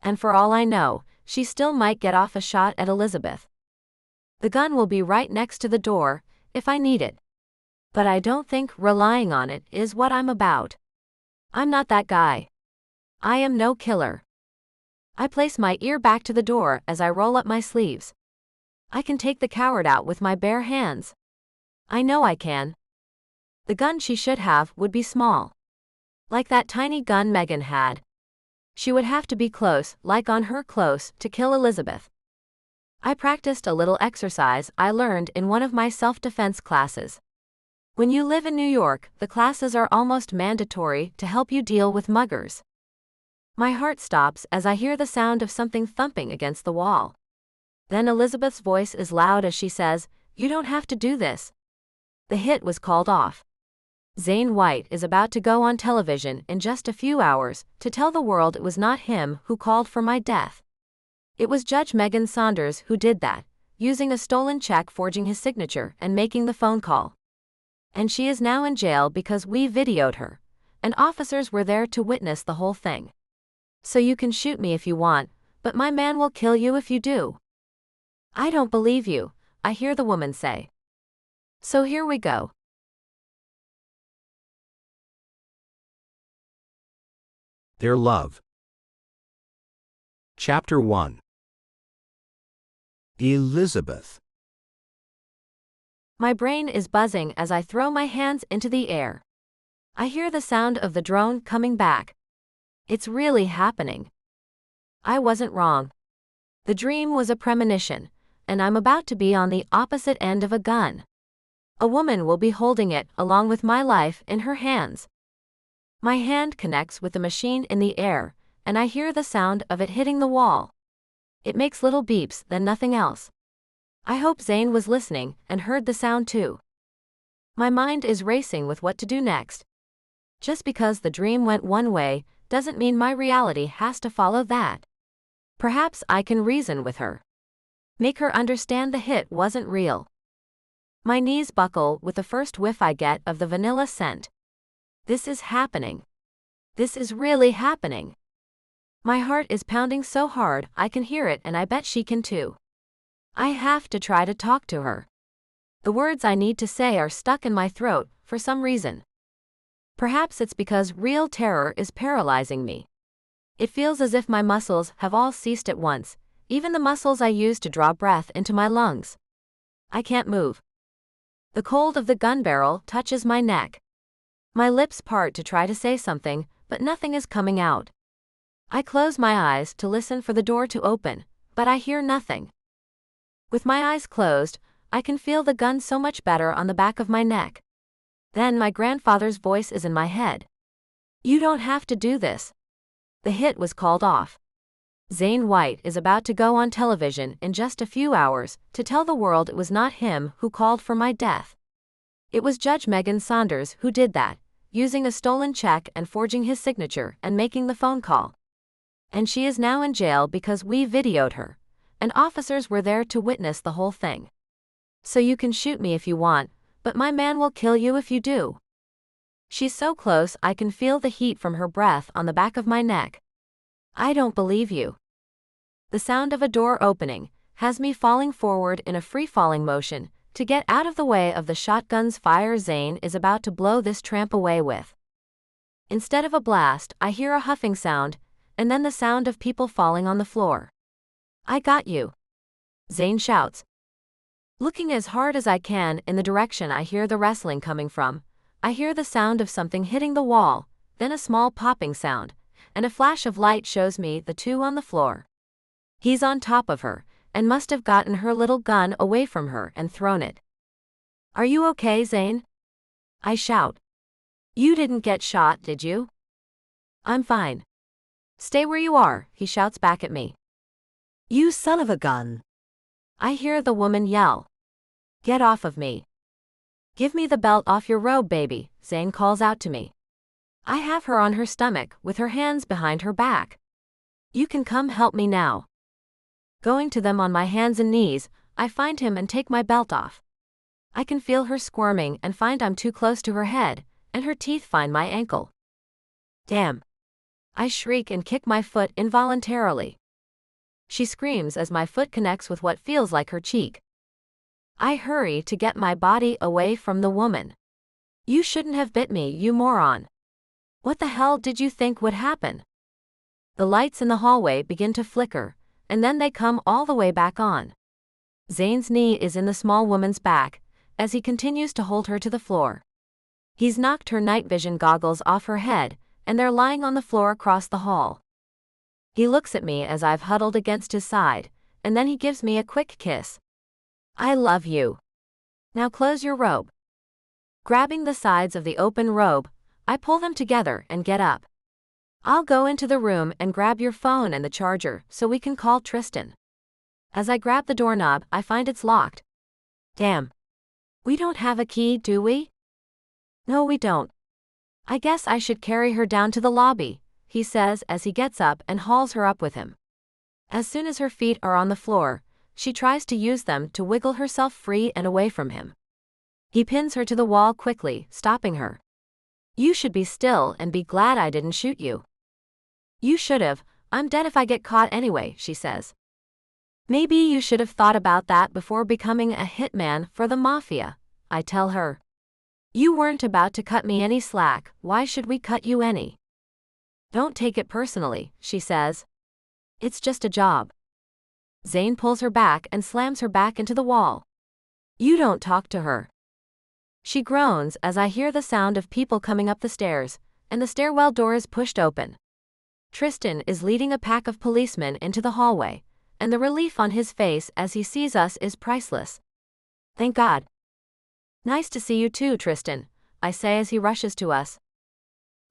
And for all I know, she still might get off a shot at Elizabeth. The gun will be right next to the door, if I need it. But I don't think relying on it is what I'm about. I'm not that guy. I am no killer. I place my ear back to the door as I roll up my sleeves. I can take the coward out with my bare hands. I know I can. The gun she should have would be small. Like that tiny gun Megan had. She would have to be close, like on her close, to kill Elizabeth. I practiced a little exercise I learned in one of my self-defense classes. When you live in New York, the classes are almost mandatory to help you deal with muggers. My heart stops as I hear the sound of something thumping against the wall. Then Elizabeth's voice is loud as she says, "You don't have to do this." The hit was called off. Zayn White is about to go on television in just a few hours to tell the world it was not him who called for my death. It was Judge Megan Saunders who did that, using a stolen check, forging his signature, and making the phone call. And she is now in jail because we videoed her, and officers were there to witness the whole thing. So you can shoot me if you want, but my man will kill you if you do. I don't believe you, I hear the woman say. So here we go. Their love. Chapter 1. Elizabeth. My brain is buzzing as I throw my hands into the air. I hear the sound of the drone coming back. It's really happening. I wasn't wrong. The dream was a premonition, and I'm about to be on the opposite end of a gun. A woman will be holding it along with my life in her hands. My hand connects with the machine in the air, and I hear the sound of it hitting the wall. It makes little beeps, then nothing else. I hope Zane was listening and heard the sound too. My mind is racing with what to do next. Just because the dream went one way doesn't mean my reality has to follow that. Perhaps I can reason with her. Make her understand the hit wasn't real. My knees buckle with the first whiff I get of the vanilla scent. This is happening. This is really happening. My heart is pounding so hard I can hear it, and I bet she can too. I have to try to talk to her. The words I need to say are stuck in my throat for some reason. Perhaps it's because real terror is paralyzing me. It feels as if my muscles have all ceased at once, even the muscles I use to draw breath into my lungs. I can't move. The cold of the gun barrel touches my neck. My lips part to try to say something, but nothing is coming out. I close my eyes to listen for the door to open, but I hear nothing. With my eyes closed, I can feel the gun so much better on the back of my neck. Then my grandfather's voice is in my head. You don't have to do this. The hit was called off. Zayn White is about to go on television in just a few hours to tell the world it was not him who called for my death. It was Judge Megan Saunders who did that, using a stolen check and forging his signature and making the phone call. And she is now in jail because we videoed her, and officers were there to witness the whole thing. So you can shoot me if you want, but my man will kill you if you do. She's so close I can feel the heat from her breath on the back of my neck. I don't believe you. The sound of a door opening has me falling forward in a free-falling motion to get out of the way of the shotgun's fire Zane is about to blow this tramp away with. Instead of a blast, I hear a huffing sound, and then the sound of people falling on the floor. I got you. Zane shouts. Looking as hard as I can in the direction I hear the wrestling coming from, I hear the sound of something hitting the wall, then a small popping sound, and a flash of light shows me the two on the floor. He's on top of her, and must have gotten her little gun away from her and thrown it. Are you okay, Zane? I shout. You didn't get shot, did you? I'm fine. Stay where you are, he shouts back at me. You son of a gun. I hear the woman yell. Get off of me. Give me the belt off your robe, baby, Zane calls out to me. I have her on her stomach with her hands behind her back. You can come help me now. Going to them on my hands and knees, I find him and take my belt off. I can feel her squirming and find I'm too close to her head, and her teeth find my ankle. Damn. I shriek and kick my foot involuntarily. She screams as my foot connects with what feels like her cheek. I hurry to get my body away from the woman. You shouldn't have bit me, you moron. What the hell did you think would happen? The lights in the hallway begin to flicker, and then they come all the way back on. Zane's knee is in the small woman's back, as he continues to hold her to the floor. He's knocked her night vision goggles off her head, and they're lying on the floor across the hall. He looks at me as I've huddled against his side, and then he gives me a quick kiss. I love you. Now close your robe. Grabbing the sides of the open robe, I pull them together and get up. I'll go into the room and grab your phone and the charger so we can call Tristan. As I grab the doorknob, I find it's locked. Damn. We don't have a key, do we? No, we don't. I guess I should carry her down to the lobby, he says as he gets up and hauls her up with him. As soon as her feet are on the floor, she tries to use them to wiggle herself free and away from him. He pins her to the wall quickly, stopping her. You should be still and be glad I didn't shoot you. You should've. I'm dead if I get caught anyway, she says. Maybe you should have thought about that before becoming a hitman for the mafia, I tell her. You weren't about to cut me any slack, why should we cut you any? Don't take it personally, she says. It's just a job. Zane pulls her back and slams her back into the wall. You don't talk to her. She groans as I hear the sound of people coming up the stairs, and the stairwell door is pushed open. Tristan is leading a pack of policemen into the hallway, and the relief on his face as he sees us is priceless. Thank God. Nice to see you too, Tristan, I say as he rushes to us.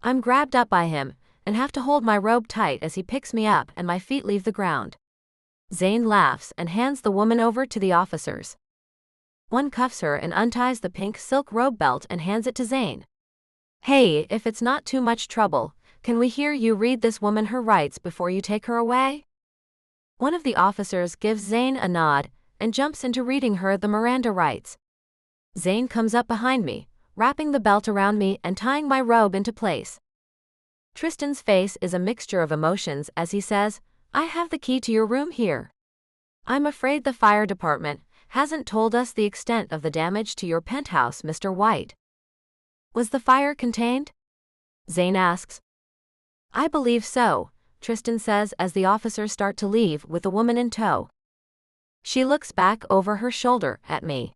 I'm grabbed up by him, and have to hold my robe tight as he picks me up and my feet leave the ground. Zane laughs and hands the woman over to the officers. One cuffs her and unties the pink silk robe belt and hands it to Zane. Hey, if it's not too much trouble, can we hear you read this woman her rights before you take her away? One of the officers gives Zane a nod and jumps into reading her the Miranda rights. Zane comes up behind me, wrapping the belt around me and tying my robe into place. Tristan's face is a mixture of emotions as he says, I have the key to your room here. I'm afraid the fire department hasn't told us the extent of the damage to your penthouse, Mr. White. Was the fire contained? Zane asks. I believe so, Tristan says as the officers start to leave with the woman in tow. She looks back over her shoulder at me.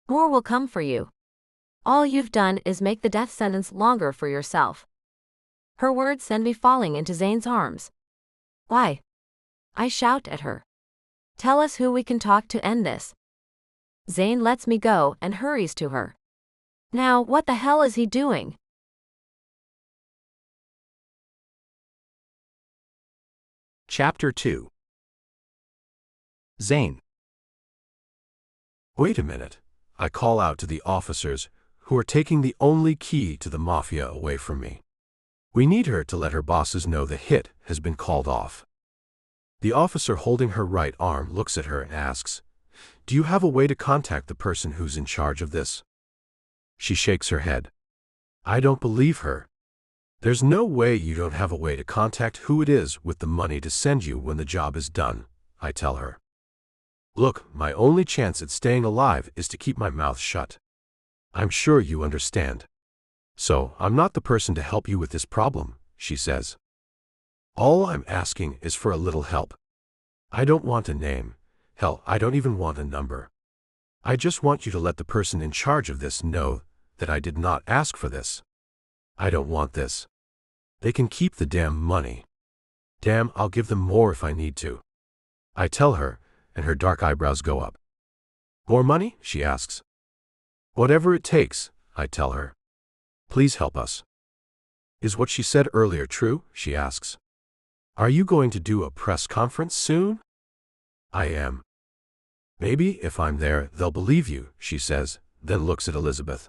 More will come for you. All you've done is make the death sentence longer for yourself. Her words send me falling into Zane's arms. Why? I shout at her. Tell us who we can talk to end this. Zane lets me go and hurries to her. Now, what the hell is he doing? Chapter 2. Zane. Wait a minute, I call out to the officers who are taking the only key to the mafia away from me. We need her to let her bosses know the hit has been called off. The officer holding her right arm looks at her and asks, Do you have a way to contact the person who's in charge of this? She shakes her head. I don't believe her. There's no way you don't have a way to contact who it is with the money to send you when the job is done, I tell her. Look, my only chance at staying alive is to keep my mouth shut. I'm sure you understand. So, I'm not the person to help you with this problem, she says. All I'm asking is for a little help. I don't want a name. Hell, I don't even want a number. I just want you to let the person in charge of this know that I did not ask for this. I don't want this. They can keep the damn money. Damn, I'll give them more if I need to. I tell her, and her dark eyebrows go up. More money? She asks. Whatever it takes, I tell her. Please help us. Is what she said earlier true? She asks. Are you going to do a press conference soon? I am. Maybe if I'm there, they'll believe you, she says, then looks at Elizabeth.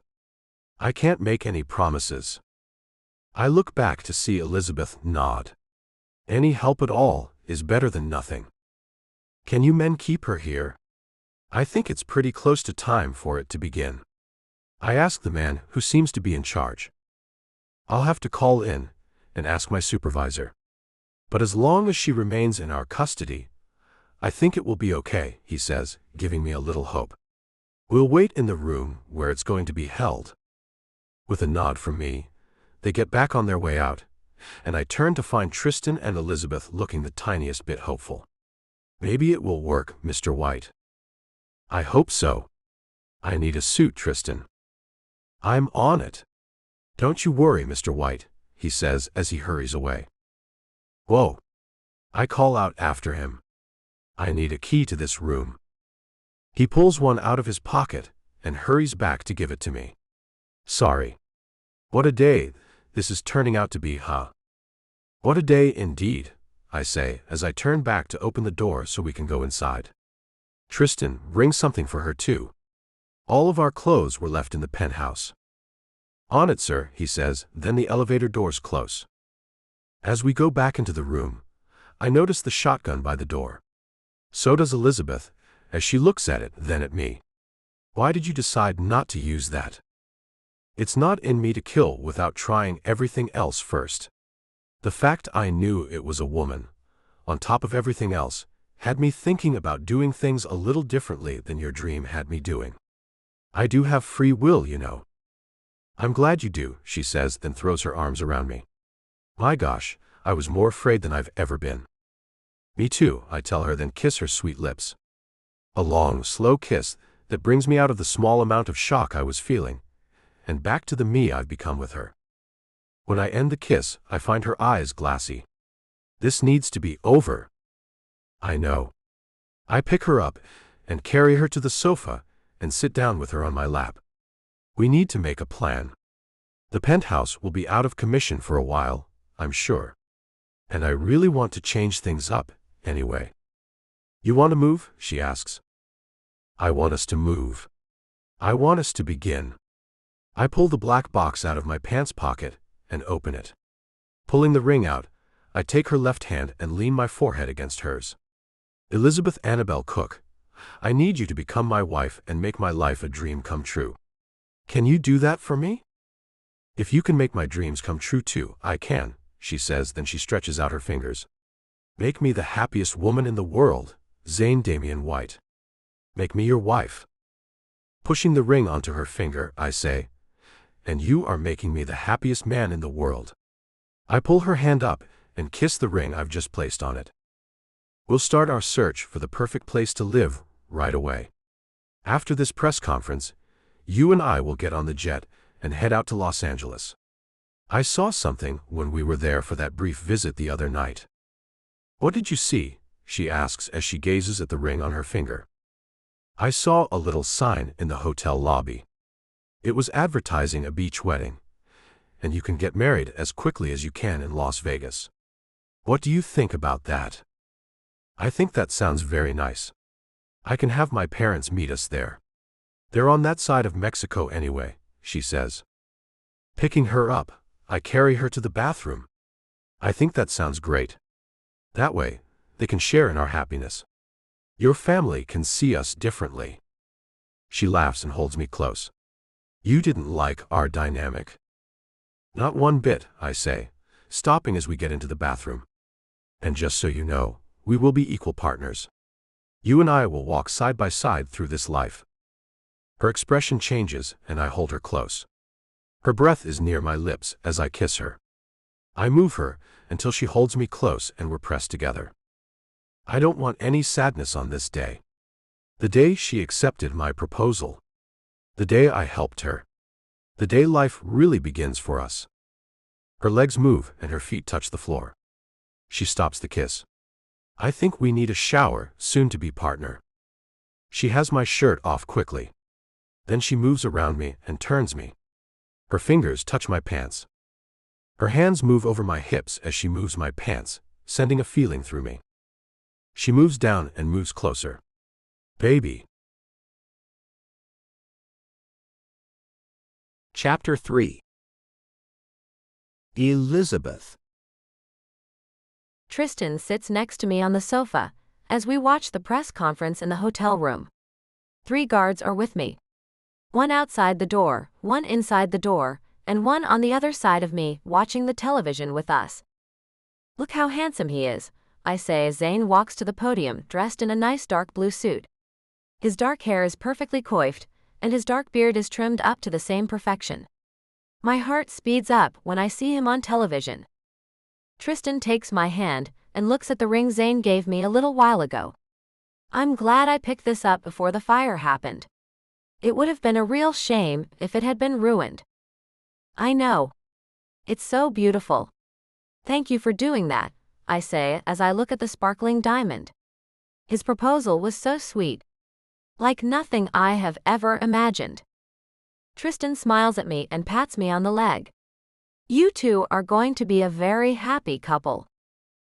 I can't make any promises. I look back to see Elizabeth nod. Any help at all is better than nothing. Can you men keep her here? I think it's pretty close to time for it to begin. I ask the man who seems to be in charge. I'll have to call in and ask my supervisor. But as long as she remains in our custody, I think it will be okay, he says, giving me a little hope. We'll wait in the room where it's going to be held. With a nod from me, they get back on their way out, and I turn to find Tristan and Elizabeth looking the tiniest bit hopeful. Maybe it will work, Mr. White. I hope so. I need a suit, Tristan. I'm on it. Don't you worry, Mr. White, he says as he hurries away. Whoa. I call out after him. I need a key to this room. He pulls one out of his pocket and hurries back to give it to me. Sorry. What a day this is turning out to be, huh? What a day indeed, I say as I turn back to open the door so we can go inside. Tristan, bring something for her too. All of our clothes were left in the penthouse. On it, sir, he says, then the elevator doors close. As we go back into the room, I notice the shotgun by the door. So does Elizabeth, as she looks at it, then at me. Why did you decide not to use that? It's not in me to kill without trying everything else first. The fact I knew it was a woman, on top of everything else, had me thinking about doing things a little differently than your dream had me doing. I do have free will, you know. I'm glad you do, she says, then throws her arms around me. My gosh, I was more afraid than I've ever been. Me too, I tell her, then kiss her sweet lips. A long, slow kiss that brings me out of the small amount of shock I was feeling, and back to the me I've become with her. When I end the kiss, I find her eyes glassy. This needs to be over. I know. I pick her up and carry her to the sofa and sit down with her on my lap. We need to make a plan. The penthouse will be out of commission for a while, I'm sure. And I really want to change things up, anyway. You want to move? She asks. I want us to move. I want us to begin. I pull the black box out of my pants pocket and open it. Pulling the ring out, I take her left hand and lean my forehead against hers. Elizabeth Annabelle Cook, I need you to become my wife and make my life a dream come true. Can you do that for me? If you can make my dreams come true too, I can, she says, then she stretches out her fingers. Make me the happiest woman in the world, Zane Damian White. Make me your wife. Pushing the ring onto her finger, I say, and you are making me the happiest man in the world. I pull her hand up and kiss the ring I've just placed on it. We'll start our search for the perfect place to live right away. After this press conference, you and I will get on the jet and head out to Los Angeles. I saw something when we were there for that brief visit the other night. What did you see? She asks as she gazes at the ring on her finger. I saw a little sign in the hotel lobby. It was advertising a beach wedding, and you can get married as quickly as you can in Las Vegas. What do you think about that? I think that sounds very nice. I can have my parents meet us there. They're on that side of Mexico anyway, she says. Picking her up, I carry her to the bathroom. I think that sounds great. That way, they can share in our happiness. Your family can see us differently. She laughs and holds me close. You didn't like our dynamic. Not one bit, I say, stopping as we get into the bathroom. And just so you know, we will be equal partners. You and I will walk side by side through this life. Her expression changes, and I hold her close. Her breath is near my lips as I kiss her. I move her until she holds me close and we're pressed together. I don't want any sadness on this day. The day she accepted my proposal. The day I helped her. The day life really begins for us. Her legs move and her feet touch the floor. She stops the kiss. I think we need a shower, soon-to-be partner. She has my shirt off quickly. Then she moves around me and turns me. Her fingers touch my pants. Her hands move over my hips as she moves my pants, sending a feeling through me. She moves down and moves closer. Baby. Chapter 3. Elizabeth. Tristan sits next to me on the sofa as we watch the press conference in the hotel room. 3 guards are with me. 1 outside the door, 1 inside the door, and 1 on the other side of me watching the television with us. Look how handsome he is, I say as Zayn walks to the podium dressed in a nice dark blue suit. His dark hair is perfectly coiffed, and his dark beard is trimmed up to the same perfection. My heart speeds up when I see him on television. Tristan takes my hand and looks at the ring Zane gave me a little while ago. I'm glad I picked this up before the fire happened. It would have been a real shame if it had been ruined. I know. It's so beautiful. Thank you for doing that, I say as I look at the sparkling diamond. His proposal was so sweet. Like nothing I have ever imagined. Tristan smiles at me and pats me on the leg. You two are going to be a very happy couple.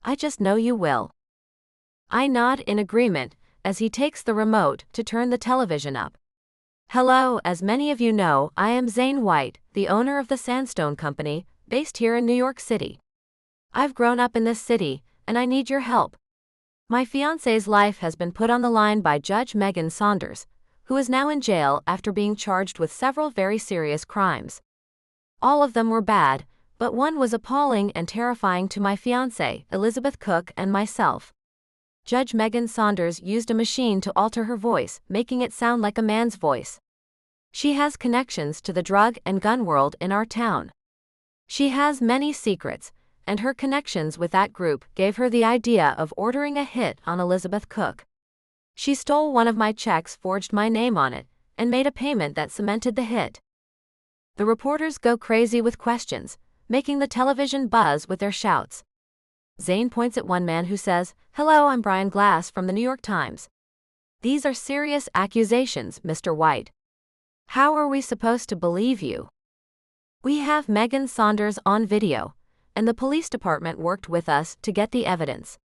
I just know you will. I nod in agreement as he takes the remote to turn the television up. Hello, as many of you know, I am Zane White, the owner of the Sandstone Company, based here in New York City. I've grown up in this city, and I need your help. My fiancé's life has been put on the line by Judge Megan Saunders, who is now in jail after being charged with several very serious crimes. All of them were bad, but one was appalling and terrifying to my fiancée, Elizabeth Cook, and myself. Judge Megan Saunders used a machine to alter her voice, making it sound like a man's voice. She has connections to the drug and gun world in our town. She has many secrets, and her connections with that group gave her the idea of ordering a hit on Elizabeth Cook. She stole one of my checks, forged my name on it, and made a payment that cemented the hit. The reporters go crazy with questions, making the television buzz with their shouts. Zane points at one man who says, "Hello, I'm Brian Glass from the New York Times. These are serious accusations, Mr. White. How are we supposed to believe you? We have Megan Saunders on video, and the police department worked with us to get the evidence.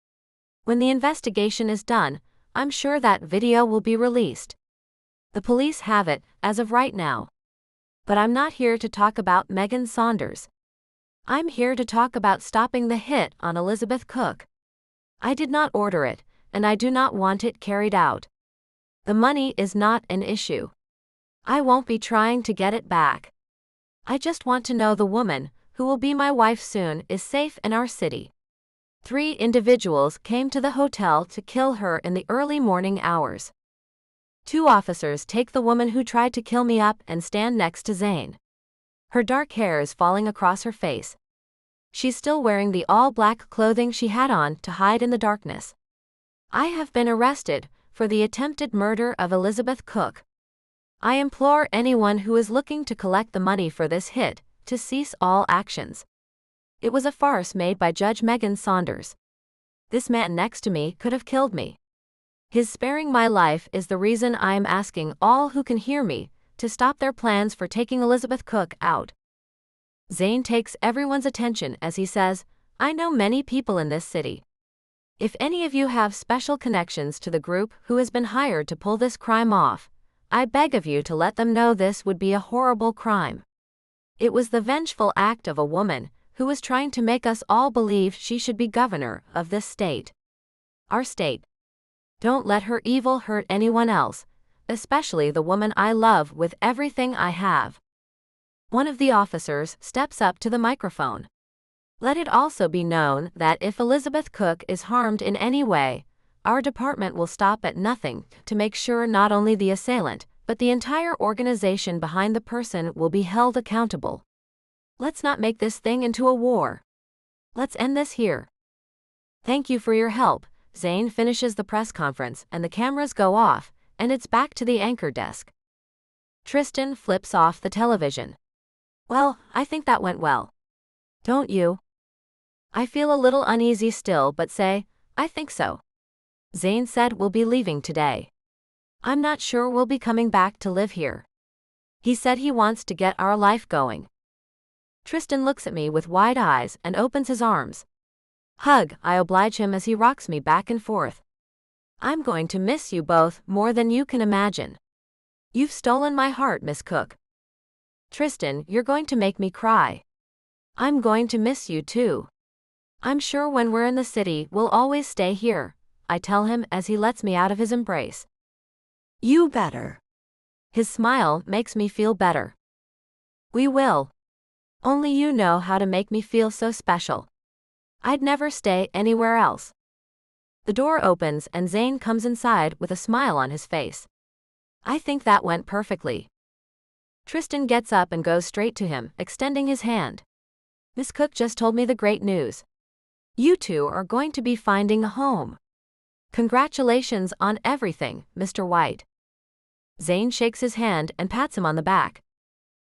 When the investigation is done, I'm sure that video will be released. The police have it, as of right now. But I'm not here to talk about Megan Saunders. I'm here to talk about stopping the hit on Elizabeth Cook. I did not order it, and I do not want it carried out. The money is not an issue. I won't be trying to get it back. I just want to know the woman, who will be my wife soon, is safe in our city. 3 individuals came to the hotel to kill her in the early morning hours. 2 officers take the woman who tried to kill me up and stand next to Zane. Her dark hair is falling across her face. She's still wearing the all-black clothing she had on to hide in the darkness. I have been arrested for the attempted murder of Elizabeth Cook. I implore anyone who is looking to collect the money for this hit to cease all actions. It was a farce made by Judge Megan Saunders. This man next to me could have killed me. His sparing my life is the reason I am asking all who can hear me to stop their plans for taking Elizabeth Cook out. Zane takes everyone's attention as he says, I know many people in this city. If any of you have special connections to the group who has been hired to pull this crime off, I beg of you to let them know this would be a horrible crime. It was the vengeful act of a woman who was trying to make us all believe she should be governor of this state. Our state. Don't let her evil hurt anyone else, especially the woman I love with everything I have. One of the officers steps up to the microphone. Let it also be known that if Elizabeth Cook is harmed in any way, our department will stop at nothing to make sure not only the assailant, but the entire organization behind the person will be held accountable. Let's not make this thing into a war. Let's end this here. Thank you for your help. Zane finishes the press conference and the cameras go off, and it's back to the anchor desk. Tristan flips off the television. Well, I think that went well. Don't you? I feel a little uneasy still but say, I think so. Zane said we'll be leaving today. I'm not sure we'll be coming back to live here. He said he wants to get our life going. Tristan looks at me with wide eyes and opens his arms. Hug, I oblige him as he rocks me back and forth. I'm going to miss you both more than you can imagine. You've stolen my heart, Miss Cook. Tristan, you're going to make me cry. I'm going to miss you too. I'm sure when we're in the city we'll always stay here, I tell him as he lets me out of his embrace. You better. His smile makes me feel better. We will. Only you know how to make me feel so special. I'd never stay anywhere else. The door opens and Zane comes inside with a smile on his face. I think that went perfectly. Tristan gets up and goes straight to him, extending his hand. Miss Cook just told me the great news. You two are going to be finding a home. Congratulations on everything, Mr. White. Zane shakes his hand and pats him on the back.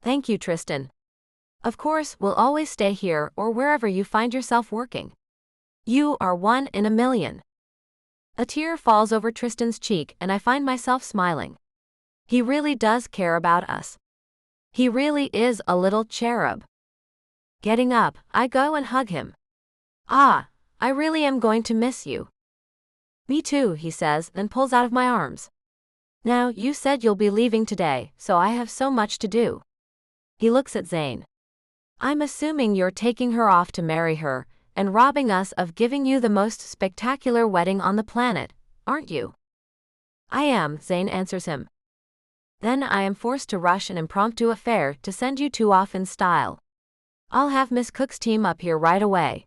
Thank you, Tristan. Of course, we'll always stay here or wherever you find yourself working. You are one in a million. A tear falls over Tristan's cheek and I find myself smiling. He really does care about us. He really is a little cherub. Getting up, I go and hug him. Ah, I really am going to miss you. Me too, he says, then pulls out of my arms. Now, you said you'll be leaving today, so I have so much to do. He looks at Zane. I'm assuming you're taking her off to marry her, and robbing us of giving you the most spectacular wedding on the planet, aren't you? I am, Zane answers him. Then I am forced to rush an impromptu affair to send you two off in style. I'll have Miss Cook's team up here right away.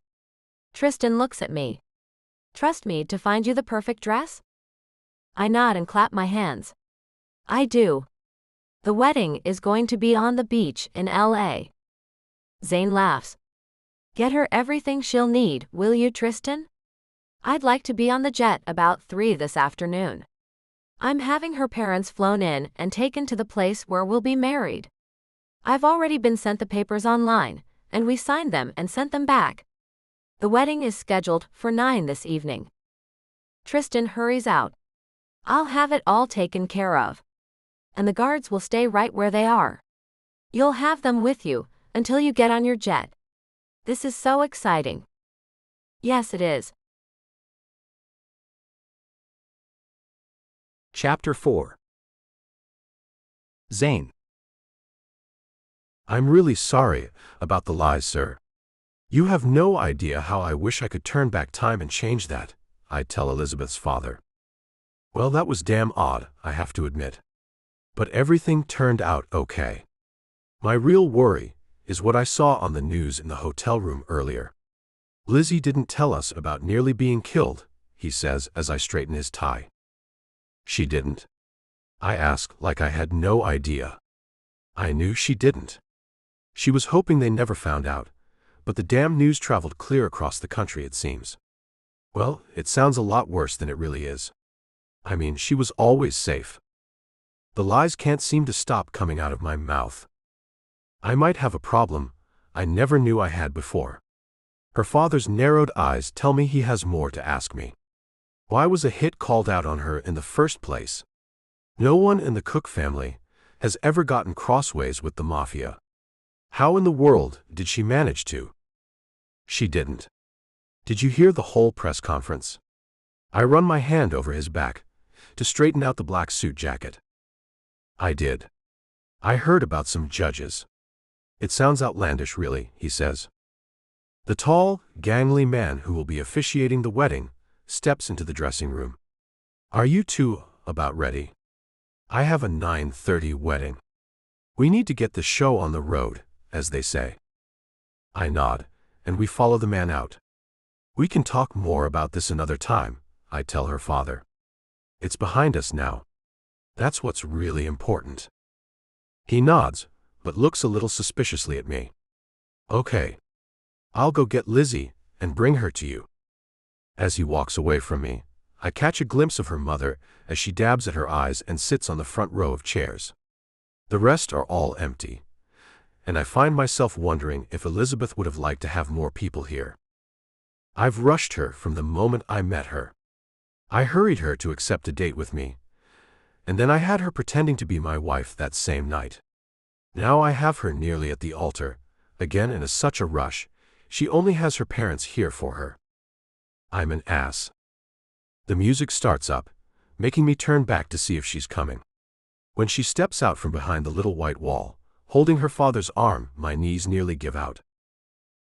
Tristan looks at me. Trust me to find you the perfect dress? I nod and clap my hands. I do. The wedding is going to be on the beach in L.A. Zane laughs. Get her everything she'll need, will you, Tristan? I'd like to be on the jet about 3 this afternoon. I'm having her parents flown in and taken to the place where we'll be married. I've already been sent the papers online, and we signed them and sent them back. The wedding is scheduled for 9 this evening. Tristan hurries out. I'll have it all taken care of. And the guards will stay right where they are. You'll have them with you until you get on your jet. This is so exciting. Yes, it is. Chapter 4. Zane. I'm really sorry about the lies, sir. You have no idea how I wish I could turn back time and change that, I tell Elizabeth's father. Well, that was damn odd, I have to admit. But everything turned out okay. My real worry is what I saw on the news in the hotel room earlier. Lizzie didn't tell us about nearly being killed, he says as I straighten his tie. She didn't? I ask like I had no idea. I knew she didn't. She was hoping they never found out, but the damn news traveled clear across the country, it seems. Well, it sounds a lot worse than it really is. I mean, she was always safe. The lies can't seem to stop coming out of my mouth. I might have a problem I never knew I had before. Her father's narrowed eyes tell me he has more to ask me. Why was a hit called out on her in the first place? No one in the Cook family has ever gotten crossways with the mafia. How in the world did she manage to? She didn't. Did you hear the whole press conference? I run my hand over his back to straighten out the black suit jacket. I did. I heard about some judges. It sounds outlandish, really, he says. The tall, gangly man who will be officiating the wedding steps into the dressing room. Are you two about ready? I have a 9:30 wedding. We need to get the show on the road, as they say. I nod, and we follow the man out. We can talk more about this another time, I tell her father. It's behind us now. That's what's really important. He nods, but looks a little suspiciously at me. Okay. I'll go get Lizzie and bring her to you. As he walks away from me, I catch a glimpse of her mother as she dabs at her eyes and sits on the front row of chairs. The rest are all empty, and I find myself wondering if Elizabeth would have liked to have more people here. I've rushed her from the moment I met her. I hurried her to accept a date with me, and then I had her pretending to be my wife that same night. Now I have her nearly at the altar, again in such a rush, she only has her parents here for her. I'm an ass. The music starts up, making me turn back to see if she's coming. When she steps out from behind the little white wall, holding her father's arm, my knees nearly give out.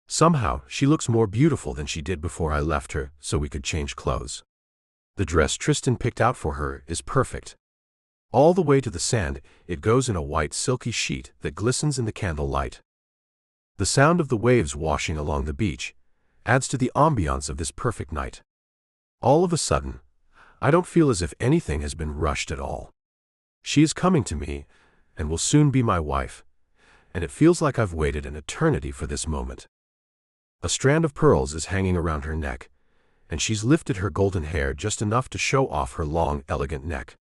Somehow, she looks more beautiful than she did before I left her so we could change clothes. The dress Tristan picked out for her is perfect. All the way to the sand, it goes in a white silky sheet that glistens in the candle light. The sound of the waves washing along the beach adds to the ambiance of this perfect night. All of a sudden, I don't feel as if anything has been rushed at all. She is coming to me and will soon be my wife, and it feels like I've waited an eternity for this moment. A strand of pearls is hanging around her neck, and she's lifted her golden hair just enough to show off her long, elegant neck.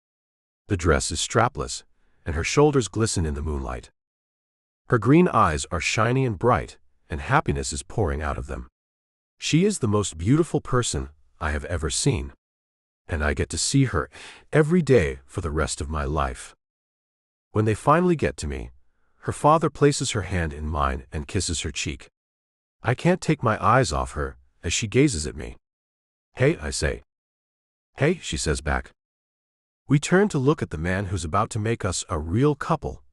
The dress is strapless, and her shoulders glisten in the moonlight. Her green eyes are shiny and bright, and happiness is pouring out of them. She is the most beautiful person I have ever seen, and I get to see her every day for the rest of my life. When they finally get to me, her father places her hand in mine and kisses her cheek. I can't take my eyes off her as she gazes at me. "Hey," I say. "Hey," she says back. We turn to look at the man who's about to make us a real couple,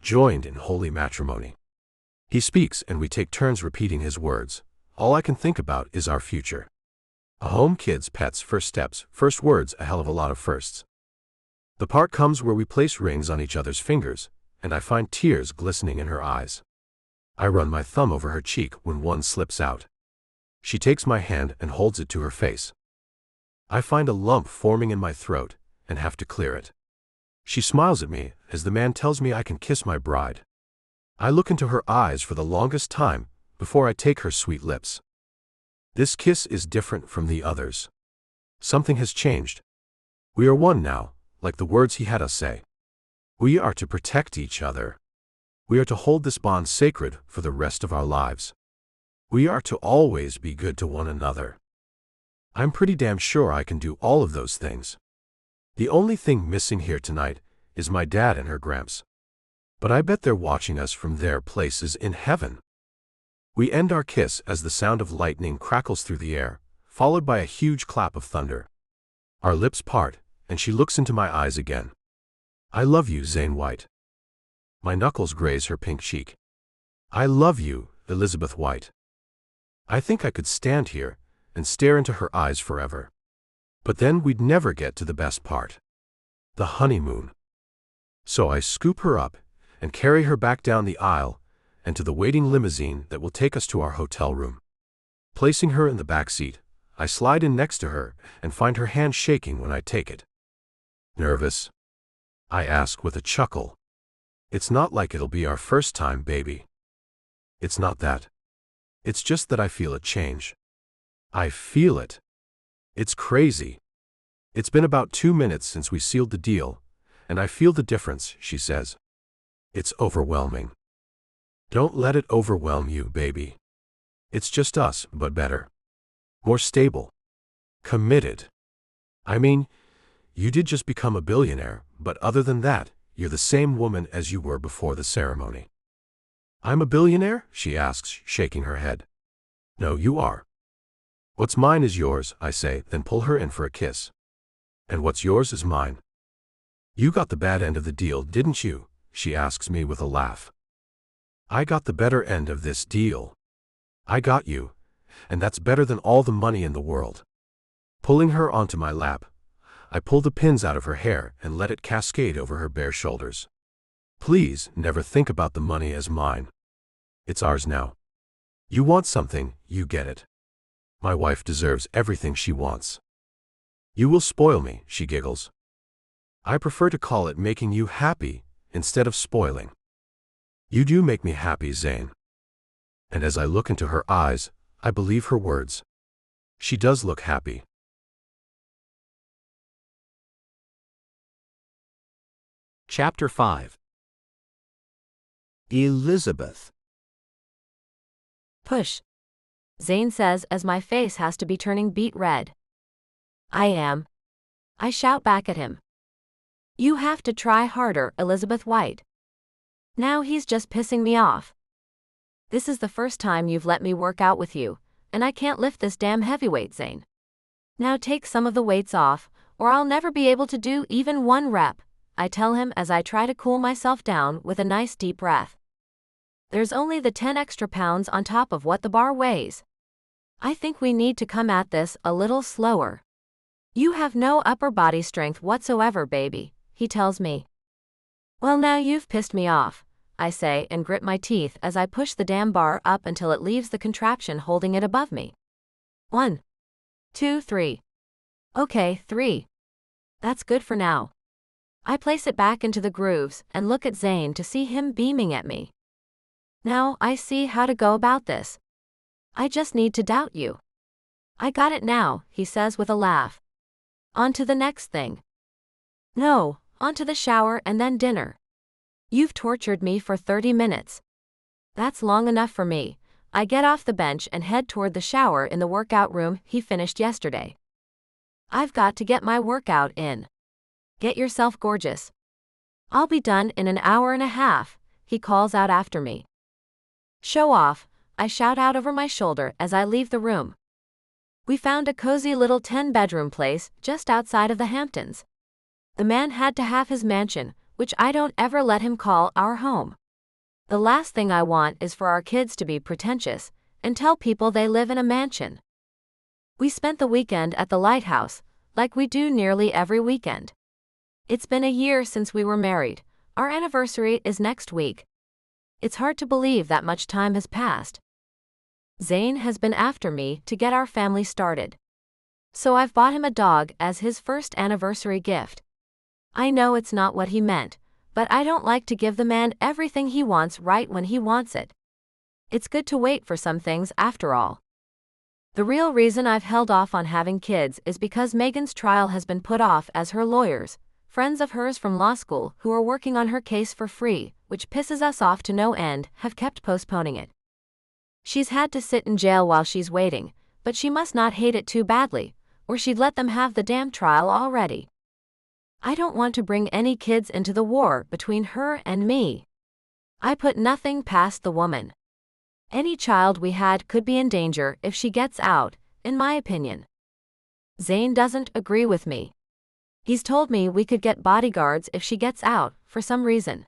joined in holy matrimony. He speaks and we take turns repeating his words. All I can think about is our future. A home, kids, pets, first steps, first words, a hell of a lot of firsts. The part comes where we place rings on each other's fingers, and I find tears glistening in her eyes. I run my thumb over her cheek when one slips out. She takes my hand and holds it to her face. I find a lump forming in my throat and have to clear it. She smiles at me as the man tells me I can kiss my bride. I look into her eyes for the longest time before I take her sweet lips. This kiss is different from the others. Something has changed. We are one now, like the words he had us say. We are to protect each other. We are to hold this bond sacred for the rest of our lives. We are to always be good to one another. I'm pretty damn sure I can do all of those things. The only thing missing here tonight is my dad and her gramps. But I bet they're watching us from their places in heaven. We end our kiss as the sound of lightning crackles through the air, followed by a huge clap of thunder. Our lips part, and she looks into my eyes again. "I love you, Zayn White." My knuckles graze her pink cheek. "I love you, Elizabeth White." I think I could stand here and stare into her eyes forever. But then we'd never get to the best part. The honeymoon. So I scoop her up and carry her back down the aisle and to the waiting limousine that will take us to our hotel room. Placing her in the back seat, I slide in next to her and find her hand shaking when I take it. "Nervous?" I ask with a chuckle. "It's not like it'll be our first time, baby." "It's not that. It's just that I feel a change. I feel it. It's crazy. It's been about 2 minutes since we sealed the deal, and I feel the difference," she says. "It's overwhelming." "Don't let it overwhelm you, baby. It's just us, but better. More stable. Committed. I mean, you did just become a billionaire, but other than that, you're the same woman as you were before the ceremony." "I'm a billionaire?" she asks, shaking her head. "No, you are." "What's mine is yours," I say, then pull her in for a kiss. "And what's yours is mine." "You got the bad end of the deal, didn't you?" she asks me with a laugh. "I got the better end of this deal. I got you, and that's better than all the money in the world." Pulling her onto my lap, I pull the pins out of her hair and let it cascade over her bare shoulders. "Please, never think about the money as mine. It's ours now. You want something, you get it. My wife deserves everything she wants." "You will spoil me," she giggles. "I prefer to call it making you happy instead of spoiling." "You do make me happy, Zayn." And as I look into her eyes, I believe her words. She does look happy. Chapter 5. Elizabeth. Push. Zane says as my face has to be turning beet red. I am. I shout back at him. You have to try harder, Elizabeth White. Now he's just pissing me off. This is the first time you've let me work out with you, and I can't lift this damn heavyweight, Zane. Now take some of the weights off, or I'll never be able to do even one rep, I tell him as I try to cool myself down with a nice deep breath. There's only the 10 extra pounds on top of what the bar weighs. I think we need to come at this a little slower. You have no upper body strength whatsoever, baby, he tells me. Well, now you've pissed me off, I say and grit my teeth as I push the damn bar up until it leaves the contraption holding it above me. 1, 2, 3. Okay, 3. That's good for now. I place it back into the grooves and look at Zane to see him beaming at me. Now I see how to go about this. I just need to doubt you. I got it now, he says with a laugh. On to the next thing. No, on to the shower and then dinner. You've tortured me for 30 minutes. That's long enough for me. I get off the bench and head toward the shower in the workout room he finished yesterday. I've got to get my workout in. Get yourself gorgeous. I'll be done in an hour and a half, he calls out after me. Show off, I shout out over my shoulder as I leave the room. We found a cozy little 10-bedroom place just outside of the Hamptons. The man had to have his mansion, which I don't ever let him call our home. The last thing I want is for our kids to be pretentious and tell people they live in a mansion. We spent the weekend at the Lighthouse, like we do nearly every weekend. It's been a year since we were married. Our anniversary is next week. It's hard to believe that much time has passed. Zane has been after me to get our family started. So I've bought him a dog as his first anniversary gift. I know it's not what he meant, but I don't like to give the man everything he wants right when he wants it. It's good to wait for some things after all. The real reason I've held off on having kids is because Megan's trial has been put off as her lawyers, friends of hers from law school who are working on her case for free, which pisses us off to no end, have kept postponing it. She's had to sit in jail while she's waiting, but she must not hate it too badly, or she'd let them have the damn trial already. I don't want to bring any kids into the war between her and me. I put nothing past the woman. Any child we had could be in danger if she gets out, in my opinion. Zane doesn't agree with me. He's told me we could get bodyguards if she gets out, for some reason.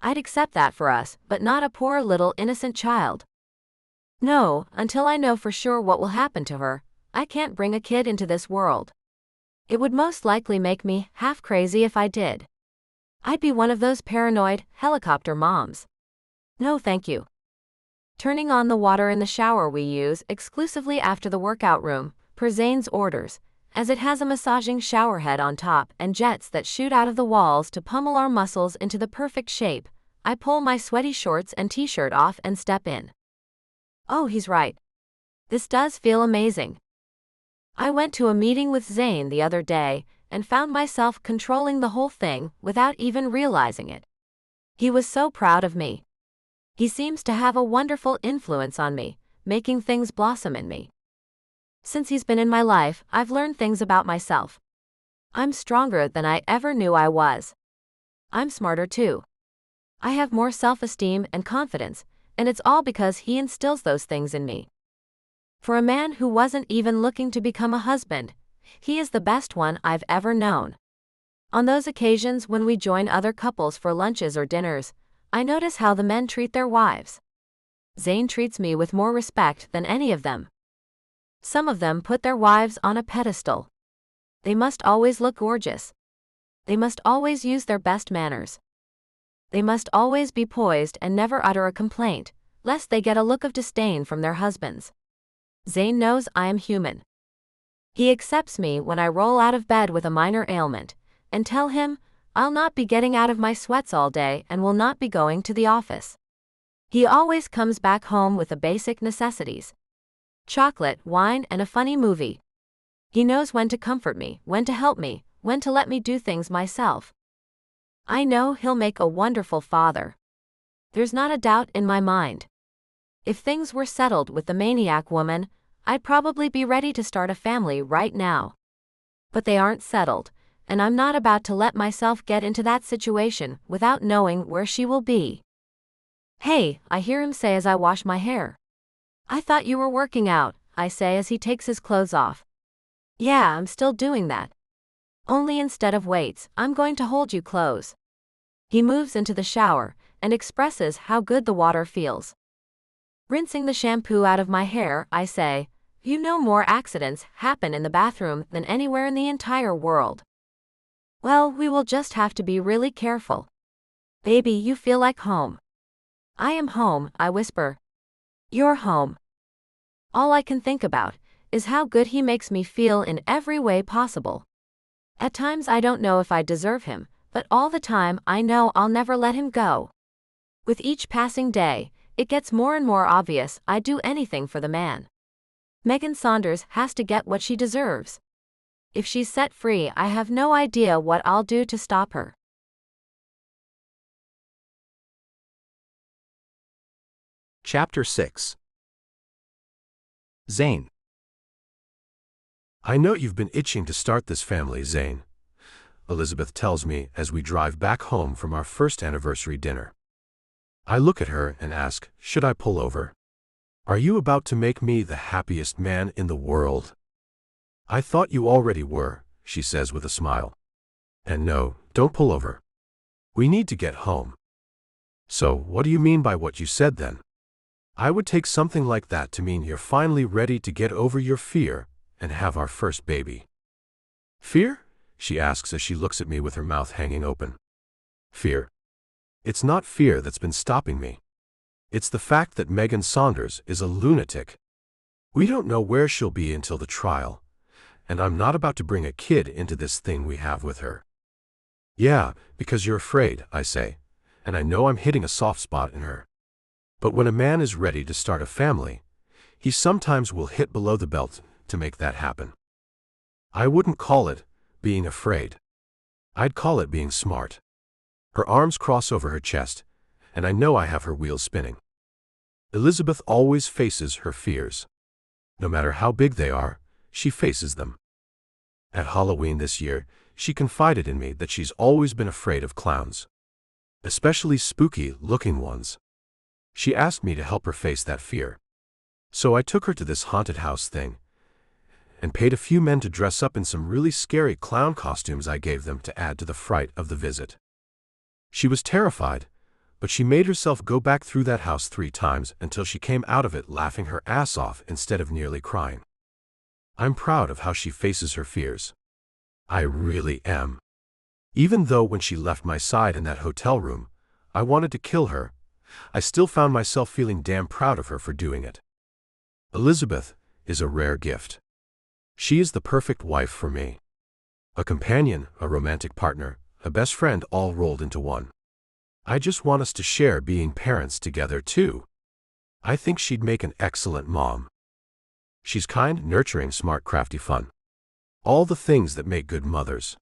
I'd accept that for us, but not a poor little innocent child. No, until I know for sure what will happen to her, I can't bring a kid into this world. It would most likely make me half crazy if I did. I'd be one of those paranoid helicopter moms. No thank you. Turning on the water in the shower we use exclusively after the workout room, per Zane's orders, as it has a massaging shower head on top and jets that shoot out of the walls to pummel our muscles into the perfect shape. I pull my sweaty shorts and t-shirt off and step in. Oh, he's right. This does feel amazing. I went to a meeting with Zane the other day and found myself controlling the whole thing without even realizing it. He was so proud of me. He seems to have a wonderful influence on me, making things blossom in me. Since he's been in my life, I've learned things about myself. I'm stronger than I ever knew I was. I'm smarter too. I have more self-esteem and confidence, and it's all because he instills those things in me. For a man who wasn't even looking to become a husband, he is the best one I've ever known. On those occasions when we join other couples for lunches or dinners, I notice how the men treat their wives. Zane treats me with more respect than any of them. Some of them put their wives on a pedestal. They must always look gorgeous. They must always use their best manners. They must always be poised and never utter a complaint, lest they get a look of disdain from their husbands. Zane knows I am human. He accepts me when I roll out of bed with a minor ailment, and tell him I'll not be getting out of my sweats all day and will not be going to the office. He always comes back home with the basic necessities: chocolate, wine, and a funny movie. He knows when to comfort me, when to help me, when to let me do things myself. I know he'll make a wonderful father. There's not a doubt in my mind. If things were settled with the maniac woman, I'd probably be ready to start a family right now. But they aren't settled, and I'm not about to let myself get into that situation without knowing where she will be. Hey, I hear him say as I wash my hair. I thought you were working out, I say as he takes his clothes off. Yeah, I'm still doing that. Only instead of weights, I'm going to hold you close. He moves into the shower and expresses how good the water feels. Rinsing the shampoo out of my hair, I say, you know more accidents happen in the bathroom than anywhere in the entire world. Well, we will just have to be really careful. Baby, you feel like home. I am home, I whisper. You're home. All I can think about is how good he makes me feel in every way possible. At times I don't know if I deserve him, but all the time I know I'll never let him go. With each passing day, it gets more and more obvious I'd do anything for the man. Megan Saunders has to get what she deserves. If she's set free, I have no idea what I'll do to stop her. Chapter 6. Zayn. I know you've been itching to start this family, Zane, Elizabeth tells me as we drive back home from our first anniversary dinner. I look at her and ask, should I pull over? Are you about to make me the happiest man in the world? I thought you already were, she says with a smile. And no, don't pull over. We need to get home. So, what do you mean by what you said then? I would take something like that to mean you're finally ready to get over your fear and have our first baby. Fear? She asks as she looks at me with her mouth hanging open. Fear? It's not fear that's been stopping me. It's the fact that Megan Saunders is a lunatic. We don't know where she'll be until the trial, and I'm not about to bring a kid into this thing we have with her. Yeah, because you're afraid, I say, and I know I'm hitting a soft spot in her. But when a man is ready to start a family, he sometimes will hit below the belt to make that happen. I wouldn't call it being afraid. I'd call it being smart. Her arms cross over her chest, and I know I have her wheels spinning. Elizabeth always faces her fears. No matter how big they are, she faces them. At Halloween this year, she confided in me that she's always been afraid of clowns, especially spooky-looking ones. She asked me to help her face that fear. So I took her to this haunted house thing and paid a few men to dress up in some really scary clown costumes I gave them to add to the fright of the visit. She was terrified, but she made herself go back through that house 3 times until she came out of it laughing her ass off instead of nearly crying. I'm proud of how she faces her fears. I really am. Even though when she left my side in that hotel room, I wanted to kill her, I still found myself feeling damn proud of her for doing it. Elizabeth is a rare gift. She is the perfect wife for me. A companion, a romantic partner, a best friend all rolled into one. I just want us to share being parents together too. I think she'd make an excellent mom. She's kind, nurturing, smart, crafty, fun. All the things that make good mothers.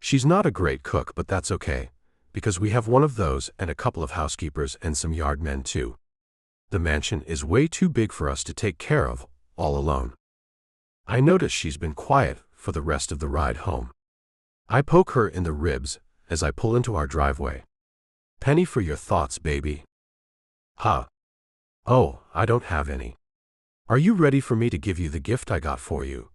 She's not a great cook, but that's okay, because we have one of those and a couple of housekeepers and some yard men too. The mansion is way too big for us to take care of, all alone. I notice she's been quiet for the rest of the ride home. I poke her in the ribs as I pull into our driveway. Penny for your thoughts, baby. Huh? Oh, I don't have any. Are you ready for me to give you the gift I got for you?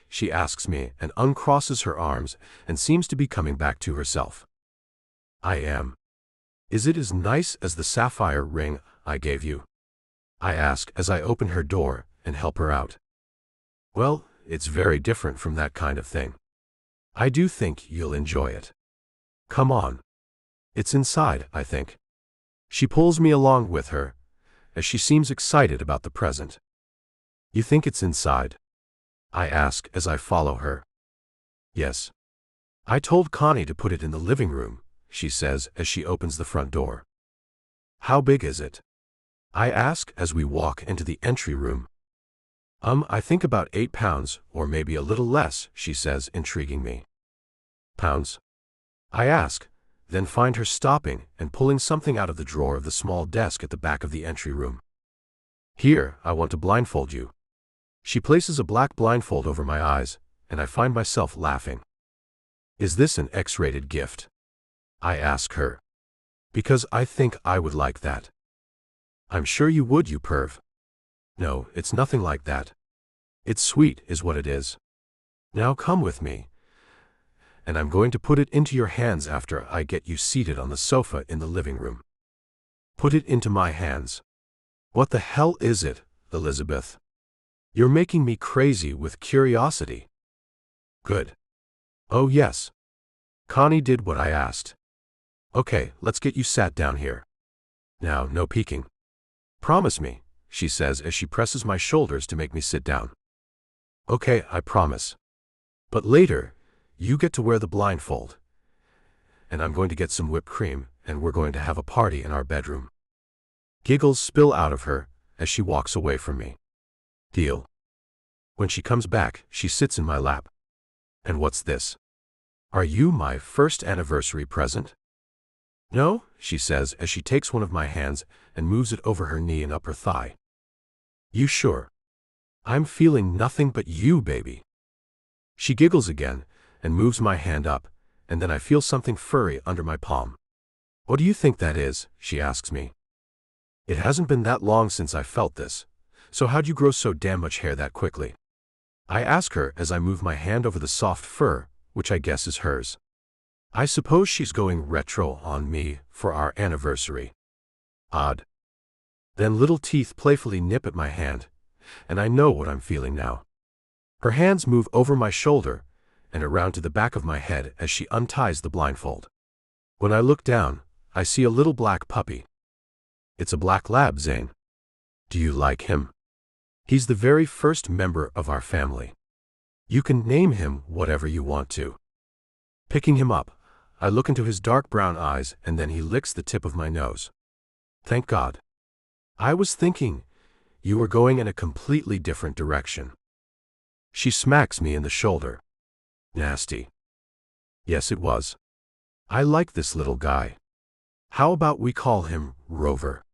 She asks me and uncrosses her arms and seems to be coming back to herself. I am. Is it as nice as the sapphire ring I gave you? I ask as I open her door and help her out. Well, it's very different from that kind of thing. I do think you'll enjoy it. Come on. It's inside, I think. She pulls me along with her, as she seems excited about the present. You think it's inside? I ask as I follow her. Yes. I told Connie to put it in the living room, she says as she opens the front door. How big is it? I ask as we walk into the entry room. I think about 8 pounds, or maybe a little less, she says, intriguing me. Pounds? I ask, then find her stopping and pulling something out of the drawer of the small desk at the back of the entry room. Here, I want to blindfold you. She places a black blindfold over my eyes, and I find myself laughing. Is this an X-rated gift? I ask her. Because I think I would like that. I'm sure you would, you perv. No, it's nothing like that. It's sweet, is what it is. Now come with me. And I'm going to put it into your hands after I get you seated on the sofa in the living room. Put it into my hands. What the hell is it, Elizabeth? You're making me crazy with curiosity. Good. Oh yes. Connie did what I asked. Okay, let's get you sat down here. Now, no peeking. Promise me, she says as she presses my shoulders to make me sit down. Okay, I promise. But later, you get to wear the blindfold. And I'm going to get some whipped cream, and we're going to have a party in our bedroom. Giggles spill out of her as she walks away from me. Deal. When she comes back, she sits in my lap. And what's this? Are you my first anniversary present? No, she says as she takes one of my hands and moves it over her knee and up her thigh. You sure? I'm feeling nothing but you, baby. She giggles again and moves my hand up, and then I feel something furry under my palm. What do you think that is? She asks me. It hasn't been that long since I felt this, so how'd you grow so damn much hair that quickly? I ask her as I move my hand over the soft fur, which I guess is hers. I suppose she's going retro on me for our anniversary. Odd. Then little teeth playfully nip at my hand, and I know what I'm feeling now. Her hands move over my shoulder and around to the back of my head as she unties the blindfold. When I look down, I see a little black puppy. It's a black lab, Zane. Do you like him? He's the very first member of our family. You can name him whatever you want to. Picking him up, I look into his dark brown eyes and then he licks the tip of my nose. Thank God. I was thinking you were going in a completely different direction. She smacks me in the shoulder. Nasty. Yes, it was. I like this little guy. How about we call him Rover?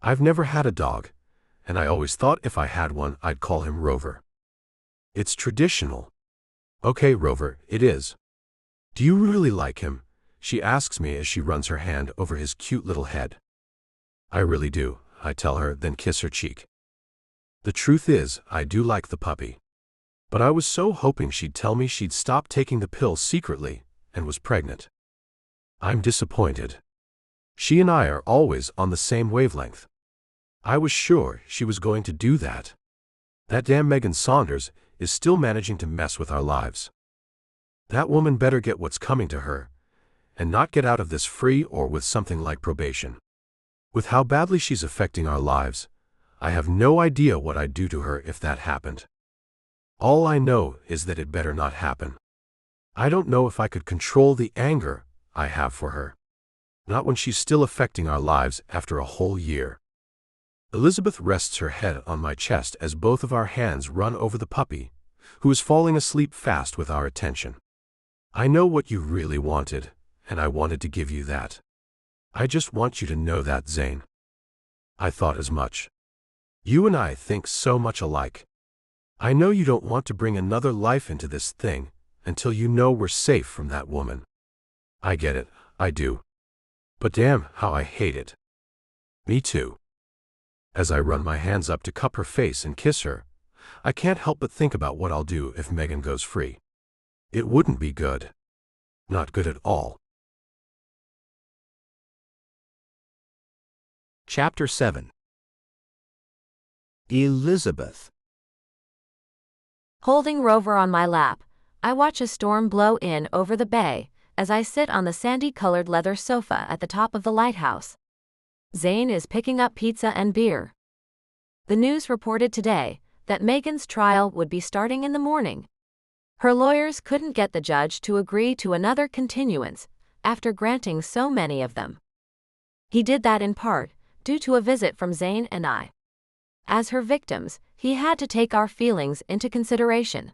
I've never had a dog, and I always thought if I had one, I'd call him Rover. It's traditional. Okay, Rover, it is. Do you really like him? She asks me as she runs her hand over his cute little head. I really do, I tell her, then kiss her cheek. The truth is, I do like the puppy. But I was so hoping she'd tell me she'd stopped taking the pill secretly and was pregnant. I'm disappointed. She and I are always on the same wavelength. I was sure she was going to do that. That damn Megan Saunders is still managing to mess with our lives. That woman better get what's coming to her, and not get out of this free or with something like probation. With how badly she's affecting our lives, I have no idea what I'd do to her if that happened. All I know is that it better not happen. I don't know if I could control the anger I have for her. Not when she's still affecting our lives after a whole year. Elizabeth rests her head on my chest as both of our hands run over the puppy, who is falling asleep fast with our attention. I know what you really wanted, and I wanted to give you that. I just want you to know that, Zane. I thought as much. You and I think so much alike. I know you don't want to bring another life into this thing until you know we're safe from that woman. I get it, I do. But damn how I hate it. Me too. As I run my hands up to cup her face and kiss her, I can't help but think about what I'll do if Megan goes free. It wouldn't be good. Not good at all. Chapter 7. Elizabeth. Holding Rover on my lap, I watch a storm blow in over the bay as I sit on the sandy-colored leather sofa at the top of the lighthouse. Zane is picking up pizza and beer. The news reported today that Megan's trial would be starting in the morning. Her lawyers couldn't get the judge to agree to another continuance after granting so many of them. He did that in part due to a visit from Zane and I. As her victims, he had to take our feelings into consideration.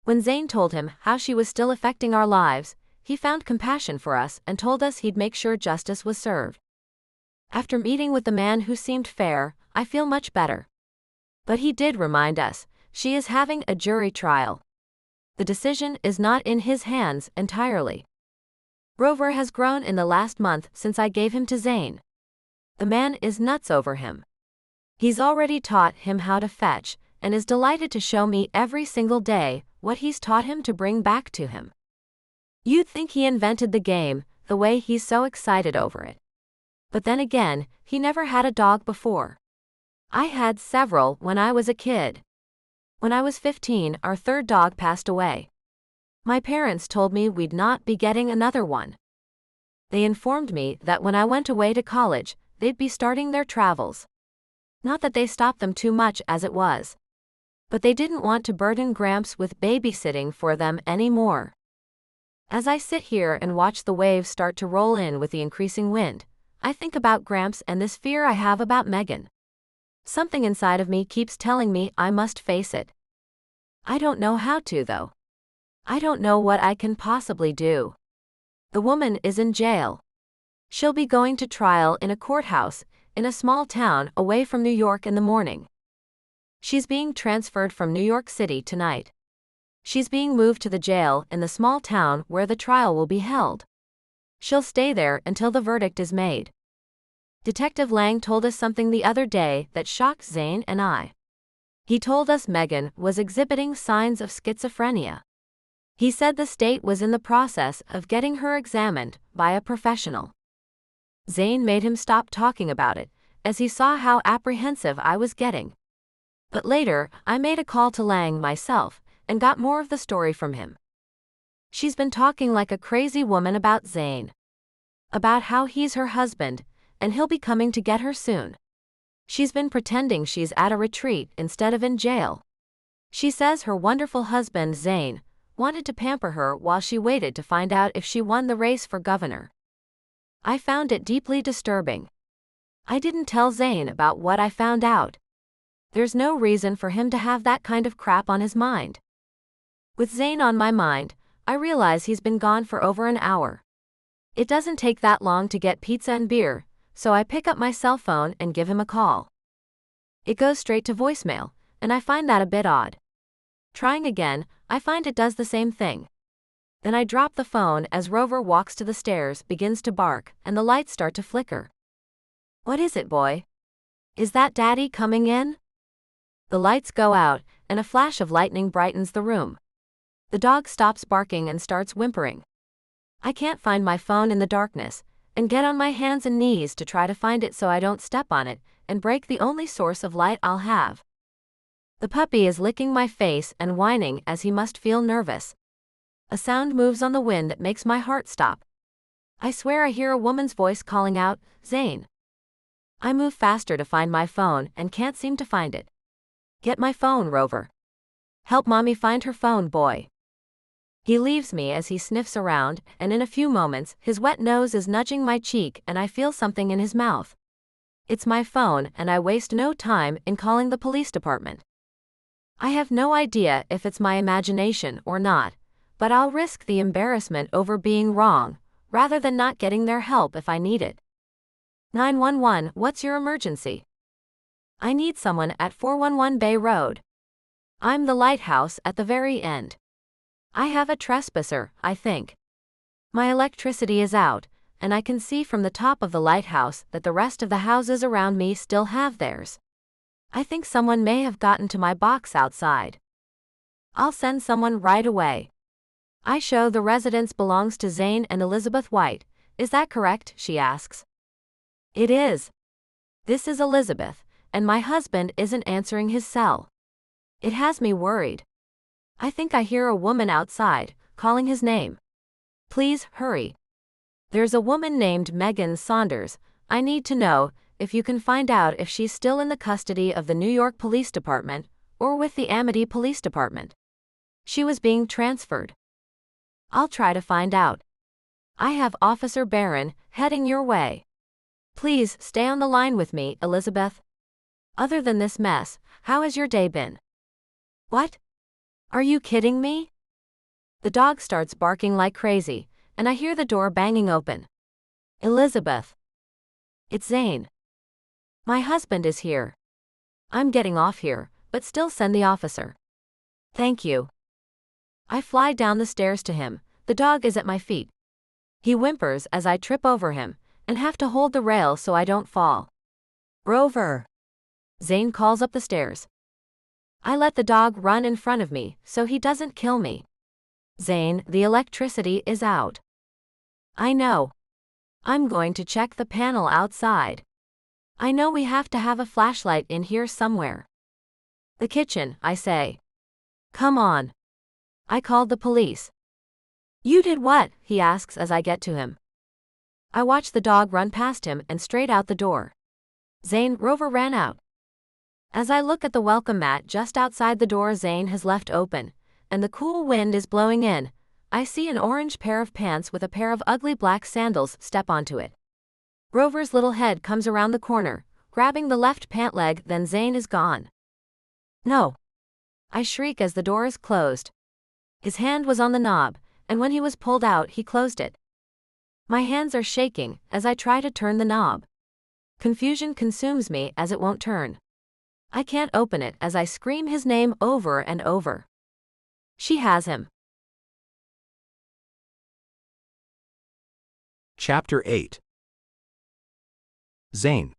When Zane told him how she was still affecting our lives, he found compassion for us and told us he'd make sure justice was served. After meeting with the man who seemed fair, I feel much better. But he did remind us, she is having a jury trial. The decision is not in his hands entirely. Rover has grown in the last month since I gave him to Zane. The man is nuts over him. He's already taught him how to fetch, and is delighted to show me every single day what he's taught him to bring back to him. You'd think he invented the game, the way he's so excited over it. But then again, he never had a dog before. I had several when I was a kid. When I was 15, our third dog passed away. My parents told me we'd not be getting another one. They informed me that when I went away to college, they'd be starting their travels. Not that they stopped them too much as it was. But they didn't want to burden Gramps with babysitting for them anymore. As I sit here and watch the waves start to roll in with the increasing wind, I think about Gramps and this fear I have about Megan. Something inside of me keeps telling me I must face it. I don't know how to, though. I don't know what I can possibly do. The woman is in jail. She'll be going to trial in a courthouse in a small town away from New York in the morning. She's being transferred from New York City tonight. She's being moved to the jail in the small town where the trial will be held. She'll stay there until the verdict is made. Detective Lang told us something the other day that shocked Zane and I. He told us Megan was exhibiting signs of schizophrenia. He said the state was in the process of getting her examined by a professional. Zane made him stop talking about it, as he saw how apprehensive I was getting. But later, I made a call to Lang myself, and got more of the story from him. She's been talking like a crazy woman about Zane. About how he's her husband, and he'll be coming to get her soon. She's been pretending she's at a retreat instead of in jail. She says her wonderful husband, Zane, wanted to pamper her while she waited to find out if she won the race for governor. I found it deeply disturbing. I didn't tell Zane about what I found out. There's no reason for him to have that kind of crap on his mind. With Zane on my mind, I realize he's been gone for over an hour. It doesn't take that long to get pizza and beer, so I pick up my cell phone and give him a call. It goes straight to voicemail, and I find that a bit odd. Trying again, I find it does the same thing. Then I drop the phone as Rover walks to the stairs, begins to bark, and the lights start to flicker. What is it, boy? Is that Daddy coming in? The lights go out, and a flash of lightning brightens the room. The dog stops barking and starts whimpering. I can't find my phone in the darkness, and get on my hands and knees to try to find it so I don't step on it and break the only source of light I'll have. The puppy is licking my face and whining as he must feel nervous. A sound moves on the wind that makes my heart stop. I swear I hear a woman's voice calling out, "Zane." I move faster to find my phone and can't seem to find it. Get my phone, Rover. Help Mommy find her phone, boy. He leaves me as he sniffs around, and in a few moments, his wet nose is nudging my cheek and I feel something in his mouth. It's my phone, and I waste no time in calling the police department. I have no idea if it's my imagination or not, but I'll risk the embarrassment over being wrong, rather than not getting their help if I need it. 911, what's your emergency? I need someone at 411 Bay Road. I'm the lighthouse at the very end. I have a trespasser, I think. My electricity is out, and I can see from the top of the lighthouse that the rest of the houses around me still have theirs. I think someone may have gotten to my box outside. I'll send someone right away. I show the residence belongs to Zane and Elizabeth White. Is that correct? She asks. It is. This is Elizabeth, and my husband isn't answering his cell. It has me worried. I think I hear a woman outside, calling his name. Please, hurry. There's a woman named Megan Saunders. I need to know if you can find out if she's still in the custody of the New York Police Department or with the Amity Police Department. She was being transferred. I'll try to find out. I have Officer Barron heading your way. Please stay on the line with me, Elizabeth. Other than this mess, how has your day been? What? Are you kidding me? The dog starts barking like crazy, and I hear the door banging open. Elizabeth. It's Zane. My husband is here. I'm getting off here, but still send the officer. Thank you. I fly down the stairs to him. The dog is at my feet. He whimpers as I trip over him, and have to hold the rail so I don't fall. Rover. Zane calls up the stairs. I let the dog run in front of me so he doesn't kill me. Zane, the electricity is out. I know. I'm going to check the panel outside. I know we have to have a flashlight in here somewhere. The kitchen, I say. Come on. I called the police. You did what? He asks as I get to him. I watch the dog run past him and straight out the door. Zane, Rover ran out. As I look at the welcome mat just outside the door Zane has left open, and the cool wind is blowing in, I see an orange pair of pants with a pair of ugly black sandals step onto it. Rover's little head comes around the corner, grabbing the left pant leg, then Zayn is gone. No! I shriek as the door is closed. His hand was on the knob, and when he was pulled out, he closed it. My hands are shaking as I try to turn the knob. Confusion consumes me as it won't turn. I can't open it as I scream his name over and over. She has him. Chapter 8. Zane.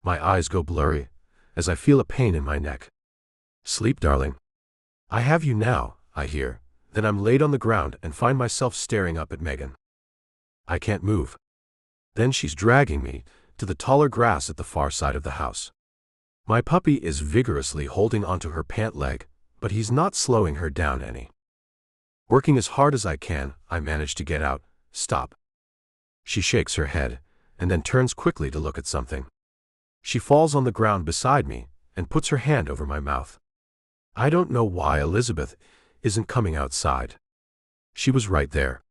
My eyes go blurry as I feel a pain in my neck. Sleep, darling. I have you now, I hear. Then I'm laid on the ground and find myself staring up at Megan. I can't move. Then she's dragging me to the taller grass at the far side of the house. My puppy is vigorously holding onto her pant leg, but he's not slowing her down any. Working as hard as I can, I manage to get out. Stop. She shakes her head, and then turns quickly to look at something. She falls on the ground beside me and puts her hand over my mouth. I don't know why Elizabeth isn't coming outside. She was right there.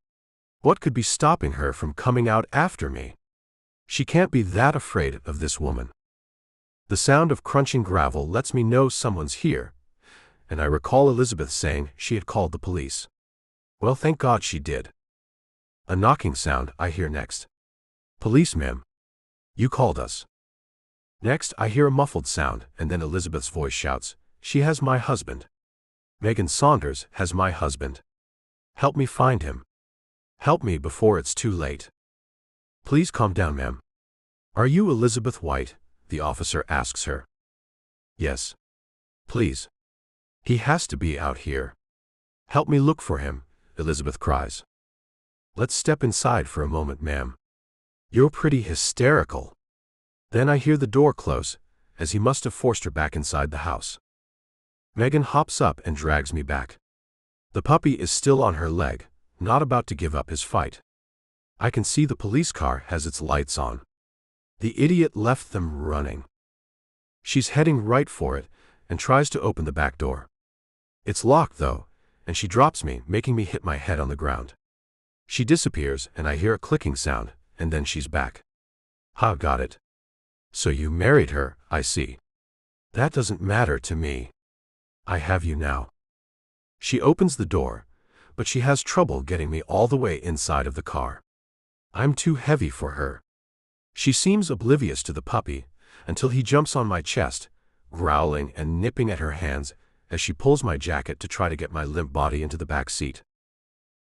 What could be stopping her from coming out after me? She can't be that afraid of this woman. The sound of crunching gravel lets me know someone's here, and I recall Elizabeth saying she had called the police. Well, thank God she did. A knocking sound I hear next. Police, ma'am. You called us. Next, I hear a muffled sound, and then Elizabeth's voice shouts, "She has my husband. Megan Saunders has my husband. Help me find him. Help me before it's too late." Please calm down, ma'am. Are you Elizabeth White? The officer asks her. Yes. Please. He has to be out here. Help me look for him, Elizabeth cries. Let's step inside for a moment, ma'am. You're pretty hysterical. Then I hear the door close, as he must have forced her back inside the house. Megan hops up and drags me back. The puppy is still on her leg, not about to give up his fight. I can see the police car has its lights on. The idiot left them running. She's heading right for it and tries to open the back door. It's locked though, and she drops me, making me hit my head on the ground. She disappears and I hear a clicking sound, and then she's back. Ha, got it. So you married her, I see. That doesn't matter to me. I have you now. She opens the door, but she has trouble getting me all the way inside of the car. I'm too heavy for her. She seems oblivious to the puppy until he jumps on my chest, growling and nipping at her hands as she pulls my jacket to try to get my limp body into the back seat.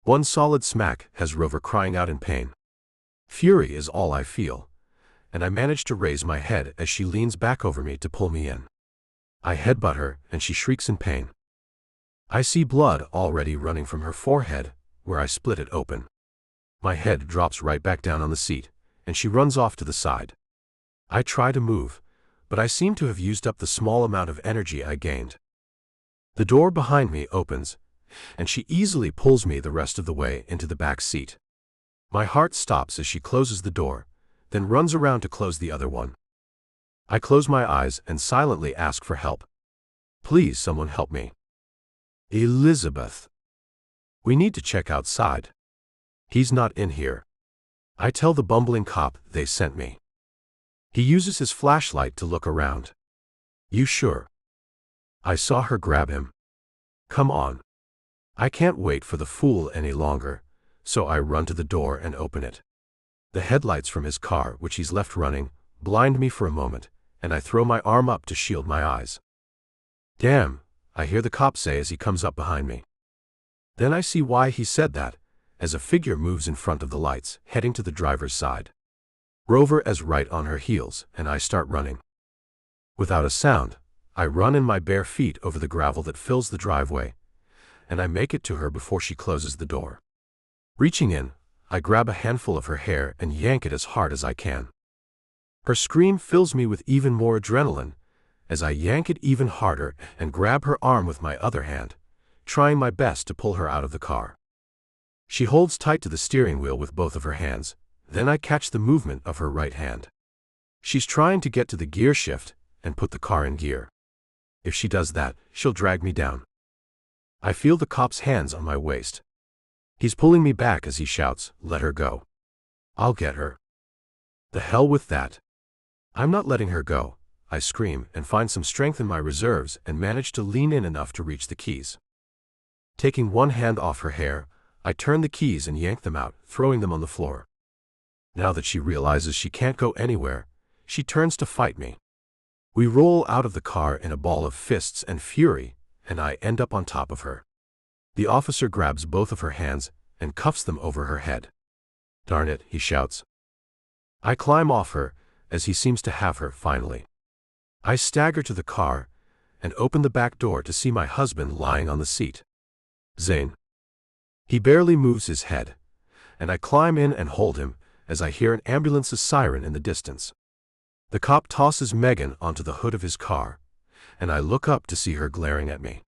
One solid smack has Rover crying out in pain. Fury is all I feel, and I manage to raise my head as she leans back over me to pull me in. I headbutt her and she shrieks in pain. I see blood already running from her forehead, where I split it open. My head drops right back down on the seat, and she runs off to the side. I try to move, but I seem to have used up the small amount of energy I gained. The door behind me opens, and she easily pulls me the rest of the way into the back seat. My heart stops as she closes the door, then runs around to close the other one. I close my eyes and silently ask for help. Please, someone help me. Elizabeth. We need to check outside. He's not in here. I tell the bumbling cop they sent me. He uses his flashlight to look around. You sure? I saw her grab him. Come on. I can't wait for the fool any longer, so I run to the door and open it. The headlights from his car, which he's left running, blind me for a moment, and I throw my arm up to shield my eyes. Damn, I hear the cop say as he comes up behind me. Then I see why he said that, as a figure moves in front of the lights, heading to the driver's side. Rover is right on her heels, and I start running. Without a sound, I run in my bare feet over the gravel that fills the driveway, and I make it to her before she closes the door. Reaching in, I grab a handful of her hair and yank it as hard as I can. Her scream fills me with even more adrenaline, as I yank it even harder and grab her arm with my other hand, trying my best to pull her out of the car. She holds tight to the steering wheel with both of her hands, then I catch the movement of her right hand. She's trying to get to the gear shift and put the car in gear. If she does that, she'll drag me down. I feel the cop's hands on my waist. He's pulling me back as he shouts, "Let her go." I'll get her. The hell with that. I'm not letting her go, I scream and find some strength in my reserves and manage to lean in enough to reach the keys. Taking one hand off her hair, I turn the keys and yank them out, throwing them on the floor. Now that she realizes she can't go anywhere, she turns to fight me. We roll out of the car in a ball of fists and fury, and I end up on top of her. The officer grabs both of her hands and cuffs them over her head. Darn it, he shouts. I climb off her, as he seems to have her finally. I stagger to the car and open the back door to see my husband lying on the seat. Zayn. He barely moves his head, and I climb in and hold him as I hear an ambulance's siren in the distance. The cop tosses Megan onto the hood of his car, and I look up to see her glaring at me.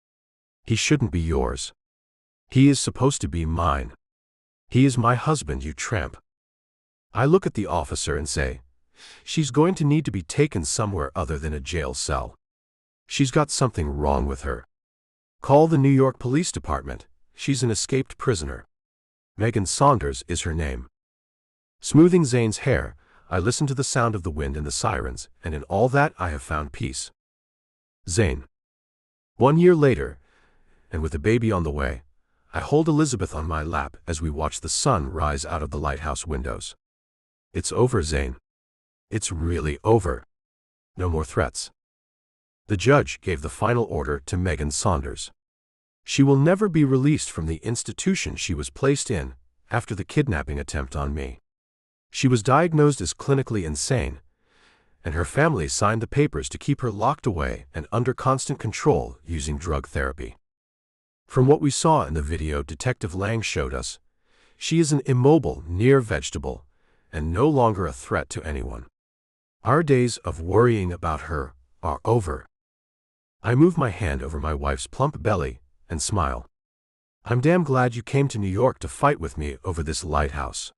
He shouldn't be yours. He is supposed to be mine. He is my husband, you tramp. I look at the officer and say, she's going to need to be taken somewhere other than a jail cell. She's got something wrong with her. Call the New York Police Department. She's an escaped prisoner. Megan Saunders is her name. Smoothing Zane's hair, I listen to the sound of the wind and the sirens, and in all that I have found peace. Zayn. 1 year later, and with a baby on the way, I hold Elizabeth on my lap as we watch the sun rise out of the lighthouse windows. It's over, Zayn. It's really over. No more threats. The judge gave the final order to Megan Saunders. She will never be released from the institution she was placed in after the kidnapping attempt on me. She was diagnosed as clinically insane, and her family signed the papers to keep her locked away and under constant control using drug therapy. From what we saw in the video Detective Lang showed us, she is an immobile, near vegetable, and no longer a threat to anyone. Our days of worrying about her are over. I move my hand over my wife's plump belly and smile. I'm damn glad you came to New York to fight with me over this lighthouse.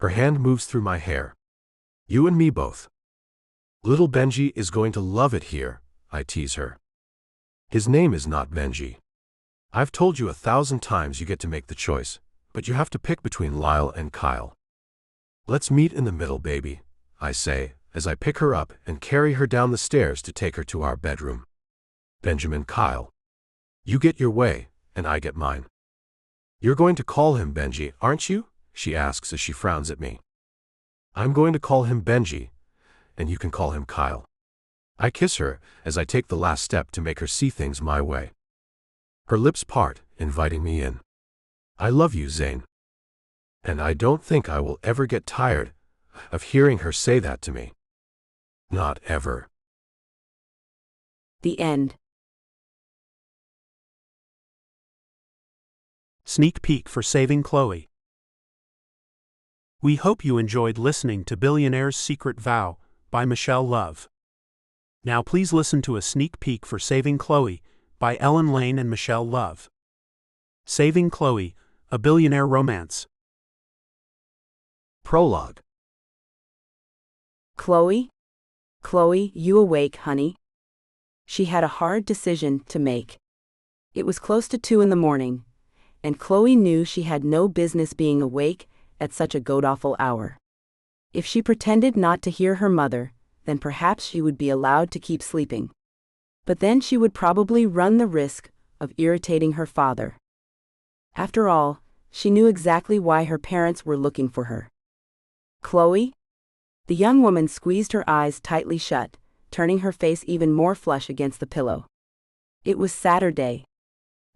Her hand moves through my hair. You and me both. Little Benji is going to love it here, I tease her. His name is not Benji. I've told you 1,000 times you get to make the choice, but you have to pick between Lyle and Kyle. Let's meet in the middle, baby, I say, as I pick her up and carry her down the stairs to take her to our bedroom. Benjamin Kyle. You get your way, and I get mine. You're going to call him Benji, aren't you? She asks as she frowns at me. I'm going to call him Benji, and you can call him Kyle. I kiss her as I take the last step to make her see things my way. Her lips part, inviting me in. I love you, Zayn. And I don't think I will ever get tired of hearing her say that to me. Not ever. The end. Sneak peek for Saving Chloe. We hope you enjoyed listening to Billionaire's Secret Vow by Michelle Love. Now please listen to a sneak peek for Saving Chloe by Ellen Lane and Michelle Love. Saving Chloe, a Billionaire Romance. Prologue. Chloe? Chloe, you awake, honey? She had a hard decision to make. It was close to 2 a.m, and Chloe knew she had no business being awake at such a god-awful hour. If she pretended not to hear her mother, then perhaps she would be allowed to keep sleeping. But then she would probably run the risk of irritating her father. After all, she knew exactly why her parents were looking for her. Chloe? The young woman squeezed her eyes tightly shut, turning her face even more flush against the pillow. It was Saturday.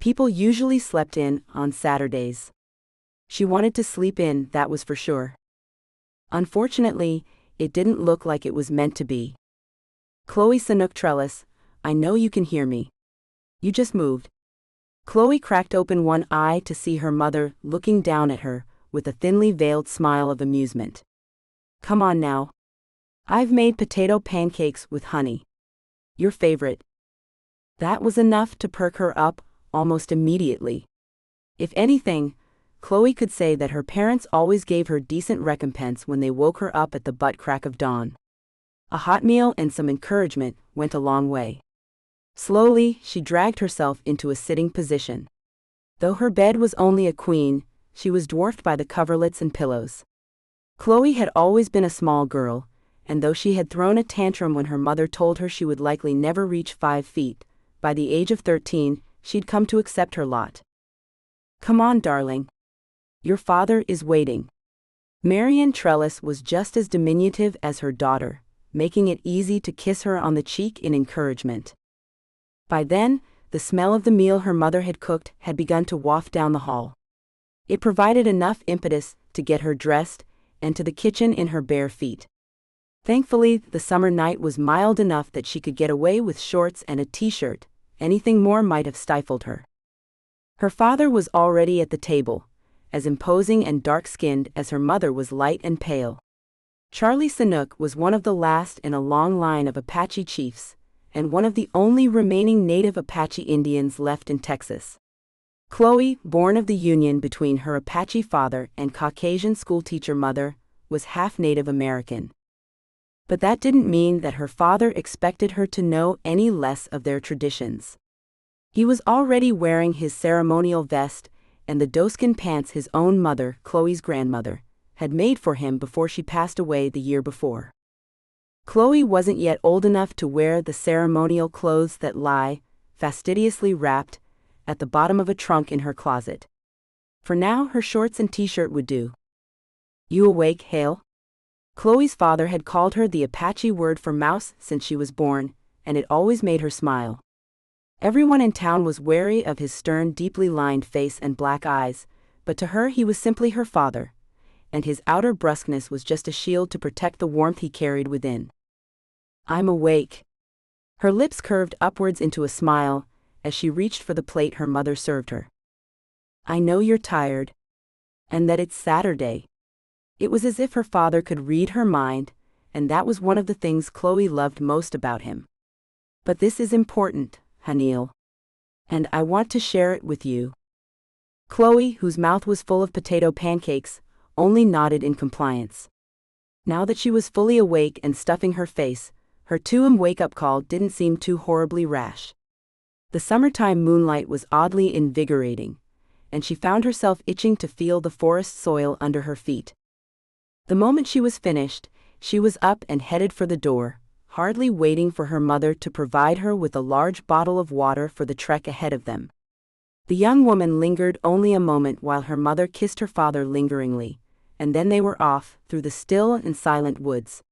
People usually slept in on Saturdays. She wanted to sleep in, that was for sure. Unfortunately, it didn't look like it was meant to be. Chloe Sanook Trellis, I know you can hear me. You just moved. Chloe cracked open one eye to see her mother looking down at her with a thinly veiled smile of amusement. Come on now. I've made potato pancakes with honey. Your favorite. That was enough to perk her up almost immediately. If anything, Chloe could say that her parents always gave her decent recompense when they woke her up at the butt crack of dawn. A hot meal and some encouragement went a long way. Slowly, she dragged herself into a sitting position. Though her bed was only a queen, she was dwarfed by the coverlets and pillows. Chloe had always been a small girl, and though she had thrown a tantrum when her mother told her she would likely never reach 5 feet, by the age of 13, she'd come to accept her lot. "Come on, darling. Your father is waiting." Marian Trellis was just as diminutive as her daughter, making it easy to kiss her on the cheek in encouragement. By then, the smell of the meal her mother had cooked had begun to waft down the hall. It provided enough impetus to get her dressed and to the kitchen in her bare feet. Thankfully, the summer night was mild enough that she could get away with shorts and a t-shirt. Anything more might have stifled her. Her father was already at the table, as imposing and dark-skinned as her mother was light and pale. Charlie Sanook was one of the last in a long line of Apache chiefs, and one of the only remaining native Apache Indians left in Texas. Chloe, born of the union between her Apache father and Caucasian schoolteacher mother, was half Native American. But that didn't mean that her father expected her to know any less of their traditions. He was already wearing his ceremonial vest and the doeskin pants his own mother, Chloe's grandmother, had made for him before she passed away the year before. Chloe wasn't yet old enough to wear the ceremonial clothes that lie, fastidiously wrapped, at the bottom of a trunk in her closet. For now, her shorts and t-shirt would do. "You awake, Hale?" Chloe's father had called her the Apache word for mouse since she was born, and it always made her smile. Everyone in town was wary of his stern, deeply lined face and black eyes, but to her he was simply her father, and his outer brusqueness was just a shield to protect the warmth he carried within. "I'm awake." Her lips curved upwards into a smile, as she reached for the plate her mother served her. "I know you're tired. And that it's Saturday." It was as if her father could read her mind, and that was one of the things Chloe loved most about him. "But this is important, Hanil. And I want to share it with you." Chloe, whose mouth was full of potato pancakes, only nodded in compliance. Now that she was fully awake and stuffing her face, her 2 a.m. wake-up call didn't seem too horribly rash. The summertime moonlight was oddly invigorating, and she found herself itching to feel the forest soil under her feet. The moment she was finished, she was up and headed for the door, hardly waiting for her mother to provide her with a large bottle of water for the trek ahead of them. The young woman lingered only a moment while her mother kissed her father lingeringly, and then they were off through the still and silent woods.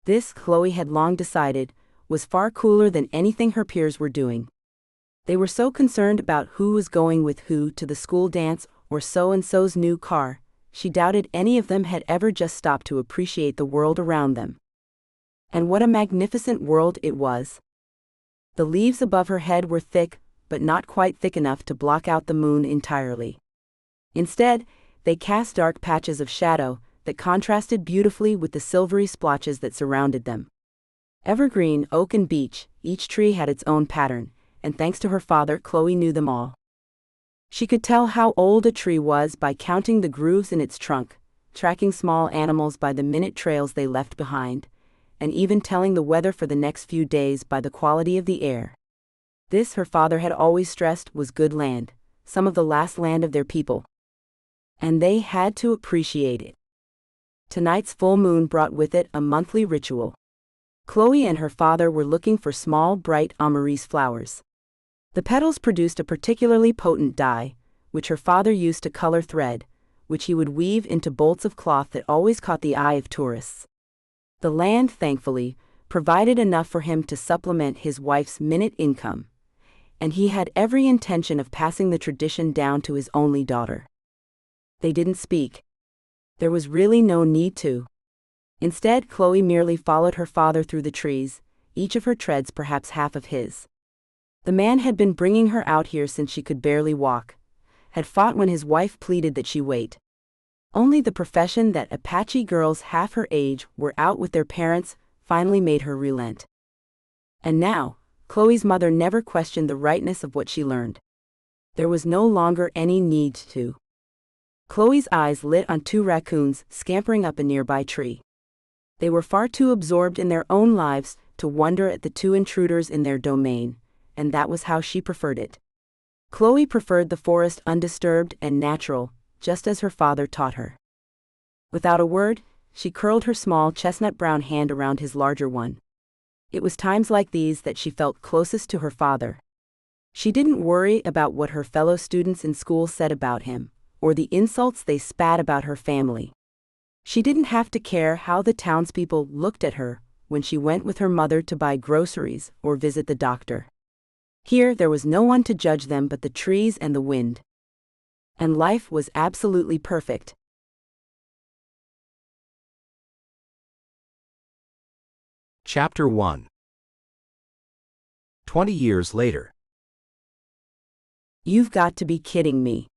This, Chloe had long decided, was far cooler than anything her peers were doing. They were so concerned about who was going with who to the school dance or so-and-so's new car, she doubted any of them had ever just stopped to appreciate the world around them. And what a magnificent world it was. The leaves above her head were thick, but not quite thick enough to block out the moon entirely. Instead, they cast dark patches of shadow that contrasted beautifully with the silvery splotches that surrounded them. Evergreen, oak and beech, each tree had its own pattern, and thanks to her father, Chloe knew them all. She could tell how old a tree was by counting the grooves in its trunk, tracking small animals by the minute trails they left behind, and even telling the weather for the next few days by the quality of the air. This, her father had always stressed, was good land, some of the last land of their people. And they had to appreciate it. Tonight's full moon brought with it a monthly ritual. Chloe and her father were looking for small, bright amarys flowers. The petals produced a particularly potent dye, which her father used to color thread, which he would weave into bolts of cloth that always caught the eye of tourists. The land, thankfully, provided enough for him to supplement his wife's minute income, and he had every intention of passing the tradition down to his only daughter. They didn't speak. There was really no need to. Instead, Chloe merely followed her father through the trees, each of her treads perhaps half of his. The man had been bringing her out here since she could barely walk, had fought when his wife pleaded that she wait. Only the profession that Apache girls half her age were out with their parents finally made her relent. And now, Chloe's mother never questioned the rightness of what she learned. There was no longer any need to. Chloe's eyes lit on 2 raccoons scampering up a nearby tree. They were far too absorbed in their own lives to wonder at the 2 intruders in their domain, and that was how she preferred it. Chloe preferred the forest undisturbed and natural, just as her father taught her. Without a word, she curled her small chestnut-brown hand around his larger one. It was times like these that she felt closest to her father. She didn't worry about what her fellow students in school said about him, or the insults they spat about her family. She didn't have to care how the townspeople looked at her when she went with her mother to buy groceries or visit the doctor. Here there was no one to judge them but the trees and the wind. And life was absolutely perfect. Chapter 1. 20 years later. You've got to be kidding me.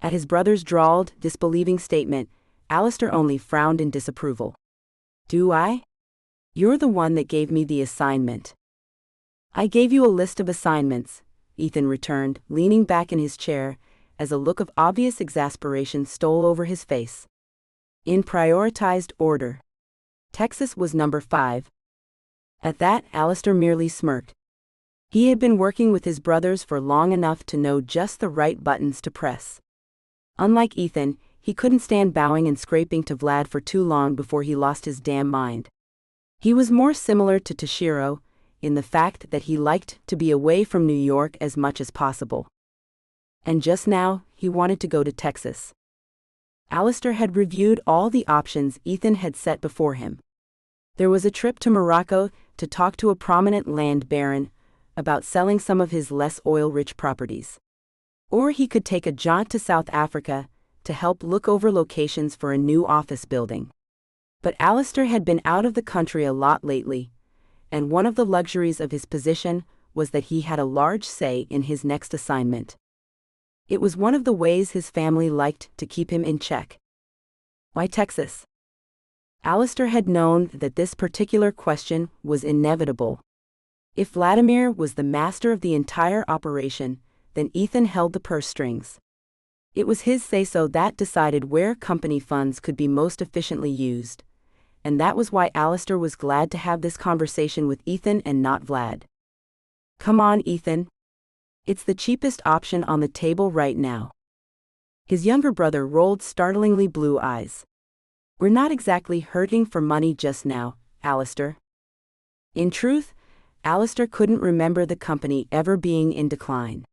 At his brother's drawled, disbelieving statement, Alistair only frowned in disapproval. Do I? You're the one that gave me the assignment. I gave you a list of assignments, Ethan returned, leaning back in his chair, as a look of obvious exasperation stole over his face. In prioritized order. Texas was number 5. At that, Alistair merely smirked. He had been working with his brothers for long enough to know just the right buttons to press. Unlike Ethan, he couldn't stand bowing and scraping to Vlad for too long before he lost his damn mind. He was more similar to Toshiro, in the fact that he liked to be away from New York as much as possible. And just now, he wanted to go to Texas. Alistair had reviewed all the options Ethan had set before him. There was a trip to Morocco to talk to a prominent land baron about selling some of his less oil-rich properties. Or he could take a jaunt to South Africa to help look over locations for a new office building. But Alistair had been out of the country a lot lately, and one of the luxuries of his position was that he had a large say in his next assignment. It was one of the ways his family liked to keep him in check. Why Texas? Alistair had known that this particular question was inevitable. If Vladimir was the master of the entire operation, then Ethan held the purse strings. It was his say-so that decided where company funds could be most efficiently used, and that was why Alistair was glad to have this conversation with Ethan and not Vlad. Come on, Ethan. It's the cheapest option on the table right now. His younger brother rolled startlingly blue eyes. We're not exactly hurting for money just now, Alistair. In truth, Alistair couldn't remember the company ever being in decline.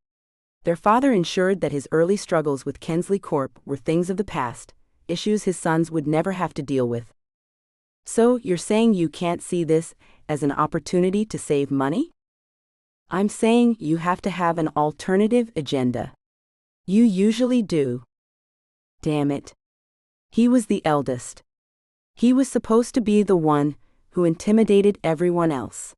Their father ensured that his early struggles with Kensley Corp were things of the past, issues his sons would never have to deal with. So, you're saying you can't see this as an opportunity to save money? I'm saying you have to have an alternative agenda. You usually do. Damn it. He was the eldest. He was supposed to be the one who intimidated everyone else.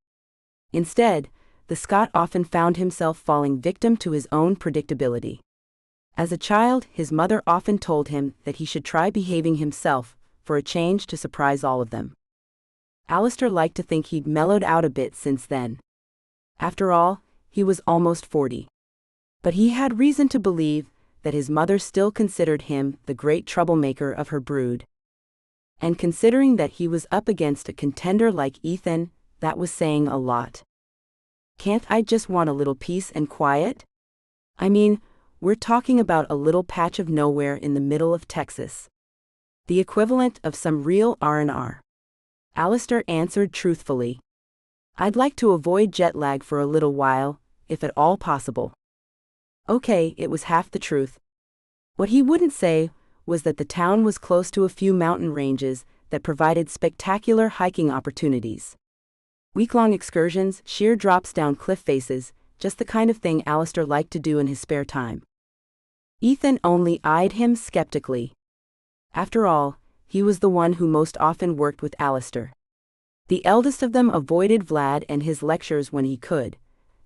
Instead, the Scot often found himself falling victim to his own predictability. As a child, his mother often told him that he should try behaving himself for a change to surprise all of them. Alistair liked to think he'd mellowed out a bit since then. After all, he was almost 40. But he had reason to believe that his mother still considered him the great troublemaker of her brood. And considering that he was up against a contender like Ethan, that was saying a lot. Can't I just want a little peace and quiet? I mean, we're talking about a little patch of nowhere in the middle of Texas. The equivalent of some real R&R. Alistair answered truthfully. I'd like to avoid jet lag for a little while, if at all possible. Okay, it was half the truth. What he wouldn't say was that the town was close to a few mountain ranges that provided spectacular hiking opportunities. Week-long excursions, sheer drops down cliff faces, just the kind of thing Alistair liked to do in his spare time. Ethan only eyed him skeptically. After all, he was the one who most often worked with Alistair. The eldest of them avoided Vlad and his lectures when he could.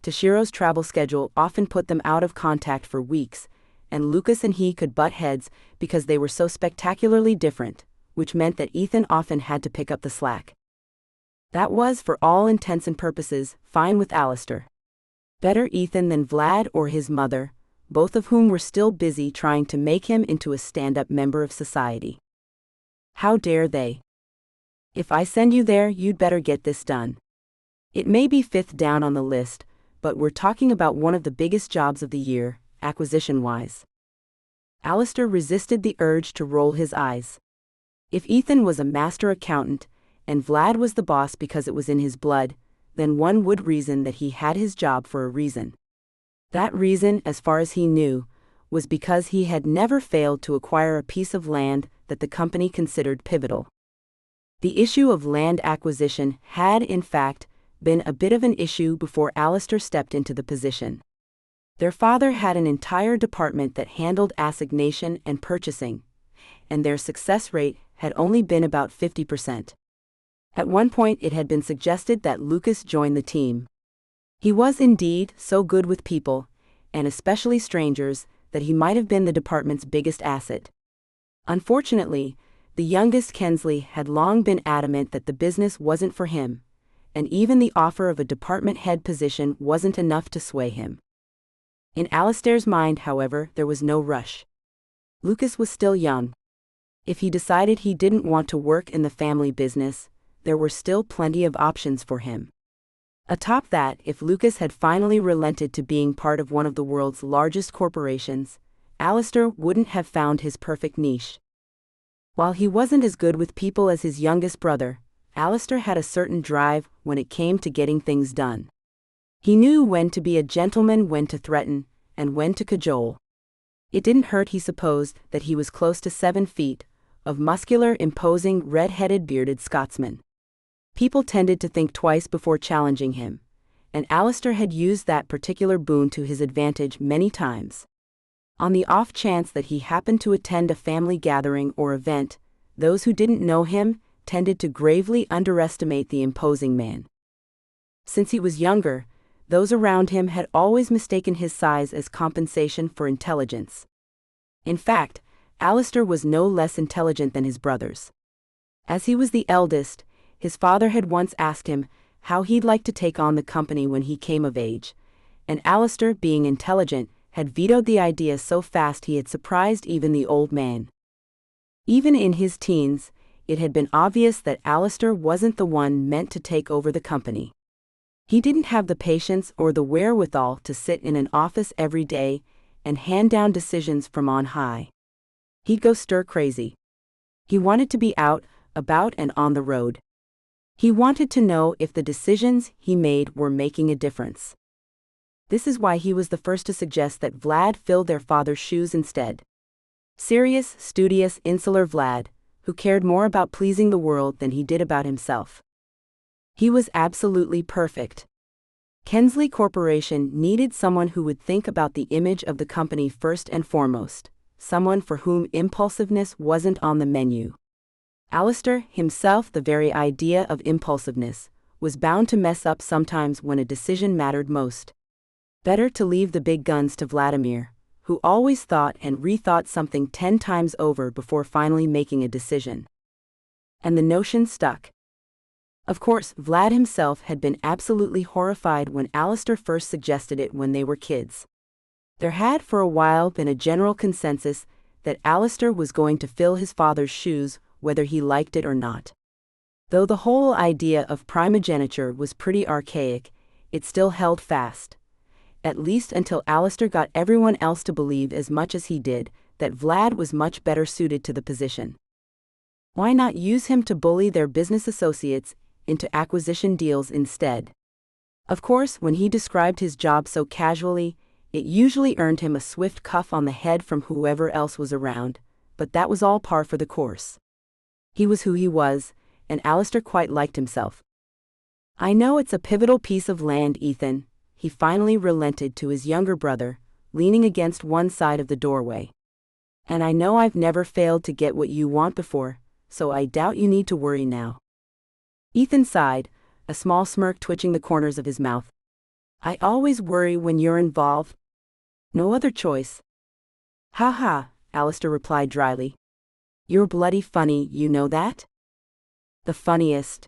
Toshiro's travel schedule often put them out of contact for weeks, and Lucas and he could butt heads because they were so spectacularly different, which meant that Ethan often had to pick up the slack. That was, for all intents and purposes, fine with Alistair. Better Ethan than Vlad or his mother, both of whom were still busy trying to make him into a stand-up member of society. How dare they? If I send you there, you'd better get this done. It may be 5th down on the list, but we're talking about one of the biggest jobs of the year, acquisition-wise. Alistair resisted the urge to roll his eyes. If Ethan was a master accountant, and Vlad was the boss because it was in his blood, then one would reason that he had his job for a reason. That reason, as far as he knew, was because he had never failed to acquire a piece of land that the company considered pivotal. The issue of land acquisition had, in fact, been a bit of an issue before Alistair stepped into the position. Their father had an entire department that handled assignation and purchasing, and their success rate had only been about 50%. At one point it had been suggested that Lucas join the team. He was indeed so good with people, and especially strangers, that he might have been the department's biggest asset. Unfortunately, the youngest Kensley had long been adamant that the business wasn't for him, and even the offer of a department head position wasn't enough to sway him. In Alistair's mind, however, there was no rush. Lucas was still young. If he decided he didn't want to work in the family business, there were still plenty of options for him. Atop that, if Lucas had finally relented to being part of one of the world's largest corporations, Alistair wouldn't have found his perfect niche. While he wasn't as good with people as his youngest brother, Alistair had a certain drive when it came to getting things done. He knew when to be a gentleman, when to threaten, and when to cajole. It didn't hurt, he supposed, that he was close to 7 feet, of muscular, imposing, red-headed, bearded Scotsman. People tended to think twice before challenging him, and Alistair had used that particular boon to his advantage many times. On the off chance that he happened to attend a family gathering or event, those who didn't know him tended to gravely underestimate the imposing man. Since he was younger, those around him had always mistaken his size as compensation for intelligence. In fact, Alistair was no less intelligent than his brothers. As he was the eldest, his father had once asked him how he'd like to take on the company when he came of age, and Alistair, being intelligent, had vetoed the idea so fast he had surprised even the old man. Even in his teens, it had been obvious that Alistair wasn't the one meant to take over the company. He didn't have the patience or the wherewithal to sit in an office every day and hand down decisions from on high. He'd go stir-crazy. He wanted to be out, about, and on the road. He wanted to know if the decisions he made were making a difference. This is why he was the first to suggest that Vlad fill their father's shoes instead. Serious, studious, insular Vlad, who cared more about pleasing the world than he did about himself. He was absolutely perfect. Kensley Corporation needed someone who would think about the image of the company first and foremost, someone for whom impulsiveness wasn't on the menu. Alistair, himself the very idea of impulsiveness, was bound to mess up sometimes when a decision mattered most. Better to leave the big guns to Vladimir, who always thought and rethought something 10 times over before finally making a decision. And the notion stuck. Of course, Vlad himself had been absolutely horrified when Alistair first suggested it when they were kids. There had for a while been a general consensus that Alistair was going to fill his father's shoes whether he liked it or not. Though the whole idea of primogeniture was pretty archaic, it still held fast. At least until Alistair got everyone else to believe as much as he did that Vlad was much better suited to the position. Why not use him to bully their business associates into acquisition deals instead? Of course, when he described his job so casually, it usually earned him a swift cuff on the head from whoever else was around, but that was all par for the course. He was who he was, and Alistair quite liked himself. "I know it's a pivotal piece of land, Ethan," he finally relented to his younger brother, leaning against one side of the doorway. "And I know I've never failed to get what you want before, so I doubt you need to worry now." Ethan sighed, a small smirk twitching the corners of his mouth. "I always worry when you're involved. No other choice." "Ha ha," Alistair replied dryly. "You're bloody funny, you know that?" "The funniest."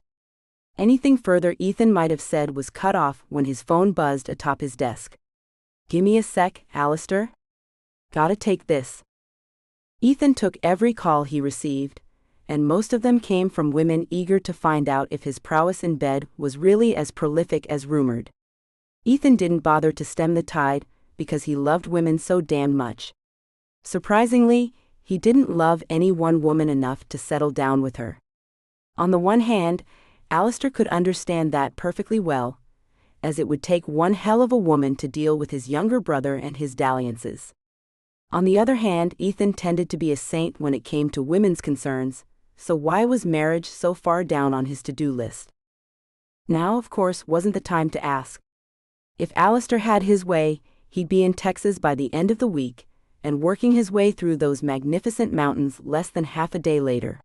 Anything further Ethan might have said was cut off when his phone buzzed atop his desk. "Gimme a sec, Alistair. Gotta take this." Ethan took every call he received, and most of them came from women eager to find out if his prowess in bed was really as prolific as rumored. Ethan didn't bother to stem the tide because he loved women so damn much. Surprisingly, He didn't love any one woman enough to settle down with her. On the one hand, Alistair could understand that perfectly well, as it would take one hell of a woman to deal with his younger brother and his dalliances. On the other hand, Ethan tended to be a saint when it came to women's concerns, so why was marriage so far down on his to-do list? Now, of course, wasn't the time to ask. If Alistair had his way, he'd be in Texas by the end of the week, and working his way through those magnificent mountains less than half a day later.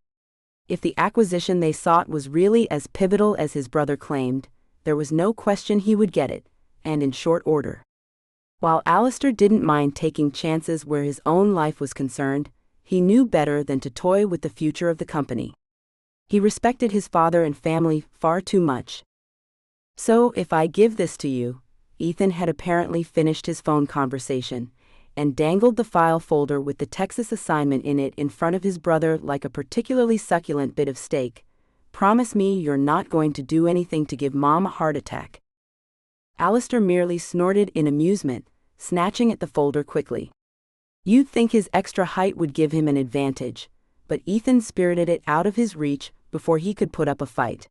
If the acquisition they sought was really as pivotal as his brother claimed, there was no question he would get it, and in short order. While Alistair didn't mind taking chances where his own life was concerned, he knew better than to toy with the future of the company. He respected his father and family far too much. So, if I give this to you, Ethan had apparently finished his phone conversation, and dangled the file folder with the Texas assignment in it in front of his brother like a particularly succulent bit of steak. Promise me you're not going to do anything to give Mom a heart attack. Alistair merely snorted in amusement, snatching at the folder quickly. You'd think his extra height would give him an advantage, but Ethan spirited it out of his reach before he could put up a fight.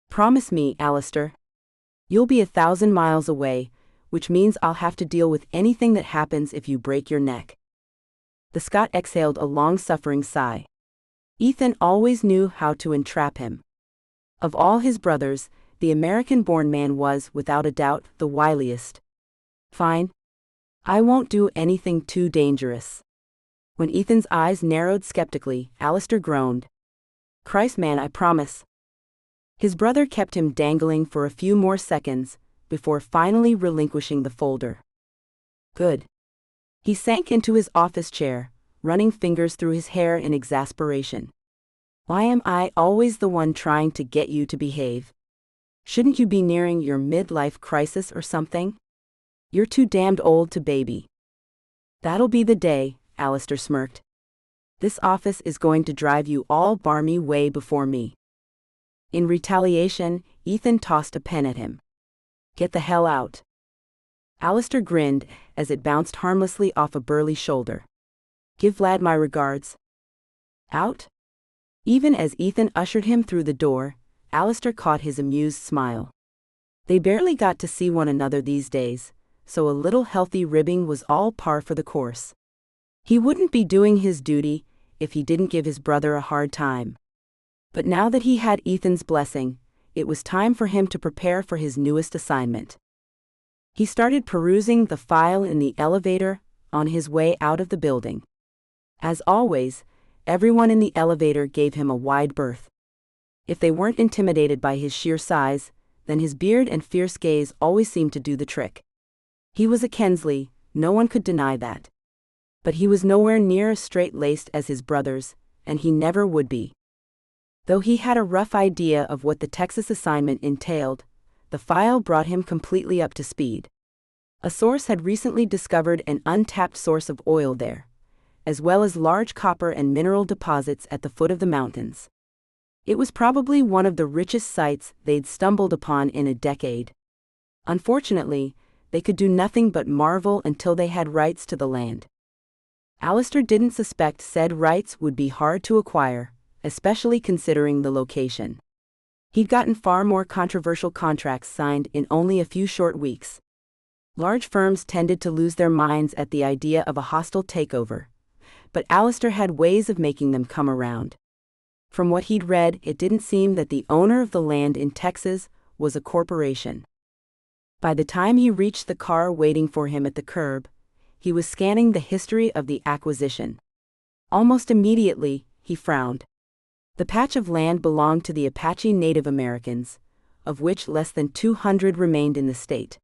Promise me, Alistair. You'll be 1,000 miles away, which means I'll have to deal with anything that happens if you break your neck. The Scot exhaled a long-suffering sigh. Ethan always knew how to entrap him. Of all his brothers, the American-born man was, without a doubt, the wiliest. Fine. I won't do anything too dangerous. When Ethan's eyes narrowed skeptically, Alistair groaned. Christ, man, I promise. His brother kept him dangling for a few more seconds, before finally relinquishing the folder. Good. He sank into his office chair, running fingers through his hair in exasperation. Why am I always the one trying to get you to behave? Shouldn't you be nearing your midlife crisis or something? You're too damned old to baby. That'll be the day, Alistair smirked. This office is going to drive you all barmy way before me. In retaliation, Ethan tossed a pen at him. Get the hell out. Alistair grinned as it bounced harmlessly off a burly shoulder. Give Vlad my regards. Out? Even as Ethan ushered him through the door, Alistair caught his amused smile. They barely got to see one another these days, so a little healthy ribbing was all par for the course. He wouldn't be doing his duty if he didn't give his brother a hard time. But now that he had Ethan's blessing, it was time for him to prepare for his newest assignment. He started perusing the file in the elevator on his way out of the building. As always, everyone in the elevator gave him a wide berth. If they weren't intimidated by his sheer size, then his beard and fierce gaze always seemed to do the trick. He was a Kensley, no one could deny that. But he was nowhere near as straight-laced as his brothers, and he never would be. Though he had a rough idea of what the Texas assignment entailed, the file brought him completely up to speed. A source had recently discovered an untapped source of oil there, as well as large copper and mineral deposits at the foot of the mountains. It was probably one of the richest sites they'd stumbled upon in a decade. Unfortunately, they could do nothing but marvel until they had rights to the land. Alistair didn't suspect said rights would be hard to acquire, especially considering the location. He'd gotten far more controversial contracts signed in only a few short weeks. Large firms tended to lose their minds at the idea of a hostile takeover, but Alistair had ways of making them come around. From what he'd read, it didn't seem that the owner of the land in Texas was a corporation. By the time he reached the car waiting for him at the curb, he was scanning the history of the acquisition. Almost immediately, he frowned. The patch of land belonged to the Apache Native Americans, of which less than 200 remained in the state.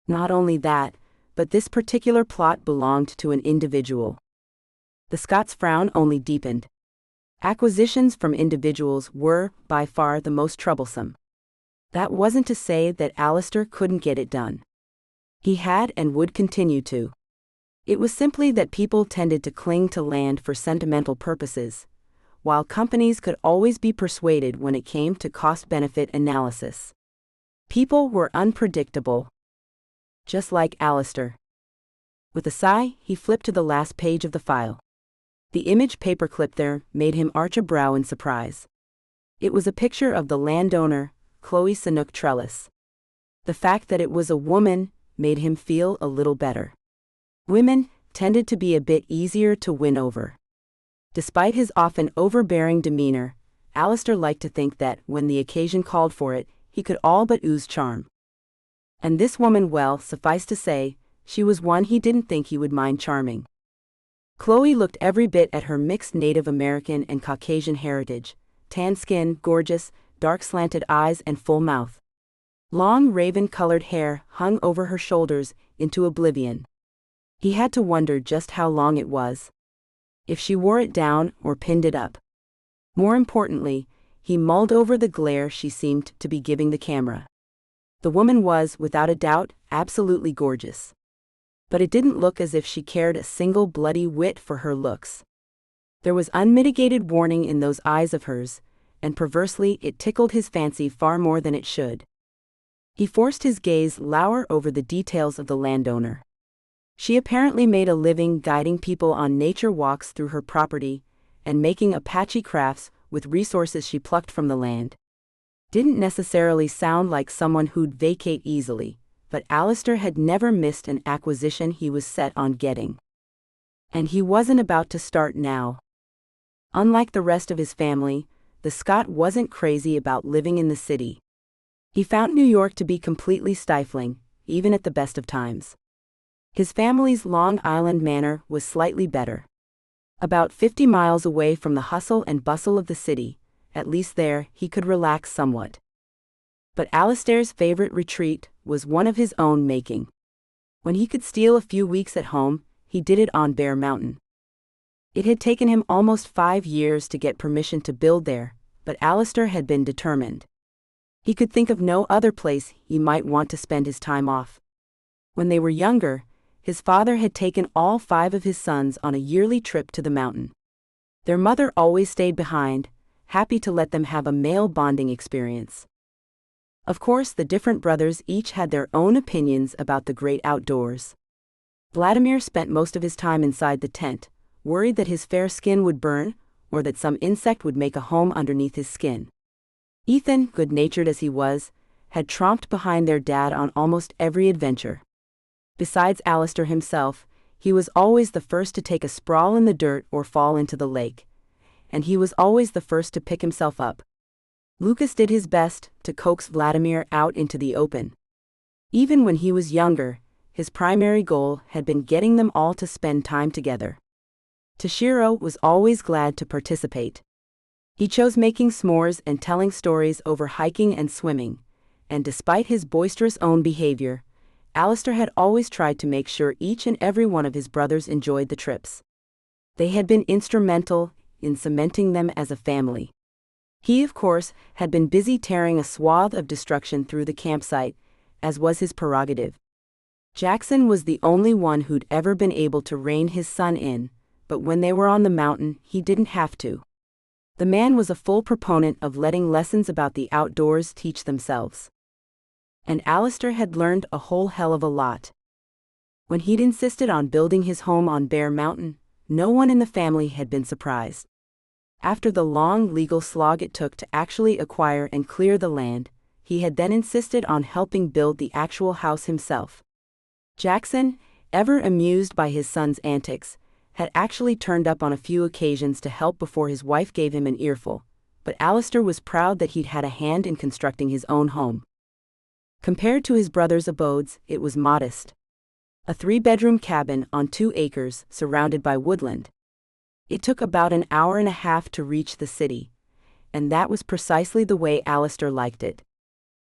Not only that, but this particular plot belonged to an individual. The Scot's frown only deepened. Acquisitions from individuals were, by far, the most troublesome. That wasn't to say that Alistair couldn't get it done. He had and would continue to. It was simply that people tended to cling to land for sentimental purposes, while companies could always be persuaded when it came to cost-benefit analysis. People were unpredictable. Just like Alistair. With a sigh, he flipped to the last page of the file. The image paperclip there made him arch a brow in surprise. It was a picture of the landowner, Chloe Sanook Trellis. The fact that it was a woman made him feel a little better. Women tended to be a bit easier to win over. Despite his often overbearing demeanor, Alistair liked to think that, when the occasion called for it, he could all but ooze charm. And this woman, well, suffice to say, she was one he didn't think he would mind charming. Chloe looked every bit at her mixed Native American and Caucasian heritage: tan skin, gorgeous, dark slanted eyes and full mouth. Long raven-colored hair hung over her shoulders into oblivion. He had to wonder just how long it was. If she wore it down or pinned it up. More importantly, he mulled over the glare she seemed to be giving the camera. The woman was, without a doubt, absolutely gorgeous. But it didn't look as if she cared a single bloody whit for her looks. There was unmitigated warning in those eyes of hers, and perversely it tickled his fancy far more than it should. He forced his gaze lower over the details of the landowner. She apparently made a living guiding people on nature walks through her property, and making Apache crafts with resources she plucked from the land. Didn't necessarily sound like someone who'd vacate easily, but Alistair had never missed an acquisition he was set on getting. And he wasn't about to start now. Unlike the rest of his family, the Scot wasn't crazy about living in the city. He found New York to be completely stifling, even at the best of times. His family's Long Island manor was slightly better. About 50 miles away from the hustle and bustle of the city, at least there he could relax somewhat. But Alistair's favorite retreat was one of his own making. When he could steal a few weeks at home, he did it on Bear Mountain. It had taken him almost 5 years to get permission to build there, but Alistair had been determined. He could think of no other place he might want to spend his time off. When they were younger, his father had taken all 5 of his sons on a yearly trip to the mountain. Their mother always stayed behind, happy to let them have a male bonding experience. Of course, the different brothers each had their own opinions about the great outdoors. Vladimir spent most of his time inside the tent, worried that his fair skin would burn, or that some insect would make a home underneath his skin. Ethan, good-natured as he was, had tromped behind their dad on almost every adventure. Besides Alistair himself, he was always the first to take a sprawl in the dirt or fall into the lake, and he was always the first to pick himself up. Lucas did his best to coax Vladimir out into the open. Even when he was younger, his primary goal had been getting them all to spend time together. Toshiro was always glad to participate. He chose making s'mores and telling stories over hiking and swimming, and despite his boisterous own behavior, Alistair had always tried to make sure each and every one of his brothers enjoyed the trips. They had been instrumental in cementing them as a family. He, of course, had been busy tearing a swath of destruction through the campsite, as was his prerogative. Jackson was the only one who'd ever been able to rein his son in, but when they were on the mountain, he didn't have to. The man was a full proponent of letting lessons about the outdoors teach themselves. And Alistair had learned a whole hell of a lot. When he'd insisted on building his home on Bear Mountain, no one in the family had been surprised. After the long legal slog it took to actually acquire and clear the land, he had then insisted on helping build the actual house himself. Jackson, ever amused by his son's antics, had actually turned up on a few occasions to help before his wife gave him an earful, but Alistair was proud that he'd had a hand in constructing his own home. Compared to his brother's abodes, it was modest. A 3-bedroom cabin on 2 acres surrounded by woodland. It took about an hour and a half to reach the city, and that was precisely the way Alistair liked it.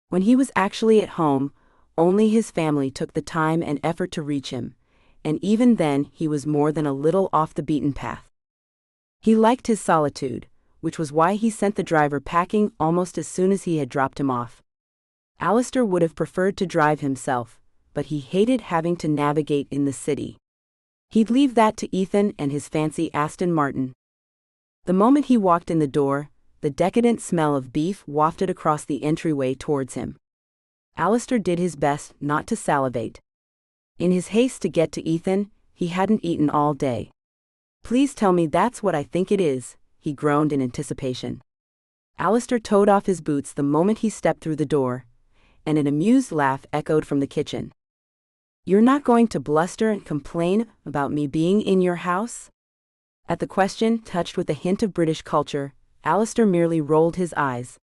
When he was actually at home, only his family took the time and effort to reach him, and even then he was more than a little off the beaten path. He liked his solitude, which was why he sent the driver packing almost as soon as he had dropped him off. Alistair would have preferred to drive himself, but he hated having to navigate in the city. He'd leave that to Ethan and his fancy Aston Martin. The moment he walked in the door, the decadent smell of beef wafted across the entryway towards him. Alistair did his best not to salivate. In his haste to get to Ethan, he hadn't eaten all day. Please tell me that's what I think it is, he groaned in anticipation. Alistair toed off his boots the moment he stepped through the door, and an amused laugh echoed from the kitchen. You're not going to bluster and complain about me being in your house? At the question, touched with a hint of British culture, Alistair merely rolled his eyes.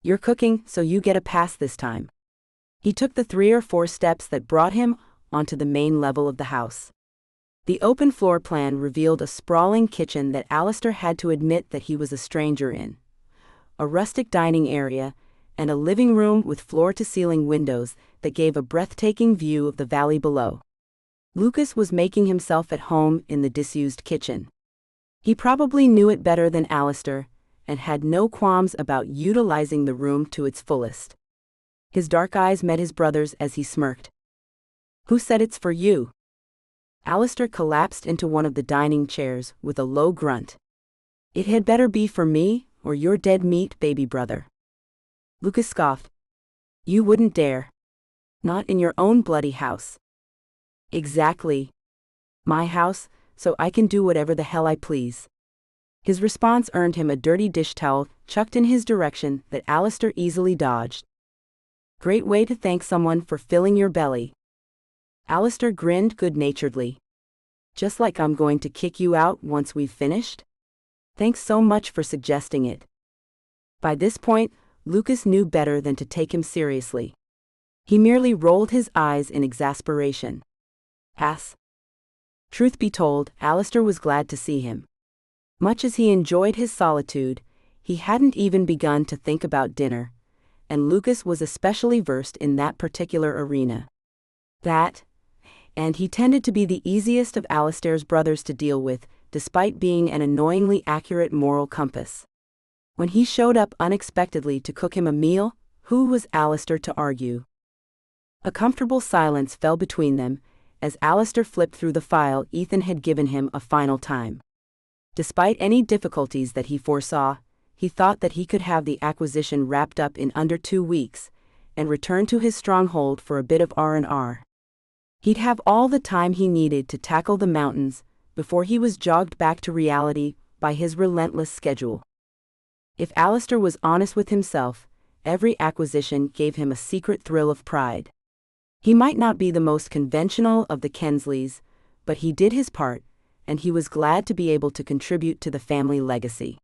You're cooking, so you get a pass this time. He took the 3 or 4 steps that brought him onto the main level of the house. The open floor plan revealed a sprawling kitchen that Alistair had to admit that he was a stranger in, a rustic dining area, and a living room with floor-to-ceiling windows that gave a breathtaking view of the valley below. Lucas was making himself at home in the disused kitchen. He probably knew it better than Alistair, and had no qualms about utilizing the room to its fullest. His dark eyes met his brother's as he smirked. Who said it's for you? Alistair collapsed into one of the dining chairs with a low grunt. It had better be for me, or your dead meat baby brother. Lucas scoffed. You wouldn't dare. Not in your own bloody house. Exactly. My house, so I can do whatever the hell I please. His response earned him a dirty dish towel chucked in his direction that Alistair easily dodged. Great way to thank someone for filling your belly. Alistair grinned good-naturedly. Just like I'm going to kick you out once we've finished? Thanks so much for suggesting it. By this point, Lucas knew better than to take him seriously. He merely rolled his eyes in exasperation. Ass. Truth be told, Alistair was glad to see him. Much as he enjoyed his solitude, he hadn't even begun to think about dinner, and Lucas was especially versed in that particular arena. And he tended to be the easiest of Alistair's brothers to deal with, despite being an annoyingly accurate moral compass. When he showed up unexpectedly to cook him a meal, who was Alistair to argue? A comfortable silence fell between them, as Alistair flipped through the file Ethan had given him a final time. Despite any difficulties that he foresaw, he thought that he could have the acquisition wrapped up in under 2 weeks, and return to his stronghold for a bit of R&R. He'd have all the time he needed to tackle the mountains before he was jogged back to reality by his relentless schedule. If Alistair was honest with himself, every acquisition gave him a secret thrill of pride. He might not be the most conventional of the Kensleys, but he did his part, and he was glad to be able to contribute to the family legacy.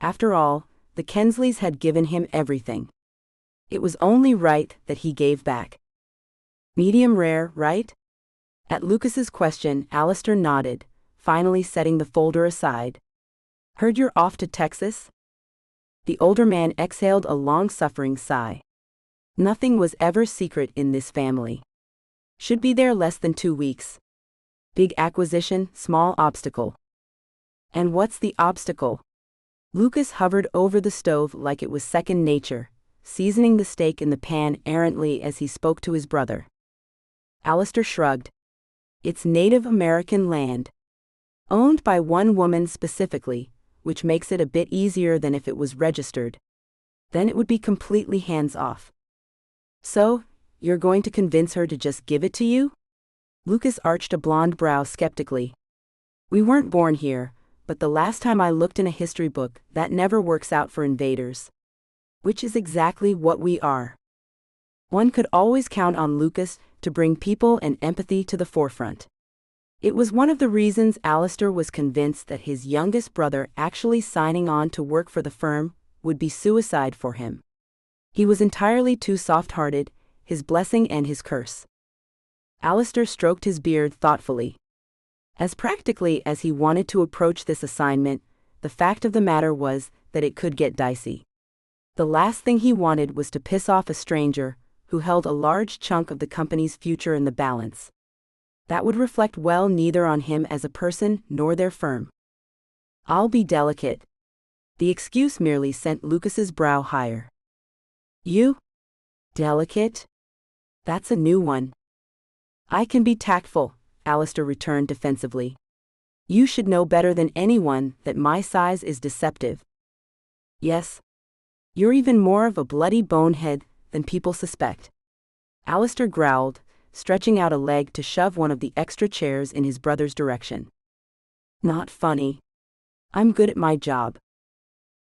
After all, the Kensleys had given him everything. It was only right that he gave back. Medium rare, right? At Lucas's question, Alistair nodded, finally setting the folder aside. Heard you're off to Texas? The older man exhaled a long-suffering sigh. Nothing was ever secret in this family. Should be there less than 2 weeks. Big acquisition, small obstacle. And what's the obstacle? Lucas hovered over the stove like it was second nature, seasoning the steak in the pan errantly as he spoke to his brother. Alistair shrugged. It's Native American land. Owned by one woman specifically, which makes it a bit easier than if it was registered. Then it would be completely hands-off. So, you're going to convince her to just give it to you? Lucas arched a blonde brow skeptically. We weren't born here, but the last time I looked in a history book, that never works out for invaders. Which is exactly what we are. One could always count on Lucas to bring people and empathy to the forefront. It was one of the reasons Alistair was convinced that his youngest brother actually signing on to work for the firm would be suicide for him. He was entirely too soft-hearted, his blessing and his curse. Alistair stroked his beard thoughtfully. As practically as he wanted to approach this assignment, the fact of the matter was that it could get dicey. The last thing he wanted was to piss off a stranger who held a large chunk of the company's future in the balance. That would reflect well neither on him as a person nor their firm. I'll be delicate. The excuse merely sent Lucas's brow higher. You? Delicate? That's a new one. I can be tactful, Alistair returned defensively. You should know better than anyone that my size is deceptive. Yes. You're even more of a bloody bonehead than people suspect. Alistair growled, stretching out a leg to shove one of the extra chairs in his brother's direction. Not funny. I'm good at my job.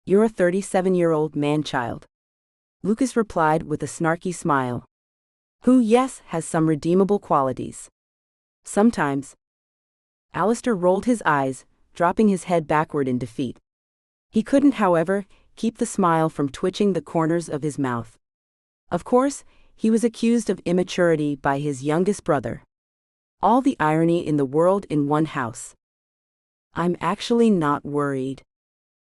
You're a 37-year-old man-child. Lucas replied with a snarky smile. Who, yes, has some redeemable qualities. Sometimes. Alistair rolled his eyes, dropping his head backward in defeat. He couldn't, however, keep the smile from twitching the corners of his mouth. Of course, he was accused of immaturity by his youngest brother. All the irony in the world in one house. I'm actually not worried.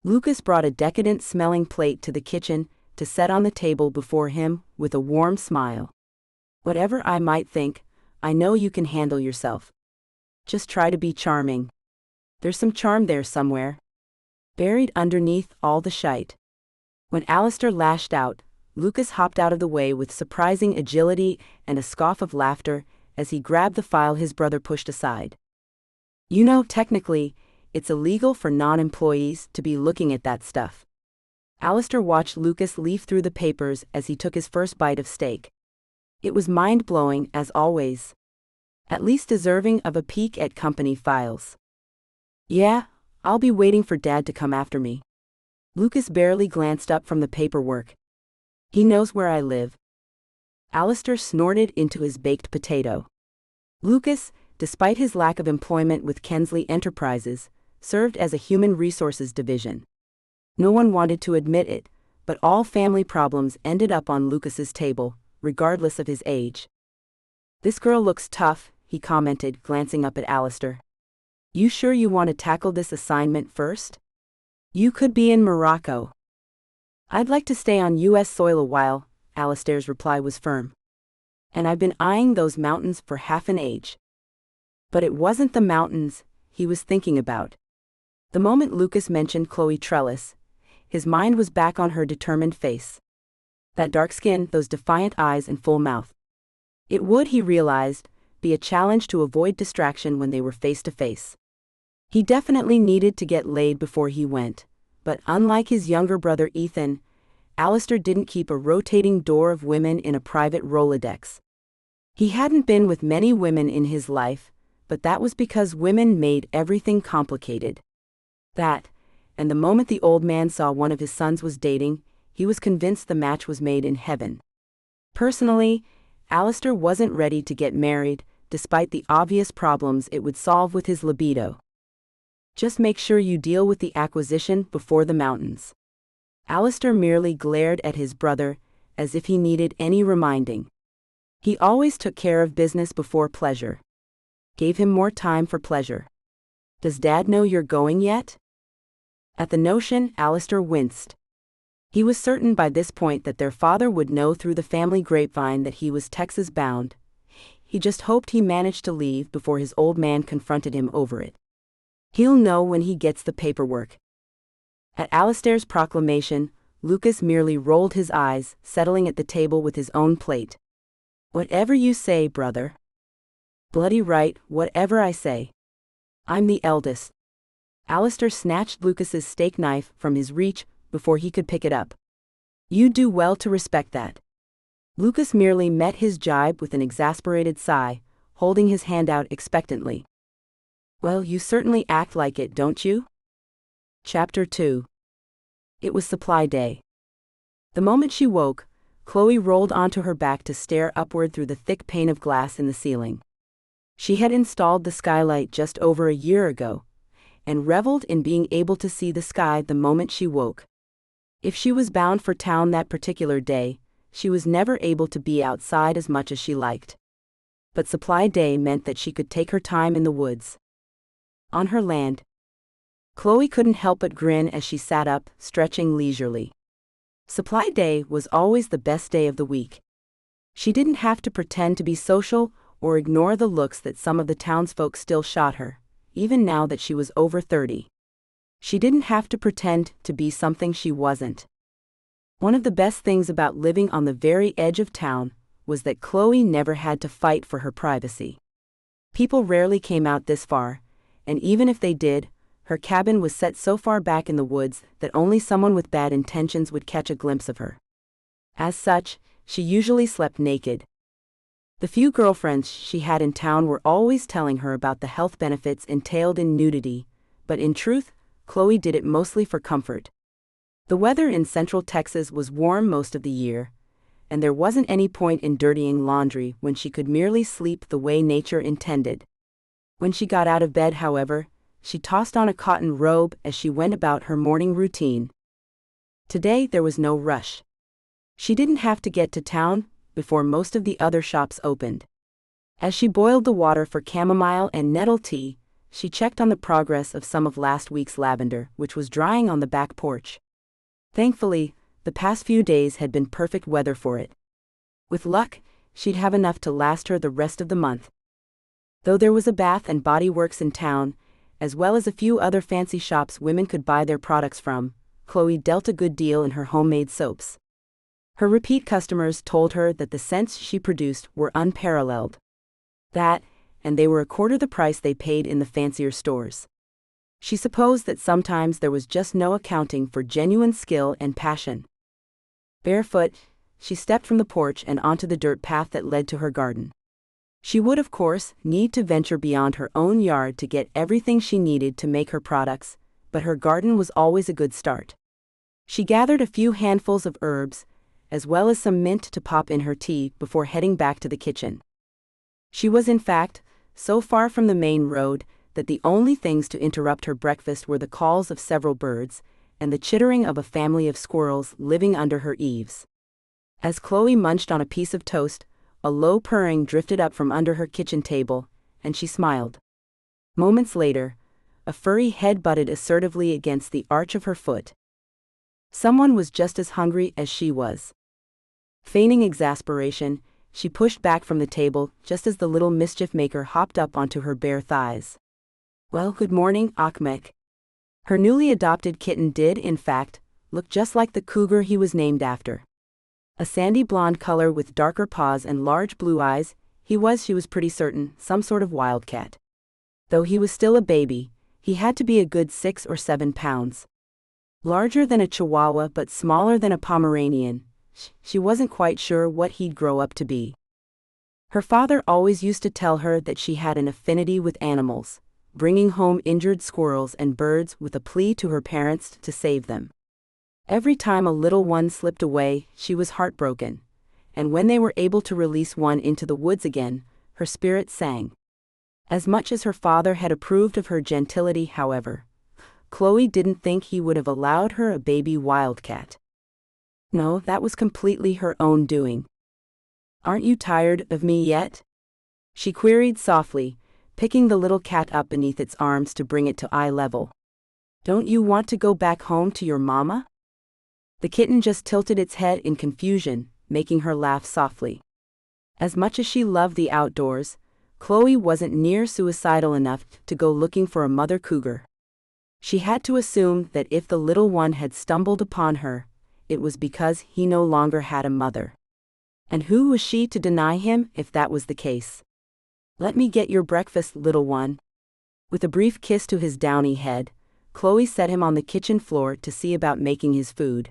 Lucas brought a decadent-smelling plate to the kitchen to set on the table before him with a warm smile. Whatever I might think, I know you can handle yourself. Just try to be charming. There's some charm there somewhere, buried underneath all the shite. When Alistair lashed out, Lucas hopped out of the way with surprising agility and a scoff of laughter as he grabbed the file his brother pushed aside. You know, technically, it's illegal for non-employees to be looking at that stuff. Alistair watched Lucas leaf through the papers as he took his first bite of steak. It was mind-blowing, as always. At least deserving of a peek at company files. Yeah, I'll be waiting for Dad to come after me. Lucas barely glanced up from the paperwork. He knows where I live. Alistair snorted into his baked potato. Lucas, despite his lack of employment with Kensley Enterprises, served as a human resources division. No one wanted to admit it, but all family problems ended up on Lucas's table, regardless of his age. This girl looks tough, he commented, glancing up at Alistair. You sure you want to tackle this assignment first? You could be in Morocco. I'd like to stay on U.S. soil a while, Alistair's reply was firm. And I've been eyeing those mountains for half an age. But it wasn't the mountains he was thinking about. The moment Lucas mentioned Chloe Trellis, his mind was back on her determined face. That dark skin, those defiant eyes and full mouth. It would, he realized, be a challenge to avoid distraction when they were face to face. He definitely needed to get laid before he went, but unlike his younger brother Ethan, Alistair didn't keep a rotating door of women in a private Rolodex. He hadn't been with many women in his life, but that was because women made everything complicated. That, and the moment the old man saw one of his sons was dating, he was convinced the match was made in heaven. Personally, Alistair wasn't ready to get married, despite the obvious problems it would solve with his libido. Just make sure you deal with the acquisition before the mountains. Alistair merely glared at his brother, as if he needed any reminding. He always took care of business before pleasure. Gave him more time for pleasure. Does Dad know you're going yet? At the notion, Alistair winced. He was certain by this point that their father would know through the family grapevine that he was Texas-bound. He just hoped he managed to leave before his old man confronted him over it. He'll know when he gets the paperwork. At Alistair's proclamation, Lucas merely rolled his eyes, settling at the table with his own plate. Whatever you say, brother. Bloody right, whatever I say. I'm the eldest. Alistair snatched Lucas's steak knife from his reach before he could pick it up. You do well to respect that. Lucas merely met his jibe with an exasperated sigh, holding his hand out expectantly. Well, you certainly act like it, don't you? Chapter 2. It was supply day. The moment she woke, Chloe rolled onto her back to stare upward through the thick pane of glass in the ceiling. She had installed the skylight just over a year ago, and reveled in being able to see the sky the moment she woke. If she was bound for town that particular day, she was never able to be outside as much as she liked. But supply day meant that she could take her time in the woods. On her land. Chloe couldn't help but grin as she sat up, stretching leisurely. Supply day was always the best day of the week. She didn't have to pretend to be social or ignore the looks that some of the townsfolk still shot her, even now that she was over 30. She didn't have to pretend to be something she wasn't. One of the best things about living on the very edge of town was that Chloe never had to fight for her privacy. People rarely came out this far, and even if they did, her cabin was set so far back in the woods that only someone with bad intentions would catch a glimpse of her. As such, she usually slept naked. The few girlfriends she had in town were always telling her about the health benefits entailed in nudity, but in truth, Chloe did it mostly for comfort. The weather in Central Texas was warm most of the year, and there wasn't any point in dirtying laundry when she could merely sleep the way nature intended. When she got out of bed, however, she tossed on a cotton robe as she went about her morning routine. Today there was no rush. She didn't have to get to town before most of the other shops opened. As she boiled the water for chamomile and nettle tea, she checked on the progress of some of last week's lavender, which was drying on the back porch. Thankfully, the past few days had been perfect weather for it. With luck, she'd have enough to last her the rest of the month. Though there was a Bath and Body Works in town, as well as a few other fancy shops women could buy their products from, Chloe dealt a good deal in her homemade soaps. Her repeat customers told her that the scents she produced were unparalleled. That, and they were a quarter the price they paid in the fancier stores. She supposed that sometimes there was just no accounting for genuine skill and passion. Barefoot, she stepped from the porch and onto the dirt path that led to her garden. She would, of course, need to venture beyond her own yard to get everything she needed to make her products, but her garden was always a good start. She gathered a few handfuls of herbs, as well as some mint to pop in her tea before heading back to the kitchen. She was, in fact, so far from the main road that the only things to interrupt her breakfast were the calls of several birds and the chittering of a family of squirrels living under her eaves. As Chloe munched on a piece of toast, a low purring drifted up from under her kitchen table, and she smiled. Moments later, a furry head butted assertively against the arch of her foot. Someone was just as hungry as she was. Feigning exasperation, she pushed back from the table just as the little mischief-maker hopped up onto her bare thighs. "Well, good morning, Ahmed." Her newly adopted kitten did, in fact, look just like the cougar he was named after. A sandy blonde color with darker paws and large blue eyes, she was pretty certain, some sort of wildcat. Though he was still a baby, he had to be a good 6 or 7 pounds. Larger than a Chihuahua but smaller than a Pomeranian, she wasn't quite sure what he'd grow up to be. Her father always used to tell her that she had an affinity with animals, bringing home injured squirrels and birds with a plea to her parents to save them. Every time a little one slipped away, she was heartbroken, and when they were able to release one into the woods again, her spirit sang. As much as her father had approved of her gentility, however, Chloe didn't think he would have allowed her a baby wildcat. No, that was completely her own doing. "Aren't you tired of me yet?" she queried softly, picking the little cat up beneath its arms to bring it to eye level. "Don't you want to go back home to your mama?" The kitten just tilted its head in confusion, making her laugh softly. As much as she loved the outdoors, Chloe wasn't near suicidal enough to go looking for a mother cougar. She had to assume that if the little one had stumbled upon her, it was because he no longer had a mother. And who was she to deny him if that was the case? "Let me get your breakfast, little one." With a brief kiss to his downy head, Chloe set him on the kitchen floor to see about making his food.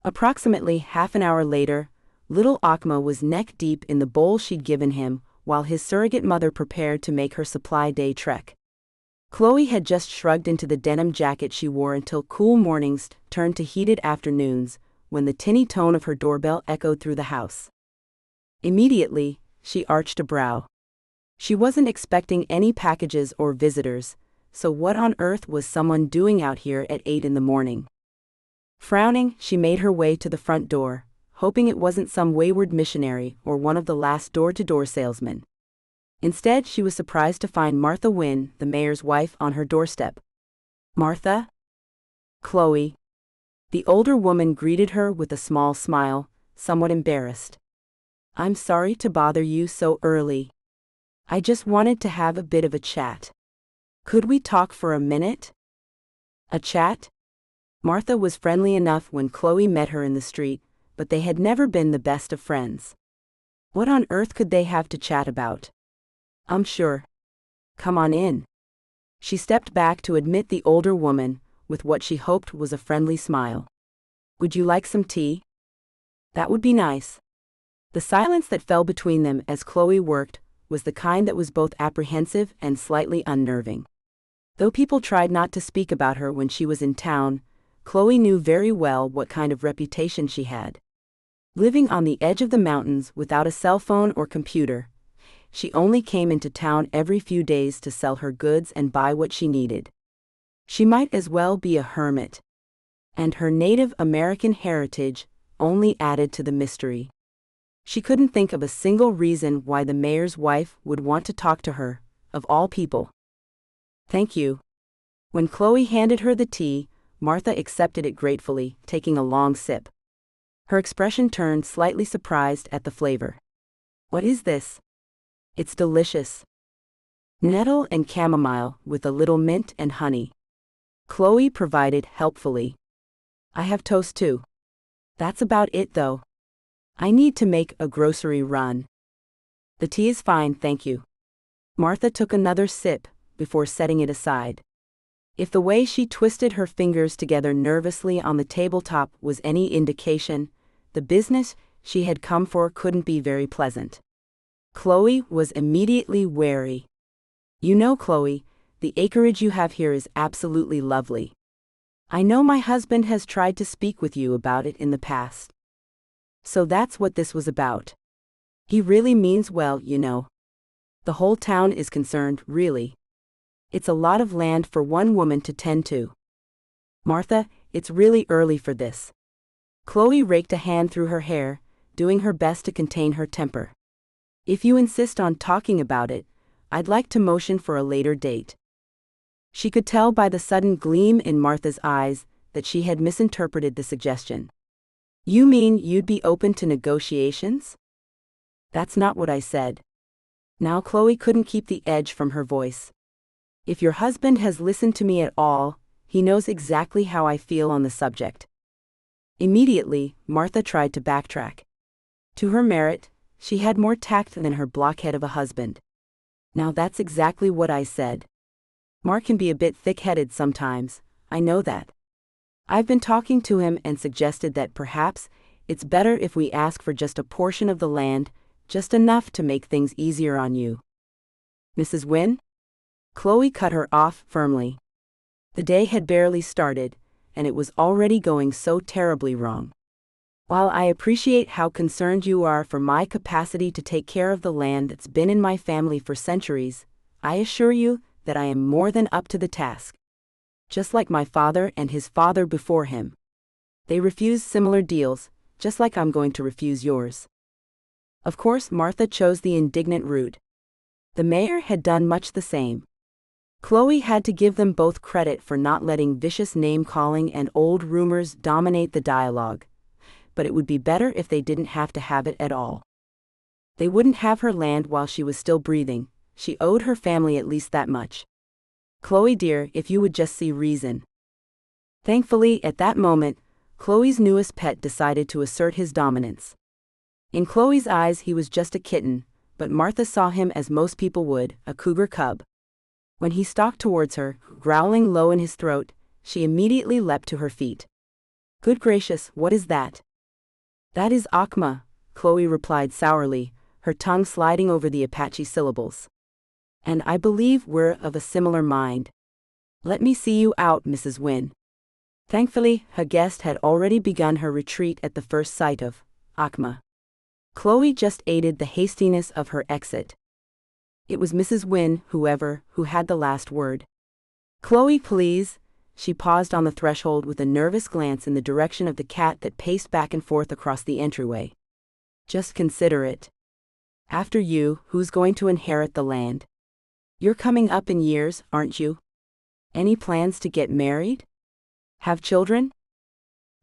Approximately half an hour later, little Akma was neck-deep in the bowl she'd given him while his surrogate mother prepared to make her supply day trek. Chloe had just shrugged into the denim jacket she wore until cool mornings turned to heated afternoons, when the tinny tone of her doorbell echoed through the house. Immediately, she arched a brow. She wasn't expecting any packages or visitors, so what on earth was someone doing out here at 8 in the morning? Frowning, she made her way to the front door, hoping it wasn't some wayward missionary or one of the last door-to-door salesmen. Instead, she was surprised to find Martha Wynne, the mayor's wife, on her doorstep. "Martha?" "Chloe." The older woman greeted her with a small smile, somewhat embarrassed. "I'm sorry to bother you so early. I just wanted to have a bit of a chat. Could we talk for a minute?" "A chat?" Martha was friendly enough when Chloe met her in the street, but they had never been the best of friends. What on earth could they have to chat about? Sure. Come on in." She stepped back to admit the older woman, with what she hoped was a friendly smile. "Would you like some tea?" "That would be nice." The silence that fell between them as Chloe worked was the kind that was both apprehensive and slightly unnerving. Though people tried not to speak about her when she was in town, Chloe knew very well what kind of reputation she had. Living on the edge of the mountains without a cell phone or computer, she only came into town every few days to sell her goods and buy what she needed. She might as well be a hermit. And her Native American heritage only added to the mystery. She couldn't think of a single reason why the mayor's wife would want to talk to her, of all people. "Thank you." When Chloe handed her the tea, Martha accepted it gratefully, taking a long sip. Her expression turned slightly surprised at the flavor. "What is this?" "It's delicious. Nettle and chamomile with a little mint and honey." Chloe provided helpfully. "I have toast too." "That's about it though. I need to make a grocery run." "The tea is fine, thank you." Martha took another sip before setting it aside. If the way she twisted her fingers together nervously on the tabletop was any indication, the business she had come for couldn't be very pleasant. Chloe was immediately wary. "You know, Chloe, the acreage you have here is absolutely lovely. I know my husband has tried to speak with you about it in the past. So that's what this was about. He really means well, you know. The whole town is concerned, really. It's a lot of land for one woman to tend to." "Martha, it's really early for this." Chloe raked a hand through her hair, doing her best to contain her temper. "If you insist on talking about it, I'd like to motion for a later date." She could tell by the sudden gleam in Martha's eyes that she had misinterpreted the suggestion. "You mean you'd be open to negotiations?" "That's not what I said." Now Chloe couldn't keep the edge from her voice. "If your husband has listened to me at all, he knows exactly how I feel on the subject." Immediately, Martha tried to backtrack. To her merit, she had more tact than her blockhead of a husband. "Now that's exactly what I said. Mark can be a bit thick-headed sometimes, I know that. I've been talking to him and suggested that perhaps it's better if we ask for just a portion of the land, just enough to make things easier on you." "Mrs. Wynne?" Chloe cut her off firmly. The day had barely started, and it was already going so terribly wrong. "While I appreciate how concerned you are for my capacity to take care of the land that's been in my family for centuries, I assure you that I am more than up to the task. Just like my father and his father before him. They refused similar deals, just like I'm going to refuse yours." Of course, Martha chose the indignant route. The mayor had done much the same. Chloe had to give them both credit for not letting vicious name-calling and old rumors dominate the dialogue, but it would be better if they didn't have to have it at all. They wouldn't have her land while she was still breathing. She owed her family at least that much. "Chloe dear, if you would just see reason." Thankfully, at that moment, Chloe's newest pet decided to assert his dominance. In Chloe's eyes he was just a kitten, but Martha saw him as most people would, a cougar cub. When he stalked towards her, growling low in his throat, she immediately leapt to her feet. "Good gracious, what is that?" "That is Akma," Chloe replied sourly, her tongue sliding over the Apache syllables. "And I believe we're of a similar mind. Let me see you out, Mrs. Wynne." Thankfully, her guest had already begun her retreat at the first sight of Akma. Chloe just aided the hastiness of her exit. It was Mrs. Wynne, whoever, who had the last word. "Chloe, please." She paused on the threshold with a nervous glance in the direction of the cat that paced back and forth across the entryway. "Just consider it. After you, who's going to inherit the land? You're coming up in years, aren't you? Any plans to get married? Have children?"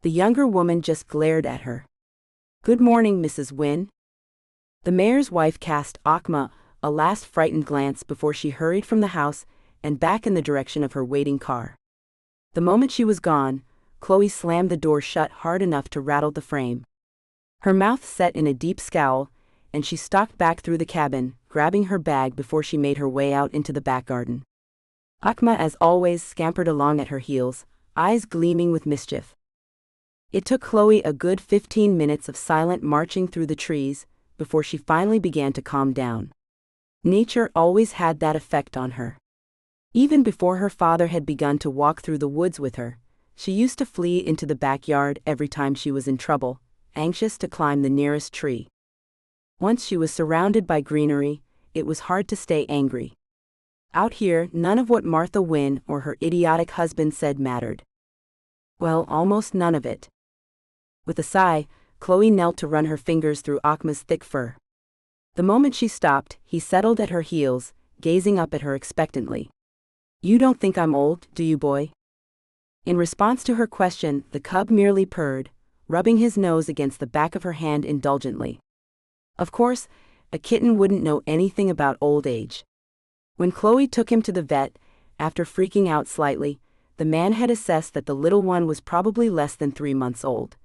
The younger woman just glared at her. "Good morning, Mrs. Wynne." The mayor's wife cast Akma a last frightened glance before she hurried from the house and back in the direction of her waiting car. The moment she was gone, Chloe slammed the door shut hard enough to rattle the frame. Her mouth set in a deep scowl, and she stalked back through the cabin, grabbing her bag before she made her way out into the back garden. Akma, as always, scampered along at her heels, eyes gleaming with mischief. It took Chloe a good 15 minutes of silent marching through the trees before she finally began to calm down. Nature always had that effect on her. Even before her father had begun to walk through the woods with her, she used to flee into the backyard every time she was in trouble, anxious to climb the nearest tree. Once she was surrounded by greenery, it was hard to stay angry. Out here, none of what Martha Wynne or her idiotic husband said mattered. Well, almost none of it. With a sigh, Chloe knelt to run her fingers through Akma's thick fur. The moment she stopped, he settled at her heels, gazing up at her expectantly. "You don't think I'm old, do you, boy?" In response to her question, the cub merely purred, rubbing his nose against the back of her hand indulgently. Of course, a kitten wouldn't know anything about old age. When Chloe took him to the vet, after freaking out slightly, the man had assessed that the little one was probably less than 3 months old.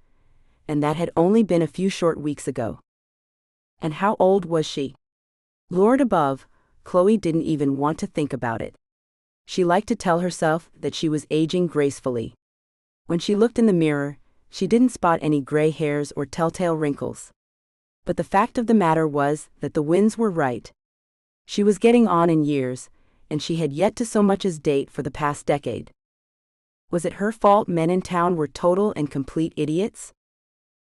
And that had only been a few short weeks ago. And how old was she? Lord above, Chloe didn't even want to think about it. She liked to tell herself that she was aging gracefully. When she looked in the mirror, she didn't spot any gray hairs or telltale wrinkles. But the fact of the matter was that the winds were right. She was getting on in years, and she had yet to so much as date for the past decade. Was it her fault men in town were total and complete idiots?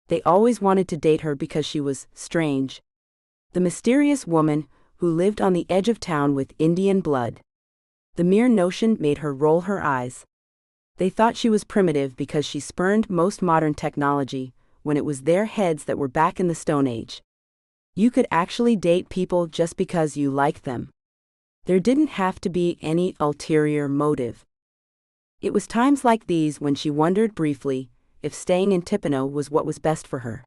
They always wanted to date her because she was strange. The mysterious woman who lived on the edge of town with Indian blood. The mere notion made her roll her eyes. They thought she was primitive because she spurned most modern technology, when it was their heads that were back in the Stone Age. You could actually date people just because you liked them. There didn't have to be any ulterior motive. It was times like these when she wondered briefly if staying in Tippano was what was best for her.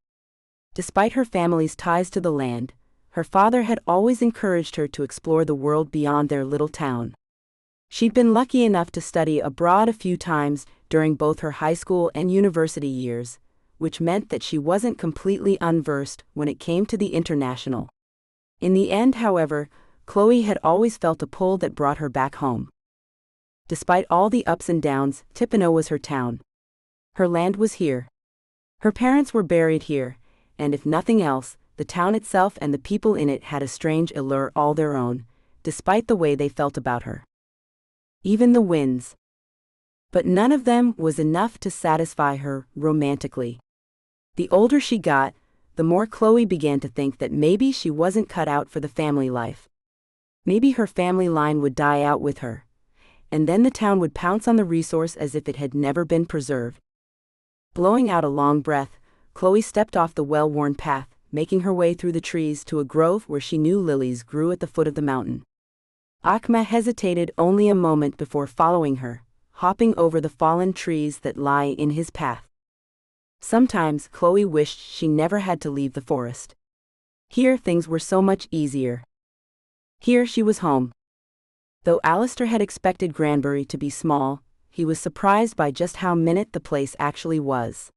Despite her family's ties to the land, her father had always encouraged her to explore the world beyond their little town. She'd been lucky enough to study abroad a few times during both her high school and university years, which meant that she wasn't completely unversed when it came to the international. In the end, however, Chloe had always felt a pull that brought her back home. Despite all the ups and downs, Tippano was her town. Her land was here. Her parents were buried here, and if nothing else, the town itself and the people in it had a strange allure all their own, despite the way they felt about her. Even the winds. But none of them was enough to satisfy her romantically. The older she got, the more Chloe began to think that maybe she wasn't cut out for the family life. Maybe her family line would die out with her, and then the town would pounce on the resource as if it had never been preserved. Blowing out a long breath, Chloe stepped off the well-worn path, making her way through the trees to a grove where she knew lilies grew at the foot of the mountain. Akma hesitated only a moment before following her, hopping over the fallen trees that lie in his path. Sometimes Chloe wished she never had to leave the forest. Here things were so much easier. Here she was home. Though Alistair had expected Granbury to be small, he was surprised by just how minute the place actually was.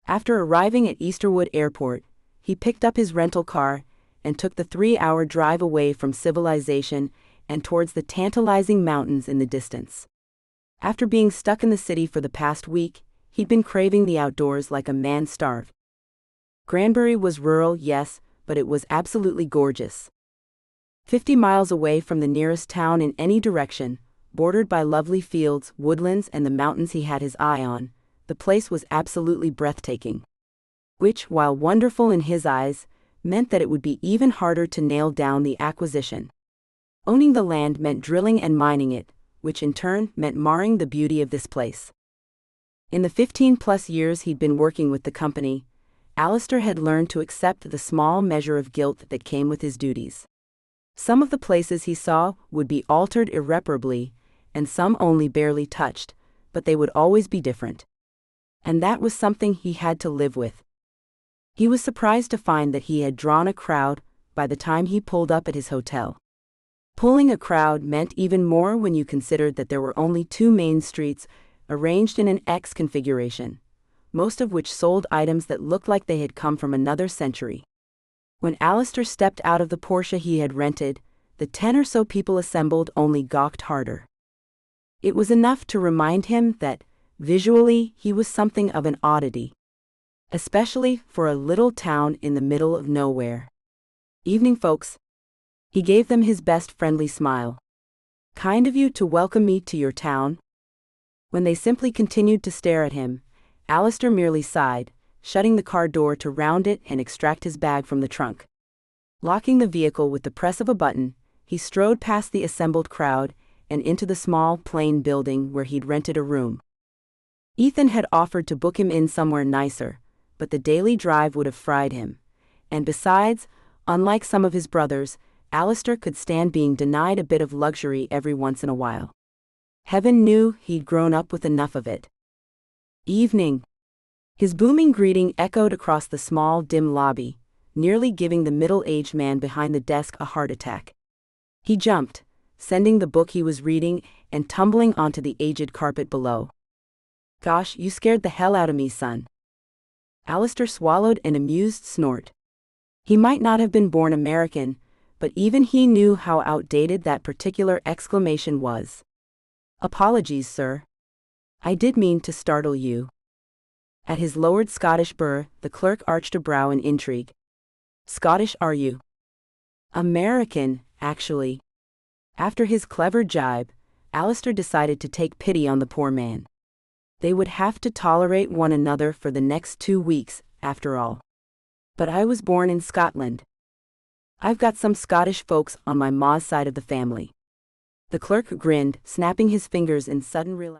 After arriving at Easterwood Airport, he picked up his rental car and took the 3-hour drive away from civilization and towards the tantalizing mountains in the distance. After being stuck in the city for the past week, he'd been craving the outdoors like a man starved. Granbury was rural, yes, but it was absolutely gorgeous. 50 miles away from the nearest town in any direction, bordered by lovely fields, woodlands, and the mountains he had his eye on, the place was absolutely breathtaking. Which, while wonderful in his eyes, meant that it would be even harder to nail down the acquisition. Owning the land meant drilling and mining it, which in turn meant marring the beauty of this place. In the 15-plus years he'd been working with the company, Alistair had learned to accept the small measure of guilt that came with his duties. Some of the places he saw would be altered irreparably, and some only barely touched, but they would always be different. And that was something he had to live with. He was surprised to find that he had drawn a crowd by the time he pulled up at his hotel. Pulling a crowd meant even more when you considered that there were only 2 main streets arranged in an X configuration, most of which sold items that looked like they had come from another century. When Alistair stepped out of the Porsche he had rented, the 10 or so people assembled only gawked harder. It was enough to remind him that, visually, he was something of an oddity. Especially for a little town in the middle of nowhere. "Evening, folks." He gave them his best friendly smile. Kind of you to welcome me to your town." When they simply continued to stare at him, Alistair merely sighed, shutting the car door to round it and extract his bag from the trunk. Locking the vehicle with the press of a button, he strode past the assembled crowd and into the small, plain building where he'd rented a room. Ethan had offered to book him in somewhere nicer, but the daily drive would have fried him. And besides, unlike some of his brothers, Alistair could stand being denied a bit of luxury every once in a while. Heaven knew he'd grown up with enough of it. "Evening." His booming greeting echoed across the small, dim lobby, nearly giving the middle-aged man behind the desk a heart attack. He jumped, sending the book he was reading and tumbling onto the aged carpet below. "Gosh, you scared the hell out of me, son." Alistair swallowed an amused snort. He might not have been born American, but even he knew how outdated that particular exclamation was. "Apologies, sir. I did mean to startle you." At his lowered Scottish burr, the clerk arched a brow in intrigue. "Scottish, are you?" "American, actually." After his clever jibe, Alistair decided to take pity on the poor man. They would have to tolerate one another for the next 2 weeks, after all. "But I was born in Scotland. I've got some Scottish folks on my ma's side of the family." The clerk grinned, snapping his fingers in sudden realization.